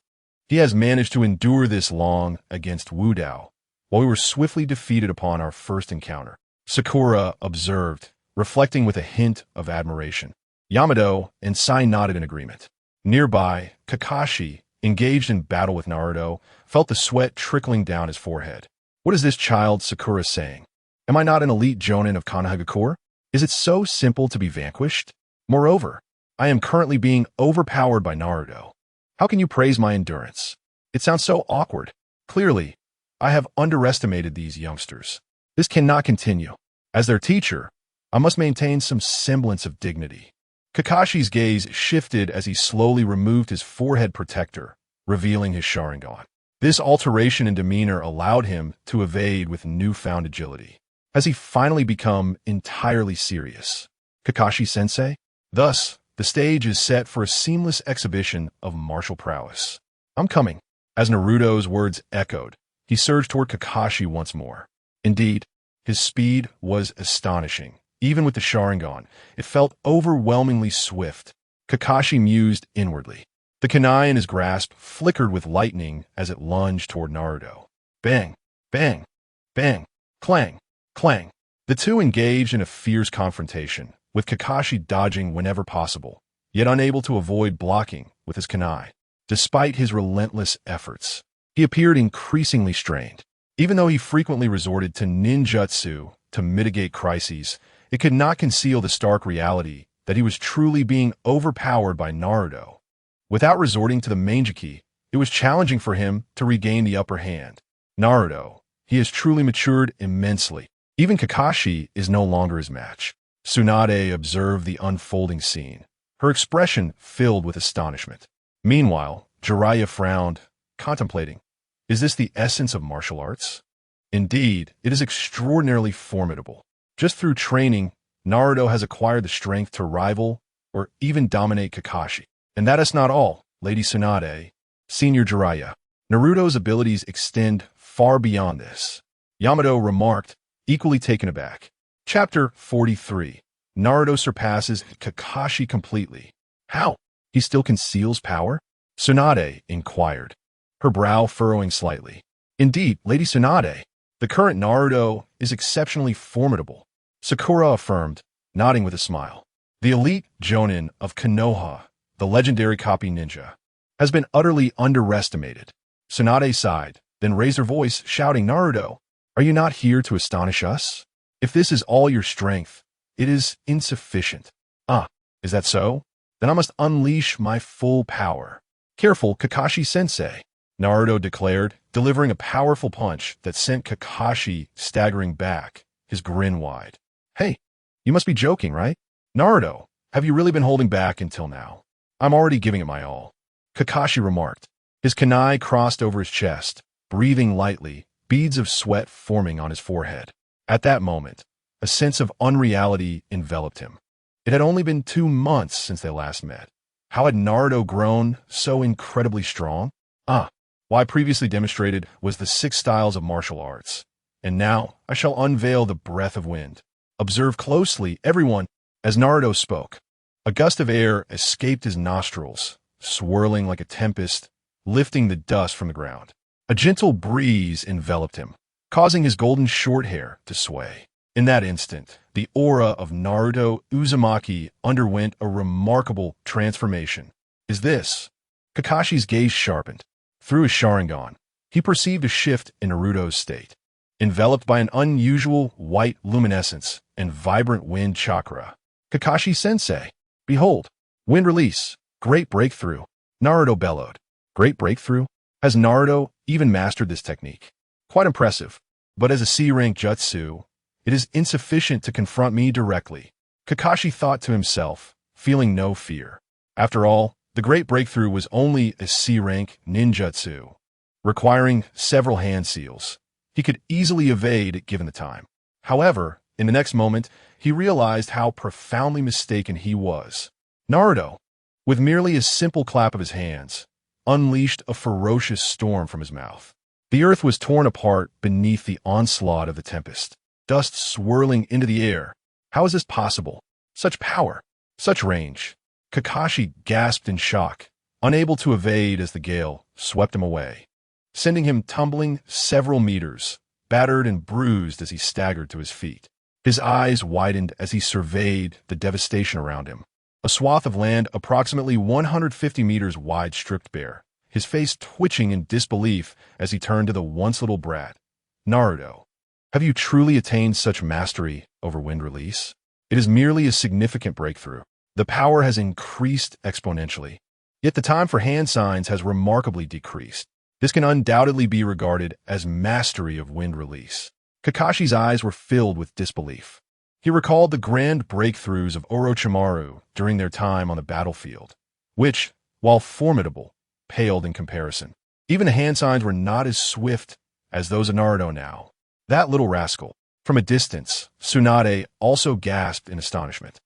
He has managed to endure this long against Wudao, while we were swiftly defeated upon our first encounter. Sakura observed, reflecting with a hint of admiration. Yamato and Sai nodded in agreement. Nearby, Kakashi, engaged in battle with Naruto, felt the sweat trickling down his forehead. What is this child Sakura saying? Am I not an elite jonin of Konohagakure? Is it so simple to be vanquished? Moreover, I am currently being overpowered by Naruto. How can you praise my endurance? It sounds so awkward. Clearly, I have underestimated these youngsters. This cannot continue. As their teacher, I must maintain some semblance of dignity. Kakashi's gaze shifted as he slowly removed his forehead protector, revealing his Sharingan. This alteration in demeanor allowed him to evade with newfound agility. Has he finally become entirely serious? Kakashi-sensei? Thus, the stage is set for a seamless exhibition of martial prowess. I'm coming. As Naruto's words echoed, he surged toward Kakashi once more. Indeed, his speed was astonishing. Even with the Sharingan, it felt overwhelmingly swift. Kakashi mused inwardly. The kunai in his grasp flickered with lightning as it lunged toward Naruto. Bang, bang, bang, clang, clang. The two engaged in a fierce confrontation, with Kakashi dodging whenever possible, yet unable to avoid blocking with his kunai. Despite his relentless efforts, he appeared increasingly strained. Even though he frequently resorted to ninjutsu to mitigate crises, it could not conceal the stark reality that he was truly being overpowered by Naruto. Without resorting to the Manjiki, it was challenging for him to regain the upper hand. Naruto, he has truly matured immensely. Even Kakashi is no longer his match. Tsunade observed the unfolding scene, her expression filled with astonishment. Meanwhile, Jiraiya frowned, contemplating. Is this the essence of martial arts? Indeed, it is extraordinarily formidable. Just through training, Naruto has acquired the strength to rival or even dominate Kakashi. And that is not all, Lady Tsunade, Senior Jiraiya. Naruto's abilities extend far beyond this. Yamato remarked, equally taken aback. Chapter 43. Naruto surpasses Kakashi completely. How? He still conceals power? Tsunade inquired, her brow furrowing slightly. Indeed, Lady Tsunade, the current Naruto is exceptionally formidable. Sakura affirmed, nodding with a smile. The elite jonin of Konoha, the legendary copy ninja, has been utterly underestimated. Tsunade sighed, then raised her voice, shouting, Naruto, are you not here to astonish us? If this is all your strength, it is insufficient. Ah, is that so? then I must unleash my full power. Careful, Kakashi-sensei, Naruto declared, delivering a powerful punch that sent Kakashi staggering back, his grin wide. Hey, you must be joking, right? Naruto, have you really been holding back until now? I'm already giving it my all, Kakashi remarked. His kunai crossed over his chest, breathing lightly, beads of sweat forming on his forehead. At that moment, a sense of unreality enveloped him. It had only been 2 months since they last met. How had Naruto grown so incredibly strong? What I previously demonstrated was the 6 styles of martial arts. And now I shall unveil the breath of wind. Observe closely, everyone, as Naruto spoke. A gust of air escaped his nostrils, swirling like a tempest, lifting the dust from the ground. A gentle breeze enveloped him, causing his golden short hair to sway. In that instant, the aura of Naruto Uzumaki underwent a remarkable transformation. Is this? Kakashi's gaze sharpened. Through his Sharingan, he perceived a shift in Naruto's state. Enveloped by an unusual white luminescence and vibrant wind chakra. Kakashi-sensei, behold, wind release, great breakthrough. Naruto bellowed. Great breakthrough? Has Naruto even mastered this technique? Quite impressive, but as a C-rank jutsu, it is insufficient to confront me directly. Kakashi thought to himself, feeling no fear. After all, the great breakthrough was only a C-rank ninjutsu, requiring several hand seals. He could easily evade given the time. However, in the next moment, he realized how profoundly mistaken he was. Naruto, with merely a simple clap of his hands, unleashed a ferocious storm from his mouth. The earth was torn apart beneath the onslaught of the tempest, dust swirling into the air. How is this possible? Such power, such range. Kakashi gasped in shock, unable to evade as the gale swept him away, sending him tumbling several meters, battered and bruised as he staggered to his feet. His eyes widened as he surveyed the devastation around him. A swath of land approximately 150 meters wide stripped bare, his face twitching in disbelief as he turned to the once little brat. Naruto, have you truly attained such mastery over wind release? It is merely a significant breakthrough. The power has increased exponentially, yet the time for hand signs has remarkably decreased. This can undoubtedly be regarded as mastery of wind release. Kakashi's eyes were filled with disbelief. He recalled the grand breakthroughs of Orochimaru during their time on the battlefield, which, while formidable, paled in comparison. Even the hand signs were not as swift as those of Naruto now. That little rascal. From a distance, Tsunade also gasped in astonishment.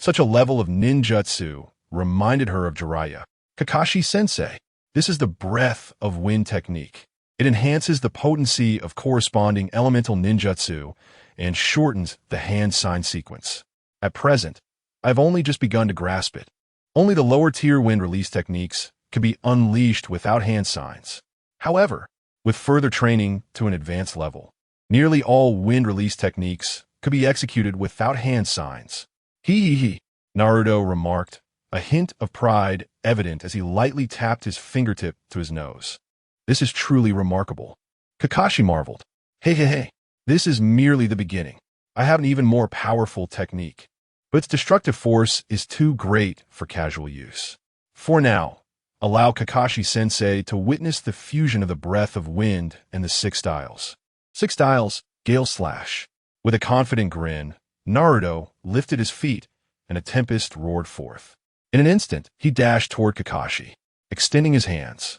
Such a level of ninjutsu reminded her of Jiraiya. Kakashi-sensei, this is the breath of wind technique. It enhances the potency of corresponding elemental ninjutsu and shortens the hand sign sequence. At present, I've only just begun to grasp it. Only the lower-tier wind release techniques can be unleashed without hand signs. However, with further training to an advanced level, nearly all wind release techniques could be executed without hand signs. He, Naruto remarked, a hint of pride evident as he lightly tapped his fingertip to his nose. This is truly remarkable. Kakashi marveled. Hey, this is merely the beginning. I have an even more powerful technique, but its destructive force is too great for casual use. For now, allow Kakashi-sensei to witness the fusion of the breath of wind and the 6 styles. 6 styles, Gale Slash. With a confident grin, Naruto lifted his feet, and a tempest roared forth. In an instant, he dashed toward Kakashi, extending his hands.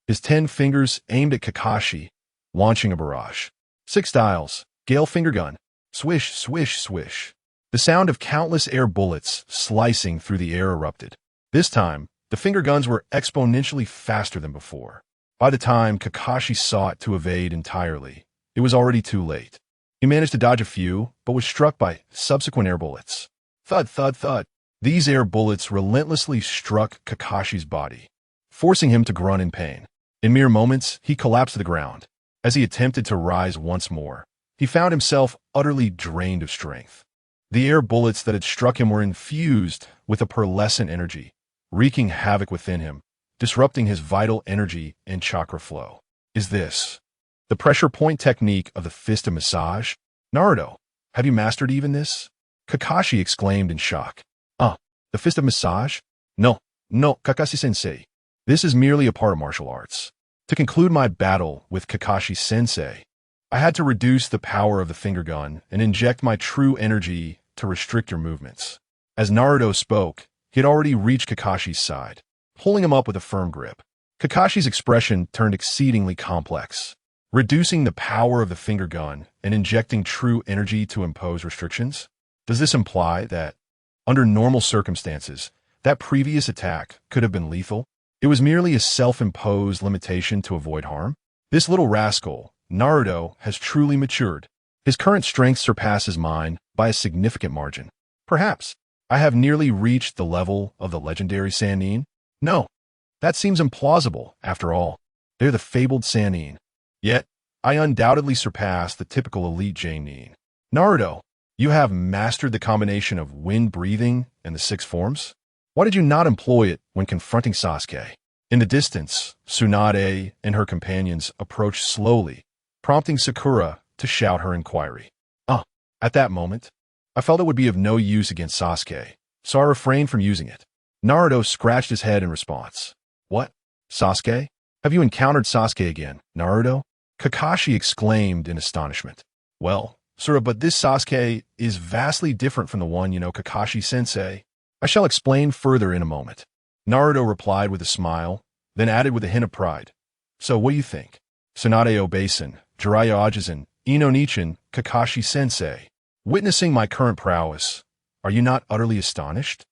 His 10 fingers aimed at Kakashi, launching a barrage. 6 styles, Gale Finger Gun. Swish, swish, swish. The sound of countless air bullets slicing through the air erupted. This time, the finger guns were exponentially faster than before. By the time Kakashi sought to evade entirely, it was already too late. He managed to dodge a few, but was struck by subsequent air bullets. Thud, thud, thud. These air bullets relentlessly struck Kakashi's body, forcing him to grunt in pain. In mere moments, he collapsed to the ground. As he attempted to rise once more, he found himself utterly drained of strength. The air bullets that had struck him were infused with a pearlescent energy, wreaking havoc within him, disrupting his vital energy and chakra flow. Is this the pressure point technique of the fist of massage? Naruto, have you mastered even this? Kakashi exclaimed in shock. The fist of massage? No, no, Kakashi-sensei. This is merely a part of martial arts. To conclude my battle with Kakashi-sensei, I had to reduce the power of the finger gun and inject my true energy to restrict your movements. As Naruto spoke, he had already reached Kakashi's side, pulling him up with a firm grip. Kakashi's expression turned exceedingly complex, reducing the power of the finger gun and injecting true energy to impose restrictions. Does this imply that, under normal circumstances, that previous attack could have been lethal? It was merely a self-imposed limitation to avoid harm? This little rascal, Naruto, has truly matured. His current strength surpasses mine by a significant margin. Perhaps I have nearly reached the level of the legendary Sannin? No, that seems implausible, after all. They're the fabled Sannin. Yet, I undoubtedly surpass the typical elite Genin. Naruto, you have mastered the combination of wind breathing and the six forms? Why did you not employ it when confronting Sasuke? In the distance, Tsunade and her companions approached slowly, prompting Sakura to shout her inquiry. At that moment, I felt it would be of no use against Sasuke, so I refrained from using it. Naruto scratched his head in response. What? Sasuke? Have you encountered Sasuke again, Naruto? Kakashi exclaimed in astonishment. Well, sort of, but this Sasuke is vastly different from the one you know, Kakashi-sensei. I shall explain further in a moment. Naruto replied with a smile, then added with a hint of pride. So what do you think? Tsunade Obasan, Jiraiya Ajisen, Ino Nichin, Kakashi-sensei. Witnessing my current prowess, are you not utterly astonished?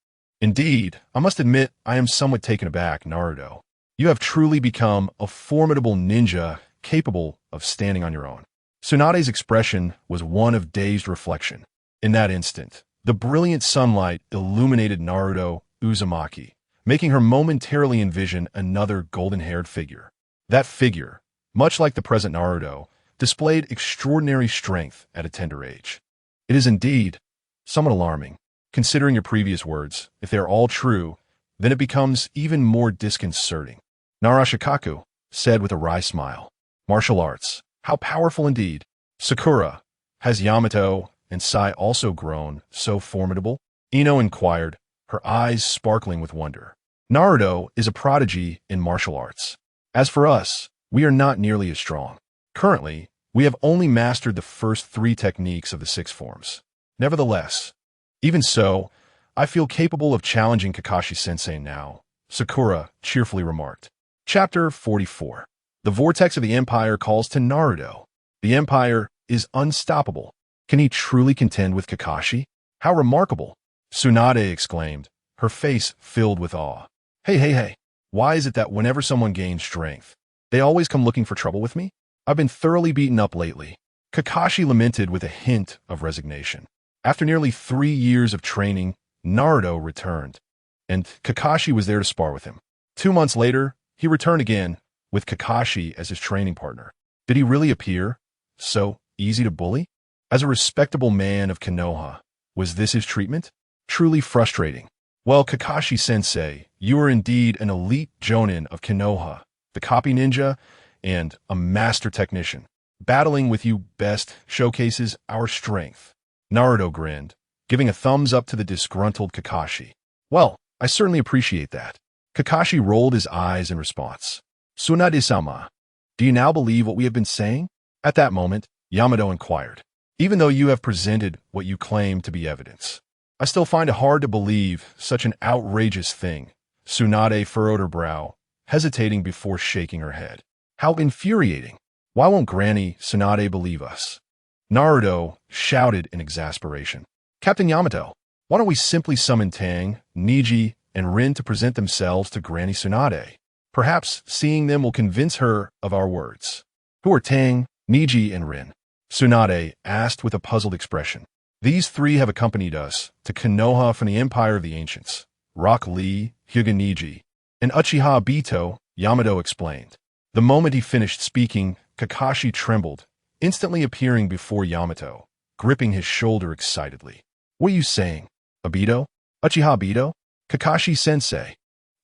Indeed, I must admit I am somewhat taken aback, Naruto. You have truly become a formidable ninja capable of standing on your own. Tsunade's expression was one of dazed reflection. In that instant, the brilliant sunlight illuminated Naruto Uzumaki, making her momentarily envision another golden-haired figure. That figure, much like the present Naruto, displayed extraordinary strength at a tender age. It is indeed somewhat alarming. Considering your previous words, if they are all true, then it becomes even more disconcerting. Narashikaku said with a wry smile. Martial arts, how powerful indeed. Sakura, has Yamato and Sai also grown so formidable? Ino inquired, her eyes sparkling with wonder. Naruto is a prodigy in martial arts. As for us, we are not nearly as strong. Currently, we have only mastered the first 3 techniques of the 6 forms. Nevertheless, even so, I feel capable of challenging Kakashi-sensei now, Sakura cheerfully remarked. Chapter 44. The vortex of the Empire calls to Naruto. The Empire is unstoppable. Can he truly contend with Kakashi? How remarkable! Tsunade exclaimed, her face filled with awe. Hey, why is it that whenever someone gains strength, they always come looking for trouble with me? I've been thoroughly beaten up lately. Kakashi lamented with a hint of resignation. After nearly 3 years of training, Naruto returned, and Kakashi was there to spar with him. 2 months later, he returned again, with Kakashi as his training partner. Did he really appear so easy to bully? As a respectable man of Konoha, was this his treatment? Truly frustrating. Well, Kakashi-sensei, you are indeed an elite jonin of Konoha, the copy ninja, and a master technician. Battling with you best showcases our strength. Naruto grinned, giving a thumbs up to the disgruntled Kakashi. Well, I certainly appreciate that. Kakashi rolled his eyes in response. Tsunade-sama, do you now believe what we have been saying? At that moment, Yamato inquired. Even though you have presented what you claim to be evidence, I still find it hard to believe such an outrageous thing. Tsunade furrowed her brow, hesitating before shaking her head. How infuriating! Why won't Granny Tsunade believe us? Naruto shouted in exasperation. Captain Yamato, why don't we simply summon Tang, Neji, and Rin to present themselves to Granny Tsunade? Perhaps seeing them will convince her of our words. Who are Tang, Neji, and Rin? Tsunade asked with a puzzled expression. These 3 have accompanied us to Konoha from the Empire of the Ancients. Rock Lee, Hyuga Neji, and Uchiha Obito, Yamato explained. The moment he finished speaking, Kakashi trembled, instantly appearing before Yamato, gripping his shoulder excitedly. What are you saying? Obito? Uchiha Obito? Kakashi-sensei.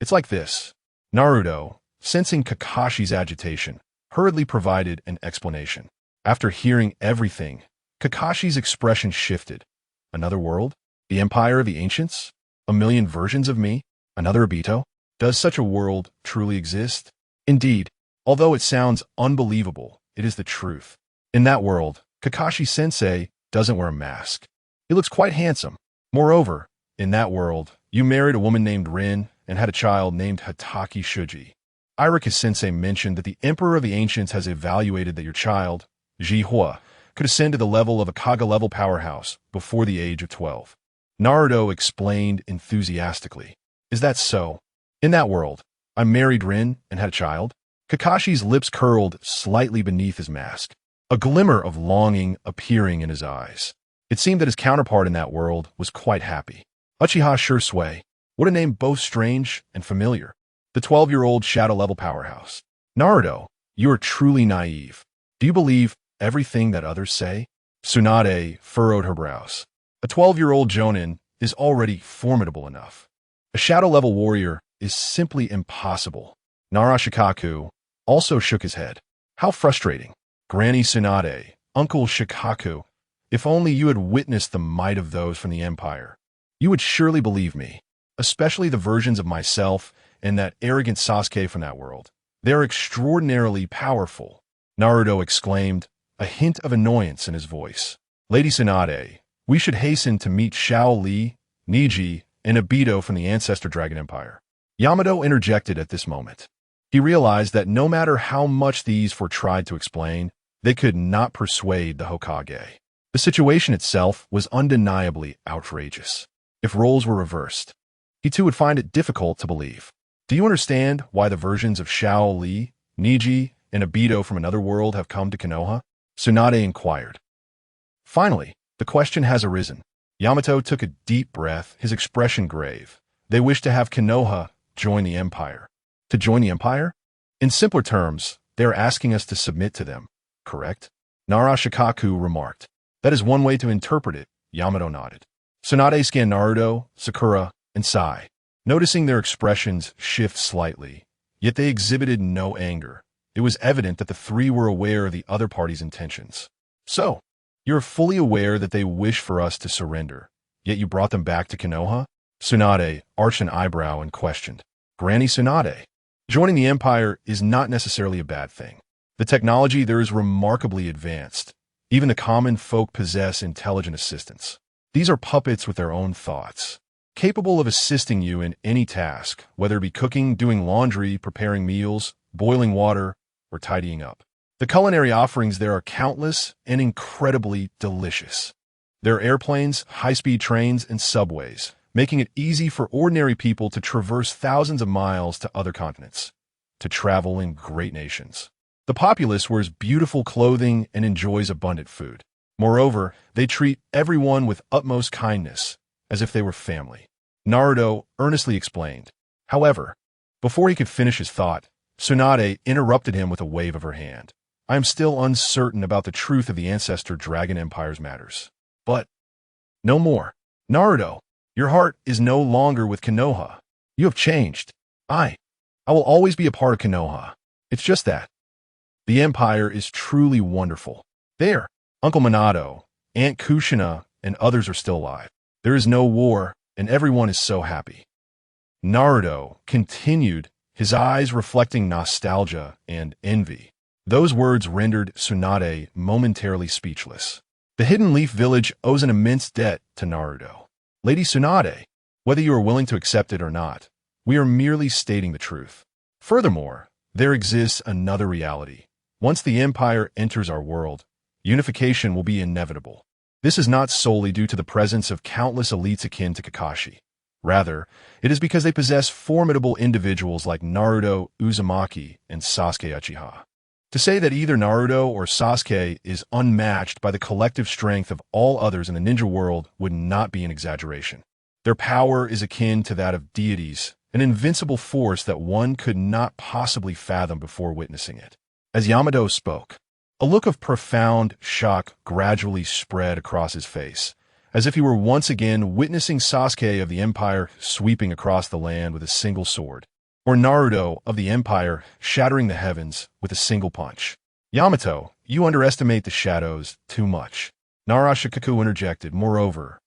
It's like this. Naruto, sensing Kakashi's agitation, hurriedly provided an explanation. After hearing everything, Kakashi's expression shifted. Another world? The Empire of the Ancients? A million versions of me? Another Obito? Does such a world truly exist? Indeed, although it sounds unbelievable, it is the truth. In that world, Kakashi-sensei doesn't wear a mask. He looks quite handsome. Moreover, in that world, you married a woman named Rin and had a child named Hatake Shuji. Irika-sensei mentioned that the Emperor of the Ancients has evaluated that your child, Jihua, could ascend to the level of a Kaga-level powerhouse before the age of 12. Naruto explained enthusiastically. Is that so? In that world, I married Rin and had a child? Kakashi's lips curled slightly beneath his mask, a glimmer of longing appearing in his eyes. It seemed that his counterpart in that world was quite happy. Uchiha Shursui, what a name both strange and familiar. The 12-year-old shadow-level powerhouse. Naruto, you are truly naive. Do you believe everything that others say? Tsunade furrowed her brows. A 12-year-old Jonin is already formidable enough. A shadow-level warrior is simply impossible. Narashikaku also shook his head. How frustrating. Granny Tsunade, Uncle Shikaku, if only you had witnessed the might of those from the Empire. You would surely believe me, especially the versions of myself and that arrogant Sasuke from that world. They're extraordinarily powerful, Naruto exclaimed, a hint of annoyance in his voice. Lady Tsunade, we should hasten to meet Xiao Li, Niji, and Obito from the Ancestor Dragon Empire. Yamato interjected at this moment. He realized that no matter how much these four tried to explain, they could not persuade the Hokage. The situation itself was undeniably outrageous. If roles were reversed, he too would find it difficult to believe. Do you understand why the versions of Xiao Li, Niji, and Obito from another world have come to Konoha? Tsunade inquired. Finally, the question has arisen. Yamato took a deep breath, his expression grave. They wish to have Konoha join the Empire. To join the Empire? In simpler terms, they are asking us to submit to them, correct? Narashikaku remarked. That is one way to interpret it, Yamato nodded. Tsunade scanned Naruto, Sakura, and Sai, noticing their expressions shift slightly, yet they exhibited no anger. It was evident that the three were aware of the other party's intentions. So, you're fully aware that they wish for us to surrender, yet you brought them back to Konoha? Tsunade arched an eyebrow and questioned. Granny Tsunade, joining the Empire is not necessarily a bad thing. The technology there is remarkably advanced. Even the common folk possess intelligent assistants. These are puppets with their own thoughts, capable of assisting you in any task, whether it be cooking, doing laundry, preparing meals, boiling water, or tidying up. The culinary offerings there are countless and incredibly delicious. There are airplanes, high-speed trains, and subways, making it easy for ordinary people to traverse thousands of miles to other continents, to travel in great nations. The populace wears beautiful clothing and enjoys abundant food. Moreover, they treat everyone with utmost kindness, as if they were family. Naruto earnestly explained. However, before he could finish his thought, Tsunade interrupted him with a wave of her hand. I am still uncertain about the truth of the Ancestor Dragon Empire's matters. But, no more. Naruto, your heart is no longer with Konoha. You have changed. I will always be a part of Konoha. It's just that. The Empire is truly wonderful. There, Uncle Minato, Aunt Kushina, and others are still alive. There is no war, and everyone is so happy. Naruto continued, his eyes reflecting nostalgia and envy. Those words rendered Tsunade momentarily speechless. The Hidden Leaf Village owes an immense debt to Naruto. Lady Tsunade, whether you are willing to accept it or not, we are merely stating the truth. Furthermore, there exists another reality. Once the Empire enters our world, unification will be inevitable. This is not solely due to the presence of countless elites akin to Kakashi. Rather, it is because they possess formidable individuals like Naruto, Uzumaki, and Sasuke Uchiha. To say that either Naruto or Sasuke is unmatched by the collective strength of all others in the ninja world would not be an exaggeration. Their power is akin to that of deities, an invincible force that one could not possibly fathom before witnessing it. As Yamato spoke, a look of profound shock gradually spread across his face, as if he were once again witnessing Sasuke of the Empire sweeping across the land with a single sword, or Naruto of the Empire shattering the heavens with a single punch. Yamato, you underestimate the shadows too much. Narashikaku interjected. Moreover,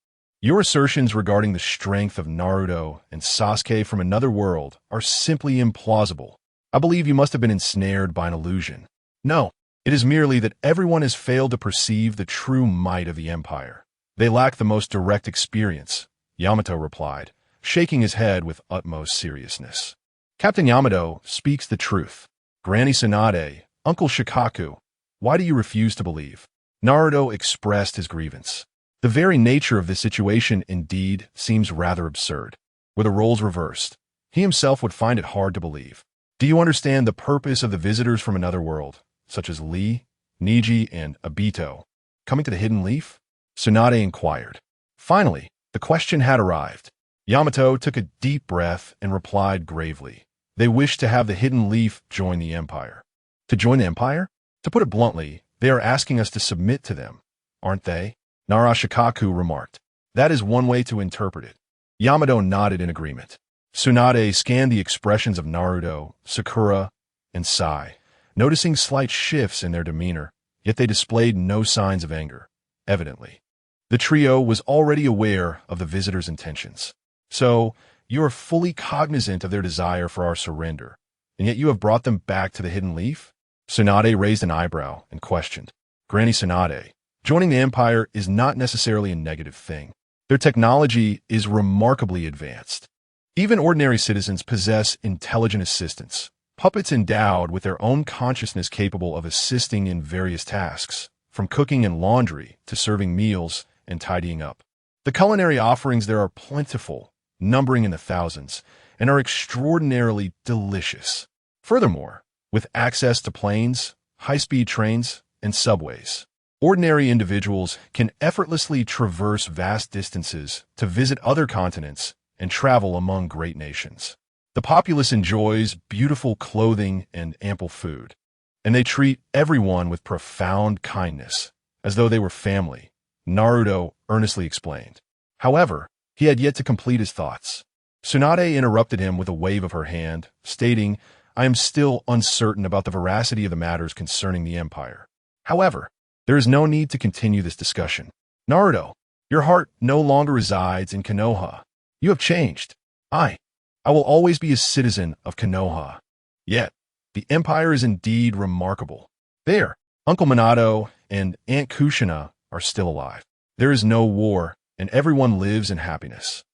Your assertions regarding the strength of Naruto and Sasuke from another world are simply implausible. I believe you must have been ensnared by an illusion. No, it is merely that everyone has failed to perceive the true might of the Empire. They lack the most direct experience, Yamato replied, shaking his head with utmost seriousness. Captain Yamato speaks the truth. Granny Tsunade, Uncle Shikaku, why do you refuse to believe? Naruto expressed his grievance. The very nature of this situation indeed seems rather absurd. Were the roles reversed, he himself would find it hard to believe. Do you understand the purpose of the visitors from another world, such as Lee, Niji, and Obito, coming to the Hidden Leaf? Tsunade inquired. Finally, the question had arrived. Yamato took a deep breath and replied gravely. They wish to have the Hidden Leaf join the Empire. To join the Empire? To put it bluntly, they are asking us to submit to them, aren't they? Shikaku remarked. That is one way to interpret it. Yamato nodded in agreement. Tsunade scanned the expressions of Naruto, Sakura, and Sai, noticing slight shifts in their demeanor, yet they displayed no signs of anger, evidently. The trio was already aware of the visitors' intentions. So, you are fully cognizant of their desire for our surrender, and yet you have brought them back to the Hidden Leaf? Tsunade raised an eyebrow and questioned. Granny Tsunade, joining the Empire is not necessarily a negative thing. Their technology is remarkably advanced. Even ordinary citizens possess intelligent assistants, puppets endowed with their own consciousness capable of assisting in various tasks, from cooking and laundry to serving meals and tidying up. The culinary offerings there are plentiful, numbering in the thousands, and are extraordinarily delicious. Furthermore, with access to planes, high-speed trains, and subways, ordinary individuals can effortlessly traverse vast distances to visit other continents and travel among great nations. The populace enjoys beautiful clothing and ample food, and they treat everyone with profound kindness, as though they were family, Naruto earnestly explained. However, he had yet to complete his thoughts. Tsunade interrupted him with a wave of her hand, stating, I am still uncertain about the veracity of the matters concerning the Empire. However, there is no need to continue this discussion. Naruto, your heart no longer resides in Konoha. You have changed. I will always be a citizen of Konoha. Yet, the Empire is indeed remarkable. There, Uncle Minato and Aunt Kushina are still alive. There is no war, and everyone lives in happiness.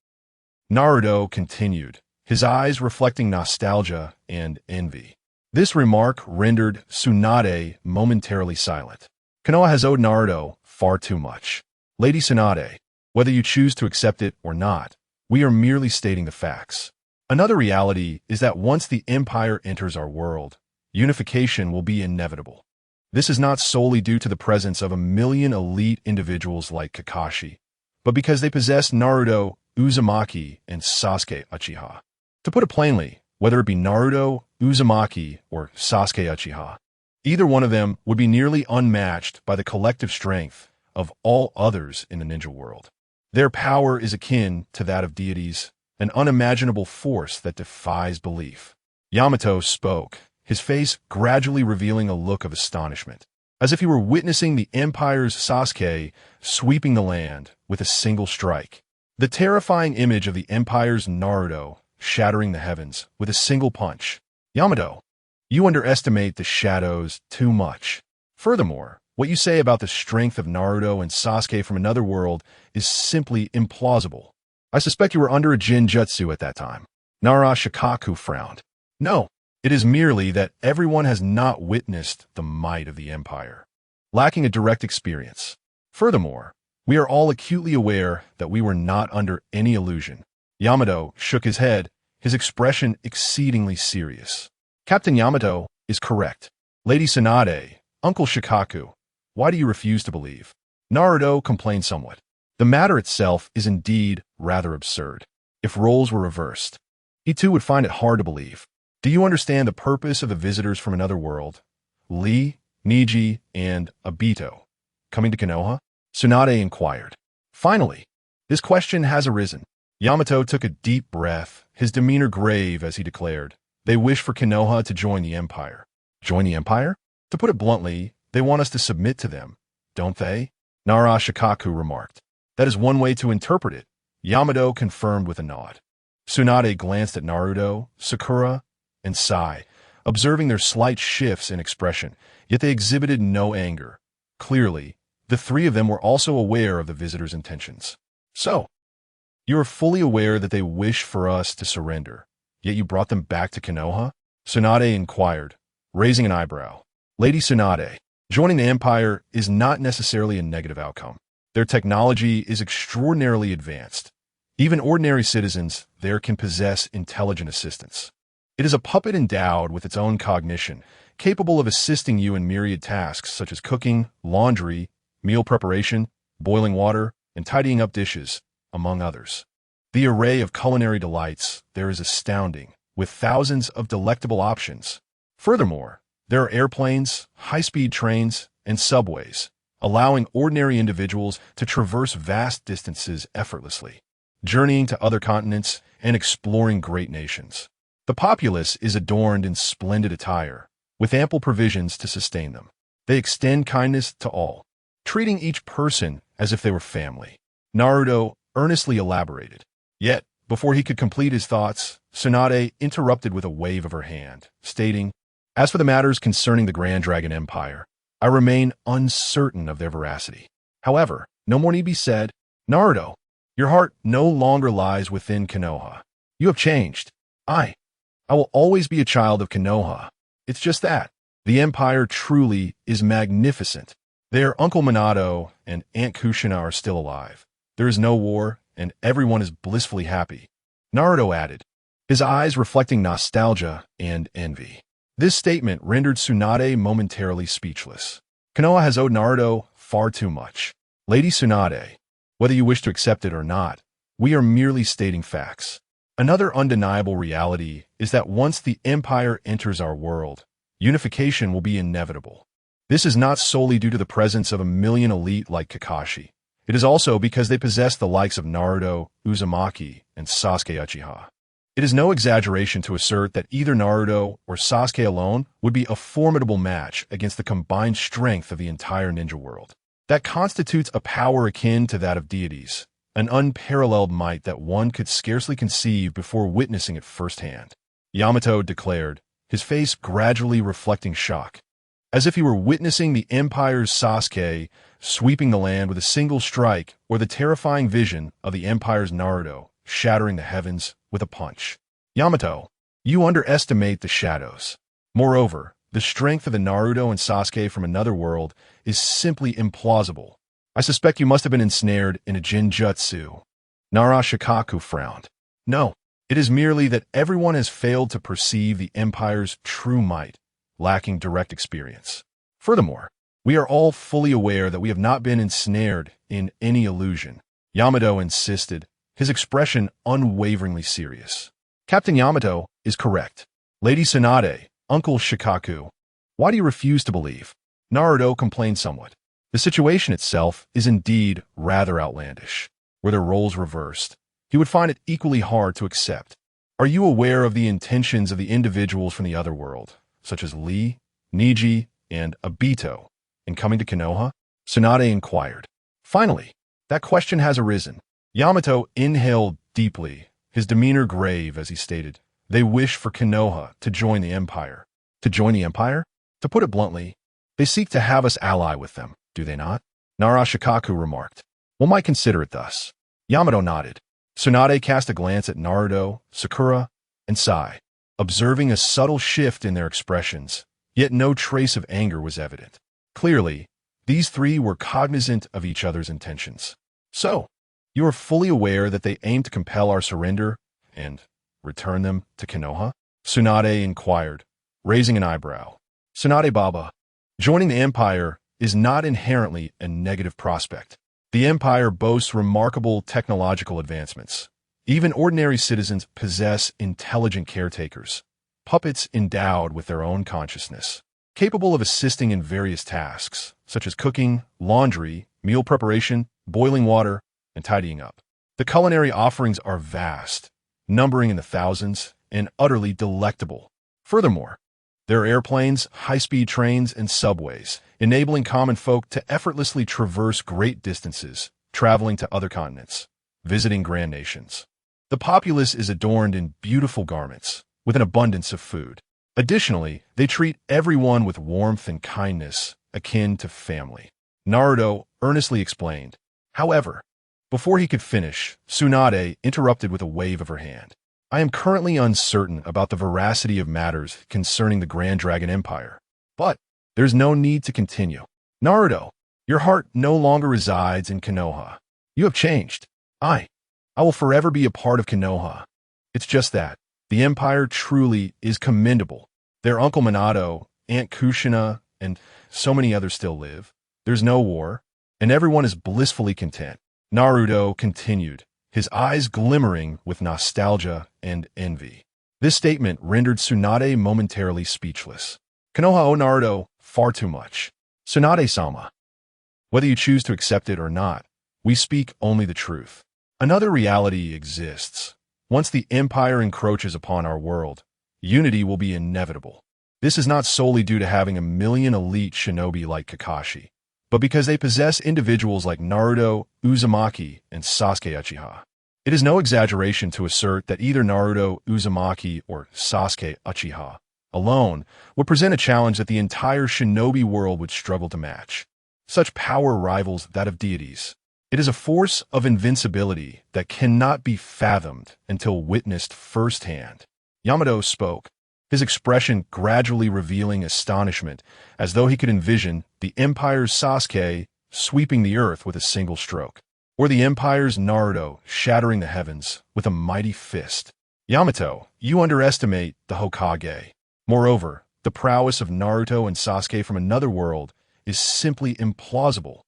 Naruto continued, his eyes reflecting nostalgia and envy. This remark rendered Tsunade momentarily silent. Konoha has owed Naruto far too much. Lady Tsunade, whether you choose to accept it or not, we are merely stating the facts. Another reality is that once the Empire enters our world, unification will be inevitable. This is not solely due to the presence of a million elite individuals like Kakashi, but because they possess Naruto, Uzumaki, and Sasuke Uchiha. To put it plainly, whether it be Naruto, Uzumaki, or Sasuke Uchiha, either one of them would be nearly unmatched by the collective strength of all others in the ninja world. Their power is akin to that of deities, an unimaginable force that defies belief. Yamato spoke, his face gradually revealing a look of astonishment, as if he were witnessing the Empire's Sasuke sweeping the land with a single strike. The terrifying image of the Empire's Naruto shattering the heavens with a single punch. Yamato, you underestimate the shadows too much. Furthermore, what you say about the strength of Naruto and Sasuke from another world is simply implausible. I suspect you were under a Jinjutsu at that time. Shikaku frowned. No, it is merely that everyone has not witnessed the might of the Empire, lacking a direct experience. Furthermore, we are all acutely aware that we were not under any illusion. Yamato shook his head, his expression exceedingly serious. Captain Yamato is correct. Lady Tsunade, Uncle Shikaku, why do you refuse to believe? Naruto complained somewhat. The matter itself is indeed rather absurd. If roles were reversed, he too would find it hard to believe. Do you understand the purpose of the visitors from another world, Lee, Niji, and Obito, coming to Konoha? Tsunade inquired. Finally, this question has arisen. Yamato took a deep breath, his demeanor grave as he declared, they wish for Konoha to join the Empire. Join the Empire? To put it bluntly, they want us to submit to them, don't they? Shikaku remarked. That is one way to interpret it, Yamato confirmed with a nod. Tsunade glanced at Naruto, Sakura, and Sai, observing their slight shifts in expression, yet they exhibited no anger. Clearly, the three of them were also aware of the visitor's intentions. So, you are fully aware that they wish for us to surrender, yet you brought them back to Konoha? Tsunade inquired, raising an eyebrow. Lady Tsunade, joining the Empire is not necessarily a negative outcome. Their technology is extraordinarily advanced. Even ordinary citizens there can possess intelligent assistants. It is a puppet endowed with its own cognition, capable of assisting you in myriad tasks such as cooking, laundry, meal preparation, boiling water, and tidying up dishes, among others. The array of culinary delights there is astounding, with thousands of delectable options. Furthermore, there are airplanes, high-speed trains, and subways, allowing ordinary individuals to traverse vast distances effortlessly, journeying to other continents and exploring great nations. The populace is adorned in splendid attire, with ample provisions to sustain them. They extend kindness to all, treating each person as if they were family. Naruto earnestly elaborated. Yet, before he could complete his thoughts, Tsunade interrupted with a wave of her hand, stating, "As for the matters concerning the Grand Dragon Empire, I remain uncertain of their veracity. However, no more need be said. Naruto, your heart no longer lies within Konoha. You have changed. I will always be a child of Konoha. It's just that. The Empire truly is magnificent. Their Uncle Minato and Aunt Kushina are still alive. There is no war, and everyone is blissfully happy," Naruto added, his eyes reflecting nostalgia and envy. This statement rendered Tsunade momentarily speechless. Konoha has owed Naruto far too much. Lady Tsunade, whether you wish to accept it or not, we are merely stating facts. Another undeniable reality is that once the Empire enters our world, unification will be inevitable. This is not solely due to the presence of a million elite like Kakashi. It is also because they possess the likes of Naruto, Uzumaki, and Sasuke Uchiha. It is no exaggeration to assert that either Naruto or Sasuke alone would be a formidable match against the combined strength of the entire ninja world. That constitutes a power akin to that of deities, an unparalleled might that one could scarcely conceive before witnessing it firsthand. Yamato declared, his face gradually reflecting shock, as if he were witnessing the Empire's Sasuke sweeping the land with a single strike, or the terrifying vision of the Empire's Naruto shattering the heavens with a punch. Yamato, you underestimate the shadows. Moreover, the strength of the Naruto and Sasuke from another world is simply implausible. I suspect you must have been ensnared in a jinjutsu. Nara Shikaku frowned. No, it is merely that everyone has failed to perceive the Empire's true might, lacking direct experience. Furthermore, we are all fully aware that we have not been ensnared in any illusion, Yamato insisted, his expression unwaveringly serious. Captain Yamato is correct. Lady Tsunade, Uncle Shikaku, why do you refuse to believe? Naruto complained somewhat. The situation itself is indeed rather outlandish. Were their roles reversed, he would find it equally hard to accept. Are you aware of the intentions of the individuals from the other world, such as Lee, Niji, and Obito, in coming to Konoha? Tsunade inquired. Finally, that question has arisen. Yamato inhaled deeply, his demeanor grave as he stated, they wish for Konoha to join the Empire. To join the Empire? To put it bluntly, they seek to have us ally with them, do they not? Nara Shikaku remarked. One might consider it thus. Yamato nodded. Tsunade cast a glance at Naruto, Sakura, and Sai, observing a subtle shift in their expressions, yet no trace of anger was evident. Clearly, these three were cognizant of each other's intentions. So, you are fully aware that they aim to compel our surrender and return them to Konoha? Tsunade inquired, raising an eyebrow. Tsunade Baba, joining the Empire is not inherently a negative prospect. The Empire boasts remarkable technological advancements. Even ordinary citizens possess intelligent caretakers, puppets endowed with their own consciousness, capable of assisting in various tasks, such as cooking, laundry, meal preparation, boiling water, and tidying up. The culinary offerings are vast, numbering in the thousands, and utterly delectable. Furthermore, there are airplanes, high-speed trains, and subways, enabling common folk to effortlessly traverse great distances, traveling to other continents, visiting grand nations. The populace is adorned in beautiful garments, with an abundance of food. Additionally, they treat everyone with warmth and kindness, akin to family. Naruto earnestly explained. However, before he could finish, Tsunade interrupted with a wave of her hand. I am currently uncertain about the veracity of matters concerning the Grand Dragon Empire, but there's no need to continue. Naruto, your heart no longer resides in Konoha. You have changed. I will forever be a part of Konoha. It's just that the Empire truly is commendable. Their Uncle Minato, Aunt Kushina, and so many others still live. There's no war, and everyone is blissfully content. Naruto continued, his eyes glimmering with nostalgia and envy. This statement rendered Tsunade momentarily speechless. Konoha owe Naruto far too much. Tsunade-sama. Whether you choose to accept it or not, we speak only the truth. Another reality exists. Once the Empire encroaches upon our world, unity will be inevitable. This is not solely due to having a million elite shinobi like Kakashi, but because they possess individuals like Naruto, Uzumaki, and Sasuke Uchiha. It is no exaggeration to assert that either Naruto, Uzumaki, or Sasuke Uchiha alone would present a challenge that the entire shinobi world would struggle to match. Such power rivals that of deities. It is a force of invincibility that cannot be fathomed until witnessed firsthand. Yamato spoke, his expression gradually revealing astonishment, as though he could envision the Empire's Sasuke sweeping the earth with a single stroke, or the Empire's Naruto shattering the heavens with a mighty fist. Yamato, you underestimate the Hokage. Moreover, the prowess of Naruto and Sasuke from another world is simply implausible.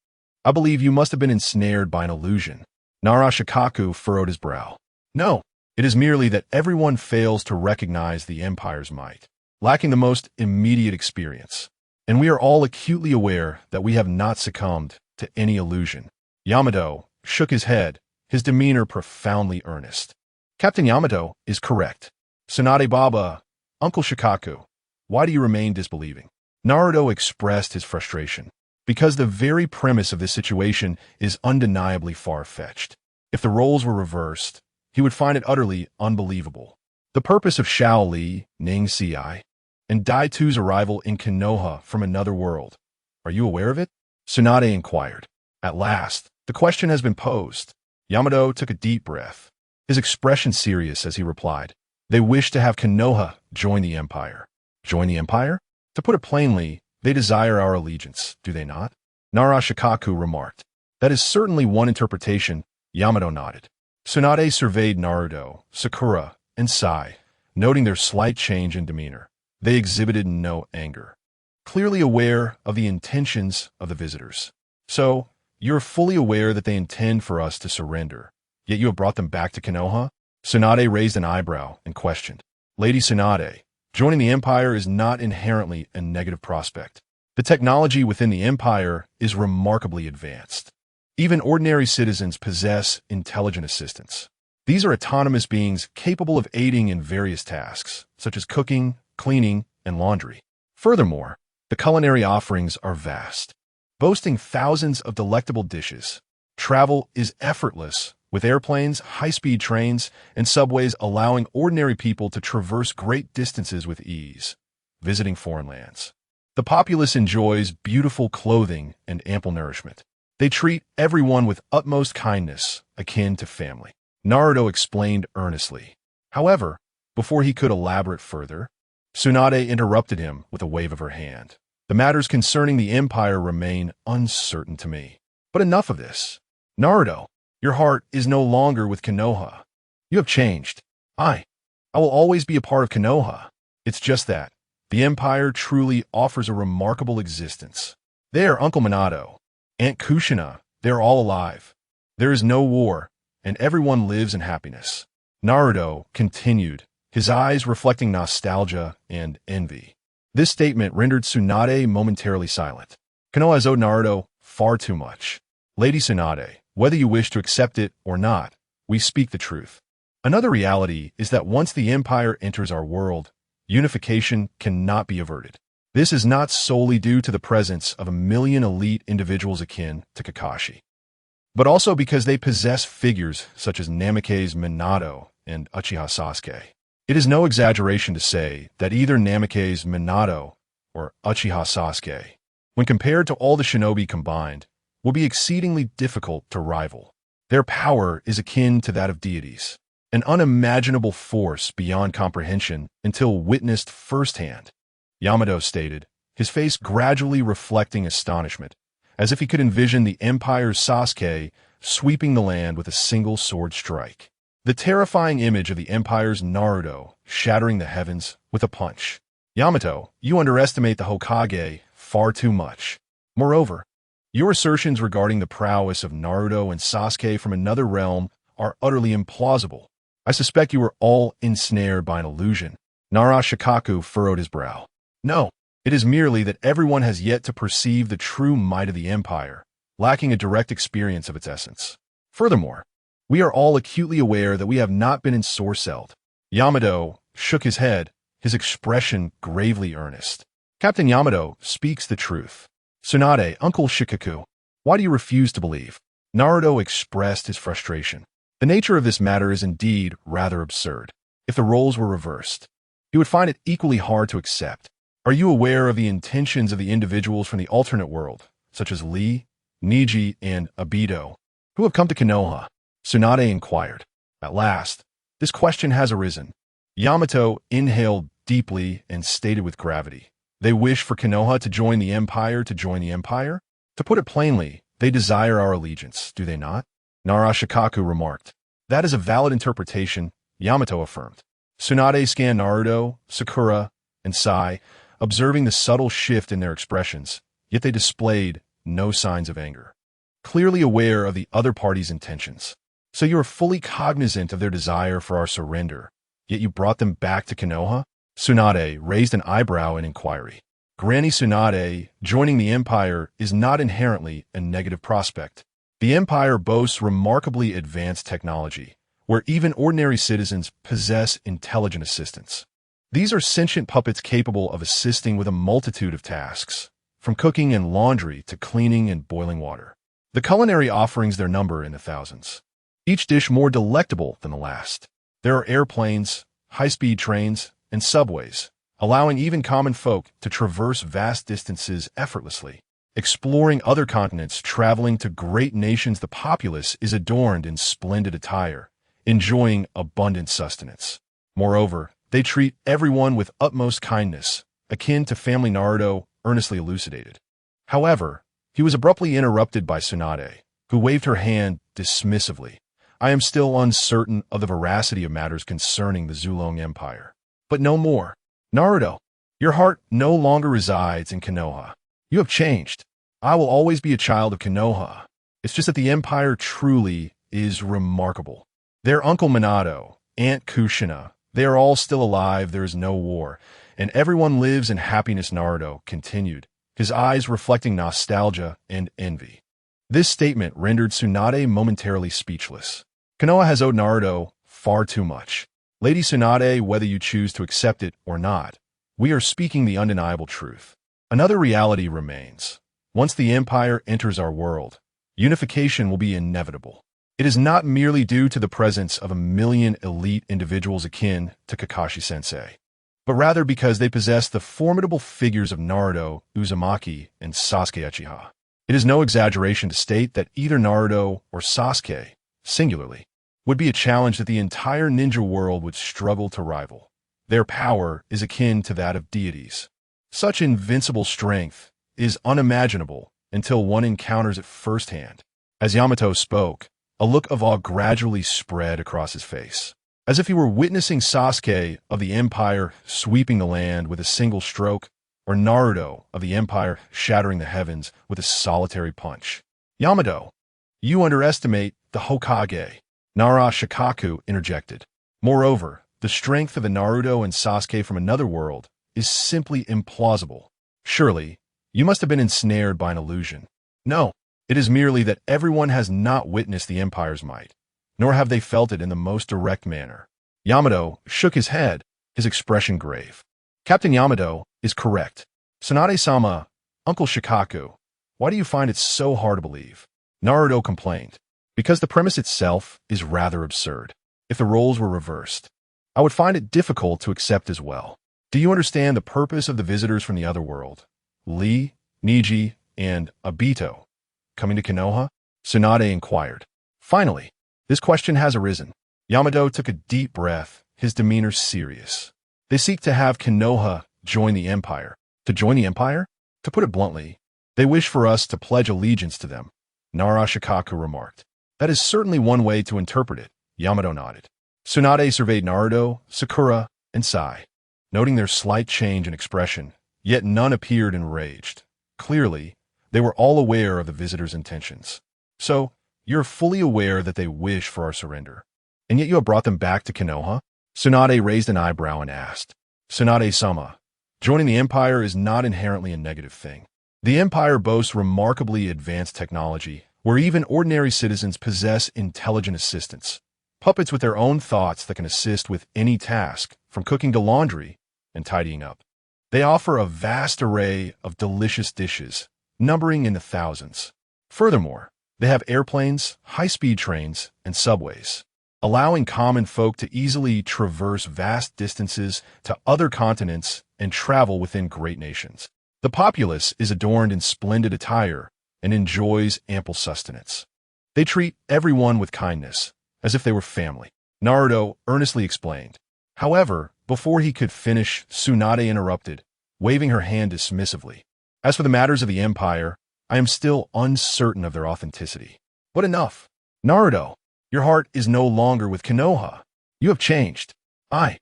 I believe you must have been ensnared by an illusion. Narashikaku furrowed his brow. No, it is merely that everyone fails to recognize the Empire's might, lacking the most immediate experience. And we are all acutely aware that we have not succumbed to any illusion. Yamato shook his head, his demeanor profoundly earnest. Captain Yamato is correct. Tsunade Baba, Uncle Shikaku, why do you remain disbelieving? Naruto expressed his frustration. Because the very premise of this situation is undeniably far-fetched. If the roles were reversed, he would find it utterly unbelievable. The purpose of Xiao Li, Ning Xiai, and Daitu's arrival in Konoha from another world. Are you aware of it? Tsunade inquired. At last, the question has been posed. Yamato took a deep breath, his expression serious as he replied. They wish to have Konoha join the Empire. Join the Empire? To put it plainly, they desire our allegiance, do they not? Narashikaku remarked. That is certainly one interpretation. Yamato nodded. Tsunade surveyed Naruto, Sakura, and Sai, noting their slight change in demeanor. They exhibited no anger, clearly aware of the intentions of the visitors. So, you're fully aware that they intend for us to surrender, yet you have brought them back to Konoha? Tsunade raised an eyebrow and questioned. Lady Tsunade, joining the Empire is not inherently a negative prospect. The technology within the Empire is remarkably advanced. Even ordinary citizens possess intelligent assistants. These are autonomous beings capable of aiding in various tasks, such as cooking, cleaning, and laundry. Furthermore, the culinary offerings are vast, boasting thousands of delectable dishes. Travel is effortless, with airplanes, high-speed trains, and subways allowing ordinary people to traverse great distances with ease, visiting foreign lands. The populace enjoys beautiful clothing and ample nourishment. They treat everyone with utmost kindness, akin to family. Naruto explained earnestly. However, before he could elaborate further, Tsunade interrupted him with a wave of her hand. The matters concerning the Empire remain uncertain to me. But enough of this. Naruto, your heart is no longer with Konoha. You have changed. I will always be a part of Konoha. It's just that the Empire truly offers a remarkable existence. There, Uncle Minato, Aunt Kushina, they're all alive. There is no war, and everyone lives in happiness. Naruto continued, his eyes reflecting nostalgia and envy. This statement rendered Tsunade momentarily silent. Konoha has owed Naruto far too much. Lady Tsunade, whether you wish to accept it or not, we speak the truth. Another reality is that once the Empire enters our world, unification cannot be averted. This is not solely due to the presence of a million elite individuals akin to Kakashi, but also because they possess figures such as Namikaze Minato and Uchiha Sasuke. It is no exaggeration to say that either Namikaze Minato or Uchiha Sasuke, when compared to all the shinobi combined, will be exceedingly difficult to rival. Their power is akin to that of deities, an unimaginable force beyond comprehension until witnessed firsthand. Yamato stated, his face gradually reflecting astonishment, as if he could envision the Empire's Sasuke sweeping the land with a single sword strike. The terrifying image of the Empire's Naruto shattering the heavens with a punch. Yamato, you underestimate the Hokage far too much. Moreover, your assertions regarding the prowess of Naruto and Sasuke from another realm are utterly implausible. I suspect you are all ensnared by an illusion. Nara Shikaku furrowed his brow. No, it is merely that everyone has yet to perceive the true might of the Empire, lacking a direct experience of its essence. Furthermore, we are all acutely aware that we have not been ensorcelled. Yamato shook his head, his expression gravely earnest. Captain Yamato speaks the truth. Tsunade, Uncle Shikaku, why do you refuse to believe? Naruto expressed his frustration. The nature of this matter is indeed rather absurd. If the roles were reversed, he would find it equally hard to accept. Are you aware of the intentions of the individuals from the alternate world, such as Lee, Niji, and Abido, who have come to Konoha? Tsunade inquired. At last, this question has arisen. Yamato inhaled deeply and stated with gravity. They wish for Konoha to join the Empire to join the Empire? To put it plainly, they desire our allegiance, do they not? Nara Shikaku remarked. That is a valid interpretation, Yamato affirmed. Tsunade scanned Naruto, Sakura, and Sai, observing the subtle shift in their expressions, yet they displayed no signs of anger. Clearly aware of the other party's intentions. So you are fully cognizant of their desire for our surrender, yet you brought them back to Konoha? Tsunade raised an eyebrow in inquiry. Granny Tsunade joining the Empire is not inherently a negative prospect. The Empire boasts remarkably advanced technology, where even ordinary citizens possess intelligent assistants. These are sentient puppets capable of assisting with a multitude of tasks, from cooking and laundry to cleaning and boiling water. The culinary offerings their number in the thousands, each dish more delectable than the last. There are airplanes, high-speed trains, and subways, allowing even common folk to traverse vast distances effortlessly. Exploring other continents, traveling to great nations, the populace is adorned in splendid attire, enjoying abundant sustenance. Moreover, they treat everyone with utmost kindness, akin to family, Naruto earnestly elucidated. However, he was abruptly interrupted by Tsunade, who waved her hand dismissively. I am still uncertain of the veracity of matters concerning the Zulong Empire. But no more. Naruto, your heart no longer resides in Konoha. You have changed. I will always be a child of Konoha. It's just that the Empire truly is remarkable. Their Uncle Minato, Aunt Kushina, they are all still alive, there is no war, and everyone lives in happiness. Naruto continued, his eyes reflecting nostalgia and envy. This statement rendered Tsunade momentarily speechless. Konoha has owed Naruto far too much. Lady Tsunade, whether you choose to accept it or not, we are speaking the undeniable truth. Another reality remains. Once the Empire enters our world, unification will be inevitable. It is not merely due to the presence of 1,000,000 elite individuals akin to Kakashi-sensei, but rather because they possess the formidable figures of Naruto, Uzumaki, and Sasuke Uchiha. It is no exaggeration to state that either Naruto or Sasuke, singularly, would be a challenge that the entire ninja world would struggle to rival. Their power is akin to that of deities. Such invincible strength is unimaginable until one encounters it firsthand. As Yamato spoke, a look of awe gradually spread across his face, as if he were witnessing Sasuke of the Empire sweeping the land with a single stroke, or Naruto of the Empire shattering the heavens with a solitary punch. Yamato, you underestimate the Hokage, Nara Shikaku interjected. Moreover, the strength of the Naruto and Sasuke from another world is simply implausible. Surely, you must have been ensnared by an illusion. No, it is merely that everyone has not witnessed the Empire's might, nor have they felt it in the most direct manner. Yamato shook his head, his expression grave. Captain Yamato is correct. Tsunade-sama, Uncle Shikaku, why do you find it so hard to believe? Naruto complained. because the premise itself is rather absurd. If the roles were reversed, I would find it difficult to accept as well. Do you understand the purpose of the visitors from the other world? Lee, Niji, and Obito coming to Konoha? Tsunade inquired. Finally, this question has arisen. Yamato took a deep breath, his demeanor serious. They seek to have Konoha join the Empire. To join the Empire? To put it bluntly, they wish for us to pledge allegiance to them, Nara Shikaku remarked. That is certainly one way to interpret it, Yamato nodded. Tsunade surveyed Naruto, Sakura, and Sai, noting their slight change in expression, yet none appeared enraged. Clearly, they were all aware of the visitors' intentions. So, you're fully aware that they wish for our surrender. And yet you have brought them back to Konoha? Tsunade raised an eyebrow and asked. Tsunade-sama, joining the Empire is not inherently a negative thing. The Empire boasts remarkably advanced technology, where even ordinary citizens possess intelligent assistants, puppets with their own thoughts that can assist with any task, from cooking to laundry and tidying up. They offer a vast array of delicious dishes, numbering in the thousands. Furthermore, they have airplanes, high-speed trains, and subways, allowing common folk to easily traverse vast distances to other continents and travel within great nations. The populace is adorned in splendid attire and enjoys ample sustenance. They treat everyone with kindness, as if they were family, Naruto earnestly explained. However, before he could finish, Tsunade interrupted, waving her hand dismissively. As for the matters of the Empire, I am still uncertain of their authenticity. But enough. Naruto, your heart is no longer with Konoha. You have changed. I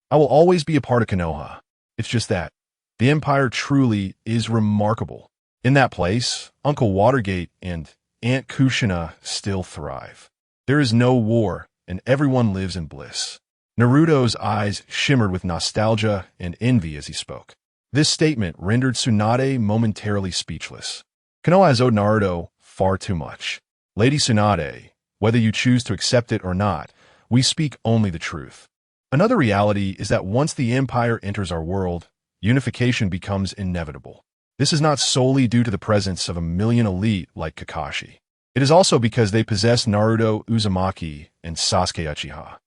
will always be a part of Konoha. It's just that the Empire truly is remarkable. In that place, Uncle Watergate and Aunt Kushina still thrive. There is no war, and everyone lives in bliss. Naruto's eyes shimmered with nostalgia and envy as he spoke. This statement rendered Tsunade momentarily speechless. Konoha has owed Naruto far too much. Lady Tsunade, whether you choose to accept it or not, we speak only the truth. Another reality is that once the Empire enters our world, unification becomes inevitable. This is not solely due to the presence of a million elite like Kakashi. It is also because they possess Naruto Uzumaki and Sasuke Uchiha.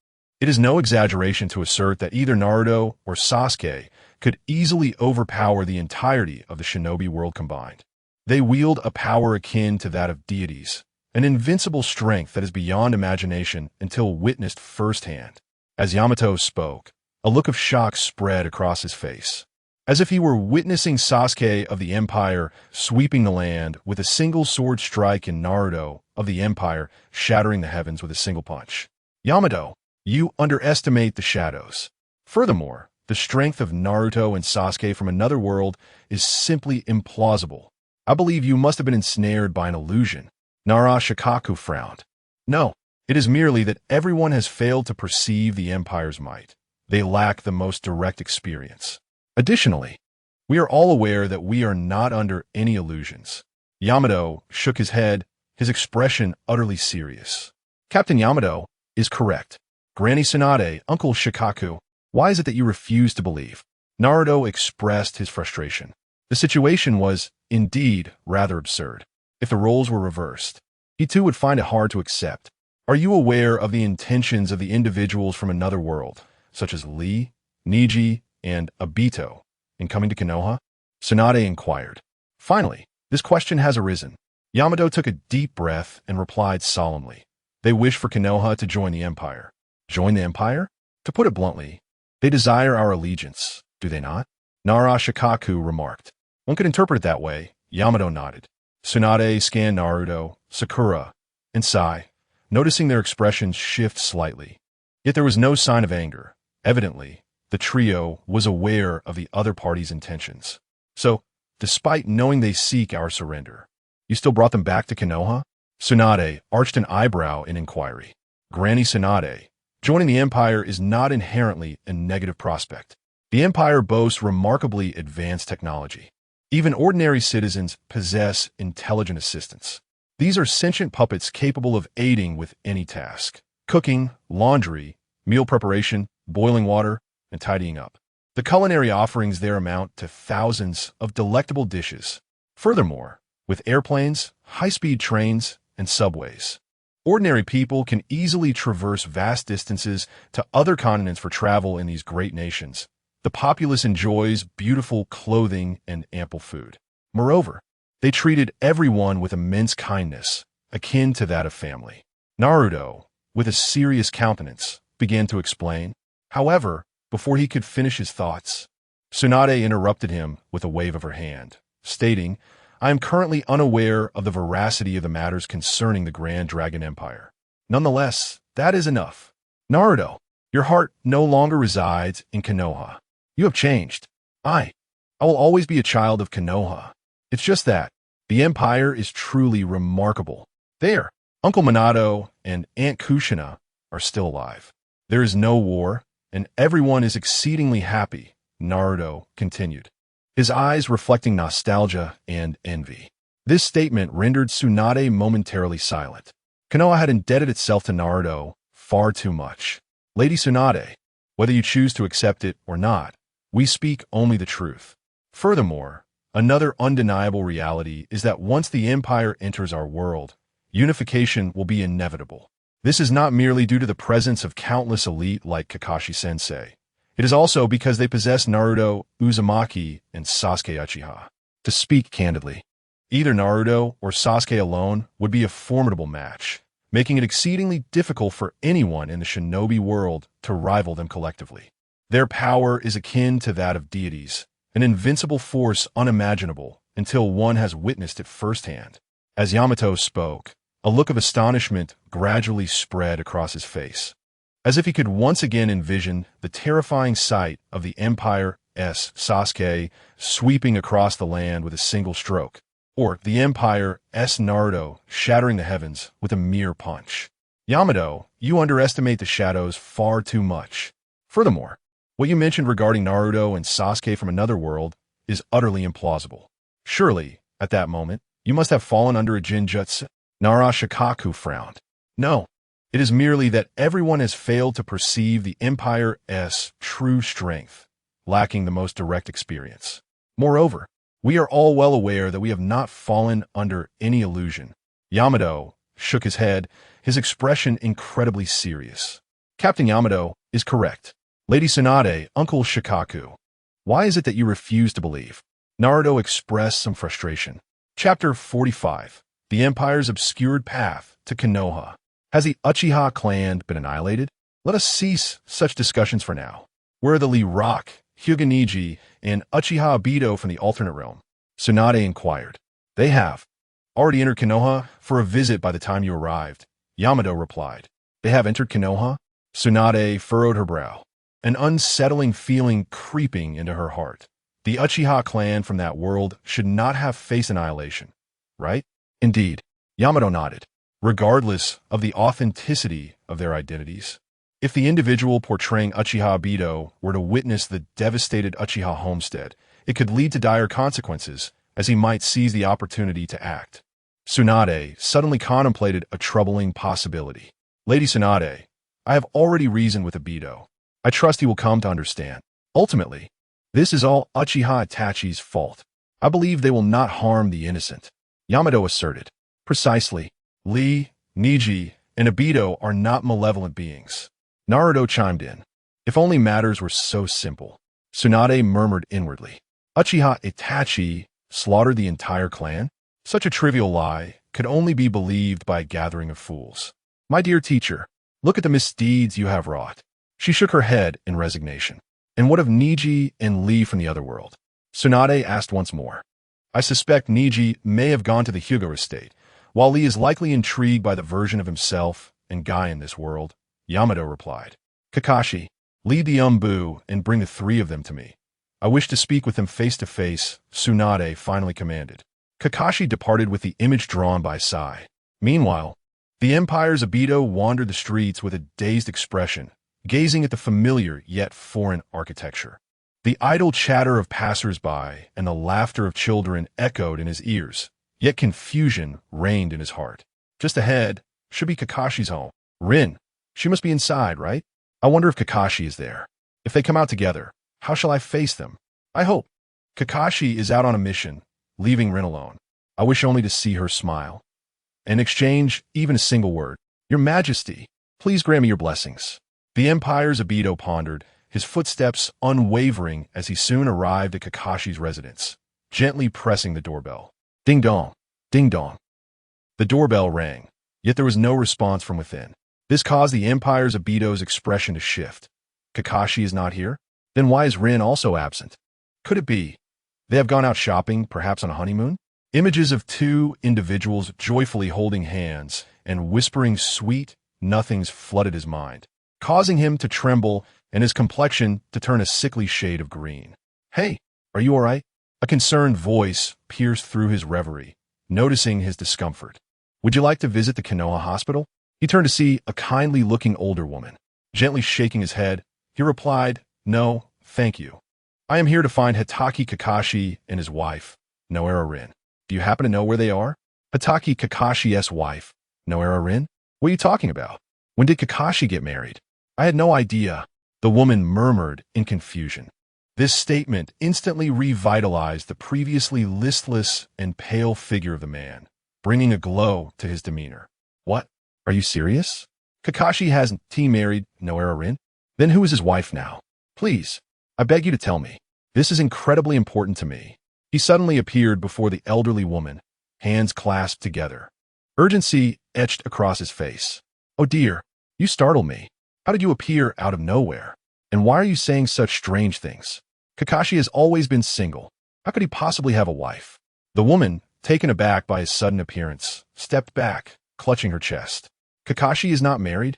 It is no exaggeration to assert that either Naruto or Sasuke could easily overpower the entirety of the shinobi world combined. They wield a power akin to that of deities, an invincible strength that is beyond imagination until witnessed firsthand. As Yamato spoke, a look of shock spread across his face, as if he were witnessing Sasuke of the Empire sweeping the land with a single sword strike and Naruto of the Empire shattering the heavens with a single punch. Yamato, you underestimate the shadows. Furthermore, the strength of Naruto and Sasuke from another world is simply implausible. I believe you must have been ensnared by an illusion. Nara Shikaku frowned. No, it is merely that everyone has failed to perceive the Empire's might. They lack the most direct experience. Additionally, we are all aware that we are not under any illusions. Yamato shook his head, his expression utterly serious. Captain Yamato is correct. Granny Tsunade, Uncle Shikaku, why is it that you refuse to believe? Naruto expressed his frustration. The situation was, indeed, rather absurd. If the roles were reversed, he too would find it hard to accept. Are you aware of the intentions of the individuals from another world, such as Lee, Niji, and Obito, in coming to Konoha? Tsunade inquired. Finally, this question has arisen. Yamato took a deep breath and replied solemnly. They wish for Konoha to join the Empire. Join the Empire? To put it bluntly, they desire our allegiance, do they not? Nara Shikaku remarked. One could interpret it that way. Yamato nodded. Tsunade scanned Naruto, Sakura, and Sai, noticing their expressions shift slightly. Yet there was no sign of anger. Evidently, the trio was aware of the other party's intentions. So, despite knowing they seek our surrender, you still brought them back to Konoha? Tsunade arched an eyebrow in inquiry. Granny Tsunade, joining the Empire is not inherently a negative prospect. The Empire boasts remarkably advanced technology. Even ordinary citizens possess intelligent assistants. These are sentient puppets capable of aiding with any task: cooking, laundry, meal preparation, boiling water, and tidying up. The culinary offerings there amount to thousands of delectable dishes. Furthermore, with airplanes, high-speed trains, and subways, Ordinary people can easily traverse vast distances to other continents for travel in these great nations. The populace enjoys beautiful clothing and ample food. Moreover, they treated everyone with immense kindness, akin to that of family. Naruto, with a serious countenance, began to explain. However, before he could finish his thoughts, Tsunade interrupted him with a wave of her hand, stating, "I am currently unaware of the veracity of the matters concerning the Grand Dragon Empire. Nonetheless, that is enough. Naruto, your heart no longer resides in Konoha. You have changed. I will always be a child of Konoha. It's just that the Empire is truly remarkable. There, Uncle Minato and Aunt Kushina are still alive. There is no war, and everyone is exceedingly happy," Naruto continued, his eyes reflecting nostalgia and envy. This statement rendered Tsunade momentarily silent. Konoha had indebted itself to Naruto far too much. "Lady Tsunade, whether you choose to accept it or not, we speak only the truth. Furthermore, another undeniable reality is that once the Empire enters our world, unification will be inevitable. This is not merely due to the presence of countless elite like Kakashi-sensei. It is also because they possess Naruto, Uzumaki, and Sasuke Uchiha. To speak candidly, either Naruto or Sasuke alone would be a formidable match, making it exceedingly difficult for anyone in the shinobi world to rival them collectively. Their power is akin to that of deities, an invincible force unimaginable until one has witnessed it firsthand." As Yamato spoke, a look of astonishment gradually spread across his face, as if he could once again envision the terrifying sight of the Empire's Sasuke sweeping across the land with a single stroke, or the Empire's Naruto shattering the heavens with a mere punch. "Yamato, you underestimate the shadows far too much. Furthermore, what you mentioned regarding Naruto and Sasuke from another world is utterly implausible. Surely, at that moment, you must have fallen under a jinjutsu." Nara Shikaku frowned. "No, it is merely that everyone has failed to perceive the Empire's true strength, lacking the most direct experience. Moreover, we are all well aware that we have not fallen under any illusion." Yamato shook his head, his expression incredibly serious. "Captain Yamato is correct. Lady Tsunade, Uncle Shikaku, why is it that you refuse to believe?" Naruto expressed some frustration. Chapter 45. The Empire's Obscured Path to Konoha. Has the Uchiha clan been annihilated? Let us cease such discussions for now. Where are the Lee Rock, Hyuga Neji, and Uchiha Obito from the alternate realm? Tsunade inquired. "They have already entered Konoha for a visit by the time you arrived," Yamato replied. "They have entered Konoha?" Tsunade furrowed her brow, an unsettling feeling creeping into her heart. The Uchiha clan from that world should not have faced annihilation, right? Indeed, Yamato nodded. Regardless of the authenticity of their identities, if the individual portraying Uchiha Obito were to witness the devastated Uchiha homestead, it could lead to dire consequences, as he might seize the opportunity to act. Tsunade suddenly contemplated a troubling possibility. "Lady Tsunade, I have already reasoned with Obito. I trust he will come to understand. Ultimately, this is all Uchiha Itachi's fault. I believe they will not harm the innocent," Yamato asserted. "Precisely. Lee, Neji, and Obito are not malevolent beings," Naruto chimed in. "If only matters were so simple." Tsunade murmured inwardly. Uchiha Itachi slaughtered the entire clan? Such a trivial lie could only be believed by a gathering of fools. "My dear teacher, look at the misdeeds you have wrought." She shook her head in resignation. "And what of Neji and Lee from the other world?" Tsunade asked once more. "I suspect Neji may have gone to the Hyuga estate, while Lee is likely intrigued by the version of himself and Guy in this world," Yamato replied. "Kakashi, lead the Umbu and bring the three of them to me. I wish to speak with them face to face," Tsunade finally commanded. Kakashi departed with the image drawn by Sai. Meanwhile, the Empire's Obito wandered the streets with a dazed expression, gazing at the familiar yet foreign architecture. The idle chatter of passers-by and the laughter of children echoed in his ears, yet confusion reigned in his heart. Just ahead should be Kakashi's home. Rin, she must be inside, right? I wonder if Kakashi is there. If they come out together, how shall I face them? I hope. Kakashi is out on a mission, leaving Rin alone. I wish only to see her smile and exchange even a single word. Your Majesty, please grant me your blessings. The Empire's Obito pondered, his footsteps unwavering as he soon arrived at Kakashi's residence, gently pressing the doorbell. Ding dong, ding dong. The doorbell rang, yet there was no response from within. This caused the Empire's Obito's expression to shift. Kakashi is not here? Then why is Rin also absent? Could it be they have gone out shopping, perhaps on a honeymoon? Images of two individuals joyfully holding hands and whispering sweet nothings flooded his mind, causing him to tremble and his complexion to turn a sickly shade of green. Hey, are you all right? A concerned voice pierced through his reverie, noticing his discomfort. Would you like to visit the Konoha hospital? He turned to see a kindly-looking older woman. Gently shaking his head, he replied, No, thank you. I am here to find Hitaki Kakashi and his wife, Noera Rin. Do you happen to know where they are? Hitaki Kakashi's wife, Noera Rin? What are you talking about? When did Kakashi get married? I had no idea, the woman murmured in confusion. This statement instantly revitalized the previously listless and pale figure of the man, bringing a glow to his demeanor. What? Are you serious? Kakashi hasn't married Noera Rin? Then who is his wife now? Please, I beg you to tell me. This is incredibly important to me. He suddenly appeared before the elderly woman, hands clasped together. Urgency etched across his face. Oh dear, you startled me. How did you appear out of nowhere? And why are you saying such strange things? Kakashi has always been single. How could he possibly have a wife? The woman, taken aback by his sudden appearance, stepped back, clutching her chest. Kakashi is not married?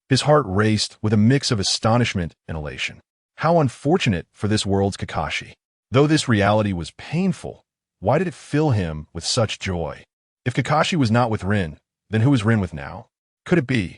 His heart raced with a mix of astonishment and elation. How unfortunate for this world's Kakashi. Though this reality was painful, why did it fill him with such joy? If Kakashi was not with Rin, then who is Rin with now? Could it be?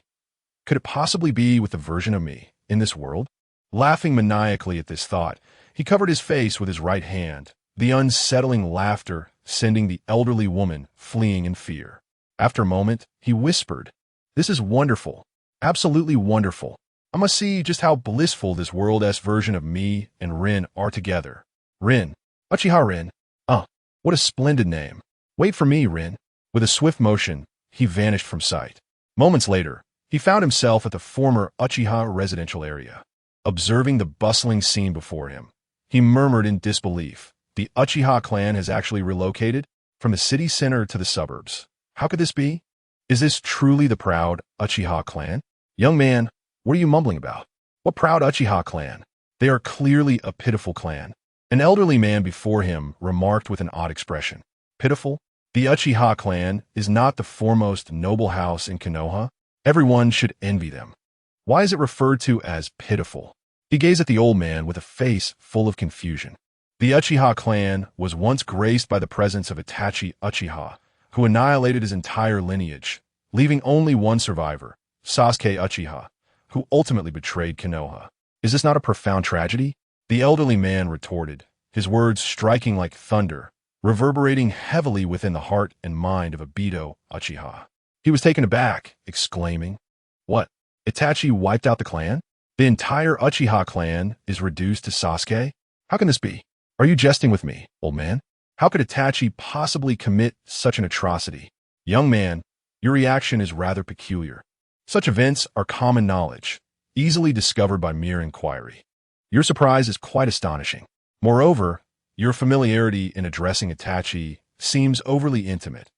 Could it possibly be with the version of me in this world? Laughing maniacally at this thought, he covered his face with his right hand, the unsettling laughter sending the elderly woman fleeing in fear. After a moment, he whispered, This is wonderful, absolutely wonderful. I must see just how blissful this world-esque version of me and Rin are together. Rin. Uchiha Rin. What a splendid name. Wait for me, Rin. With a swift motion, he vanished from sight. Moments later, he found himself at the former Uchiha residential area. Observing the bustling scene before him, he murmured in disbelief. The Uchiha clan has actually relocated from the city center to the suburbs. How could this be? Is this truly the proud Uchiha clan? Young man, what are you mumbling about? What proud Uchiha clan? They are clearly a pitiful clan. An elderly man before him remarked with an odd expression. Pitiful? The Uchiha clan is not the foremost noble house in Konoha. Everyone should envy them. Why is it referred to as pitiful? He gazed at the old man with a face full of confusion. The Uchiha clan was once graced by the presence of Itachi Uchiha, who annihilated his entire lineage, leaving only one survivor, Sasuke Uchiha, who ultimately betrayed Konoha. Is this not a profound tragedy? The elderly man retorted, his words striking like thunder, reverberating heavily within the heart and mind of Obito Uchiha. He was taken aback, exclaiming, What? Itachi wiped out the clan? The entire Uchiha clan is reduced to Sasuke? How can this be? Are you jesting with me, old man? How could Itachi possibly commit such an atrocity? Young man, your reaction is rather peculiar. Such events are common knowledge, easily discovered by mere inquiry. Your surprise is quite astonishing. Moreover, your familiarity in addressing Itachi seems overly intimate.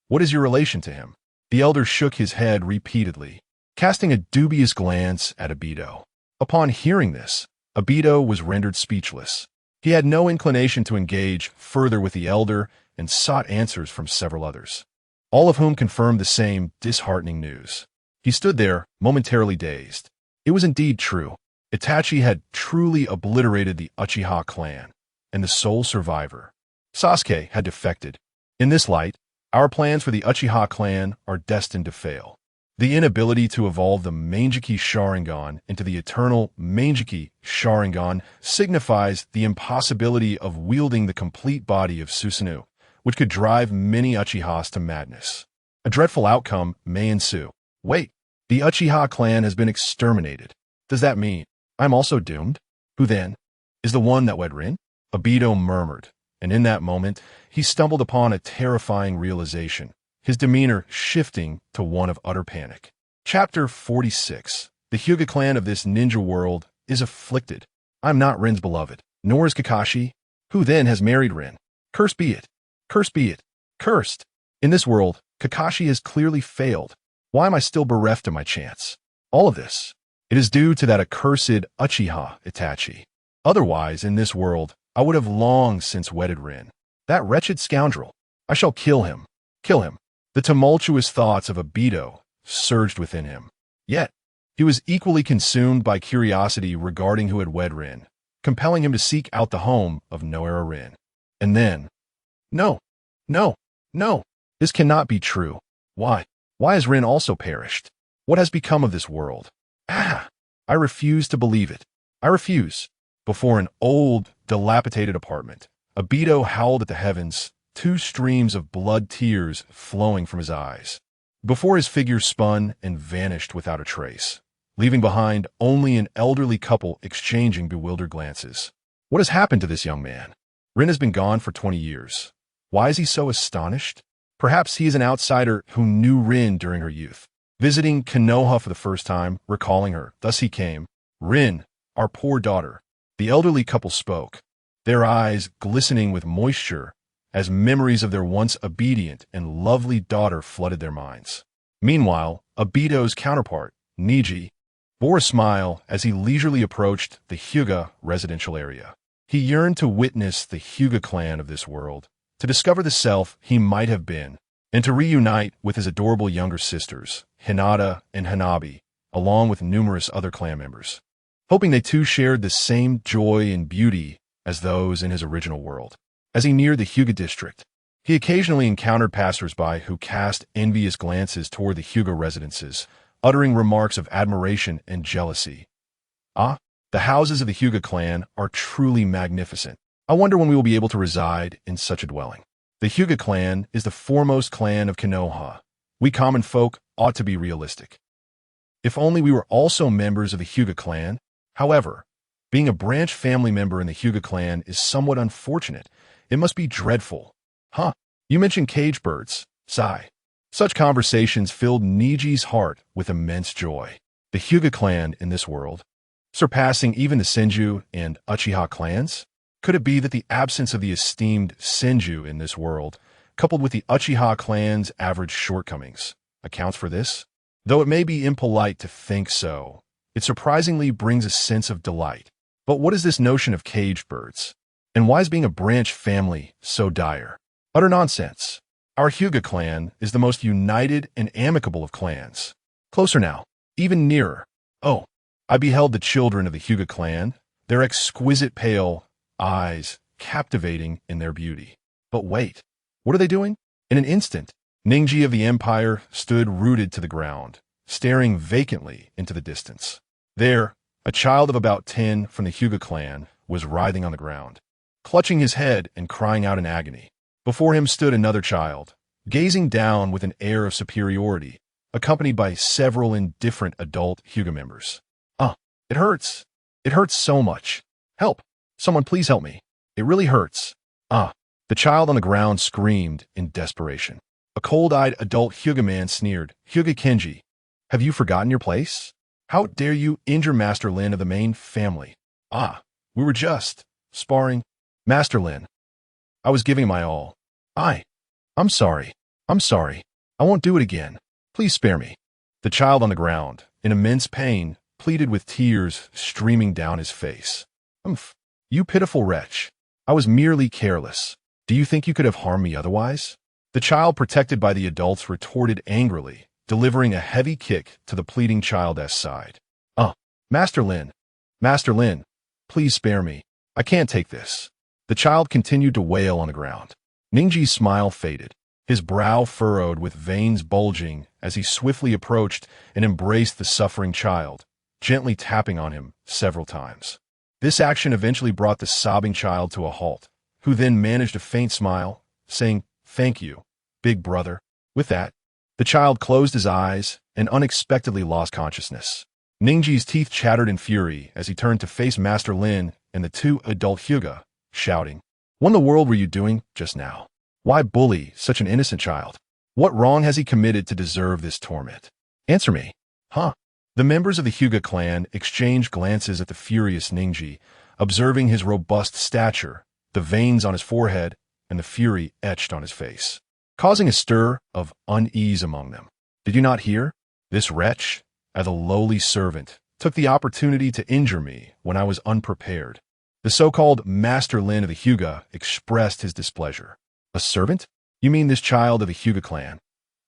What is your relation to him? The elder shook his head repeatedly, casting a dubious glance at Obito. Upon hearing this, Obito was rendered speechless. He had no inclination to engage further with the elder and sought answers from several others, all of whom confirmed the same disheartening news. He stood there, momentarily dazed. It was indeed true. Itachi had truly obliterated the Uchiha clan, and the sole survivor, Sasuke, had defected. In this light, our plans for the Uchiha clan are destined to fail. The inability to evolve the Mangekyou Sharingan into the eternal Mangekyou Sharingan signifies the impossibility of wielding the complete body of Susanoo, which could drive many Uchihas to madness. A dreadful outcome may ensue. Wait, the Uchiha clan has been exterminated. Does that mean I'm also doomed? Who then? Is the one that wed Rin? Obito murmured, and in that moment, he stumbled upon a terrifying realization, his demeanor shifting to one of utter panic. Chapter 46. The Hyuga clan of this ninja world is afflicted. I'm not Rin's beloved, nor is Kakashi, who then has married Rin. Cursed be it. Cursed be it. Cursed. In this world, Kakashi has clearly failed. Why am I still bereft of my chance? All of this. It is due to that accursed Uchiha Itachi. Otherwise, in this world, I would have long since wedded Rin. That wretched scoundrel. I shall kill him. Kill him. The tumultuous thoughts of Obito surged within him. Yet, he was equally consumed by curiosity regarding who had wed Rin, compelling him to seek out the home of Noera Rin. And then, no, no, no, this cannot be true. Why? Why has Rin also perished? What has become of this world? Ah! I refuse to believe it. I refuse. Before an old, dilapidated apartment, Obito howled at the heavens, two streams of blood tears flowing from his eyes. Before his figure spun and vanished without a trace, leaving behind only an elderly couple exchanging bewildered glances. What has happened to this young man? Rin has been gone for 20 years. Why is he so astonished? Perhaps he is an outsider who knew Rin during her youth, visiting Konoha for the first time, recalling her. Thus he came. Rin, our poor daughter. The elderly couple spoke, their eyes glistening with moisture as memories of their once obedient and lovely daughter flooded their minds. Meanwhile, Obito's counterpart, Niji, bore a smile as he leisurely approached the Hyuga residential area. He yearned to witness the Hyuga clan of this world, to discover the self he might have been, and to reunite with his adorable younger sisters, Hinata and Hanabi, along with numerous other clan members, hoping they too shared the same joy and beauty as those in his original world. As he neared the Hyuga district, he occasionally encountered passersby who cast envious glances toward the Hyuga residences, uttering remarks of admiration and jealousy. Ah, the houses of the Hyuga clan are truly magnificent. I wonder when we will be able to reside in such a dwelling. The Hyuga clan is the foremost clan of Konoha. We common folk ought to be realistic. If only we were also members of the Hyuga clan. However, being a branch family member in the Hyuga clan is somewhat unfortunate. It must be dreadful. Huh, you mentioned cage birds. Sigh. Such conversations filled Niji's heart with immense joy. The Hyuga clan in this world, surpassing even the Senju and Uchiha clans? Could it be that the absence of the esteemed Senju in this world, coupled with the Uchiha clan's average shortcomings, accounts for this? Though it may be impolite to think so, it surprisingly brings a sense of delight. But what is this notion of caged birds? And why is being a branch family so dire? Utter nonsense. Our Hyuga clan is the most united and amicable of clans. Closer now, even nearer. Oh, I beheld the children of the Hyuga clan, their exquisite pale eyes captivating in their beauty. But wait, what are they doing? In an instant, Ningji of the Empire stood rooted to the ground, staring vacantly into the distance. There, a child of about 10 from the Hyuga clan was writhing on the ground, clutching his head and crying out in agony. Before him stood another child, gazing down with an air of superiority, accompanied by several indifferent adult Hyuga members. It hurts. It hurts so much. Help. Someone please help me. It really hurts. The child on the ground screamed in desperation. A cold-eyed adult Hyuga man sneered, Hyuga Kenji, have you forgotten your place? How dare you injure Master Lin of the main family? We were just sparring. Master Lin, I was giving my all. I'm sorry. I'm sorry. I won't do it again. Please spare me. The child on the ground, in immense pain, pleaded with tears streaming down his face. You pitiful wretch. I was merely careless. Do you think you could have harmed me otherwise? The child protected by the adults retorted angrily, delivering a heavy kick to the pleading child's side. Master Lin, please spare me. I can't take this. The child continued to wail on the ground. Ningji's smile faded, his brow furrowed with veins bulging as he swiftly approached and embraced the suffering child, gently tapping on him several times. This action eventually brought the sobbing child to a halt, who then managed a faint smile, saying, "Thank you, big brother." With that, the child closed his eyes and unexpectedly lost consciousness. Ningji's teeth chattered in fury as he turned to face Master Lin and the two adult Hyuga, shouting, "What in the world were you doing just now? Why bully such an innocent child? What wrong has he committed to deserve this torment? Answer me." Huh? The members of the Hyuga clan exchanged glances at the furious Ninji, observing his robust stature, the veins on his forehead, and the fury etched on his face, causing a stir of unease among them. Did you not hear? This wretch, as a lowly servant, took the opportunity to injure me when I was unprepared. The so-called Master Lin of the Hyuga expressed his displeasure. A servant? You mean this child of the Hyuga clan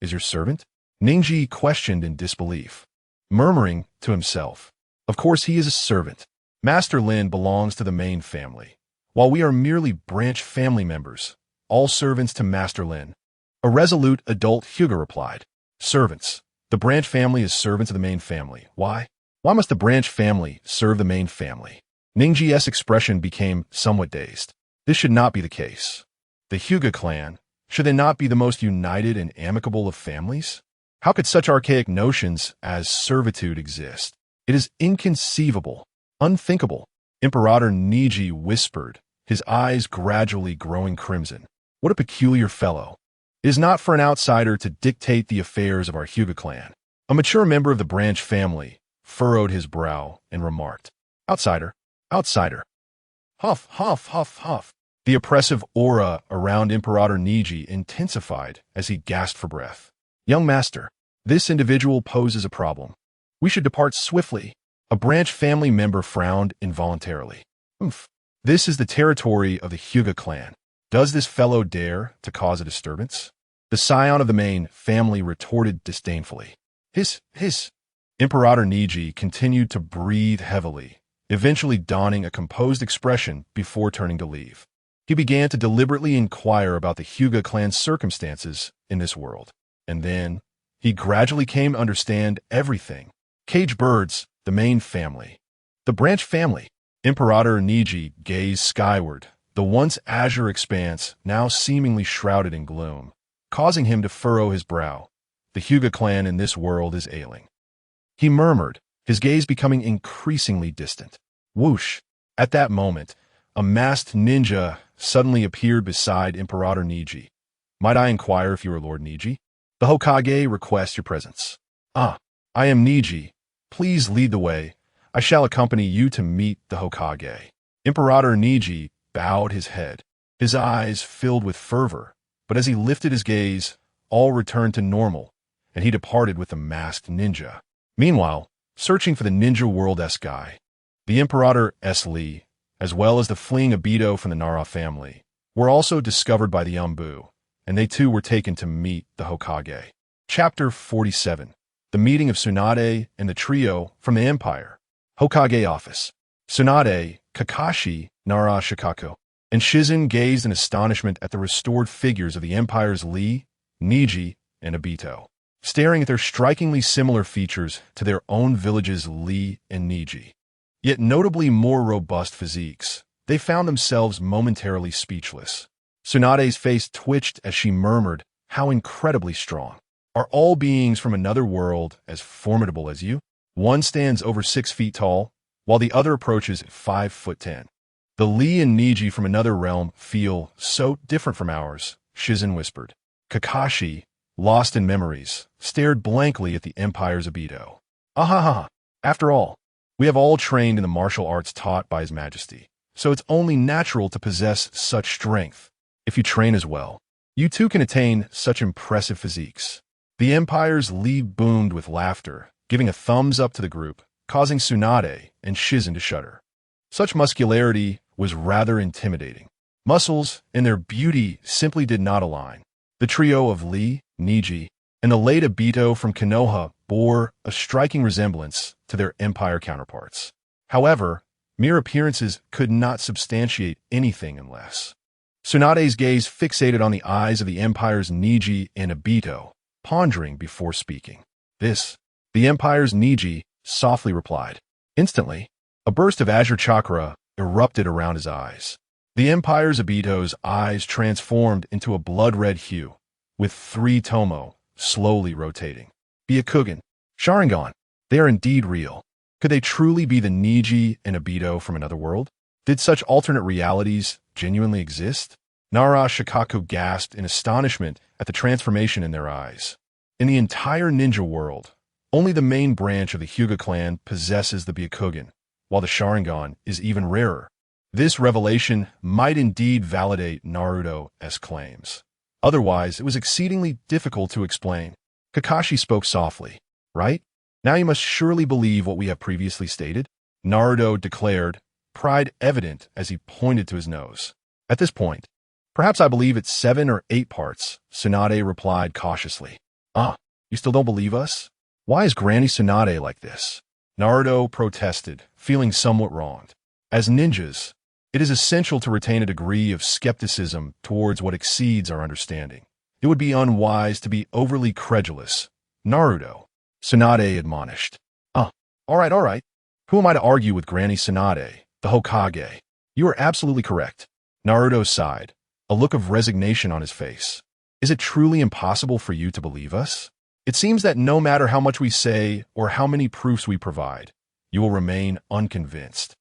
is your servant? Ninji questioned in disbelief, murmuring to himself. Of course he is a servant. Master Lin belongs to the main family, while we are merely branch family members, all servants to Master Lin. A resolute adult Hyuga replied. Servants. The branch family is servants of the main family. Why? Why must the branch family serve the main family? Ninji's expression became somewhat dazed. This should not be the case. The Hyuga clan, should they not be the most united and amicable of families? How could such archaic notions as servitude exist? It is inconceivable, unthinkable. Imperator Niji whispered, his eyes gradually growing crimson. What a peculiar fellow. It is not for an outsider to dictate the affairs of our Hyuga clan. A mature member of the branch family furrowed his brow and remarked, Outsider, outsider. Huff, huff, huff, huff. The oppressive aura around Imperator Niji intensified as he gasped for breath. Young master, this individual poses a problem. We should depart swiftly. A branch family member frowned involuntarily. This is the territory of the Hyuga clan. Does this fellow dare to cause a disturbance? The scion of the main family retorted disdainfully. Imperator Niji continued to breathe heavily, eventually donning a composed expression before turning to leave. He began to deliberately inquire about the Hyuga clan's circumstances in this world. And then, he gradually came to understand everything. Cage birds, the main family. The branch family. Imperator Niji gazed skyward, the once azure expanse now seemingly shrouded in gloom, causing him to furrow his brow. The Hyuga clan in this world is ailing. He murmured, his gaze becoming increasingly distant. Whoosh! At that moment, a masked ninja suddenly appeared beside Imperator Niji. Might I inquire if you are Lord Niji? The Hokage requests your presence. I am Niji. Please lead the way. I shall accompany you to meet the Hokage. Imperator Niji bowed his head. His eyes filled with fervor, but as he lifted his gaze, all returned to normal, and he departed with the masked ninja. Meanwhile, searching for the ninja world-esque guy, the Imperator S. Lee, as well as the fleeing Obito from the Nara family, were also discovered by the Yambu, and they too were taken to meet the Hokage. Chapter 47. The Meeting of Tsunade and the Trio from the Empire. Hokage Office. Tsunade, Kakashi, Nara Shikako, and Shizen gazed in astonishment at the restored figures of the Empire's Lee, Niji, and Obito, staring at their strikingly similar features to their own villages' Lee and Niji. Yet notably more robust physiques, they found themselves momentarily speechless. Tsunade's face twitched as she murmured, how incredibly strong. Are all beings from another world as formidable as you? One stands over 6 feet tall, while the other approaches 5'10". The Lee and Niji from another realm feel so different from ours, Shizen whispered. Kakashi, lost in memories, stared blankly at the Empire's Obito. Ahaha! After all, we have all trained in the martial arts taught by His Majesty, so it's only natural to possess such strength. If you train as well, you too can attain such impressive physiques. The Empire's Lee boomed with laughter, giving a thumbs up to the group, causing Tsunade and Shizen to shudder. Such muscularity was rather intimidating. Muscles and their beauty simply did not align. The trio of Lee, Niji, and the late Obito from Konoha bore a striking resemblance to their Empire counterparts. However, mere appearances could not substantiate anything unless. Tsunade's gaze fixated on the eyes of the Empire's Niji and Obito, pondering before speaking. The Empire's Niji softly replied. Instantly, a burst of azure chakra erupted around his eyes. The Empire's Obito's eyes transformed into a blood-red hue, with 3 Tomo slowly rotating. Byakugan, Sharingan, they are indeed real. Could they truly be the Niji and Obito from another world? Did such alternate realities genuinely exist? Nara Shikaku gasped in astonishment at the transformation in their eyes. In the entire ninja world, Only the main branch of the Hyuga clan possesses the Byakugan, while the Sharingan is even rarer. This revelation might indeed validate Naruto's claims. Otherwise, it was exceedingly difficult to explain. Kakashi spoke softly. Right? Now you must surely believe what we have previously stated, Naruto declared, pride evident as he pointed to his nose. At this point, perhaps I believe it's 7 or 8 parts, Tsunade replied cautiously. You still don't believe us? Why is Granny Tsunade like this? Naruto protested, feeling somewhat wronged. As ninjas, it is essential to retain a degree of skepticism towards what exceeds our understanding. It would be unwise to be overly credulous. Naruto, Tsunade admonished. All right. Who am I to argue with Granny Tsunade, the Hokage? You are absolutely correct. Naruto sighed, a look of resignation on his face. Is it truly impossible for you to believe us? It seems that no matter how much we say or how many proofs we provide, you will remain unconvinced.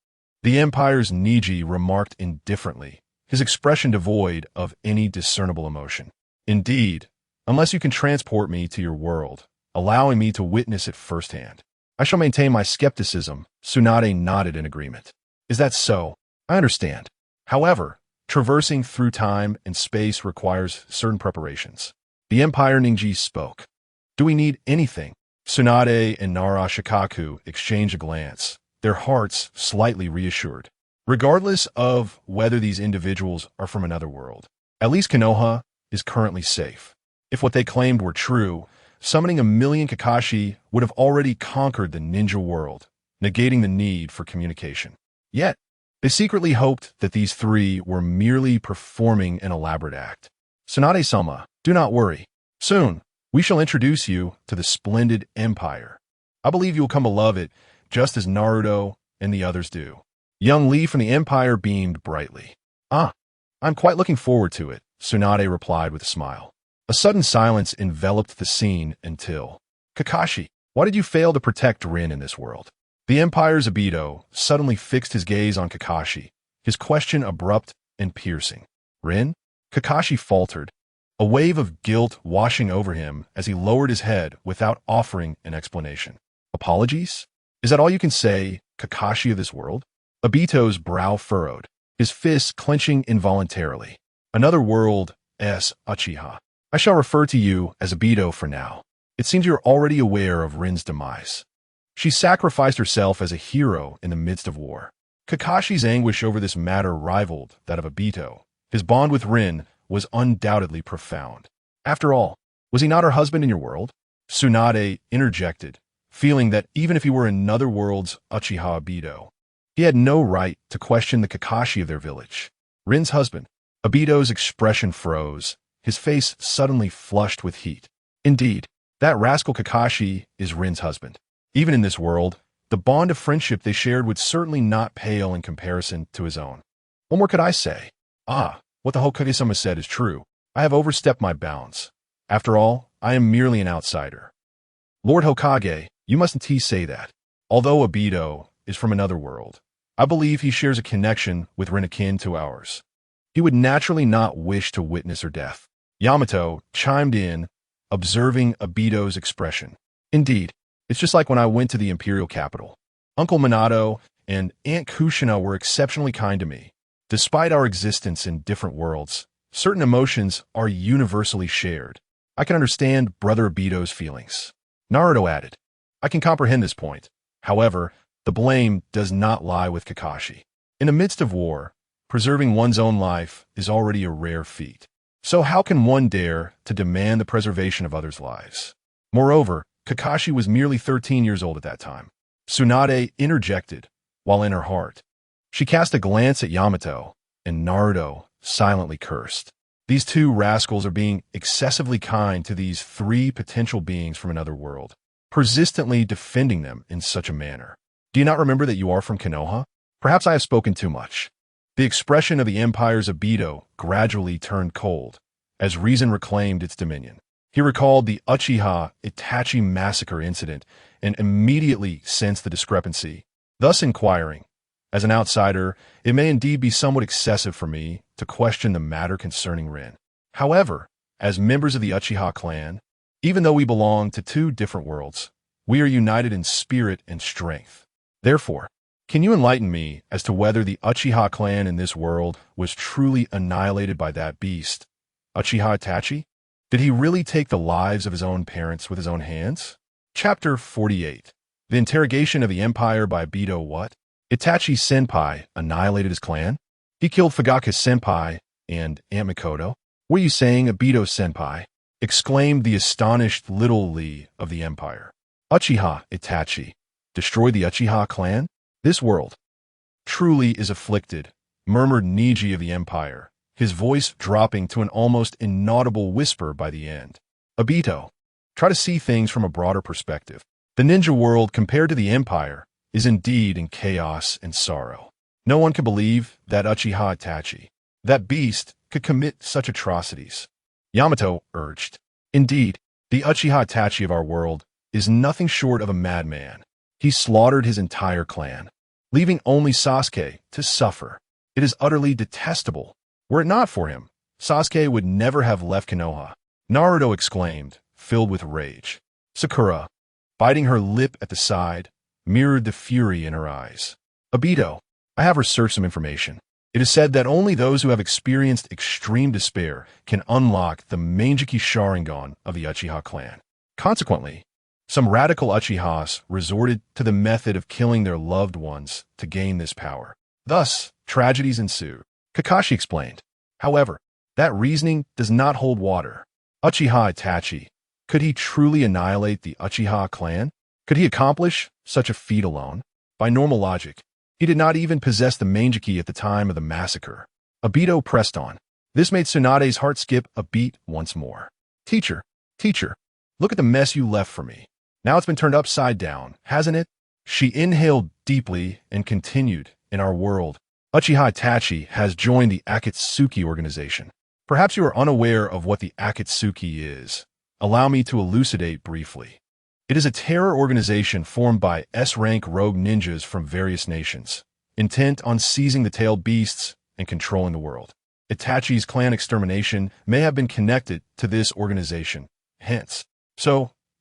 The Empire's Niji remarked indifferently, his expression devoid of any discernible emotion. Indeed, unless you can transport me to your world, allowing me to witness it firsthand, I shall maintain my skepticism. Tsunade nodded in agreement. Is that so? I understand. However, traversing through time and space requires certain preparations. The Empire Niji spoke. Do we need anything? Tsunade and Nara Shikaku exchanged a glance, their hearts slightly reassured. Regardless of whether these individuals are from another world, at least Konoha is currently safe. If what they claimed were true, summoning 1,000,000 Kakashi would have already conquered the ninja world, negating the need for communication. Yet, they secretly hoped that these 3 were merely performing an elaborate act. Tsunade-sama, do not worry. Soon, we shall introduce you to the splendid Empire. I believe you will come to love it, just as Naruto and the others do. Young Lee from the Empire beamed brightly. I'm quite looking forward to it, Tsunade replied with a smile. A sudden silence enveloped the scene until, Kakashi, why did you fail to protect Rin in this world? The Empire's Obito suddenly fixed his gaze on Kakashi, his question abrupt and piercing. Rin? Kakashi faltered, a wave of guilt washing over him as he lowered his head without offering an explanation. Apologies? Is that all you can say, Kakashi of this world? Obito's brow furrowed, his fists clenching involuntarily. Another world, Uchiha. I shall refer to you as Obito for now. It seems you're already aware of Rin's demise. She sacrificed herself as a hero in the midst of war. Kakashi's anguish over this matter rivaled that of Obito. His bond with Rin was undoubtedly profound. After all, was he not her husband in your world? Tsunade interjected, feeling that even if he were another world's Uchiha Obito, he had no right to question the Kakashi of their village. Rin's husband. Obito's expression froze, his face suddenly flushed with heat. Indeed, that rascal Kakashi is Rin's husband. Even in this world, the bond of friendship they shared would certainly not pale in comparison to his own. What more could I say? What the Hokage-sama said is true. I have overstepped my bounds. After all, I am merely an outsider. Lord Hokage, you mustn't say that. Although Obito is from another world, I believe he shares a connection with Rin akin to ours. He would naturally not wish to witness her death. Yamato chimed in, observing Obito's expression. Indeed, it's just like when I went to the imperial capital. Uncle Minato and Aunt Kushina were exceptionally kind to me. Despite our existence in different worlds, certain emotions are universally shared. I can understand Brother Obito's feelings. Naruto added, I can comprehend this point. However, the blame does not lie with Kakashi. In the midst of war, preserving one's own life is already a rare feat. So how can one dare to demand the preservation of others' lives? Moreover, Kakashi was merely 13 years old at that time. Tsunade interjected, while in her heart, she cast a glance at Yamato, and Naruto silently cursed. These 2 rascals are being excessively kind to these 3 potential beings from another world, persistently defending them in such a manner. Do you not remember that you are from Konoha? Perhaps I have spoken too much. The expression of the Empire's Obito gradually turned cold, as reason reclaimed its dominion. He recalled the Uchiha Itachi massacre incident and immediately sensed the discrepancy, thus inquiring, as an outsider, it may indeed be somewhat excessive for me to question the matter concerning Rin. However, as members of the Uchiha clan, even though we belong to 2 different worlds, We are united in spirit and strength. Therefore, can you enlighten me as to whether the Uchiha clan in this world was truly annihilated by that beast, Uchiha Itachi? Did he really take the lives of his own parents with his own hands? Chapter 48. The interrogation of the Empire by Obito. What? Itachi Senpai annihilated his clan? He killed Fugaka Senpai and Aunt Mikoto? Were you saying Obito Senpai? Exclaimed the astonished little Lee of the Empire. Uchiha Itachi destroyed the Uchiha clan? This world truly is afflicted, murmured Niji of the Empire, his voice dropping to an almost inaudible whisper by the end. Obito, try to see things from a broader perspective. The ninja world, compared to the Empire, is indeed in chaos and sorrow. No one can believe that Uchiha Itachi, that beast, could commit such atrocities. Yamato urged. Indeed, the Uchiha Itachi of our world is nothing short of a madman. He slaughtered his entire clan, leaving only Sasuke to suffer. It is utterly detestable. Were it not for him, Sasuke would never have left Konoha. Naruto exclaimed, filled with rage. Sakura, biting her lip at the side, mirrored the fury in her eyes. Obito, I have researched some information. It is said that only those who have experienced extreme despair can unlock the Mangekyou Sharingan of the Uchiha clan. Consequently, some radical Uchihas resorted to the method of killing their loved ones to gain this power. Thus, tragedies ensued. Kakashi explained. However, that reasoning does not hold water. Uchiha Itachi, could he truly annihilate the Uchiha clan? Could he accomplish such a feat alone? By normal logic, he did not even possess the Mangekyou at the time of the massacre. Obito pressed on. This made Tsunade's heart skip a beat once more. Teacher, look at the mess you left for me. Now it's been turned upside down, hasn't it? She inhaled deeply and continued. In our world, Uchiha Itachi has joined the Akatsuki organization. Perhaps you are unaware of what the Akatsuki is. Allow me to elucidate briefly. It is a terror organization formed by S-rank rogue ninjas from various nations, intent on seizing the tailed beasts and controlling the world. Itachi's clan extermination may have been connected to this organization. Hence,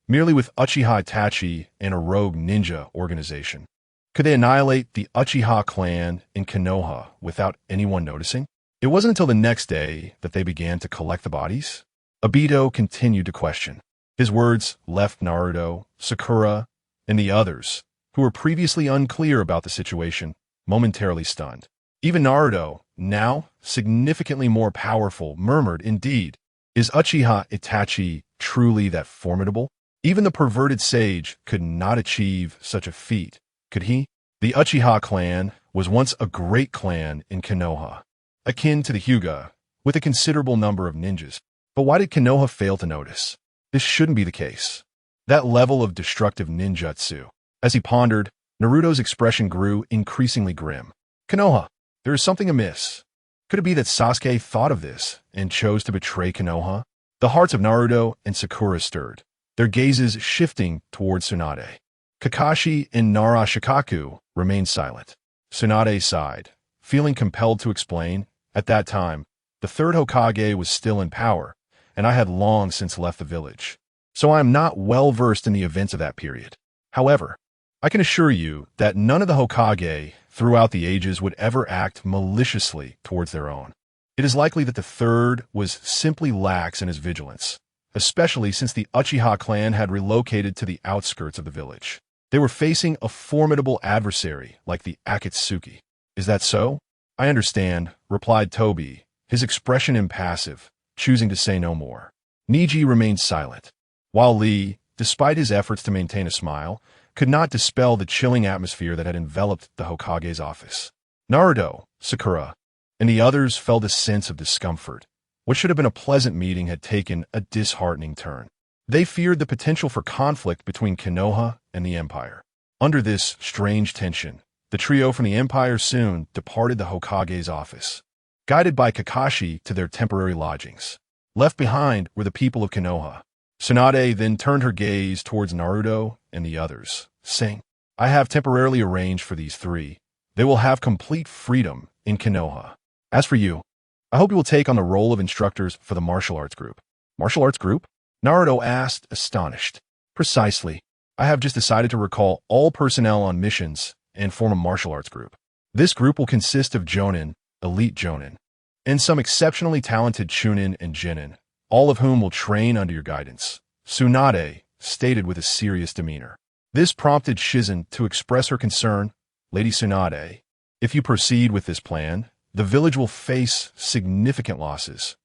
merely with Uchiha Itachi and a rogue ninja organization, could they annihilate the Uchiha clan in Konoha without anyone noticing? It wasn't until the next day that they began to collect the bodies. Obito continued to question. His words left Naruto, Sakura, and the others, who were previously unclear about the situation, momentarily stunned. Even Naruto, now significantly more powerful, murmured, indeed, is Uchiha Itachi truly that formidable? Even the perverted sage could not achieve such a feat, could he? The Uchiha clan was once a great clan in Konoha, akin to the Hyuga, with a considerable number of ninjas. But why did Konoha fail to notice? This shouldn't be the case. That level of destructive ninjutsu. As he pondered, Naruto's expression grew increasingly grim. Konoha, there is something amiss. Could it be that Sasuke thought of this and chose to betray Konoha? The hearts of Naruto and Sakura stirred, their gazes shifting towards Tsunade. Kakashi and Nara Shikaku remained silent. Tsunade sighed, feeling compelled to explain. At that time, the third Hokage was still in power, and I had long since left the village, so I am not well versed in the events of that period. However, I can assure you that none of the Hokage throughout the ages would ever act maliciously towards their own. It is likely that the third was simply lax in his vigilance, especially since the Uchiha clan had relocated to the outskirts of the village. They were facing a formidable adversary like the Akatsuki. Is that so? I understand, replied Tobi, his expression impassive, choosing to say no more. Niji remained silent, while Lee, despite his efforts to maintain a smile, could not dispel the chilling atmosphere that had enveloped the Hokage's office. Naruto, Sakura, and the others felt a sense of discomfort. What should have been a pleasant meeting had taken a disheartening turn. They feared the potential for conflict between Konoha and the Empire. Under this strange tension, the trio from the Empire soon departed the Hokage's office, guided by Kakashi to their temporary lodgings. Left behind were the people of Konoha. Tsunade then turned her gaze towards Naruto and the others, saying, I have temporarily arranged for these three. They will have complete freedom in Konoha. As for you, I hope you will take on the role of instructors for the martial arts group. Martial arts group? Naruto asked, astonished. Precisely. I have just decided to recall all personnel on missions and form a martial arts group. This group will consist of Jonin, elite Jonin, and some exceptionally talented Chunin and Jinin, all of whom will train under your guidance, Tsunade stated with a serious demeanor. This prompted Shizen to express her concern. Lady Tsunade, if you proceed with this plan, the village will face significant losses.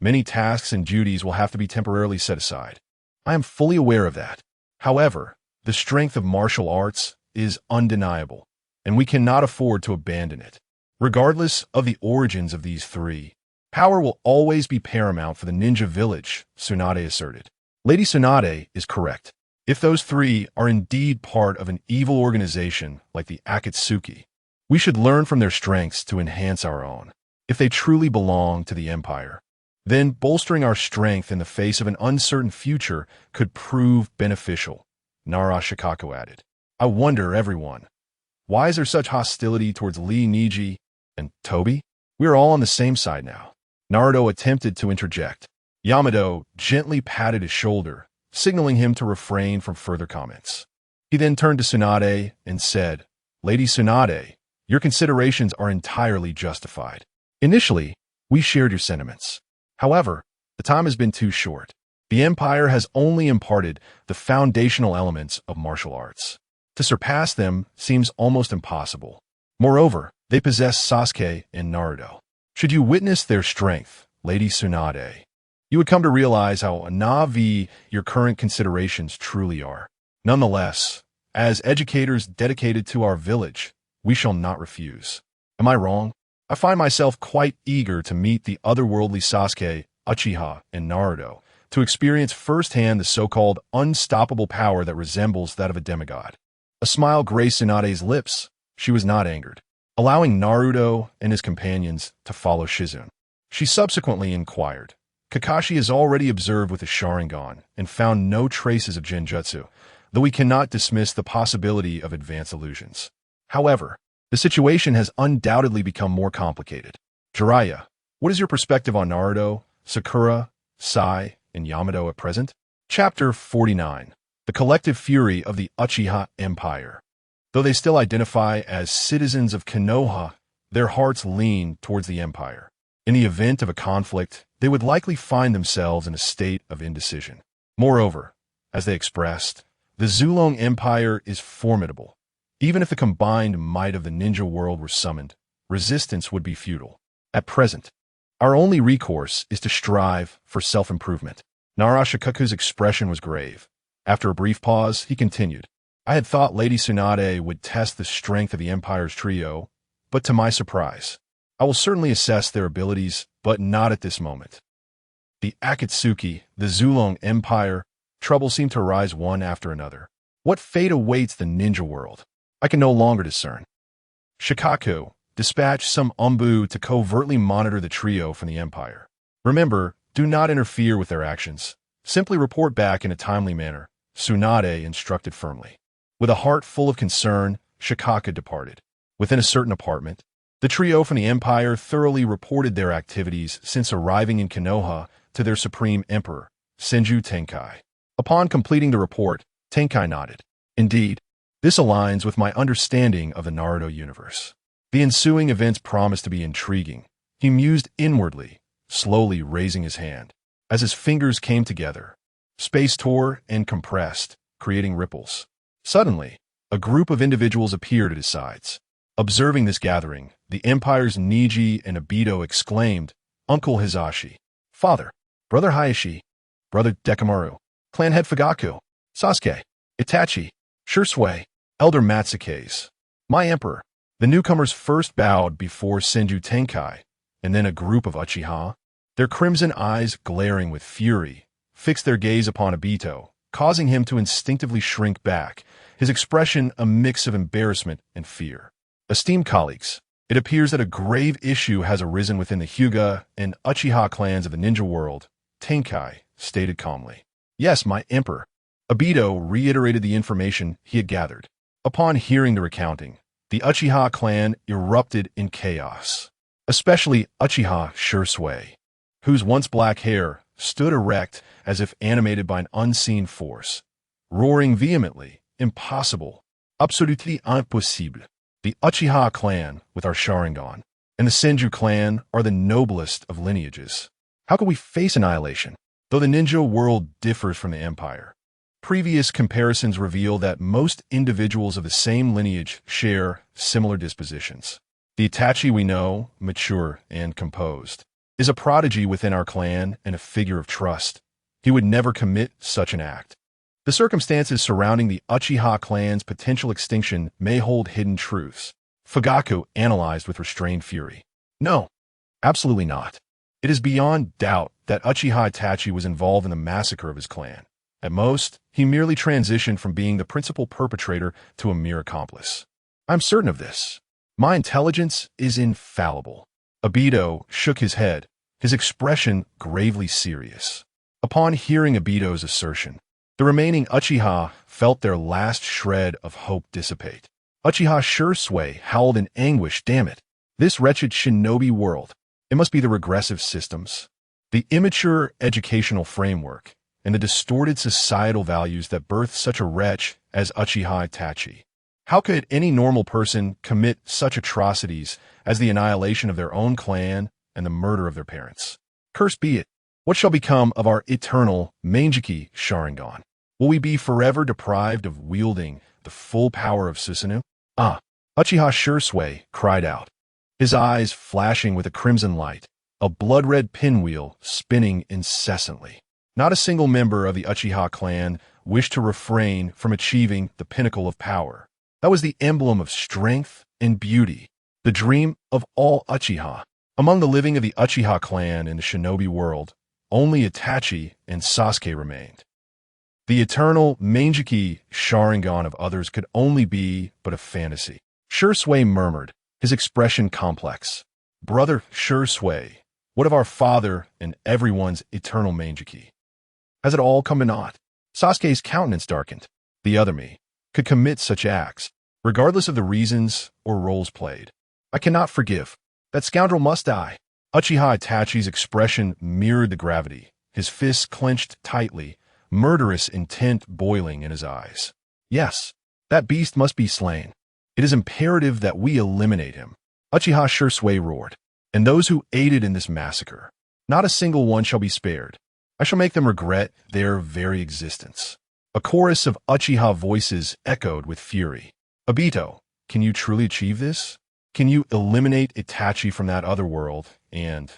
Many tasks and duties will have to be temporarily set aside. I am fully aware of that. However, the strength of martial arts is undeniable, and we cannot afford to abandon it. Regardless of the origins of these three, power will always be paramount for the ninja village, Tsunade asserted. Lady Tsunade is correct. If those three are indeed part of an evil organization like the Akatsuki, we should learn from their strengths to enhance our own. If they truly belong to the Empire, then bolstering our strength in the face of an uncertain future could prove beneficial, Nara Shikaku added. I wonder, everyone, why is there such hostility towards Lee Niji and Toby? We are all on the same side now. Naruto attempted to interject. Yamato gently patted his shoulder, signaling him to refrain from further comments. He then turned to Tsunade and said, Lady Tsunade, your considerations are entirely justified. Initially, we shared your sentiments. However, the time has been too short. The Empire has only imparted the foundational elements of martial arts. To surpass them seems almost impossible. Moreover, they possess Sasuke and Naruto. Should you witness their strength, Lady Tsunade, you would come to realize how navi your current considerations truly are. Nonetheless, as educators dedicated to our village, we shall not refuse. Am I wrong? I find myself quite eager to meet the otherworldly Sasuke, Uchiha, and Naruto, to experience firsthand the so-called unstoppable power that resembles that of a demigod. A smile graced Tsunade's lips. She was not angered, allowing Naruto and his companions to follow Shizen. She subsequently inquired, Kakashi has already observed with the Sharingan and found no traces of Genjutsu, though we cannot dismiss the possibility of advanced illusions. However, the situation has undoubtedly become more complicated. Jiraiya, what is your perspective on Naruto, Sakura, Sai, and Yamato at present? Chapter 49. The collective fury of the Uchiha Empire. Though they still identify as citizens of Konoha, their hearts lean towards the Empire. In the event of a conflict, they would likely find themselves in a state of indecision. Moreover, as they expressed, the Zulong Empire is formidable. Even if the combined might of the ninja world were summoned, resistance would be futile. At present, our only recourse is to strive for self-improvement. Nara Shikaku's expression was grave. After a brief pause, he continued, I had thought Lady Tsunade would test the strength of the Empire's trio, but to my surprise, I will certainly assess their abilities, but not at this moment. The Akatsuki, the Zulong Empire, troubles seem to arise one after another. What fate awaits the ninja world? I can no longer discern. Shikaku, dispatch some Umbu to covertly monitor the trio from the Empire. Remember, do not interfere with their actions. Simply report back in a timely manner, Tsunade instructed firmly. With a heart full of concern, Shikaku departed. Within a certain apartment, the trio from the Empire thoroughly reported their activities since arriving in Konoha to their Supreme Emperor, Senju Tenkai. Upon completing the report, Tenkai nodded. Indeed, this aligns with my understanding of the Naruto universe. The ensuing events promised to be intriguing. He mused inwardly, slowly raising his hand. As his fingers came together, space tore and compressed, creating ripples. Suddenly, a group of individuals appeared at his sides. Observing this gathering, the Empire's Niji and Obito exclaimed, Uncle Hizashi, Father, Brother Hayashi, Brother Dekamaru, Clan Head Fugaku, Sasuke, Itachi, Shursui, Elder Matsuke's. My Emperor. The newcomers first bowed before Senju Tenkai, and then a group of Uchiha, their crimson eyes glaring with fury, fixed their gaze upon Obito, causing him to instinctively shrink back, his expression a mix of embarrassment and fear. Esteemed colleagues, it appears that a grave issue has arisen within the Hyuga and Uchiha clans of the ninja world, Tenkai stated calmly. Yes, my Emperor. Obito reiterated the information he had gathered. Upon hearing the recounting, the Uchiha clan erupted in chaos, especially Uchiha Shursui, whose once black hair stood erect as if animated by an unseen force. roaring vehemently, "Impossible! Absolutely impossible! The Uchiha clan, with our Sharingan, and the Senju clan are the noblest of lineages. How could we face annihilation? Though the ninja world differs from the Empire, previous comparisons reveal that most individuals of the same lineage share similar dispositions. The Itachi we know, mature and composed, is a prodigy within our clan and a figure of trust. He would never commit such an act. The circumstances surrounding the Uchiha clan's potential extinction may hold hidden truths." Fugaku analyzed with restrained fury. "No, absolutely not. It is beyond doubt that Uchiha Itachi was involved in the massacre of his clan. At most, he merely transitioned from being the principal perpetrator to a mere accomplice. I'm certain of this. My intelligence is infallible." Obito shook his head, his expression gravely serious. Upon hearing Obito's assertion, the remaining Uchiha felt their last shred of hope dissipate. Uchiha Shursui howled in anguish. "Damn it! This wretched shinobi world. It must be the regressive systems, the immature educational framework, and the distorted societal values that birth such a wretch as Uchiha Itachi. How could any normal person commit such atrocities as the annihilation of their own clan and the murder of their parents? Cursed be it! What shall become of our eternal Manjiki Sharingan? Will we be forever deprived of wielding the full power of Susanoo?" "Ah!" Uchiha Shursui cried out, his eyes flashing with a crimson light, a blood-red pinwheel spinning incessantly. Not a single member of the Uchiha clan wished to refrain from achieving the pinnacle of power. That was the emblem of strength and beauty, the dream of all Uchiha. Among the living of the Uchiha clan in the shinobi world, only Itachi and Sasuke remained. The eternal Manjiki Sharingan of others could only be but a fantasy. Shursui murmured, his expression complex. "Brother Shursui, what of our father and everyone's eternal Manjiki? Has it all come to naught?" Sasuke's countenance darkened. The other me could commit such acts, regardless of the reasons or roles played. "I cannot forgive. That scoundrel must die." Uchiha Itachi's expression mirrored the gravity, his fists clenched tightly, murderous intent boiling in his eyes. "Yes, that beast must be slain. It is imperative that we eliminate him," Uchiha Shursui roared. "And those who aided in this massacre, not a single one shall be spared. I shall make them regret their very existence." A chorus of Uchiha voices echoed with fury. "Obito, can you truly achieve this? Can you eliminate Itachi from that other world and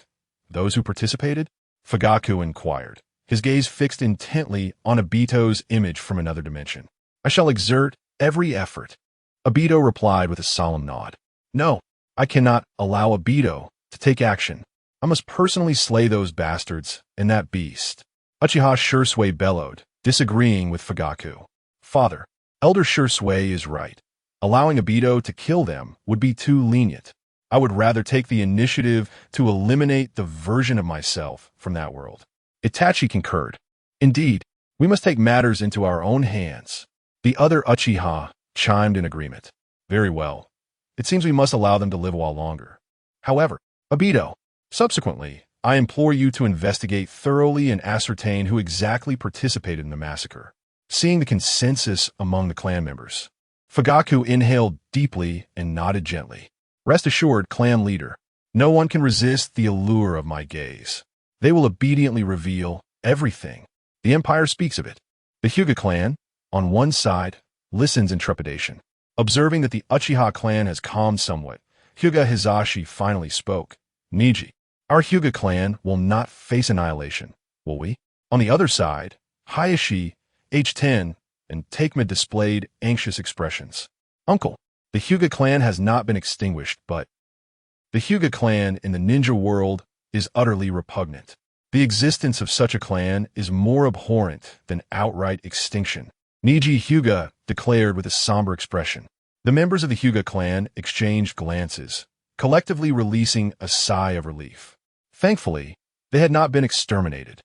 those who participated?" Fugaku inquired, his gaze fixed intently on Obito's image from another dimension. "I shall exert every effort." Obito replied with a solemn nod. "No, I cannot allow Obito to take action. I must personally slay those bastards and that beast." Uchiha Shursui bellowed, disagreeing with Fugaku. "Father, Elder Shursui is right. Allowing Obito to kill them would be too lenient. I would rather take the initiative to eliminate the version of myself from that world." Itachi concurred. "Indeed, we must take matters into our own hands." The other Uchiha chimed in agreement. "Very well. It seems we must allow them to live a while longer. However, Obito, subsequently, I implore you to investigate thoroughly and ascertain who exactly participated in the massacre, seeing the consensus among the clan members." Fugaku inhaled deeply and nodded gently. "Rest assured, clan leader, no one can resist the allure of my gaze. They will obediently reveal everything. The Empire speaks of it. The Hyuga clan, on one side, listens in trepidation. Observing that the Uchiha clan has calmed somewhat, Hyuga Hizashi finally spoke. "Niji, our Hyuga clan will not face annihilation, will we?" On the other side, Hayashi, H10, and Takema displayed anxious expressions. "Uncle, the Hyuga clan has not been extinguished, but the Hyuga clan in the ninja world is utterly repugnant. The existence of such a clan is more abhorrent than outright extinction," Niji Hyuga declared with a somber expression. The members of the Hyuga clan exchanged glances, collectively releasing a sigh of relief. Thankfully, they had not been exterminated.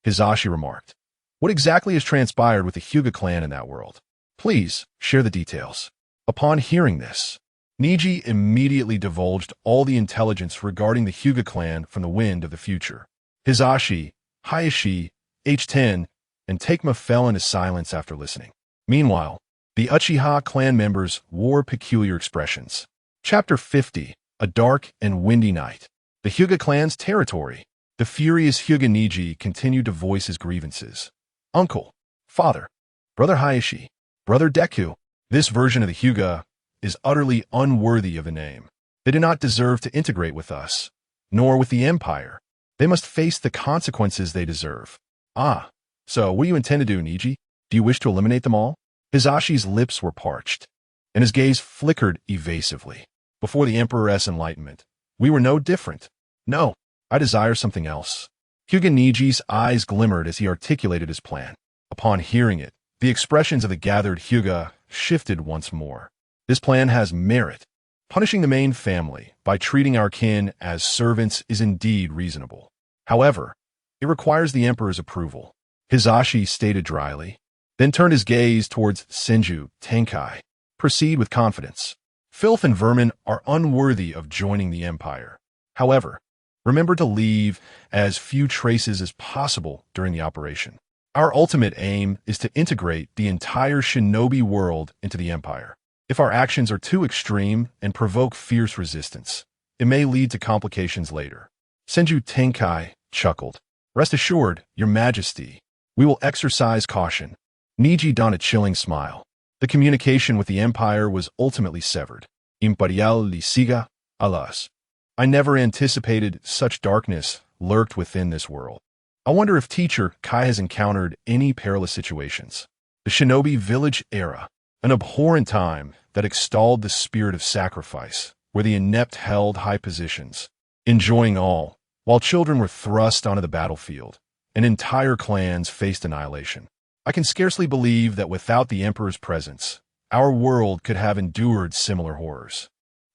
Hizashi remarked, "What exactly has transpired with the Hyuga clan in that world? Please share the details." Upon hearing this, Niji immediately divulged all the intelligence regarding the Hyuga clan from the wind of the future. Hizashi, Hayashi, H10, and Takema fell into silence after listening. Meanwhile, the Uchiha clan members wore peculiar expressions. Chapter 50, A Dark and Windy Night. The Hyuga clan's territory. The furious Hyuga Niji continued to voice his grievances. Uncle, father, brother Hayashi, brother Deku. This version of the Hyuga is utterly unworthy of the name. They do not deserve to integrate with us, nor with the Empire. They must face the consequences they deserve. Ah, so what do you intend to do, Niji? Do you wish to eliminate them all? Hisashi's lips were parched, and his gaze flickered evasively. Before the Emperor's enlightenment, we were no different. No, I desire something else. Hyuga Niji's eyes glimmered as he articulated his plan. Upon hearing it, the expressions of the gathered Hyuga shifted once more. This plan has merit. Punishing the main family by treating our kin as servants is indeed reasonable. However, it requires the Emperor's approval. Hisashi stated dryly, then turned his gaze towards Senju Tenjin. Proceed with confidence. Filth and vermin are unworthy of joining the Empire. However, remember to leave as few traces as possible during the operation. Our ultimate aim is to integrate the entire shinobi world into the Empire. If our actions are too extreme and provoke fierce resistance, it may lead to complications later. Senju Tenjin chuckled. Rest assured, Your Majesty, we will exercise caution. Niji donned a chilling smile. The communication with the Empire was ultimately severed. Imperial Lisiga, alas. I never anticipated such darkness lurked within this world. I wonder if Teacher Kai has encountered any perilous situations. The shinobi village era. An abhorrent time that extolled the spirit of sacrifice, where the inept held high positions, enjoying all, while children were thrust onto the battlefield, and entire clans faced annihilation. I can scarcely believe that without the Emperor's presence, our world could have endured similar horrors.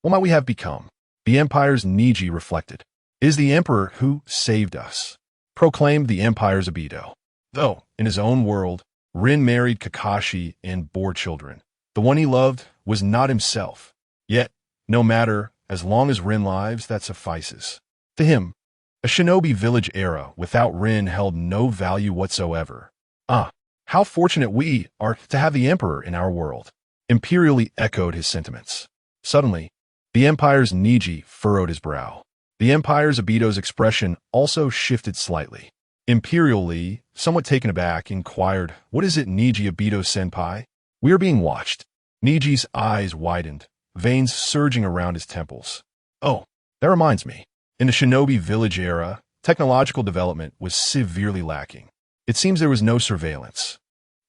What might we have become? The Empire's Niji reflected. It is the Emperor who saved us, proclaimed the Empire's Obito. Though, in his own world, Rin married Kakashi and bore children. The one he loved was not himself. Yet, no matter, as long as Rin lives, that suffices. To him, a shinobi village era without Rin held no value whatsoever. Ah, how fortunate we are to have the Emperor in our world. Imperially echoed his sentiments. Suddenly, the Empire's Niji furrowed his brow. The Empire's Obito's expression also shifted slightly. Imperial Lee, somewhat taken aback, inquired, What is it, Niji Obito-senpai? We are being watched. Niji's eyes widened, veins surging around his temples. Oh, that reminds me. In the shinobi village era, technological development was severely lacking. It seems there was no surveillance.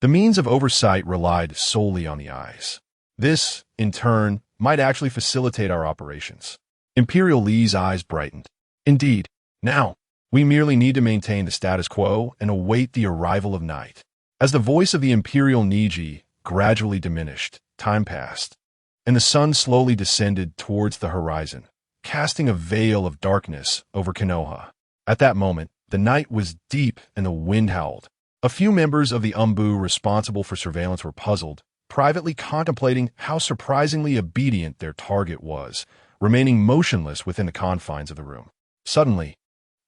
The means of oversight relied solely on the eyes. This, in turn, might actually facilitate our operations. Imperial Lee's eyes brightened. Indeed, now, we merely need to maintain the status quo and await the arrival of night. As the voice of the Imperial Niji gradually diminished, time passed, and the sun slowly descended towards the horizon, casting a veil of darkness over Konoha. At that moment, the night was deep and the wind howled. A few members of the Umbu responsible for surveillance were puzzled, privately contemplating how surprisingly obedient their target was, remaining motionless within the confines of the room. Suddenly,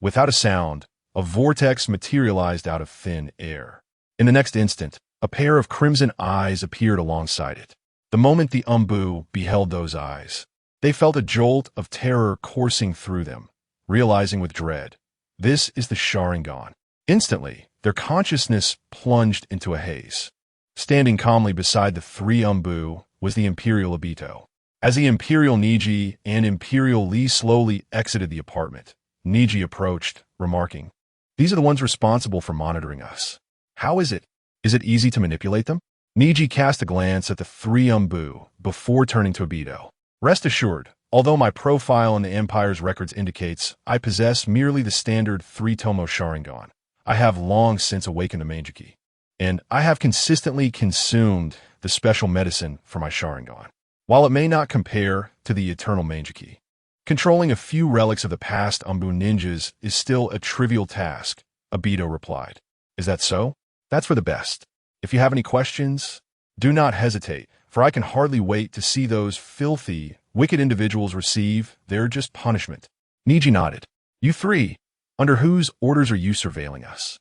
without a sound, a vortex materialized out of thin air. In the next instant, a pair of crimson eyes appeared alongside it. The moment the Umbu beheld those eyes, they felt a jolt of terror coursing through them, realizing with dread, this is the Sharingan. Instantly, their consciousness plunged into a haze. Standing calmly beside the three Umbu was the Imperial Obito. As the Imperial Niji and Imperial Lee slowly exited the apartment, Niji approached, remarking, These are the ones responsible for monitoring us. How is it? Is it easy to manipulate them? Niji cast a glance at the three Umbu before turning to Obito. Rest assured, although my profile in the Empire's records indicates I possess merely the standard three-tomo Sharingan, I have long since awakened the Manjiki, and I have consistently consumed the special medicine for my Sharingan. While it may not compare to the eternal Manjiki, controlling a few relics of the past Umbu ninjas is still a trivial task, Obito replied. Is that so? That's for the best. If you have any questions, do not hesitate, for I can hardly wait to see those filthy, wicked individuals receive their just punishment. Niji nodded. You three, under whose orders are you surveilling us?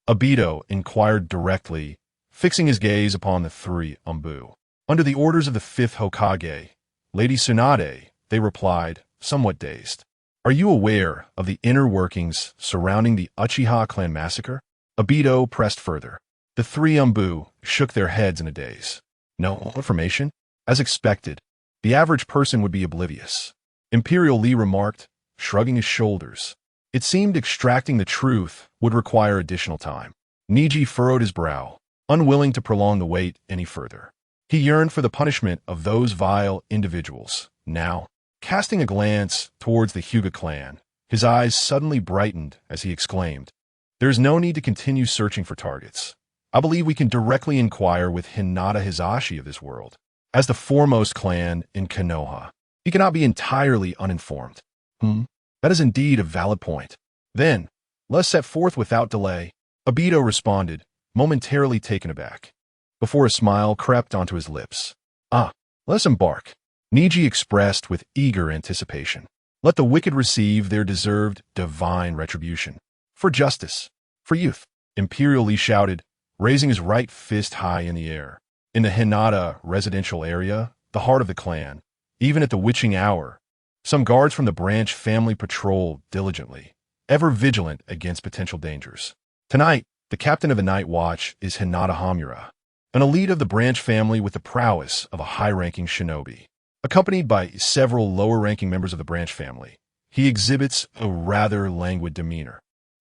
Obito inquired directly, fixing his gaze upon the three Umbu. Under the orders of the fifth Hokage, Lady Tsunade, they replied, somewhat dazed. Are you aware of the inner workings surrounding the Uchiha clan massacre? Obito pressed further. The three Umbu shook their heads in a daze. No information? As expected, the average person would be oblivious. Imperial Lee remarked, shrugging his shoulders. It seemed extracting the truth would require additional time. Niji furrowed his brow, unwilling to prolong the wait any further. He yearned for the punishment of those vile individuals. Now, casting a glance towards the Hyuga clan, his eyes suddenly brightened as he exclaimed, there is no need to continue searching for targets. I believe we can directly inquire with Hinata Hisashi of this world. As the foremost clan in Konoha, he cannot be entirely uninformed. That is indeed a valid point. Then, let us set forth without delay. Obito responded, momentarily taken aback, before a smile crept onto his lips. Let us embark. Niji expressed with eager anticipation. Let the wicked receive their deserved divine retribution. For justice, for youth, Imperial Lee shouted, raising his right fist high in the air. In the Hinata residential area, the heart of the clan, even at the witching hour, some guards from the branch family patrolled diligently, ever vigilant against potential dangers. Tonight, the captain of the night watch is Hinata Hamura, an elite of the branch family with the prowess of a high-ranking shinobi. Accompanied by several lower-ranking members of the branch family, he exhibits a rather languid demeanor.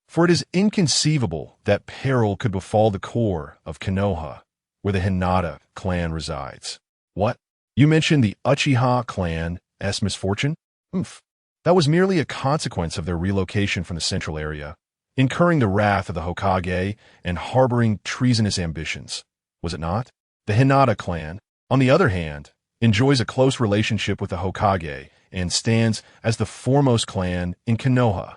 For it is inconceivable that peril could befall the core of Konoha, where the Hinata clan resides. What? You mentioned the Uchiha clan's misfortune? That was merely a consequence of their relocation from the central area, incurring the wrath of the Hokage and harboring treasonous ambitions, was it not? The Hinata clan, on the other hand, enjoys a close relationship with the Hokage and stands as the foremost clan in Konoha.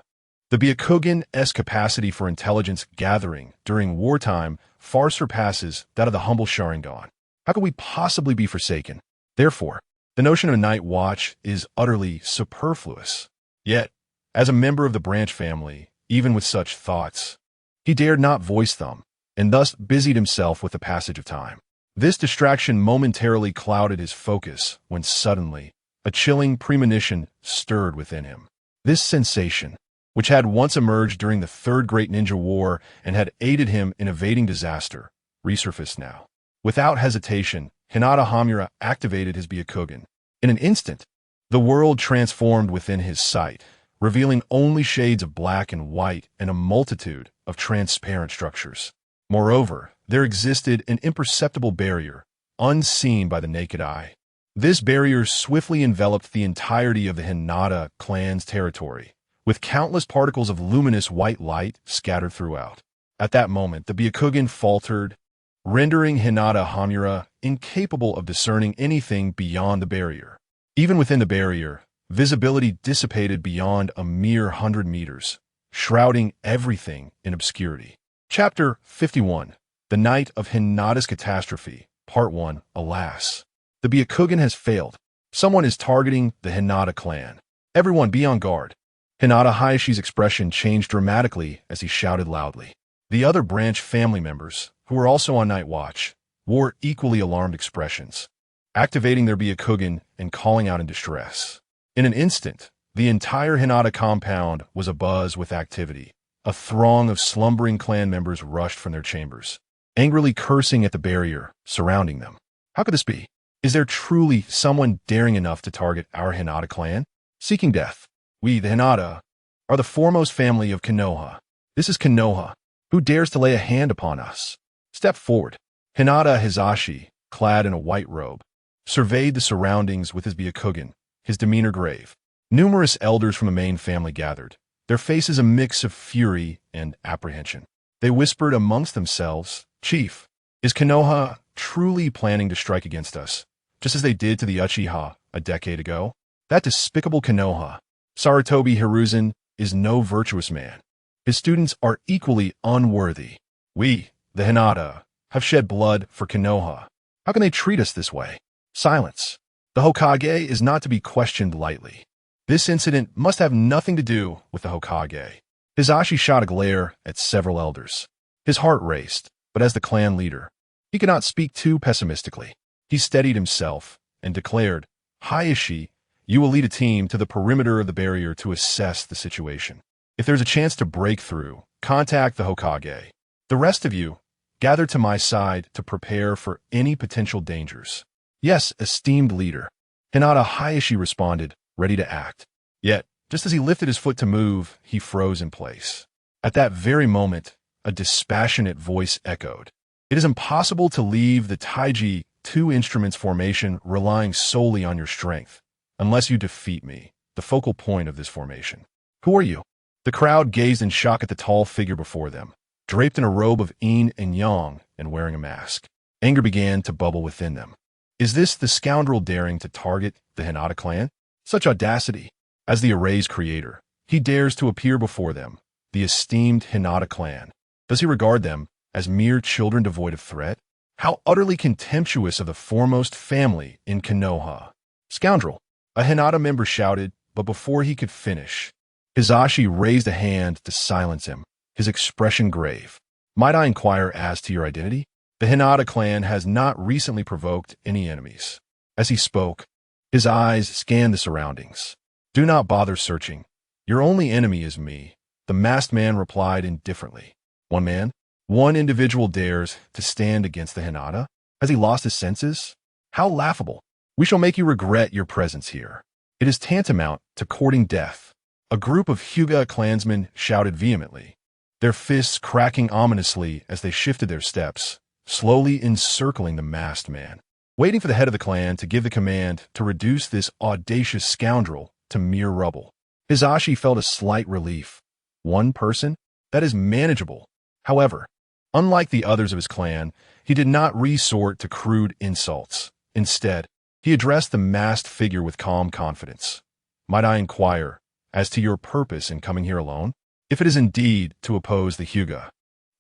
The Byakugan's capacity for intelligence gathering during wartime far surpasses that of the humble Sharingan. How could we possibly be forsaken? Therefore, the notion of a night watch is utterly superfluous. Yet, as a member of the branch family, even with such thoughts, he dared not voice them, and thus busied himself with the passage of time. This distraction momentarily clouded his focus when suddenly a chilling premonition stirred within him. This sensation, which had once emerged during the Third Great Ninja War and had aided him in evading disaster, resurfaced now. Without hesitation, Hinata Hamura activated his Byakugan. In an instant, the world transformed within his sight, revealing only shades of black and white and a multitude of transparent structures. Moreover, there existed an imperceptible barrier, unseen by the naked eye. This barrier swiftly enveloped the entirety of the Hinata clan's territory, with countless particles of luminous white light scattered throughout. At that moment, the Byakugan faltered, rendering Hinata Hamura incapable of discerning anything beyond the barrier. Even within the barrier, visibility dissipated beyond a mere 100 meters, shrouding everything in obscurity. Chapter 51. The Night of Hinata's Catastrophe, Part 1. Alas, the Byakugan has failed. Someone is targeting the Hinata clan. Everyone be on guard. Hinata Hayashi's expression changed dramatically as he shouted loudly. The other branch family members, who were also on night watch, wore equally alarmed expressions, activating their Byakugan and calling out in distress. In an instant, the entire Hinata compound was abuzz with activity. A throng of slumbering clan members rushed from their chambers, angrily cursing at the barrier surrounding them. How could this be? Is there truly someone daring enough to target our Hinata clan? Seeking death. We, the Hinata, are the foremost family of Konoha. This is Konoha. Who dares to lay a hand upon us? Step forward. Hinata Hisashi, clad in a white robe, surveyed the surroundings with his Byakugan, his demeanor grave. Numerous elders from the main family gathered, their faces a mix of fury and apprehension. They whispered amongst themselves, Chief, is Konoha truly planning to strike against us, just as they did to the Uchiha a decade ago? That despicable Konoha, Sarutobi Hiruzen, is no virtuous man. His students are equally unworthy. We, the Hinata, have shed blood for Konoha. How can they treat us this way? Silence. The Hokage is not to be questioned lightly. This incident must have nothing to do with the Hokage. Hisashi shot a glare at several elders. His heart raced, but as the clan leader, he could not speak too pessimistically. He steadied himself and declared, Hayashi, you will lead a team to the perimeter of the barrier to assess the situation. If there's a chance to break through, contact the Hokage. The rest of you, gather to my side to prepare for any potential dangers. Yes, esteemed leader. Hinata Hayashi responded, ready to act. Yet, just as he lifted his foot to move, he froze in place. At that very moment, a dispassionate voice echoed. It is impossible to leave the Taiji two instruments formation relying solely on your strength, unless you defeat me, the focal point of this formation. Who are you? The crowd gazed in shock at the tall figure before them, draped in a robe of yin and yang and wearing a mask. Anger began to bubble within them. Is this the scoundrel daring to target the Hinata clan? Such audacity! As the array's creator, he dares to appear before them, the esteemed Hinata clan. Does he regard them as mere children devoid of threat? How utterly contemptuous of the foremost family in Konoha. Scoundrel! A Hinata member shouted, but before he could finish, Hizashi raised a hand to silence him, his expression grave. Might I inquire as to your identity? The Hinata clan has not recently provoked any enemies. As he spoke, his eyes scanned the surroundings. Do not bother searching. Your only enemy is me, the masked man replied indifferently. One man? One individual dares to stand against the Hinata? Has he lost his senses? How laughable! We shall make you regret your presence here. It is tantamount to courting death. A group of Hyuga clansmen shouted vehemently, their fists cracking ominously as they shifted their steps, slowly encircling the masked man, waiting for the head of the clan to give the command to reduce this audacious scoundrel to mere rubble. Hizashi felt a slight relief. One person? That is manageable. However, unlike the others of his clan, he did not resort to crude insults. Instead, he addressed the masked figure with calm confidence. Might I inquire as to your purpose in coming here alone? If it is indeed to oppose the Hyuga,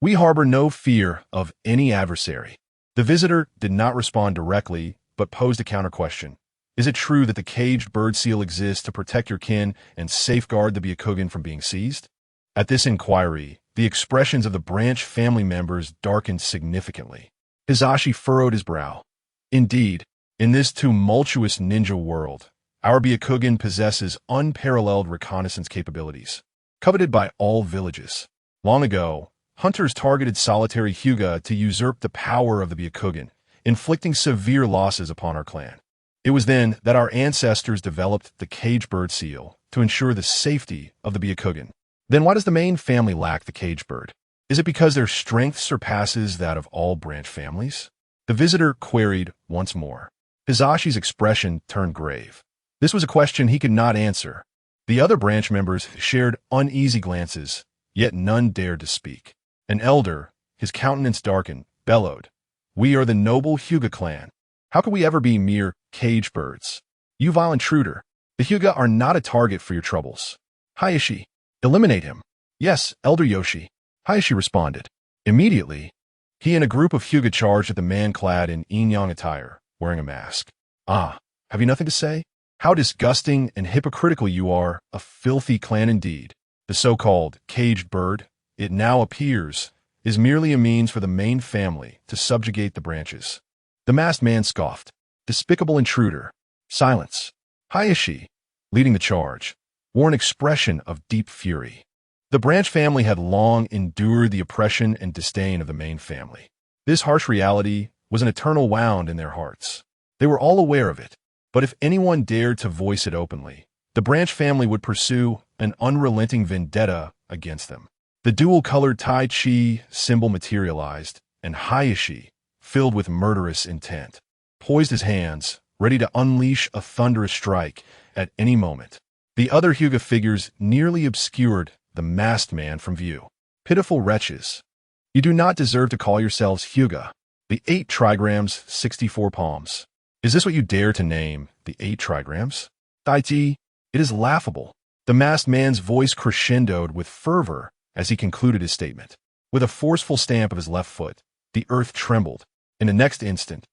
we harbor no fear of any adversary. The visitor did not respond directly, but posed a counter-question. Is it true that the caged bird seal exists to protect your kin and safeguard the Byakugan from being seized? At this inquiry, the expressions of the branch family members darkened significantly. Hizashi furrowed his brow. Indeed, in this tumultuous ninja world, our Byakugan possesses unparalleled reconnaissance capabilities, coveted by all villages. Long ago, hunters targeted solitary Hyuga to usurp the power of the Byakugan, inflicting severe losses upon our clan. It was then that our ancestors developed the cage bird seal to ensure the safety of the Byakugan. Then why does the main family lack the cage bird? Is it because their strength surpasses that of all branch families? The visitor queried once more. Hizashi's expression turned grave. This was a question he could not answer. The other branch members shared uneasy glances, yet none dared to speak. An elder, his countenance darkened, bellowed, We are the noble Hyuga clan. How could we ever be mere cage birds? You vile intruder, the Hyuga are not a target for your troubles. Hayashi, eliminate him. Yes, Elder Yoshi, Hayashi responded. Immediately, he and a group of Hyuga charged at the man clad in yin-yang attire, wearing a mask. Ah, have you nothing to say? How disgusting and hypocritical you are, a filthy clan indeed. The so-called caged bird, it now appears, is merely a means for the main family to subjugate the branches. The masked man scoffed. Despicable intruder. Silence. Hayashi, leading the charge, wore an expression of deep fury. The branch family had long endured the oppression and disdain of the main family. This harsh reality was an eternal wound in their hearts. They were all aware of it, but if anyone dared to voice it openly, the branch family would pursue an unrelenting vendetta against them. The dual-colored Tai Chi symbol materialized, and Hayashi, filled with murderous intent, poised his hands, ready to unleash a thunderous strike at any moment. The other Hyuga figures nearly obscured the masked man from view. Pitiful wretches. You do not deserve to call yourselves Hyuga. The 8 trigrams, 64 palms. Is this what you dare to name the 8 trigrams? Taiji, it is laughable. The masked man's voice crescendoed with fervor as he concluded his statement. With a forceful stamp of his left foot, the earth trembled. In the next instant,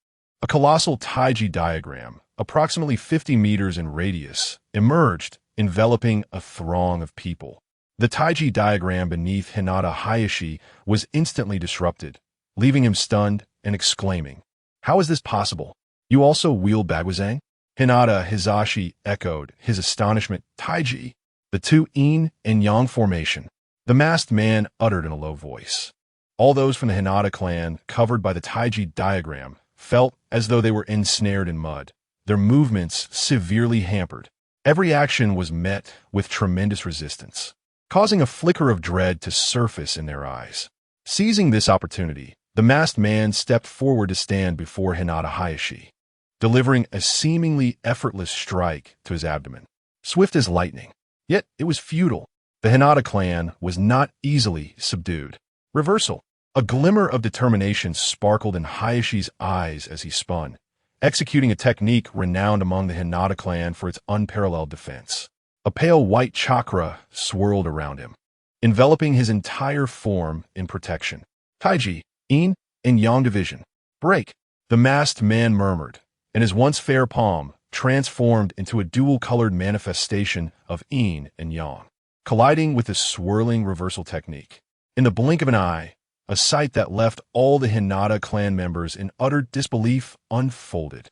a colossal Taiji diagram, approximately 50 meters in radius, emerged, enveloping a throng of people. The Taiji diagram beneath Hinata Hayashi was instantly disrupted, leaving him stunned and exclaiming, "How is this possible? You also wield Bagwazang?" Hinata Hizashi echoed, his astonishment. "Taiji, the two yin and yang formation," the masked man uttered in a low voice. All those from the Hinata clan, covered by the Taiji diagram, felt as though they were ensnared in mud, their movements severely hampered. Every action was met with tremendous resistance, causing a flicker of dread to surface in their eyes. Seizing this opportunity, the masked man stepped forward to stand before Hinata Hayashi, delivering a seemingly effortless strike to his abdomen, swift as lightning. Yet it was futile. The Hinata clan was not easily subdued. Reversal. A glimmer of determination sparkled in Hayashi's eyes as he spun, executing a technique renowned among the Hinata clan for its unparalleled defense. A pale white chakra swirled around him, enveloping his entire form in protection. "Taiji, yin and yang division. Break," the masked man murmured, and his once fair palm transformed into a dual-colored manifestation of yin and yang, colliding with the swirling reversal technique. In the blink of an eye, a sight that left all the Hinata clan members in utter disbelief unfolded.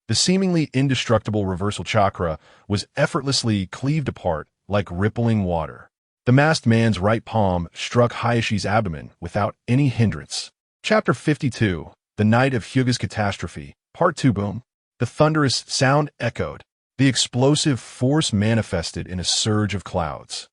The seemingly indestructible reversal chakra was effortlessly cleaved apart like rippling water. The masked man's right palm struck Hayashi's abdomen without any hindrance. Chapter 52, The Night of Hyuga's Catastrophe, Part 2. Boom. The thunderous sound echoed. The explosive force manifested in a surge of clouds.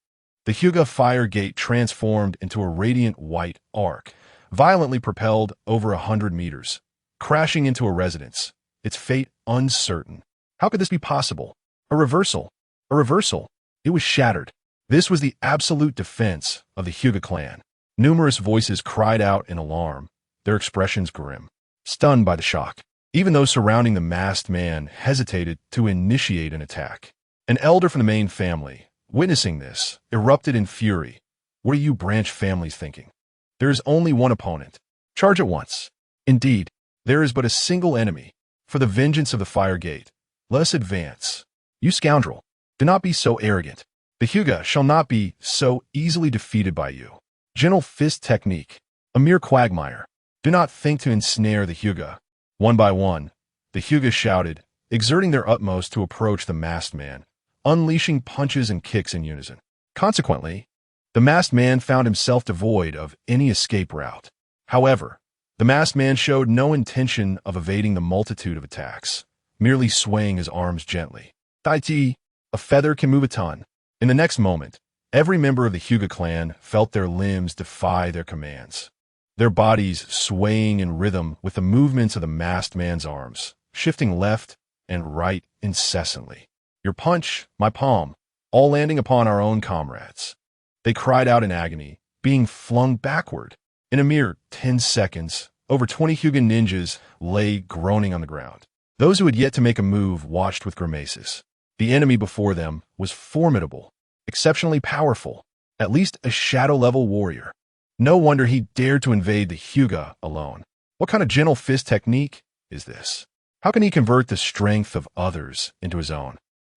The Hyuga fire gate transformed into a radiant white arc, violently propelled over 100 meters, crashing into a residence, its fate uncertain. How could this be possible? A reversal. A reversal. It was shattered. This was the absolute defense of the Hyuga clan. Numerous voices cried out in alarm, their expressions grim, stunned by the shock. Even those surrounding the masked man hesitated to initiate an attack. An elder from the main family, witnessing this, erupted in fury. "What are you branch families thinking? There is only one opponent. Charge at once. Indeed, there is but a single enemy. For the vengeance of the fire gate, let us advance. You scoundrel, do not be so arrogant. The Hyuga shall not be so easily defeated by you." Gentle fist technique. A mere quagmire. Do not think to ensnare the Hyuga. One by one, the Hyuga shouted, exerting their utmost to approach the masked man, unleashing punches and kicks in unison. Consequently, the masked man found himself devoid of any escape route. However, the masked man showed no intention of evading the multitude of attacks, merely swaying his arms gently. "Taiji, a feather can move a ton." In the next moment, every member of the Hyuga clan felt their limbs defy their commands, their bodies swaying in rhythm with the movements of the masked man's arms, shifting left and right incessantly. "Your punch, my palm," all landing upon our own comrades. They cried out in agony, being flung backward. In a mere 10 seconds, over 20 Hyuga ninjas lay groaning on the ground. Those who had yet to make a move watched with grimaces. The enemy before them was formidable, exceptionally powerful, at least a shadow-level warrior. No wonder he dared to invade the Hyuga alone. What kind of gentle fist technique is this? How can he convert the strength of others into his own?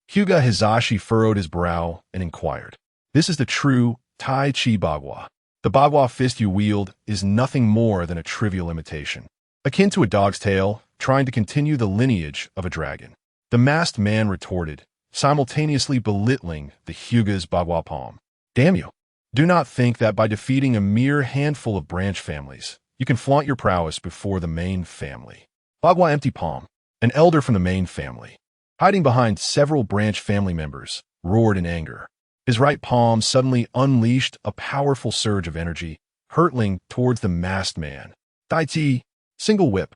Hyuga Hizashi furrowed his brow and inquired. "This is the true Tai Chi Bagua. The Bagua fist you wield is nothing more than a trivial imitation, akin to a dog's tail trying to continue the lineage of a dragon." The masked man retorted, simultaneously belittling the Hyuga's Bagua palm. "Damn you. Do not think that by defeating a mere handful of branch families, you can flaunt your prowess before the main family." Bagua empty palm, an elder from the main family, hiding behind several branch family members, roared in anger. His right palm suddenly unleashed a powerful surge of energy, hurtling towards the masked man. "Taiji, single whip."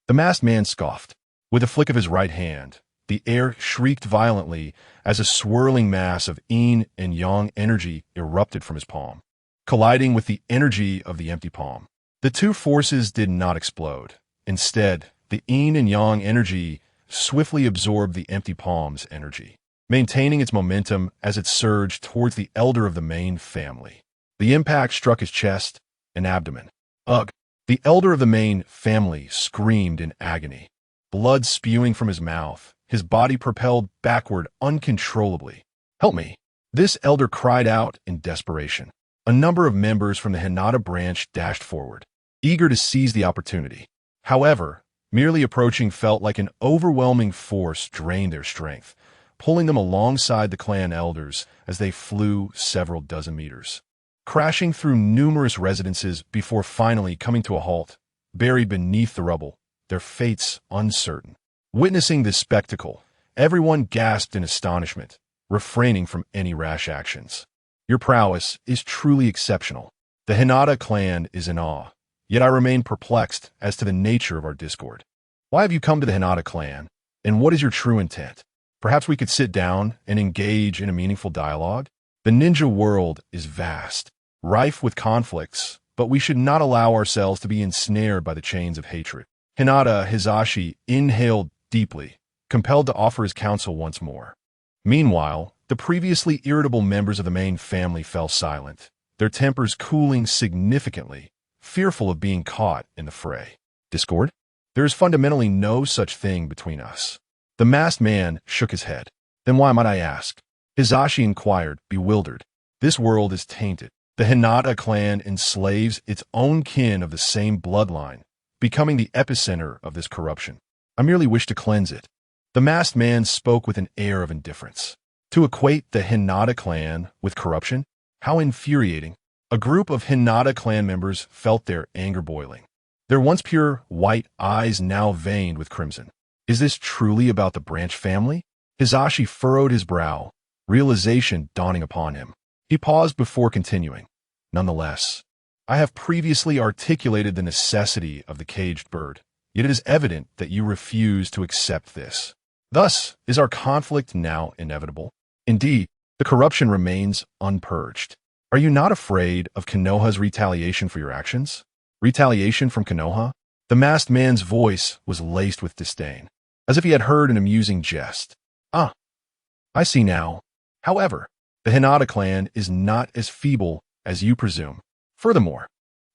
The masked man scoffed. With a flick of his right hand, the air shrieked violently as a swirling mass of yin and yang energy erupted from his palm, colliding with the energy of the empty palm. The two forces did not explode. Instead, the yin and yang energy swiftly absorbed the empty palm's energy, maintaining its momentum as it surged towards the elder of the main family. The impact struck his chest and abdomen. Ugh! The elder of the main family screamed in agony, blood spewing from his mouth, his body propelled backward uncontrollably. "Help me!" This elder cried out in desperation. A number of members from the Hinata branch dashed forward, eager to seize the opportunity. However, merely approaching felt like an overwhelming force drained their strength, pulling them alongside the clan elders as they flew several dozen meters, crashing through numerous residences before finally coming to a halt, buried beneath the rubble, their fates uncertain. Witnessing this spectacle, everyone gasped in astonishment, refraining from any rash actions. Your prowess is truly exceptional. The Hinata clan is in awe, yet I remain perplexed as to the nature of our discord. Why have you come to the Hinata clan, and what is your true intent? Perhaps we could sit down and engage in a meaningful dialogue? The ninja world is vast, rife with conflicts, but we should not allow ourselves to be ensnared by the chains of hatred. Hinata Hizashi inhaled deeply, compelled to offer his counsel once more. Meanwhile, the previously irritable members of the main family fell silent, their tempers cooling significantly, fearful of being caught in the fray. Discord? There is fundamentally no such thing between us. The masked man shook his head. Then why might I ask? Hizashi inquired, bewildered. This world is tainted. The Hinata clan enslaves its own kin of the same bloodline, becoming the epicenter of this corruption. I merely wish to cleanse it. The masked man spoke with an air of indifference. To equate the Hinata clan with corruption? How infuriating. A group of Hinata clan members felt their anger boiling. Their once pure white eyes now veined with crimson. Is this truly about the branch family? Hizashi furrowed his brow, realization dawning upon him. He paused before continuing. Nonetheless, I have previously articulated the necessity of the caged bird, yet it is evident that you refuse to accept this. Thus, is our conflict now inevitable? Indeed, the corruption remains unpurged. Are you not afraid of Konoha's retaliation for your actions? Retaliation from Konoha? The masked man's voice was laced with disdain, as if he had heard an amusing jest. Ah, I see now. However, the Hinata clan is not as feeble as you presume. Furthermore,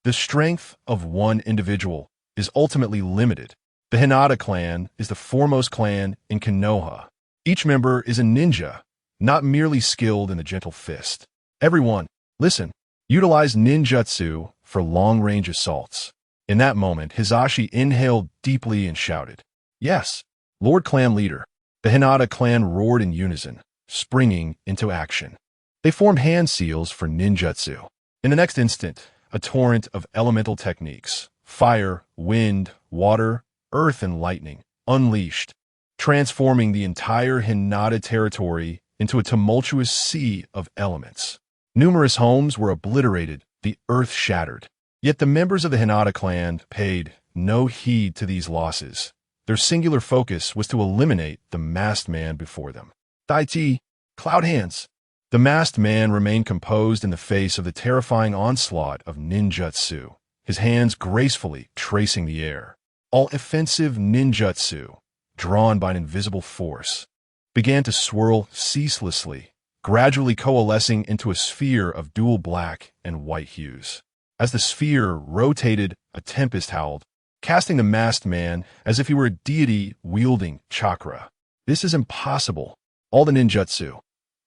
the strength of one individual is ultimately limited. The Hinata clan is the foremost clan in Konoha. Each member is a ninja, not merely skilled in the gentle fist. Everyone, listen, utilize ninjutsu for long-range assaults. In that moment, Hizashi inhaled deeply and shouted, Yes, Lord Clan Leader. The Hinata clan roared in unison, springing into action. They formed hand seals for ninjutsu. In the next instant, a torrent of elemental techniques, fire, wind, water, earth, and lightning, unleashed, transforming the entire Hinata territory into a tumultuous sea of elements. Numerous homes were obliterated, the earth shattered. Yet the members of the Hinata clan paid no heed to these losses. Their singular focus was to eliminate the masked man before them. Dai-Chi, Cloud Hands. The masked man remained composed in the face of the terrifying onslaught of ninjutsu, his hands gracefully tracing the air. All offensive ninjutsu, drawn by an invisible force, began to swirl ceaselessly, gradually coalescing into a sphere of dual black and white hues. As the sphere rotated, a tempest howled, casting the masked man as if he were a deity wielding chakra. This is impossible. All the ninjutsu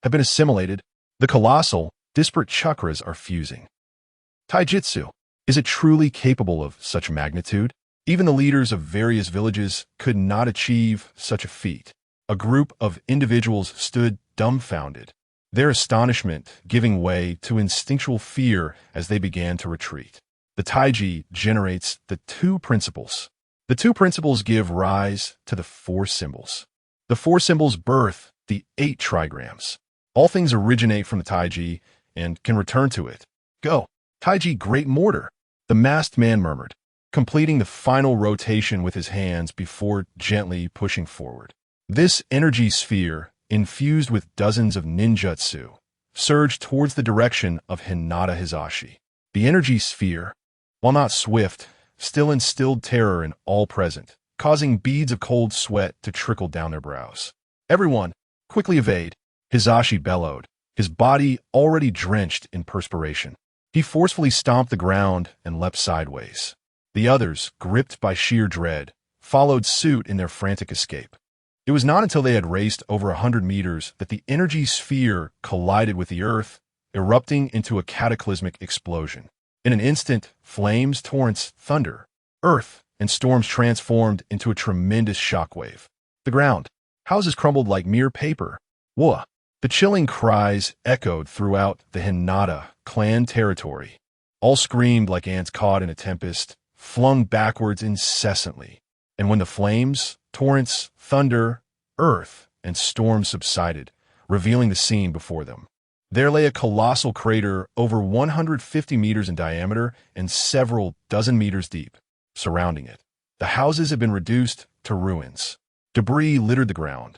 have been assimilated. The colossal, disparate chakras are fusing. Taijutsu, is it truly capable of such magnitude? Even the leaders of various villages could not achieve such a feat. A group of individuals stood dumbfounded, their astonishment giving way to instinctual fear as they began to retreat. The Taiji generates the two principles. The two principles give rise to the four symbols. The four symbols birth the 8 trigrams. All things originate from the Taiji and can return to it. Go, Taiji Great Mortar, the masked man murmured, completing the final rotation with his hands before gently pushing forward. This energy sphere, infused with dozens of ninjutsu, surged towards the direction of Hinata Hizashi. The energy sphere, while not swift, still instilled terror in all present, causing beads of cold sweat to trickle down their brows. Everyone, quickly evade, Hizashi bellowed, his body already drenched in perspiration. He forcefully stomped the ground and leapt sideways. The others, gripped by sheer dread, followed suit in their frantic escape. It was not until they had raced over 100 meters that the energy sphere collided with the Earth, erupting into a cataclysmic explosion. In an instant, flames, torrents, thunder, earth, and storms transformed into a tremendous shockwave. The ground, houses crumbled like mere paper. Whoa! The chilling cries echoed throughout the Hinata clan territory. All screamed like ants caught in a tempest, flung backwards incessantly. And when the flames, torrents, thunder, earth, and storms subsided, revealing the scene before them, there lay a colossal crater over 150 meters in diameter and several dozen meters deep. Surrounding it, the houses had been reduced to ruins. Debris littered the ground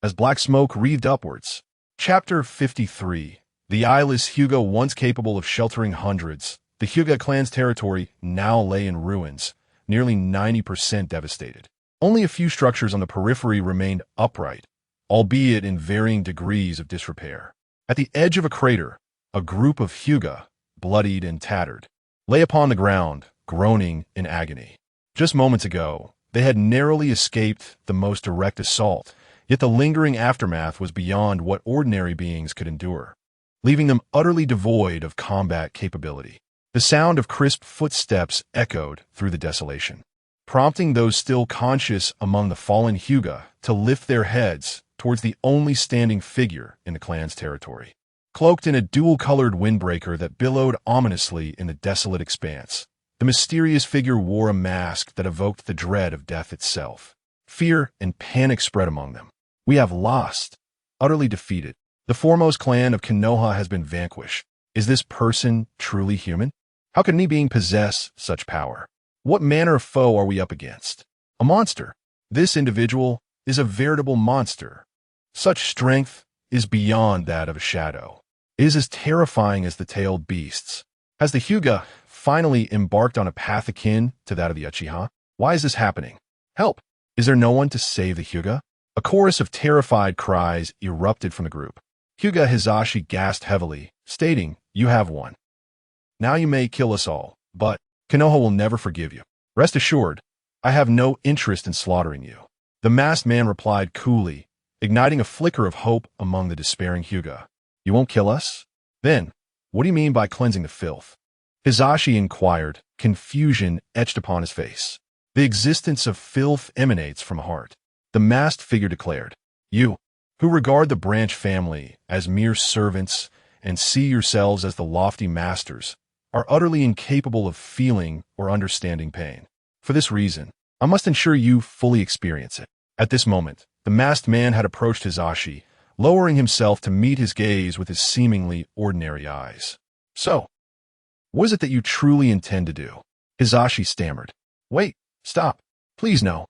as black smoke wreathed upwards. Chapter 53. The eyeless Hyuga, once capable of sheltering hundreds, the Hyuga clan's territory now lay in ruins, nearly 90% devastated. Only a few structures on the periphery remained upright, albeit in varying degrees of disrepair. At the edge of a crater, a group of Hyuga, bloodied and tattered, lay upon the ground, groaning in agony. Just moments ago, they had narrowly escaped the most direct assault, yet the lingering aftermath was beyond what ordinary beings could endure, leaving them utterly devoid of combat capability. The sound of crisp footsteps echoed through the desolation, prompting those still conscious among the fallen Hyuga to lift their heads towards the only standing figure in the clan's territory. Cloaked in a dual-colored windbreaker that billowed ominously in the desolate expanse, the mysterious figure wore a mask that evoked the dread of death itself. Fear and panic spread among them. We have lost, utterly defeated. The foremost clan of Konoha has been vanquished. Is this person truly human? How can any being possess such power? What manner of foe are we up against? A monster. This individual is a veritable monster. Such strength is beyond that of a shadow. It is as terrifying as the tailed beasts. Has the Hyuga finally embarked on a path akin to that of the Uchiha? Why is this happening? Help! Is there no one to save the Hyuga? A chorus of terrified cries erupted from the group. Hyuga Hizashi gasped heavily, stating, "You have won. Now you may kill us all, but Konoha will never forgive you. Rest assured, I have no interest in slaughtering you." The masked man replied coolly, igniting a flicker of hope among the despairing Hyuga. "You won't kill us? Then, what do you mean by cleansing the filth?" Hizashi inquired, confusion etched upon his face. "The existence of filth emanates from a heart," the masked figure declared. "You, who regard the branch family as mere servants and see yourselves as the lofty masters, are utterly incapable of feeling or understanding pain. For this reason, I must ensure you fully experience it." At this moment, the masked man had approached Hizashi, lowering himself to meet his gaze with his seemingly ordinary eyes. "So, what is it that you truly intend to do?" Hizashi stammered. "Wait, stop. Please no."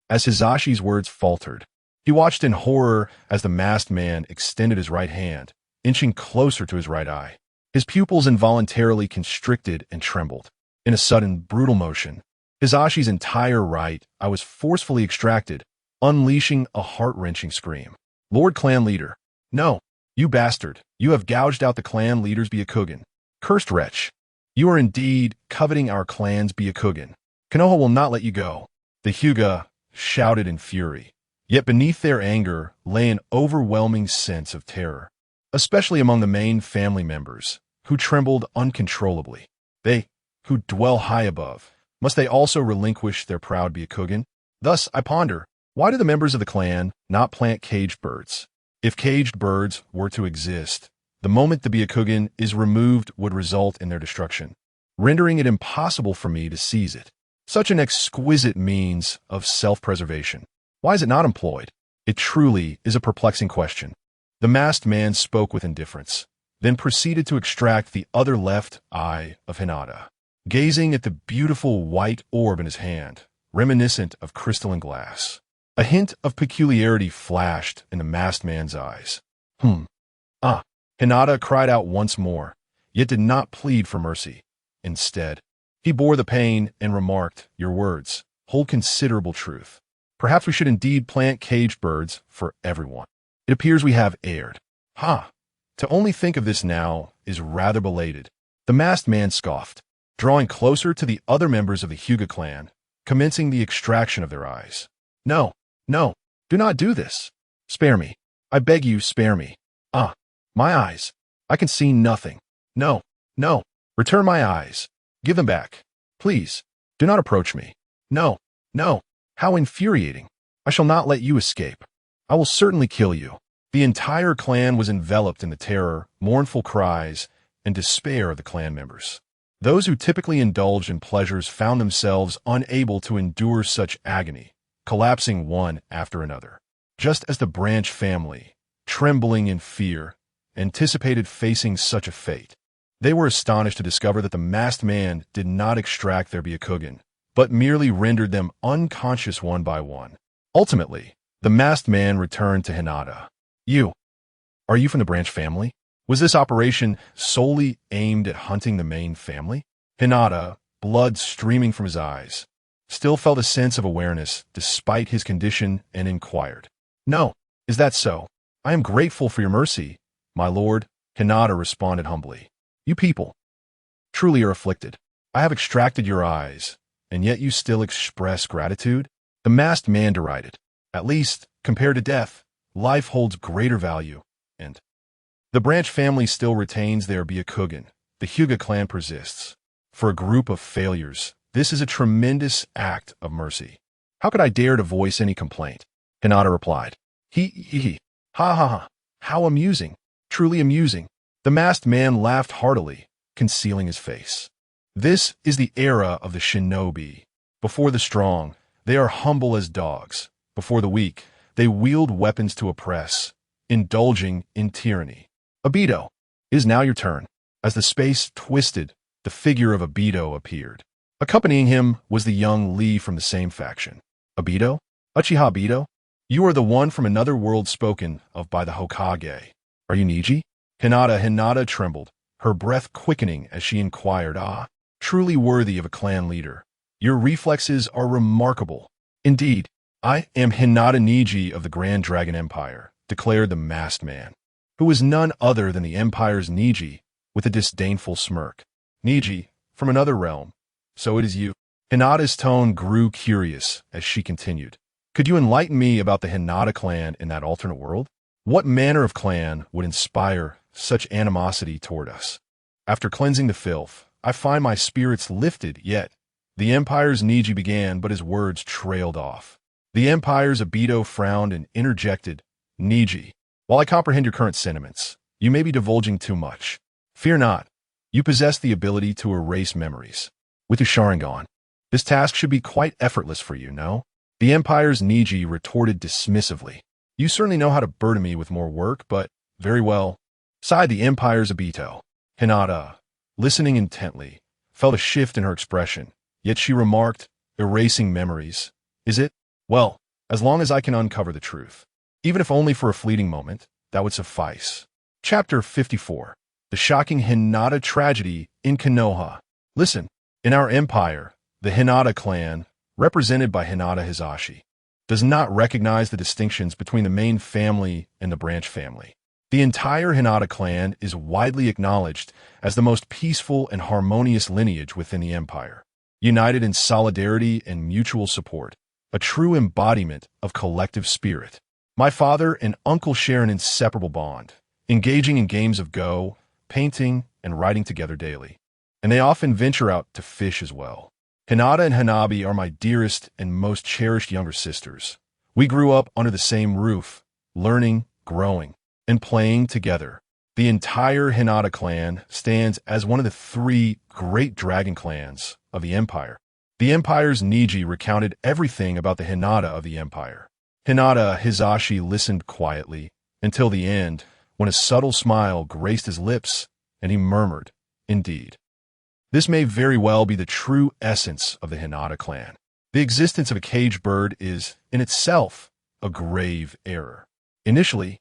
As Hizashi's words faltered, he watched in horror as the masked man extended his right hand, inching closer to his right eye. His pupils involuntarily constricted and trembled. In a sudden, brutal motion, Hizashi's entire right eye was forcefully extracted, unleashing a heart-wrenching scream. "Lord Clan Leader, no, you bastard, you have gouged out the clan leader's Byakugan. Cursed wretch, you are indeed coveting our clan's Byakugan. Konoha will not let you go." The Hyuga shouted in fury, yet beneath their anger lay an overwhelming sense of terror, especially among the main family members, who trembled uncontrollably. They, who dwell high above, must they also relinquish their proud Byakugan? Thus, I ponder, why do the members of the clan not plant caged birds? If caged birds were to exist, the moment the Byakugan is removed would result in their destruction, rendering it impossible for me to seize it. Such an exquisite means of self-preservation. Why is it not employed? It truly is a perplexing question. The masked man spoke with indifference, then proceeded to extract the other left eye of Hinata, gazing at the beautiful white orb in his hand, reminiscent of crystalline glass. A hint of peculiarity flashed in the masked man's eyes. Hinata cried out once more, yet did not plead for mercy. Instead, he bore the pain and remarked, "Your words hold considerable truth. Perhaps we should indeed plant caged birds for everyone. It appears we have erred." To only think of this now is rather belated. The masked man scoffed, drawing closer to the other members of the Hyuga clan, commencing the extraction of their eyes. No, Do not do this. Spare me. I beg you, spare me. Ah, my eyes. I can see nothing. No, no. Return my eyes. Give them back. Please. Do not approach me. No, no. How infuriating. I shall not let you escape. I will certainly kill you. The entire clan was enveloped in the terror, mournful cries, and despair of the clan members. Those who typically indulged in pleasures found themselves unable to endure such agony, collapsing one after another. Just as the Branch family, trembling in fear, anticipated facing such a fate, they were astonished to discover that the masked man did not extract their Byakugan, but merely rendered them unconscious one by one. Ultimately, the masked man returned to Hinata. Are you from the Branch family? Was this operation solely aimed at hunting the main family? Hinata, blood streaming from his eyes, still felt a sense of awareness despite his condition and inquired. No, is that so? I am grateful for your mercy, my lord, Hinata responded humbly. You people truly are afflicted. I have extracted your eyes, and yet you still express gratitude? The masked man derided. At least, compared to death, life holds greater value, and the Branch family still retains their Byakugan. The Hyuga clan persists. For a group of failures, this is a tremendous act of mercy. How could I dare to voice any complaint? Hinata replied. He. Ha ha ha. How amusing. Truly amusing. The masked man laughed heartily, concealing his face. This is the era of the shinobi. Before the strong, they are humble as dogs. Before the weak, they wield weapons to oppress, indulging in tyranny. Obito, it is now your turn. As the space twisted, the figure of Obito appeared. Accompanying him was the young Lee from the same faction. Obito? Uchiha Obito? You are the one from another world spoken of by the Hokage. Are you Neji? Hinata trembled, her breath quickening as she inquired, truly worthy of a clan leader. Your reflexes are remarkable. Indeed, I am Hinata Neji of the Grand Dragon Empire, declared the masked man, who was none other than the Empire's Neji, with a disdainful smirk. Neji, from another realm. So it is you. Hinata's tone grew curious as she continued. Could you enlighten me about the Hinata clan in that alternate world? What manner of clan would inspire such animosity toward us? After cleansing the filth, I find my spirits lifted, yet the Empire's Neji began, but his words trailed off. The Empire's Obito frowned and interjected, Neji, while I comprehend your current sentiments, you may be divulging too much. Fear not. You possess the ability to erase memories. With your Sharingan, this task should be quite effortless for you, no? The Empire's Neji retorted dismissively. You certainly know how to burden me with more work, but very well. Sighed the Empire's Obito. Hinata, listening intently, felt a shift in her expression, yet she remarked, erasing memories. Is it? Well, as long as I can uncover the truth. Even if only for a fleeting moment, that would suffice. Chapter 54. The shocking Hinata tragedy in Konoha. Listen, in our empire, the Hinata clan, represented by Hinata Hisashi, does not recognize the distinctions between the main family and the branch family. The entire Hinata clan is widely acknowledged as the most peaceful and harmonious lineage within the empire, united in solidarity and mutual support, a true embodiment of collective spirit. My father and uncle share an inseparable bond, engaging in games of Go, painting, and writing together daily. And they often venture out to fish as well. Hinata and Hanabi are my dearest and most cherished younger sisters. We grew up under the same roof, learning, growing, and playing together. The entire Hinata clan stands as one of the 3 great dragon clans of the empire. The empire's Neji recounted everything about the Hinata of the empire. Hinata Hisashi listened quietly until the end, when a subtle smile graced his lips, and he murmured, Indeed. This may very well be the true essence of the Hinata clan. The existence of a caged bird is, in itself, a grave error. Initially,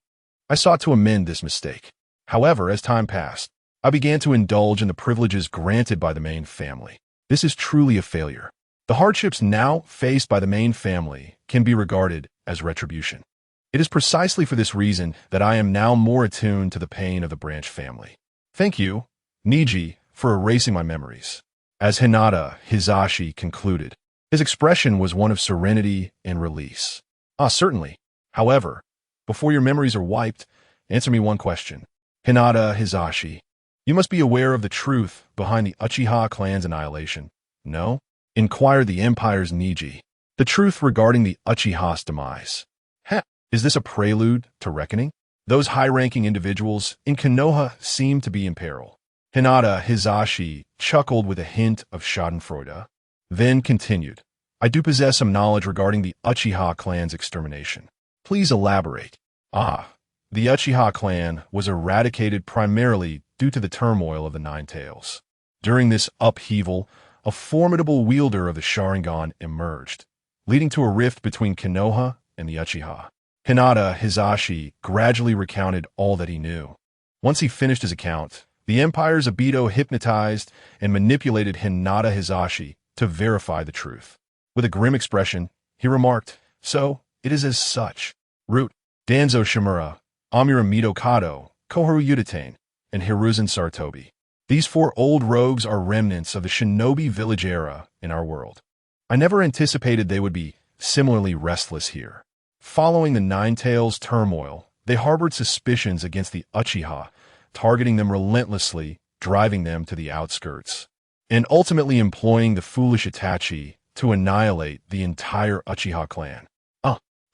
I sought to amend this mistake. However, as time passed, I began to indulge in the privileges granted by the main family. This is truly a failure. The hardships now faced by the main family can be regarded as retribution. It is precisely for this reason that I am now more attuned to the pain of the branch family. Thank you, Neji, for erasing my memories. As Hinata Hisashi concluded, his expression was one of serenity and release. Certainly. However, before your memories are wiped, answer me one question. Hinata Hizashi, you must be aware of the truth behind the Uchiha clan's annihilation. No? Inquired the Empire's Niji. The truth regarding the Uchiha's demise. Heh, is this a prelude to reckoning? Those high-ranking individuals in Konoha seem to be in peril. Hinata Hizashi chuckled with a hint of schadenfreude, then continued. I do possess some knowledge regarding the Uchiha clan's extermination. Please elaborate. The Uchiha clan was eradicated primarily due to the turmoil of the Nine Tails. During this upheaval, a formidable wielder of the Sharingan emerged, leading to a rift between Konoha and the Uchiha. Hinata Hizashi gradually recounted all that he knew. Once he finished his account, the Empire's Obito hypnotized and manipulated Hinata Hizashi to verify the truth. With a grim expression, he remarked, So, it is as such. Root, Danzo Shimura, Amira Mitokado, Koharu Yutane, and Hiruzen Sarutobi. These four old rogues are remnants of the shinobi village era in our world. I never anticipated they would be similarly restless here. Following the Nine Tails turmoil, they harbored suspicions against the Uchiha, targeting them relentlessly, driving them to the outskirts, and ultimately employing the foolish Itachi to annihilate the entire Uchiha clan.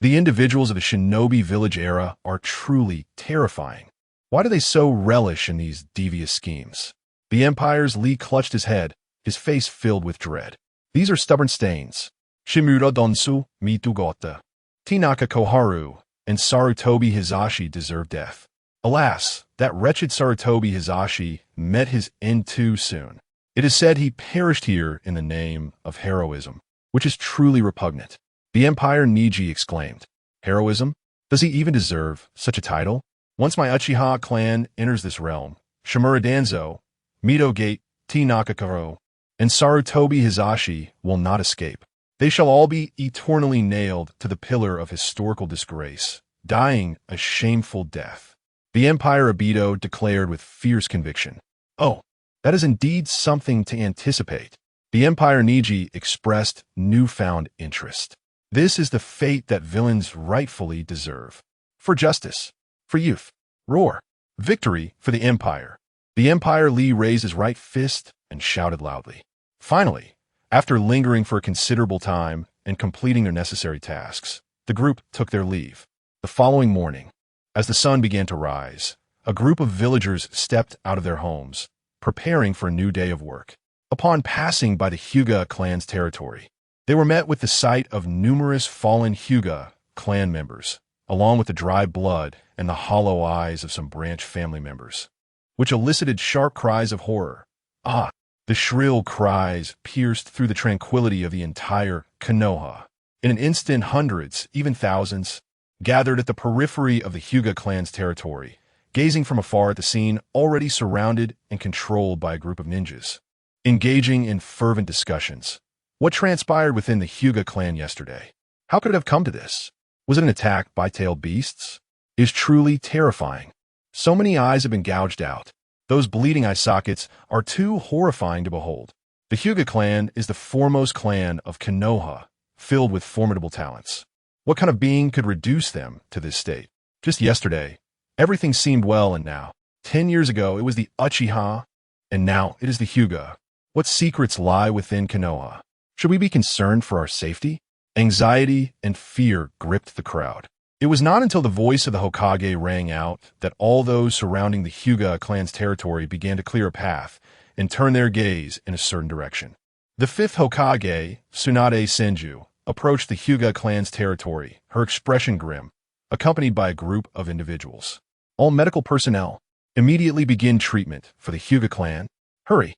The individuals of the shinobi village era are truly terrifying. Why do they so relish in these devious schemes? The Empire's Lee clutched his head, his face filled with dread. These are stubborn stains. Shimura Donsu, Mitugota, Tinaka Koharu, and Sarutobi Hizashi deserve death. Alas, that wretched Sarutobi Hizashi met his end too soon. It is said he perished here in the name of heroism, which is truly repugnant. The Empire Niji exclaimed, Heroism? Does he even deserve such a title? Once my Uchiha clan enters this realm, Shimura Danzo, Midogate, Tinaka and Sarutobi Hizashi will not escape. They shall all be eternally nailed to the pillar of historical disgrace, dying a shameful death. The Empire Obito declared with fierce conviction. Oh, that is indeed something to anticipate. The Empire Niji expressed newfound interest. This is the fate that villains rightfully deserve. For justice, for youth, roar, victory for the Empire. The Empire Lee raised his right fist and shouted loudly. Finally, after lingering for a considerable time and completing their necessary tasks, the group took their leave. The following morning, as the sun began to rise, a group of villagers stepped out of their homes, preparing for a new day of work. Upon passing by the Hyuga clan's territory, they were met with the sight of numerous fallen Hyuga clan members, along with the dry blood and the hollow eyes of some branch family members, which elicited sharp cries of horror. The shrill cries pierced through the tranquility of the entire Konoha. In an instant, hundreds, even thousands, gathered at the periphery of the Hyuga clan's territory, gazing from afar at the scene already surrounded and controlled by a group of ninjas, engaging in fervent discussions. What transpired within the Hyuga clan yesterday? How could it have come to this? Was it an attack by tailed beasts? It is truly terrifying. So many eyes have been gouged out. Those bleeding eye sockets are too horrifying to behold. The Hyuga clan is the foremost clan of Konoha, filled with formidable talents. What kind of being could reduce them to this state? Just yesterday, everything seemed well, and now, 10 years ago, it was the Uchiha, and now it is the Hyuga. What secrets lie within Konoha? Should we be concerned for our safety? Anxiety and fear gripped the crowd. It was not until the voice of the Hokage rang out that all those surrounding the Hyuga clan's territory began to clear a path and turn their gaze in a certain direction. The fifth Hokage, Tsunade Senju, approached the Hyuga clan's territory, her expression grim, accompanied by a group of individuals. All medical personnel, immediately begin treatment for the Hyuga clan. Hurry,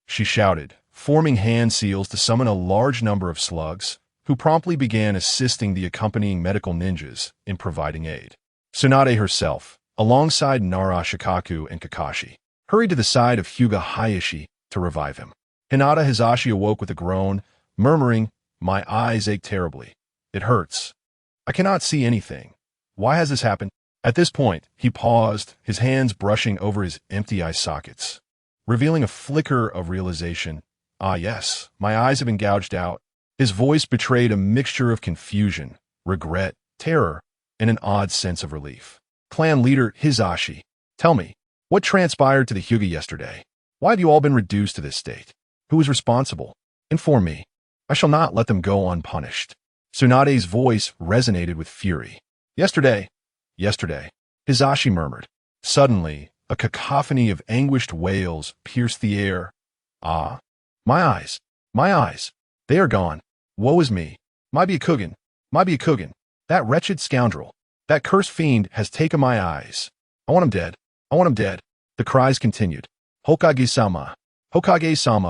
she shouted, forming hand seals to summon a large number of slugs, who promptly began assisting the accompanying medical ninjas in providing aid. Tsunade herself, alongside Nara Shikaku and Kakashi, hurried to the side of Hyuga Hayashi to revive him. Hinata Hizashi awoke with a groan, murmuring, "My eyes ache terribly. It hurts. I cannot see anything. Why has this happened?" At this point, he paused, his hands brushing over his empty eye sockets, revealing a flicker of realization. "Ah yes, my eyes have been gouged out." His voice betrayed a mixture of confusion, regret, terror, and an odd sense of relief. Clan leader Hizashi, tell me, what transpired to the Hyuga yesterday? Why have you all been reduced to this state? Who is responsible? Inform me. I shall not let them go unpunished. Tsunade's voice resonated with fury. Yesterday, Hizashi murmured. Suddenly, a cacophony of anguished wails pierced the air. Ah, my eyes, they are gone. Woe is me. My Byakugan, that wretched scoundrel, that cursed fiend has taken my eyes. I want him dead. The cries continued. Hokage-sama,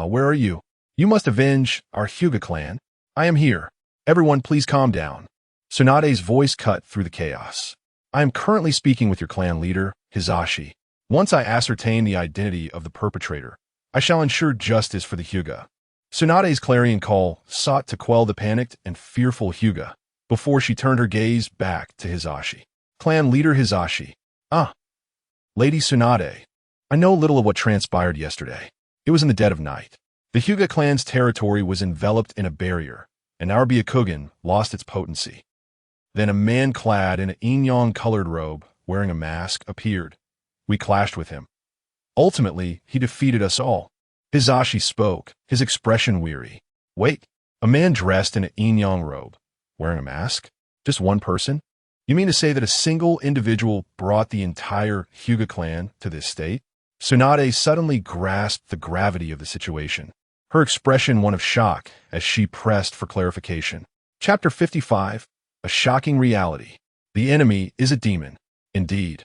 where are you? You must avenge our Hyuga clan. I am here. Everyone please calm down. Tsunade's voice cut through the chaos. I am currently speaking with your clan leader, Hizashi. Once I ascertain the identity of the perpetrator, I shall ensure justice for the Hyuga. Tsunade's clarion call sought to quell the panicked and fearful Hyuga before she turned her gaze back to Hizashi. Clan leader Hizashi. Ah, Lady Tsunade. I know little of what transpired yesterday. It was in the dead of night. The Hyuga clan's territory was enveloped in a barrier, and our Byakugan lost its potency. Then a man clad in an Inyong-colored robe, wearing a mask, appeared. We clashed with him. Ultimately, he defeated us all. Hizashi spoke, his expression weary. Wait, a man dressed in an Inyong robe, wearing a mask? Just one person? You mean to say that a single individual brought the entire Hyuga clan to this state? Tsunade suddenly grasped the gravity of the situation, her expression one of shock as she pressed for clarification. Chapter 55, A Shocking Reality. The enemy is a demon. Indeed.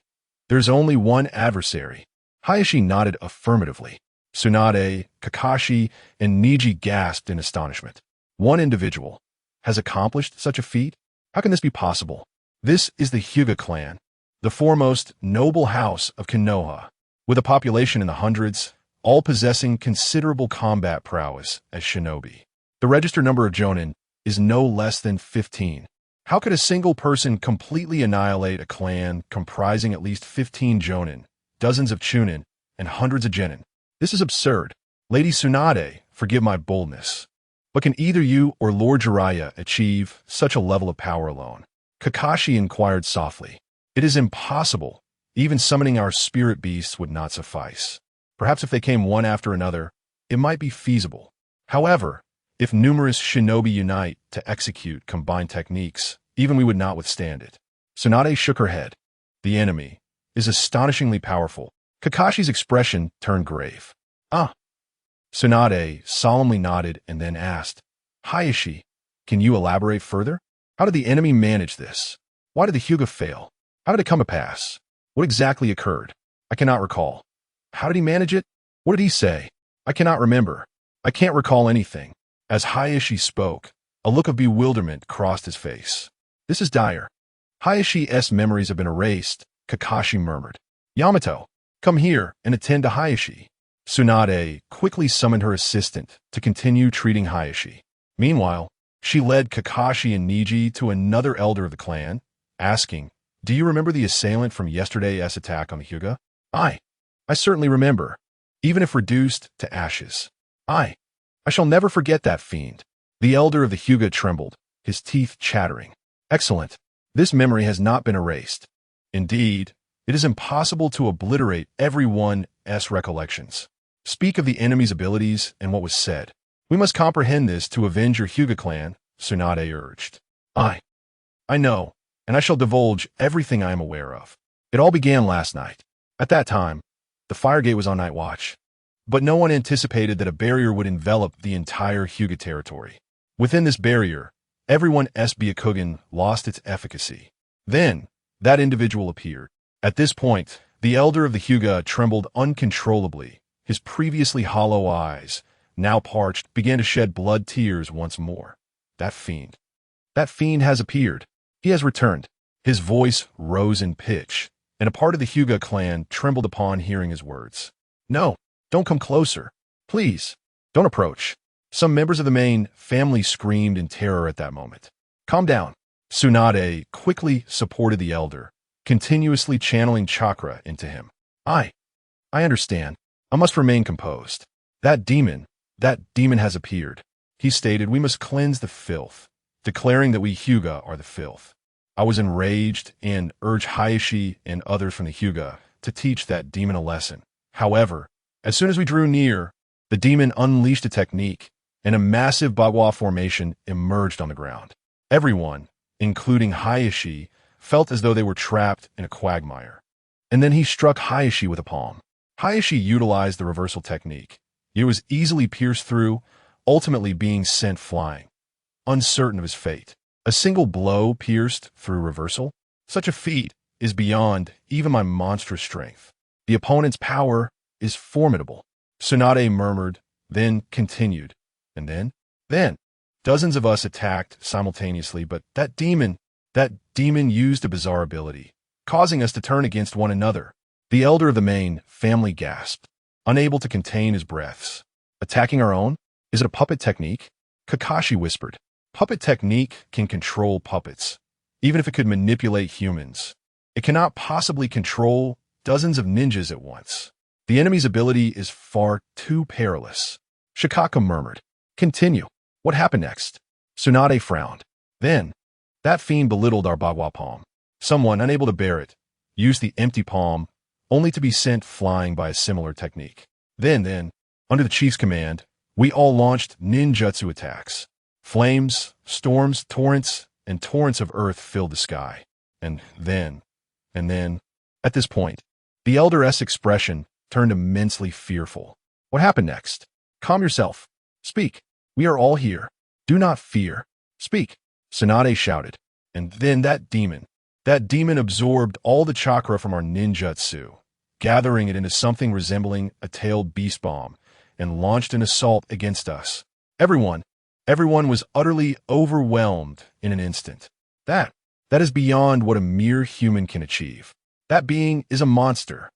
There's only one adversary. Hayashi nodded affirmatively. Tsunade, Kakashi, and Niji gasped in astonishment. One individual has accomplished such a feat? How can this be possible? This is the Hyuga clan, the foremost noble house of Konoha, with a population in the hundreds, all possessing considerable combat prowess as shinobi. The registered number of jonin is no less than 15. How could a single person completely annihilate a clan comprising at least 15 jonin, dozens of chunin, and hundreds of genin? This is absurd. Lady Tsunade, forgive my boldness. But can either you or Lord Jiraiya achieve such a level of power alone? Kakashi inquired softly. It is impossible. Even summoning our spirit beasts would not suffice. Perhaps if they came one after another, it might be feasible. However, if numerous shinobi unite to execute combined techniques, even we would not withstand it. Tsunade shook her head. The enemy is astonishingly powerful. Kakashi's expression turned grave. Ah. Tsunade solemnly nodded and then asked, Hayashi, can you elaborate further? How did the enemy manage this? Why did the Hyuga fail? How did it come to pass? What exactly occurred? I cannot recall. How did he manage it? What did he say? I cannot remember. I can't recall anything. As Hayashi spoke, a look of bewilderment crossed his face. This is dire. Hayashi's memories have been erased, Kakashi murmured. Yamato, come here and attend to Hayashi. Tsunade quickly summoned her assistant to continue treating Hayashi. Meanwhile, she led Kakashi and Niji to another elder of the clan, asking, Do you remember the assailant from yesterday's attack on the Hyuga? I certainly remember, even if reduced to ashes. I shall never forget that fiend. The elder of the Hyuga trembled, his teeth chattering. Excellent. This memory has not been erased. Indeed, it is impossible to obliterate everyone's recollections. Speak of the enemy's abilities and what was said. We must comprehend this to avenge your Hyuga clan, Tsunade urged. I know, and I shall divulge everything I am aware of. It all began last night. At that time, the fire gate was on night watch. But no one anticipated that a barrier would envelop the entire Hyuga territory. Within this barrier, everyone's Byakugan lost its efficacy. Then, that individual appeared. At this point, the elder of the Hyuga trembled uncontrollably. His previously hollow eyes, now parched, began to shed blood tears once more. That fiend has appeared. He has returned. His voice rose in pitch, and a part of the Hyuga clan trembled upon hearing his words. No, don't come closer. Please, don't approach. Some members of the main family screamed in terror at that moment. Calm down. Tsunade quickly supported the elder, continuously channeling chakra into him. I understand. I must remain composed. That demon has appeared. He stated we must cleanse the filth, declaring that we Hyuga are the filth. I was enraged and urged Hayashi and others from the Hyuga to teach that demon a lesson. However, as soon as we drew near, the demon unleashed a technique, and a massive bagua formation emerged on the ground. Everyone, including Hayashi, felt as though they were trapped in a quagmire. And then he struck Hayashi with a palm. Hayashi utilized the reversal technique. It was easily pierced through, ultimately being sent flying, uncertain of his fate. A single blow pierced through reversal? Such a feat is beyond even my monstrous strength. The opponent's power is formidable. Tsunade murmured, then continued. And then, dozens of us attacked simultaneously, but that demon used a bizarre ability, causing us to turn against one another. The elder of the main family gasped, unable to contain his breaths. Attacking our own? Is it a puppet technique? Kakashi whispered. Puppet technique can control puppets, even if it could manipulate humans. It cannot possibly control dozens of ninjas at once. The enemy's ability is far too perilous. Shikaka murmured. Continue. What happened next? Tsunade frowned. Then, that fiend belittled our bagua palm. Someone, unable to bear it, used the empty palm, only to be sent flying by a similar technique. Then, under the chief's command, we all launched ninjutsu attacks. Flames, storms, torrents, and torrents of earth filled the sky. And then, at this point, the elder-esque expression turned immensely fearful. What happened next? Calm yourself. Speak. We are all here. Do not fear. Speak. Tsunade shouted. And then that demon absorbed all the chakra from our ninjutsu, gathering it into something resembling a tailed beast bomb, and launched an assault against us. Everyone was utterly overwhelmed in an instant. That is beyond what a mere human can achieve. That being is a monster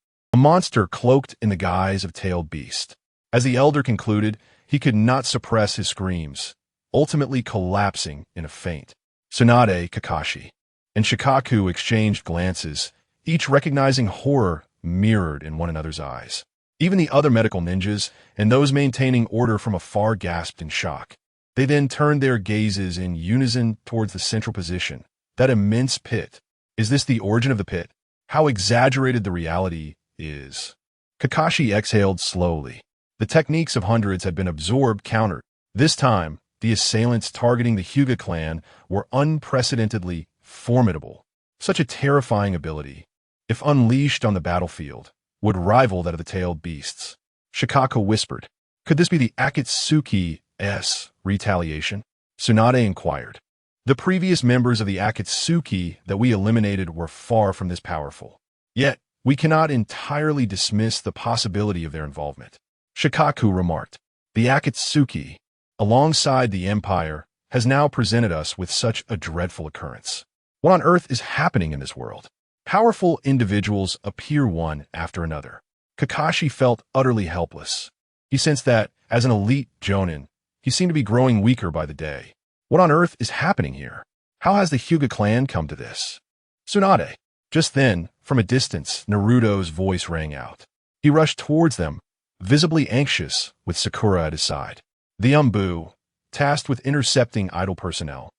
cloaked in the guise of tailed beast. As the elder concluded, he could not suppress his screams, ultimately collapsing in a faint. Tsunade, Kakashi, and Shikaku exchanged glances, each recognizing horror mirrored in one another's eyes. Even the other medical ninjas and those maintaining order from afar gasped in shock. They then turned their gazes in unison towards the central position, that immense pit. Is this the origin of the pit? How exaggerated the reality is. Kakashi exhaled slowly. The techniques of hundreds had been absorbed, countered. This time, the assailants targeting the Hyuga clan were unprecedentedly formidable. Such a terrifying ability, if unleashed on the battlefield, would rival that of the tailed beasts. Shikaka whispered, "Could this be the Akatsuki's retaliation?" Tsunade inquired. The previous members of the Akatsuki that we eliminated were far from this powerful. Yet, we cannot entirely dismiss the possibility of their involvement. Shikaku remarked, "The Akatsuki, alongside the Empire, has now presented us with such a dreadful occurrence. What on earth is happening in this world? Powerful individuals appear one after another." Kakashi felt utterly helpless. He sensed that, as an elite Jonin, he seemed to be growing weaker by the day. What on earth is happening here? How has the Hyuga clan come to this? Tsunade. Just then, from a distance, Naruto's voice rang out. He rushed towards them, visibly anxious, with Sakura at his side. The Umbu, tasked with intercepting idle personnel,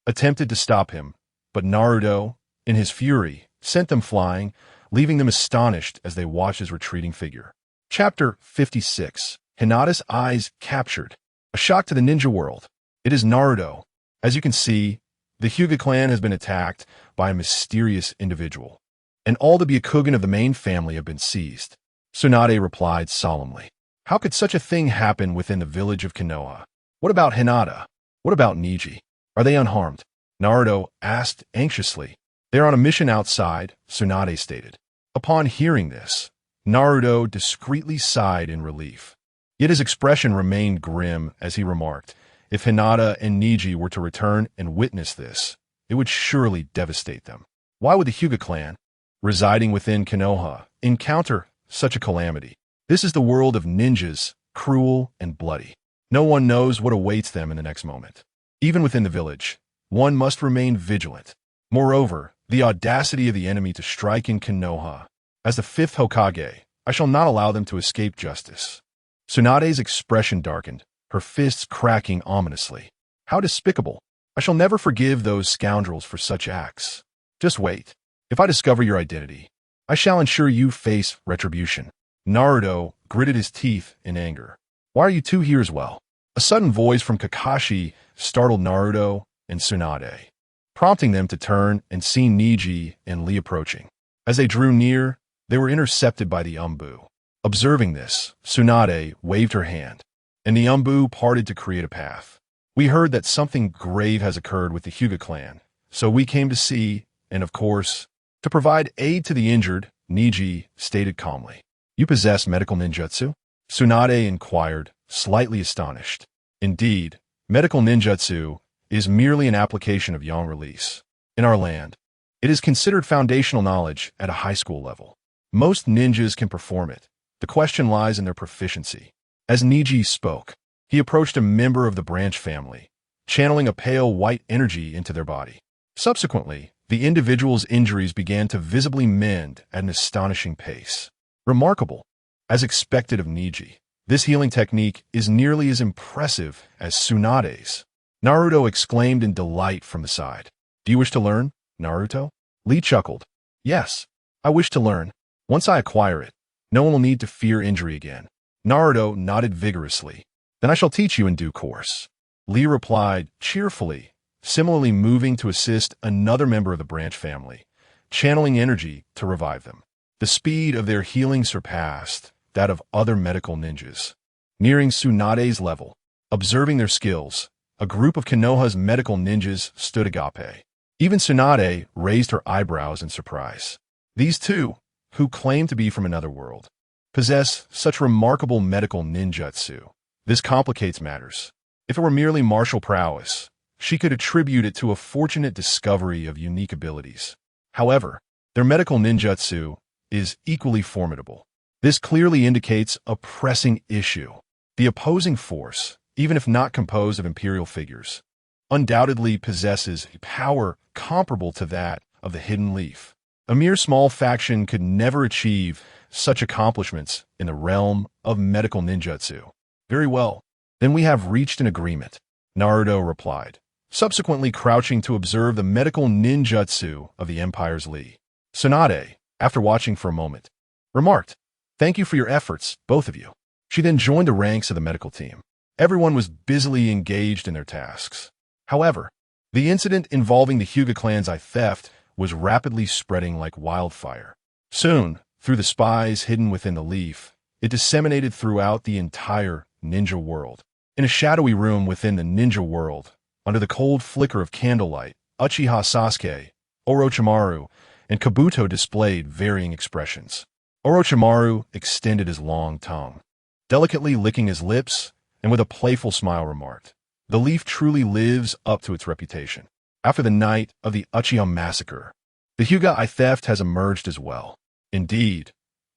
attempted to stop him, but Naruto, in his fury, sent them flying, leaving them astonished as they watched his retreating figure. Chapter 56. Hinata's eyes captured. A shock to the ninja world. It is Naruto. As you can see, the Hyuga clan has been attacked by a mysterious individual, and all the Byakugan of the main family have been seized. Tsunade replied solemnly. How could such a thing happen within the village of Konoha? What about Hinata? What about Niji? Are they unharmed? Naruto asked anxiously. They're on a mission outside, Tsunade stated. Upon hearing this, Naruto discreetly sighed in relief. Yet his expression remained grim as he remarked, if Hinata and Niji were to return and witness this, it would surely devastate them. Why would the Hyuga clan, residing within Konoha, encounter such a calamity? This is the world of ninjas, cruel and bloody. No one knows what awaits them in the next moment. Even within the village, one must remain vigilant. Moreover, the audacity of the enemy to strike in Konoha. As the fifth Hokage, I shall not allow them to escape justice. Tsunade's expression darkened, her fists cracking ominously. How despicable! I shall never forgive those scoundrels for such acts. Just wait. If I discover your identity, I shall ensure you face retribution. Naruto gritted his teeth in anger. Why are you two here as well? A sudden voice from Kakashi startled Naruto and Tsunade, prompting them to turn and see Neji and Lee approaching. As they drew near, they were intercepted by the Umbu. Observing this, Tsunade waved her hand, and the Umbu parted to create a path. We heard that something grave has occurred with the Hyuga clan, so we came to see, and of course, to provide aid to the injured, Neji stated calmly. You possess medical ninjutsu? Tsunade inquired, slightly astonished. Indeed, medical ninjutsu is merely an application of yang release. In our land, it is considered foundational knowledge at a high school level. Most ninjas can perform it. The question lies in their proficiency. As Neji spoke, he approached a member of the branch family, channeling a pale white energy into their body. Subsequently, the individual's injuries began to visibly mend at an astonishing pace. Remarkable. As expected of Neji, this healing technique is nearly as impressive as Tsunade's. Naruto exclaimed in delight from the side. Do you wish to learn, Naruto? Lee chuckled. Yes, I wish to learn. Once I acquire it, no one will need to fear injury again. Naruto nodded vigorously. Then I shall teach you in due course. Lee replied cheerfully, similarly moving to assist another member of the branch family, channeling energy to revive them. The speed of their healing surpassed that of other medical ninjas. Nearing Tsunade's level, observing their skills, a group of Konoha's medical ninjas stood agape. Even Tsunade raised her eyebrows in surprise. These two, who claim to be from another world, possess such remarkable medical ninjutsu. This complicates matters. If it were merely martial prowess, she could attribute it to a fortunate discovery of unique abilities. However, their medical ninjutsu is equally formidable. This clearly indicates a pressing issue. The opposing force, even if not composed of imperial figures, undoubtedly possesses a power comparable to that of the Hidden Leaf. A mere small faction could never achieve such accomplishments in the realm of medical ninjutsu. Very well, then we have reached an agreement, Naruto replied, subsequently crouching to observe the medical ninjutsu of the Empire's Lee. Tsunade, after watching for a moment, remarked, Thank you for your efforts, both of you. She then joined the ranks of the medical team. Everyone was busily engaged in their tasks. However, the incident involving the Hyuga clan's eye theft was rapidly spreading like wildfire. Soon, through the spies hidden within the leaf, it disseminated throughout the entire ninja world. In a shadowy room within the ninja world, under the cold flicker of candlelight, Uchiha Sasuke, Orochimaru, and Kabuto displayed varying expressions. Orochimaru extended his long tongue, delicately licking his lips, and with a playful smile remarked, The leaf truly lives up to its reputation. After the night of the Uchiha massacre, the Hyuga eye theft has emerged as well. Indeed,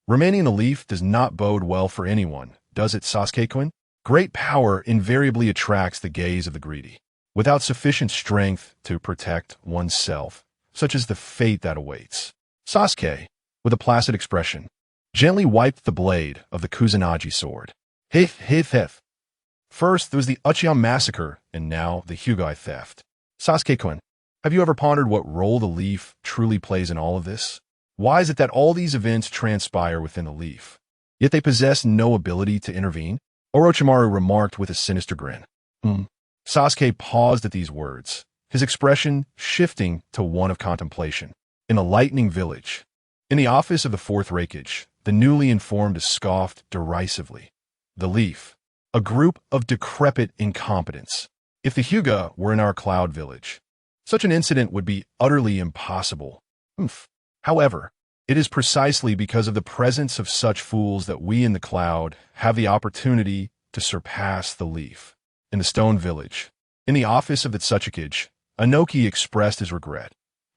remaining in the leaf does not bode well for anyone, does it, Sasuke-kun? Great power invariably attracts the gaze of the greedy. Without sufficient strength to protect oneself, such as the fate that awaits. Sasuke, with a placid expression, gently wiped the blade of the Kusanagi sword. Hith, hith, hith. First, there was the Uchiha massacre, and now the Hyuga eye theft. Sasuke-kun, have you ever pondered what role the leaf truly plays in all of this? Why is it that all these events transpire within the leaf, yet they possess no ability to intervene? Orochimaru remarked with a sinister grin. Sasuke paused at these words, his expression shifting to one of contemplation. In the Lightning Village, in the office of the Fourth Raikage, the newly informed scoffed derisively. The Leaf, a group of decrepit incompetents. If the Hyuga were in our Cloud Village, such an incident would be utterly impossible. However, it is precisely because of the presence of such fools that we in the Cloud have the opportunity to surpass the Leaf. In the Stone Village, in the office of the Tsuchikage, Anoki expressed his regret.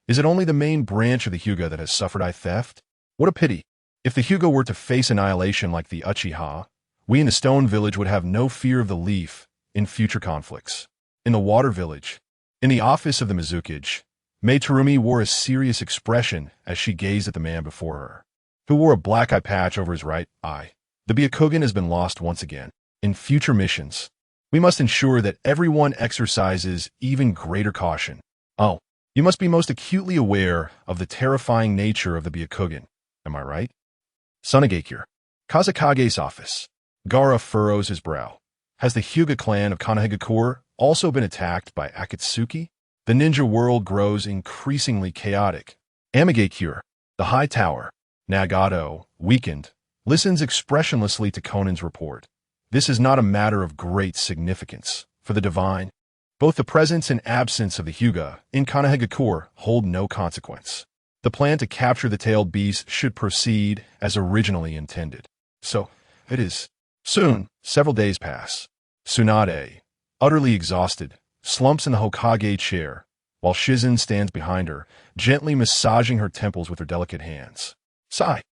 Is it only the main branch of the Hyuga that has suffered eye theft? What a pity. If the Hyuga were to face annihilation like the Uchiha, we in the Stone Village would have no fear of the Leaf in future conflicts. In the Water Village, in the office of the Mizukage, Mei Terumi wore a serious expression as she gazed at the man before her, who wore a black eye patch over his right eye. The Byakugan has been lost once again. In future missions, we must ensure that everyone exercises even greater caution. Oh, You must be most acutely aware of the terrifying nature of the Byakugan. Am I right? Sunagakure. Kazakage's office. Gaara furrows his brow. Has the Hyuga clan of Konohagakure also been attacked by Akatsuki? The ninja world grows increasingly chaotic. Amigakure. The High Tower. Nagato, weakened, listens expressionlessly to Conan's report. This is not a matter of great significance. For the divine, both the presence and absence of the Hyuga in Konohagakure hold no consequence. The plan to capture the tailed beast should proceed as originally intended. So, it is. Soon, several days pass. Tsunade, utterly exhausted, slumps in the Hokage chair, while Shizen stands behind her, gently massaging her temples with her delicate hands. Sigh.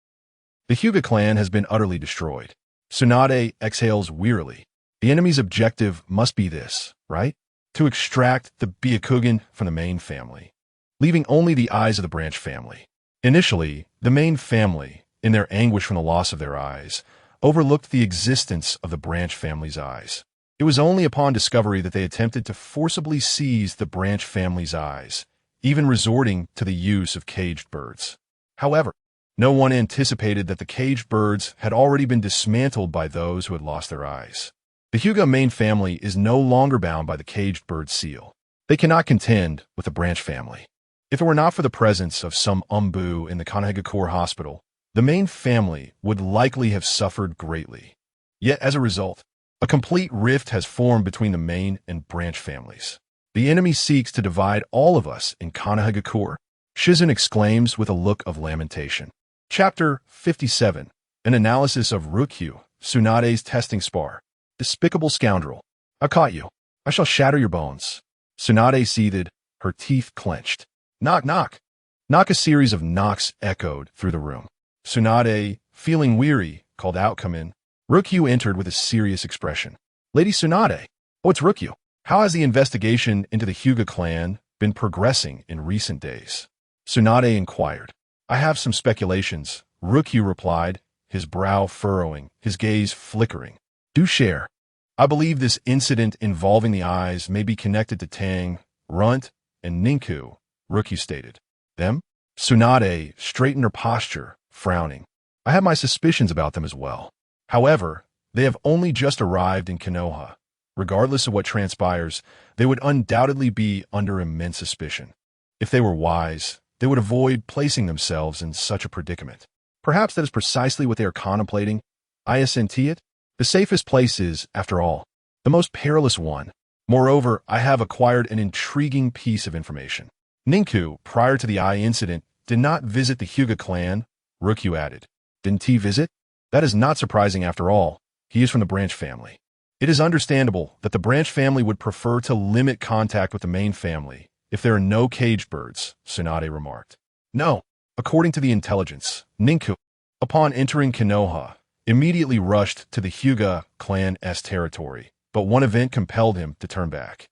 The Hyuga clan has been utterly destroyed. Tsunade exhales wearily. The enemy's objective must be this, right? To extract the Byakugan from the main family, leaving only the eyes of the branch family. Initially, the main family, in their anguish from the loss of their eyes, overlooked the existence of the branch family's eyes. It was only upon discovery that they attempted to forcibly seize the branch family's eyes, even resorting to the use of caged birds. However, no one anticipated that the caged birds had already been dismantled by those who had lost their eyes. The Hyuga main family is no longer bound by the caged bird seal. They cannot contend with the branch family. If it were not for the presence of some umbu in the Konohagakure hospital, the main family would likely have suffered greatly. Yet, as a result, a complete rift has formed between the main and branch families. The enemy seeks to divide all of us in Konohagakure, Shizen exclaims with a look of lamentation. Chapter 57. An analysis of Rukyu, Tsunade's testing spar. Despicable scoundrel. I caught you. I shall shatter your bones. Tsunade seethed, her teeth clenched. Knock, knock. Knock. A series of knocks echoed through the room. Tsunade, feeling weary, called out, "Come in." Rukyu entered with a serious expression. Lady Tsunade. Oh, it's Rukyu. How has the investigation into the Hyuga clan been progressing in recent days? Tsunade inquired. I have some speculations, Rukyu replied, his brow furrowing, his gaze flickering. Do share. I believe this incident involving the eyes may be connected to Tang, Runt, and Ninku, Rukyu stated. Them? Tsunade straightened her posture, frowning. I have my suspicions about them as well. However, they have only just arrived in Konoha. Regardless of what transpires, they would undoubtedly be under immense suspicion. If they were wise, they would avoid placing themselves in such a predicament. Perhaps that is precisely what they are contemplating. I assent it. The safest place is, after all, the most perilous one. Moreover, I have acquired an intriguing piece of information. Ninku, prior to the eye incident, did not visit the Hyuga clan, Rukyu added. Didn't he visit? That is not surprising after all. He is from the branch family. It is understandable that the branch family would prefer to limit contact with the main family if there are no caged birds, Tsunade remarked. No, according to the intelligence, Ninku, upon entering Konoha, immediately rushed to the Hyuga clan's territory, but one event compelled him to turn back.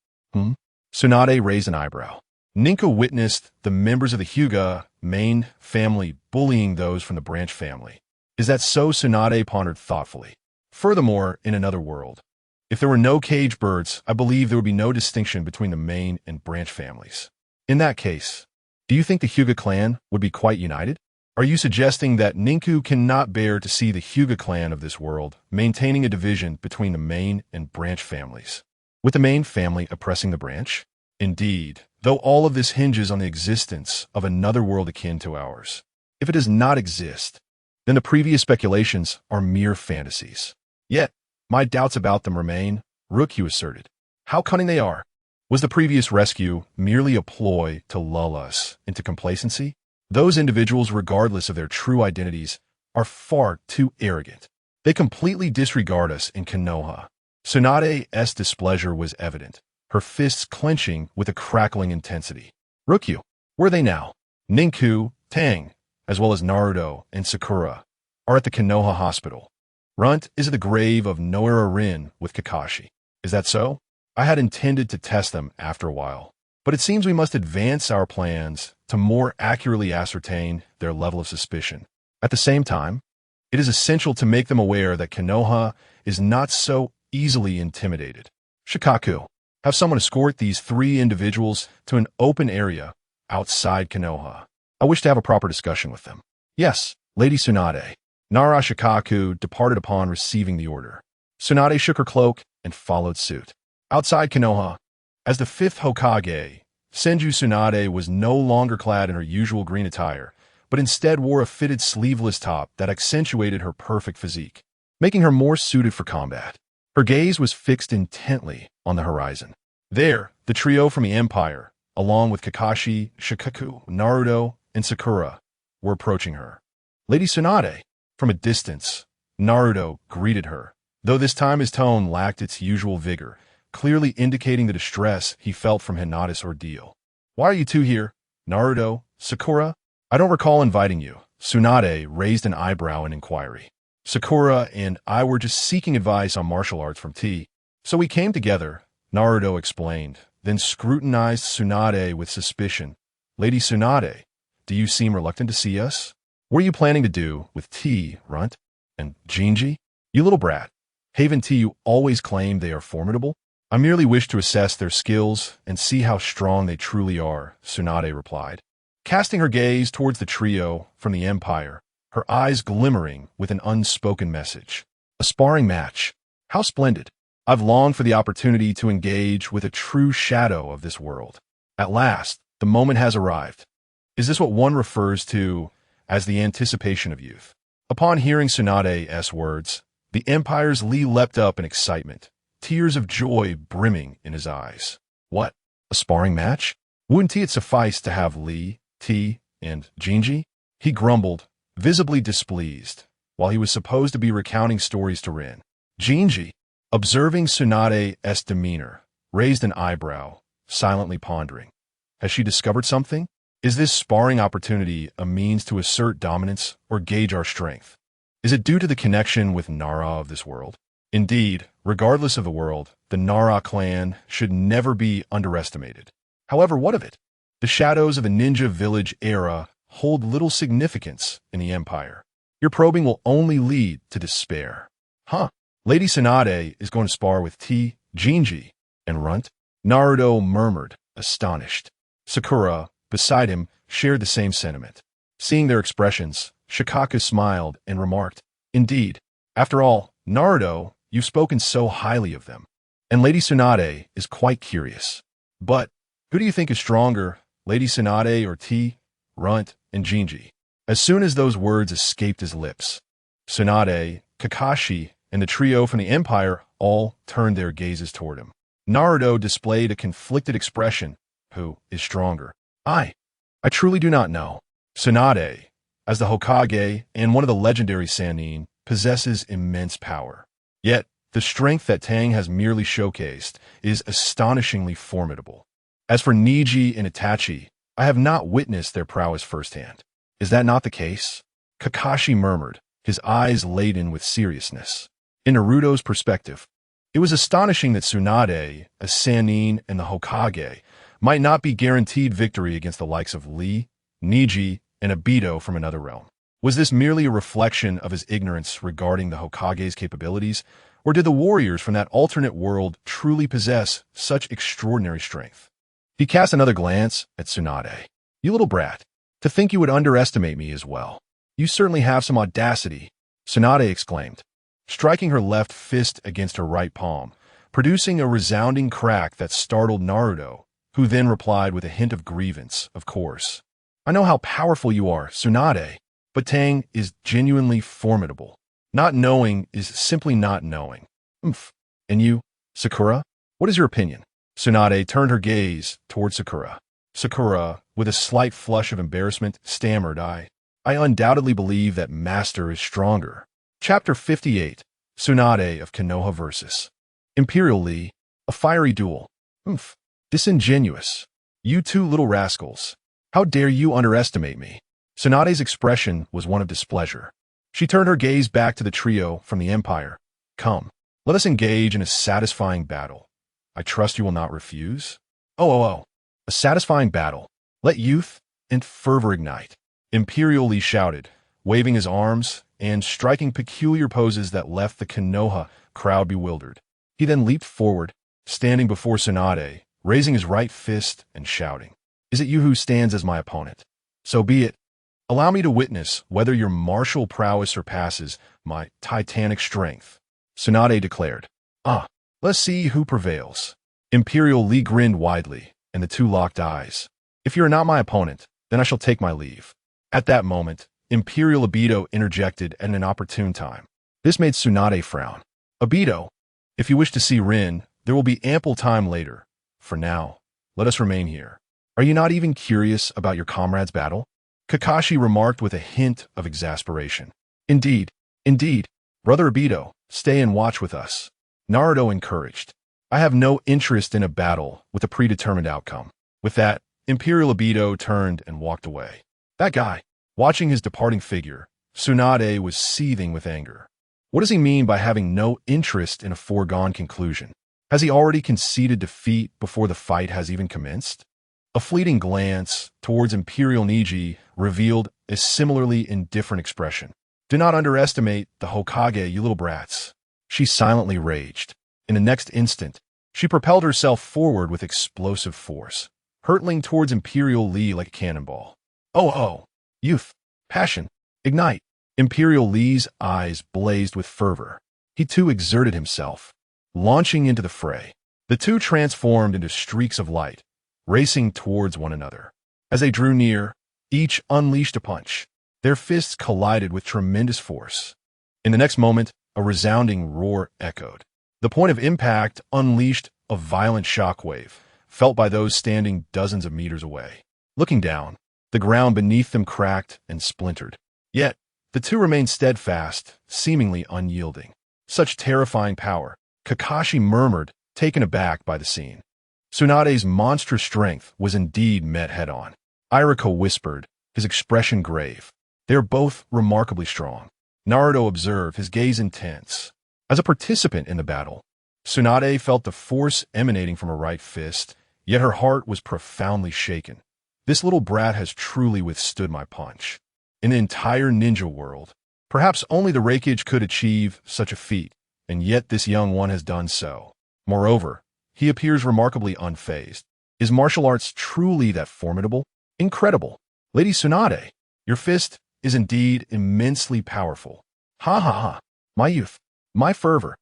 Tsunade raised an eyebrow. Ninku witnessed the members of the Hyuga main family bullying those from the branch family. Is that so? Tsunade pondered thoughtfully. Furthermore, in another world, if there were no caged birds, I believe there would be no distinction between the main and branch families. In that case, do you think the Hyuga clan would be quite united? Are you suggesting that Ninku cannot bear to see the Hyuga clan of this world maintaining a division between the main and branch families, with the main family oppressing the branch? Indeed, though all of this hinges on the existence of another world akin to ours. If it does not exist, then the previous speculations are mere fantasies. Yet, my doubts about them remain, Rukyu asserted. How cunning they are! Was the previous rescue merely a ploy to lull us into complacency? Those individuals, regardless of their true identities, are far too arrogant. They completely disregard us in Konoha. Tsunade's displeasure was evident, her fists clenching with a crackling intensity. Rukyu, where are they now? Ninku, Tang, as well as Naruto and Sakura, are at the Konoha hospital. Runt is at the grave of Noira Rin with Kakashi. Is that so? I had intended to test them after a while, but it seems we must advance our plans to more accurately ascertain their level of suspicion. At the same time, it is essential to make them aware that Konoha is not so easily intimidated. Shikaku, have someone escort these three individuals to an open area outside Konoha. I wish to have a proper discussion with them. Yes, Lady Tsunade. Nara Shikaku departed upon receiving the order. Tsunade shook her cloak and followed suit. Outside Konoha, as the fifth Hokage, Senju Tsunade was no longer clad in her usual green attire, but instead wore a fitted sleeveless top that accentuated her perfect physique, making her more suited for combat. Her gaze was fixed intently on the horizon. There, the trio from the Empire, along with Kakashi, Shikaku, Naruto, and Sakura, were approaching her. Lady Tsunade. From a distance, Naruto greeted her, though this time his tone lacked its usual vigor, clearly indicating the distress he felt from Hinata's ordeal. Why are you two here? Naruto, Sakura? I don't recall inviting you. Tsunade raised an eyebrow in inquiry. Sakura and I were just seeking advice on martial arts from T. So we came together, Naruto explained, then scrutinized Tsunade with suspicion. Lady Tsunade, do you seem reluctant to see us? What are you planning to do with T, Runt? And Jinji? You little brat. Haven't you always claimed they are formidable? I merely wish to assess their skills and see how strong they truly are, Tsunade replied. Casting her gaze towards the trio from the Empire, her eyes glimmering with an unspoken message. A sparring match. How splendid. I've longed for the opportunity to engage with a true shadow of this world. At last, the moment has arrived. Is this what one refers to as the anticipation of youth? Upon hearing Tsunade's words, the Empire's Lee leapt up in excitement, tears of joy brimming in his eyes. What? A sparring match? Wouldn't it suffice to have Lee, T, and Jinji? He grumbled, visibly displeased, while he was supposed to be recounting stories to Rin. Jinji, observing Tsunade's demeanor, raised an eyebrow, silently pondering. Has she discovered something? Is this sparring opportunity a means to assert dominance or gauge our strength? Is it due to the connection with Nara of this world? Indeed, regardless of the world, the Nara clan should never be underestimated. However, what of it? The shadows of the ninja village era hold little significance in the Empire. Your probing will only lead to despair. Huh? Lady Tsunade is going to spar with T, Jinji, and Runt? Naruto murmured, astonished. Sakura, beside him, shared the same sentiment. Seeing their expressions, Shikaku smiled and remarked, Indeed, after all, Naruto, you've spoken so highly of them. And Lady Tsunade is quite curious. But, who do you think is stronger, Lady Tsunade or T, Runt, and Jinji? As soon as those words escaped his lips, Tsunade, Kakashi, and the trio from the Empire all turned their gazes toward him. Naruto displayed a conflicted expression. Who is stronger? I truly do not know. Tsunade, as the Hokage and one of the legendary Sannin, possesses immense power. Yet, the strength that Tang has merely showcased is astonishingly formidable. As for Niji and Itachi, I have not witnessed their prowess firsthand. Is that not the case? Kakashi murmured, his eyes laden with seriousness. In Naruto's perspective, it was astonishing that Tsunade, a Sannin, and the Hokage might not be guaranteed victory against the likes of Lee, Niji, and Obito from another realm. Was this merely a reflection of his ignorance regarding the Hokage's capabilities, or did the warriors from that alternate world truly possess such extraordinary strength? He cast another glance at Tsunade. You little brat, to think you would underestimate me as well. You certainly have some audacity, Tsunade exclaimed, striking her left fist against her right palm, producing a resounding crack that startled Naruto, who then replied with a hint of grievance, of course. I know how powerful you are, Tsunade, but Tang is genuinely formidable. Not knowing is simply not knowing. And you, Sakura? What is your opinion? Tsunade turned her gaze toward Sakura. Sakura, with a slight flush of embarrassment, stammered, I undoubtedly believe that Master is stronger. Chapter 58, Tsunade of Konoha vs. Imperial Lee, a fiery duel. Disingenuous. You two little rascals. How dare you underestimate me? Tsunade's expression was one of displeasure. She turned her gaze back to the trio from the Empire. Come, let us engage in a satisfying battle. I trust you will not refuse? A satisfying battle. Let youth and fervor ignite. Imperial Lee shouted, waving his arms and striking peculiar poses that left the Konoha crowd bewildered. He then leaped forward, standing before Tsunade, raising his right fist and shouting. Is it you who stands as my opponent? So be it. Allow me to witness whether your martial prowess surpasses my titanic strength. Tsunade declared. Let's see who prevails. Imperial Lee grinned widely, and the two locked eyes. If you are not my opponent, then I shall take my leave. At that moment, Imperial Obito interjected at an opportune time. This made Tsunade frown. Obito, if you wish to see Rin, there will be ample time later. For now, let us remain here. Are you not even curious about your comrade's battle? Kakashi remarked with a hint of exasperation. Indeed, Brother Obito, stay and watch with us. Naruto encouraged. I have no interest in a battle with a predetermined outcome. With that, Imperial Obito turned and walked away. That guy. Watching his departing figure, Tsunade was seething with anger. What does he mean by having no interest in a foregone conclusion? Has he already conceded defeat before the fight has even commenced? A fleeting glance towards Imperial Niji revealed a similarly indifferent expression. Do not underestimate the Hokage, you little brats. She silently raged. In the next instant, she propelled herself forward with explosive force, hurtling towards Imperial Lee like a cannonball. Oh, youth, passion, ignite. Imperial Lee's eyes blazed with fervor. He too exerted himself, launching into the fray. The two transformed into streaks of light, racing towards one another. As they drew near, each unleashed a punch. Their fists collided with tremendous force. In the next moment, a resounding roar echoed. The point of impact unleashed a violent shockwave, felt by those standing dozens of meters away. Looking down, the ground beneath them cracked and splintered. Yet, the two remained steadfast, seemingly unyielding. Such terrifying power, Kakashi murmured, taken aback by the scene. Tsunade's monstrous strength was indeed met head-on. Iriko whispered, his expression grave. They are both remarkably strong. Naruto observed, his gaze intense. As a participant in the battle, Tsunade felt the force emanating from her right fist, yet her heart was profoundly shaken. This little brat has truly withstood my punch. In the entire ninja world, perhaps only the Raikage could achieve such a feat, and yet this young one has done so. Moreover, he appears remarkably unfazed. Is martial arts truly that formidable? Incredible. Lady Tsunade, your fist is indeed immensely powerful. Ha ha ha. My youth, my fervor.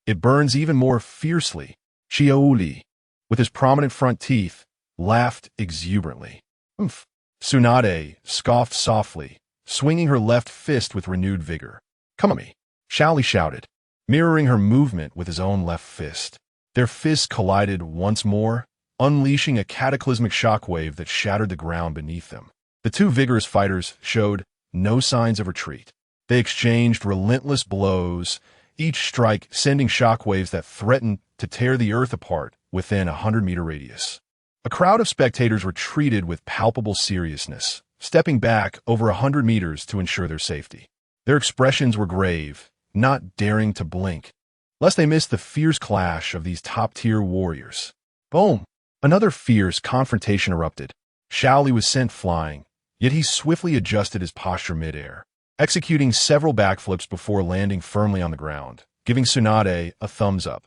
It burns even more fiercely. Chiaoli, with his prominent front teeth, laughed exuberantly. Oomph. Tsunade scoffed softly, swinging her left fist with renewed vigor. Come at me, Shaoli shouted, mirroring her movement with his own left fist. Their fists collided once more, unleashing a cataclysmic shockwave that shattered the ground beneath them. The two vigorous fighters showed no signs of retreat. They exchanged relentless blows, each strike sending shockwaves that threatened to tear the earth apart within a 100-meter radius. A crowd of spectators retreated with palpable seriousness, stepping back over 100 meters to ensure their safety. Their expressions were grave, not daring to blink, lest they miss the fierce clash of these top-tier warriors. Boom! Another fierce confrontation erupted. Shaoli was sent flying, yet he swiftly adjusted his posture midair, executing several backflips before landing firmly on the ground, giving Tsunade a thumbs up.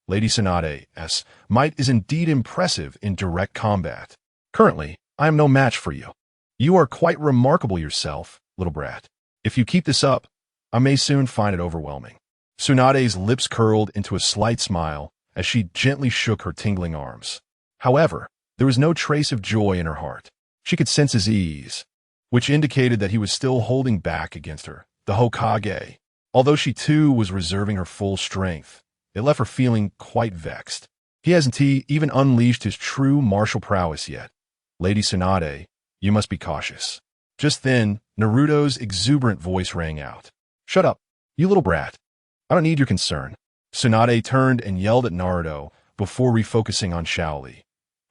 Lady Tsunade's might is indeed impressive in direct combat. Currently, I am no match for you. You are quite remarkable yourself, little brat. If you keep this up, I may soon find it overwhelming. Tsunade's lips curled into a slight smile as she gently shook her tingling arms. However, there was no trace of joy in her heart. She could sense his ease, which indicated that he was still holding back against her, the Hokage. Although she too was reserving her full strength, it left her feeling quite vexed. He hasn't even unleashed his true martial prowess yet. Lady Tsunade, you must be cautious. Just then, Naruto's exuberant voice rang out. Shut up, you little brat. I don't need your concern. Tsunade turned and yelled at Naruto before refocusing on Shaoli.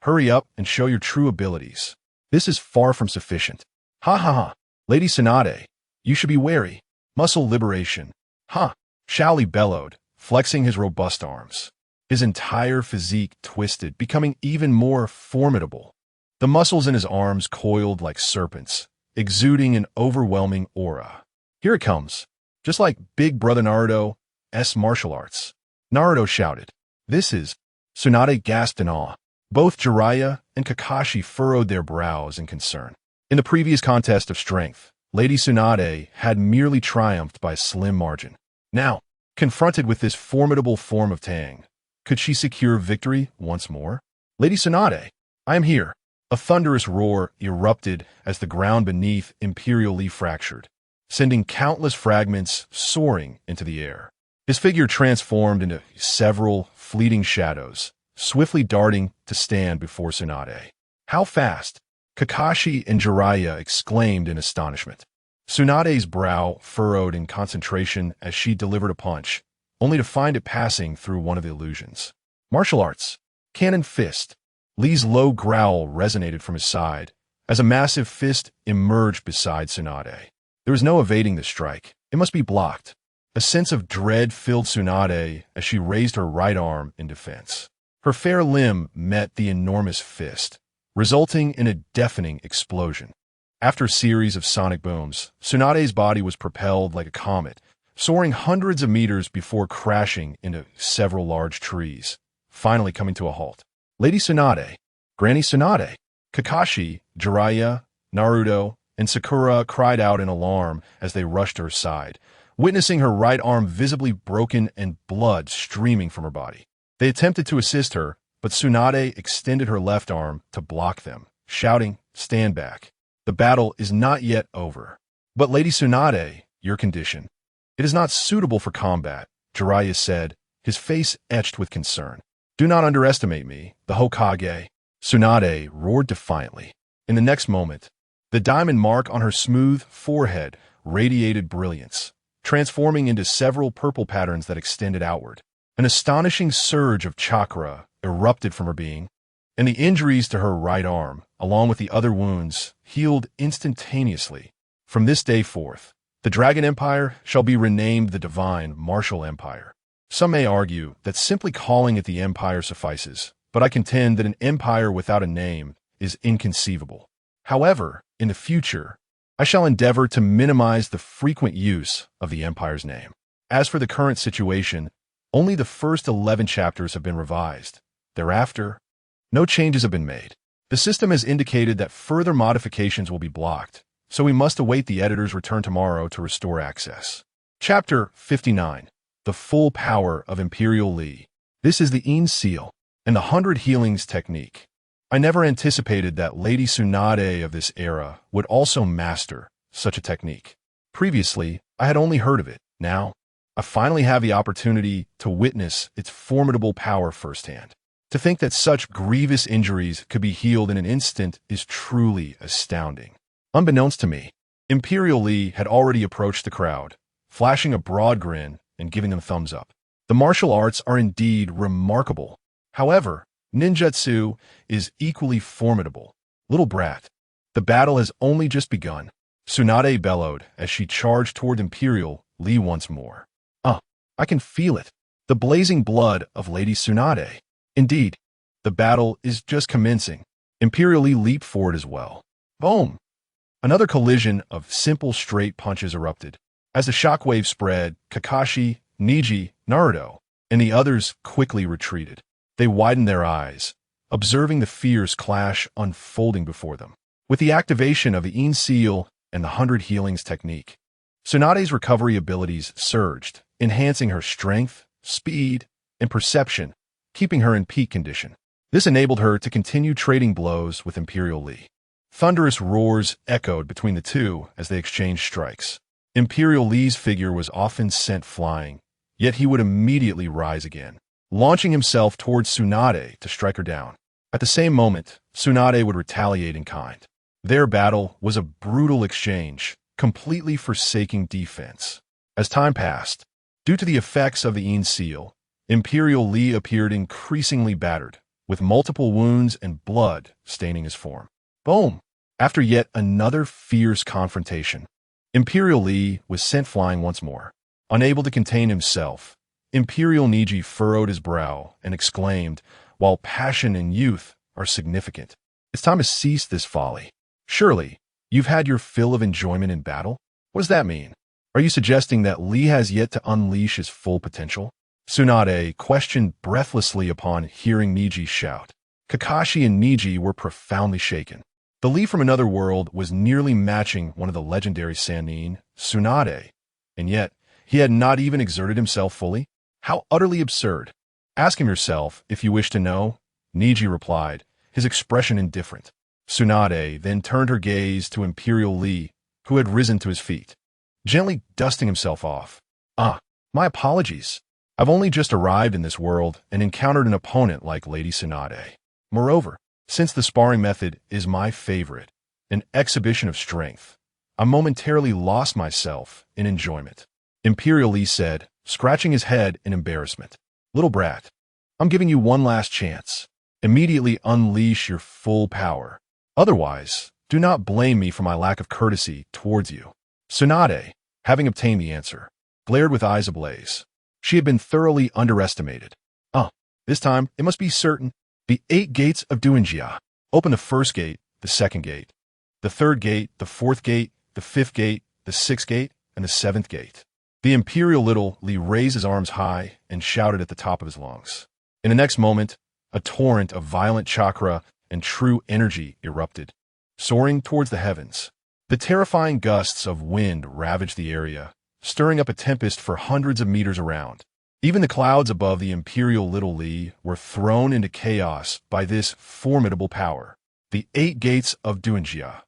Hurry up and show your true abilities. This is far from sufficient. Ha ha ha. Lady Tsunade, you should be wary. Muscle liberation. Ha! Shaoli bellowed, flexing his robust arms. His entire physique twisted, becoming even more formidable. The muscles in his arms coiled like serpents, exuding an overwhelming aura. Here it comes. Just like Big Brother Naruto's martial arts. Naruto shouted. This is... Tsunade gasped in awe. Both Jiraiya and Kakashi furrowed their brows in concern. In the previous contest of strength, Lady Tsunade had merely triumphed by a slim margin. Now, confronted with this formidable form of Tang, could she secure victory once more? Lady Tsunade, I am here. A thunderous roar erupted as the ground beneath Imperial Lee fractured, sending countless fragments soaring into the air. His figure transformed into several fleeting shadows, swiftly darting to stand before Tsunade. How fast! Kakashi and Jiraiya exclaimed in astonishment. Tsunade's brow furrowed in concentration as she delivered a punch, only to find it passing through one of the illusions. Martial arts. Cannon fist. Lee's low growl resonated from his side as a massive fist emerged beside Tsunade. There was no evading the strike. It must be blocked. A sense of dread filled Tsunade as she raised her right arm in defense. Her fair limb met the enormous fist, resulting in a deafening explosion. After a series of sonic booms, Tsunade's body was propelled like a comet, soaring hundreds of meters before crashing into several large trees, finally coming to a halt. Lady Tsunade, Granny Tsunade, Kakashi, Jiraiya, Naruto, and Sakura cried out in alarm as they rushed to her side, witnessing her right arm visibly broken and blood streaming from her body. They attempted to assist her, but Tsunade extended her left arm to block them, shouting, "Stand back. The battle is not yet over." But Lady Tsunade, your condition. It is not suitable for combat, Jiraiya said, his face etched with concern. Do not underestimate me, the Hokage. Tsunade roared defiantly. In the next moment, the diamond mark on her smooth forehead radiated brilliance, transforming into several purple patterns that extended outward. An astonishing surge of chakra erupted from her being, and the injuries to her right arm, along with the other wounds, healed instantaneously. From this day forth, the Dragon Empire shall be renamed the Divine Martial Empire. Some may argue that simply calling it the Empire suffices, but I contend that an empire without a name is inconceivable. However, in the future, I shall endeavor to minimize the frequent use of the Empire's name. As for the current situation, only the first 11 chapters have been revised. Thereafter, no changes have been made. The system has indicated that further modifications will be blocked, so we must await the editor's return tomorrow to restore access. Chapter 59. The Full Power of Imperial Lee. This is the Een Seal and the 100 Healings technique. I never anticipated that Lady Tsunade of this era would also master such a technique. Previously, I had only heard of it. Now, I finally have the opportunity to witness its formidable power firsthand. To think that such grievous injuries could be healed in an instant is truly astounding. Unbeknownst to me, Imperial Lee had already approached the crowd, flashing a broad grin and giving them thumbs up. The martial arts are indeed remarkable. However, ninjutsu is equally formidable. Little brat, the battle has only just begun. Tsunade bellowed as she charged toward Imperial Lee once more. I can feel it. The blazing blood of Lady Tsunade. Indeed, the battle is just commencing. Imperial Lee leaped forward as well. Boom! Another collision of simple straight punches erupted. As the shockwave spread, Kakashi, Neji, Naruto, and the others quickly retreated. They widened their eyes, observing the fierce clash unfolding before them. With the activation of the Een Seal and the 100 Healings technique, Tsunade's recovery abilities surged, enhancing her strength, speed, and perception, keeping her in peak condition. This enabled her to continue trading blows with Imperial Lee. Thunderous roars echoed between the two as they exchanged strikes. Imperial Lee's figure was often sent flying, yet he would immediately rise again, launching himself towards Tsunade to strike her down. At the same moment, Tsunade would retaliate in kind. Their battle was a brutal exchange, completely forsaking defense. As time passed, due to the effects of the Een Seal, Imperial Lee appeared increasingly battered, with multiple wounds and blood staining his form. Boom! After yet another fierce confrontation, Imperial Lee was sent flying once more. Unable to contain himself, Imperial Neji furrowed his brow and exclaimed, while passion and youth are significant, "It's time to cease this folly. Surely, you've had your fill of enjoyment in battle? What does that mean? Are you suggesting that Lee has yet to unleash his full potential?" Tsunade questioned breathlessly upon hearing Neji shout. Kakashi and Niji were profoundly shaken. The Lee from another world was nearly matching one of the legendary Sannin, Tsunade, and yet he had not even exerted himself fully? How utterly absurd. Ask him yourself if you wish to know, Niji replied, his expression indifferent. Tsunade then turned her gaze to Imperial Lee, who had risen to his feet, gently dusting himself off. My apologies. I've only just arrived in this world and encountered an opponent like Lady Tsunade. Moreover, since the sparring method is my favorite, an exhibition of strength, I momentarily lost myself in enjoyment. Imperial Lee said, scratching his head in embarrassment. Little brat, I'm giving you one last chance. Immediately unleash your full power. Otherwise, do not blame me for my lack of courtesy towards you. Tsunade, having obtained the answer, glared with eyes ablaze. She had been thoroughly underestimated. This time, it must be certain. The 8 gates of Duinjia. Open the first gate, the second gate, the third gate, the fourth gate, the fifth gate, the sixth gate, and the seventh gate. The Imperial Little Lee raised his arms high and shouted at the top of his lungs. In the next moment, a torrent of violent chakra and true energy erupted, soaring towards the heavens. The terrifying gusts of wind ravaged the area, stirring up a tempest for hundreds of meters around. Even the clouds above the Imperial Little Lee were thrown into chaos by this formidable power. The 8 gates of Duinjia.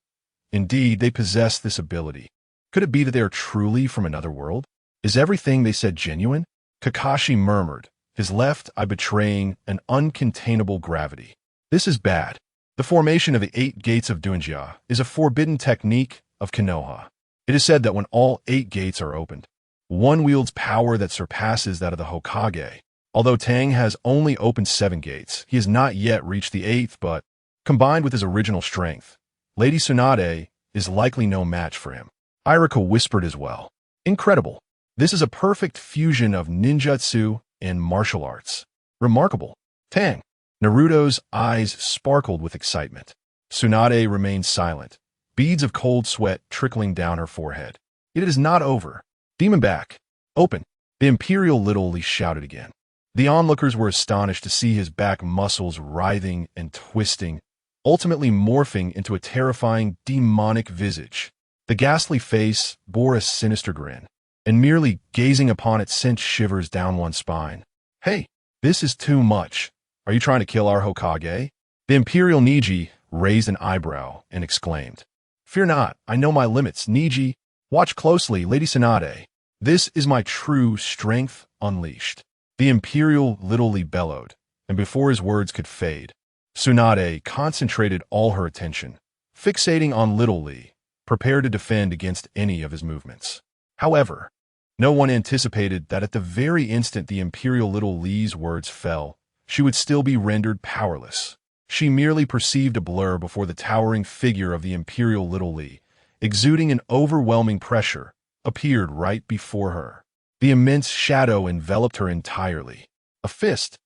Indeed, they possess this ability. Could it be that they are truly from another world? Is everything they said genuine? Kakashi murmured, his left eye betraying an uncontainable gravity. This is bad. The formation of the 8 gates of Duinjia is a forbidden technique of Konoha. It is said that when all 8 gates are opened, one wields power that surpasses that of the Hokage. Although Tang has only opened 7 gates, he has not yet reached the 8th, but, combined with his original strength, Lady Tsunade is likely no match for him. Irika whispered as well. Incredible. This is a perfect fusion of ninjutsu and martial arts. Remarkable. Tang. Naruto's eyes sparkled with excitement. Tsunade remained silent, beads of cold sweat trickling down her forehead. It is not over. Demon back. Open. The Imperial Little Lee shouted again. The onlookers were astonished to see his back muscles writhing and twisting, ultimately morphing into a terrifying, demonic visage. The ghastly face bore a sinister grin, and merely gazing upon it sent shivers down one's spine. Hey, this is too much. Are you trying to kill our Hokage? The Imperial Niji raised an eyebrow and exclaimed. Fear not, I know my limits, Niji. Watch closely, Lady Tsunade. This is my true strength unleashed. The Imperial Little Lee bellowed, and before his words could fade, Tsunade concentrated all her attention, fixating on Little Lee, prepared to defend against any of his movements. However, no one anticipated that at the very instant the Imperial Little Lee's words fell, she would still be rendered powerless. She merely perceived a blur before the towering figure of the Imperial Little Lee, exuding an overwhelming pressure, appeared right before her. The immense shadow enveloped her entirely. A fist,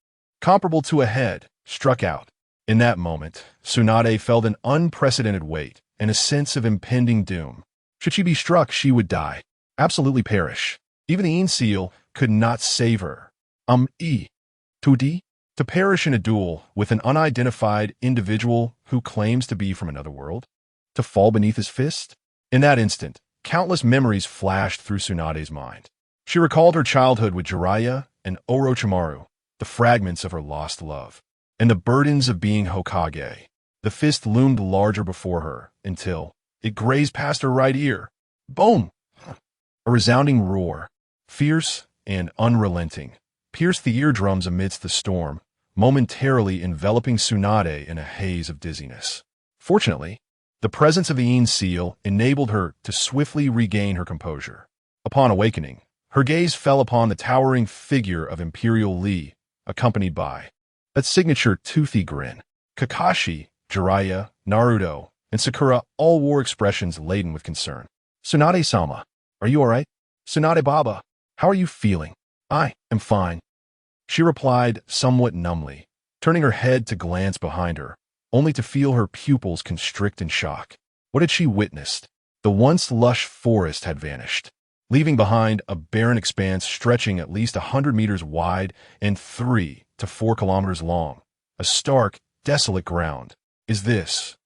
comparable to a head, struck out. In that moment, Tsunade felt an unprecedented weight and a sense of impending doom. Should she be struck, she would die. Absolutely perish. Even the Ein Seal could not save her. To perish in a duel with an unidentified individual who claims to be from another world? To fall beneath his fist? In that instant, countless memories flashed through Tsunade's mind. She recalled her childhood with Jiraiya and Orochimaru, the fragments of her lost love, and the burdens of being Hokage. The fist loomed larger before her until it grazed past her right ear. Boom! A resounding roar, fierce and unrelenting, pierced the eardrums amidst the storm, momentarily enveloping Tsunade in a haze of dizziness. Fortunately, the presence of the Ein Seal enabled her to swiftly regain her composure. Upon awakening, her gaze fell upon the towering figure of Imperial Lee, accompanied by that signature toothy grin. Kakashi, Jiraiya, Naruto, and Sakura all wore expressions laden with concern. Tsunade-sama, are you all right? Tsunade-baba, how are you feeling? I am fine, she replied somewhat numbly, turning her head to glance behind her, only to feel her pupils constrict in shock. What had she witnessed? The once lush forest had vanished, leaving behind a barren expanse stretching at least 100 meters wide and 3 to 4 kilometers long. A stark, desolate ground. Is this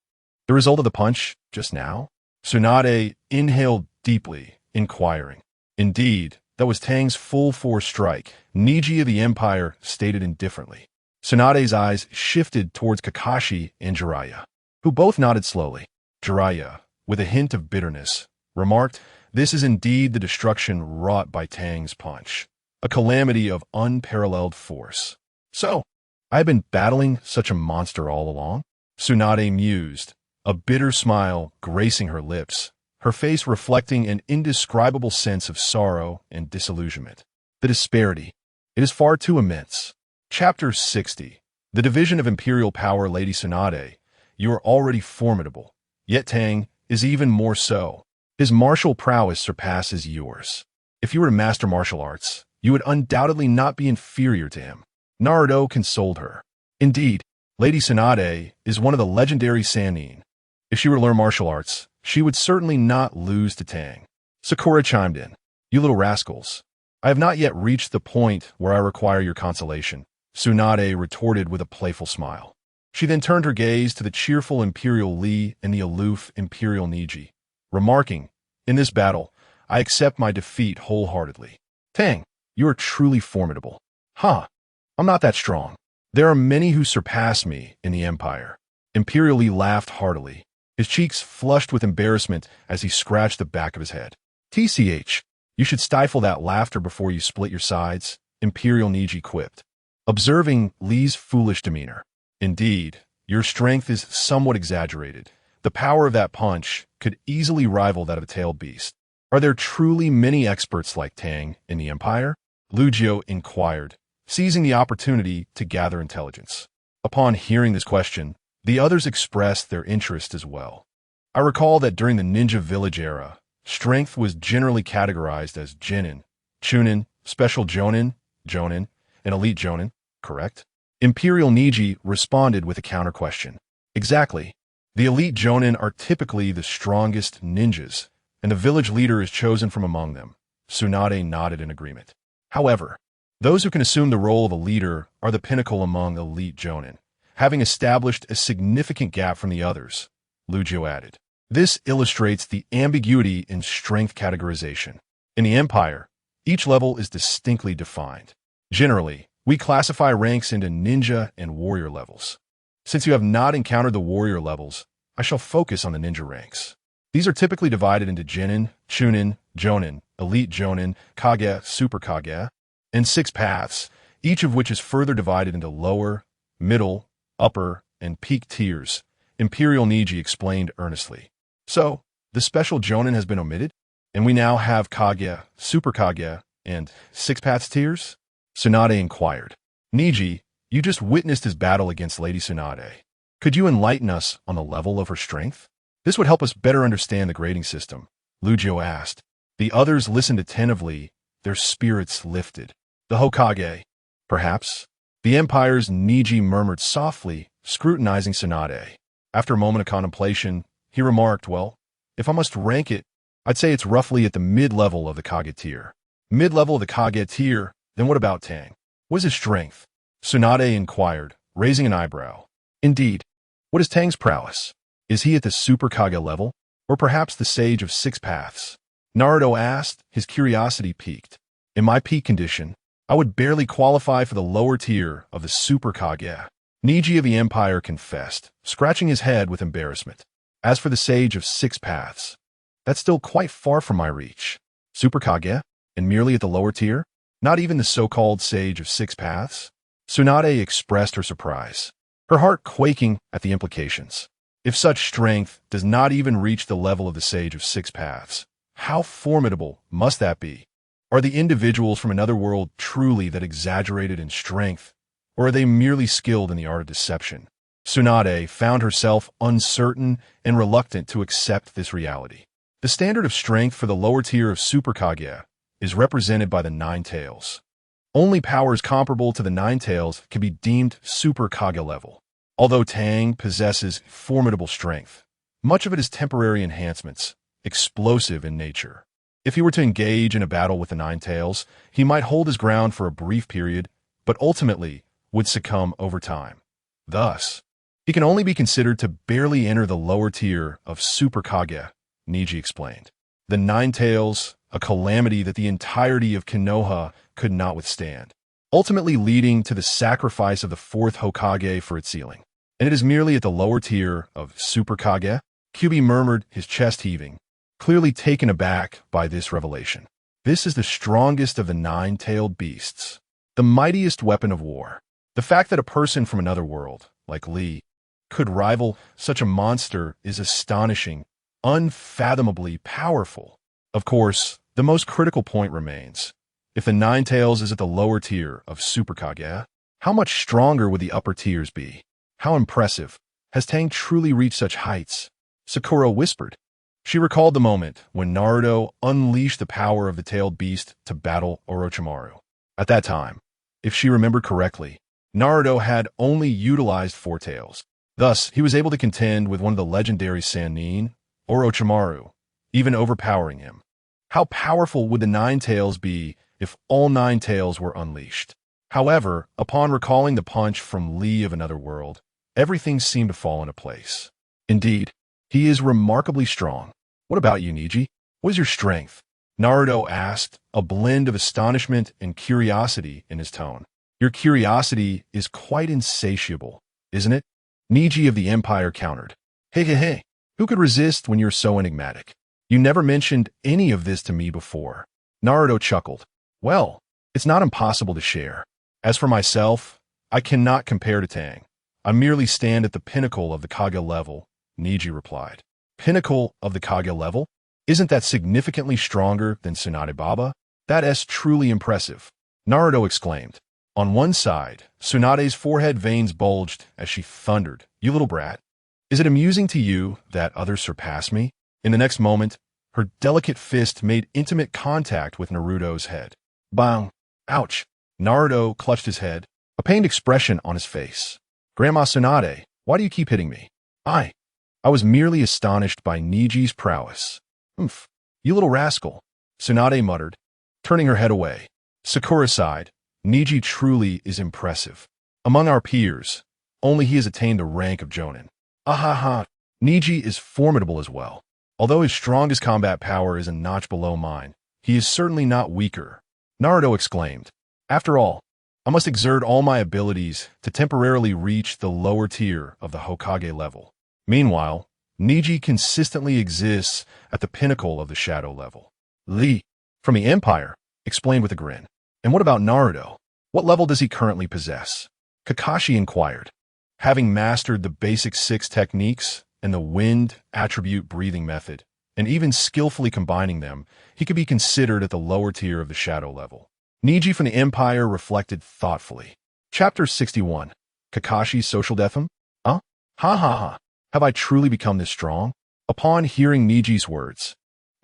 the result of the punch just now? Tsunade inhaled deeply, inquiring. Indeed, that was Tang's full-force strike. Niji of the Empire stated indifferently. Tsunade's eyes shifted towards Kakashi and Jiraiya, who both nodded slowly. Jiraiya, with a hint of bitterness, remarked, "This is indeed the destruction wrought by Tang's punch, a calamity of unparalleled force. So, I have been battling such a monster all along?" Tsunade mused, a bitter smile gracing her lips, her face reflecting an indescribable sense of sorrow and disillusionment. The disparity, it is far too immense. Chapter 60. The Division of Imperial Power. Lady Tsunade, you are already formidable, yet Tang is even more so. His martial prowess surpasses yours. If you were to master martial arts, you would undoubtedly not be inferior to him. Naruto consoled her. Indeed, Lady Tsunade is one of the legendary Sannin. If she were to learn martial arts, she would certainly not lose to Tang. Sakura chimed in. You little rascals. I have not yet reached the point where I require your consolation, Tsunade retorted with a playful smile. She then turned her gaze to the cheerful Imperial Lee and the aloof Imperial Niji, remarking, in this battle, I accept my defeat wholeheartedly. Tang, you are truly formidable. Huh, I'm not that strong. There are many who surpass me in the Empire. Imperial Lee laughed heartily, his cheeks flushed with embarrassment as he scratched the back of his head. TCH, you should stifle that laughter before you split your sides, Imperial Niji quipped, observing Lee's foolish demeanor. Indeed, your strength is somewhat exaggerated. The power of that punch could easily rival that of a tailed beast. Are there truly many experts like Tang in the Empire? Lugio inquired, seizing the opportunity to gather intelligence. Upon hearing this question, the others expressed their interest as well. I recall that during the Ninja Village era, strength was generally categorized as Jinin, Chunin, Special Jonin, Jonin, and Elite Jonin, correct? Imperial Niji responded with a counter-question. Exactly. The Elite Jonin are typically the strongest ninjas, and the village leader is chosen from among them. Tsunade nodded in agreement. However, those who can assume the role of a leader are the pinnacle among Elite Jonin, having established a significant gap from the others, Lugio added. This illustrates the ambiguity in strength categorization. In the Empire, each level is distinctly defined. Generally, we classify ranks into ninja and warrior levels. Since you have not encountered the warrior levels, I shall focus on the ninja ranks. These are typically divided into Jinin, Chunin, Jonin, Elite Jonin, Kage, Super Kage, and 6 paths, each of which is further divided into lower, middle, upper, and peak tiers, Imperial Niji explained earnestly. So, the Special Jonin has been omitted, and we now have Kage, Super Kage, and 6 paths tiers? Tsunade inquired. Niji, you just witnessed his battle against Lady Tsunade. Could you enlighten us on the level of her strength? This would help us better understand the grading system, Lugio asked. The others listened attentively, their spirits lifted. The Hokage, perhaps? The Empire's Niji murmured softly, scrutinizing Tsunade. After a moment of contemplation, he remarked, well, if I must rank it, I'd say it's roughly at the mid-level of the Kage tier. Mid-level of the Kage tier? Then what about Tang? What is his strength? Tsunade inquired, raising an eyebrow. Indeed. What is Tang's prowess? Is he at the Super Kage level? Or perhaps the Sage of 6 Paths? Naruto asked, his curiosity piqued. In my peak condition, I would barely qualify for the lower tier of the Super Kage. Niji of the Empire confessed, scratching his head with embarrassment. As for the Sage of 6 Paths, that's still quite far from my reach. Super Kage? And merely at the lower tier? Not even the so-called Sage of 6 Paths? Tsunade expressed her surprise, her heart quaking at the implications. If such strength does not even reach the level of the Sage of 6 Paths, how formidable must that be? Are the individuals from another world truly that exaggerated in strength, or are they merely skilled in the art of deception? Tsunade found herself uncertain and reluctant to accept this reality. The standard of strength for the lower tier of Super Kage is represented by the 9 tails. Only powers comparable to the 9 tails can be deemed Super Kage level. Although Tang possesses formidable strength, much of it is temporary enhancements, explosive in nature. If he were to engage in a battle with the 9 tails, he might hold his ground for a brief period, but ultimately would succumb over time. Thus, He can only be considered to barely enter the lower tier of Super Kage, Niji explained. The Nine Tails, a calamity that the entirety of Konoha could not withstand, ultimately leading to the sacrifice of the fourth Hokage for its sealing. And it is merely at the lower tier of Super Kage? Kyubi murmured, his chest heaving, clearly taken aback by this revelation. This is the strongest of the nine-tailed beasts, the mightiest weapon of war. The fact that a person from another world, like Lee, could rival such a monster is astonishing, unfathomably powerful. Of course, the most critical point remains. If the Nine Tails is at the lower tier of Super Kage, how much stronger would the upper tiers be? How impressive. Has Tang truly reached such heights? Sakura whispered. She recalled the moment when Naruto unleashed the power of the tailed beast to battle Orochimaru. At that time, if she remembered correctly, Naruto had only utilized four tails. Thus, he was able to contend with one of the legendary Sannin, Orochimaru, even overpowering him. How powerful would the Nine Tails be if all nine tails were unleashed? However, upon recalling the punch from Lee of another world, everything seemed to fall into place. Indeed, he is remarkably strong. What about you, Niji? What is your strength? Naruto asked, a blend of astonishment and curiosity in his tone. Your curiosity is quite insatiable, isn't it? Niji of the Empire countered. Hey, who could resist when you're so enigmatic? You never mentioned any of this to me before. Naruto chuckled. Well, it's not impossible to share. As for myself, I cannot compare to Tang. I merely stand at the pinnacle of the Kage level, Niji replied. Pinnacle of the Kage level? Isn't that significantly stronger than Tsunade Baba? That's truly impressive, Naruto exclaimed. On one side, Tsunade's forehead veins bulged as she thundered, You little brat. Is it amusing to you that others surpass me? In the next moment, her delicate fist made intimate contact with Naruto's head. Bang! Ouch! Naruto clutched his head, a pained expression on his face. Grandma Tsunade, why do you keep hitting me? I was merely astonished by Niji's prowess. Oomph! You little rascal, Tsunade muttered, turning her head away. Sakura sighed. Niji truly is impressive. Among our peers, only he has attained the rank of Jonin. Ahaha! Niji is formidable as well. Although his strongest combat power is a notch below mine, he is certainly not weaker, Naruto exclaimed. After all, I must exert all my abilities to temporarily reach the lower tier of the Hokage level. Meanwhile, Niji consistently exists at the pinnacle of the shadow level. Lee, from the Empire, explained with a grin. And what about Naruto? What level does he currently possess? Kakashi inquired. Having mastered the basic 6 techniques and the wind attribute breathing method, and even skillfully combining them, he could be considered at the lower tier of the shadow level. Niji from the Empire reflected thoughtfully. Chapter 61. Kakashi's Social Defim? Huh? Ha. Have I truly become this strong? Upon hearing Niji's words,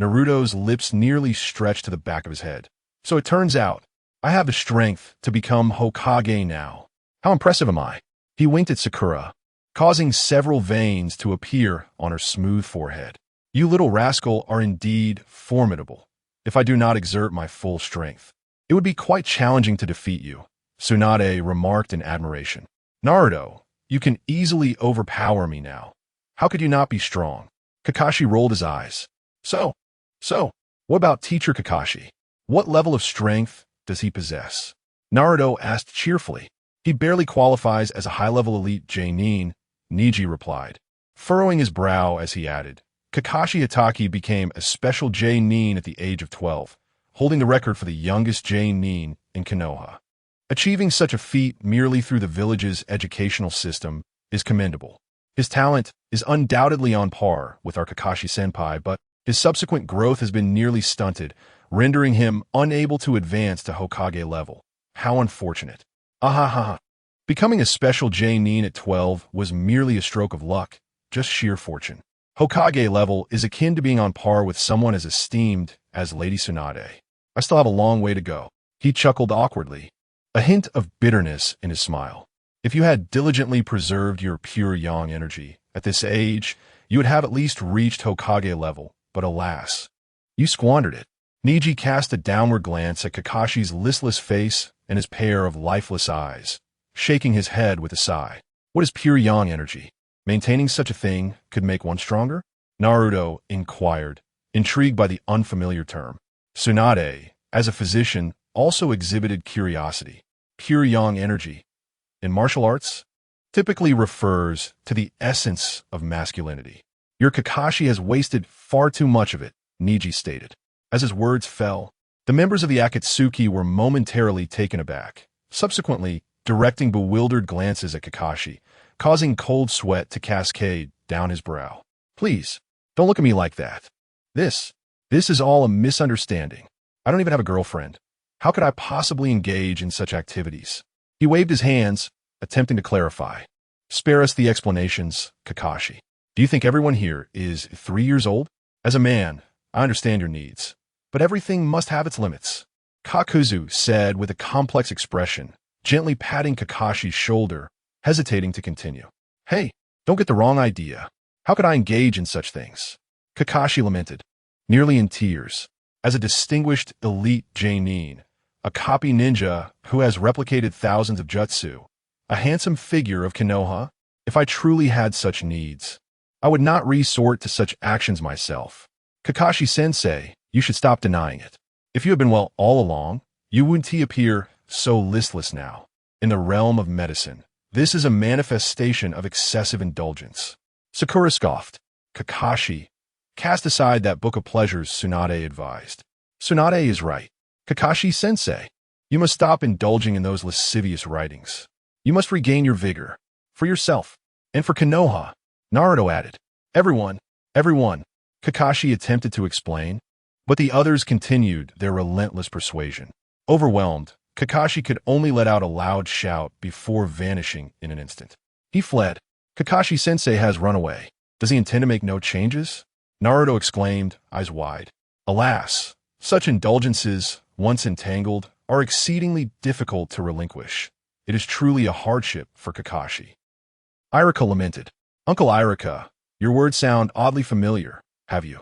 Naruto's lips nearly stretched to the back of his head. So it turns out, I have the strength to become Hokage now. How impressive am I? He winked at Sakura, causing several veins to appear on her smooth forehead. You little rascal are indeed formidable. If I do not exert my full strength, it would be quite challenging to defeat you, Tsunade remarked in admiration. Naruto, you can easily overpower me now. How could you not be strong? Kakashi rolled his eyes. So, what about Teacher Kakashi? What level of strength does he possess? Naruto asked cheerfully. He barely qualifies as a high-level elite Jonin, Niji replied, furrowing his brow as he added. Kakashi Hatake became a special Jonin at the age of 12, holding the record for the youngest Jonin in Konoha. Achieving such a feat merely through the village's educational system is commendable. His talent is undoubtedly on par with our Kakashi-senpai, but his subsequent growth has been nearly stunted, rendering him unable to advance to Hokage level. How unfortunate. Ahaha. Becoming a special Jonin at 12 was merely a stroke of luck, just sheer fortune. Hokage level is akin to being on par with someone as esteemed as Lady Tsunade. I still have a long way to go. He chuckled awkwardly, a hint of bitterness in his smile. If you had diligently preserved your pure yang energy, at this age, you would have at least reached Hokage level, but alas, you squandered it. Niji cast a downward glance at Kakashi's listless face and his pair of lifeless eyes, shaking his head with a sigh. What is pure yang energy? Maintaining such a thing could make one stronger? Naruto inquired, intrigued by the unfamiliar term. Tsunade, as a physician, also exhibited curiosity. Pure yang energy, in martial arts, typically refers to the essence of masculinity. Your Kakashi has wasted far too much of it, Neji stated. As his words fell, the members of the Akatsuki were momentarily taken aback, subsequently directing bewildered glances at Kakashi, causing cold sweat to cascade down his brow. Please, don't look at me like that. This is all a misunderstanding. I don't even have a girlfriend. How could I possibly engage in such activities? He waved his hands, attempting to clarify. Spare us the explanations, Kakashi. Do you think everyone here is 3 years old? As a man, I understand your needs, but everything must have its limits. Kakuzu said with a complex expression, gently patting Kakashi's shoulder, hesitating to continue. Hey, don't get the wrong idea. How could I engage in such things? Kakashi lamented, nearly in tears. As a distinguished elite Genin, a copy ninja who has replicated thousands of jutsu, a handsome figure of Konoha, if I truly had such needs, I would not resort to such actions myself. Kakashi-sensei, you should stop denying it. If you had been well all along, you wouldn't appear so listless now. In the realm of medicine, this is a manifestation of excessive indulgence. Sakura scoffed. Kakashi, cast aside that book of pleasures Tsunade advised. Tsunade is right. Kakashi-sensei, you must stop indulging in those lascivious writings. You must regain your vigor. For yourself. And for Konoha. Naruto added. Everyone. Kakashi attempted to explain, but the others continued their relentless persuasion. Overwhelmed, Kakashi could only let out a loud shout before vanishing in an instant. He fled. Kakashi-sensei has run away. Does he intend to make no changes? Naruto exclaimed, eyes wide. Alas, such indulgences, once entangled, are exceedingly difficult to relinquish. It is truly a hardship for Kakashi. Irika lamented. Uncle Irika, your words sound oddly familiar. Have you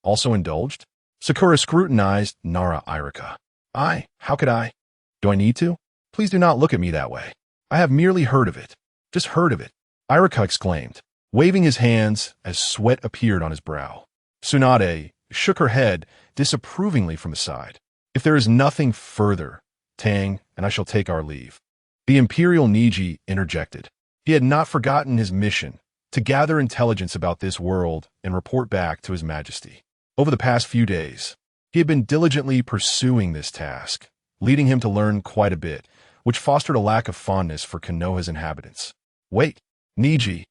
also indulged? Sakura scrutinized Nara Irika. How could I? Do I need to? Please do not look at me that way. I have merely heard of it. Just heard of it. Irika exclaimed, waving his hands as sweat appeared on his brow. Tsunade shook her head disapprovingly from the side. If there is nothing further, Tang and I shall take our leave. The Imperial Neji interjected. He had not forgotten his mission to gather intelligence about this world and report back to His Majesty. Over the past few days, he had been diligently pursuing this task, leading him to learn quite a bit, which fostered a lack of fondness for Konoha's inhabitants. Wait, Neji,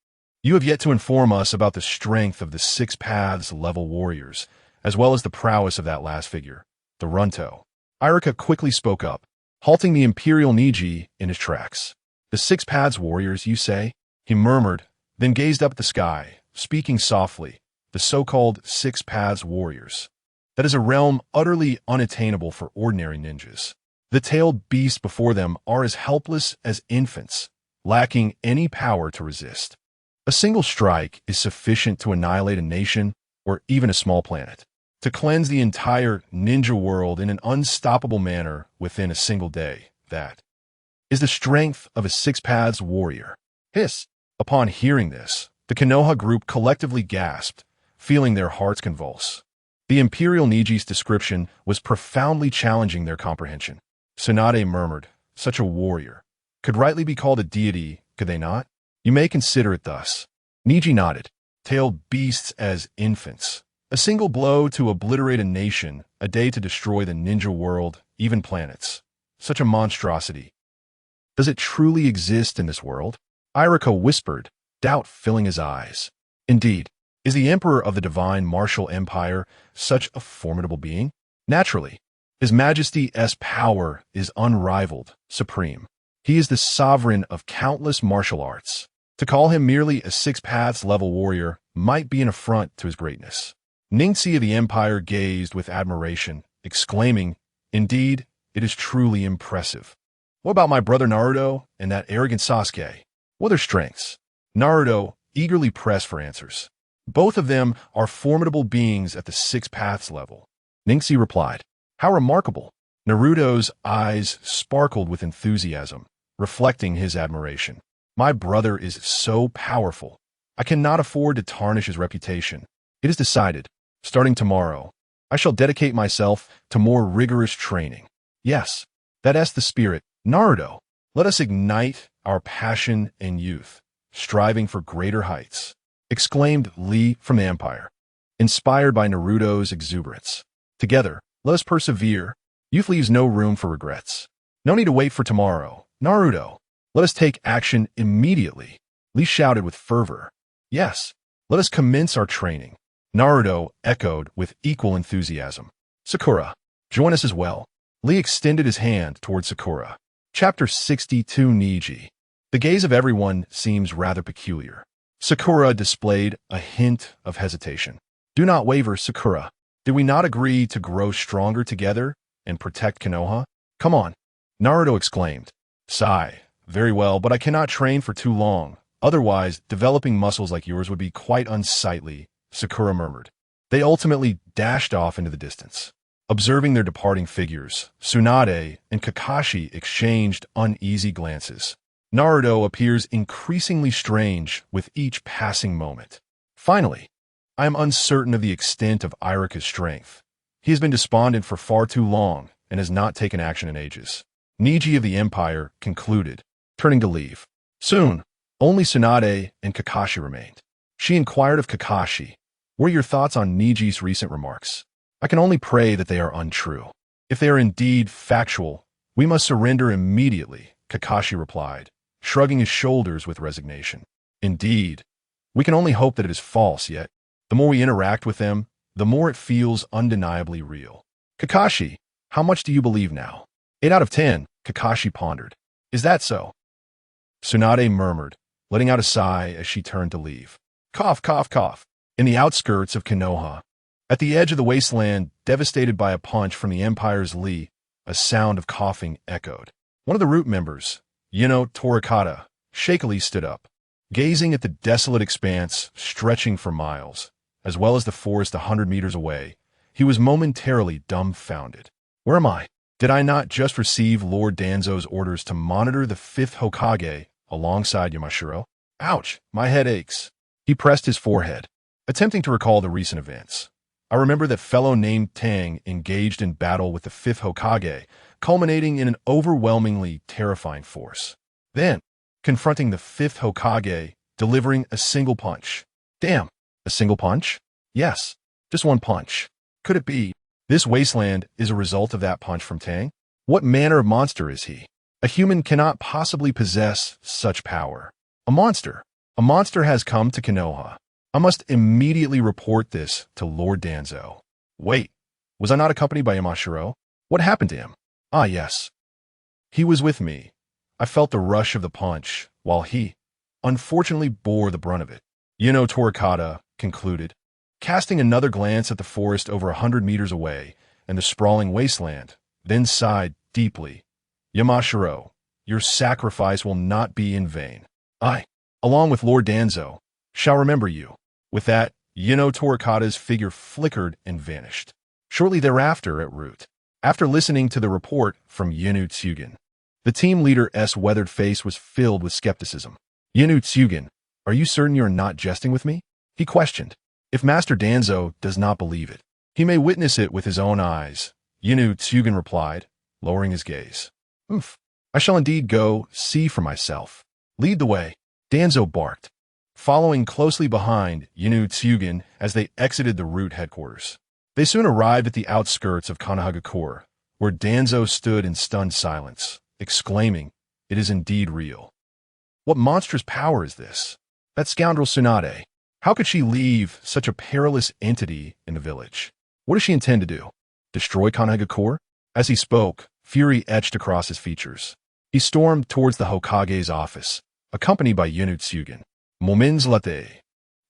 you have yet to inform us about the strength of the Six Paths level warriors, as well as the prowess of that last figure, the Runto. Irika quickly spoke up, halting the Imperial Neji in his tracks. The Six Paths warriors, you say? He murmured, then gazed up at the sky, speaking softly. The so-called Six Paths warriors. That is a realm utterly unattainable for ordinary ninjas. The tailed beasts before them are as helpless as infants, lacking any power to resist. A single strike is sufficient to annihilate a nation or even a small planet, to cleanse the entire ninja world in an unstoppable manner within a single day. That is the strength of a Six Paths warrior. Hiss. Upon hearing this, the Konoha group collectively gasped, feeling their hearts convulse. The Imperial Neji's description was profoundly challenging their comprehension. Tsunade murmured, such a warrior could rightly be called a deity, could they not? You may consider it thus. Neji nodded. Tailed beasts as infants. A single blow to obliterate a nation, a day to destroy the ninja world, even planets. Such a monstrosity. Does it truly exist in this world? Irika whispered, doubt filling his eyes. Indeed, is the Emperor of the Divine Martial Empire such a formidable being? Naturally, His Majesty's power is unrivaled, supreme. He is the sovereign of countless martial arts. To call him merely a Six Paths level warrior might be an affront to his greatness. Ningxi of the Empire gazed with admiration, exclaiming, indeed, it is truly impressive. What about my brother Naruto and that arrogant Sasuke? What are their strengths? Naruto eagerly pressed for answers. Both of them are formidable beings at the Six Paths level. Ningxi replied, how remarkable. Naruto's eyes sparkled with enthusiasm, reflecting his admiration. My brother is so powerful. I cannot afford to tarnish his reputation. It is decided. Starting tomorrow, I shall dedicate myself to more rigorous training. Yes, that's the spirit. Naruto, let us ignite our passion and youth, striving for greater heights, exclaimed Lee from the Empire, inspired by Naruto's exuberance. Together, let us persevere. Youth leaves no room for regrets. No need to wait for tomorrow. Naruto, let us take action immediately. Lee shouted with fervor. Yes, let us commence our training. Naruto echoed with equal enthusiasm. Sakura, join us as well. Lee extended his hand toward Sakura. Chapter 62 Niji. The gaze of everyone seems rather peculiar. Sakura displayed a hint of hesitation. Do not waver, Sakura. Did we not agree to grow stronger together and protect Konoha? Come on, Naruto exclaimed. Sigh. Very well, but I cannot train for too long. Otherwise, developing muscles like yours would be quite unsightly, Sakura murmured. They ultimately dashed off into the distance. Observing their departing figures, Tsunade and Kakashi exchanged uneasy glances. Naruto appears increasingly strange with each passing moment. Finally, I am uncertain of the extent of Iruka's strength. He has been despondent for far too long and has not taken action in ages. Niji of the Empire concluded, turning to leave. Soon, only Tsunade and Kakashi remained. She inquired of Kakashi, what are your thoughts on Niji's recent remarks? I can only pray that they are untrue. If they are indeed factual, we must surrender immediately, Kakashi replied, shrugging his shoulders with resignation. Indeed, we can only hope that it is false, yet the more we interact with them, the more it feels undeniably real. Kakashi, how much do you believe now? 8 out of 10, Kakashi pondered. Is that so? Tsunade murmured, letting out a sigh as she turned to leave. Cough, cough, cough. In the outskirts of Konoha, at the edge of the wasteland, devastated by a punch from the Empire's Lee, a sound of coughing echoed. One of the root members, Torikata, shakily stood up, gazing at the desolate expanse stretching for miles, as well as the forest 100 meters away. He was momentarily dumbfounded. Where am I? Did I not just receive Lord Danzo's orders to monitor the 5th Hokage alongside Yamashiro? Ouch, my head aches. He pressed his forehead, attempting to recall the recent events. I remember that fellow named Tang engaged in battle with the 5th Hokage, culminating in an overwhelmingly terrifying force. Then, confronting the 5th Hokage, delivering a single punch. Damn, a single punch? Yes, just one punch. Could it be this wasteland is a result of that punch from Tang? What manner of monster is he? A human cannot possibly possess such power. A monster. A monster has come to Konoha. I must immediately report this to Lord Danzo. Wait, was I not accompanied by Yamashiro? What happened to him? Ah, yes. He was with me. I felt the rush of the punch, while he, unfortunately, bore the brunt of it. Torikata concluded, casting another glance at the forest over 100 meters away and the sprawling wasteland, then sighed deeply. Yamashiro, your sacrifice will not be in vain. I, along with Lord Danzo, shall remember you. With that, Torikata's figure flickered and vanished. Shortly thereafter at Route, after listening to the report from Tsugen, the team leader's weathered face was filled with skepticism. Tsugen, are you certain you are not jesting with me? He questioned. If Master Danzo does not believe it, he may witness it with his own eyes. Tsugen replied, lowering his gaze. I shall indeed go see for myself. Lead the way, Danzo barked, following closely behind Tsugen as they exited the Route headquarters. They soon arrived at the outskirts of Konohagakure, where Danzo stood in stunned silence, exclaiming, it is indeed real. What monstrous power is this? That scoundrel Tsunade. How could she leave such a perilous entity in the village? What does she intend to do? Destroy Konohagakure? As he spoke, fury etched across his features. He stormed towards the Hokage's office, accompanied by Tsugen. Moments latte.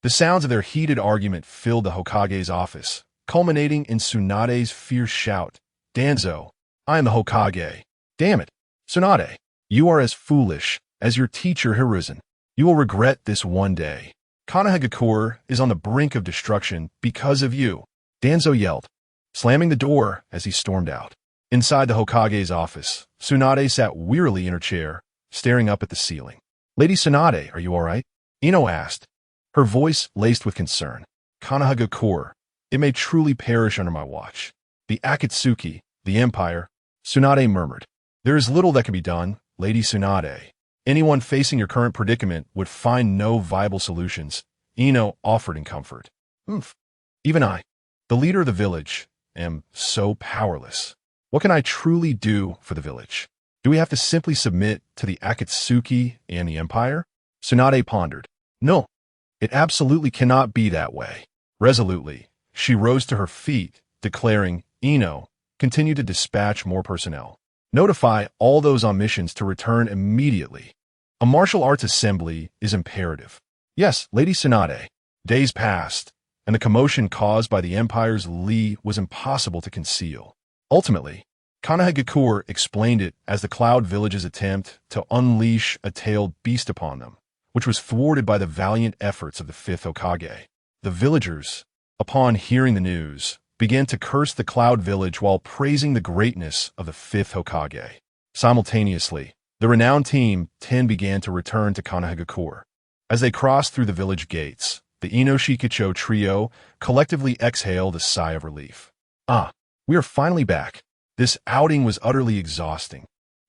The sounds of their heated argument filled the Hokage's office, culminating in Tsunade's fierce shout. Danzo, I am the Hokage. Damn it, Tsunade, you are as foolish as your teacher Hiruzen. You will regret this one day. Konohagakure is on the brink of destruction because of you, Danzo yelled, slamming the door as he stormed out. Inside the Hokage's office, Tsunade sat wearily in her chair, staring up at the ceiling. Lady Tsunade, are you all right? Ino asked, her voice laced with concern. Konohagakure, it may truly perish under my watch. The Akatsuki, the Empire, Tsunade murmured. There is little that can be done, Lady Tsunade. Anyone facing your current predicament would find no viable solutions, Ino offered in comfort. Even I, the leader of the village, am so powerless. What can I truly do for the village? Do we have to simply submit to the Akatsuki and the Empire? Tsunade pondered. No, it absolutely cannot be that way. Resolutely, she rose to her feet, declaring, Ino, continue to dispatch more personnel. Notify all those on missions to return immediately. A martial arts assembly is imperative. Yes, Lady Tsunade. Days passed, and the commotion caused by the Empire's Li was impossible to conceal. Ultimately, Konohagakure explained it as the Cloud Village's attempt to unleash a tailed beast upon them, which was thwarted by the valiant efforts of the fifth Hokage. The villagers, upon hearing the news, began to curse the Cloud Village while praising the greatness of the fifth Hokage. Simultaneously, the renowned Team 10 began to return to Konohagakure. As they crossed through the village gates, the Inoshikacho trio collectively exhaled a sigh of relief. We are finally back. This outing was utterly exhausting.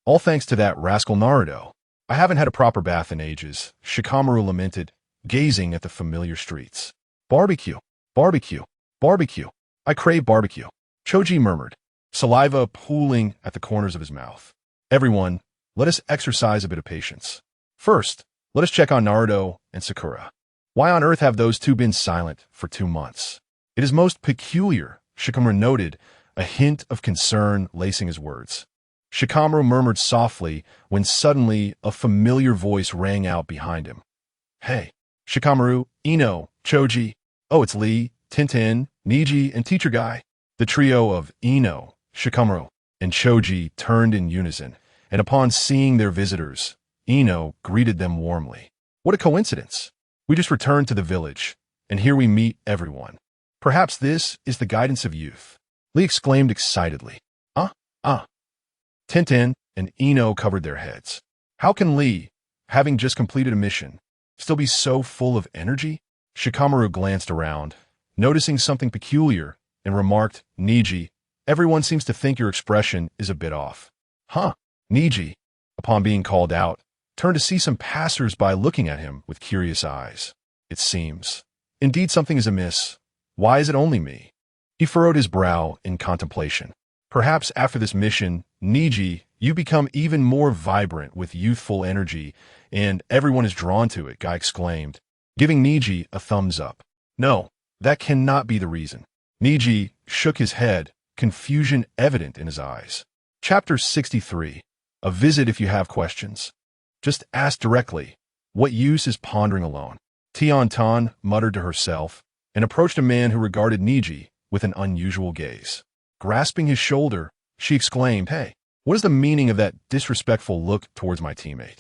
All thanks to that rascal Naruto. I haven't had a proper bath in ages, Shikamaru lamented, gazing at the familiar streets. Barbecue, barbecue, barbecue. I crave barbecue, Choji murmured, saliva pooling at the corners of his mouth. Everyone, let us exercise a bit of patience. First, let us check on Naruto and Sakura. Why on earth have those two been silent for 2 months? It is most peculiar, Shikamaru noted, a hint of concern lacing his words. Shikamaru murmured softly when suddenly a familiar voice rang out behind him. Hey, Shikamaru, Ino, Choji. Oh, it's Lee, Tintin, Niji, and Teacher Guy. The trio of Ino, Shikamaru, and Choji turned in unison, and upon seeing their visitors, Ino greeted them warmly. What a coincidence. We just returned to the village, and here we meet everyone. Perhaps this is the guidance of youth. Lee exclaimed excitedly. Tintin and Ino covered their heads. How can Lee, having just completed a mission, still be so full of energy? Shikamaru glanced around, noticing something peculiar, and remarked, Niji, everyone seems to think your expression is a bit off. Niji, upon being called out, turned to see some passers-by looking at him with curious eyes. It seems. Indeed something is amiss. Why is it only me? He furrowed his brow in contemplation. Perhaps after this mission, Niji, you become even more vibrant with youthful energy, and everyone is drawn to it, Guy exclaimed, giving Niji a thumbs up. No, that cannot be the reason. Niji shook his head, confusion evident in his eyes. Chapter 63. A visit if you have questions. Just ask directly. What use is pondering alone? Tian muttered to herself, and approached a man who regarded Niji with an unusual gaze. Grasping his shoulder, she exclaimed, Hey, what is the meaning of that disrespectful look towards my teammate?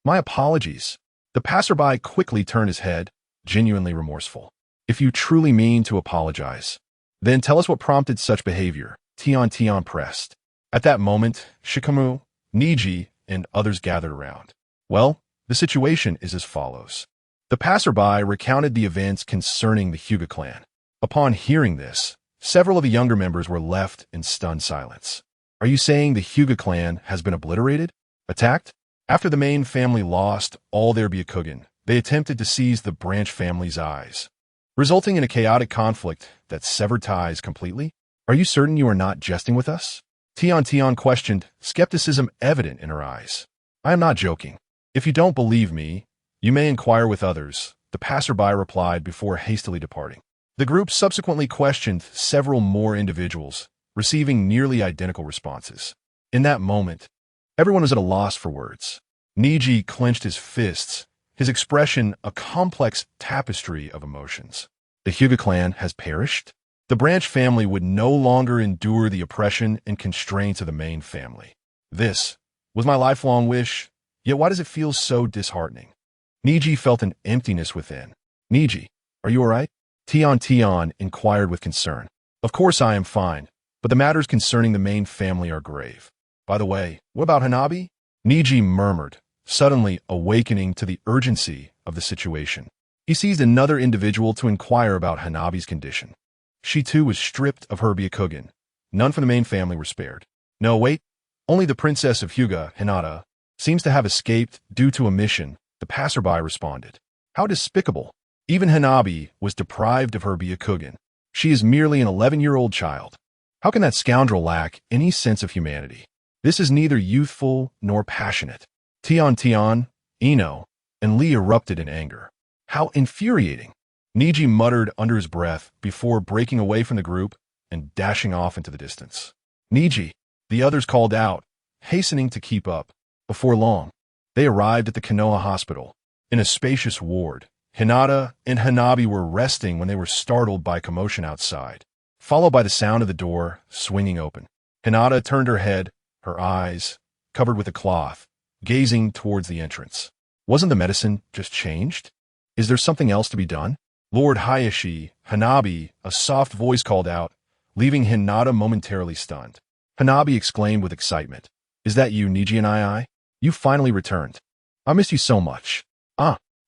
My apologies. The passerby quickly turned his head, genuinely remorseful. If you truly mean to apologize, then tell us what prompted such behavior, Tian pressed. At that moment, Shikamaru, Niji, and others gathered around. Well, the situation is as follows. The passerby recounted the events concerning the Hyuga clan. Upon hearing this, several of the younger members were left in stunned silence. Are you saying the Hyuga clan has been obliterated? Attacked? After the main family lost all their Byakugan, they attempted to seize the branch family's eyes, resulting in a chaotic conflict that severed ties completely? Are you certain you are not jesting with us? Tian questioned, skepticism evident in her eyes. I am not joking. If you don't believe me, you may inquire with others, the passerby replied before hastily departing. The group subsequently questioned several more individuals, receiving nearly identical responses. In that moment, everyone was at a loss for words. Niji clenched his fists, his expression a complex tapestry of emotions. The Hyuga clan has perished? The branch family would no longer endure the oppression and constraints of the main family. This was my lifelong wish, yet why does it feel so disheartening? Niji felt an emptiness within. Niji, are you all right? Tian inquired with concern. Of course I am fine, but the matters concerning the main family are grave. By the way, what about Hanabi? Niji murmured, suddenly awakening to the urgency of the situation. He seized another individual to inquire about Hanabi's condition. She too was stripped of her Byakugan. None from the main family were spared. No, wait. Only the princess of Hyuga, Hinata, seems to have escaped due to a mission, the passerby responded. How despicable. Even Hanabi was deprived of her Byakugan. She is merely an 11-year-old child. How can that scoundrel lack any sense of humanity? This is neither youthful nor passionate. Tian, Ino, and Lee erupted in anger. How infuriating. Niji muttered under his breath before breaking away from the group and dashing off into the distance. Niji, the others called out, hastening to keep up. Before long, they arrived at the Konoha hospital. In a spacious ward, Hinata and Hanabi were resting when they were startled by commotion outside, followed by the sound of the door swinging open. Hinata turned her head, her eyes covered with a cloth, gazing towards the entrance. Wasn't the medicine just changed? Is there something else to be done? Lord Hayashi, Hanabi, a soft voice called out, leaving Hinata momentarily stunned. Hanabi exclaimed with excitement. Is that you, Niji and I? You finally returned. I missed you so much.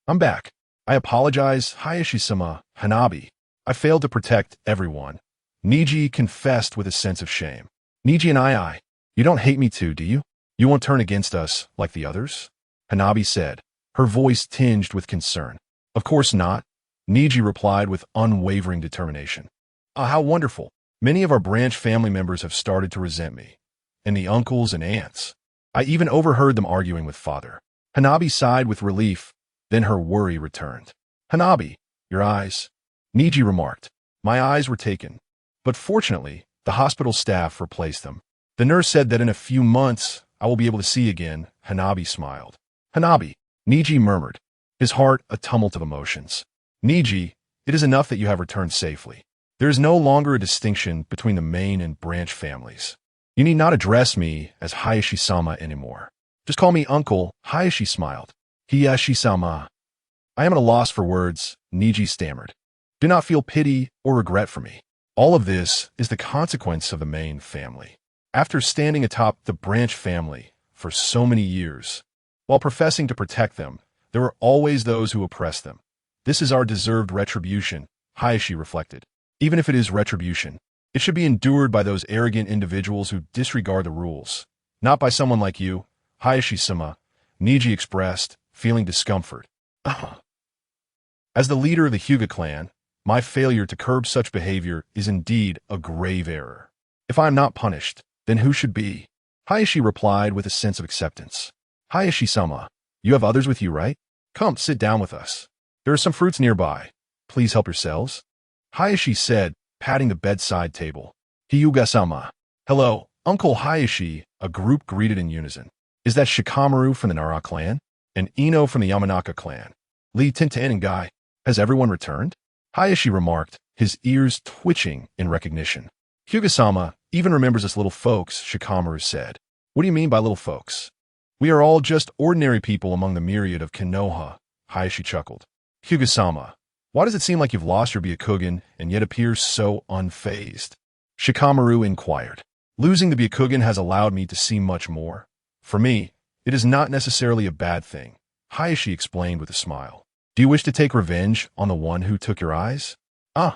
I'm back. I apologize, Hayashi-sama, Hanabi. I failed to protect everyone. Niji confessed with a sense of shame. Niji and I, you don't hate me too, do you? You won't turn against us like the others? Hanabi said, her voice tinged with concern. Of course not, Niji replied with unwavering determination. How wonderful. Many of our branch family members have started to resent me. And the uncles and aunts. I even overheard them arguing with father. Hanabi sighed with relief, then her worry returned. Hanabi, your eyes. Niji remarked. My eyes were taken. But fortunately, the hospital staff replaced them. The nurse said that in a few months, I will be able to see again. Hanabi smiled. Hanabi, Niji murmured, his heart a tumult of emotions. Niji, it is enough that you have returned safely. There is no longer a distinction between the main and branch families. You need not address me as Hayashi-sama anymore. Just call me Uncle. Hayashi smiled. Hayashi-sama. I am at a loss for words, Niji stammered. Do not feel pity or regret for me. All of this is the consequence of the main family. After standing atop the branch family for so many years, while professing to protect them, there are always those who oppress them. This is our deserved retribution, Hayashi reflected. Even if it is retribution, it should be endured by those arrogant individuals who disregard the rules, not by someone like you, Hayashi-sama, Niji expressed, feeling discomfort. As the leader of the Hyuga clan, my failure to curb such behavior is indeed a grave error. If I am not punished, then who should be? Hayashi replied with a sense of acceptance. Hayashi-sama, you have others with you, right? Come, sit down with us. There are some fruits nearby. Please help yourselves. Hayashi said, patting the bedside table. Hyuga-sama. Hello, Uncle Hayashi, a group greeted in unison. Is that Shikamaru from the Nara clan? And Ino from the Yamanaka clan? Lee Tintin and Guy. Has everyone returned? Hayashi remarked, his ears twitching in recognition. Hyuga-sama even remembers us little folks, Shikamaru said. What do you mean by little folks? We are all just ordinary people among the myriad of Konoha, Hayashi chuckled. Hyuga-sama, why does it seem like you've lost your Byakugan and yet appear so unfazed? Shikamaru inquired. Losing the Byakugan has allowed me to see much more. For me, it is not necessarily a bad thing, Hayashi explained with a smile. Do you wish to take revenge on the one who took your eyes? I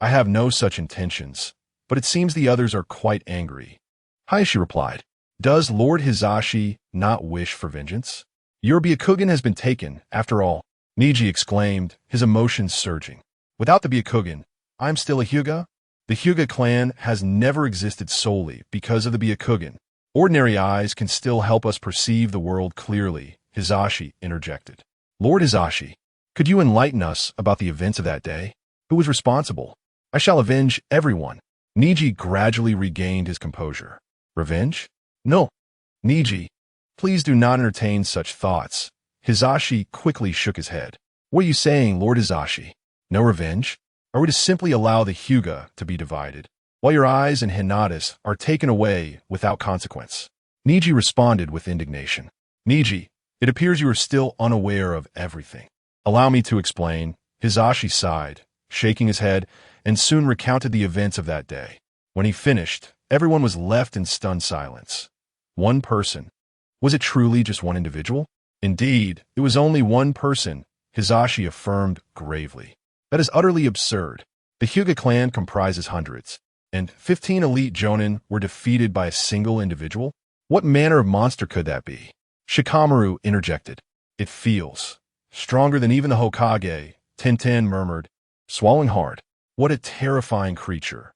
have no such intentions, but it seems the others are quite angry. Hayashi replied. Does Lord Hizashi not wish for vengeance? Your Byakugan has been taken, after all, Niji exclaimed, his emotions surging. Without the Byakugan, I'm still a Hyuga? The Hyuga clan has never existed solely because of the Byakugan. Ordinary eyes can still help us perceive the world clearly, Hizashi interjected. Lord Hizashi, could you enlighten us about the events of that day? Who was responsible? I shall avenge everyone. Niji gradually regained his composure. Revenge? No. Niji, please do not entertain such thoughts. Hizashi quickly shook his head. What are you saying, Lord Hizashi? No revenge? Are we to simply allow the Hyuga to be divided, while your eyes and Hinata's are taken away without consequence? Niji responded with indignation. Niji, it appears you are still unaware of everything. Allow me to explain. Hizashi sighed, shaking his head, and soon recounted the events of that day. When he finished, everyone was left in stunned silence. One person Was it truly just one individual? Indeed, it was only one person, Hizashi affirmed gravely. That is utterly absurd. The Hyuga clan comprises hundreds, and 15 elite jonin were defeated by a single individual? What manner of monster could that be? Shikamaru interjected. It feels stronger than even the Hokage, Tenten murmured, swallowing hard. What a terrifying creature.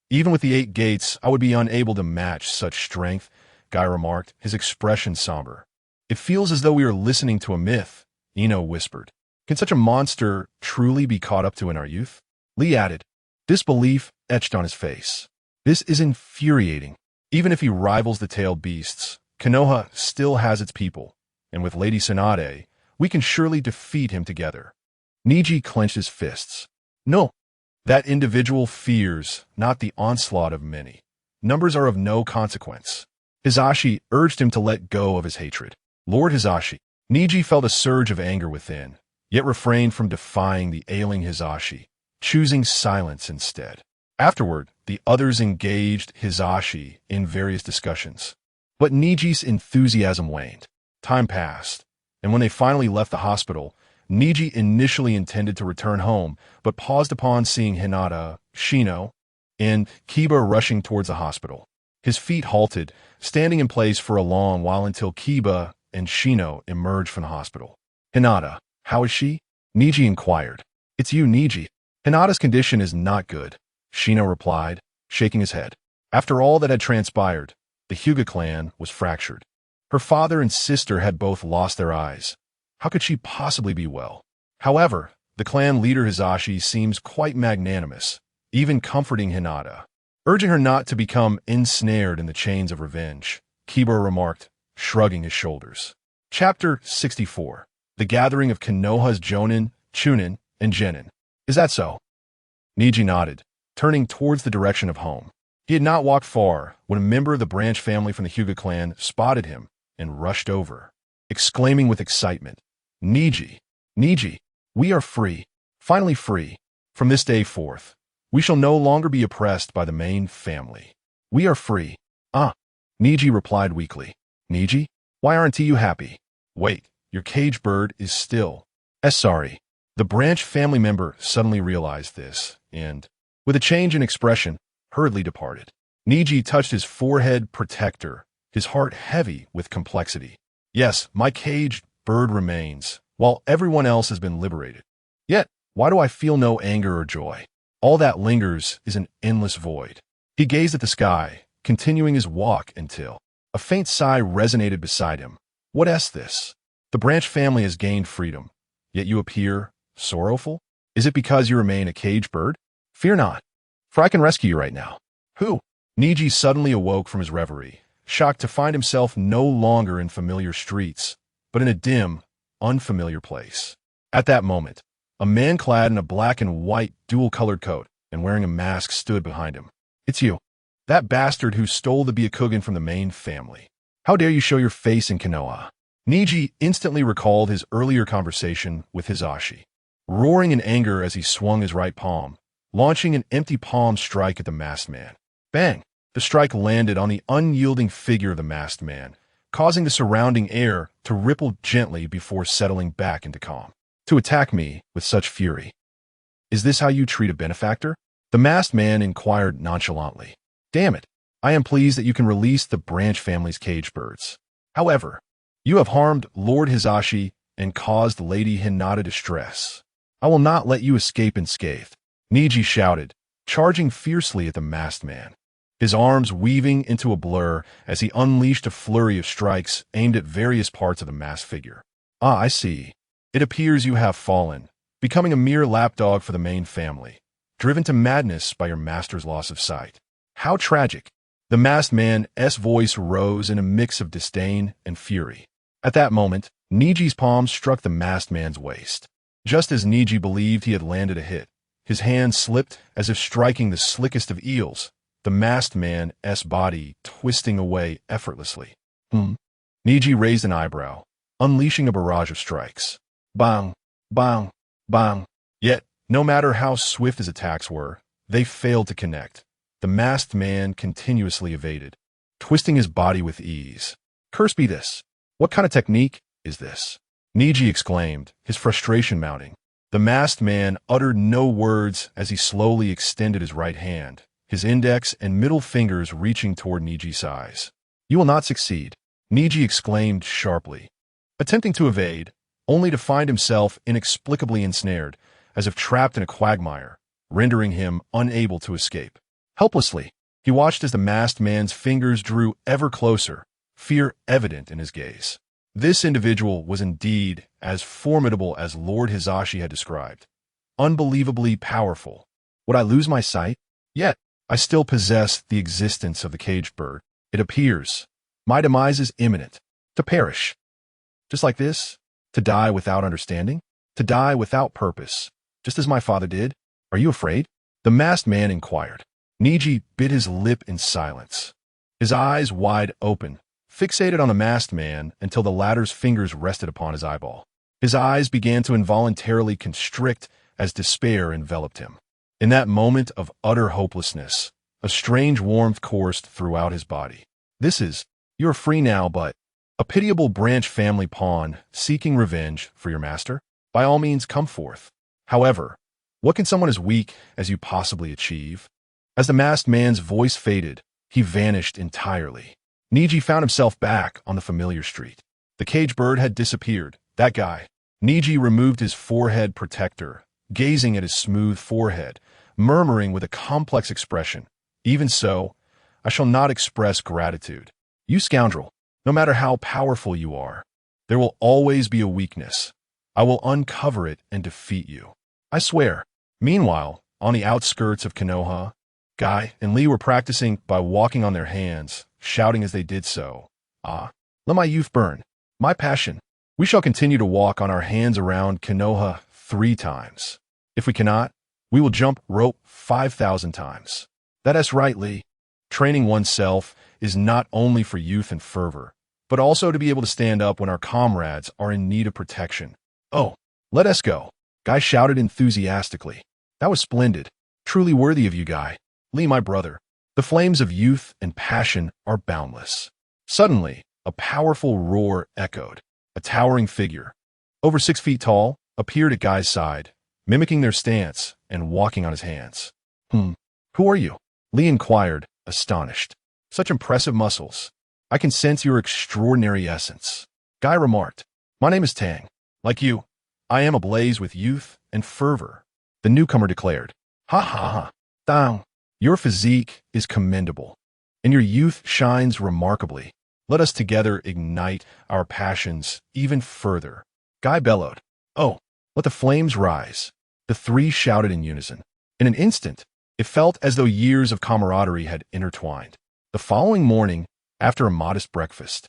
Even with the 8 gates, I would be unable to match such strength, Guy remarked, his expression somber. It feels as though we are listening to a myth, Ino whispered. Can such a monster truly be caught up to in our youth? Lee added, disbelief etched on his face. This is infuriating. Even if he rivals the tailed beasts, Konoha still has its people, and with Lady Tsunade, we can surely defeat him together. Niji clenched his fists. No. That individual fears not the onslaught of many. Numbers are of no consequence. Hizashi urged him to let go of his hatred. Lord Hizashi. Niji felt a surge of anger within, yet refrained from defying the ailing Hizashi, choosing silence instead. Afterward, the others engaged Hizashi in various discussions. But Niji's enthusiasm waned. Time passed, and when they finally left the hospital, Niji initially intended to return home, but paused upon seeing Hinata, Shino, and Kiba rushing towards the hospital. His feet halted, standing in place for a long while until Kiba and Shino emerged from the hospital. Hinata, how is she? Niji inquired. It's you, Niji. Hinata's condition is not good, Shino replied, shaking his head. After all that had transpired, the Hyuga clan was fractured. Her father and sister had both lost their eyes. How could she possibly be well? However, the clan leader Hizashi seems quite magnanimous, even comforting Hinata. Urging her not to become ensnared in the chains of revenge, Kiba remarked, shrugging his shoulders. Chapter 64. The Gathering of Konoha's Jonin, Chunin, and Genin. Is that so? Niji nodded, turning towards the direction of home. He had not walked far when a member of the branch family from the Hyuga clan spotted him and rushed over, exclaiming with excitement, Niji, Niji, we are free, finally free. From this day forth, we shall no longer be oppressed by the main family. We are free. Ah, Niji replied weakly. Niji, why aren't you happy? Wait, your cage bird is still. Sorry. The branch family member suddenly realized this, and, with a change in expression, hurriedly departed. Niji touched his forehead protector, his heart heavy with complexity. Yes, my caged bird remains, while everyone else has been liberated. Yet, why do I feel no anger or joy? All that lingers is an endless void. He gazed at the sky, continuing his walk until a faint sigh resonated beside him. What is this? The branch family has gained freedom, yet you appear sorrowful? Is it because you remain a caged bird? Fear not, for I can rescue you right now. Who? Niji suddenly awoke from his reverie, shocked to find himself no longer in familiar streets, but in a dim, unfamiliar place. At that moment, a man clad in a black and white dual-colored coat and wearing a mask stood behind him. It's you, that bastard who stole the Byakugan from the main family. How dare you show your face in Konoha? Niji instantly recalled his earlier conversation with Hizashi, roaring in anger as he swung his right palm, launching an empty palm strike at the masked man. Bang! The strike landed on the unyielding figure of the masked man, causing the surrounding air to ripple gently before settling back into calm. To attack me with such fury. Is this how you treat a benefactor? The masked man inquired nonchalantly. Damn it, I am pleased that you can release the branch family's caged birds. However, you have harmed Lord Hizashi and caused Lady Hinata distress. I will not let you escape unscathed. Niji shouted, charging fiercely at the masked man, his arms weaving into a blur as he unleashed a flurry of strikes aimed at various parts of the masked figure. Ah, I see. It appears you have fallen, becoming a mere lapdog for the main family, driven to madness by your master's loss of sight. How tragic! The masked man's voice rose in a mix of disdain and fury. At that moment, Niji's palm struck the masked man's waist. Just as Niji believed he had landed a hit, his hand slipped as if striking the slickest of eels, the masked man's body twisting away effortlessly. Niji raised an eyebrow, unleashing a barrage of strikes. Bang, bang, bang. Yet, no matter how swift his attacks were, they failed to connect. The masked man continuously evaded, twisting his body with ease. Curse be this! What kind of technique is this? Niji exclaimed, his frustration mounting. The masked man uttered no words as he slowly extended his right hand, his index and middle fingers reaching toward Niji's eyes. You will not succeed, Niji exclaimed sharply, attempting to evade, only to find himself inexplicably ensnared, as if trapped in a quagmire, rendering him unable to escape. Helplessly, he watched as the masked man's fingers drew ever closer, fear evident in his gaze. This individual was indeed as formidable as Lord Hizashi had described. Unbelievably powerful. Would I lose my sight? Yet, I still possess the existence of the caged bird. It appears. My demise is imminent. To perish. Just like this? To die without understanding? To die without purpose? Just as my father did? Are you afraid? The masked man inquired. Niji bit his lip in silence, his eyes wide open, fixated on the masked man until the latter's fingers rested upon his eyeball. His eyes began to involuntarily constrict as despair enveloped him. In that moment of utter hopelessness, a strange warmth coursed throughout his body. You're free now, but a pitiable branch family pawn seeking revenge for your master? By all means, come forth. However, what can someone as weak as you possibly achieve? As the masked man's voice faded, he vanished entirely. Niji found himself back on the familiar street. The caged bird had disappeared. That guy. Niji removed his forehead protector, gazing at his smooth forehead, murmuring with a complex expression. Even so, I shall not express gratitude. You scoundrel, no matter how powerful you are, there will always be a weakness. I will uncover it and defeat you. I swear. Meanwhile, on the outskirts of Konoha, Guy and Lee were practicing by walking on their hands, shouting as they did so. Ah, let my youth burn, my passion. We shall continue to walk on our hands around Konoha 3 times. If we cannot, we will jump rope 5,000 times. That's right, Lee. Training oneself is not only for youth and fervor, but also to be able to stand up when our comrades are in need of protection. Oh, let us go, Guy shouted enthusiastically. That was splendid. Truly worthy of you, Guy. Lee, my brother. The flames of youth and passion are boundless. Suddenly, a powerful roar echoed. A towering figure, over 6 feet tall, appeared at Guy's side, mimicking their stance and walking on his hands. Who are you? Lee inquired, astonished. Such impressive muscles. I can sense your extraordinary essence. Guy remarked. My name is Tang. Like you, I am ablaze with youth and fervor. The newcomer declared. Ha ha ha. Tang. Your physique is commendable, and your youth shines remarkably. Let us together ignite our passions even further. Guy bellowed. Oh, let the flames rise. The 3 shouted in unison. In an instant, it felt as though years of camaraderie had intertwined. The following morning, after a modest breakfast,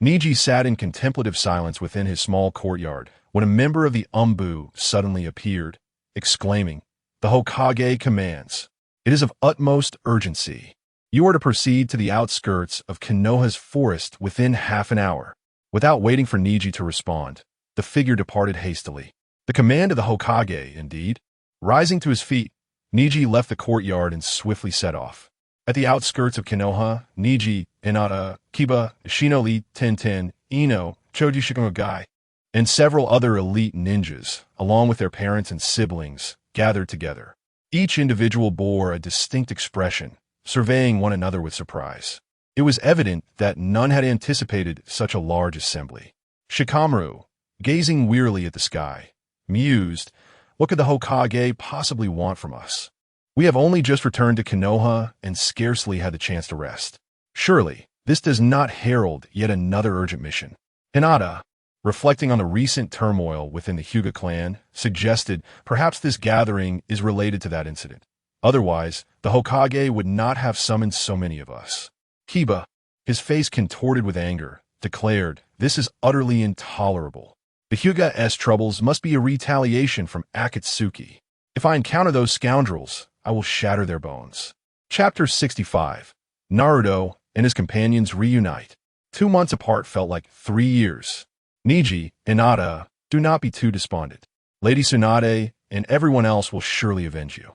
Niji sat in contemplative silence within his small courtyard when a member of the Umbu suddenly appeared, exclaiming, The Hokage commands. It is of utmost urgency. You are to proceed to the outskirts of Konoha's forest within half an hour. Without waiting for Niji to respond, the figure departed hastily. The command of the Hokage, indeed. Rising to his feet, Niji left the courtyard and swiftly set off. At the outskirts of Konoha, Niji, Hinata, Kiba, Shinoli, Tenten, Ino, Choji Shikonogai, and several other elite ninjas, along with their parents and siblings, gathered together. Each individual bore a distinct expression, surveying one another with surprise. It was evident that none had anticipated such a large assembly. Shikamaru, gazing wearily at the sky, mused, what could the Hokage possibly want from us? We have only just returned to Konoha and scarcely had the chance to rest. Surely, this does not herald yet another urgent mission. Hinata, reflecting on the recent turmoil within the Hyuga clan, suggested perhaps this gathering is related to that incident. Otherwise, the Hokage would not have summoned so many of us. Kiba, his face contorted with anger, declared, this is utterly intolerable. The Hyuga's troubles must be a retaliation from Akatsuki. If I encounter those scoundrels, I will shatter their bones. Chapter 65. Naruto and his companions reunite. 2 months apart felt like 3 years. Niji, Hinata, do not be too despondent. Lady Tsunade and everyone else will surely avenge you.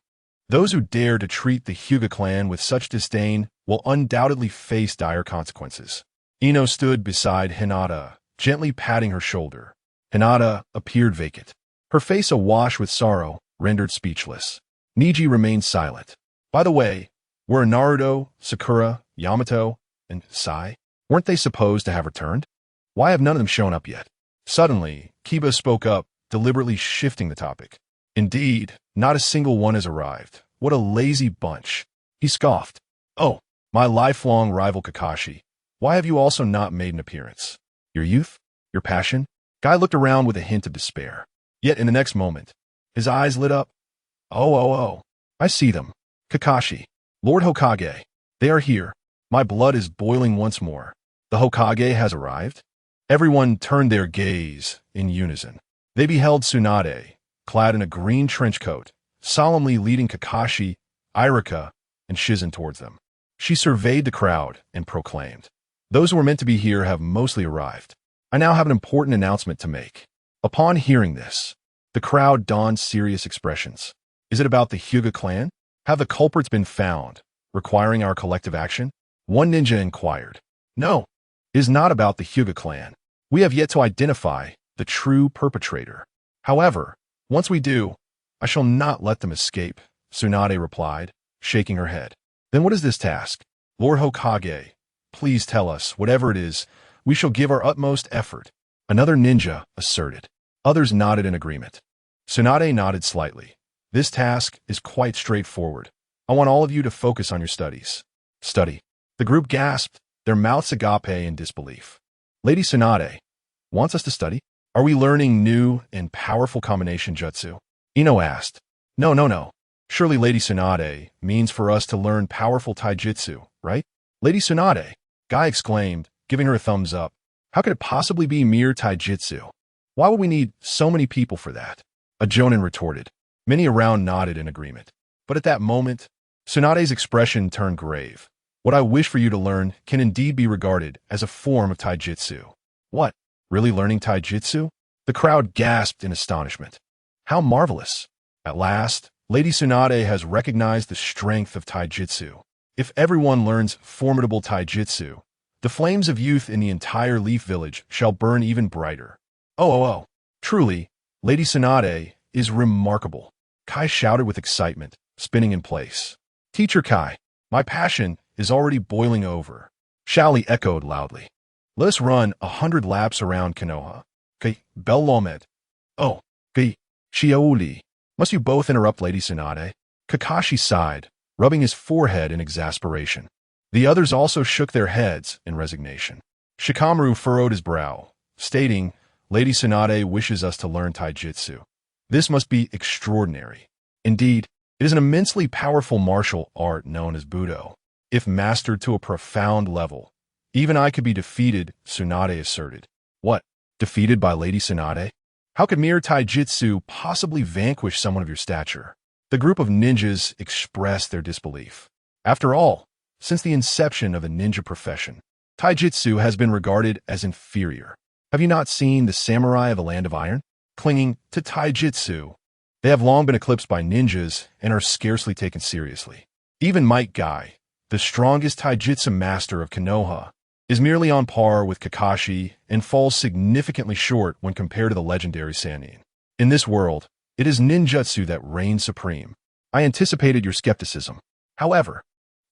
Those who dare to treat the Hyuga clan with such disdain will undoubtedly face dire consequences. Ino stood beside Hinata, gently patting her shoulder. Hinata appeared vacant, her face awash with sorrow, rendered speechless. Niji remained silent. By the way, were Naruto, Sakura, Yamato, and Sai? Weren't they supposed to have returned? Why have none of them shown up yet? Suddenly, Kiba spoke up, deliberately shifting the topic. Indeed, not a single one has arrived. What a lazy bunch. He scoffed. Oh, my lifelong rival Kakashi. Why have you also not made an appearance? Your youth? Your passion? Guy looked around with a hint of despair. Yet in the next moment, his eyes lit up. Oh, I see them. Kakashi. Lord Hokage. They are here. My blood is boiling once more. The Hokage has arrived? Everyone turned their gaze in unison. They beheld Tsunade, clad in a green trench coat, solemnly leading Kakashi, Irika, and Shizen towards them. She surveyed the crowd and proclaimed, "Those who were meant to be here have mostly arrived. I now have an important announcement to make." Upon hearing this, the crowd donned serious expressions. Is it about the Hyuga clan? Have the culprits been found, requiring our collective action? One ninja inquired. No, it is not about the Hyuga clan. We have yet to identify the true perpetrator. However, once we do, I shall not let them escape, Tsunade replied, shaking her head. Then what is this task? Lord Hokage, please tell us, whatever it is, we shall give our utmost effort. Another ninja asserted. Others nodded in agreement. Tsunade nodded slightly. This task is quite straightforward. I want all of you to focus on your studies. Study. The group gasped, their mouths agape in disbelief. Lady Tsunade wants us to study? Are we learning new and powerful combination jutsu? Ino asked. No. Surely Lady Tsunade means for us to learn powerful taijutsu, right? Lady Tsunade, Guy exclaimed, giving her a thumbs up. How could it possibly be mere taijutsu? Why would we need so many people for that? A jonin retorted. Many around nodded in agreement. But at that moment, Tsunade's expression turned grave. What I wish for you to learn can indeed be regarded as a form of taijutsu. What? Really learning taijutsu? The crowd gasped in astonishment. How marvelous. At last, Lady Tsunade has recognized the strength of taijutsu. If everyone learns formidable taijutsu, the flames of youth in the entire Leaf Village shall burn even brighter. Oh. Truly, Lady Tsunade is remarkable. Kai shouted with excitement, spinning in place. Teacher Kai, my passion is already boiling over. Shaoli echoed loudly. Let us run 100 laps around Konoha. Kai, Bellomed. Oh, Kai, Shiauli. Must you both interrupt Lady Tsunade? Kakashi sighed, rubbing his forehead in exasperation. The others also shook their heads in resignation. Shikamaru furrowed his brow, stating, Lady Tsunade wishes us to learn taijutsu. This must be extraordinary. Indeed, it is an immensely powerful martial art known as Budo. If mastered to a profound level, even I could be defeated, Tsunade asserted. What? Defeated by Lady Tsunade? How could mere taijutsu possibly vanquish someone of your stature? The group of ninjas expressed their disbelief. After all, since the inception of the ninja profession, taijutsu has been regarded as inferior. Have you not seen the samurai of the Land of Iron? Clinging to taijutsu, they have long been eclipsed by ninjas and are scarcely taken seriously. Even Might Guy, the strongest taijutsu master of Konoha, is merely on par with Kakashi and falls significantly short when compared to the legendary Sannin. In this world, it is ninjutsu that reigns supreme. I anticipated your skepticism. However,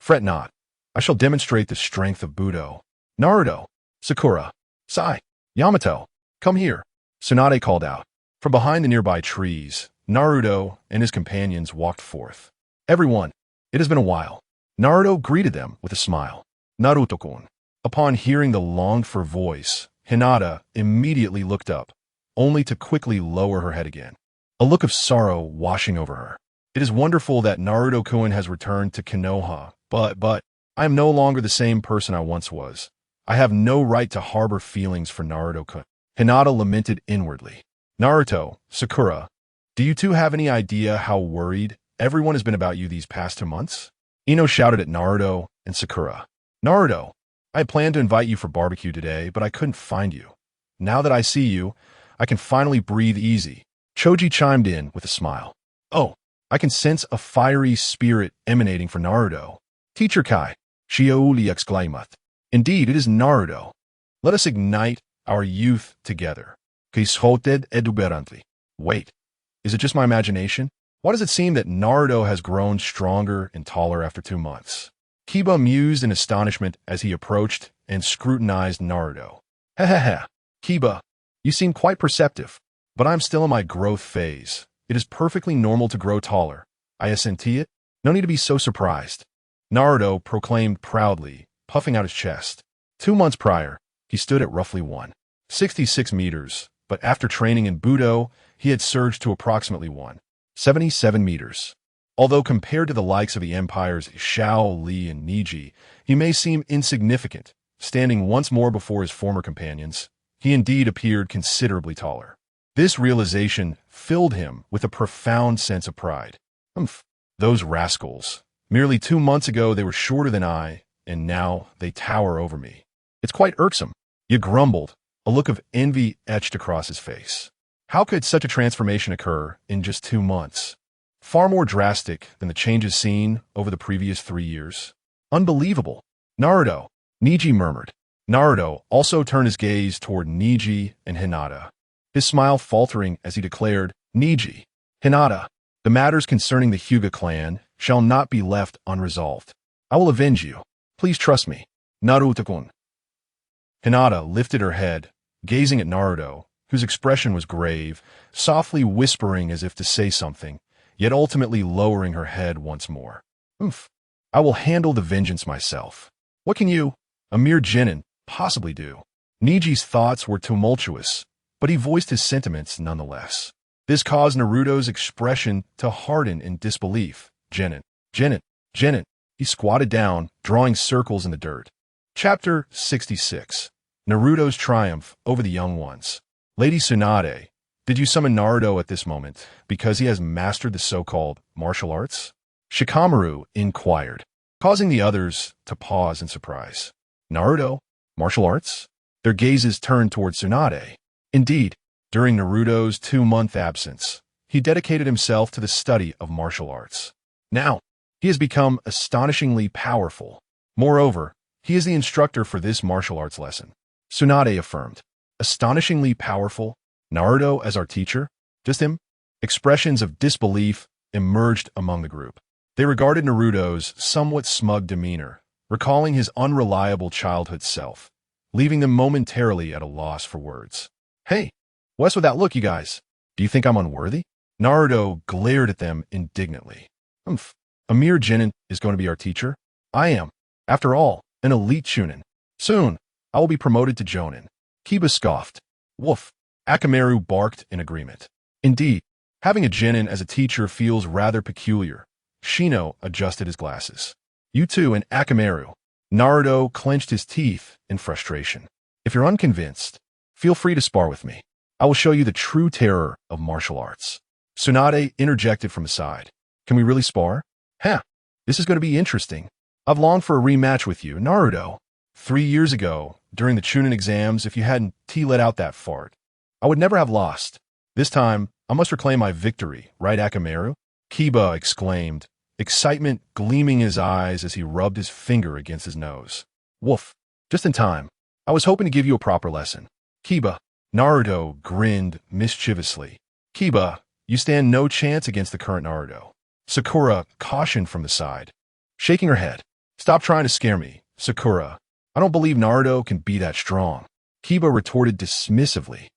fret not. I shall demonstrate the strength of Budo. Naruto, Sakura, Sai, Yamato, come here, Tsunade called out. From behind the nearby trees, Naruto and his companions walked forth. Everyone, it has been a while. Naruto greeted them with a smile. Naruto-kun. Upon hearing the longed-for voice, Hinata immediately looked up, only to quickly lower her head again, a look of sorrow washing over her. It is wonderful that Naruto-kun has returned to Konoha, but I am no longer the same person I once was. I have no right to harbor feelings for Naruto-kun. Hinata lamented inwardly. Naruto, Sakura, do you two have any idea how worried everyone has been about you these past 2 months? Ino shouted at Naruto and Sakura. Naruto, I had planned to invite you for barbecue today, but I couldn't find you. Now that I see you, I can finally breathe easy. Choji chimed in with a smile. Oh, I can sense a fiery spirit emanating from Naruto. Teacher Kai, Shiauli exclaimed. Indeed, it is Naruto. Let us ignite our youth together. Quixote eduberantly. Wait, is it just my imagination? Why does it seem that Naruto has grown stronger and taller after 2 months? Kiba mused in astonishment as he approached and scrutinized Naruto. Hehehe, Kiba, you seem quite perceptive, but I'm still in my growth phase. It is perfectly normal to grow taller. I assenti it. No need to be so surprised. Naruto proclaimed proudly, puffing out his chest. 2 months prior, he stood at roughly 166 meters, but after training in Budo, he had surged to approximately 177 meters. Although compared to the likes of the empires Xiao, Li, and Niji, he may seem insignificant, standing once more before his former companions, he indeed appeared considerably taller. This realization filled him with a profound sense of pride. Those rascals. Merely 2 months ago they were shorter than I, and now they tower over me. It's quite irksome. He grumbled, a look of envy etched across his face. How could such a transformation occur in just 2 months? Far more drastic than the changes seen over the previous 3 years. Unbelievable. Naruto, Niji murmured. Naruto also turned his gaze toward Niji and Hinata, his smile faltering as he declared, Niji, Hinata, the matters concerning the Hyuga clan shall not be left unresolved. I will avenge you. Please trust me. Naruto-kun. Hinata lifted her head, gazing at Naruto, whose expression was grave, softly whispering as if to say something, yet ultimately lowering her head once more. I will handle the vengeance myself. What can you, a mere genin, possibly do? Niji's thoughts were tumultuous, but he voiced his sentiments nonetheless. This caused Naruto's expression to harden in disbelief. Genin, genin, genin. He squatted down, drawing circles in the dirt. Chapter 66. Naruto's Triumph over the Young Ones. Lady Tsunade, did you summon Naruto at this moment because he has mastered the so-called martial arts? Shikamaru inquired, causing the others to pause in surprise. Naruto? Martial arts? Their gazes turned toward Tsunade. Indeed, during Naruto's 2-month absence, he dedicated himself to the study of martial arts. Now, he has become astonishingly powerful. Moreover, he is the instructor for this martial arts lesson. Tsunade affirmed. Astonishingly powerful? Naruto as our teacher? Just him? Expressions of disbelief emerged among the group. They regarded Naruto's somewhat smug demeanor, recalling his unreliable childhood self, leaving them momentarily at a loss for words. Hey, what's with that look, you guys? Do you think I'm unworthy? Naruto glared at them indignantly. A mere genin is going to be our teacher? I am, after all, an elite chunin. Soon, I will be promoted to jonin. Kiba scoffed. Woof. Akamaru barked in agreement. Indeed, having a genin as a teacher feels rather peculiar. Shino adjusted his glasses. You two and Akamaru. Naruto clenched his teeth in frustration. If you're unconvinced, feel free to spar with me. I will show you the true terror of martial arts. Tsunade interjected from the side. Can we really spar? This is going to be interesting. I've longed for a rematch with you, Naruto. 3 years ago, during the Chunin exams, if you hadn't let out that fart, I would never have lost. This time, I must reclaim my victory, right, Akamaru? Kiba exclaimed, excitement gleaming in his eyes as he rubbed his finger against his nose. Woof. Just in time. I was hoping to give you a proper lesson. Kiba. Naruto grinned mischievously. Kiba, you stand no chance against the current Naruto. Sakura cautioned from the side, shaking her head. Stop trying to scare me, Sakura. I don't believe Naruto can be that strong. Kiba retorted dismissively.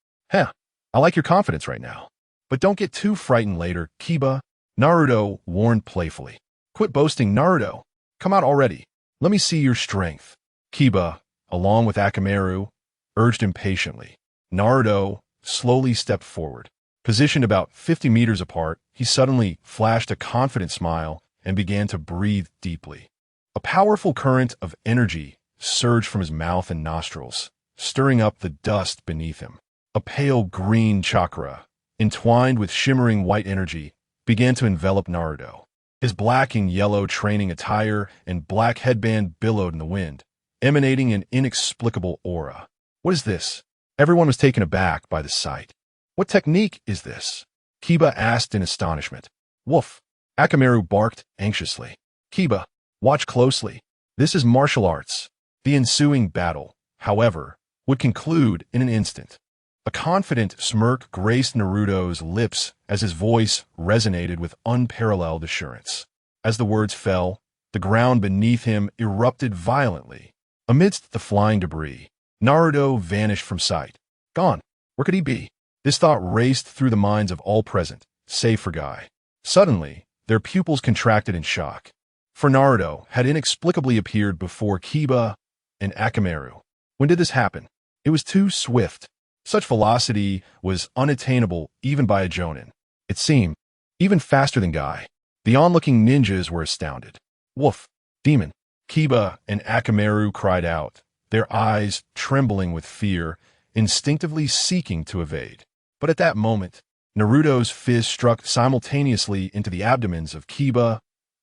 I like your confidence right now. But don't get too frightened later, Kiba. Naruto warned playfully. Quit boasting, Naruto. Come out already. Let me see your strength. Kiba, along with Akamaru, urged impatiently. Naruto slowly stepped forward. Positioned about 50 meters apart, he suddenly flashed a confident smile and began to breathe deeply. A powerful current of energy surged from his mouth and nostrils, stirring up the dust beneath him. A pale green chakra, entwined with shimmering white energy, began to envelop Naruto. His black and yellow training attire and black headband billowed in the wind, emanating an inexplicable aura. What is this? Everyone was taken aback by the sight. What technique is this? Kiba asked in astonishment. Woof. Akamaru barked anxiously. Kiba, watch closely. This is martial arts. The ensuing battle, however, would conclude in an instant. A confident smirk graced Naruto's lips as his voice resonated with unparalleled assurance. As the words fell, the ground beneath him erupted violently. Amidst the flying debris, Naruto vanished from sight. Gone. Where could he be? This thought raced through the minds of all present, save for Guy. Suddenly, their pupils contracted in shock. For Naruto had inexplicably appeared before Kiba and Akamaru. When did this happen? It was too swift. Such velocity was unattainable even by a Jonin. It seemed even faster than Guy. The onlooking ninjas were astounded. Woof! Demon! Kiba and Akamaru cried out, their eyes trembling with fear, instinctively seeking to evade. But at that moment, Naruto's fist struck simultaneously into the abdomens of Kiba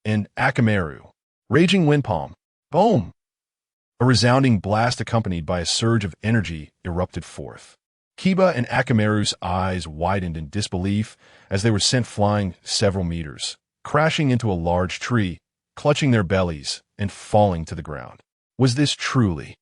and Akamaru. Raging wind palm. Boom! A resounding blast accompanied by a surge of energy erupted forth. Kiba and Akamaru's eyes widened in disbelief as they were sent flying several meters, crashing into a large tree, clutching their bellies, and falling to the ground. Was this truly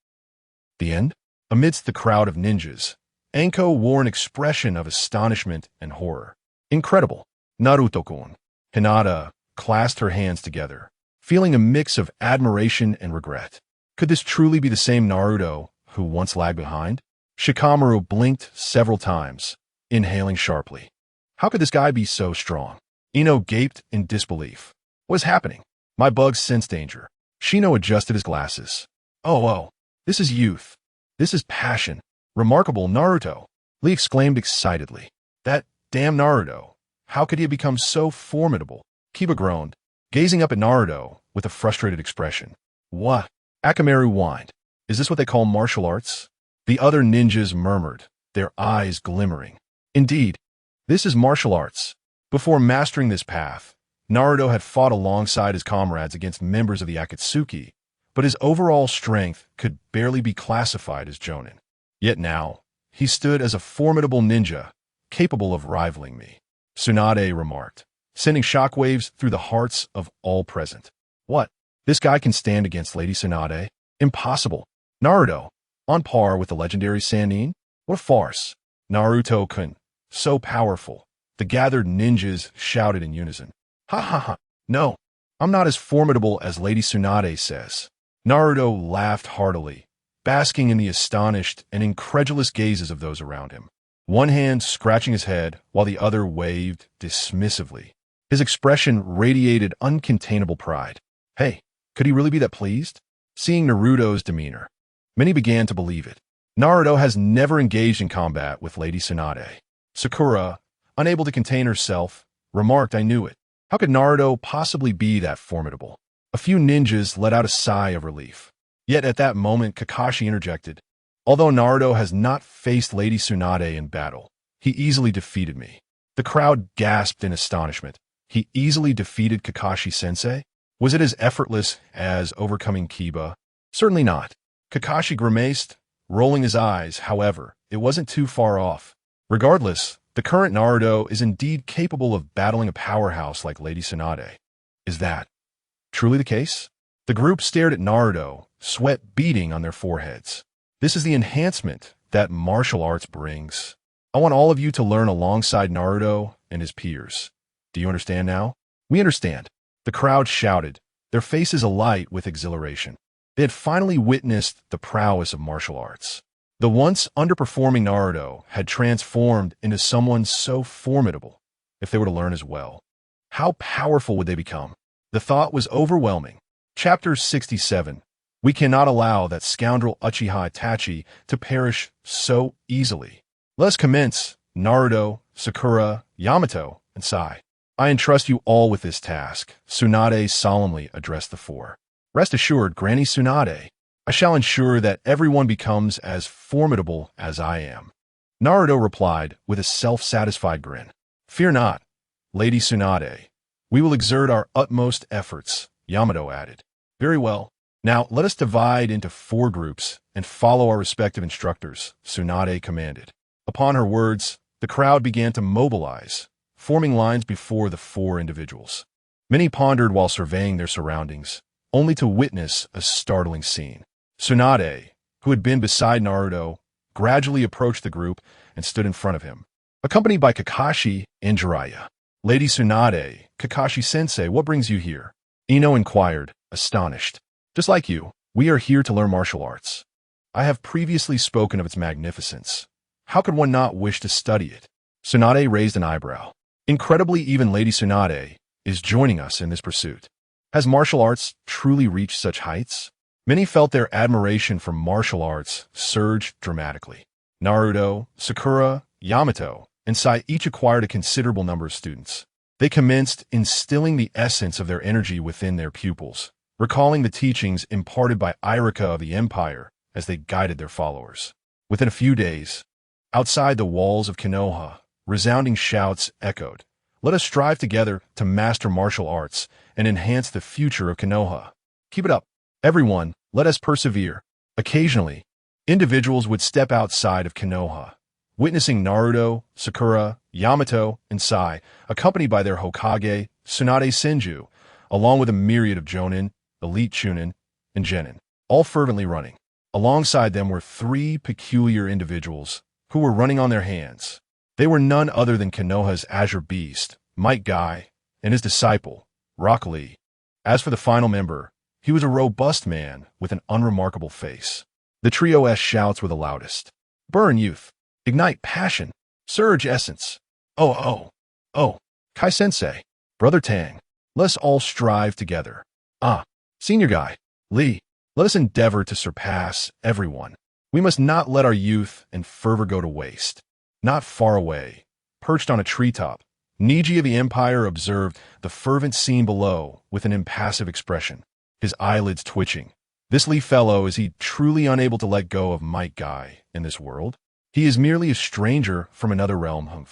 the end? Amidst the crowd of ninjas, Anko wore an expression of astonishment and horror. Incredible! Naruto-kun. Hinata clasped her hands together, feeling a mix of admiration and regret. Could this truly be the same Naruto who once lagged behind? Shikamaru blinked several times, inhaling sharply. How could this guy be so strong? Ino gaped in disbelief. What is happening? My bugs sense danger. Shino adjusted his glasses. Oh, this is youth. This is passion. Remarkable Naruto. Lee exclaimed excitedly. That damn Naruto. How could he have become so formidable? Kiba groaned, gazing up at Naruto with a frustrated expression. What? Akamaru whined. Is this what they call martial arts? The other ninjas murmured, their eyes glimmering. Indeed, this is martial arts. Before mastering this path, Naruto had fought alongside his comrades against members of the Akatsuki, but his overall strength could barely be classified as Jonin. Yet now, he stood as a formidable ninja, capable of rivaling me, Tsunade remarked, sending shockwaves through the hearts of all present. What? This guy can stand against Lady Tsunade? Impossible. Naruto, on par with the legendary Sannin? What a farce. Naruto-kun, so powerful. The gathered ninjas shouted in unison. Ha ha ha. No, I'm not as formidable as Lady Tsunade says. Naruto laughed heartily, basking in the astonished and incredulous gazes of those around him. One hand scratching his head while the other waved dismissively. His expression radiated uncontainable pride. Hey, could he really be that pleased? Seeing Naruto's demeanor, many began to believe it. Naruto has never engaged in combat with Lady Tsunade. Sakura, unable to contain herself, remarked, I knew it. How could Naruto possibly be that formidable? A few ninjas let out a sigh of relief. Yet at that moment, Kakashi interjected. Although Naruto has not faced Lady Tsunade in battle, he easily defeated me. The crowd gasped in astonishment. He easily defeated Kakashi-sensei? Was it as effortless as overcoming Kiba? Certainly not. Kakashi grimaced, rolling his eyes. However, it wasn't too far off. Regardless, the current Naruto is indeed capable of battling a powerhouse like Lady Tsunade. Is that truly the case? The group stared at Naruto, sweat beading on their foreheads. This is the enhancement that martial arts brings. I want all of you to learn alongside Naruto and his peers. Do you understand now? We understand. The crowd shouted, their faces alight with exhilaration. They had finally witnessed the prowess of martial arts. The once underperforming Naruto had transformed into someone so formidable. If they were to learn as well, how powerful would they become? The thought was overwhelming. Chapter 67. We cannot allow that scoundrel Uchiha Itachi to perish so easily. Let us commence, Naruto, Sakura, Yamato, and Sai. I entrust you all with this task, Tsunade solemnly addressed the four. Rest assured, Granny Tsunade, I shall ensure that everyone becomes as formidable as I am. Naruto replied with a self-satisfied grin. Fear not, Lady Tsunade. We will exert our utmost efforts, Yamato added. Very well. Now let us divide into 4 groups and follow our respective instructors, Tsunade commanded. Upon her words, the crowd began to mobilize, forming lines before the 4 individuals. Many pondered while surveying their surroundings, only to witness a startling scene. Tsunade, who had been beside Naruto, gradually approached the group and stood in front of him, accompanied by Kakashi and Jiraiya. Lady Tsunade, Kakashi-sensei, what brings you here? Ino inquired, astonished. Just like you, we are here to learn martial arts. I have previously spoken of its magnificence. How could one not wish to study it? Tsunade raised an eyebrow. Incredibly, even Lady Tsunade is joining us in this pursuit. Has martial arts truly reached such heights? Many felt their admiration for martial arts surge dramatically. Naruto, Sakura, Yamato, and Sai each acquired a considerable number of students. They commenced instilling the essence of their energy within their pupils, recalling the teachings imparted by Irika of the Empire as they guided their followers. Within a few days, outside the walls of Konoha, resounding shouts echoed. Let us strive together to master martial arts and enhance the future of Konoha. Keep it up. Everyone, let us persevere. Occasionally, individuals would step outside of Konoha, witnessing Naruto, Sakura, Yamato, and Sai, accompanied by their Hokage, Tsunade Senju, along with a myriad of Jonin, elite Chunin, and Genin, all fervently running. Alongside them were three peculiar individuals who were running on their hands. They were none other than Konoha's Azure Beast, Might Guy, and his disciple, Rock Lee. As for the final member, he was a robust man with an unremarkable face. The trio's shouts were the loudest. Burn youth, ignite passion, surge essence. Oh, Kai-sensei, Brother Tang, let us all strive together. Senior Guy, Lee, let us endeavor to surpass everyone. We must not let our youth and fervor go to waste. Not far away, perched on a treetop, Niji of the Empire observed the fervent scene below with an impassive expression, his eyelids twitching. This Lee fellow, is he truly unable to let go of Might Guy in this world? He is merely a stranger from another realm.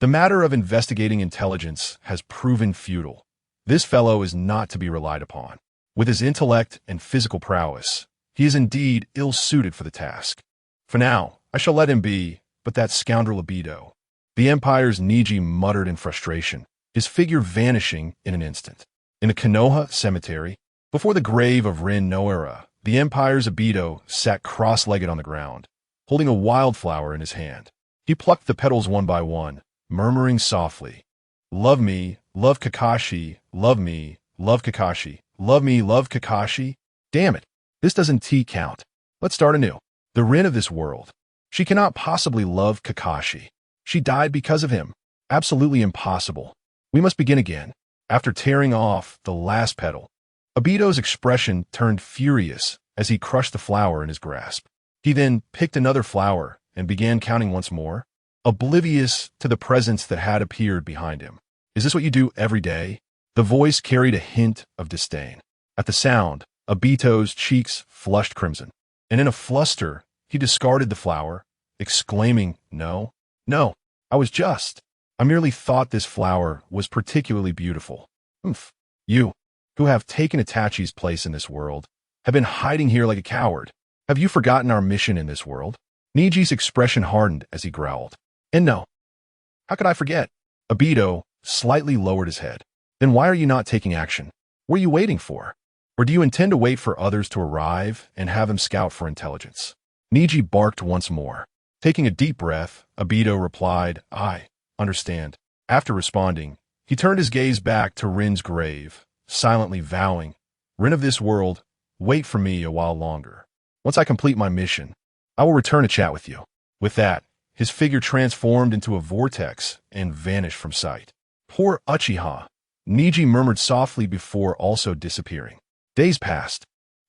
The matter of investigating intelligence has proven futile. This fellow is not to be relied upon. With his intellect and physical prowess, he is indeed ill-suited for the task. For now, I shall let him be, but that scoundrel Obito. The Empire's Niji muttered in frustration, his figure vanishing in an instant. In the Konoha cemetery, before the grave of Rin Noara, the Empire's Obito sat cross-legged on the ground, holding a wildflower in his hand. He plucked the petals one by one, murmuring softly, Love me, love Kakashi, love me, love Kakashi, love me, love Kakashi. Damn it, this doesn't count. Let's start anew. The Rin of this world. She cannot possibly love Kakashi. She died because of him. Absolutely impossible. We must begin again. After tearing off the last petal, Obito's expression turned furious as he crushed the flower in his grasp. He then picked another flower and began counting once more, oblivious to the presence that had appeared behind him. Is this what you do every day? The voice carried a hint of disdain. At the sound, Obito's cheeks flushed crimson, and in a fluster, he discarded the flower, exclaiming, No, I merely thought this flower was particularly beautiful. You, who have taken Itachi's place in this world, have been hiding here like a coward. Have you forgotten our mission in this world? Niji's expression hardened as he growled. And no. How could I forget? Obito slightly lowered his head. Then why are you not taking action? What are you waiting for? Or do you intend to wait for others to arrive and have them scout for intelligence? Niji barked once more. Taking a deep breath, Obito replied, I understand. After responding, he turned his gaze back to Rin's grave, silently vowing, Rin of this world, wait for me a while longer. Once I complete my mission, I will return to chat with you. With that, his figure transformed into a vortex and vanished from sight. Poor Uchiha, Niji murmured softly before also disappearing. Days passed.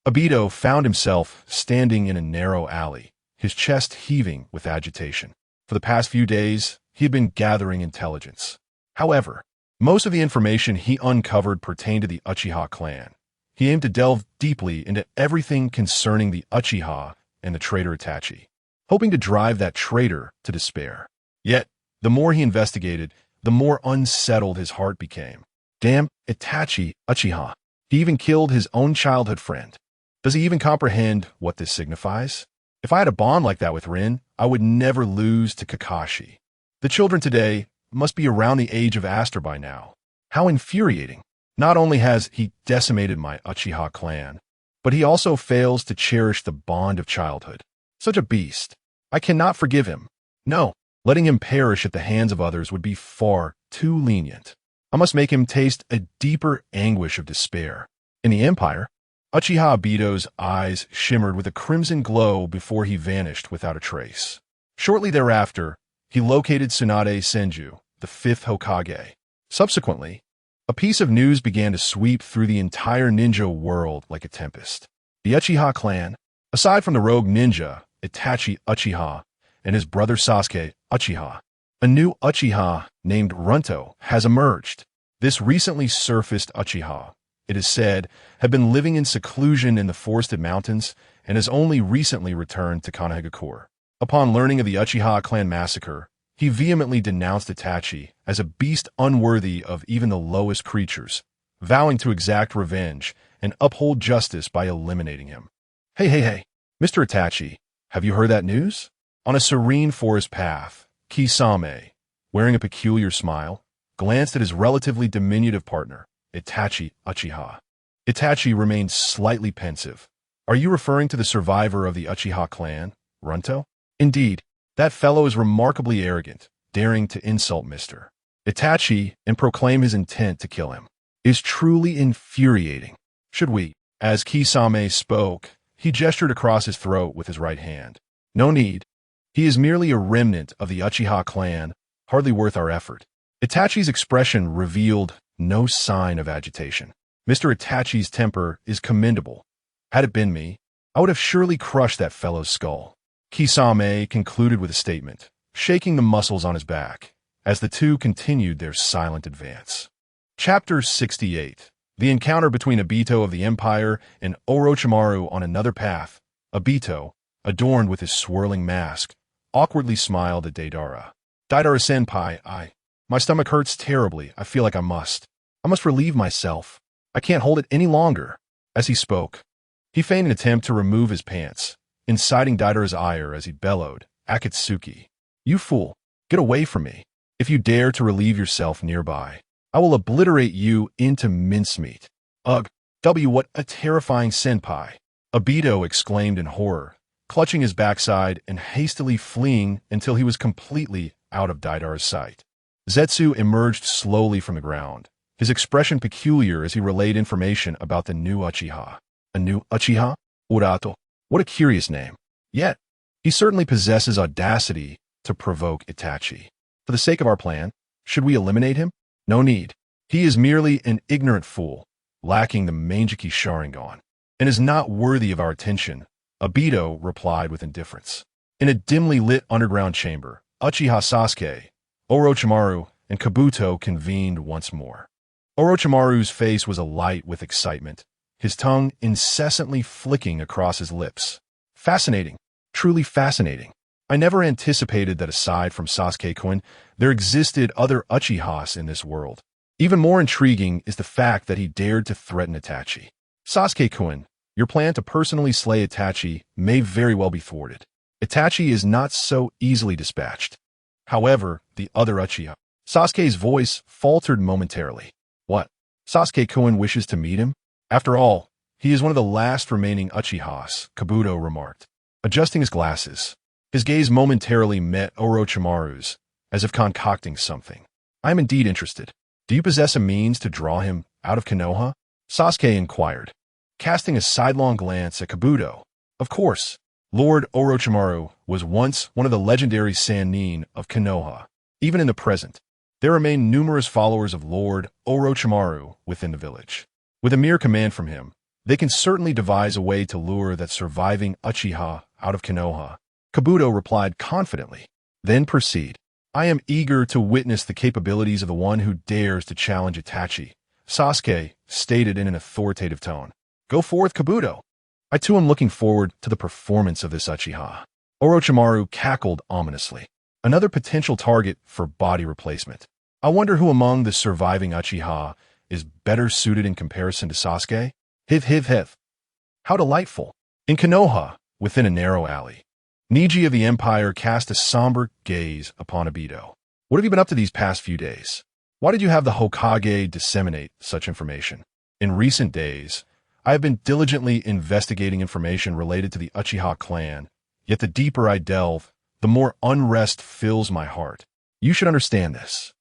Obito found himself standing in a narrow alley, his chest heaving with agitation. For the past few days, he had been gathering intelligence. However, most of the information he uncovered pertained to the Uchiha clan. He aimed to delve deeply into everything concerning the Uchiha and the traitor Itachi, hoping to drive that traitor to despair. Yet, the more he investigated, the more unsettled his heart became. Damn Itachi Uchiha. He even killed his own childhood friend. Does he even comprehend what this signifies? If I had a bond like that with Rin, I would never lose to Kakashi. The children today must be around the age of Aster by now. How infuriating. Not only has he decimated my Uchiha clan, but he also fails to cherish the bond of childhood. Such a beast. I cannot forgive him. No, letting him perish at the hands of others would be far too lenient. I must make him taste a deeper anguish of despair. In the Empire, Uchiha Obito's eyes shimmered with a crimson glow before he vanished without a trace. Shortly thereafter, he located Tsunade Senju, the fifth Hokage. Subsequently, a piece of news began to sweep through the entire ninja world like a tempest. The Uchiha clan, aside from the rogue ninja, Itachi Uchiha, and his brother Sasuke Uchiha, a new Uchiha named Naruto has emerged. This recently surfaced Uchiha, it is said, had been living in seclusion in the forested mountains and has only recently returned to Konohagakure. Upon learning of the Uchiha clan massacre, he vehemently denounced Itachi as a beast unworthy of even the lowest creatures, vowing to exact revenge and uphold justice by eliminating him. Hey, Mr. Itachi, have you heard that news? On a serene forest path, Kisame, wearing a peculiar smile, glanced at his relatively diminutive partner, Itachi Uchiha. Itachi remained slightly pensive. Are you referring to the survivor of the Uchiha clan, Naruto? Indeed, that fellow is remarkably arrogant, daring to insult Mr. Itachi and proclaim his intent to kill him. Is truly infuriating. Should we? As Kisame spoke, he gestured across his throat with his right hand. No need. He is merely a remnant of the Uchiha clan, hardly worth our effort. Itachi's expression revealed no sign of agitation. Mr. Itachi's temper is commendable. Had it been me, I would have surely crushed that fellow's skull. Kisame concluded with a statement, shaking the muscles on his back, as the two continued their silent advance. Chapter 68. The encounter between Obito of the Empire and Orochimaru on another path. Obito, adorned with his swirling mask, awkwardly smiled at Deidara. Deidara-senpai, my stomach hurts terribly. I feel like I must relieve myself. I can't hold it any longer. As he spoke, he feigned an attempt to remove his pants, inciting Deidara's ire as he bellowed, Akatsuki, you fool, get away from me. If you dare to relieve yourself nearby, I will obliterate you into mincemeat. Ugh, what a terrifying senpai. Obito exclaimed in horror, clutching his backside and hastily fleeing until he was completely out of Deidara's sight. Zetsu emerged slowly from the ground, his expression peculiar as he relayed information about the new Uchiha. A new Uchiha? Urato. What a curious name. Yet, he certainly possesses audacity to provoke Itachi. For the sake of our plan, should we eliminate him? No need. He is merely an ignorant fool, lacking the Manjiki Sharingan, and is not worthy of our attention, Obito replied with indifference. In a dimly lit underground chamber, Uchiha Sasuke, Orochimaru, and Kabuto convened once more. Orochimaru's face was alight with excitement, his tongue incessantly flicking across his lips. Fascinating. Truly fascinating. I never anticipated that aside from Sasuke-kun, there existed other Uchihas in this world. Even more intriguing is the fact that he dared to threaten Itachi. Sasuke-kun, your plan to personally slay Itachi may very well be thwarted. Itachi is not so easily dispatched. However, the other Uchiha. Sasuke's voice faltered momentarily. What? Sasuke-kun wishes to meet him? After all, he is one of the last remaining Uchihas, Kabuto remarked, adjusting his glasses. His gaze momentarily met Orochimaru's, as if concocting something. I am indeed interested. Do you possess a means to draw him out of Konoha? Sasuke inquired, casting a sidelong glance at Kabuto. Of course, Lord Orochimaru was once one of the legendary Sannin of Konoha. Even in the present, there remain numerous followers of Lord Orochimaru within the village. With a mere command from him, they can certainly devise a way to lure that surviving Uchiha out of Konoha. Kabuto replied confidently. Then proceed. I am eager to witness the capabilities of the one who dares to challenge Itachi, Sasuke stated in an authoritative tone. Go forth, Kabuto. I too am looking forward to the performance of this Uchiha. Orochimaru cackled ominously. Another potential target for body replacement. I wonder who among the surviving Uchiha is better suited in comparison to Sasuke? Hiv. How delightful. In Konoha, within a narrow alley, Neji of the Empire cast a somber gaze upon Obito. What have you been up to these past few days? Why did you have the Hokage disseminate such information? In recent days, I have been diligently investigating information related to the Uchiha clan, yet the deeper I delve, the more unrest fills my heart. You should understand this.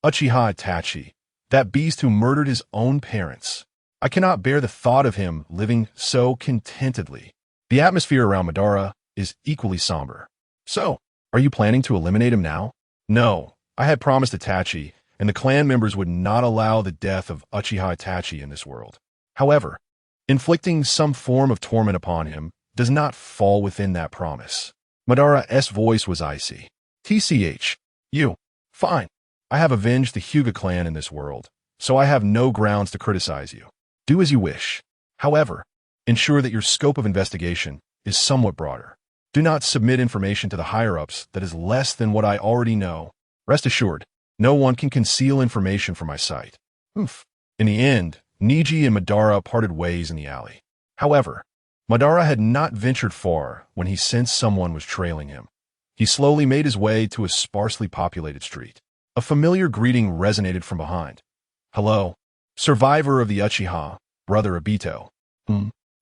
Uchiha Itachi, that beast who murdered his own parents. I cannot bear the thought of him living so contentedly. The atmosphere around Madara is equally somber. So, are you planning to eliminate him now? No, I had promised Itachi, and the clan members would not allow the death of Uchiha Itachi in this world. However, inflicting some form of torment upon him does not fall within that promise. Madara's voice was icy. TCH, you. Fine. I have avenged the Hyuga clan in this world, so I have no grounds to criticize you. Do as you wish. However, ensure that your scope of investigation is somewhat broader. Do not submit information to the higher-ups that is less than what I already know. Rest assured, no one can conceal information from my sight. In the end, Niji and Madara parted ways in the alley. However, Madara had not ventured far when he sensed someone was trailing him. He slowly made his way to a sparsely populated street. A familiar greeting resonated from behind. Hello, survivor of the Uchiha, brother Obito.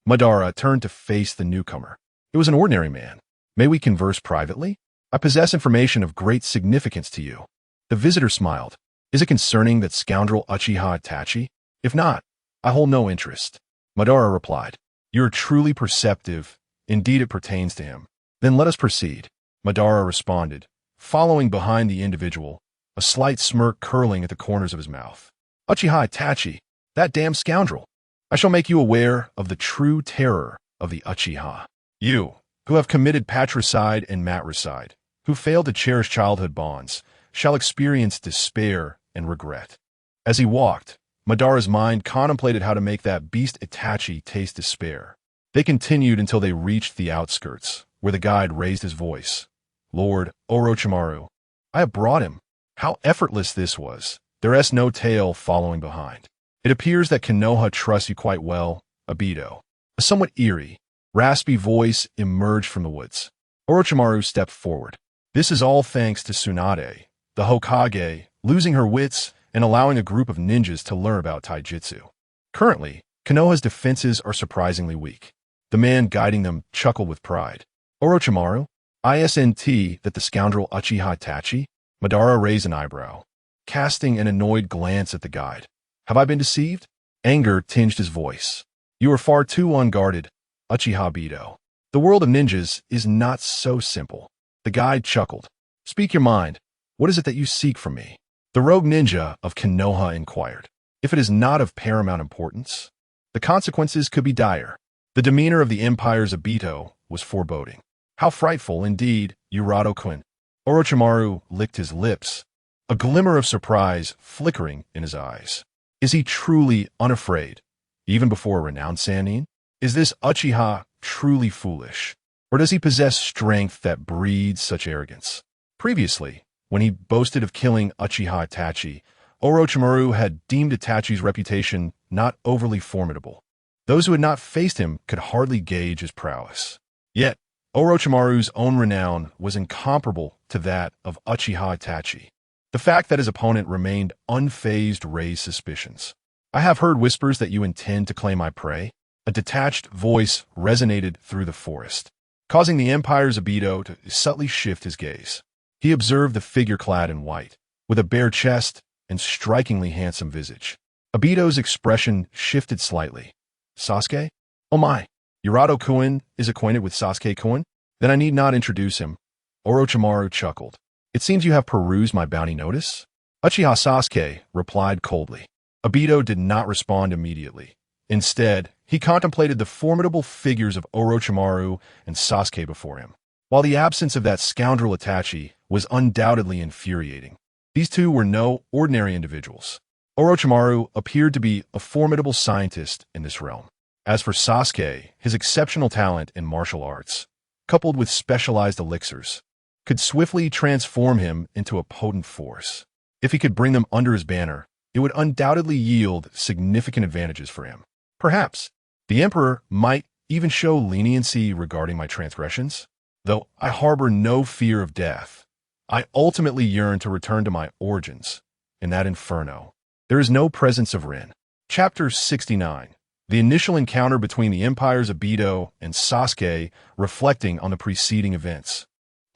Madara turned to face the newcomer. It was an ordinary man. May we converse privately? I possess information of great significance to you. The visitor smiled. Is it concerning that scoundrel Uchiha Itachi? If not, I hold no interest. Madara replied. You're truly perceptive. Indeed, it pertains to him. Then let us proceed. Madara responded, following behind the individual, a slight smirk curling at the corners of his mouth. Uchiha Itachi, that damn scoundrel. I shall make you aware of the true terror of the Uchiha. You, who have committed patricide and matricide, who failed to cherish childhood bonds, shall experience despair and regret. As he walked, Madara's mind contemplated how to make that beast Itachi taste despair. They continued until they reached the outskirts, where the guide raised his voice. Lord Orochimaru, I have brought him. How effortless this was. There is no tail following behind. It appears that Konoha trusts you quite well, Obito. A somewhat eerie, raspy voice emerged from the woods. Orochimaru stepped forward. This is all thanks to Tsunade, the Hokage, losing her wits and allowing a group of ninjas to learn about taijutsu. Currently, Konoha's defenses are surprisingly weak. The man guiding them chuckled with pride. Orochimaru, ISNT that the scoundrel Uchiha Itachi? Madara raised an eyebrow, casting an annoyed glance at the guide. Have I been deceived? Anger tinged his voice. You are far too unguarded, Uchiha Obito. The world of ninjas is not so simple. The guide chuckled. Speak your mind. What is it that you seek from me? The rogue ninja of Konoha inquired. If it is not of paramount importance, the consequences could be dire. The demeanor of the Empire's Obito was foreboding. How frightful, indeed, Urato-kun. Orochimaru licked his lips, a glimmer of surprise flickering in his eyes. Is he truly unafraid, even before a renowned Sannin? Is this Uchiha truly foolish, or does he possess strength that breeds such arrogance? Previously, when he boasted of killing Uchiha Itachi, Orochimaru had deemed Itachi's reputation not overly formidable. Those who had not faced him could hardly gauge his prowess. Yet, Orochimaru's own renown was incomparable to that of Uchiha Itachi. The fact that his opponent remained unfazed raised suspicions. I have heard whispers that you intend to claim my prey. A detached voice resonated through the forest, causing the Empire's Obito to subtly shift his gaze. He observed the figure clad in white, with a bare chest and strikingly handsome visage. Obito's expression shifted slightly. Sasuke? Oh my, Urato-kun is acquainted with Sasuke-kun? Then I need not introduce him. Orochimaru chuckled. It seems you have perused my bounty notice? Uchiha Sasuke replied coldly. Obito did not respond immediately. Instead, he contemplated the formidable figures of Orochimaru and Sasuke before him. While the absence of that scoundrel Itachi was undoubtedly infuriating, these two were no ordinary individuals. Orochimaru appeared to be a formidable scientist in this realm. As for Sasuke, his exceptional talent in martial arts, coupled with specialized elixirs, could swiftly transform him into a potent force. If he could bring them under his banner, it would undoubtedly yield significant advantages for him. Perhaps the Emperor might even show leniency regarding my transgressions. Though I harbor no fear of death, I ultimately yearn to return to my origins, in that inferno. There is no presence of Rin. Chapter 69. The initial encounter between the Empire's Obito and Sasuke reflecting on the preceding events.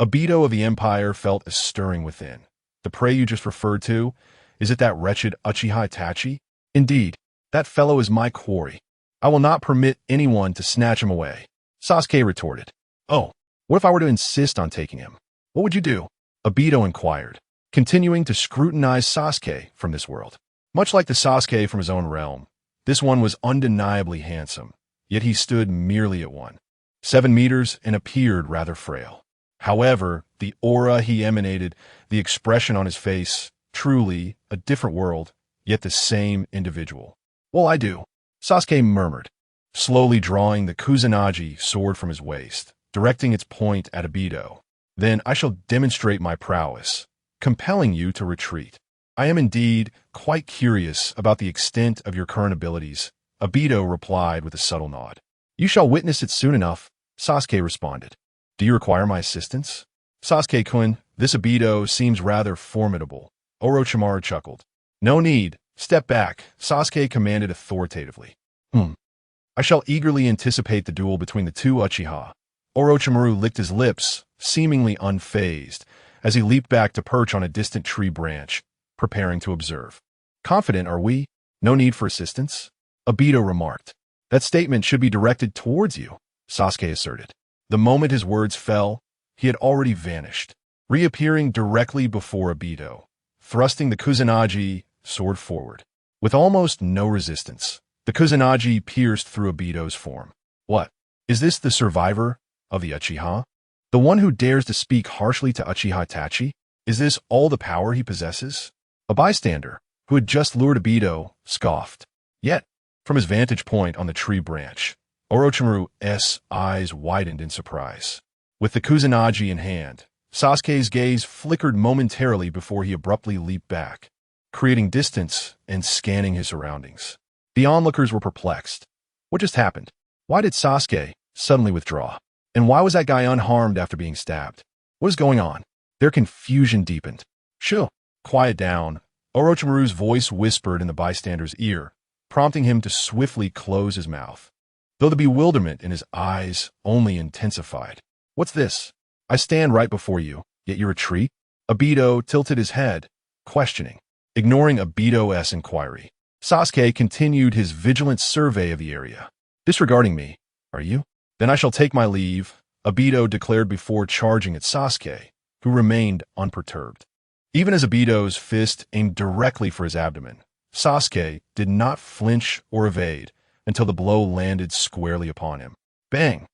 Obito of the Empire felt a stirring within. The prey you just referred to, is it that wretched Uchiha Itachi? Indeed, that fellow is my quarry. I will not permit anyone to snatch him away. Sasuke retorted. Oh, what if I were to insist on taking him? What would you do? Obito inquired, continuing to scrutinize Sasuke from this world. Much like the Sasuke from his own realm, this one was undeniably handsome, yet he stood merely at 7 meters and appeared rather frail. However, the aura he emanated, the expression on his face, truly a different world, yet the same individual. Well, I do, Sasuke murmured, slowly drawing the Kusanagi sword from his waist, directing its point at Obito. Then I shall demonstrate my prowess, compelling you to retreat. I am indeed quite curious about the extent of your current abilities, Obito replied with a subtle nod. You shall witness it soon enough, Sasuke responded. Do you require my assistance? Sasuke-kun, this Obito seems rather formidable, Orochimaru chuckled. No need, step back, Sasuke commanded authoritatively. I shall eagerly anticipate the duel between the two Uchiha. Orochimaru licked his lips, seemingly unfazed, as he leaped back to perch on a distant tree branch, preparing to observe. Confident, are we? No need for assistance? Obito remarked. That statement should be directed towards you, Sasuke asserted. The moment his words fell, he had already vanished, reappearing directly before Obito, thrusting the Kusanagi sword forward. With almost no resistance, the Kusanagi pierced through Obito's form. What? Is this the survivor of the Uchiha? The one who dares to speak harshly to Uchiha Itachi? Is this all the power he possesses? A bystander, who had just lured Obito, scoffed. Yet, from his vantage point on the tree branch, Orochimaru's eyes widened in surprise. With the Kusanagi in hand, Sasuke's gaze flickered momentarily before he abruptly leaped back, creating distance and scanning his surroundings. The onlookers were perplexed. What just happened? Why did Sasuke suddenly withdraw? And why was that guy unharmed after being stabbed? What is going on? Their confusion deepened. Shoo, quiet down, Orochimaru's voice whispered in the bystander's ear, prompting him to swiftly close his mouth, though the bewilderment in his eyes only intensified. What's this? I stand right before you, yet you retreat? Obito tilted his head, questioning. Ignoring Obito's inquiry, Sasuke continued his vigilant survey of the area. Disregarding me, are you? Then I shall take my leave, Obito declared before charging at Sasuke, who remained unperturbed. Even as Obito's fist aimed directly for his abdomen, Sasuke did not flinch or evade until the blow landed squarely upon him. Bang!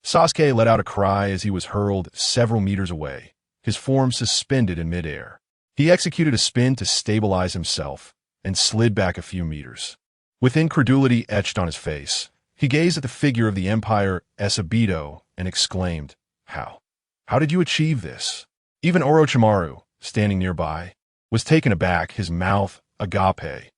Sasuke let out a cry as he was hurled several meters away, his form suspended in midair. He executed a spin to stabilize himself and slid back a few meters. With incredulity etched on his face, he gazed at the figure of the Empire's Obito and exclaimed, How? How did you achieve this? Even Orochimaru, standing nearby, was taken aback, his mouth agape,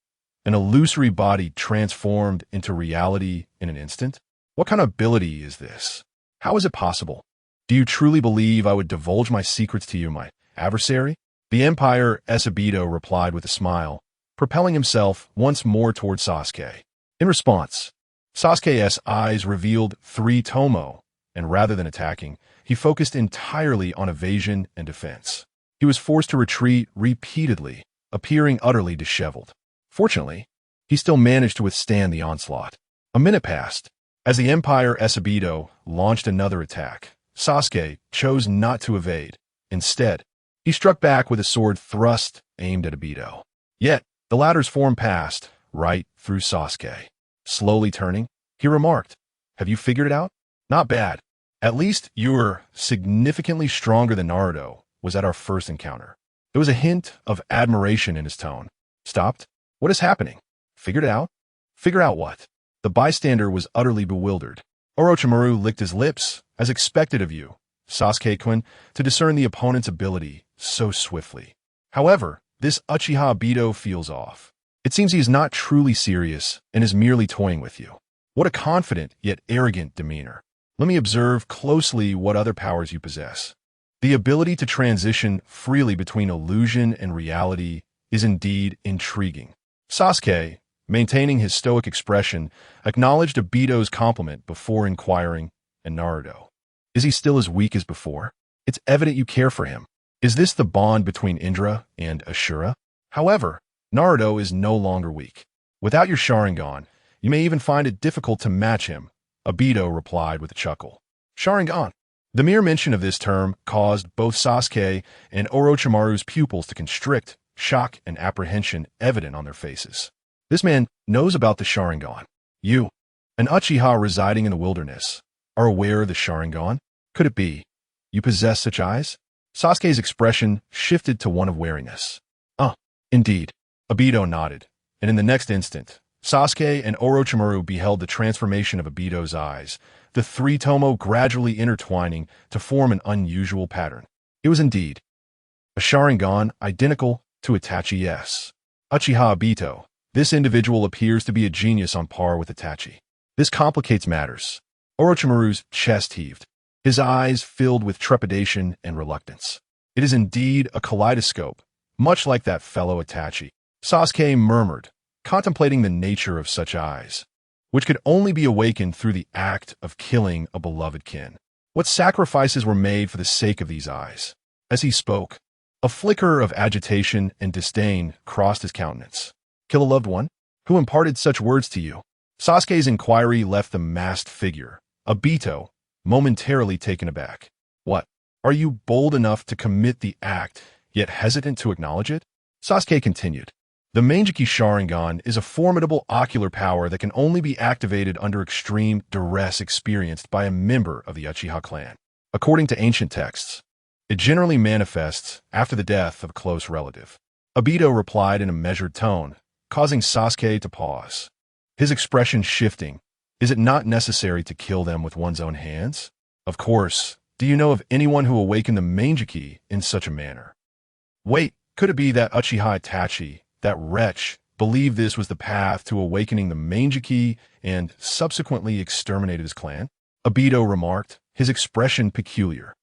an illusory body transformed into reality in an instant? What kind of ability is this? How is it possible? Do you truly believe I would divulge my secrets to you, my adversary? The Empire's Obito replied with a smile, propelling himself once more toward Sasuke. In response, Sasuke's eyes revealed 3 tomo, and rather than attacking, he focused entirely on evasion and defense. He was forced to retreat repeatedly, appearing utterly disheveled. Fortunately, he still managed to withstand the onslaught. A minute passed. As the Empire's Obito launched another attack, Sasuke chose not to evade. Instead, he struck back with a sword thrust aimed at Obito. Yet, the latter's form passed right through Sasuke. Slowly turning, he remarked, Have you figured it out? Not bad. At least you're significantly stronger than Naruto was at our first encounter. There was a hint of admiration in his tone. Stopped? What is happening? Figured it out? Figure out what? The bystander was utterly bewildered. Orochimaru licked his lips, as expected of you, Sasuke-kun, to discern the opponent's ability so swiftly. However, this Uchiha Obito feels off. It seems he is not truly serious and is merely toying with you. What a confident yet arrogant demeanor. Let me observe closely what other powers you possess. The ability to transition freely between illusion and reality is indeed intriguing. Sasuke, maintaining his stoic expression, acknowledged Obito's compliment before inquiring, and Naruto. Is he still as weak as before? It's evident you care for him. Is this the bond between Indra and Ashura? However, Naruto is no longer weak. Without your Sharingan, you may even find it difficult to match him, Obito replied with a chuckle. Sharingan. The mere mention of this term caused both Sasuke and Orochimaru's pupils to constrict, shock and apprehension evident on their faces. This man knows about the Sharingan. You, an Uchiha residing in the wilderness, are aware of the Sharingan? Could it be you possess such eyes? Sasuke's expression shifted to one of wariness. Indeed. Obito nodded, and in the next instant, Sasuke and Orochimaru beheld the transformation of Obito's eyes, the three tomo gradually intertwining to form an unusual pattern. It was indeed a Sharingan identical to Itachi's. Uchiha Obito. This individual appears to be a genius on par with Itachi. This complicates matters. Orochimaru's chest heaved, his eyes filled with trepidation and reluctance. It is indeed a kaleidoscope, much like that fellow Itachi. Sasuke murmured, contemplating the nature of such eyes, which could only be awakened through the act of killing a beloved kin. What sacrifices were made for the sake of these eyes? As he spoke, a flicker of agitation and disdain crossed his countenance. Kill a loved one? Who imparted such words to you? Sasuke's inquiry left the masked figure, Obito, momentarily taken aback. What? Are you bold enough to commit the act, yet hesitant to acknowledge it? Sasuke continued. The Mangekyou Sharingan is a formidable ocular power that can only be activated under extreme duress experienced by a member of the Uchiha clan. According to ancient texts, it generally manifests after the death of a close relative. Obito replied in a measured tone, causing Sasuke to pause. His expression shifting. Is it not necessary to kill them with one's own hands? Of course. Do you know of anyone who awakened the Mangekyou in such a manner? Wait, could it be that Uchiha Itachi, that wretch, believed this was the path to awakening the Mangekyou and subsequently exterminated his clan? Obito remarked, his expression peculiar.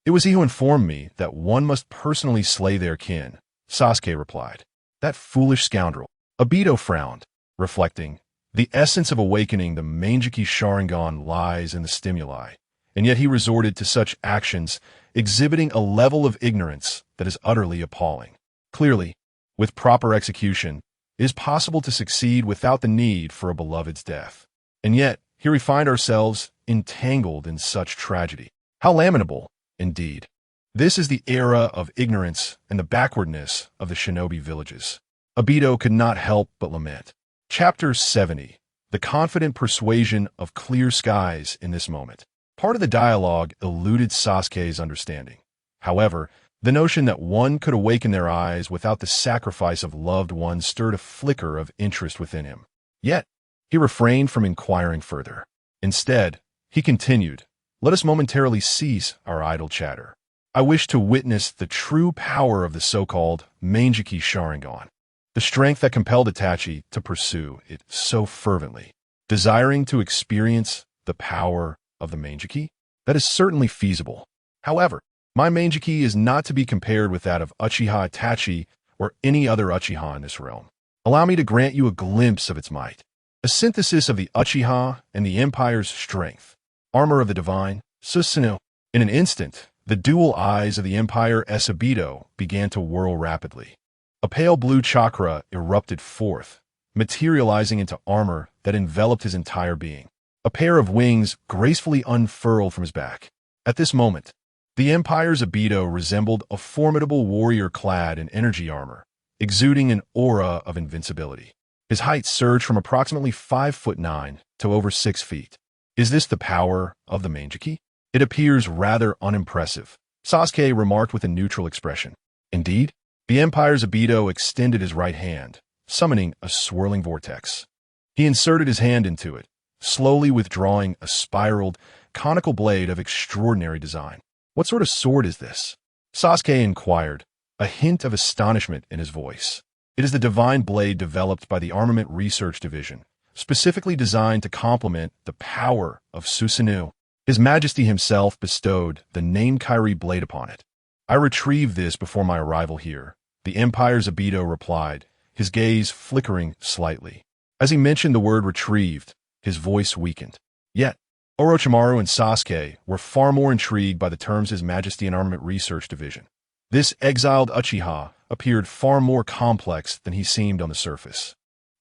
It was he who informed me that one must personally slay their kin, Sasuke replied. That foolish scoundrel. Obito frowned, reflecting. The essence of awakening the Mangekyou Sharingan lies in the stimuli, and yet he resorted to such actions, exhibiting a level of ignorance that is utterly appalling. Clearly, with proper execution, it is possible to succeed without the need for a beloved's death. And yet, here we find ourselves entangled in such tragedy. How lamentable, indeed. This is the era of ignorance and the backwardness of the shinobi villages. Obito could not help but lament. Chapter 70. The confident persuasion of clear skies in this moment. Part of the dialogue eluded Sasuke's understanding. However, the notion that one could awaken their eyes without the sacrifice of loved ones stirred a flicker of interest within him. Yet, he refrained from inquiring further. Instead, he continued, let us momentarily cease our idle chatter. I wish to witness the true power of the so-called Mangekyou Sharingan. The strength that compelled Itachi to pursue it so fervently, desiring to experience the power of the Mangekyou, that is certainly feasible. However, my Mangekyou is not to be compared with that of Uchiha Itachi or any other Uchiha in this realm. Allow me to grant you a glimpse of its might, a synthesis of the Uchiha and the Empire's strength, armor of the divine, Susanoo. In an instant, the dual eyes of the Empire Obito began to whirl rapidly. A pale blue chakra erupted forth, materializing into armor that enveloped his entire being. A pair of wings gracefully unfurled from his back. At this moment, the Empire's Obito resembled a formidable warrior clad in energy armor, exuding an aura of invincibility. His height surged from approximately 5'9" to over 6 feet. Is this the power of the Mangekyou? It appears rather unimpressive, Sasuke remarked with a neutral expression. Indeed, the Empire's Obito extended his right hand, summoning a swirling vortex. He inserted his hand into it, slowly withdrawing a spiraled, conical blade of extraordinary design. What sort of sword is this? Sasuke inquired, a hint of astonishment in his voice. It is the divine blade developed by the Armament Research Division, specifically designed to complement the power of Susanoo. His Majesty himself bestowed the name Kairi blade upon it. I retrieved this before my arrival here, the Empire's Obito replied, his gaze flickering slightly. As he mentioned the word retrieved, his voice weakened. Yet, Orochimaru and Sasuke were far more intrigued by the terms His Majesty and Armament Research Division. This exiled Uchiha appeared far more complex than he seemed on the surface.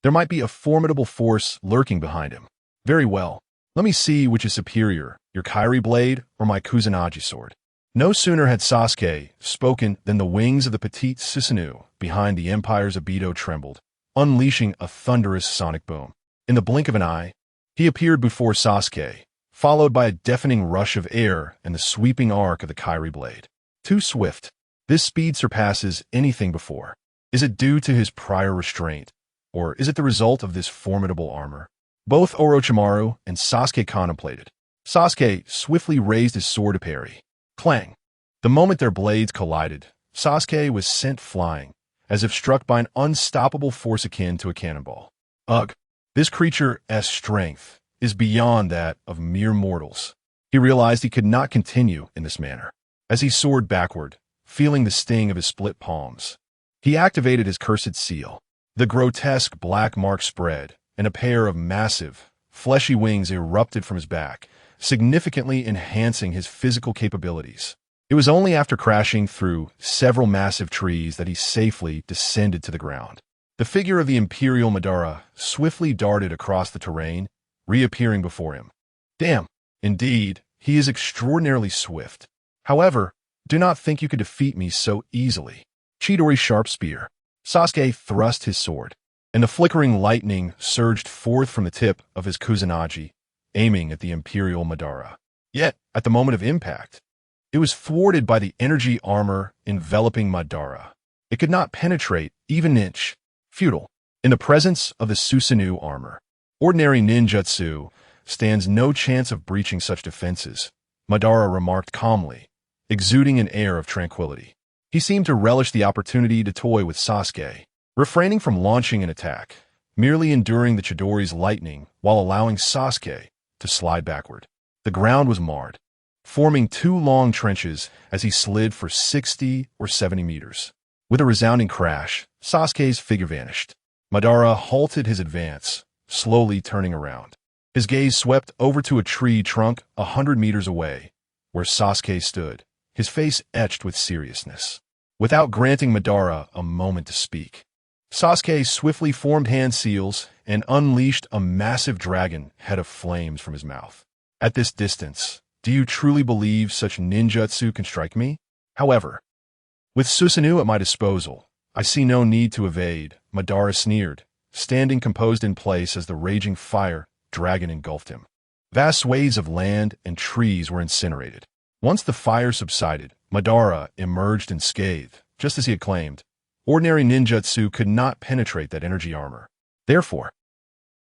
There might be a formidable force lurking behind him. Very well. Let me see which is superior, your Kairi blade or my Kusanagi sword. No sooner had Sasuke spoken than the wings of the petite Susanoo behind the Empire's Obito trembled, unleashing a thunderous sonic boom. In the blink of an eye, he appeared before Sasuke, followed by a deafening rush of air and the sweeping arc of the Kairi blade. Too swift. This speed surpasses anything before. Is it due to his prior restraint, or is it the result of this formidable armor? Both Orochimaru and Sasuke contemplated. Sasuke swiftly raised his sword to parry. Clang! The moment their blades collided, Sasuke was sent flying, as if struck by an unstoppable force akin to a cannonball. Ugh! This creature's strength is beyond that of mere mortals. He realized he could not continue in this manner. As he soared backward, feeling the sting of his split palms, he activated his cursed seal. The grotesque black mark spread, and a pair of massive, fleshy wings erupted from his back, significantly enhancing his physical capabilities. It was only after crashing through several massive trees that he safely descended to the ground. The figure of the Imperial Madara swiftly darted across the terrain, reappearing before him. Damn! Indeed, he is extraordinarily swift. However, do not think you could defeat me so easily. Chidori's sharp spear. Sasuke thrust his sword, and the flickering lightning surged forth from the tip of his Kusanagi, aiming at the Imperial Madara. Yet, at the moment of impact, it was thwarted by the energy armor enveloping Madara. It could not penetrate even an inch. Futile. In the presence of the Susanoo armor, ordinary ninjutsu stands no chance of breaching such defenses, Madara remarked calmly, exuding an air of tranquility. He seemed to relish the opportunity to toy with Sasuke, refraining from launching an attack, merely enduring the Chidori's lightning while allowing Sasuke to slide backward. The ground was marred, forming two long trenches as he slid for 60 or 70 meters. With a resounding crash, Sasuke's figure vanished. Madara halted his advance, slowly turning around. His gaze swept over to a tree trunk 100 meters away, where Sasuke stood, his face etched with seriousness. Without granting Madara a moment to speak, Sasuke swiftly formed hand seals and unleashed a massive dragon head of flames from his mouth. At this distance, do you truly believe such ninjutsu can strike me? However, with Susanoo at my disposal, I see no need to evade, Madara sneered, standing composed in place as the raging fire dragon engulfed him. Vast swathes of land and trees were incinerated. Once the fire subsided, Madara emerged unscathed, just as he had claimed. Ordinary ninjutsu could not penetrate that energy armor. Therefore,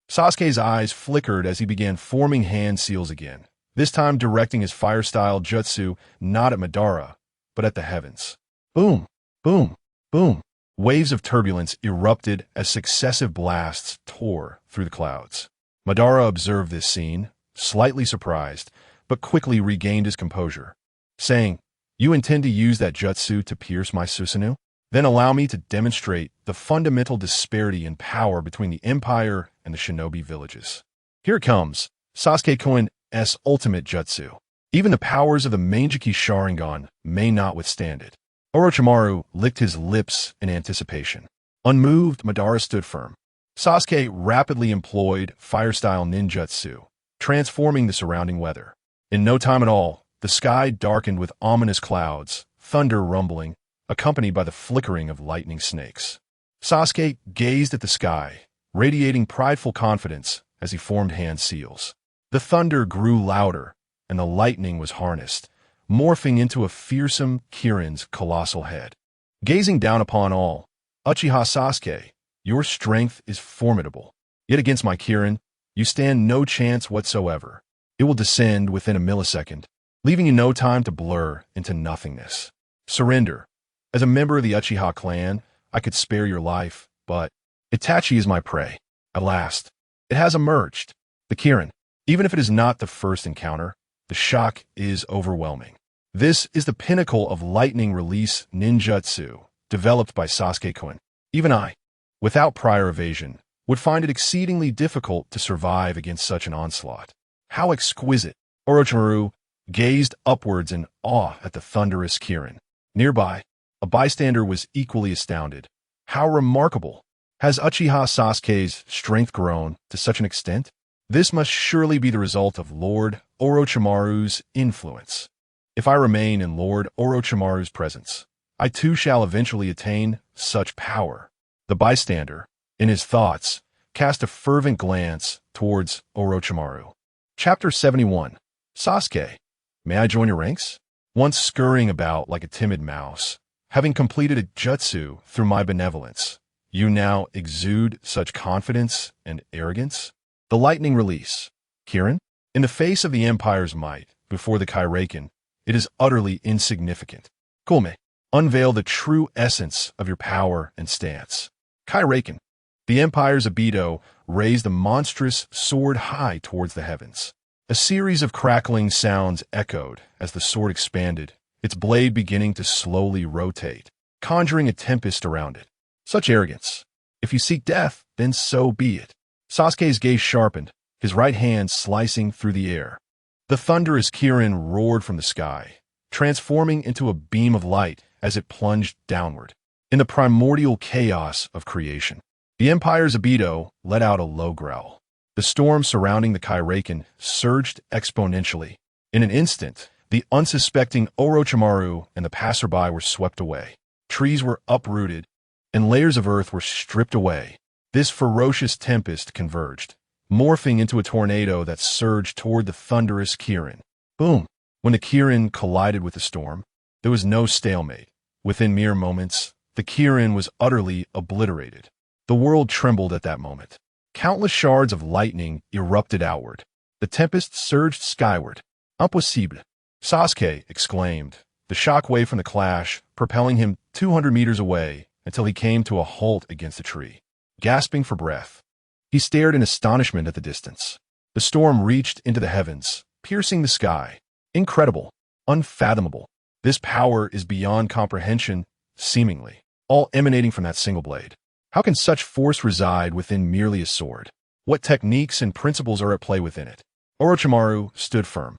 Sasuke's eyes flickered as he began forming hand seals again, this time directing his fire-style jutsu not at Madara, but at the heavens. Boom, boom, boom. Waves of turbulence erupted as successive blasts tore through the clouds. Madara observed this scene, slightly surprised, but quickly regained his composure, saying, "You intend to use that jutsu to pierce my Susanoo? Then allow me to demonstrate the fundamental disparity in power between the Empire and the shinobi villages." Here it comes, Sasuke Koen's ultimate jutsu. Even the powers of the Manjiki Sharingan may not withstand it. Orochimaru licked his lips in anticipation. Unmoved, Madara stood firm. Sasuke rapidly employed fire-style ninjutsu, transforming the surrounding weather. In no time at all, the sky darkened with ominous clouds, thunder rumbling, accompanied by the flickering of lightning snakes. Sasuke gazed at the sky, radiating prideful confidence as he formed hand seals. The thunder grew louder, and the lightning was harnessed, morphing into a fearsome Kirin's colossal head. Gazing down upon all, Uchiha Sasuke, your strength is formidable. Yet against my Kirin, you stand no chance whatsoever. It will descend within a millisecond, leaving you no time to blur into nothingness. Surrender. As a member of the Uchiha clan, I could spare your life, but Itachi is my prey. At last, it has emerged. The Kirin. Even if it is not the first encounter, the shock is overwhelming. This is the pinnacle of lightning release ninjutsu, developed by Sasuke Koen. Even I, without prior evasion, would find it exceedingly difficult to survive against such an onslaught. How exquisite! Orochimaru gazed upwards in awe at the thunderous Kirin. Nearby, a bystander was equally astounded. How remarkable! Has Uchiha Sasuke's strength grown to such an extent? This must surely be the result of Lord Orochimaru's influence. If I remain in Lord Orochimaru's presence, I too shall eventually attain such power. The bystander, in his thoughts, cast a fervent glance towards Orochimaru. Chapter 71. Sasuke, may I join your ranks? Once scurrying about like a timid mouse, having completed a jutsu through my benevolence, you now exude such confidence and arrogance? The lightning release. Kirin, in the face of the Empire's might, before the Kairaken, it is utterly insignificant. Kulme, unveil the true essence of your power and stance. Kairaken. The Empire's Obito raised the monstrous sword high towards the heavens. A series of crackling sounds echoed as the sword expanded, its blade beginning to slowly rotate, conjuring a tempest around it. Such arrogance. If you seek death, then so be it. Sasuke's gaze sharpened, his right hand slicing through the air. The thunderous Kirin roared from the sky, transforming into a beam of light as it plunged downward. In the primordial chaos of creation, the Empire's Obito let out a low growl. The storm surrounding the Kairaken surged exponentially. In an instant, the unsuspecting Orochimaru and the passerby were swept away. Trees were uprooted, and layers of earth were stripped away. This ferocious tempest converged, morphing into a tornado that surged toward the thunderous Kirin. Boom! When the Kirin collided with the storm, there was no stalemate. Within mere moments, the Kirin was utterly obliterated. The world trembled at that moment. Countless shards of lightning erupted outward. The tempest surged skyward. Impossible! Sasuke exclaimed, the shock wave from the clash propelling him 200 meters away until he came to a halt against a tree. Gasping for breath, he stared in astonishment at the distance. The storm reached into the heavens, piercing the sky. Incredible, unfathomable. This power is beyond comprehension, seemingly, all emanating from that single blade. How can such force reside within merely a sword? What techniques and principles are at play within it? Orochimaru stood firm,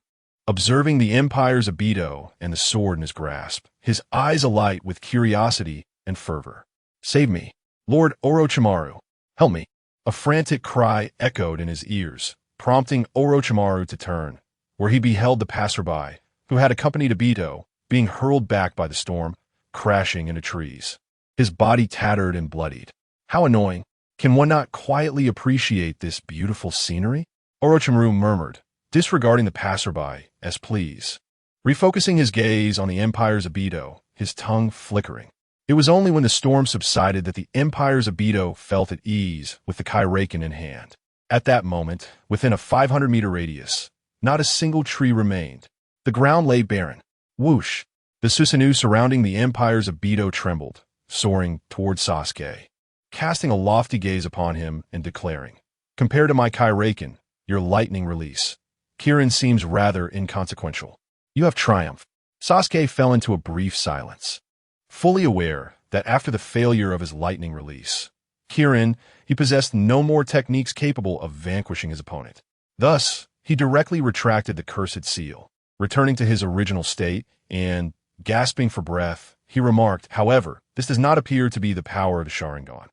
observing the Empire's Obito and the sword in his grasp, his eyes alight with curiosity and fervor. Save me, Lord Orochimaru. Help me. A frantic cry echoed in his ears, prompting Orochimaru to turn, where he beheld the passerby, who had accompanied Obito, being hurled back by the storm, crashing into trees. His body tattered and bloodied. How annoying. Can one not quietly appreciate this beautiful scenery? Orochimaru murmured, disregarding the passerby, as please. Refocusing his gaze on the Empire's Obito, his tongue flickering. It was only when the storm subsided that the Empire's Obito felt at ease with the Kairaken in hand. At that moment, within a 500-meter radius, not a single tree remained. The ground lay barren. Whoosh! The Susanoo surrounding the Empire's Obito trembled, soaring toward Sasuke, casting a lofty gaze upon him and declaring, compared to my Kairaken, your lightning release, Kirin seems rather inconsequential. You have triumphed. Sasuke fell into a brief silence, fully aware that after the failure of his lightning release, Kirin, he possessed no more techniques capable of vanquishing his opponent. Thus, he directly retracted the cursed seal, returning to his original state, and, gasping for breath, he remarked, however, this does not appear to be the power of the Sharingan.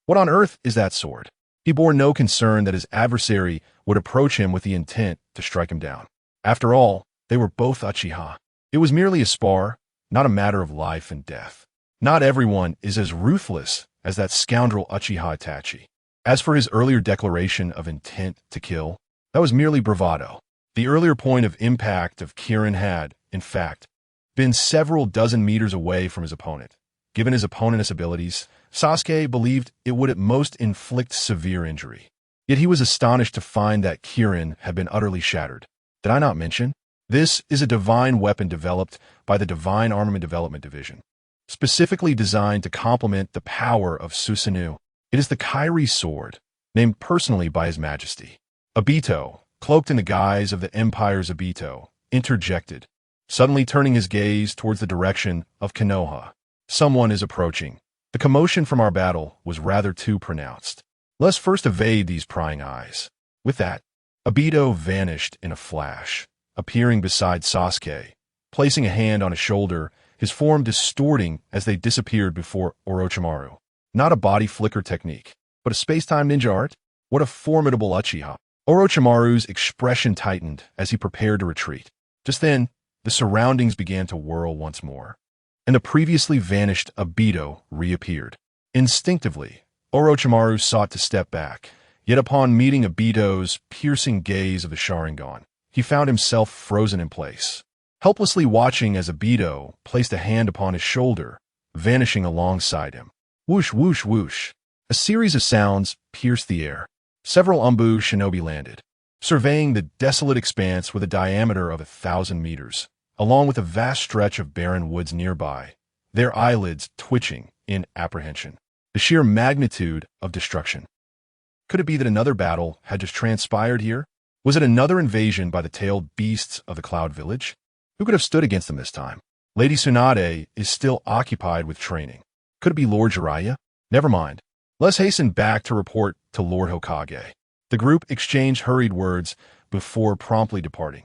What on earth is that sword? He bore no concern that his adversary would approach him with the intent to strike him down. After all, they were both Uchiha. It was merely a spar, not a matter of life and death. Not everyone is as ruthless as that scoundrel Uchiha Itachi. As for his earlier declaration of intent to kill, that was merely bravado. The earlier point of impact of Kirin had, in fact, been several dozen meters away from his opponent. Given his opponent's abilities, Sasuke believed it would at most inflict severe injury. Yet he was astonished to find that Kirin had been utterly shattered. Did I not mention? This is a divine weapon developed by the Divine Armament Development Division, specifically designed to complement the power of Susanoo. It is the Kairi sword, named personally by His Majesty. Obito, cloaked in the guise of the Empire's Obito, interjected, suddenly turning his gaze towards the direction of Konoha. Someone is approaching. The commotion from our battle was rather too pronounced. Let's first evade these prying eyes. With that, Obito vanished in a flash. appearing beside Sasuke, placing a hand on his shoulder, his form distorting as they disappeared before Orochimaru. Not a body flicker technique, but a space-time ninja art? What a formidable Uchiha. Orochimaru's expression tightened as he prepared to retreat. Just then, the surroundings began to whirl once more, and the previously vanished Obito reappeared. Instinctively, Orochimaru sought to step back, yet upon meeting Obito's piercing gaze of the Sharingan, he found himself frozen in place, helplessly watching as Obito placed a hand upon his shoulder, vanishing alongside him. Whoosh, whoosh, whoosh. A series of sounds pierced the air. Several Umbu shinobi landed, surveying the desolate expanse with a diameter of 1,000 meters, along with a vast stretch of barren woods nearby, their eyelids twitching in apprehension. The sheer magnitude of destruction. Could it be that another battle had just transpired here? Was it another invasion by the tailed beasts of the Cloud Village? Who could have stood against them this time? Lady Tsunade is still occupied with training. Could it be Lord Jiraiya? Never mind. Let's hasten back to report to Lord Hokage. The group exchanged hurried words before promptly departing.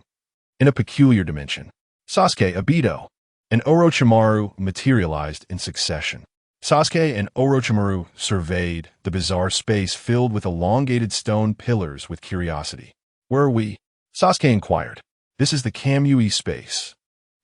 In a peculiar dimension, Sasuke, Obito, and Orochimaru materialized in succession. Sasuke and Orochimaru surveyed the bizarre space filled with elongated stone pillars with curiosity. Where are we? Sasuke inquired. This is the Kamui space,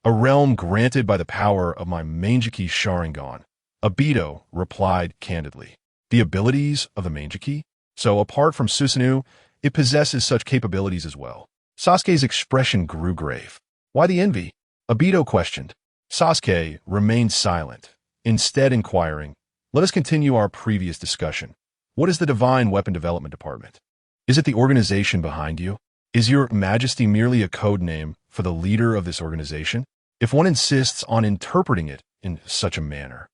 a realm granted by the power of my Mangekyou Sharingan. Obito replied candidly. The abilities of the Mangekyou? So apart from Susanoo, it possesses such capabilities as well. Sasuke's expression grew grave. Why the envy? Obito questioned. Sasuke remained silent, instead inquiring, let us continue our previous discussion. What is the Divine Weapon Development Department? Is it the organization behind you? Is your Majesty merely a code name for the leader of this organization? If one insists on interpreting it in such a manner,